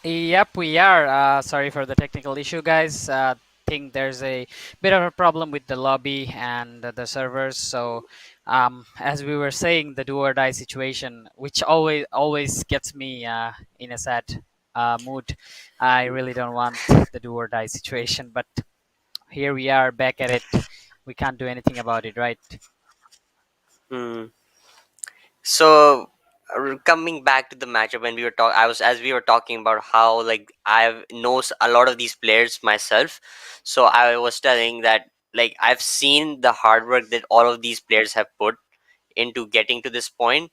Yep, we are. Sorry for the technical issue, guys. Think there's a bit of a problem with the lobby and the servers. So, as we were saying, the do or die situation, which always gets me in a sad mood. I really don't want the do or die situation, but here we are back at it. We can't do anything about it, right? Hmm. So coming back to the matchup, when we were talking, I was as we were talking about how like I knows a lot of these players myself. So I was telling that like I've seen the hard work that all of these players have put into getting to this point.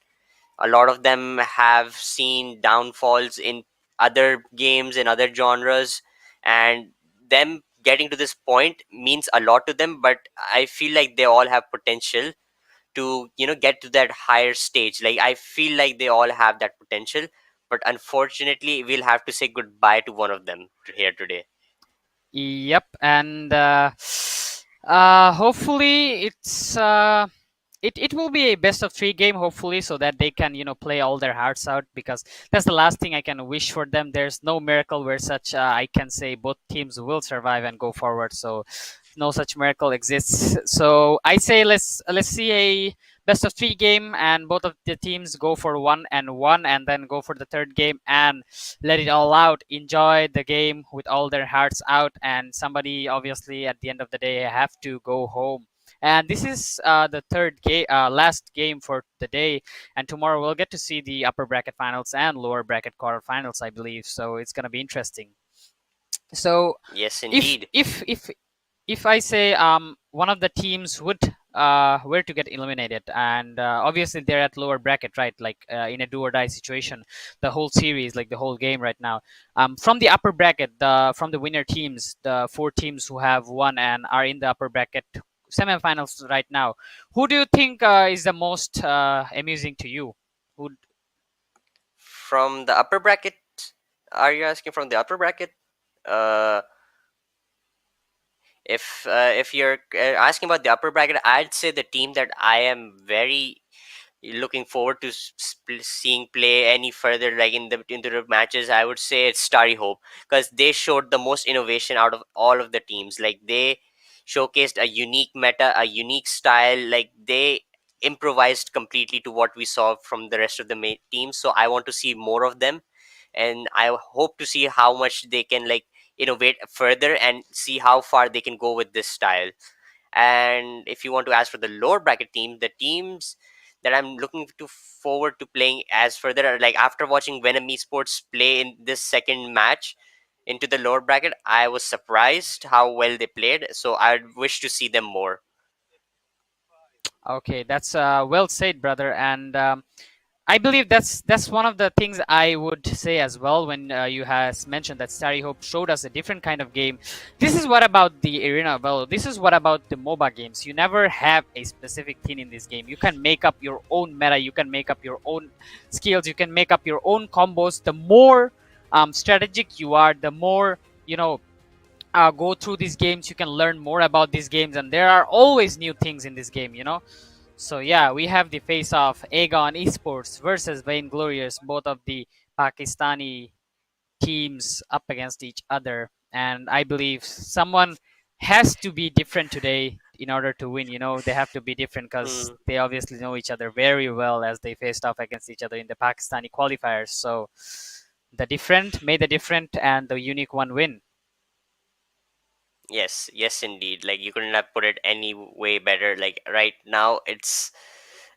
A lot of them have seen downfalls in other games in other genres, and them getting to this point means a lot to them. But I feel like they all have potential to get to that higher stage. Like I feel like they all have that potential, but unfortunately we'll have to say goodbye to one of them here today. Yep, and hopefully it will be a best of three game, hopefully, so that they can play all their hearts out, because that's the last thing I can wish for them. There's no miracle where such I can say both teams will survive and go forward. So no such miracle exists. So I say let's see a best of three game, and both of the teams go for 1-1, and then go for the third game and let it all out, enjoy the game with all their hearts out, and somebody obviously at the end of the day have to go home. And this is the third game, last game for the day. And tomorrow we'll get to see the upper bracket finals and lower bracket quarterfinals, I believe. So it's gonna be interesting. So Yes, if indeed. if if if I say one of the teams would were to get eliminated, and obviously they're at lower bracket, right? Like in a do or die situation, the whole series, like the whole game right now. From the upper bracket, from the winner teams, the four teams who have won and are in the upper bracket semifinals right now, who do you think is the most amusing to you? Who From the upper bracket, are you asking from the upper bracket? uh if you're asking about the upper bracket, I'd say the team that I am very looking forward to seeing play any further, like into the matches, I would say it's Starry Hope, because they showed the most innovation out of all of the teams. Like they showcased a unique meta, a unique style. Like they improvised completely to what we saw from the rest of the teams. So I want to see more of them, and I hope to see how much they can like innovate further and see how far they can go with this style. And if you want to ask for the lower bracket team, the teams that I'm looking to forward to playing as further are like after watching Venom Esports play in this second match into the lower bracket, I was surprised how well they played. So I wish to see them more. Okay, that's well said, brother. And I believe that's one of the things I would say as well when you has mentioned that Starry Hope showed us a different kind of game. This is what about the Arena of Valor. This is what about the MOBA games. You never have a specific thing in this game. You can make up your own meta. You can make up your own skills. You can make up your own combos. The more strategic you are, the more go through these games. You can learn more about these games, and there are always new things in this game. So yeah, we have the face-off Aegon Esports versus Vainglorious, both of the Pakistani teams up against each other. And I believe someone has to be different today in order to win. They have to be different because Hmm. they obviously know each other very well as they faced off against each other in the Pakistani qualifiers. So the different made the different, and the unique one win. Yes, yes, indeed. Like you couldn't have put it any way better. Like right now, it's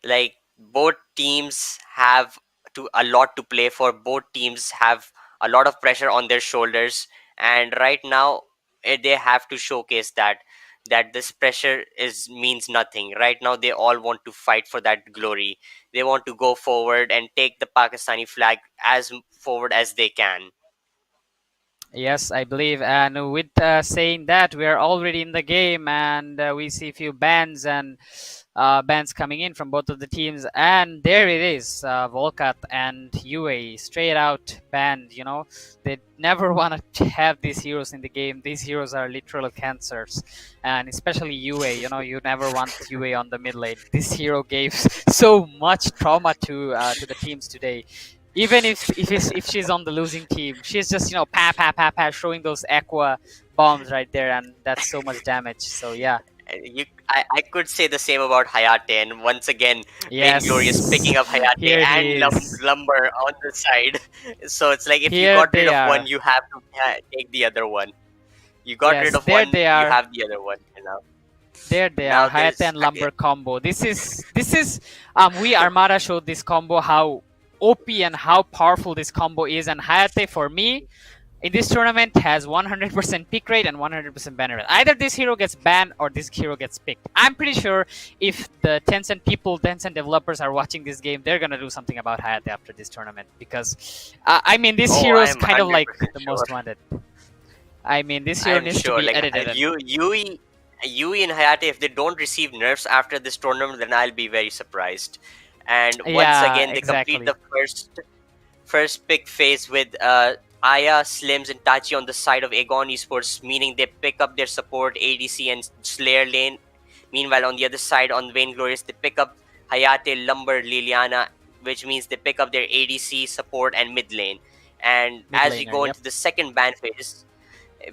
like both teams have to a lot to play for. Both teams have a lot of pressure on their shoulders, and right now they have to showcase that this pressure is means nothing. Right now, they all want to fight for that glory. They want to go forward and take the Pakistani flag as forward as they can. Yes, I believe. And with saying that, we are already in the game, and we see a few bans and bans coming in from both of the teams. And there it is, Volkat and UA straight out banned. They never want to have these heroes in the game. These heroes are literal cancers, and especially UA. You never want UA on the mid lane. This hero gave so much trauma to the teams today. Even if she's on the losing team, she's just pa pa pa pa showing those aqua bombs right there, and that's so much damage. So yeah, I could say the same about Hayate, and once again, Vainglorious picking yes, up Hayate here he and is. Lumber on the side. So it's like if you Here got rid they of one, are. you have to take the other one. You got rid Yes, of there one, they you are. have the other one. There they are. Now Hayate there's and Lumber combo. This is we Armada showed this combo how OP and how powerful this combo is, and Hayate for me in this tournament has 100% pick rate and 100% ban rate. Either this hero gets banned or this hero gets picked. I'm pretty sure if the Tencent developers are watching this game, they're gonna do something about Hayate after this tournament because I mean this Oh, hero is I'm kind of like 100% the sure. most wanted. I mean this hero I'm needs to sure. be Like edited. Yui and Hayate, if they don't receive nerfs after this tournament, then I'll be very surprised. And once Yeah, again, they complete exactly. the first pick phase with Aya, Slims, and Tachi on the side of Aegon Esports, meaning they pick up their support ADC and Slayer lane. Meanwhile, on the other side, on Vainglorious, they pick up Hayate, Lumber, Liliana, which means they pick up their ADC support and mid lane. And Mid as we laner, go yep. into the second ban phase,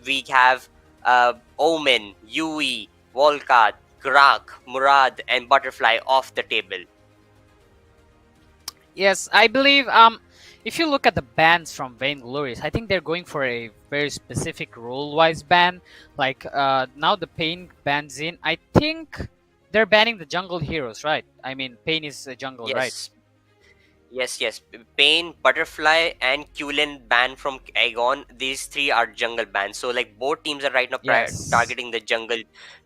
we have Omen, Yui, Volkat, Grak, Murad, and Butterfly off the table. Yes, I believe if you look at the bans from Vainglorious, I think they're going for a very specific role-wise ban. Like now the Pain bans in. I think they're banning the jungle heroes, right? I mean, Pain is a jungle, right? Yes, yes. Pain, Butterfly, and Qulin ban from Aegon. These three are jungle bans. So, like, both teams are right now Yes. targeting the jungle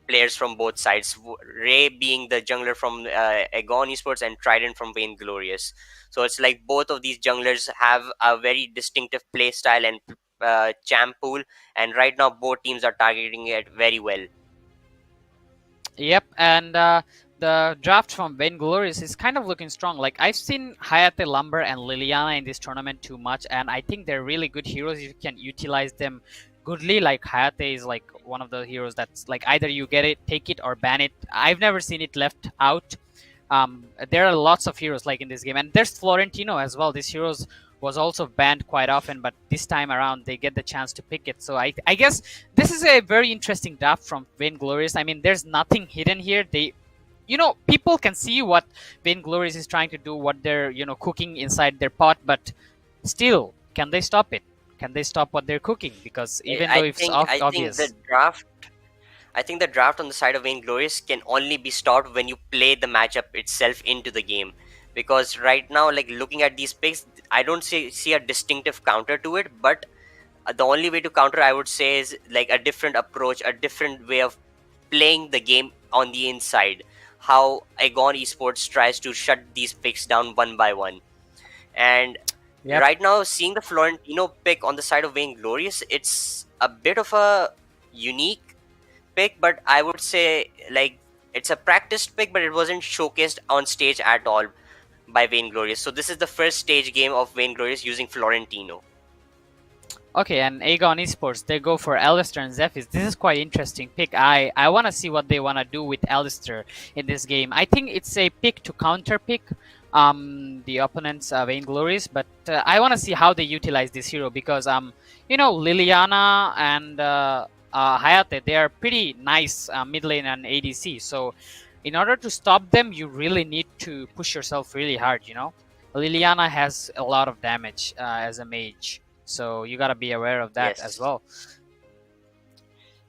players from both sides. Ray being the jungler from Aegon Esports and Trident from Vainglorious. So, it's like both of these junglers have a very distinctive play style and champ pool. And right now, both teams are targeting it very well. Yep, and the draft from Vainglorious is kind of looking strong. Like I've seen Hayate, Lumber, and Liliana in this tournament too much, and I think they're really good heroes. You can utilize them goodly. Like Hayate is like one of the heroes that's like either you get it, take it, or ban it. I've never seen it left out. There are lots of heroes like in this game, and there's Florentino as well. This heroes was also banned quite often, but this time around they get the chance to pick it. So I guess this is a very interesting draft from Vainglorious. I mean, there's nothing hidden here. People can see what Vainglorious is trying to do, what they're cooking inside their pot, but still, can they stop it? Can they stop what they're cooking? Because even though it's I think obvious. the draft on the side of Vainglorious can only be stopped when you play the matchup itself into the game. Because right now, like looking at these picks, I don't see a distinctive counter to it. But the only way to counter, I would say, is like a different approach, a different way of playing the game on the inside. How Aegon Esports tries to shut these picks down one by one. And Yep. right now, seeing the Florentino pick on the side of Vainglorious, it's a bit of a unique pick, but I would say like it's a practiced pick, but it wasn't showcased on stage at all by Vainglorious. So this is the first stage game of Vainglorious using Florentino. Okay, and Aegon Esports, they go for Alistair and Zephys. This is quite interesting pick. I want to see what they want to do with Alistair in this game. I think it's a pick to counter pick the opponent's Vainglorious, but I want to see how they utilize this hero because Liliana and Hayate, they are pretty nice mid lane and ADC. So in order to stop them, you really need to push yourself really hard. Liliana has a lot of damage as a mage. So you gotta be aware of that as Yes. well.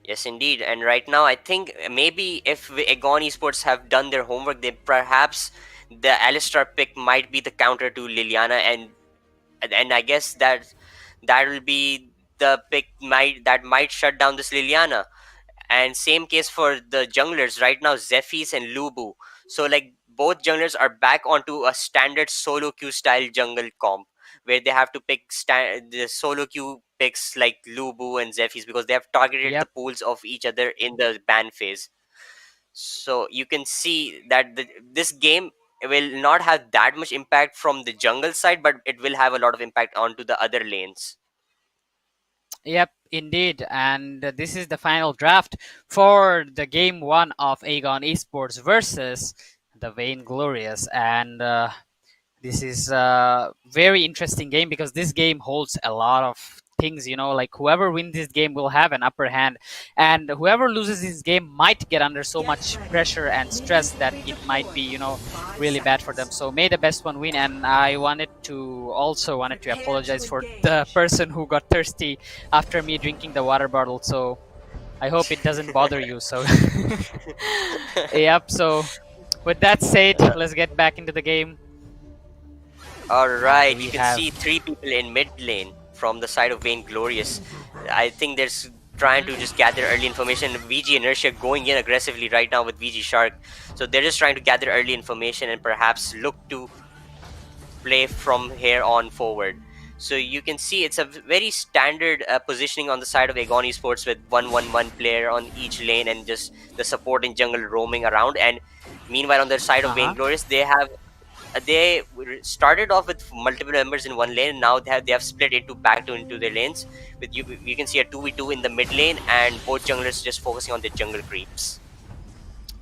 Yes, indeed. And right now, I think maybe if Aegon Esports have done their homework, they perhaps the Alistar pick might be the counter to Liliana, and I guess that will be the pick that might shut down this Liliana. And same case for the junglers right now, Zephys and Lubu. So like both junglers are back onto a standard solo queue style jungle comp, where they have to pick the solo queue picks like Lubu and Zephyrs because they have targeted the Yep. pools of each other in the ban phase. So you can see that this game will not have that much impact from the jungle side, but it will have a lot of impact onto the other lanes. Yep, indeed. And this is the final draft for the game 1 of Aegon Esports versus the Vainglorious. And this is a very interesting game because this game holds a lot of things, you know, like whoever wins this game will have an upper hand, and whoever loses this game might get under so much pressure and stress that it might be, you know, really bad for them. So may the best one win. And I wanted to apologize for the person who got thirsty after me drinking the water bottle, so I hope it doesn't bother you. So yep, so with that said, let's get back into the game. Alright, We you can have- see 3 people in mid lane from the side of Vainglorious. I think they're trying to just gather early information. VG Inertia going in aggressively right now with VG Shark. So they're just trying to gather early information and perhaps look to play from here on forward. So you can see it's a very standard positioning on the side of Aegon Esports with 1-1-1 player on each lane and just the support in jungle roaming around. And meanwhile on the side of Vainglorious, they started off with multiple members in one lane. Now they have split into their lanes. With you can see a 2v2 in the mid lane, and both junglers just focusing on the jungle creeps.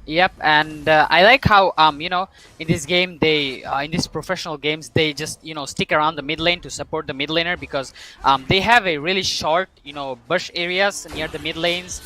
Yep, and I like how you know, in this game they in these professional games they just, you know, stick around the mid lane to support the mid laner because they have a really short, you know, bush areas near the mid lanes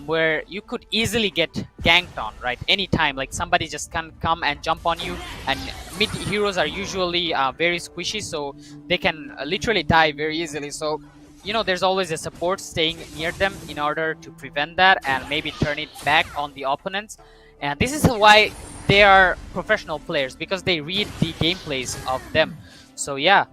where you could easily get ganked on, right? Anytime, like somebody just can come and jump on you, and mid heroes are usually very squishy, so they can literally die very easily. So, you know, there's always a support staying near them in order to prevent that and maybe turn it back on the opponents. And this is why they are professional players, because they read the gameplays of them. So yeah.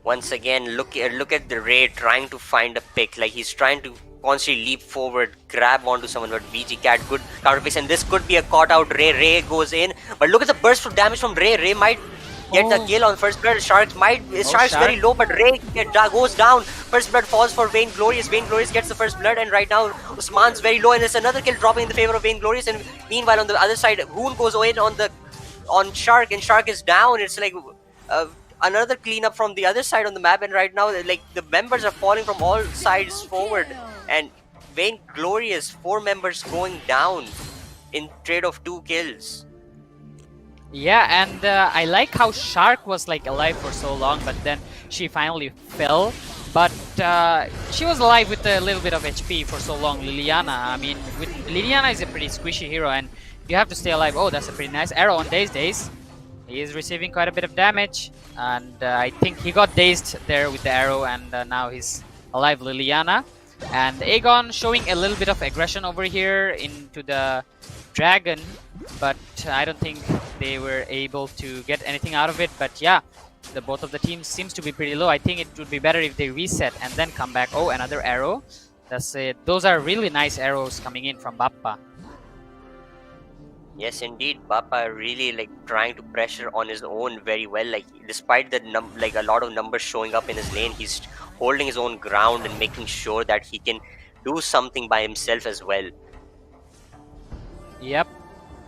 Once again, look at the Ray trying to find a pick. Like he's trying to constantly leap forward, grab onto someone, but VG Cat good counter picks, and this could be a caught out Ray. Ray goes in, but look at the burst of damage from Ray. Ray might get the kill on first blood. Shark's very low, but Ray goes down. First blood falls for Vainglorious. Vainglorious gets the first blood, and right now Usman's very low, and there's another kill dropping in the favor of Vainglorious. And meanwhile, on the other side, Hoon goes in on Shark, and Shark is down. It's like another cleanup from the other side on the map, and right now, like the members are falling from all sides forward, and Vainglorious 4 members going down in trade of 2 kills. Yeah, and I like how Shark was like alive for so long, but then she finally fell. But she was alive with a little bit of HP for so long. Liliana, I mean, Liliana is a pretty squishy hero, and you have to stay alive. Oh, that's a pretty nice arrow on Daze. He is receiving quite a bit of damage, and I think he got dazed there with the arrow, and now he's alive, Liliana. And Aegon showing a little bit of aggression over here into the dragon, but I don't think they were able to get anything out of it. But yeah, both of the teams seems to be pretty low. I think it would be better if they reset and then come back. Oh, another arrow. That's it. Those are really nice arrows coming in from Bappa. Yes, indeed, Bappa really like trying to pressure on his own very well. Like despite the like a lot of numbers showing up in his lane, he's holding his own ground and making sure that he can do something by himself as well. Yep,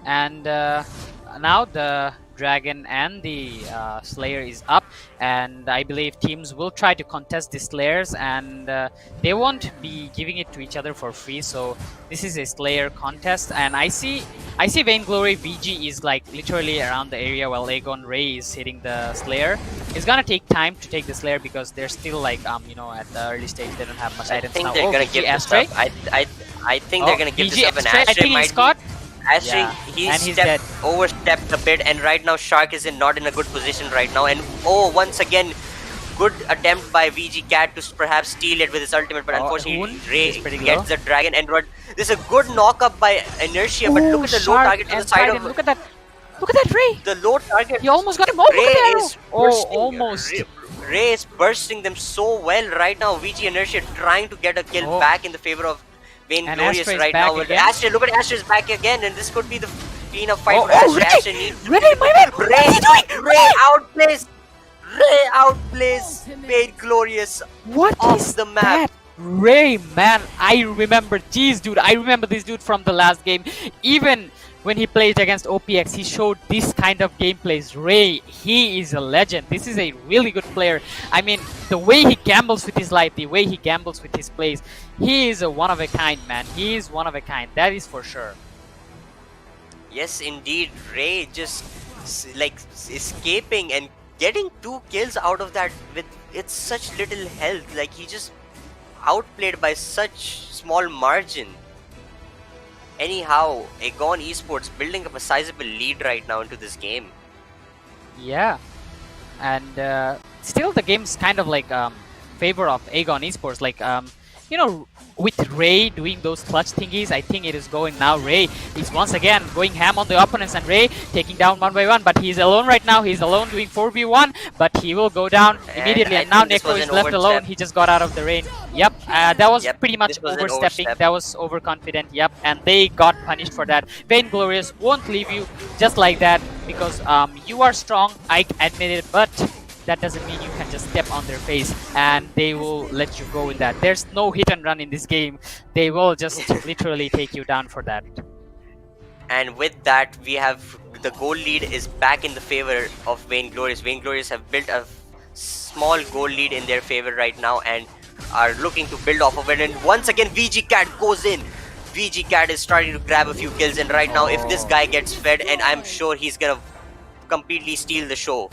and now the dragon and the slayer is up, and I believe teams will try to contest the slayers, and they won't be giving it to each other for free. So this is a slayer contest, and I see Vainglory VG is like literally around the area while Aegon Ray is hitting the slayer. It's gonna take time to take the slayer because they're still like you know, at the early stage they don't have much items now. I think they're gonna give this up. I think they're gonna give this up, and I think he's caught. Astray, yeah. he's overstepped a bit, and right now Shark is not in a good position right now. And oh, once again, good attempt by VG Cat to perhaps steal it with his ultimate, but unfortunately Ray gets the dragon. And this is a good knock up by Inertia, but look at the low target to the side of. Look at that! Look at that Ray! The low target. He almost got him. Oh, Almost. Ray is bursting them so well right now. VG Inertia trying to get a kill back in the favor of Vainglorious right now. Astray, look at Astray's back again, and this could be the clean up fight for Astray. Ray, my man! Ray outplays Ray outplays Vainglorious What off is the map. that? Ray, man, I remember. Jeez, dude, I remember this dude from the last game. Even when he played against OPX, he showed this kind of gameplays. Ray, he is a legend. This is a really good player. I mean, the way he gambles with his life, the way he gambles with his plays, he is a one of a kind, man. He is one of a kind. That is for sure. Yes, indeed. Ray just like escaping and getting 2 kills out of that with it's such little health. Like he just outplayed by such small margin. Anyhow, Aegon Esports building up a sizable lead right now into this game. Yeah, and still the game's kind of like favor of Aegon Esports. Like you know, with Ray doing those clutch thingies, I think it is going now. Ray is once again going ham on the opponents, and Ray taking down one by one, but he's alone right now. He's alone doing 4v1, but he will go down immediately, and now Necro is left alone. He just got out of the rain. Yep, that was pretty much overstepping. That was overconfident. Yep, and they got punished for that. Vainglorious won't leave you just like that because you are strong, I admit it, but that doesn't mean you can just step on their face and they will let you go with that. There's no hit and run in this game. They will just literally take you down for that. And with that, we have the goal lead is back in the favor of Vainglorious. Vainglorious have built a small goal lead in their favor right now and are looking to build off of it. And once again, VG Cat goes in. VG Cat is starting to grab a few kills, and right now, if this guy gets fed, and I'm sure he's gonna completely steal the show.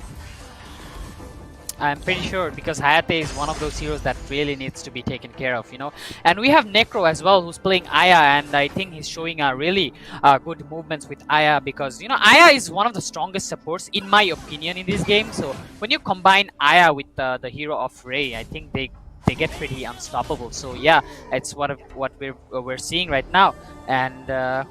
I'm pretty sure because Hayate is one of those heroes that really needs to be taken care of, you know. And we have Necro as well, who's playing Aya, and I think he's showing really good movements with Aya because, you know, Aya is one of the strongest supports, in my opinion, in this game. So when you combine Aya with the hero of Ray, I think they get pretty unstoppable. So yeah, it's what we're seeing right now. And a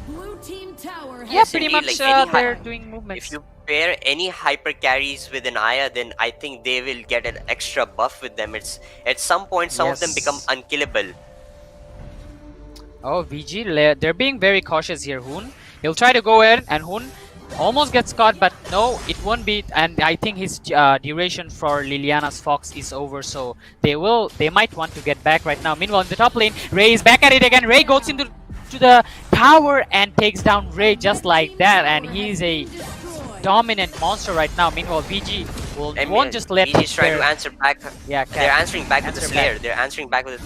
blue team tower yeah, pretty much they're doing movements. If you pair any hyper carries with an Aya, then I think they will get an extra buff with them. It's at some point some of them become unkillable. Oh, VG, they're being very cautious here. Hoon, he'll try to go in, and Hoon almost gets caught, but no, it won't be. And I think his duration for Liliana's Fox is over, so they might want to get back right now. Meanwhile, in the top lane, Ray is back at it again. Ray goes into the tower and takes down Ray just like that, and he's a dominant monster right now. Meanwhile, VG won't just let VG's trying to answer back. Yeah, they're answering back with the Slayer. They're answering back with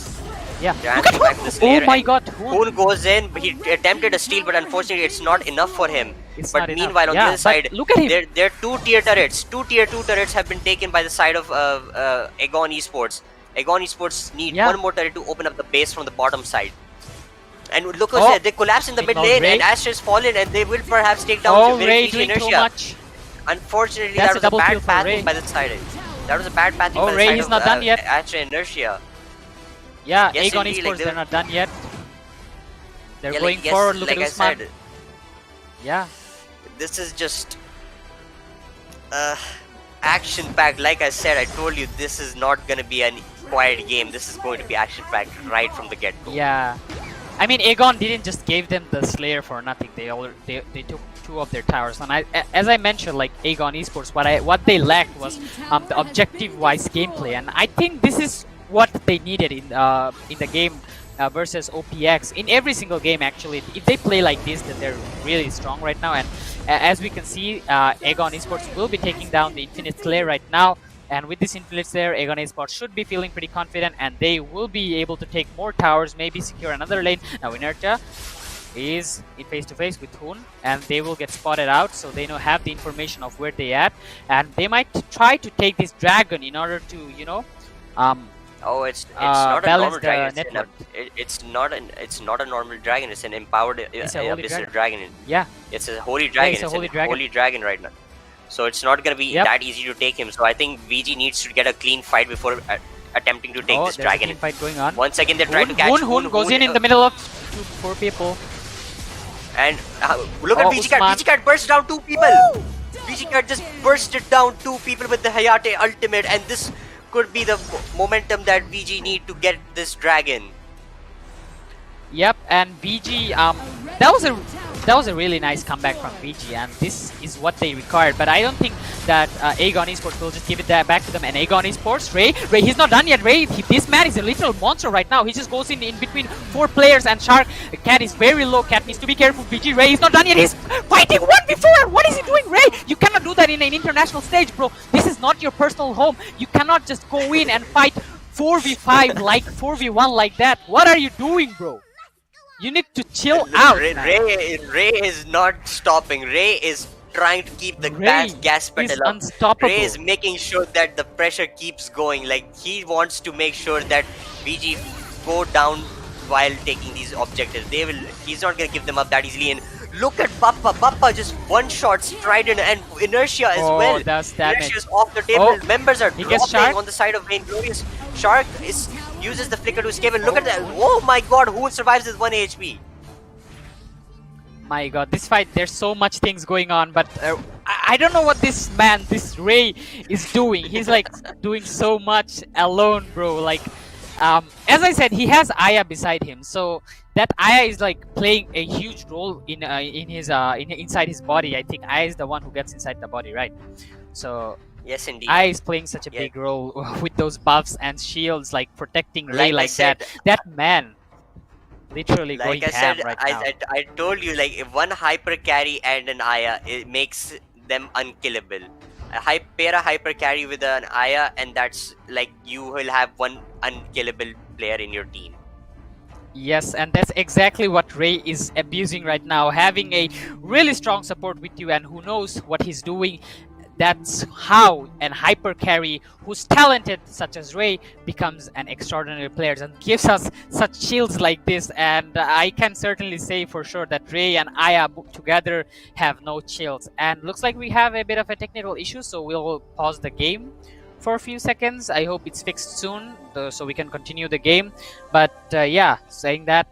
yeah. They're answering back with the Slayer. Oh my god. Hoon goes in, he attempted a steal, but unfortunately it's not enough for him. But meanwhile, on the other side, look at him. Their 2 tier turrets. 2 tier 2 turrets have been taken by the side of Aegon Esports. Aegon Esports need one more turret to open up the base from the bottom side. And look what's there. They collapse in the mid lane, and Astra's fallen, and they will perhaps take down Ray doing too much. Unfortunately, that was a bad pathing by the side. That was a bad pathing by the Ray, side he's of not done yet. Astra Inertia. Yeah, yes, Aegon indeed, Esports, they're not done yet. They're going forward, look at Usman. Yeah. This is just action-packed. Like I said, I told you, this is not going to be a quiet game. This is going to be action-packed right from the get-go. Yeah. I mean, Aegon didn't just give them the Slayer for nothing. They took 2 of their towers, and as I mentioned, like Aegon Esports, what they lacked was the objective-wise gameplay, and I think this is what they needed in the game versus OPX. In every single game, actually, if they play like this, then they're really strong right now. And as we can see, Aegon Esports will be taking down the Infinite Slayer right now. And with this Infinite Slayer, Aegon Esports should be feeling pretty confident, and they will be able to take more towers, maybe secure another lane. Now, Inertia is in face-to-face with Hoon, and they will get spotted out, so they have the information of where they at, and they might try to take this dragon in order to, you know, oh, it's not a normal dragon. It's not a normal dragon. It's an empowered abyssal dragon. Yeah, it's a holy dragon. Yeah, it's a holy dragon right now. So it's not gonna be that easy to take him. So I think VG needs to get a clean fight before attempting to take this dragon. A clean fight going on. Once again, they're trying to catch Hoon goes in the middle of 4 people. And look at VG Cat. VG Cat burst down 2 people. VG Cat just bursted down 2 people with the Hayate ultimate, and this could be the momentum that VG need to get this dragon. Yep, and VG, that was a really nice comeback from VG, and this is what they required. But I don't think that Aegon Esports will just give it back to them. And Aegon Esports, Ray, he's not done yet. Ray, this man is a literal monster right now. He just goes in between 4 players, and Shark Cat is very low. Cat needs to be careful. VG, Ray is not done yet. He's fighting 1v4. What is he doing, Ray? You cannot do that in an international stage, bro. This is not your personal home. You cannot just go in and fight 4v5 like 4v1 like that. What are you doing, bro? You need to chill out. Ray is not stopping. Ray is trying to keep the gas pedal up. Unstoppable. Ray is making sure that the pressure keeps going. Like, he wants to make sure that VG go down while taking these objectives. He's not gonna give them up that easily. And look at Bappa. Bappa just one shot, Strident, and Inertia as well. That's damage. Inertia's off the table. Members are dropping Shark on the side of Vainglorious. Shark uses the flicker to escape, and look at that. Oh my god, who survives with 1 HP? My god, this fight, there's so much things going on, but I don't know what this man, this Ray, is doing. He's like doing so much alone, bro. Like, as I said, he has Aya beside him, so that Aya is like playing a huge role inside his body. I think Aya is the one who gets inside the body, right? So yes, indeed. Aya is playing such a big role with those buffs and shields, like protecting Ray like that. That man, literally going ham right now. I told you, like, if one hyper carry and an Aya, it makes them unkillable. Pair a hyper carry with an Aya, and that's like you will have one unkillable player in your team. Yes, and that's exactly what Ray is abusing right now. Having a really strong support with you, and who knows what he's doing. That's how an hyper carry who's talented such as Ray becomes an extraordinary player and gives us such shields like this. And I can certainly say for sure that Ray and Aya together have no chills. And looks like we have a bit of a technical issue, so we'll pause the game for a few seconds. I hope it's fixed soon so we can continue the game. But yeah, saying that,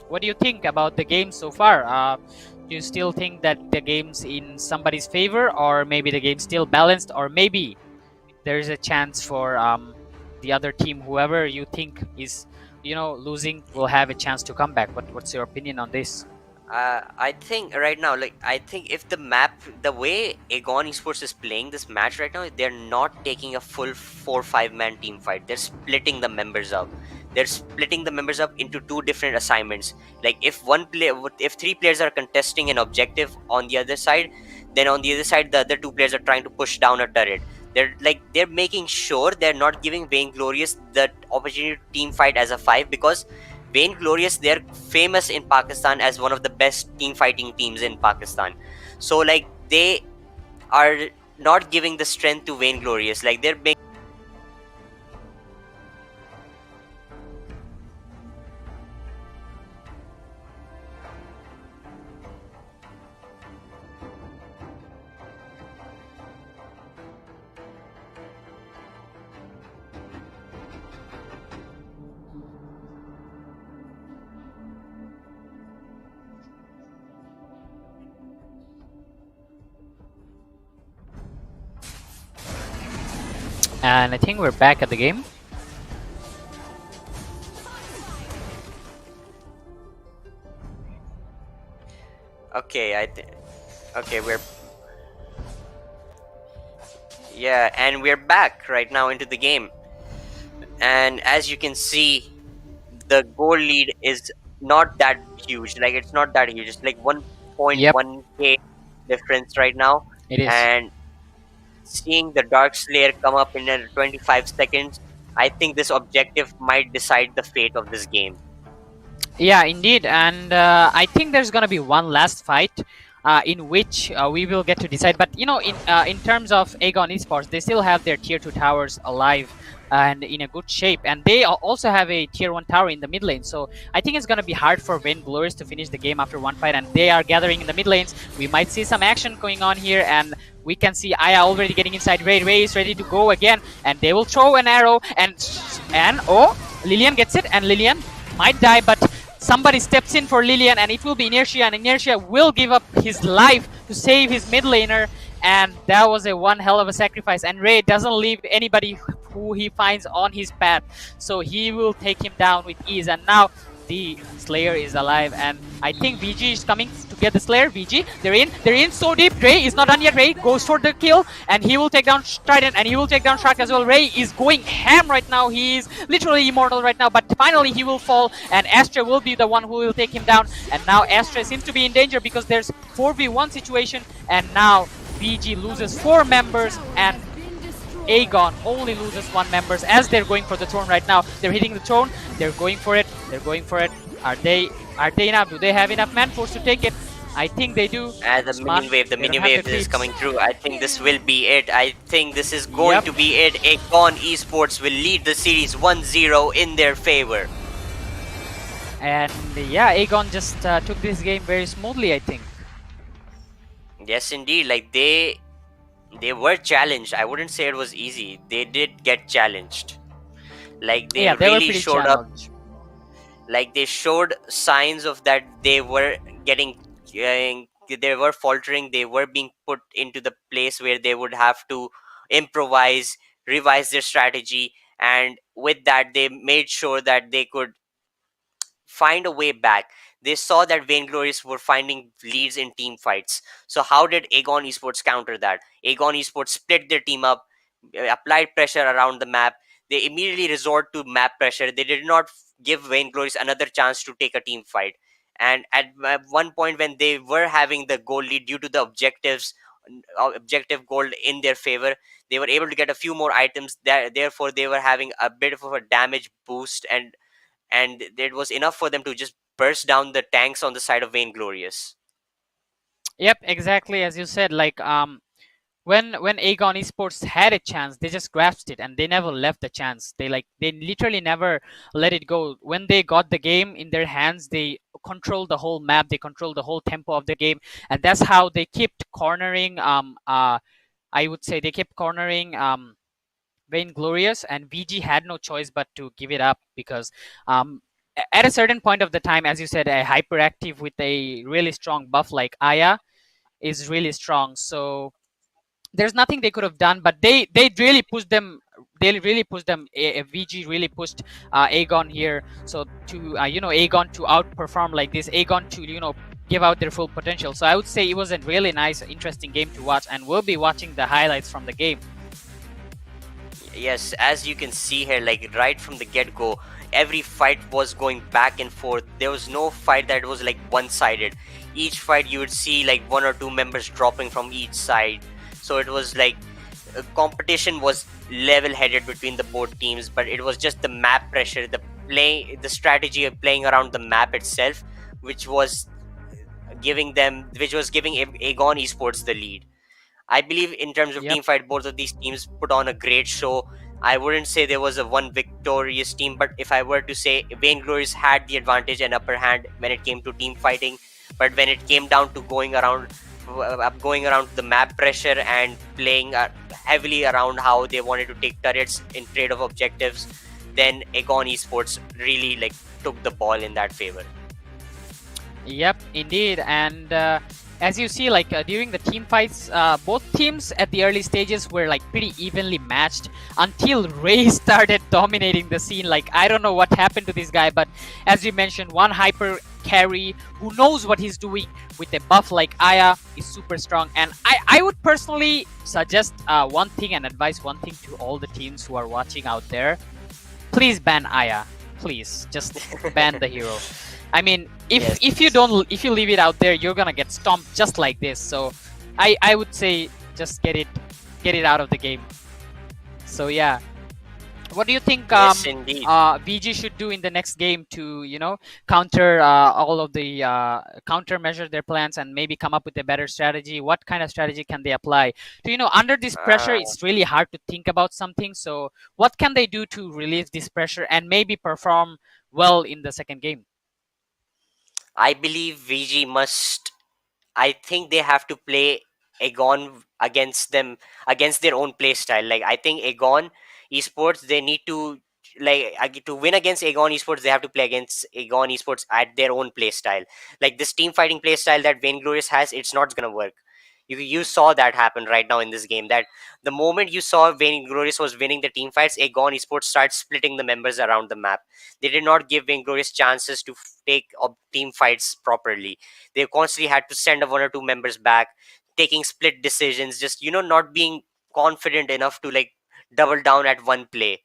what do you think about the game so far? Do you still think that the game's in somebody's favor, or maybe the game's still balanced, or maybe there's a chance for the other team, whoever you think is, losing, will have a chance to come back? What's your opinion on this? I think right now, I think if the way Aegon Esports is playing this match right now, they're not taking a full 4-5 man team fight. They're splitting the members up. They're splitting the members up into 2 different assignments. Like, if 3 players are contesting an objective on the other side, then on the other side the other 2 players are trying to push down a turret. They're making sure they're not giving Vainglorious the opportunity to team fight as a 5, because Vainglorious, they're famous in Pakistan as one of the best team fighting teams in Pakistan. So like, they are not giving the strength to Vainglorious. Like, they're making And I think we're back at the game. okay. Okay, and we're back right now into the game. And as you can see, the goal lead is not that huge. Like, it's not that huge. It's like 1.1k difference right now. It is. And seeing the Dark Slayer come up in 25 seconds, I think this objective might decide the fate of this game. Yeah, indeed. And I think there's gonna be one last fight in which we will get to decide. But in terms of Aegon Esports, they still have their tier 2 towers alive and in a good shape, and they also have a tier 1 tower in the mid lane. So I think it's gonna be hard for Vainglorious to finish the game after one fight, and they are gathering in the mid lanes. We might see some action going on here, and we can see Aya already getting inside. Ray is ready to go again, and they will throw an arrow, and oh, Lilian gets it, and Lilian might die, but somebody steps in for Lilian, and it will be Inertia, and Inertia will give up his life to save his mid laner, and that was a one hell of a sacrifice. And Ray doesn't leave anybody who he finds on his path, so he will take him down with ease. And now the Slayer is alive, and I think VG is coming to get the Slayer. VG, they're in so deep. Ray is not done yet. Ray goes for the kill, and he will take down Trident, and he will take down Shark as well. Ray is going ham right now. He is literally immortal right now, but finally he will fall, and Astra will be the one who will take him down. And now Astra seems to be in danger because there's 4v1 situation, and now VG loses 4 members, and Aegon only loses 1 members as they're going for the throne right now. They're hitting the throne. They're going for it. They're going for it. Are they enough? Do they have enough manforce to take it? I think they do. And the Smart. minion wave is coming through. I think this will be it. I think this is going to be it. Aegon Esports will lead the series 1-0 in their favor. And yeah, Aegon just took this game very smoothly, I think. Yes, indeed. Like they were challenged. I wouldn't say it was easy. They did get challenged. Like they really showed up. Like they showed signs of that they were getting, they were faltering. They were being put into the place where they would have to improvise, revise their strategy, and with that, they made sure that they could find a way back. They saw that Vainglorious were finding leads in team fights. So how did Aegon Esports counter that? Aegon Esports split their team up, applied pressure around the map. They immediately resort to map pressure. They did not give Vainglorious another chance to take a team fight. And at one point when they were having the goal lead due to the objective goal in their favor, they were able to get a few more items. Therefore, they were having a bit of a damage boost, and it was enough for them to just burst down the tanks on the side of Vainglorious. Yep, exactly as you said. Like when Aegon Esports had a chance, they just grasped it and they never left the chance. They literally never let it go. When they got the game in their hands, they controlled the whole map. They controlled the whole tempo of the game, and that's how they kept cornering. I would say they kept cornering Vainglorious, and VG had no choice but to give it up because at a certain point of the time, as you said, a hyperactive with a really strong buff like Aya is really strong. So there's nothing they could have done, but they really pushed them. They really pushed them. VG really pushed Aegon here. So to Aegon to outperform like this, Aegon to give out their full potential. So I would say it was a really nice, interesting game to watch, and we'll be watching the highlights from the game. Yes, as you can see here, like right from the get-go, every fight was going back and forth. There was no fight that was like one-sided. Each fight you would see like 1 or 2 members dropping from each side. So it was like competition was level-headed between the both teams, but it was just the map pressure, the strategy of playing around the map itself, which was giving Aegon Esports the lead. I believe in terms of team fight, both of these teams put on a great show. I wouldn't say there was a one victorious team, but if I were to say, Vainglorious had the advantage and upper hand when it came to team fighting. But when it came down to going around the map pressure and playing heavily around how they wanted to take turrets in trade of objectives, then Aegon Esports really took the ball in that favor. Yep, indeed. And as you see, during the team fights, both teams at the early stages were pretty evenly matched until Ray started dominating the scene. I don't know what happened to this guy, but as you mentioned, one hyper carry who knows what he's doing with a buff like Aya is super strong. And I would personally suggest one thing and advise one thing to all the teams who are watching out there. Please ban Aya. Please, just ban the hero. I mean, if you leave it out there, you're gonna get stomped just like this. So I would say just get it out of the game. So yeah, what do you think VG should do in the next game to counter all of the countermeasure their plans and maybe come up with a better strategy? What kind of strategy can they apply to under this pressure? It's really hard to think about something. So what can they do to relieve this pressure and maybe perform well in the second game? I believe VG I think they have to play Aegon against their own play style. I think Aegon Esports, they need to win against Aegon Esports, they have to play against Aegon Esports at their own play style. This team fighting play style that Vainglorious has, it's not gonna work. You saw that happen right now in this game. That the moment you saw Vainglorious was winning the team fights, Aegon Esports started splitting the members around the map. They did not give Vainglorious chances to take up team fights properly. They constantly had to send one or two members back, taking split decisions, just not being confident enough to like double down at one play,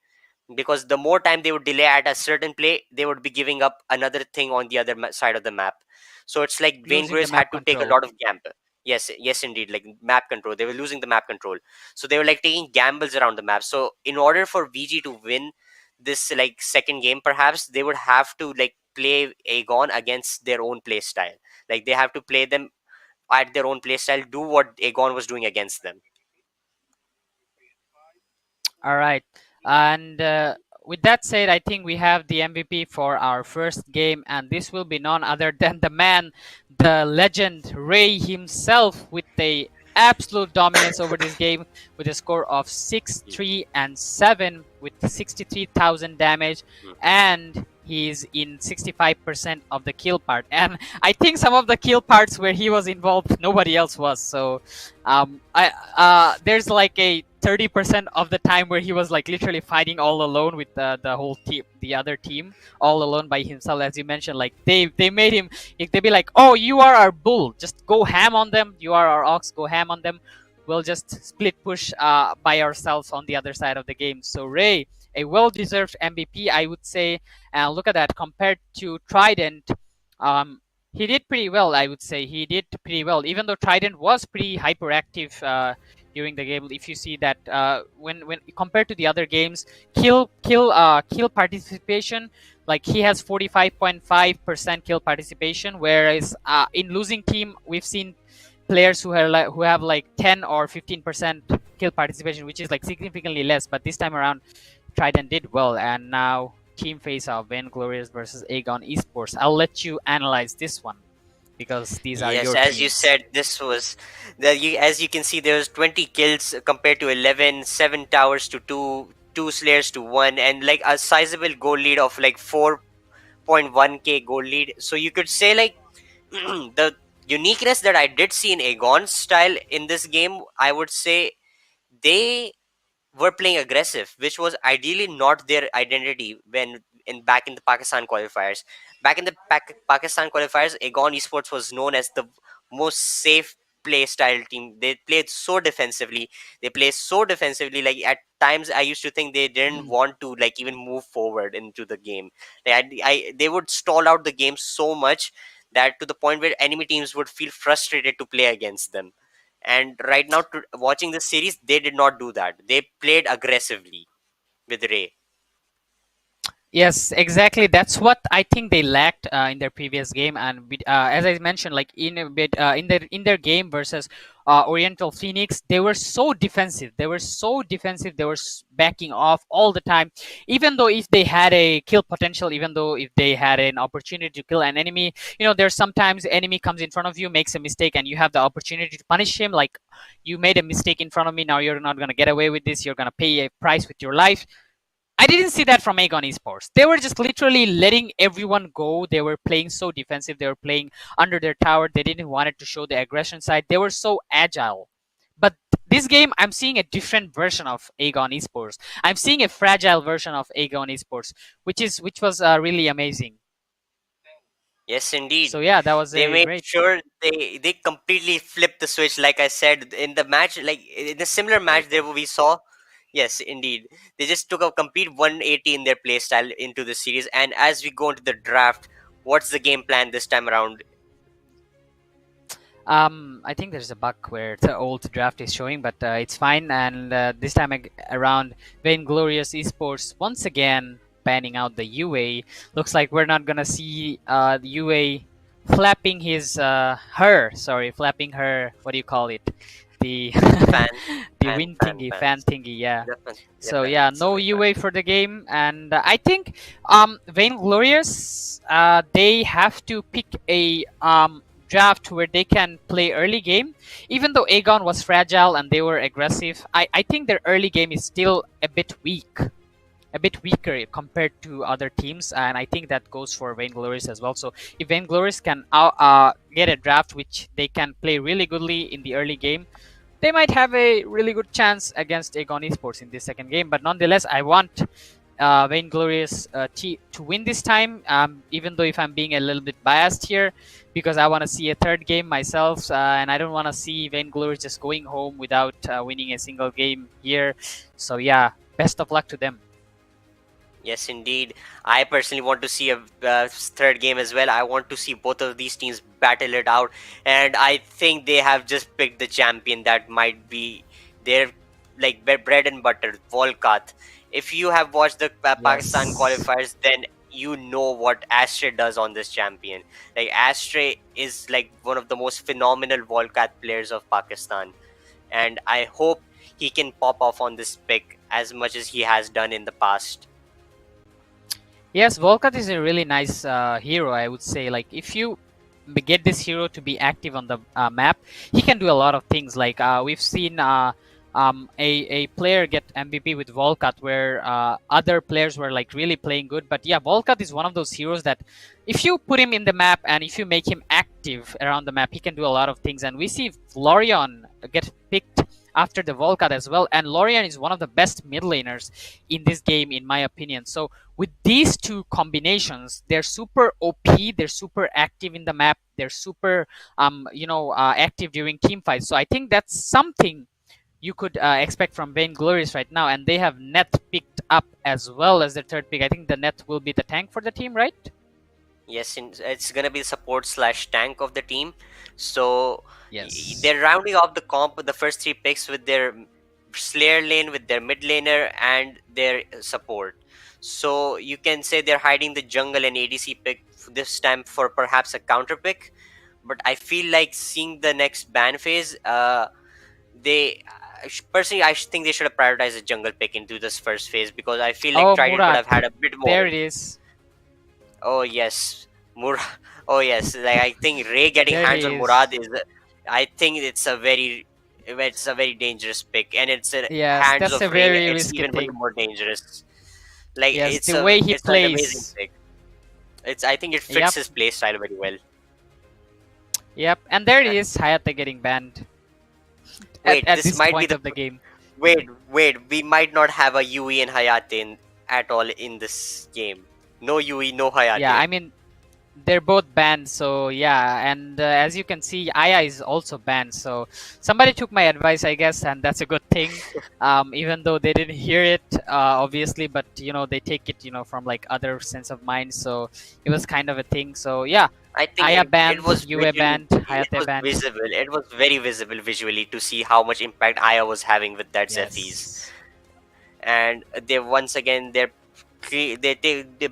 because the more time they would delay at a certain play, they would be giving up another thing on the other side of the map. So it's like Losing the Vainglorious had map to take a control. lot of gamble. Yes, indeed, like map control. They were losing the map control, so they were like taking gambles around the map. So in order for VG to win this like second game, perhaps they would have to like play Aegon against their own play style. Like they have to play them at their own play style, do what Aegon was doing against them. All right. And with that said, I think we have the MVP for our first game, and this will be none other than the man, the legend, Ray himself, with the absolute dominance over this game with a score of 6-3 and 7 with 63,000 damage, and he's in 65% of the kill part. And I think some of the kill parts where he was involved, nobody else was. So there's like a 30% of the time where he was like literally fighting all alone with the whole team, the other team, all alone by himself. As you mentioned, like they made him, if they be like, oh, you are our bull, just go ham on them, you are our ox, go ham on them, we'll just split push by ourselves on the other side of the game. So Ray, a well-deserved MVP, I would say. And look at that, compared to Trident, he did pretty well. I would say he did pretty well, even though Trident was pretty hyperactive during the game. If you see that when compared to the other games, kill participation, like he has 45.5% kill participation, whereas in losing team we've seen players who have like 10 or 15% kill participation, which is like significantly less. But this time around, Trident did well. And now team face off, Vainglorious versus Aegon Esports. I'll let you analyze this one, because these are your As you teams. said, this was as you can see, there was 20 kills compared to 11, 7 towers to 2 slayers to 1, and like a sizable goal lead of like 4.1k goal lead. So you could say like the uniqueness that I did see in Aegon's style in this game, I would say they were playing aggressive, which was ideally not their identity when back in the Pakistan qualifiers. Back in the Pakistan qualifiers, Aegon Esports was known as the most safe play style team. They played so defensively. They play so defensively. Like at times, I used to think they didn't want to like even move forward into the game. They would stall out the game so much that to the point where enemy teams would feel frustrated to play against them. And right now, watching the series, they did not do that. They played aggressively with Ray. Yes, exactly. That's what I think they lacked in their previous game, and as I mentioned, like in a bit in their game versus Oriental Phoenix, they were so defensive. They were so defensive. They were backing off all the time, even though if they had a kill potential, even though if they had an opportunity to kill an enemy, there's sometimes enemy comes in front of you, makes a mistake, and you have the opportunity to punish him. Like, you made a mistake in front of me. Now you're not gonna get away with this. You're gonna pay a price with your life. I didn't see that from Aegon Esports. They were just literally letting everyone go. They were playing so defensive. They were playing under their tower. They didn't want it to show the aggression side. They were so agile. But this game, I'm seeing a different version of Aegon Esports. I'm seeing a fragile version of Aegon Esports, which was really amazing. Yes, indeed. So yeah, that was They a made great. sure they completely flipped the switch. Like I said in the match, like in a similar match there we saw. Yes, indeed. They just took a complete 180 in their playstyle into the series. And as we go into the draft, what's the game plan this time around? I think there's a bug where the old draft is showing, but it's fine. And this time around, Vainglorious Esports once again panning out the UA. Looks like we're not gonna see the UA flapping flapping her. What do you call it? The Fan, the fan, wind fan, thingy, fans. fan thingy, yeah. So fan, yeah, fans, no sorry, UA for the game, and I think Vainglorious, they have to pick a draft where they can play early game. Even though Aegon was fragile and they were aggressive, I think their early game is still a bit weak. a bit weaker compared to other teams, and I think that goes for Vainglories as well. So if Vainglories can get a draft which they can play really goodly in the early game, they might have a really good chance against Aegon Esports in this second game. But nonetheless, I want Vainglorious to win this time, even though if I'm being a little bit biased here, because I want to see a third game myself, and I don't want to see Vainglorious just going home without winning a single game here. So yeah, best of luck to them. Yes, indeed. I personally want to see a third game as well. I want to see both of these teams battle it out, and I think they have just picked the champion that might be their like bread and butter, Volkat. If you have watched the Pakistan qualifiers, then you know what Astray does on this champion. Like Astray is like one of the most phenomenal Volkat players of Pakistan, and I hope he can pop off on this pick as much as he has done in the past. Yes, Volkat is a really nice hero, I would say. Like, if you get this hero to be active on the map, he can do a lot of things. Like, we've seen a player get MVP with Volkat, where other players were like really playing good. But yeah, Volkat is one of those heroes that if you put him in the map and if you make him active around the map, he can do a lot of things. And we see Lorion get picked after the Volkat as well, and Lorion is one of the best mid laners in this game, in my opinion. So with these two combinations, they're super OP, they're super active in the map, they're super active during team fights. So I think that's something you could expect from Vainglories right now, and they have Net picked up as well as their third pick. I think the Net will be the tank for the team, right? Yes, it's gonna be the support / tank of the team. So yes, they're rounding off the comp with the first 3 picks with their Slayer lane, with their mid laner, and their support. So you can say they're hiding the jungle and ADC pick this time for perhaps a counter pick. But I feel like seeing the next ban phase, they personally I think they should have prioritized the jungle pick into this first phase, because I feel like Trident Murad, would have had a bit more. there it is. Oh yes, Oh yes, like I think Ray getting There hands he on is. Murad I think it's a very dangerous pick, and it's in Yes, hands that's of a Ray. very It's risky even way thing. more dangerous. Like Yes, the way he it's an amazing plays. pick. I think it fits Yep. his play style very well. Yep, and there it is, Hayate getting banned Wait, at this this might be point the of the game. wait. We might not have a Yui and Hayate at all in this game. No Yui, no Hayate. Yeah, I mean, they're both banned, so yeah. And as you can see, Aya is also banned. So somebody took my advice, I guess, and that's a good thing. Even though they didn't hear it, obviously, but they take it, from like other sense of mind. So it was kind of a thing. So yeah, I think Aya banned, it was Yue banned, it Hayate was banned. visible. It was very visible visually to see how much impact Aya was having with that Zephyrs. Yes. And they once again they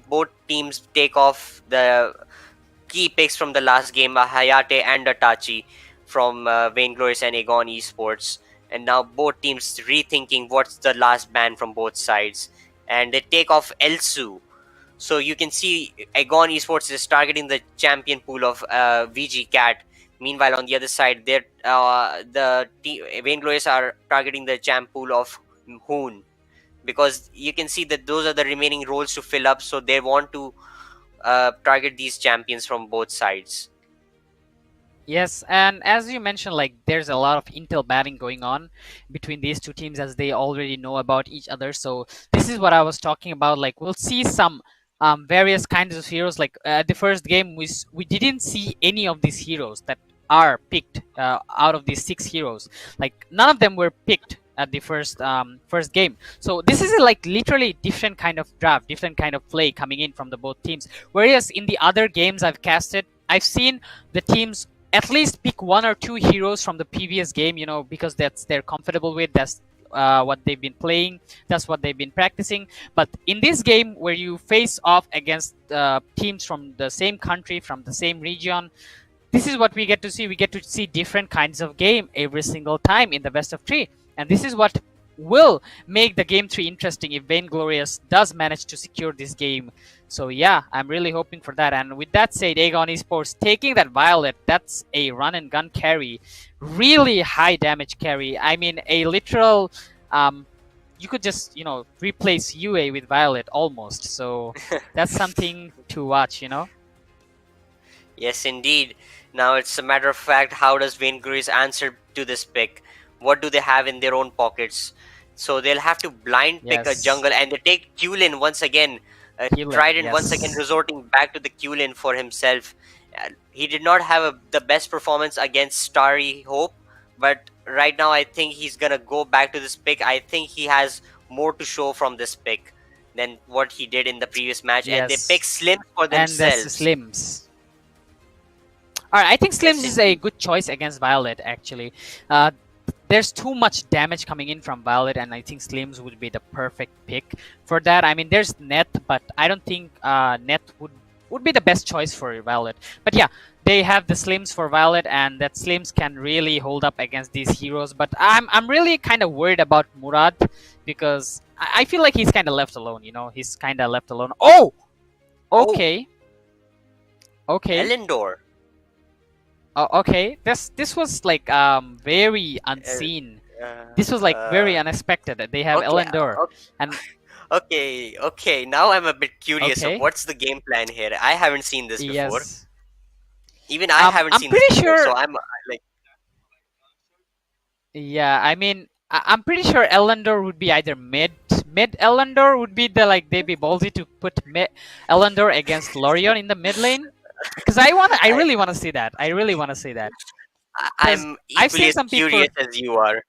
both teams take off the key picks from the last game, Hayate and Itachi from Vainglories and Aegon Esports, and now both teams rethinking what's the last ban from both sides, and they take off Elsu. So you can see Aegon Esports is targeting the champion pool of VG Cat. Meanwhile, on the other side, Vainglories are targeting the champ pool of Hoon, because you can see that those are the remaining roles to fill up. So they want to target these champions from both sides. Yes, and as you mentioned, like there's a lot of intel batting going on between these two teams, as they already know about each other. So this is what I was talking about. Like we'll see some various kinds of heroes. Like the first game, we didn't see any of these heroes that are picked out of these 6 heroes. Like none of them were picked at the first game. So this is like literally different kind of draft, different kind of play coming in from the both teams. Whereas in the other games I've casted, I've seen the teams at least pick 1 or 2 heroes from the previous game, because they're comfortable with. That's what they've been playing. That's what they've been practicing. But in this game, where you face off against teams from the same country, from the same region, this is what we get to see. We get to see different kinds of game every single time in the best of 3. And this is what will make the game 3 interesting if Vainglorious does manage to secure this game. So yeah, I'm really hoping for that. And with that said, Aegon Esports taking that Violet, that's a run and gun carry. Really high damage carry. I mean, a literal you could just replace UA with Violet almost. So that's something to watch. Yes, indeed. Now it's a matter of fact, how does Vainglorious answer to this pick? What do they have in their own pockets? So they'll have to blind pick a Yes, jungle, and they take Qlin once again. Healing. Trident once again Yes, resorting back to the Qlin for himself. He did not have the best performance against Starry Hope, but right now I think he's gonna go back to this pick. I think he has more to show from this pick than what he did in the previous match, and they pick yes, Slim for and that's themselves. Slims. All right, I think Yes, Slims is a indeed. good choice against Violet. Actually, uh, there's too much damage coming in from Violet, and I think Slims would be the perfect pick for that. I mean, there's Net, but I don't think Net would be the best choice for Violet. But yeah, they have the Slims for Violet, and that Slims can really hold up against these heroes. But I'm really kind of worried about Murad because I feel like he's kind of left alone. He's kind of left alone. Oh, Oh, okay, okay. Elendor. Okay, this was like very Uh, unseen. This was like very unexpected. They have okay, Elendor, and okay. Now I'm a bit curious of okay, what's the game plan here. I haven't seen this before. yes. Even I haven't I'm seen this pretty before, so sure. I'm like, Yeah, I mean, I'm pretty sure Elendor would be either mid Elendor would be the like they'd be ballsy to put mid Elendor against Lorion in the mid lane. Because I I, really wanna see that. I really wanna see that. Because I'm I've equally seen as some people. curious as you are.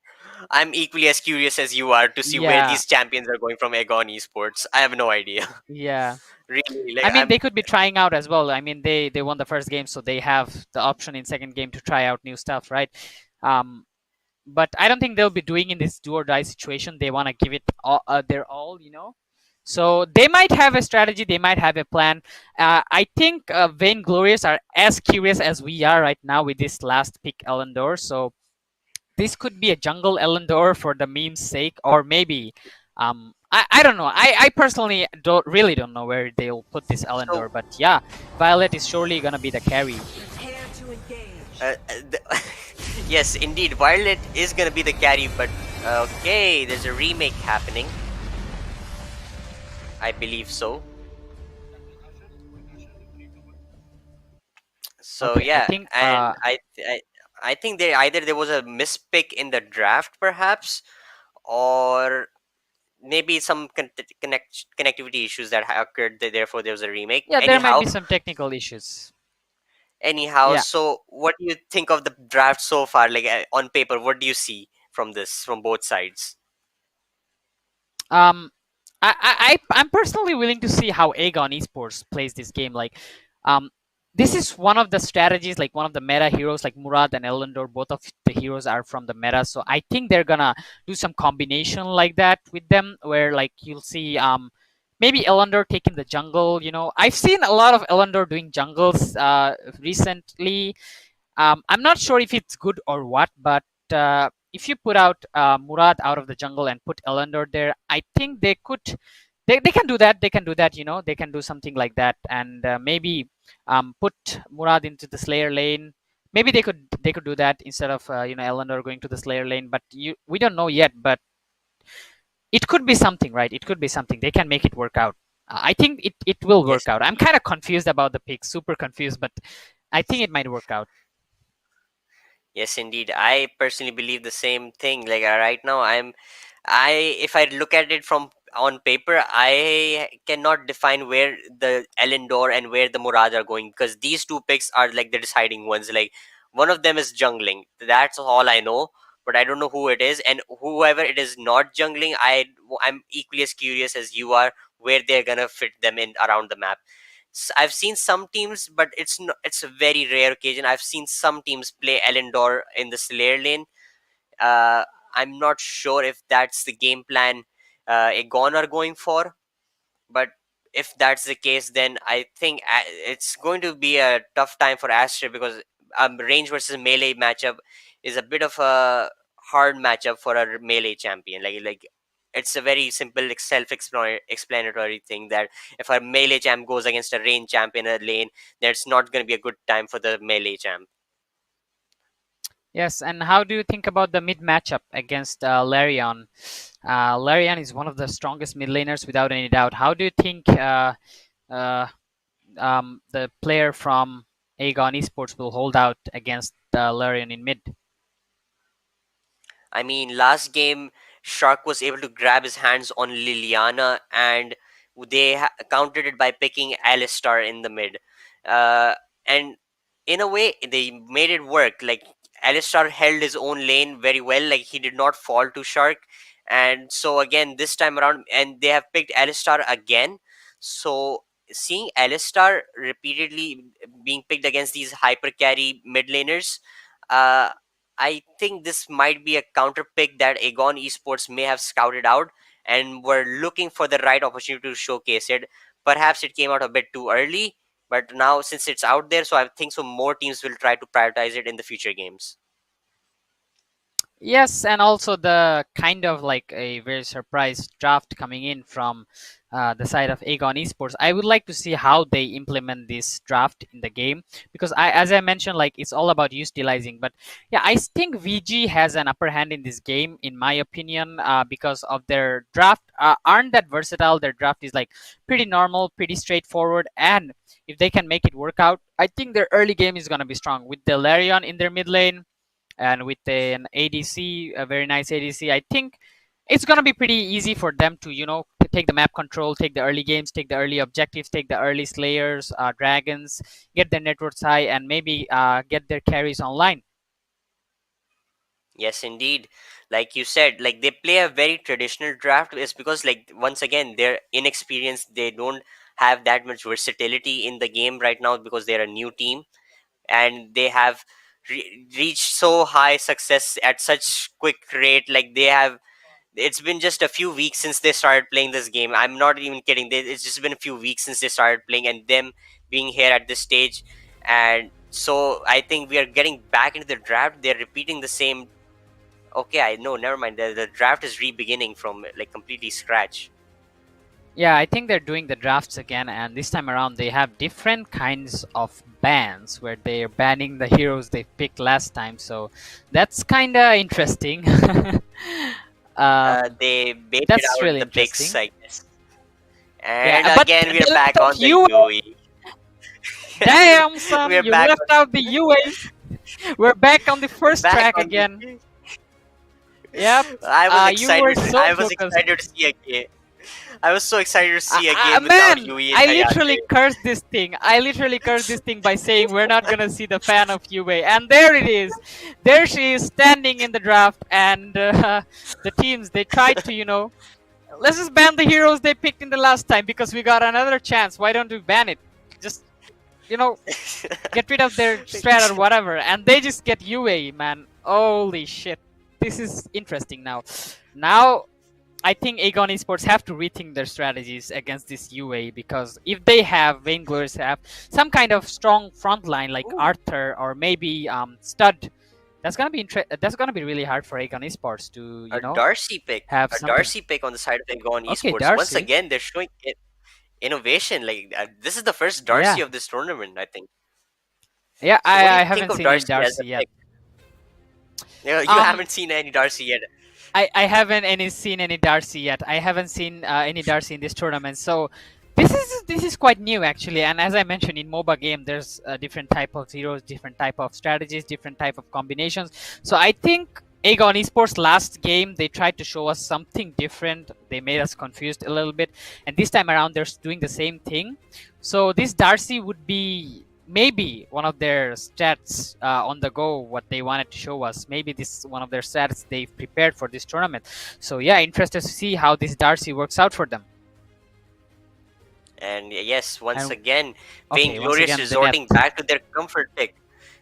I'm equally as curious as you are to see where Yeah, these champions are going from Aegon Esports. I have no idea. yeah. Really, like I mean, I'm. they could be trying out as well. I mean, they won the first game, so they have the option in second game to try out new stuff, right? Um, but I don't think they'll be doing in this do or die situation. They want to give it their all. So they might have a strategy. They might have a plan. I think Vainglorious are as curious as we are right now with this last pick, Elendor. So this could be a jungle Elendor for the meme's sake, or maybe I don't know. I personally don't know where they'll put this So, Elendor, but yeah, Violet is surely gonna be the carry. Prepare to engage. uh, the, yes, indeed, Violet is gonna be the carry, but okay, there's a remake happening. I believe so. So Okay, I yeah, think and I think there was a mispick in the draft, perhaps, or maybe some connectivity issues that occurred. Therefore, there was a remake. yeah, there might Anyhow, be some technical issues. anyhow. Yeah. So, what do you think of the draft so far? Like on paper, what do you see from this from both sides? Um, I'm personally willing to see how Aegon Esports plays this game. Like, um, this is one of the strategies, like one of the meta heroes, like Murad and Elendor. Both of the heroes are from the meta, so I think they're gonna do some combination like that with them, where like you'll see maybe Elendor taking the jungle. I've seen a lot of Elendor doing jungles recently. I'm not sure if it's good or what, but if you put out Murad out of the jungle and put Elendor there, I think they could. They can do that. They can do that. They can do something like that, and maybe put Murad into the Slayer lane. Maybe they could do that instead of Elendor going to the Slayer lane. But we don't know yet. But it could be something, right? It could be something. They can make it work out. I think it will Yes, work out. I'm kind of confused about the pick, super confused, but I think it might work out. yes, indeed. I personally believe the same thing. Like right now, if I look at it from on paper, I cannot define where the Elendor and where the Murad are going, because these two picks are like the deciding ones. Like one of them is jungling. That's all I know, but I don't know who it is. And whoever it is not jungling, I'm equally as curious as you are where they're gonna fit them in around the map. I've seen some teams, but it's a very rare occasion. I've seen some teams play Elendor in the Slayer lane. uh, I'm not sure if that's the game plan Aegon are going for, but if that's the case, then I think it's going to be a tough time for Astra, because range versus melee matchup is a bit of a hard matchup for a melee champion. Like it's a very simple, like, self-explanatory thing that if a melee champ goes against a range champ in a lane, that's not going to be a good time for the melee champ. Yes, and how do you think about the mid matchup against Larion? Larion is one of the strongest mid laners without any doubt. How do you think uh, the player from Aegon Esports will hold out against Larion in mid? I mean, last game, Shark was able to grab his hands on Liliana, and they countered it by picking Alistar in the mid. And in a way, they made it work. Like, Alistar held his own lane very well, like, he did not fall to Shark. And so, again, this time around, and they have picked Alistar again. So, seeing Alistar repeatedly being picked against these hyper carry mid laners, uh, I think this might be a counter pick that Aegon Esports may have scouted out and were looking for the right opportunity to showcase it. Perhaps it came out a bit too early, but now since it's out there, so I think so more teams will try to prioritize it in the future games. Yes, and also the kind of like a very surprise draft coming in from the side of Aegon Esports. I would like to see how they implement this draft in the game because as I mentioned, like it's all about utilizing. But yeah, I think VG has an upper hand in this game, in my opinion, because of their draft aren't that versatile. Their draft is like pretty normal, pretty straightforward, and if they can make it work out, I think their early game is gonna be strong with Delarion in their mid lane and with an ADC, a very nice ADC. I think it's gonna be pretty easy for them to take the map control, take the early games, take the early objectives, take the early slayers, dragons, get their networks high, and maybe get their carries online. Yes, indeed. Like you said, like they play a very traditional draft is because like once again they're inexperienced. They don't have that much versatility in the game right now because they're a new team and they have reached so high success at such quick rate. Like they have, it's been just a few weeks since they started playing this game. I'm not even kidding. It's just been a few weeks since they started playing, and them being here at this stage. And so I think we are getting back into the draft. They're repeating the same. Okay, I know. Never mind. The draft is re-beginning from like completely scratch. Yeah, I think they're doing the drafts again, and this time around they have different kinds of bans where they're banning the heroes they picked last time. So that's kind of interesting. They baited That's out really the picks, interesting. I guess. And Yeah, but again, they we're back left on out the UA. UE. Damn, son, We're you back. left out the UA. We're back on the first Back track on again. the. Yep. I was You were excited. so I was focused. excited to see a game. I was so excited to see a game Man, without Yui and I Hayate. literally cursed this thing. I literally cursed this thing by saying we're not gonna see the fan of UA, and there it is. There she is standing in the draft, and the teams they tried to let's just ban the heroes they picked in the last time because we got another chance. Why don't we ban it? Just get rid of their strat or whatever, and they just get UA, man. Holy shit, this is interesting now. Now I think Aegon Esports have to rethink their strategies against this UA because if they have Vainglorious have some kind of strong front line like Arthur or maybe Stud, that's gonna be really hard for Aegon Esports to a Darcy pick. have A something. Darcy pick on the side of Aegon Okay, Esports. Once Darcy. again, they're showing innovation. Like this is the first Darcy Yeah. of this tournament, I think. Yeah, So what do I you haven't think of seen any Darcy as Darcy a yet. pick? You haven't seen any Darcy yet. I haven't seen any Darcy yet. I haven't seen any Darcy in this tournament. So this is quite new actually. And as I mentioned in MOBA game, there's a different type of heroes, different type of strategies, different type of combinations. So I think Aegon Esports last game they tried to show us something different. They made us confused a little bit, and this time around they're doing the same thing. So this Darcy would be maybe one of their stats on the go, what they wanted to show us. Maybe this is one of their stats they've prepared for this tournament. So yeah, interested to see how this Darcy works out for them. And yes, once And- again, okay, once Vainglorious again, the resorting net. back to their comfort pick.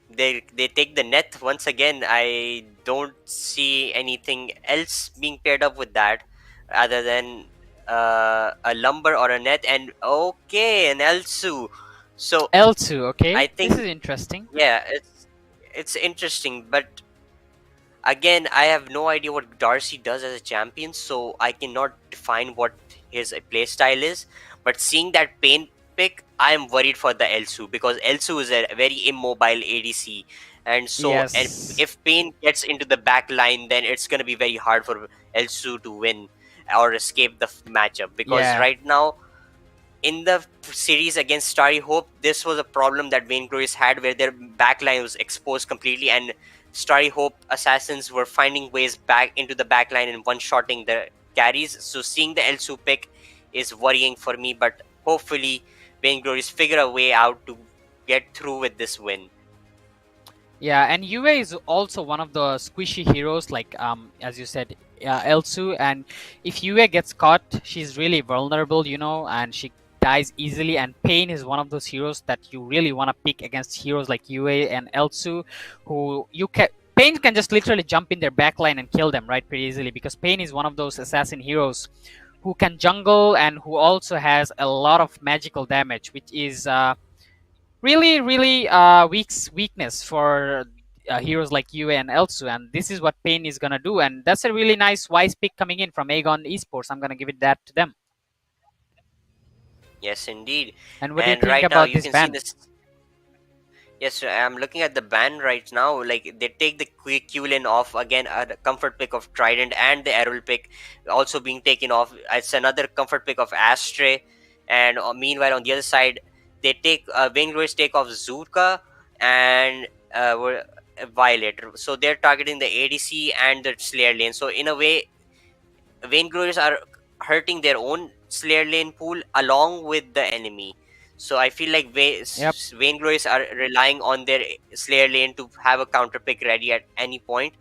They take the net once again. I don't see anything else being paired up with that other than a lumber or a net. And okay, an Elsu. So L2, okay. I think this is interesting. yeah, it's interesting, but again, I have no idea what Darcy does as a champion, so I cannot define what his playstyle is. But seeing that Pain pick, I am worried for the Elsu, because Elsu is a very immobile ADC, and so and Yes. if Pain gets into the back line, then it's gonna be very hard for Elsu to win or escape the matchup, because Yeah. right now in the series against Starry Hope, this was a problem that Vainglorious had, where their backline was exposed completely, and Starry Hope assassins were finding ways back into the backline and one-shotting the carries. So seeing the Elsu pick is worrying for me, but hopefully Vainglorious figure a way out to get through with this win. Yeah, and Yue is also one of the squishy heroes, like as you said, Elsu. And if Yue gets caught, she's really vulnerable, and she dies easily. And Pain is one of those heroes that you really want to pick against heroes like Yue and Elsu, who Pain can just literally jump in their backline and kill them right pretty easily, because Pain is one of those assassin heroes who can jungle and who also has a lot of magical damage, which is really weakness for heroes like Yue and Elsu, and this is what Pain is gonna do, and that's a really nice wise pick coming in from Aegon Esports. I'm gonna give it that to them. Yes, indeed. And what do you And think right now about you this can see ban? this. Yes, I'm looking at the ban right now. Like, they take the quick Qlin off again, the comfort pick of Trident, and the Errol pick also being taken off. It's another comfort pick of Astray, and meanwhile on the other side, they take Vainglorious take off Zurka and Violet. So they're targeting the ADC and the Slayer lane. So in a way, Vainglorious are hurting their own Slayer lane pool along with the enemy. So I feel like Yep. Vainglorious are relying on their Slayer lane to have a counter pick ready at any point,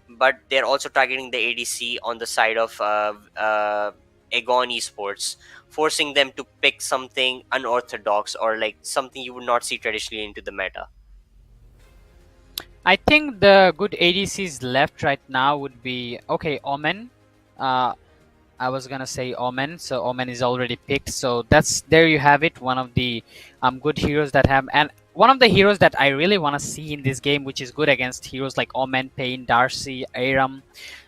but they're also targeting the ADC on the side of Aegon Esports, forcing them to pick something unorthodox or like something you would not see traditionally into the meta. I think the good ADCs left right now would be Omen. I was gonna say Omen, so Omen is already picked. So there you have it. One of the good heroes that have, and one of the heroes that I really want to see in this game, which is good against heroes like Omen, Pain, Darcy, Aram.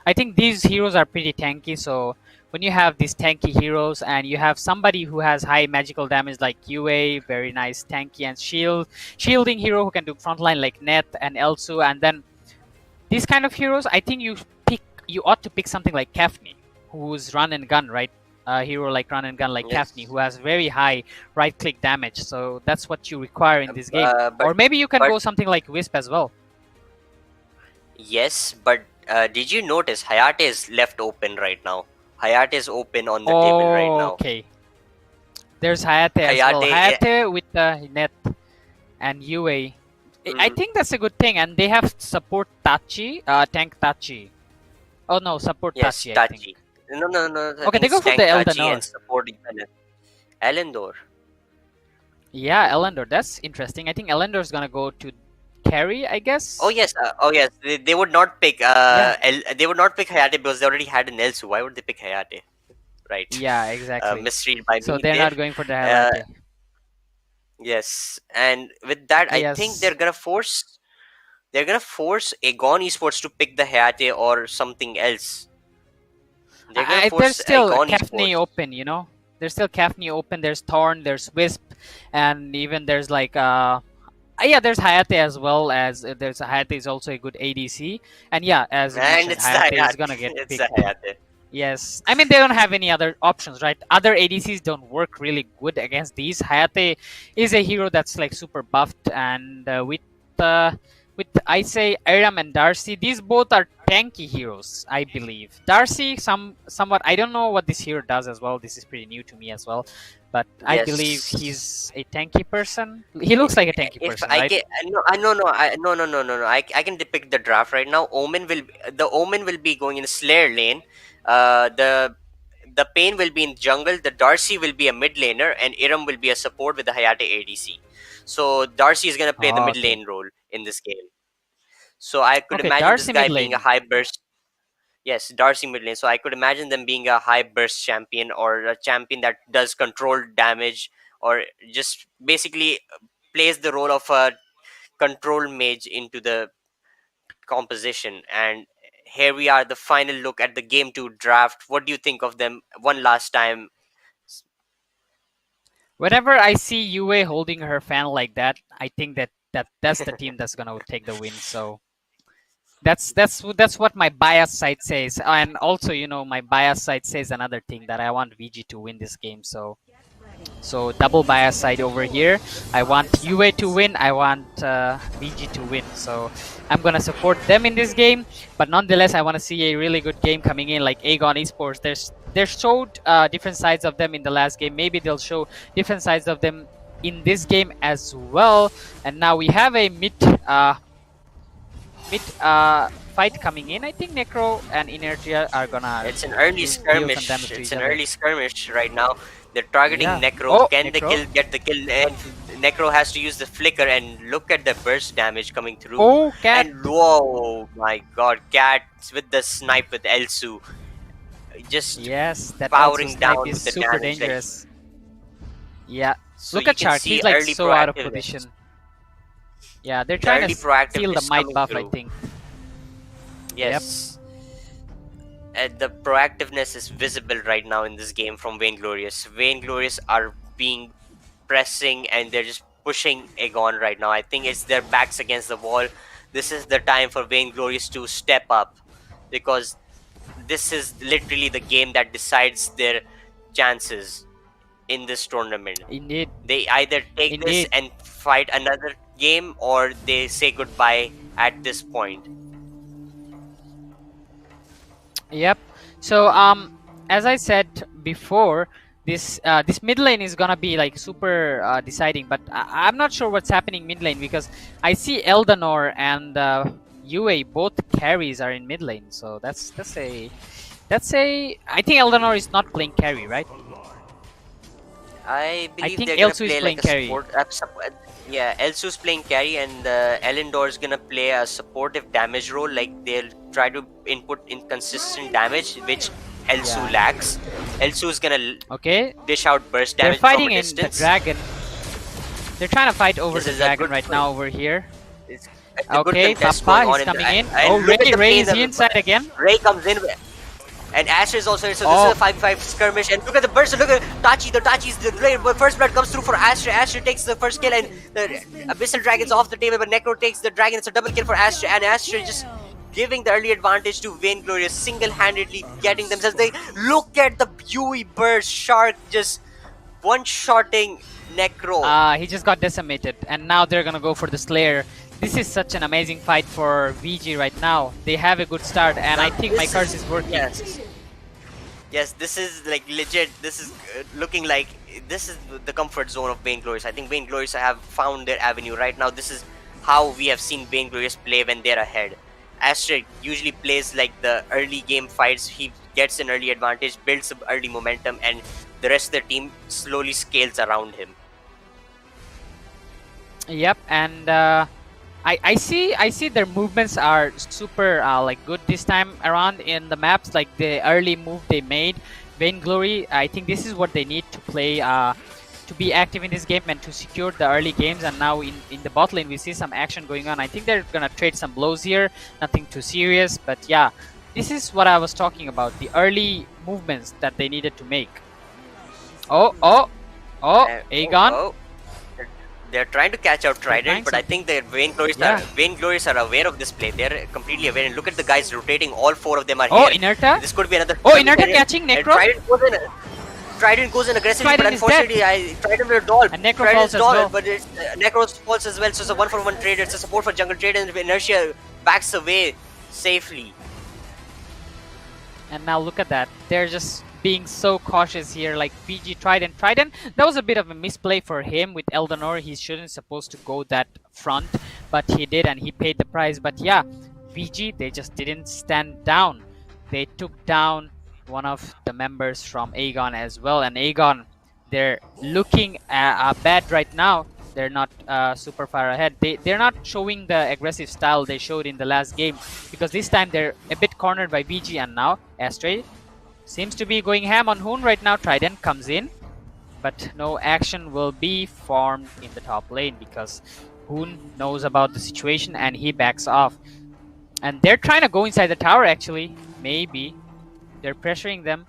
I think these heroes are pretty tanky. So when you have these tanky heroes and you have somebody who has high magical damage like Yue, very nice tanky and shielding hero who can do frontline like Net and Elsu, and then these kind of heroes, I think you ought to pick something like Kafni, who's run and gun, right? A hero like run and gun like Yes. Kafni, who has very high right click damage. So that's what you require in this game. But Or maybe you can but go something like Wisp as well. yes, but did you notice Hayate is left open right now? Hayate is open on the table right now. Okay. There's Hayate as well. Hayate, Hayate with the Net and Yue. I Mhm. think that's a good thing. And they have support Tachi, tank Tachi. Oh no, support yes, Tachi, I think. Tachi. No. I Okay, think they go it's for Tank the Tachi Eldanor. and support Elendor. Yeah, Elendor. That's interesting. I think Elendor's gonna go to carry, I guess. Oh yes, They would not pick Yeah. they would not pick Hayate because they already had an Elsu. Why would they pick Hayate? Right. Yeah, exactly. Misread by So me they're there. not going for the Uh, Hayate. yes, and with that, I think Yes. they're gonna force Aegon Esports to pick the Hayate or something else. They're gonna There's force still Aegon Kafni Esports. open. There's still Kafni open. There's Thorn. There's Wisp, and even there's like yeah, there's Hayate as well as there's Hayate is also a good ADC, and yeah, as you And mentioned, it's the Hayate is Hayate. gonna get It's the picked. Hayate. Yes, I mean they don't have any other options, right? Other ADCs don't work really good against these. Hayate is a hero that's like super buffed, and with I say Aram and Darcy, these both are tanky heroes, I believe. Darcy, somewhat, I don't know what this hero does as well. This is pretty new to me as well, but I believe he's Yes. a tanky person. He looks like a tanky If person, I right? get no, I no no I no no no no no I can depict the draft right now. Omen will be going in Slayer lane. The Pain will be in jungle. The Darcy will be a mid laner, and Iram will be a support with the Hayate ADC. So Darcy is gonna play the Oh, mid okay. lane role in this game. So I could Okay, imagine this Darcy guy mid being a lane. high burst. Yes, Darcy mid lane. So I could imagine them being a high burst champion or a champion that does controlled damage or just basically plays the role of a control mage into the composition. And here we are, the final look at the game 2 draft. What do you think of them one last time? Whenever I see UA holding her fan like that, I think that's the team that's gonna take the win. So that's what my bias side says. And also, my bias side says another thing, that I want VG to win this game. So double bias side over here. I want UA to win. I want VG to win. So I'm gonna support them in this game. But nonetheless, I want to see a really good game coming in, like Aegon Esports. They showed different sides of them in the last game. Maybe they'll show different sides of them in this game as well. And now we have a mid fight coming in. I think Necro and Inertia are gonna. It's an early deal some skirmish. damage to It's each an other. early skirmish right now. They're targeting Yeah. Necro. Oh, Can the Necro. kill get the kill? And Necro has to use the flicker, and look at the burst damage coming through. Oh, Cat. And whoa, my God, Cat with the snipe with Elsu, just Yes, that powering also down snipe is with the super damage, like- dangerous. Yeah, So look you at can Shark. see He's like early so out of proactiveness. position. Yeah, they're The trying early to steal the proactiveness might coming buff, I through. think. Yes. And the proactiveness is visible right now in this game from Vainglorious. Vainglorious are being pressing, and they're just pushing Aegon right now. I think it's their backs against the wall. This is the time for Vainglorious to step up, because this is literally the game that decides their chances in this tournament. Indeed. They either take this Indeed. and fight another game, or they say goodbye at this point. Yep. So as I said before, this mid lane is gonna be like super deciding, but I'm not sure what's happening mid lane, because I see Eldanor and UA, both carries are in mid lane. So that's a I think Eldanor is not playing carry, right? I believe think they're gonna Elsu is play playing like a carry. support. Yeah, Elsu's playing carry, and Elendor is gonna play a supportive damage role. Like they'll try to input inconsistent damage, which Elsu Yeah. lacks. Elsu is gonna Okay. dish out burst They're damage from fighting a in the distance. dragon. They're trying to fight over This the is a dragon good right play. now over here. It's a good Okay, contest Papa going on is in the- coming in. and Oh, look at the Ray play is that- he inside again? Ray comes in, and Asher is also here. So this Oh. is a 5v5 skirmish. And look at the burst. Look at Tachi. The Tachi's the first blood comes through for Asher. Asher takes the first kill, and the Abyssal Dragon's off the table. But Necro takes the dragon. It's a double kill for Asher, and Asher just giving the early advantage to Vainglorious, single-handedly getting themselves. They look at the Yui burst. Shark just one-shotting Necro. He just got decimated, and now they're gonna go for the Slayer. This is such an amazing fight for VG right now. They have a good start, and I think my This curse is working. Yes, this is like legit. This is looking like this is the comfort zone of Vainglorious. I think Vainglorious have found their avenue right now. This is how we have seen Vainglorious play when they're ahead. Astra usually plays like the early game fights. He gets an early advantage, builds some early momentum, and the rest of the team slowly scales around him. Yep, and I see their movements are super like good this time around in the maps. Like the early move they made, Vainglory. I think this is what they need to play to be active in this game and to secure the early games. And now in the bot lane we see some action going on. I think they're gonna trade some blows here. Nothing too serious, but yeah, this is what I was talking about. The early movements that they needed to make. Oh, Aegon. Oh. They're trying to catch out trying Trident, but I think the Vainglorious are aware of this play. They're completely aware. And look at the guys rotating. All four of them are Oh, here. Inerta. This could be another. Oh, Inerta catching And Necro. Trident goes in aggressively, Trident but is unfortunately, Trident will doll. And Necro Trident's falls as doll, well. but it's, Necro falls as well. So it's a 1-for-1 trade. It's a support for jungle trade, and Inertia backs away safely. And now look at that. They're just being so cautious here. Like VG Trident. That was a bit of a misplay for him with Eldanor. He shouldn't supposed to go that front, but he did, and he paid the price. But yeah, VG, they just didn't stand down. They took down one of the members from Aegon as well. And Aegon, they're looking bad right now. They're not super far ahead. They're not showing the aggressive style they showed in the last game, because this time they're a bit cornered by VG. And now Astray seems to be going ham on Hoon right now. Trident comes in, but no action will be formed in the top lane because Hoon knows about the situation and he backs off. And they're trying to go inside the tower actually. Maybe. They're pressuring them.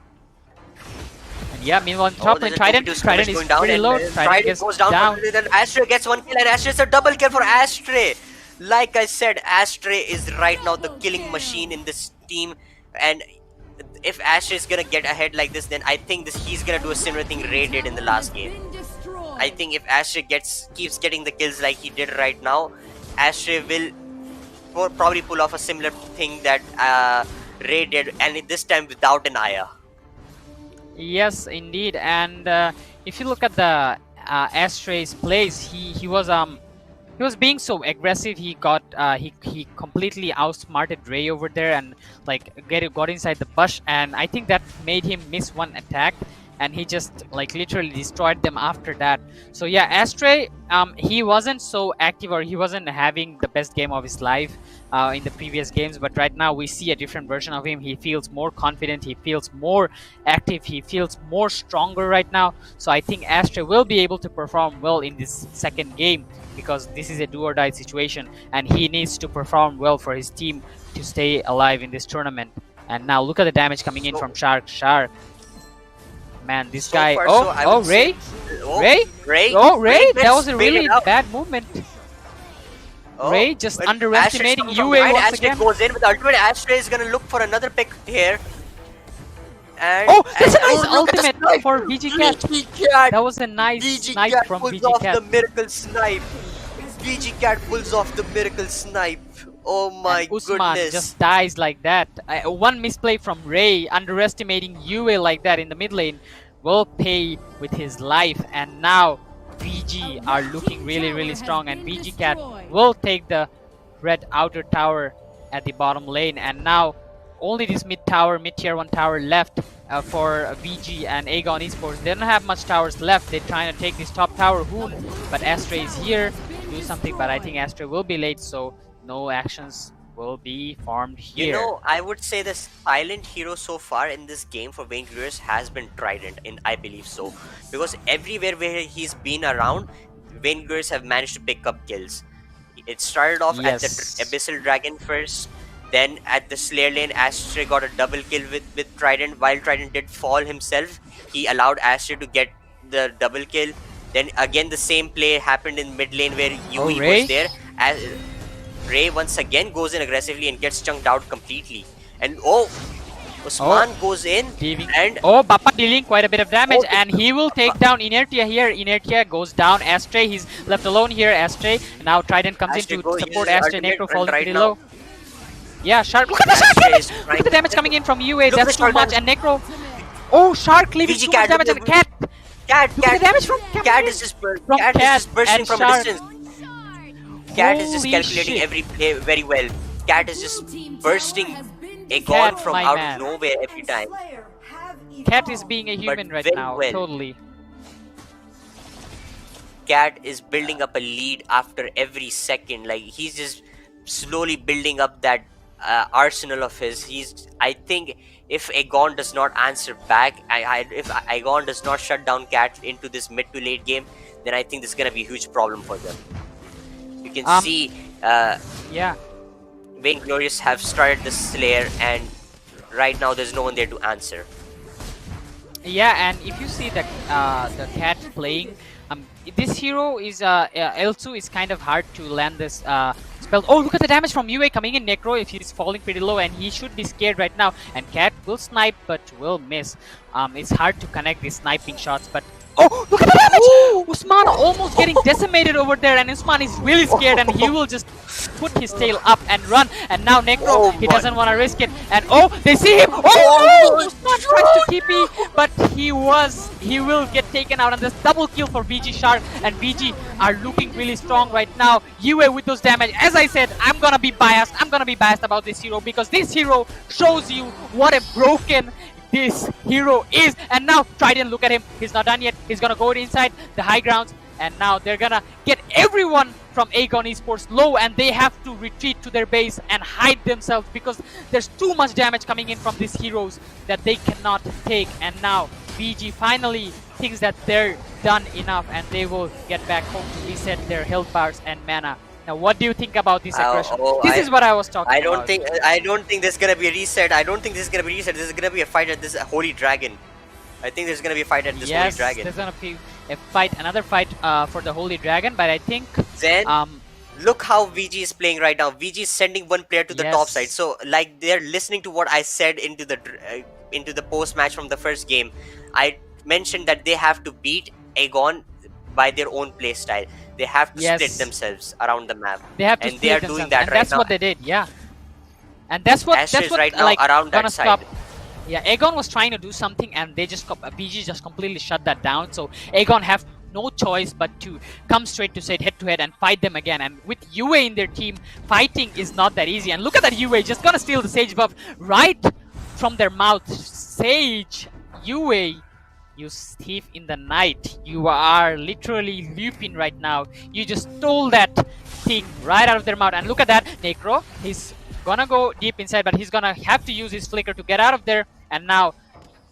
And yeah, meanwhile, Oh, top there's lane, a Trident 2v2 skirmish is going down, pretty and low. Trident Trident goes gets down. Then Astray gets one kill, and Astray is a double kill for Astray. Like I said, Astray is right now the killing machine in this team, and if Astray is gonna get ahead like this, then I think he's gonna do a similar thing Ray did in the last game. I think if Astray keeps getting the kills like he did right now, Astray will probably pull off a similar thing that Ray did, and this time without an Aya. Yes, indeed. And if you look at the Astray's plays, he was being so aggressive. He got he completely outsmarted Ray over there and like got inside the bush, and I think that made him miss one attack, and he just like literally destroyed them after that. So yeah, Astray, he wasn't so active, or he wasn't having the best game of his life in the previous games, but right now we see a different version of him. He feels more confident, he feels more active, he feels more stronger right now. So I think Astray will be able to perform well in this second game, because this is a do or die situation, and he needs to perform well for his team to stay alive in this tournament. And now look at the damage coming in from Shark. Man, this guy. Ray? Ray? That was a really bad movement. Ray just underestimating UA once Astray again. goes in with ultimate. Astray is gonna look for another pick here. And That's a nice ultimate for VG Cat. Cat. That was a nice VG snipe Cat from pulls VG off Cat. the miracle snipe. VG Cat pulls off the miracle snipe. Oh my And Usman goodness. just dies like that. One misplay from Ray, underestimating UA like that in the mid lane, will pay with his life. And now VG are looking really strong, and VG Cat will take the red outer tower at the bottom lane. And now only this mid tier 1 tower left for VG and Aegon Esports. They don't have much towers left. They're trying to take this top tower, Hoon, but Astray is here to do something, but I think Astray will be late, so no actions will be formed here. You know, I would say the silent hero so far in this game for Vainglorious has been Trident, and I believe so. Because everywhere where he's been around, Vainglorious have managed to pick up kills. It started off at the Abyssal Dragon first, then at the Slayer lane, Astray got a double kill with Trident. While Trident did fall himself, he allowed Astray to get the double kill. Then again the same play happened in mid lane where UE was there. As Ray once again goes in aggressively and gets chunked out completely. And Usman goes in and Bappa dealing quite a bit of damage, and he will take down Inertia here. Inertia goes down. Astray, he's left alone here. Astray, now Trident comes in to support Astray. Necro falling pretty low. Yeah, Shark. Look at the Shark! Look at the damage coming in from UA. That's too much. And Necro. Oh, Shark leaving too much damage. And Cat. Look at the damage from Cat is just bursting from a distance. Cat is just calculating every play very well. Cat is just bursting Aegon from out of nowhere every time. Cat is being a human right now, totally. Cat is building up a lead after every second. Like, he's just slowly building up that arsenal of his. I think if Aegon does not answer back, if Aegon does not shut down Cat into this mid to late game, then I think this is gonna be a huge problem for them. You can see Vainglorious have started the Slayer, and right now there's no one there to answer. Yeah, and if you see the Cat playing, this hero is L2 is kind of hard to land this spell. Oh, look at the damage from UA coming in. Necro, if he's falling pretty low, and he should be scared right now. And Cat will snipe, but will miss. It's hard to connect these sniping shots, but oh, look at the damage! Usman almost getting decimated over there, and Usman is really scared, and he will just put his tail up and run. And now Necro, he doesn't want to risk it. And they see him! Usman tries to TP, but he will get taken out. And there's double kill for VG Shark, and VG are looking really strong right now. UA with those damage. As I said, I'm gonna be biased. I'm gonna be biased about this hero, because this hero shows you what a broken this hero is. And now Trident, look at him, he's not done yet. He's gonna go inside the high grounds, and now they're gonna get everyone from Aegon Esports low, and they have to retreat to their base and hide themselves, because there's too much damage coming in from these heroes that they cannot take. And now VG finally thinks that they're done enough, and they will get back home to reset their health bars and mana. Now, what do you think about this aggression? This is what I was talking about. I don't think there's gonna be a reset. I don't think this is gonna be a reset. This is gonna be a fight at this Holy Dragon. I think there's gonna be a fight at this Holy Yes, Dragon. there's gonna be a fight, another fight for the Holy Dragon. But I think Then look how VG is playing right now. VG is sending one player to the top side. yes, So like they're listening to what I said into the post match from the first game. I mentioned that they have to beat Aegon by their own play style. They have to split yes, themselves around the map, they have to and they are split doing themselves, that and right that's now. what they did. Yeah, and that's what Asher is right now like around gonna that stop. side. Yeah, Aegon was trying to do something, and they just BG just completely shut that down. So Aegon have no choice but to come straight to say head to head and fight them again. And with UA in their team, fighting is not that easy. And look at that UA just gonna steal the Sage buff right from their mouth. Sage, UA, you thief in the night. You are literally looping right now. You just stole that thing right out of their mouth. And look at that, Necro. He's gonna go deep inside, but he's gonna have to use his flicker to get out of there. And now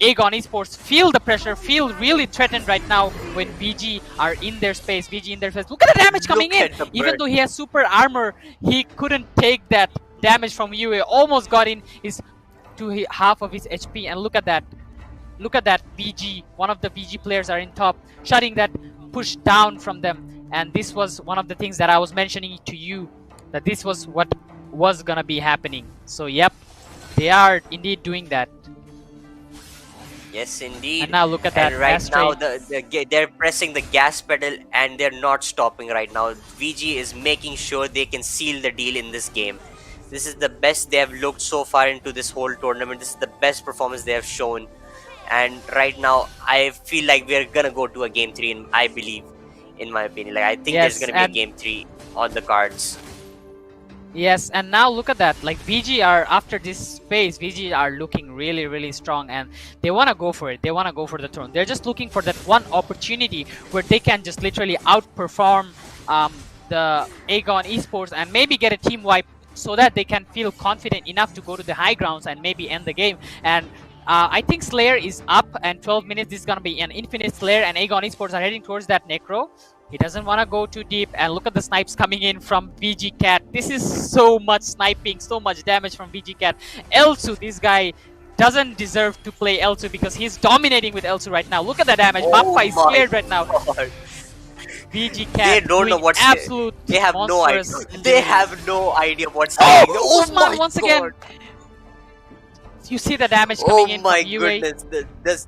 Aegon Esports feel the pressure, feel really threatened right now when VG are in their space. VG in their space. Look at the damage coming in. Even though he has super armor, he couldn't take that damage from UA. Almost got in his to half of his HP. And look at that. Look at that. VG, one of the VG players are in top, shutting that push down from them. And this was one of the things that I was mentioning to you, that this was what was gonna be happening. So yep, they are indeed doing that. Yes, indeed. And now look at that. And right Astray. now, they're pressing the gas pedal and they're not stopping right now. VG is making sure they can seal the deal in this game. This is the best they have looked so far into this whole tournament. This is the best performance they have shown. And right now, I feel like we're gonna go to a game 3, I believe, in my opinion. Like, I think Yes, there's gonna be a game 3 on the cards. Yes, and now look at that. Like VG are, after this phase, VG are looking really, really strong, and they want to go for it. They want to go for the throne. They're just looking for that one opportunity where they can just literally outperform the Aegon Esports and maybe get a team wipe so that they can feel confident enough to go to the high grounds and maybe end the game. And I think Slayer is up, and 12 minutes this is going to be an infinite Slayer, and Aegon Esports are heading towards that Necro. He doesn't want to go too deep, and look at the snipes coming in from VG Cat. This is so much sniping, so much damage from VG Cat. Elsu, this guy doesn't deserve to play Elsu because he's dominating with Elsu right now. Look at the damage. Mappa is scared right now. God. VG Cat They don't know what's absolute They have no idea. monstrous They have no idea what's happening. Oh, my Usman once again. God. You see the damage coming in my from UA. goodness. There's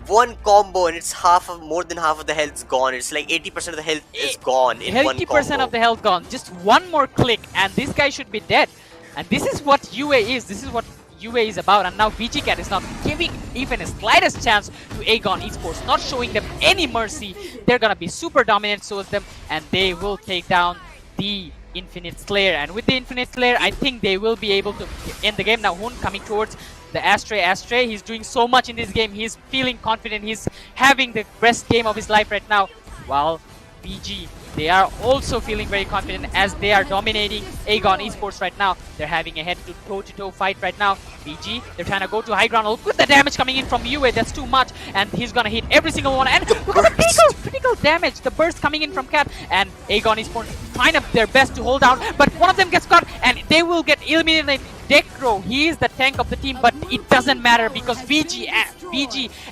one combo and it's more than half of the health's gone. It's like 80% of the health is gone in one combo. 80% of the health gone. Just one more click and this guy should be dead. And this is what UA is. This is what UA is about. And now VG Cat is not giving even a slightest chance to Aegon Esports. Not showing them any mercy. They're gonna be super dominant towards them. And they will take down the Infinite Slayer. And with the Infinite Slayer, I think they will be able to end the game. Now Hoon coming towards the Astray, he's doing so much in this game. He's feeling confident. He's having the best game of his life right now. While VG, they are also feeling very confident as they are dominating Aegon Esports right now. They're having a head-to-toe fight right now. VG, they're trying to go to high ground. Look at the damage coming in from UA. That's too much. And he's gonna hit every single one. And look at the critical damage. The burst coming in from Cat. And Aegon Esports trying their best to hold down. But one of them gets caught and they will get eliminated. Dekro, he is the tank of the team, but it doesn't matter because VG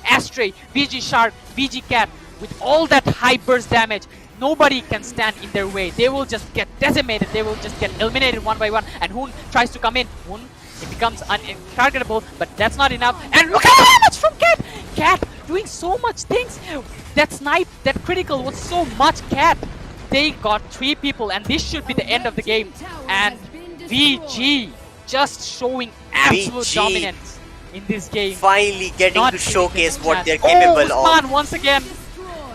Astray, VG Shark, VG Cat, with all that high burst damage, nobody can stand in their way. They will just get decimated. They will just get eliminated one by one. And Hoon tries to come in. Hoon, it becomes untargetable, but that's not enough. And look at the damage from Cat! Cat doing so much things. That snipe, that critical was so much. Cat. They got 3 people, and this should be the end of the game. And VG just showing absolute dominance in this game. Finally getting Not to giving showcase them a what chance. they're capable Usman of. once again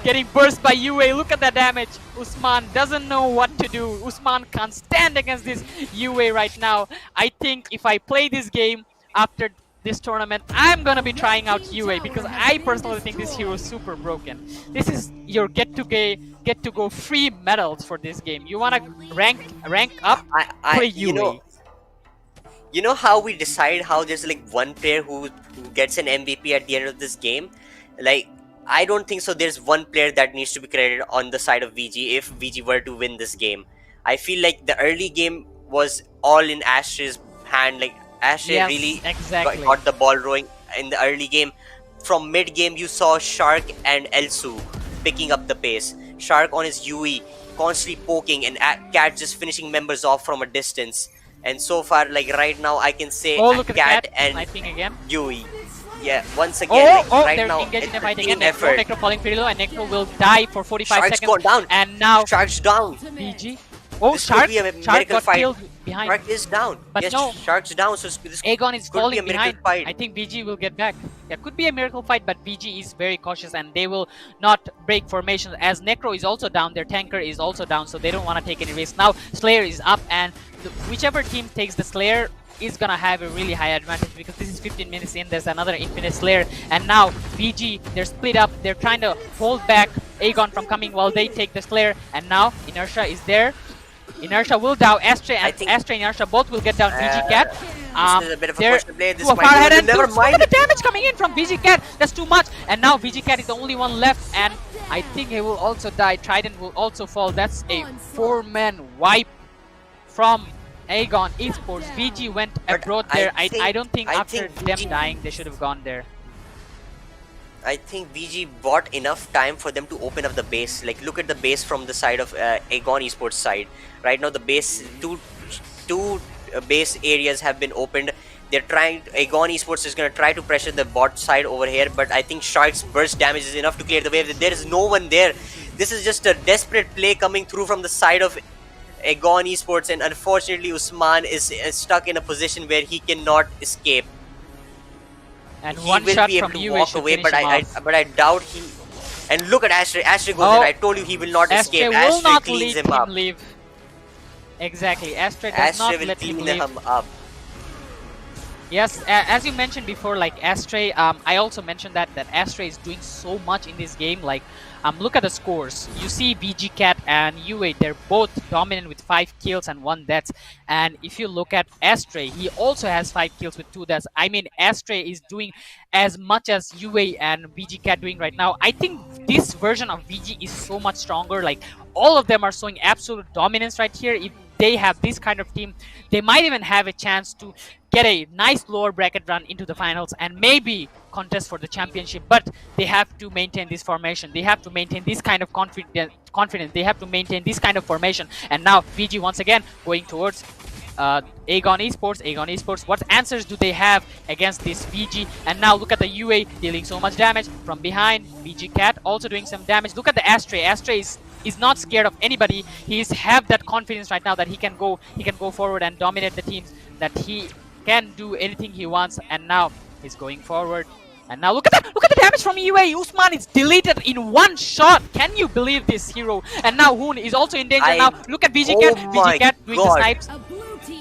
getting burst by UA. Look at that damage. Usman doesn't know what to do. Usman can't stand against this UA right now. I think if I play this game after this tournament, I'm gonna be trying out UA because I personally think this hero is super broken. This is your get to go free medals for this game. You wanna rank up, play UA. You know how we decide how there's like one player who gets an MVP at the end of this game? Like, I don't think so there's one player that needs to be credited on the side of VG if VG were to win this game. I feel like the early game was all in Ashray's hand. Like, Ashtray really exactly. got the ball rolling in the early game. from mid game, you saw Shark and Elsu picking up the pace. Shark on his UE, constantly poking, and Cat just finishing members off from a distance. And so far, like right now, I can say Oh, look at the Cat Cat and sniping again. UE. Yeah, once again, right they're now, engaged in it's a fight a again. team effort. Necro falling pretty low, and Necro will die for 45 Shark's seconds. gone down. And now Shark's down. BG. Oh, This could Shark, be a Shark miracle got fight. killed behind. Shark is down. But yes, no. Shark's down. So this Aegon is could be falling a miracle behind. fight. I think BG will get back. Yeah, could be a miracle fight, but BG is very cautious and they will not break formation. As Necro is also down, their tanker is also down, so they don't want to take any risks. Now Slayer is up, and whichever team takes the Slayer is gonna have a really high advantage, because this is 15 minutes in, there's another infinite Slayer, and now BG, they're split up, they're trying to hold back Aegon from coming while they take the Slayer, and now Inertia is there. Inertia will down Astray, and Astray and Inertia both will get down BG Cat. This is a bit of a question play. This far might ahead, be, and never look mind. at the damage coming in from BG Cat. That's too much. And now BG Cat is the only one left, and I think he will also die. Trident will also fall. That's a 4-man wipe from Aegon Esports. BG went abroad there. I don't think after them dying, they should have gone there. I think VG bought enough time for them to open up the base. Like, look at the base from the side of Aegon Esports side. Right now, the base, two base areas have been opened. They're trying, Aegon Esports is going to try to pressure the bot side over here, but I think Shark's burst damage is enough to clear the wave. There is no one there. This is just a desperate play coming through from the side of Aegon Esports, and unfortunately, Usman is stuck in a position where he cannot escape. And he one will shot be able from to you walk away, but I doubt he. And look at Astray. Astray goes in. I told you he will not escape. Astray will Astray not cleans let him up. leave. Exactly. Astray does not will let him clean leave. him up. Yes, as you mentioned before, like Astray, I also mentioned that Astray is doing so much in this game. Like, look at the scores. You see VG Cat and UA, they're both dominant with 5 kills and 1 deaths. And if you look at Astray, he also has 5 kills with 2 deaths. I mean, Astray is doing as much as UA and VG Cat doing right now. I think this version of VG is so much stronger. Like, all of them are showing absolute dominance right here. If they have this kind of team, they might even have a chance to get a nice lower bracket run into the finals and maybe contest for the championship. But they have to maintain this formation. They have to maintain this kind of confidence. They have to maintain this kind of formation. And now VG once again going towards Aegon Esports. Aegon Esports, what answers do they have against this VG? And now look at the UA dealing so much damage from behind. VG Cat also doing some damage. Look at the Astray. Astray is not scared of anybody. He's have that confidence right now that he can go forward and dominate the teams, that he can do anything he wants. And now he's going forward. And now look at the damage from UA. Usman is deleted in 1 shot. Can you believe this hero? And now Hoon is also in danger. Now look at VG Cat. VG Cat doing the snipes.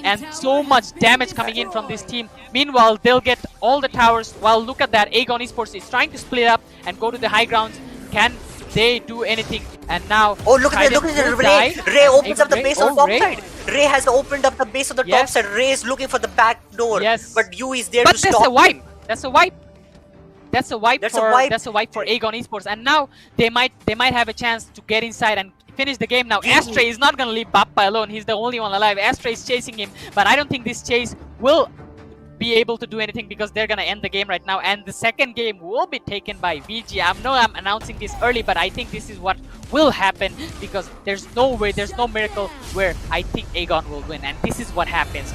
And so much damage coming in from this team. Meanwhile, they'll get all the towers. Well, look at that. Aegon Esports is trying to split up and go to the high grounds. Can they do anything? And now look at Ray. Ray opens up the base on the top side. Ray has opened up the base on the top side. Ray is looking for the back door. Yes. But Yu is there to stop. But that's a wipe. That's a wipe. That's a wipe for Aegon Esports. And now they might have a chance to get inside and finish the game. Now Astray is not gonna leave Bappa alone. He's the only one alive. Astray is chasing him, but I don't think this chase will be able to do anything, because they're gonna end the game right now, and the second game will be taken by VG. I know I'm announcing this early, but I think this is what will happen, because there's no way, there's no miracle where I think Aegon will win, and this is what happens.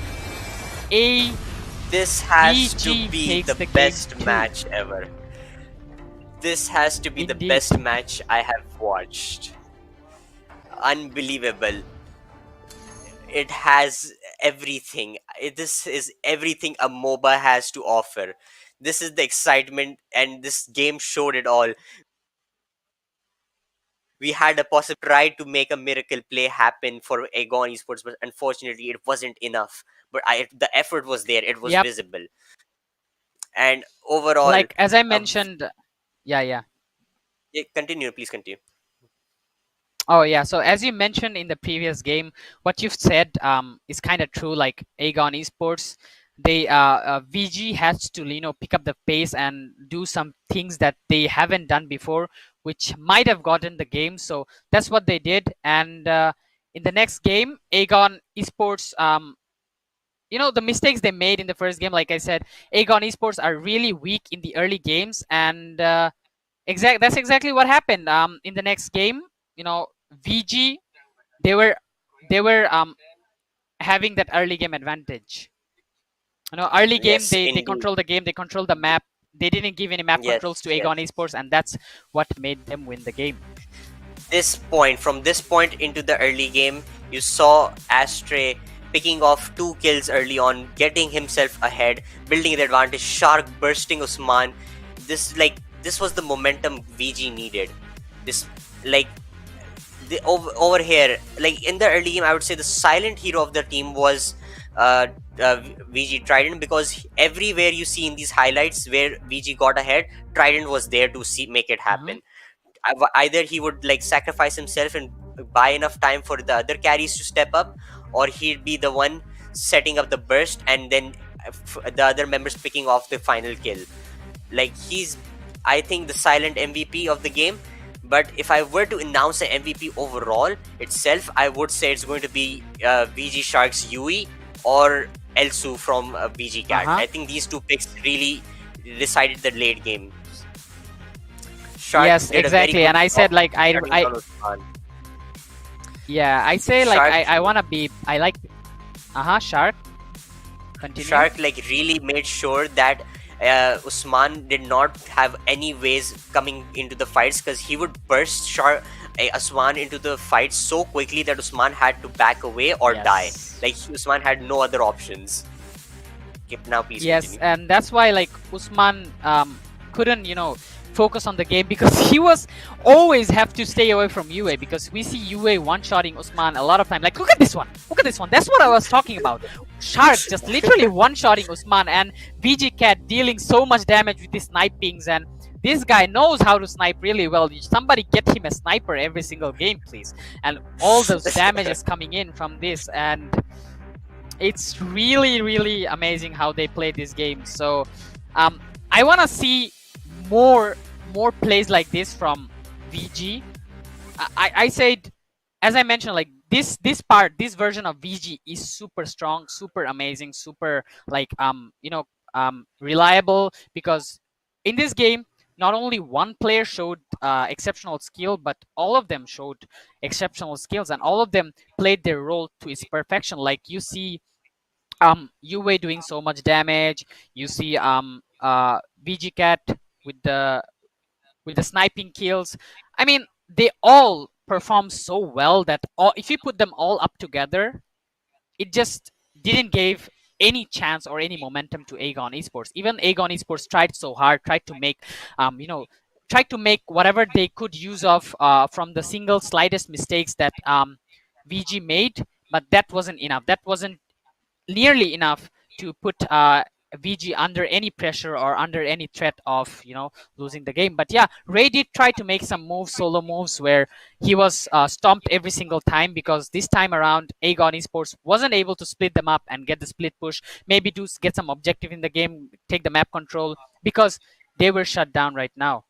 This has to be the best match ever. This has to be the best match I have watched. Unbelievable. It has everything. This is everything a MOBA has to offer. This is the excitement, and this game showed it all. We had a possible try to make a miracle play happen for Aegon Esports, but unfortunately it wasn't enough. But the effort was there. It was visible. And overall, like as I mentioned, yeah, continue, please continue. Oh yeah, so as you mentioned in the previous game, what you've said is kind of true. Like Aegon Esports, they VG has to pick up the pace and do some things that they haven't done before, which might have gotten the game. So that's what they did. And in the next game, Aegon Esports the mistakes they made in the first game. Like I said, Aegon Esports are really weak in the early games, and that's exactly what happened. In the next game, VG, they were having that early game advantage. Early game, Yes, they indeed. control the game, they control the map. They didn't give any map controls Yes, to yes. Aegon Esports, and that's what made them win the game. From this point into the early game, you saw Astray picking off 2 kills early on, getting himself ahead, building the advantage. Shark bursting Usman. This was the momentum VG needed. This like over here, like in the early game, I would say the silent hero of the team was VG Trident, because everywhere you see in these highlights where VG got ahead, Trident was there to make it happen. Either he would like sacrifice himself and buy enough time for the other carries to step up, or he'd be the one setting up the burst and then the other members picking off the final kill. Like, he's, I think, the silent MVP of the game. But if I were to announce an MVP overall itself, I would say it's going to be VG Shark's Yui or Elsu from VG Cat. I think these 2 picks really decided the late game. Shark Yes, did a very exactly. good And I said, job like, shutting down Usman. I say, like, Shark- I want to be, I like, Shark. Continue. Shark like really made sure that Usman did not have any ways coming into the fights, because he would burst Usman into the fight so quickly that Usman had to back away or die. Like, Usman had no other options. Now please Yes, continue. and that's why, like, Usman couldn't, focus on the game, because he was always have to stay away from UA, because we see UA one-shotting Usman a lot of time. Like, look at this one. That's what I was talking about. Shark just literally one-shotting Usman, and VG Cat dealing so much damage with his snipings, and this guy knows how to snipe really well. Somebody get him a sniper every single game, please. And all those damage is coming in from this, and it's really, really amazing how they play this game. So I want to see more plays like this from VG. I said, as I mentioned, like, this version of VG is super strong, super amazing, super, like, reliable, because in this game not only one player showed exceptional skill, but all of them showed exceptional skills, and all of them played their role to its perfection. Like, you see UA doing so much damage, you see VG Cat with the sniping kills. I mean, they all perform so well that if you put them all up together, it just didn't give any chance or any momentum to Aegon Esports. Even Aegon Esports tried so hard, tried to make whatever they could use of from the single slightest mistakes that VG made, but that wasn't enough. That wasn't nearly enough to put VG under any pressure or under any threat of losing the game. But yeah, Ray did try to make some solo moves, where he was stomped every single time, because this time around Aegon Esports wasn't able to split them up and get the split push, maybe to get some objective in the game, take the map control, because they were shut down right now.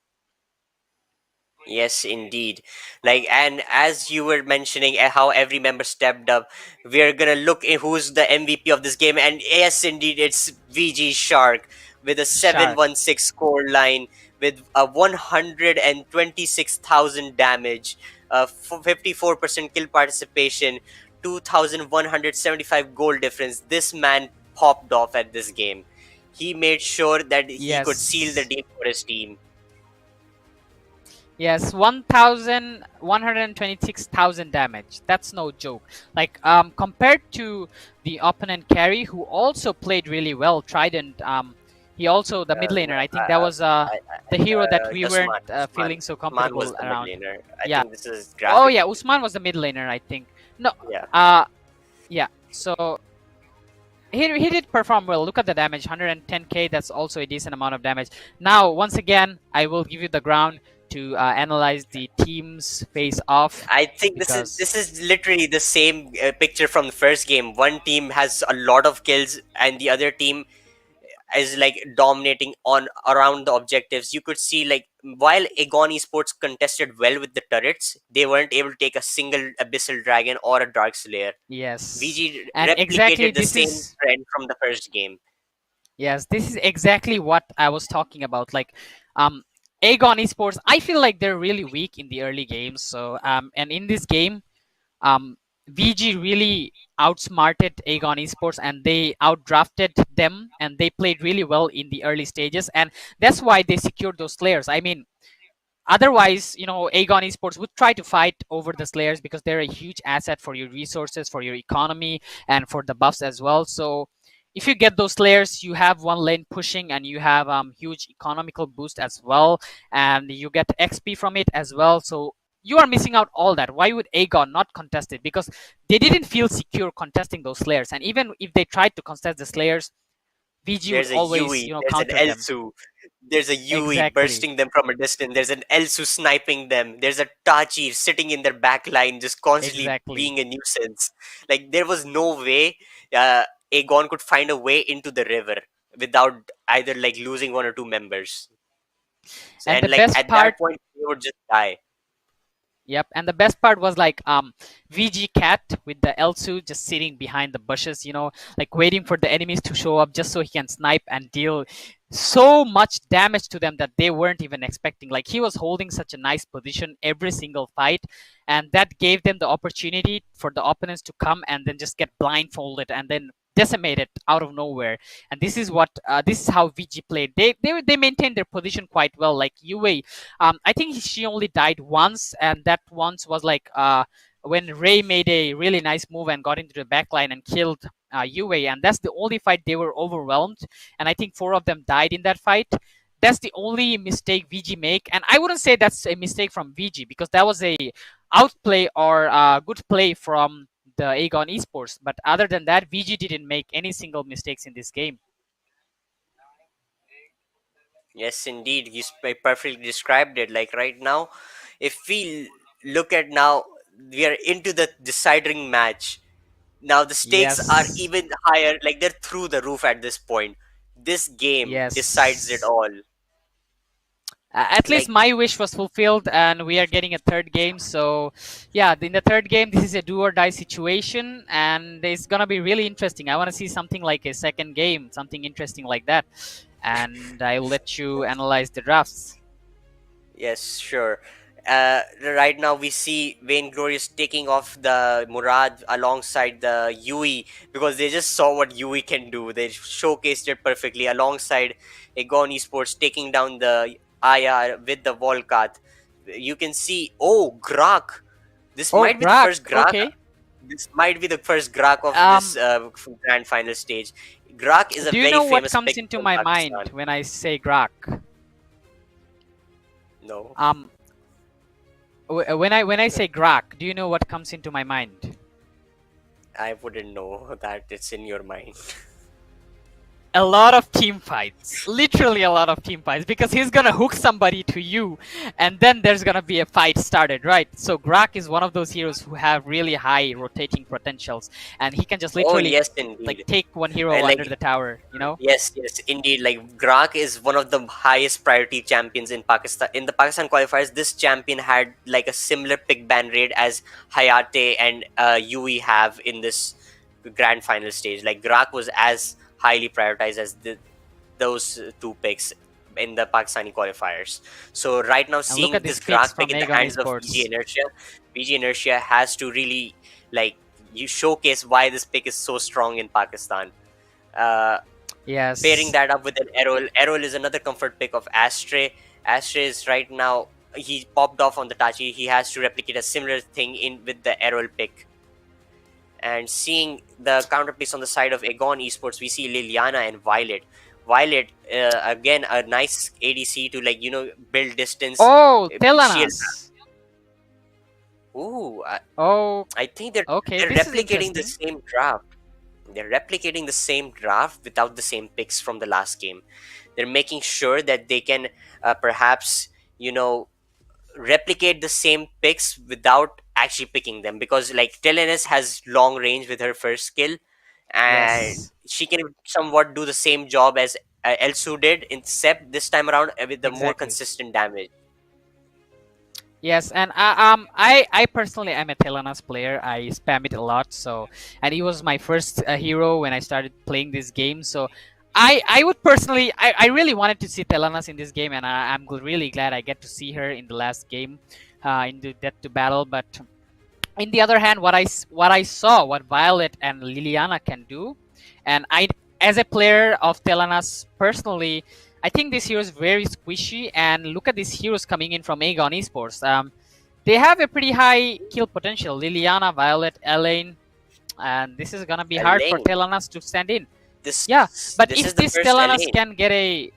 Yes, indeed. Like, and as you were mentioning how every member stepped up, we're gonna look at who's the MVP of this game, and yes, indeed, it's VG Shark with a Shark. 716 score line, with a 126,000 damage, 54% kill participation, 2,175 goal difference. This man popped off at this game. He made sure that he could seal the deal for his team. Yes, 126,000 damage. That's no joke. Like, compared to the opponent carry, who also played really well, Trident. He also the mid laner. I think that was the hero that we weren't feeling so comfortable was the around. Mid laner. I Yeah. think this is Oh yeah, Usman was the mid laner, I think. No. Yeah. Yeah. So he did perform well. Look at the damage, 110k. That's also a decent amount of damage. Now, once again, I will give you the ground to analyze the teams face off. I think this is literally the same picture from the first game. One team has a lot of kills, and the other team is like dominating on around the objectives. You could see like while Aegon Esports contested well with the turrets, they weren't able to take a single Abyssal Dragon or a Dark Slayer. Yes. VG And exactly replicated the this same is trend from the first game. yes, this is exactly what I was talking about. Like Aegon Esports, I feel like they're really weak in the early games. So and in this game, um VG really outsmarted Aegon Esports and they outdrafted them and they played really well in the early stages, and that's why they secured those slayers. I mean, otherwise, Aegon Esports would try to fight over the slayers because they're a huge asset for your resources, for your economy, and for the buffs as well. So if you get those slayers, you have one lane pushing and you have huge economical boost as well, and you get XP from it as well. So you are missing out all that. Why would Aegon not contest it? Because they didn't feel secure contesting those slayers, and even if they tried to contest the slayers, VG would There's a always Yui, there's an counter them. Elsu, there's a Yui Exactly. bursting them from a distance, there's an Elsu sniping them, there's a Tachi sitting in their back line just constantly Exactly. being a nuisance. Like there was no way Aegon could find a way into the river without either like losing one or two members. And And the like best at that part, point they would just die. yep, and the best part was like VG Cat with the Elsu just sitting behind the bushes, like waiting for the enemies to show up just so he can snipe and deal so much damage to them that they weren't even expecting. Like he was holding such a nice position every single fight, and that gave them the opportunity for the opponents to come and then just get blindfolded and then decimated out of nowhere. And this is how VG played. They maintained their position quite well. Like Yue, I think she only died once, and that once was like when Ray made a really nice move and got into the backline and killed Yue, and that's the only fight they were overwhelmed. And I think 4 of them died in that fight. That's the only mistake VG make, and I wouldn't say that's a mistake from VG because that was a outplay or good play from the Aegon Esports. But other than that, VG didn't make any single mistakes in this game. Yes, indeed, you perfectly described it. Like right now, if we look at now, we are into the deciding match. Now the stakes are Yes. even higher, like they're through the roof at this point. This game decides it Yes. all. At least Like, my wish was fulfilled, and we are getting a third game. So, yeah, in the third game, this is a do or die situation, and it's gonna be really interesting. I want to see something like a second game, something interesting like that, and I'll let you analyze the drafts. yes, sure. Right now we see Vainglorious taking off the Murad alongside the Yui because they just saw what Yui can do. They showcased it perfectly alongside Aegon Esports taking down the Aya with the Volcat. You can see, oh, Grak. This Oh, might be the Grak. first Grak. Okay. This might be the first Grak of this Um, grand final stage. Grak is a do you very know what famous comes pick into from my Pakistan. mind when I say Grak? No, Um, when I say Grak, do you know what comes into my mind? I wouldn't know that it's in your mind. A lot of team fights, literally a lot of team fights, because he's gonna hook somebody to you and then there's gonna be a fight started, right? So Grak is one of those heroes who have really high rotating potentials, and he can just Oh literally yes, like indeed. take one hero And under like the tower. yes, yes, indeed. Like Grak is one of the highest priority champions in Pakistan. In the Pakistan qualifiers, this champion had like a similar pick ban rate as Hayate and Yui have in this grand final stage. Like Grak was as highly prioritized as those two picks in the Pakistani qualifiers. So right now, And look seeing at this these picks Grak pick from in the Aegon hands of VG Esports. Inertia, VG Inertia has to really like you showcase why this pick is so strong in Pakistan. Uh, Pairing Yes. that up with an Errol. Errol is another comfort pick of Astray. Astray is right now he popped off on the Tachi. He has to replicate a similar thing in with the Errol pick. And seeing the counterpiece on the side of Aegon Esports, we see Liliana and Violet. Violet, again, a nice ADC to build distance. Oh, She'll. Telanas. Ooh, Oh, I think they're okay, they're this is replicating the interesting. same draft. They're replicating the same draft without the same picks from the last game. They're making sure that they can perhaps replicate the same picks without actually picking them, because like Telenes has long range with her first skill, and Yes. she can somewhat do the same job as Elsu did, except this time around with the more Exactly. consistent damage. Yes, and I personally am a Telenas player. I spam it a lot. So, and he was my first hero when I started playing this game. So, I would personally, I really wanted to see Telenas in this game, and I'm really glad I get to see her in the last game, in the Death to Battle. But in the other hand, what I saw, what Violet and Liliana can do, and I, as a player of Telenas personally, I think this hero is very squishy. And look at these heroes coming in from Aegon Esports. They have a pretty high kill potential. Liliana, Violet, Elaine, and this is gonna be hard for Elaine, Telenas to stand in. this Yeah, but this is if the this first Telenas Elaine. can get a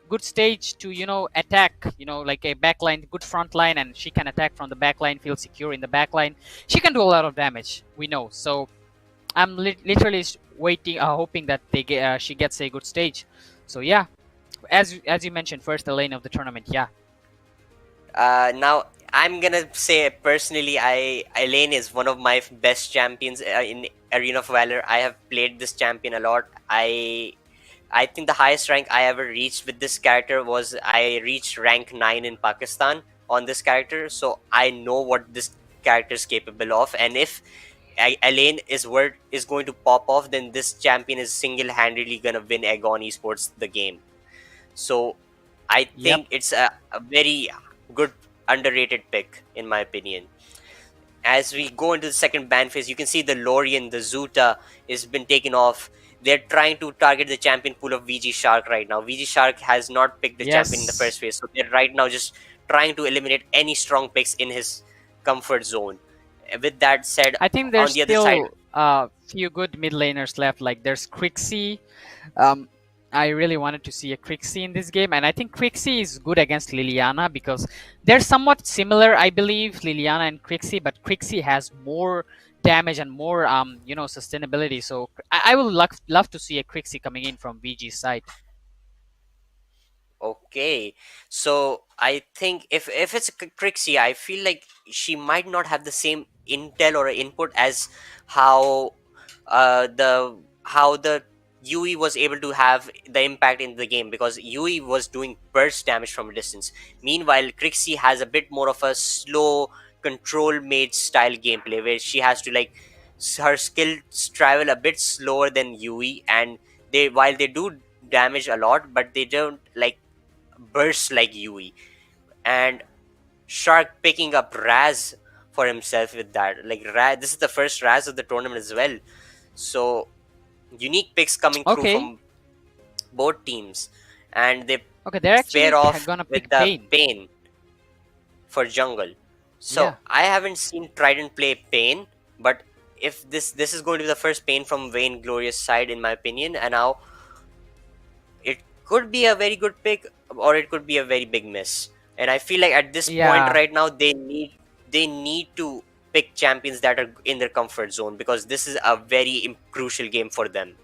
good stage to attack, like a backline, good front line, and she can attack from the backline, feel secure in the backline, she can do a lot of damage, we know. So I'm literally waiting, hoping that she gets a good stage. So yeah, as you mentioned, first the lane of the tournament. Yeah. Now I'm gonna say personally, Elaine is one of my best champions in Arena of Valor. I have played this champion a lot. I think the highest rank I ever reached with this character was I reached rank 9 in Pakistan on this character. So I know what this character is capable of, and if Elaine is going to pop off, then this champion is single-handedly gonna win Aegon Esports the game. So I Yep. think it's a very good underrated pick in my opinion. As we go into the second ban phase, you can see the Lorien, the Zuta has been taken off. They're trying to target the champion pool of VG Shark right now. VG Shark has not picked the champion in the Yes. first phase, so they're right now just trying to eliminate any strong picks in his comfort zone. With that said, I think on there's the other side, still a few good mid laners left. Like there's Crixie. I really wanted to see a Crixie in this game, and I think Crixie is good against Liliana because they're somewhat similar, I believe, Liliana and Crixie, but Crixie has more damage and more sustainability. So I would love to see a Crixie coming in from VG's side. okay, so I think if it's Crixie, I feel like she might not have the same intel or input as how the Yui was able to have the impact in the game, because Yui was doing burst damage from a distance. Meanwhile, Crixie has a bit more of a slow control mage style gameplay where she has to her skills travel a bit slower than Yui, and while they do damage a lot, but they don't burst like Yui. And Shark picking up Raz for himself with that. Like Raz, this is the first Raz of the tournament as well. So unique picks coming through Okay. from both teams, and they Okay, they're actually pair off gonna with pick the Pain. for jungle. So Yeah. I haven't seen Trident play Pain, but if this is going to be the first Pain from Vain Glorious side, in my opinion, and now it could be a very good pick or it could be a very big miss. And I feel like at this point Yeah. right now they need to pick champions that are in their comfort zone, because this is a very crucial game for them.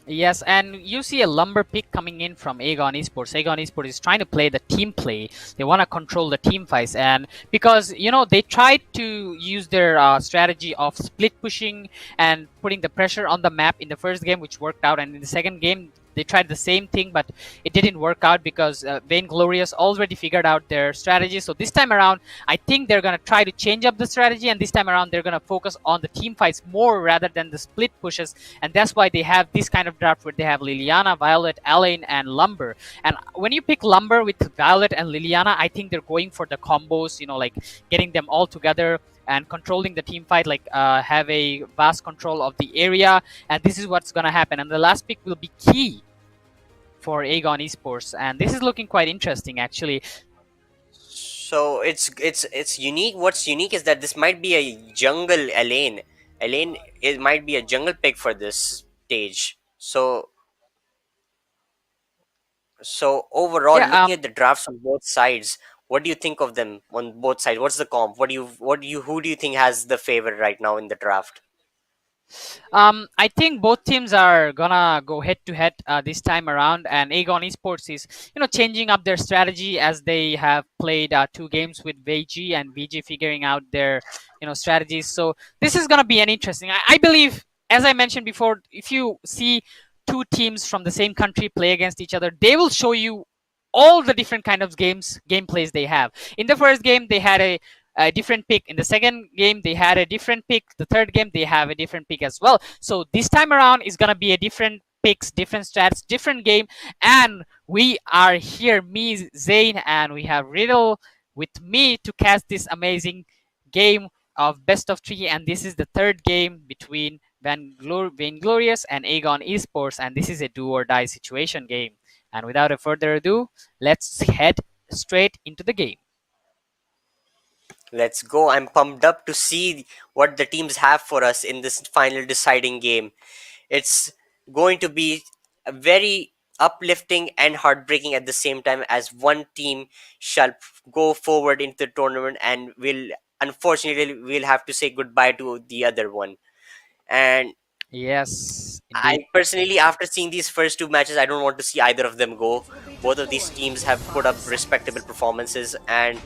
Yes, and you see a lumber pick coming in from Aegon Esports. Aegon Esports is trying to play the team play. They want to control the team fights, and because they tried to use their strategy of split pushing and putting the pressure on the map in the first game, which worked out, and in the second game they tried the same thing, but it didn't work out because Vainglorious already figured out their strategy. So this time around, I think they're going to try to change up the strategy, and this time around they're going to focus on the team fights more rather than the split pushes, and that's why they have this kind of draft where they have Liliana, Violet, Elaine, and Lumber. And when you pick Lumber with Violet and Liliana, I think they're going for the combos, like getting them all together and controlling the team fight, have a vast control of the area, and this is what's going to happen. And the last pick will be key for Aegon Esports, and this is looking quite interesting actually. So it's unique. What's unique is that this might be a jungle Elaine. Elaine, it might be a jungle pick for this stage. So overall, Yeah. looking at the drafts on both sides, what do you think of them on both sides? What's the comp? Who do you think has the favor right now in the draft? I think both teams are gonna go head to head this time around, and Aegon Esports is, changing up their strategy as they have played 2 games with VG, and VG figuring out their, strategies. So this is gonna be an interesting. I believe, as I mentioned before, if you see two teams from the same country play against each other, they will show you all the different kind of gameplays they have. In the first game, they had a different pick. In the second game, they had a different pick. The third game, they have a different pick as well. So this time around is gonna be a different picks, different stats, different game. And we are here, me, Zane, and we have Riddle with me to cast this amazing game of best of 3. And this is the third game between Vainglorious and Aegon Esports, and this is a do or die situation game. And without a further ado, let's head straight into the game. Let's go. I'm pumped up to see what the teams have for us in this final deciding game. It's going to be a very uplifting and heartbreaking at the same time, as one team shall go forward into the tournament and will unfortunately we'll have to say goodbye to the other one. And yes, I personally, after seeing these first two matches, I don't want to see either of them go. Both of these teams have put up respectable performances, and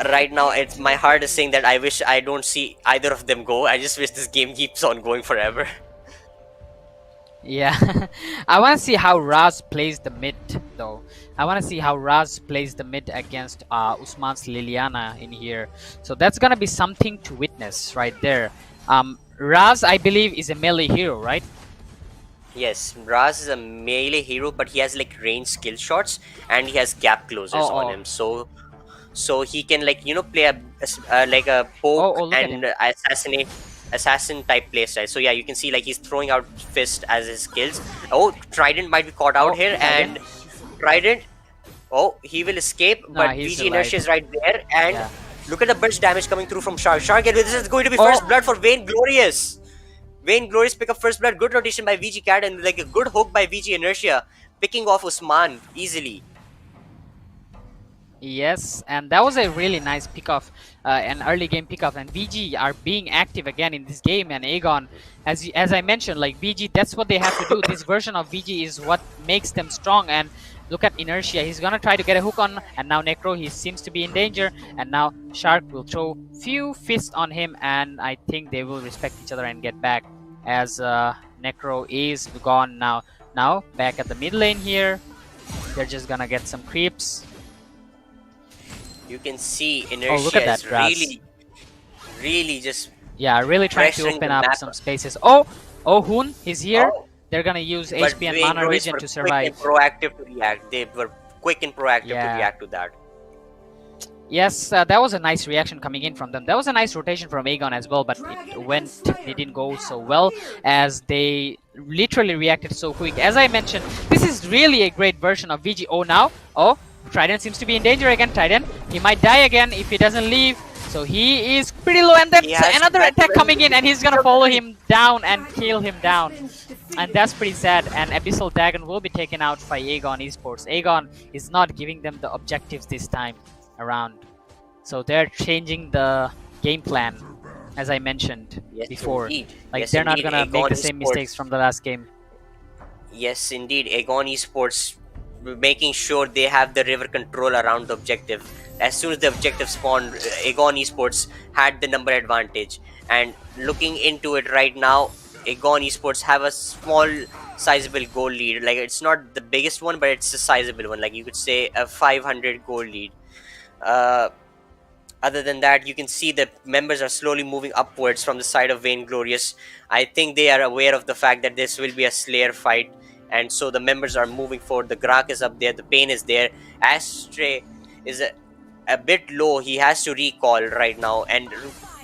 right now my heart is saying that I wish I don't see either of them go. I just wish this game keeps on going forever. Yeah, I want to see how Raz plays the mid though. I want to see how Raz plays the mid against Usman's Liliana in here. So that's gonna be something to witness right there. Raz, I believe, is a melee hero, right? Yes, Raz is a melee hero, but he has like range skill shots and he has gap closers on him. So he can, like, you know, play like a poke and assassin type playstyle. So yeah, you can see like he's throwing out fist as his skills. Oh, Trident might be caught out here, and Trident, oh, he will escape, but VG Inertia is right there, and look at the burst damage coming through from Shark. This is going to be first blood for Vainglorious. Vainglorious pick up first blood. Good rotation by VG Cat, and like a good hook by VG Inertia, picking off Usman easily. Yes, and that was a really nice pickoff, an early game pickoff, and VG are being active again in this game. And Aegon, as I mentioned, like VG, that's what they have to do. This version of VG is what makes them strong. And look at Inertia, he's gonna try to get a hook on, and now Necro, he seems to be in danger, and now Shark will throw few fists on him, and I think they will respect each other and get back, as Necro is gone now. Now back at the mid lane here, they're just gonna get some creeps. You can see Inertia is really just really trying to open up some spaces. Oh, Hoon, he's here. They're gonna use HP and mana regen to survive. Proactive to react. They were quick and proactive to react to that. Yes, that was a nice reaction coming in from them. That was a nice rotation from Aegon as well, but it didn't go so well, as they literally reacted so quick. As I mentioned, this is really a great version of VG. Oh, Trident seems to be in danger again. Trident, he might die again if he doesn't leave. So he is pretty low, and then another attack coming in, and he's gonna follow him down and kill him down. And that's pretty sad. And Abyssal Dragon will be taken out by Aegon Esports. Aegon is not giving them the objectives this time around. So they're changing the game plan, as I mentioned before. Indeed. Like they're not gonna make the same mistakes from the last game. Yes, indeed. Aegon Esports making sure they have the river control around the objective. As soon as the objective spawned, Aegon Esports had the number advantage. And looking into it right now, Aegon Esports have a small sizable goal lead. Like, it's not the biggest one, but it's a sizable one. Like, you could say a 500 goal lead. Other than that, you can see that members are slowly moving upwards from the side of Vainglorious. I think they are aware of the fact that this will be a Slayer fight, and so the members are moving forward. The Grak is up there, the Pain is there. Astray is a bit low. He has to recall right now, and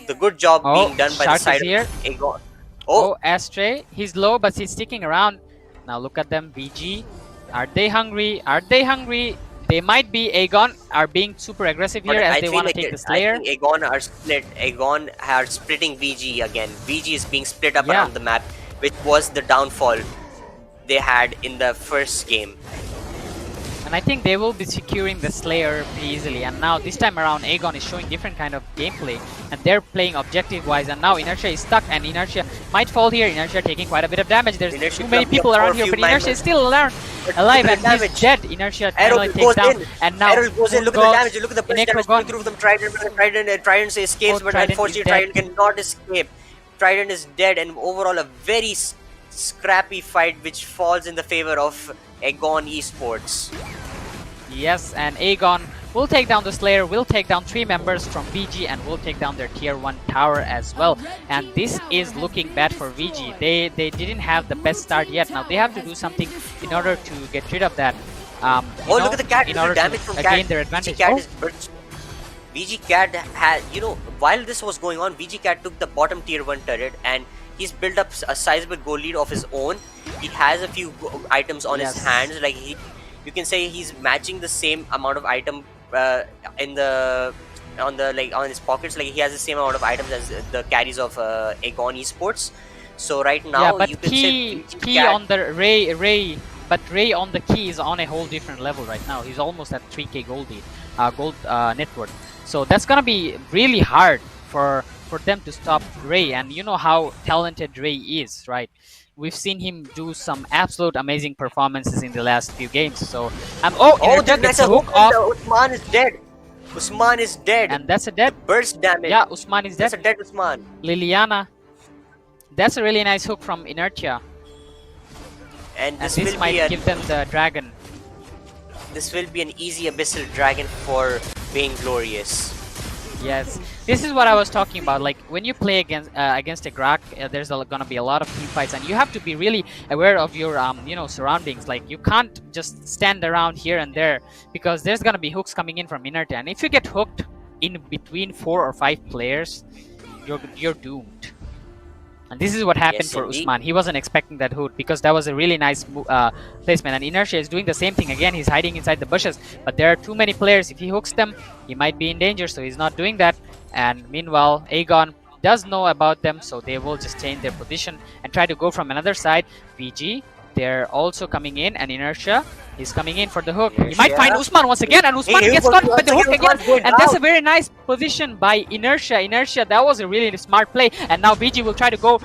the good job being done by the side of Aegon. Oh, Astray, he's low, but he's sticking around. Now look at them, VG. Are they hungry? Are they hungry? They might be. Aegon are being super aggressive here, as they want to take the Slayer. I think Aegon are split. Aegon are splitting VG again. VG is being split up around the map, which was the downfall they had in the first game. And I think they will be securing the Slayer pretty easily. And now this time around, Aegon is showing different kind of gameplay, and they're playing objective wise. And now Inertia is stuck, and Inertia might fall here. Inertia taking quite a bit of damage. There's too many people around here, but Inertia is still alive, and he's dead. Inertia finally takes down, and now Errol goes in. Look at the damage. Look at the burst damage going through from Trident. Trident escapes, but unfortunately Trident cannot escape. Trident is dead, and overall a very scrappy fight which falls in the favor of Aegon Esports. Yes, and Aegon will take down the Slayer, will take down 3 members from VG, and will take down their tier 1 tower as well. And this is looking bad for VG. They didn't have the best start yet. Now they have to do something in order to get rid of that. Look at the cat! In order Damage to from cat. gain their advantage. VG Cat is burst. VG Cat had, while this was going on, VG Cat took the bottom tier 1 turret and he's built up a sizable gold lead of his own. He has a few items on his hands, like you can say he's matching the same amount of item on his pockets. Like he has the same amount of items as the carries of Aegon Esports. So right now, but you can key say on the Ray, but Ray on the key is on a whole different level right now. He's almost at 3k gold net worth. So that's gonna be really hard for them to stop Ray, and you know how talented Ray is, right? We've seen him do some absolute amazing performances in the last few games. So that's a hook off. Usman is dead. Usman is dead. And that's a dead burst damage. Yeah, Usman is dead. That's a dead Usman. Liliana. That's a really nice hook from Inertia. And this might give them the dragon. This will be an easy abyssal dragon for Vainglorious. Yes, this is what I was talking about. Like when you play against a Grak, there's gonna be a lot of team fights, and you have to be really aware of your surroundings. Like you can't just stand around here and there, because there's gonna be hooks coming in from Inertia, and if you get hooked in between 4 or 5 players, you're doomed. And this is what happened for Usman. He wasn't expecting that hook, because that was a really nice placement. And Inertia is doing the same thing again. He's hiding inside the bushes, but there are too many players. If he hooks them, he might be in danger, so he's not doing that. And meanwhile, Aegon does know about them, so they will just change their position and try to go from another side. VG, they're also coming in, and Inertia is coming in for the hook. He might find Usman once again, and Usman gets caught by the hook again. And that's a very nice position by Inertia. That was a really smart play. And now VG will try to go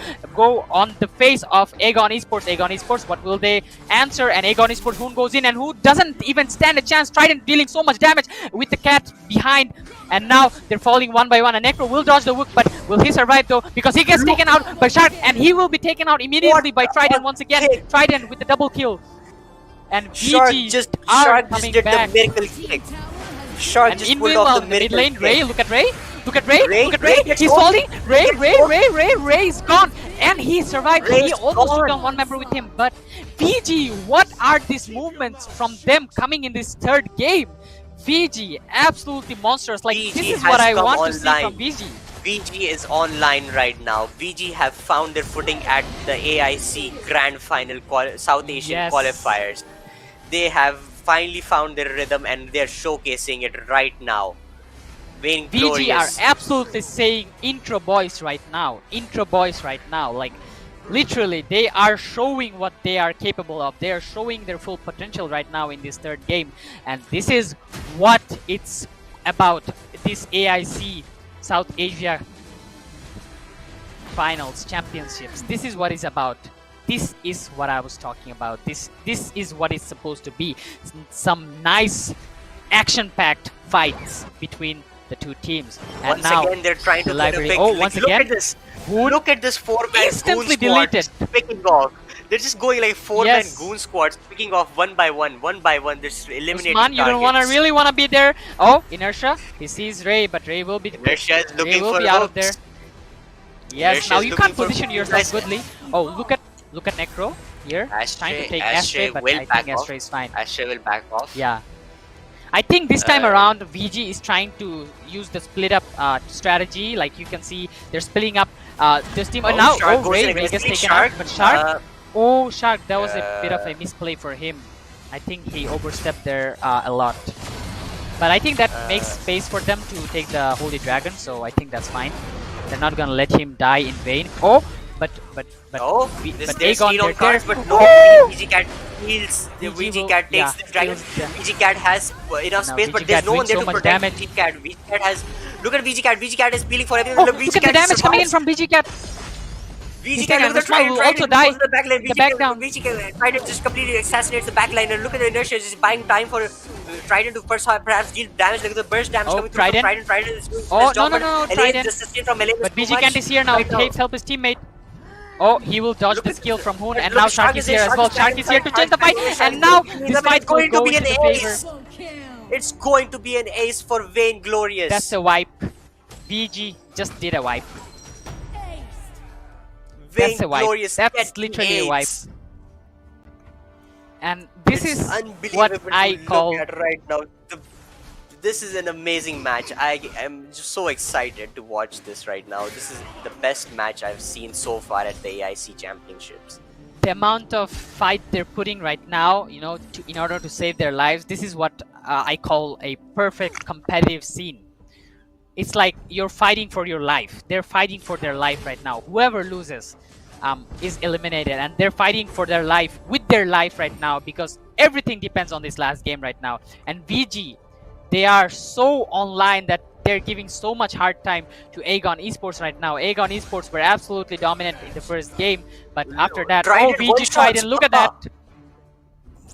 on the face of Aegon Esports. What will they answer? And Aegon Esports, who goes in and who doesn't even stand a chance. Trident dealing so much damage with the cat behind. And now they're falling one by one. And Necro will dodge the hook, but will he survive though? Because he gets taken out by Shark, and he will be taken out immediately by Trident once again. Trident with the double kill. And VG just coming did back. the miracle kick. Shark just pulled off the miracle mid lane, kick. Ray, look at Ray. Look at Ray. He's falling. Ray's gone. And he survived. He almost took down one member with him. But VG, what are these movements from them coming in this 3rd game? VG, absolutely monstrous. Like, VG this is what I want to see online. from VG. VG is online right now. VG have found their footing at the AIC Grand Final South Asian qualifiers. They have finally found their rhythm, and they're showcasing it right now. VG are absolutely saying intro boys right now. Like, literally, they are showing what they are capable of. They are showing their full potential right now in this 3rd game. And this is what it's about. This AIC South Asia Finals Championships. This is what it's about. This is what I was talking about. This is what it's supposed to be. Some nice action-packed fights between the 2 teams. And once now again, they're trying to library. pick. Once again, look at this 4-man instantly goon squad deleted. picking off. They're just going like 4-man goon squads, picking off one by one. They're just eliminating Usman, you don't really want to be there. Oh, Inertia. He sees Ray, but Ray will be out of there. Yes, Inertia now you can't for position yourself goodly. Oh, look at Necro here. Trying to take Astray, but I think Astray is fine. Astray will back off. Yeah. I think this time around, VG is trying to use the split up strategy. Like you can see, they're splitting up this team. Now, Ray gets taken out, but Shark. Shark, that was a bit of a misplay for him. I think he overstepped there a lot. But I think that makes space for them to take the Holy Dragon, so I think that's fine. They're not gonna let him die in vain. But Aegon, on cards, but no, VG Cat heals. The VG Cat takes the dragon. VG Cat has enough space, but there's no one there to protect VG Cat. VG Cat has. Look at VG Cat. VG Cat is peeling for everything. Look at the damage coming in from VG Cat. VG Cat will also die. The backline. The back down. VG Cat Trident just completely assassinates the backline. And look at the Inertia just buying time for Trident to perhaps deal damage. Look at the burst damage coming through from Trident. Trident is doing no, Trident. From But VG Cat is here now. He help his teammate. Oh, he will dodge Look the at skill the- from Hoon, and and look now at Shark is here as well. Shark is here to change the fight, and now this fight will go into the favor. Double kill. It's going to be an ace for Vainglorious. That's a wipe. VG just did a wipe. Ace. That's a wipe. Vainglorious. That's getting literally a wipe. eights. And this It's is unbelievable what I to call look at right now. This is an amazing match. I am just so excited to watch this right now. This is the best match I've seen so far at the AIC Championships. the amount of fight they're putting right now, you know, in order to save their lives. This is what I call a perfect competitive scene. It's like you're fighting for your life. They're fighting for their life right now. Whoever loses is eliminated, and they're fighting for their life with their life right now, because everything depends on this last game right now. And VG, they are so online that they're giving so much hard time to Aegon Esports right now. Aegon Esports were absolutely dominant in the first game, but after that, Trident VG one-shots Trident, look at that.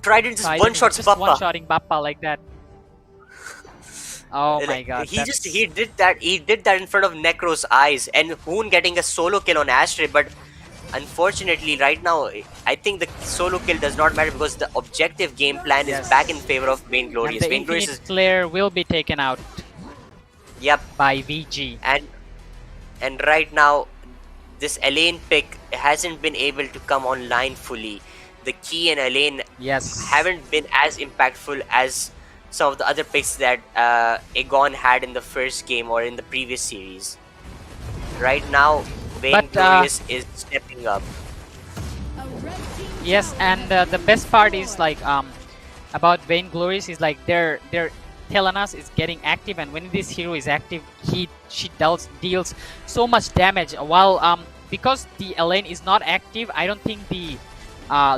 Trident just Trident one-shots just Bappa. one-shotting Bappa like that. Oh my god. He did that in front of Necro's eyes, and Hoon getting a solo kill on Astray, but unfortunately right now I think the solo kill does not matter because the objective game plan is back in favor of Vainglorious. And the Vainglorious Infinite Flare will be taken out by VG. And right now this Elaine pick hasn't been able to come online fully. The Key and Elaine haven't been as impactful as some of the other picks that Aegon had in the first game or in the previous series. Right now Vainglorious is stepping up. Yes, and the best part is like about Vainglorious is like their Telenas is getting active, and when this hero is active, she deals so much damage. While because the Elaine is not active, I don't think the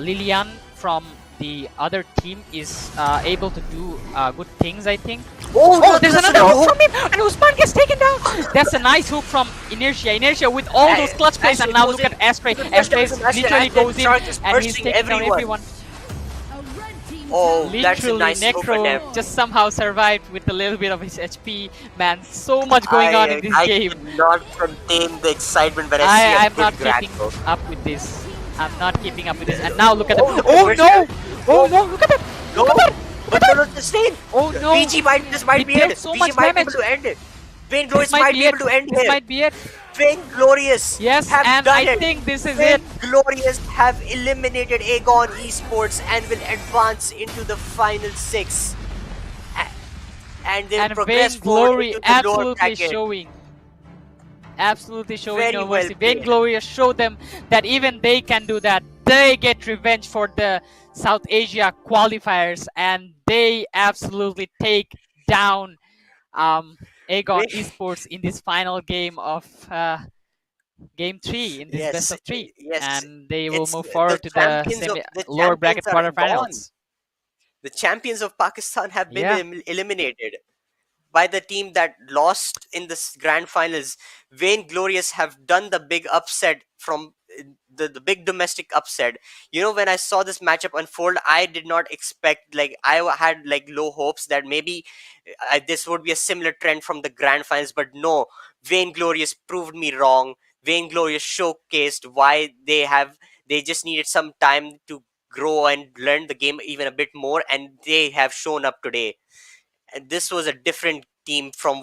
Lilian from the other team is able to do good things, I think. Oh, there's another hook from him, and Usman gets taken down. That's a nice hook from Inertia. Inertia with all those clutch plays, and now look at Astray. Astray literally goes in, and he's taking down everyone. Oh, that's a Literally, nice hook for them. Necro just somehow survived with a little bit of his HP. Man, so much going on in this game. I cannot contain the excitement when I see a I'm good not grab, keeping though. up with this. I'm not keeping up with this. And now look at that. Oh no! Oh no! Look at that! Look at that! But no, sustain. Oh no! This might be it. So VG much might be damage. able to end it. Vainglorious might be able to end This it. might be it. Vainglorious Yes, have and done I it. think this is it. Vainglorious have eliminated Aegon Esports and will advance into the final 6. And they'll progress forward Vainglory into the lower absolutely bracket. Absolutely showing Very no well mercy. played. Vainglory showed them that even they can do that. They get revenge for the South Asia qualifiers, and they absolutely take down Aegon Esports in this final game of game 3 in this best of 3, and they will move forward to the lower bracket quarterfinals. The champions of Pakistan have been eliminated by the team that lost in this grand finals. Vainglorious have done the big upset from the big domestic upset. You know, when I saw this matchup unfold, I did not expect, like, I had like low hopes that maybe this would be a similar trend from the grand finals, but no, Vainglorious proved me wrong. Vainglorious showcased why they just needed some time to grow and learn the game even a bit more, and they have shown up today. And this was a different team from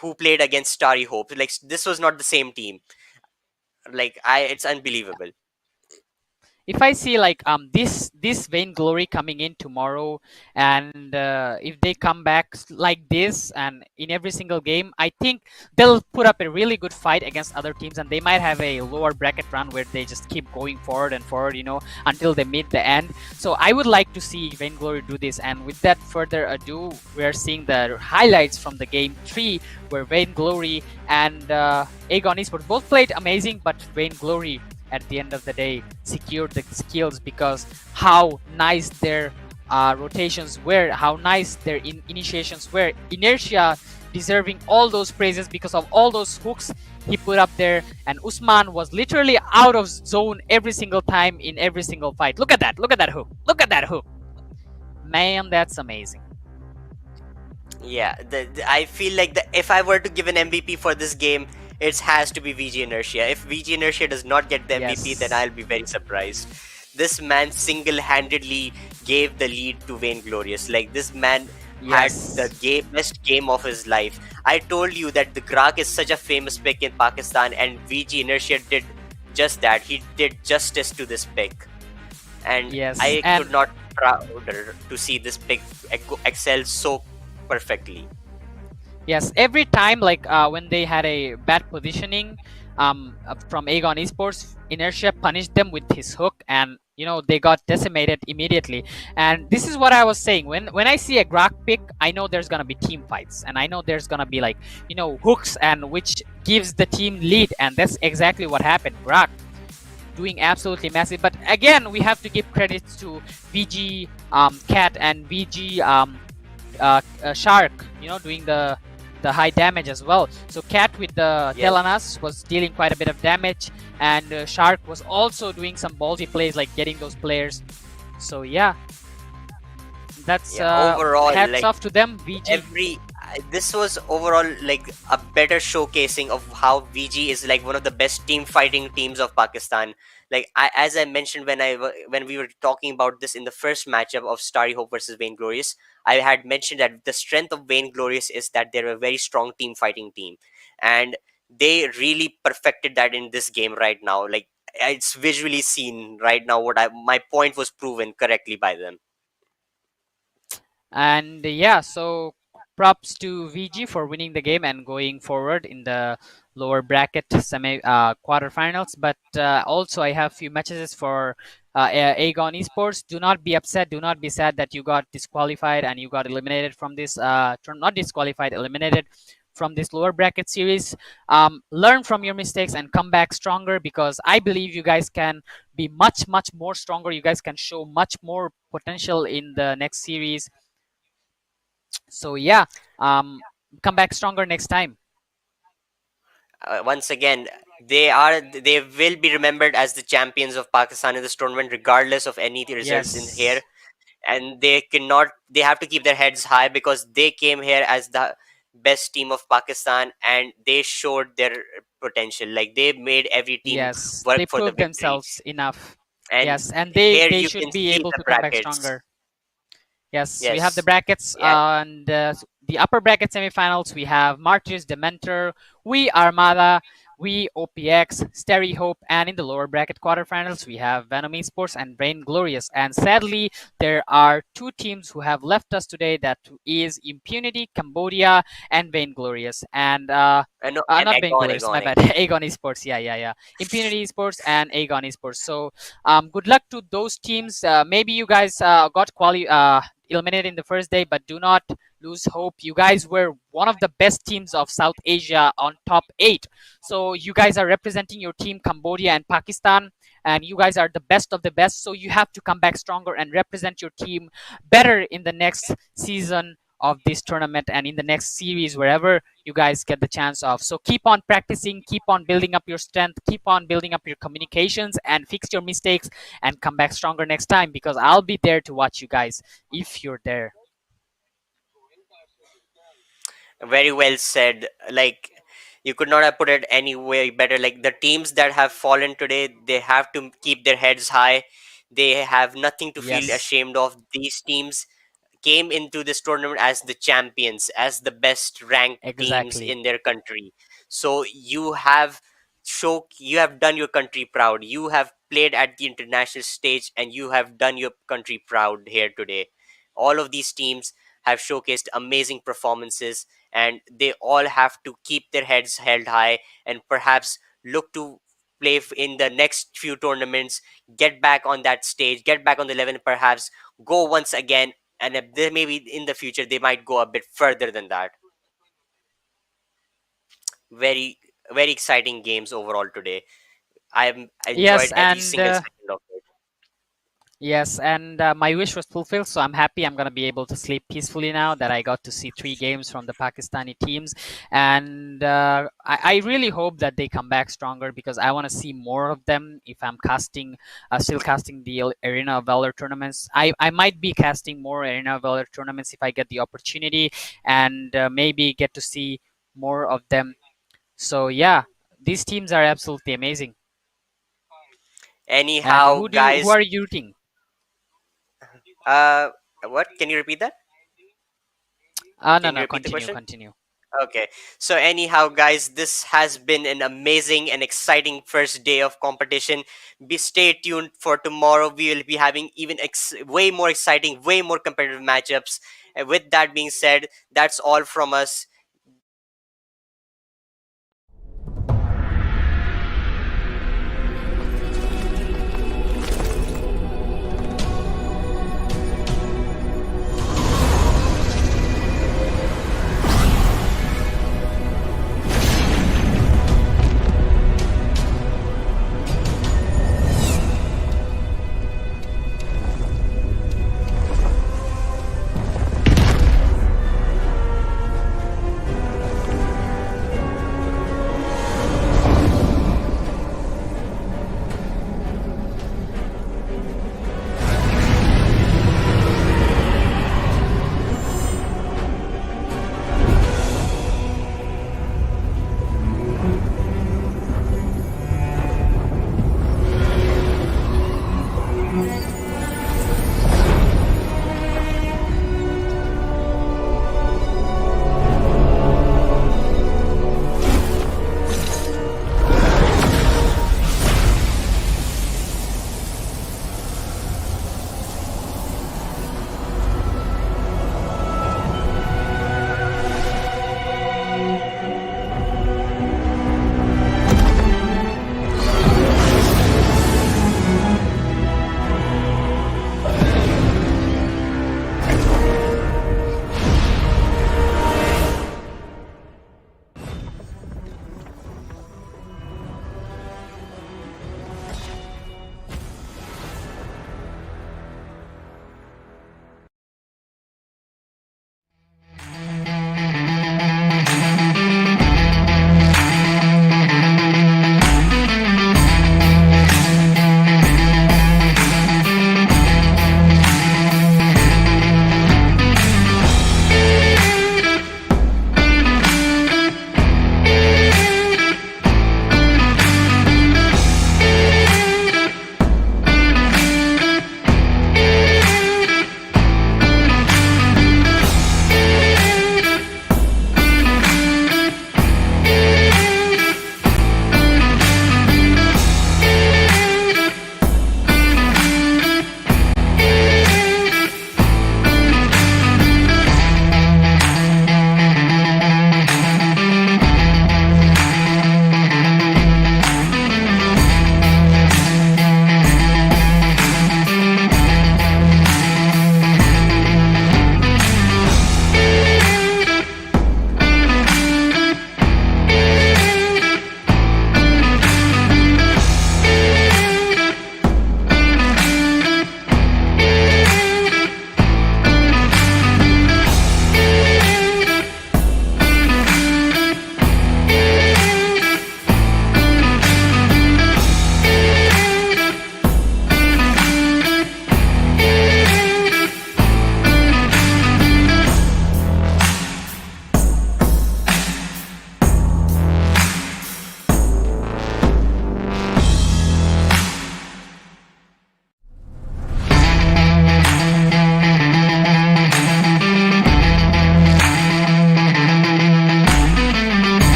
who played against Starry Hope. Like, this was not the same team. Like, it's unbelievable. If I see like this Vainglory coming in tomorrow, and if they come back like this and in every single game, I think they'll put up a really good fight against other teams, and they might have a lower bracket run where they just keep going forward and forward, you know, until they meet the end. So I would like to see Vainglory do this. And with that further ado, we're seeing the highlights from the game 3, where Vainglory and Aegon Esports both played amazing, but Vainglory at the end of the day secured the skills because how nice their rotations were, how nice their initiations were. Inertia deserving all those praises because of all those hooks he put up there, and Usman was literally out of zone every single time in every single fight. Look at that hook, look at that hook, man, that's amazing. Yeah, I feel like if I were to give an MVP for this game, it has to be VG Inertia. If VG Inertia does not get the MVP, then Yes. I'll be very surprised. This man single-handedly gave the lead to Vainglorious. Like, this man had the Yes. best game of his life. I told you that the Grak is such a famous pick in Pakistan, and VG Inertia did just that. He did justice to this pick, and Yes. I could And not prouder to see this pick excel so perfectly. yes, every time like when they had a bad positioning from Aegon Esports, Inertia punished them with his hook, and they got decimated immediately. And this is what I was saying. When I see a Grak pick, I know there's gonna be team fights, and I know there's gonna be like hooks, and which gives the team lead, and that's exactly what happened. Grak doing absolutely massive. But again, we have to give credits to VG Cat and VG Shark, doing the high damage as well. So Cat with the Yes. Telanas was dealing quite a bit of damage, and Shark was also doing some ballsy plays like getting those players. So yeah, that's Yeah, overall, hats like, off to them, VG. this was overall like a better showcasing of how VG is like one of the best team fighting teams of Pakistan. Like, as I mentioned when we were talking about this in the first matchup of Starry Hope versus Vainglorious, I had mentioned that the strength of Vainglorious is that they're a very strong team fighting team, and they really perfected that in this game right now. Like, it's visually seen right now. My point was proven correctly by them. And yeah, so props to VG for winning the game and going forward in the lower bracket semi quarterfinals. But also, I have few messages for Aegon Esports. Do not be upset. Do not be sad that you got disqualified and you got eliminated from this. Not disqualified, eliminated from this lower bracket series. Learn from your mistakes and come back stronger, because I believe you guys can be much more stronger. You guys can show much more potential in the next series. So yeah, come back stronger next time. Once again, they will be remembered as the champions of Pakistan in this tournament, regardless of any results in here. Yes. And they have to keep their heads high, because they came here as the best team of Pakistan, and they showed their potential. Like, they made every team Yes, work they for the proved victory. themselves enough. And Yes, and here they you should can be see able the to come back brackets. stronger. Yes, we have the Yes. brackets, Yeah. and the upper bracket semifinals. We have Martyrs, Dementor, We Armada, We OPX, Starry Hope, and in the lower bracket quarterfinals, we have Venom Esports and Brain Glorious. And sadly, there are two teams who have left us today. That is Impunity, Cambodia, and Vainglorious. And No, and not Aegon, Vainglorious, my Aegon, bad. Aegon. Aegon Esports, yeah. Impunity Esports and Aegon Esports. So good luck to those teams. Maybe you guys got eliminated in the first day, but do not lose hope. You guys were one of the best teams of South Asia on top 8. So you guys are representing your team, Cambodia and Pakistan, and you guys are the best of the best. So you have to come back stronger and represent your team better in the next season of this tournament and in the next series, wherever you guys get the chance of. So keep on practicing, keep on building up your strength, keep on building up your communications, and fix your mistakes, and come back stronger next time, because I'll be there to watch you guys if you're there. Very well said. Like, you could not have put it any way better. Like, the teams that have fallen today, they have to keep their heads high. They have nothing to feel Yes, ashamed of. These teams came into this tournament as the champions, as the best ranked teams exactly. in their country. So you have done your country proud. You have played at the international stage, and you have done your country proud here today. All of these teams have showcased amazing performances, and they all have to keep their heads held high, and perhaps look to play in the next few tournaments, get back on that stage, get back on the 11, perhaps go once again, and if they maybe in the future they might go a bit further than that. Very, very exciting games overall today. I Yes, enjoyed every and single second of it. yes, and my wish was fulfilled, so I'm happy I'm going to be able to sleep peacefully now that I got to see 3 games from the Pakistani teams. And I really hope that they come back stronger, because I want to see more of them. If I'm still casting the Arena of Valor tournaments, I might be casting more Arena of Valor tournaments if I get the opportunity, and maybe get to see more of them. So yeah, These teams are absolutely amazing. And Anyhow, who guys, are you rooting? what? Can you repeat that? No, Can you no, repeat the continue, question? continue. Okay. So anyhow, guys, this has been an amazing and exciting first day of competition. Stay tuned for tomorrow. We will be having even way more exciting, way more competitive matchups. And with that being said, that's all from us.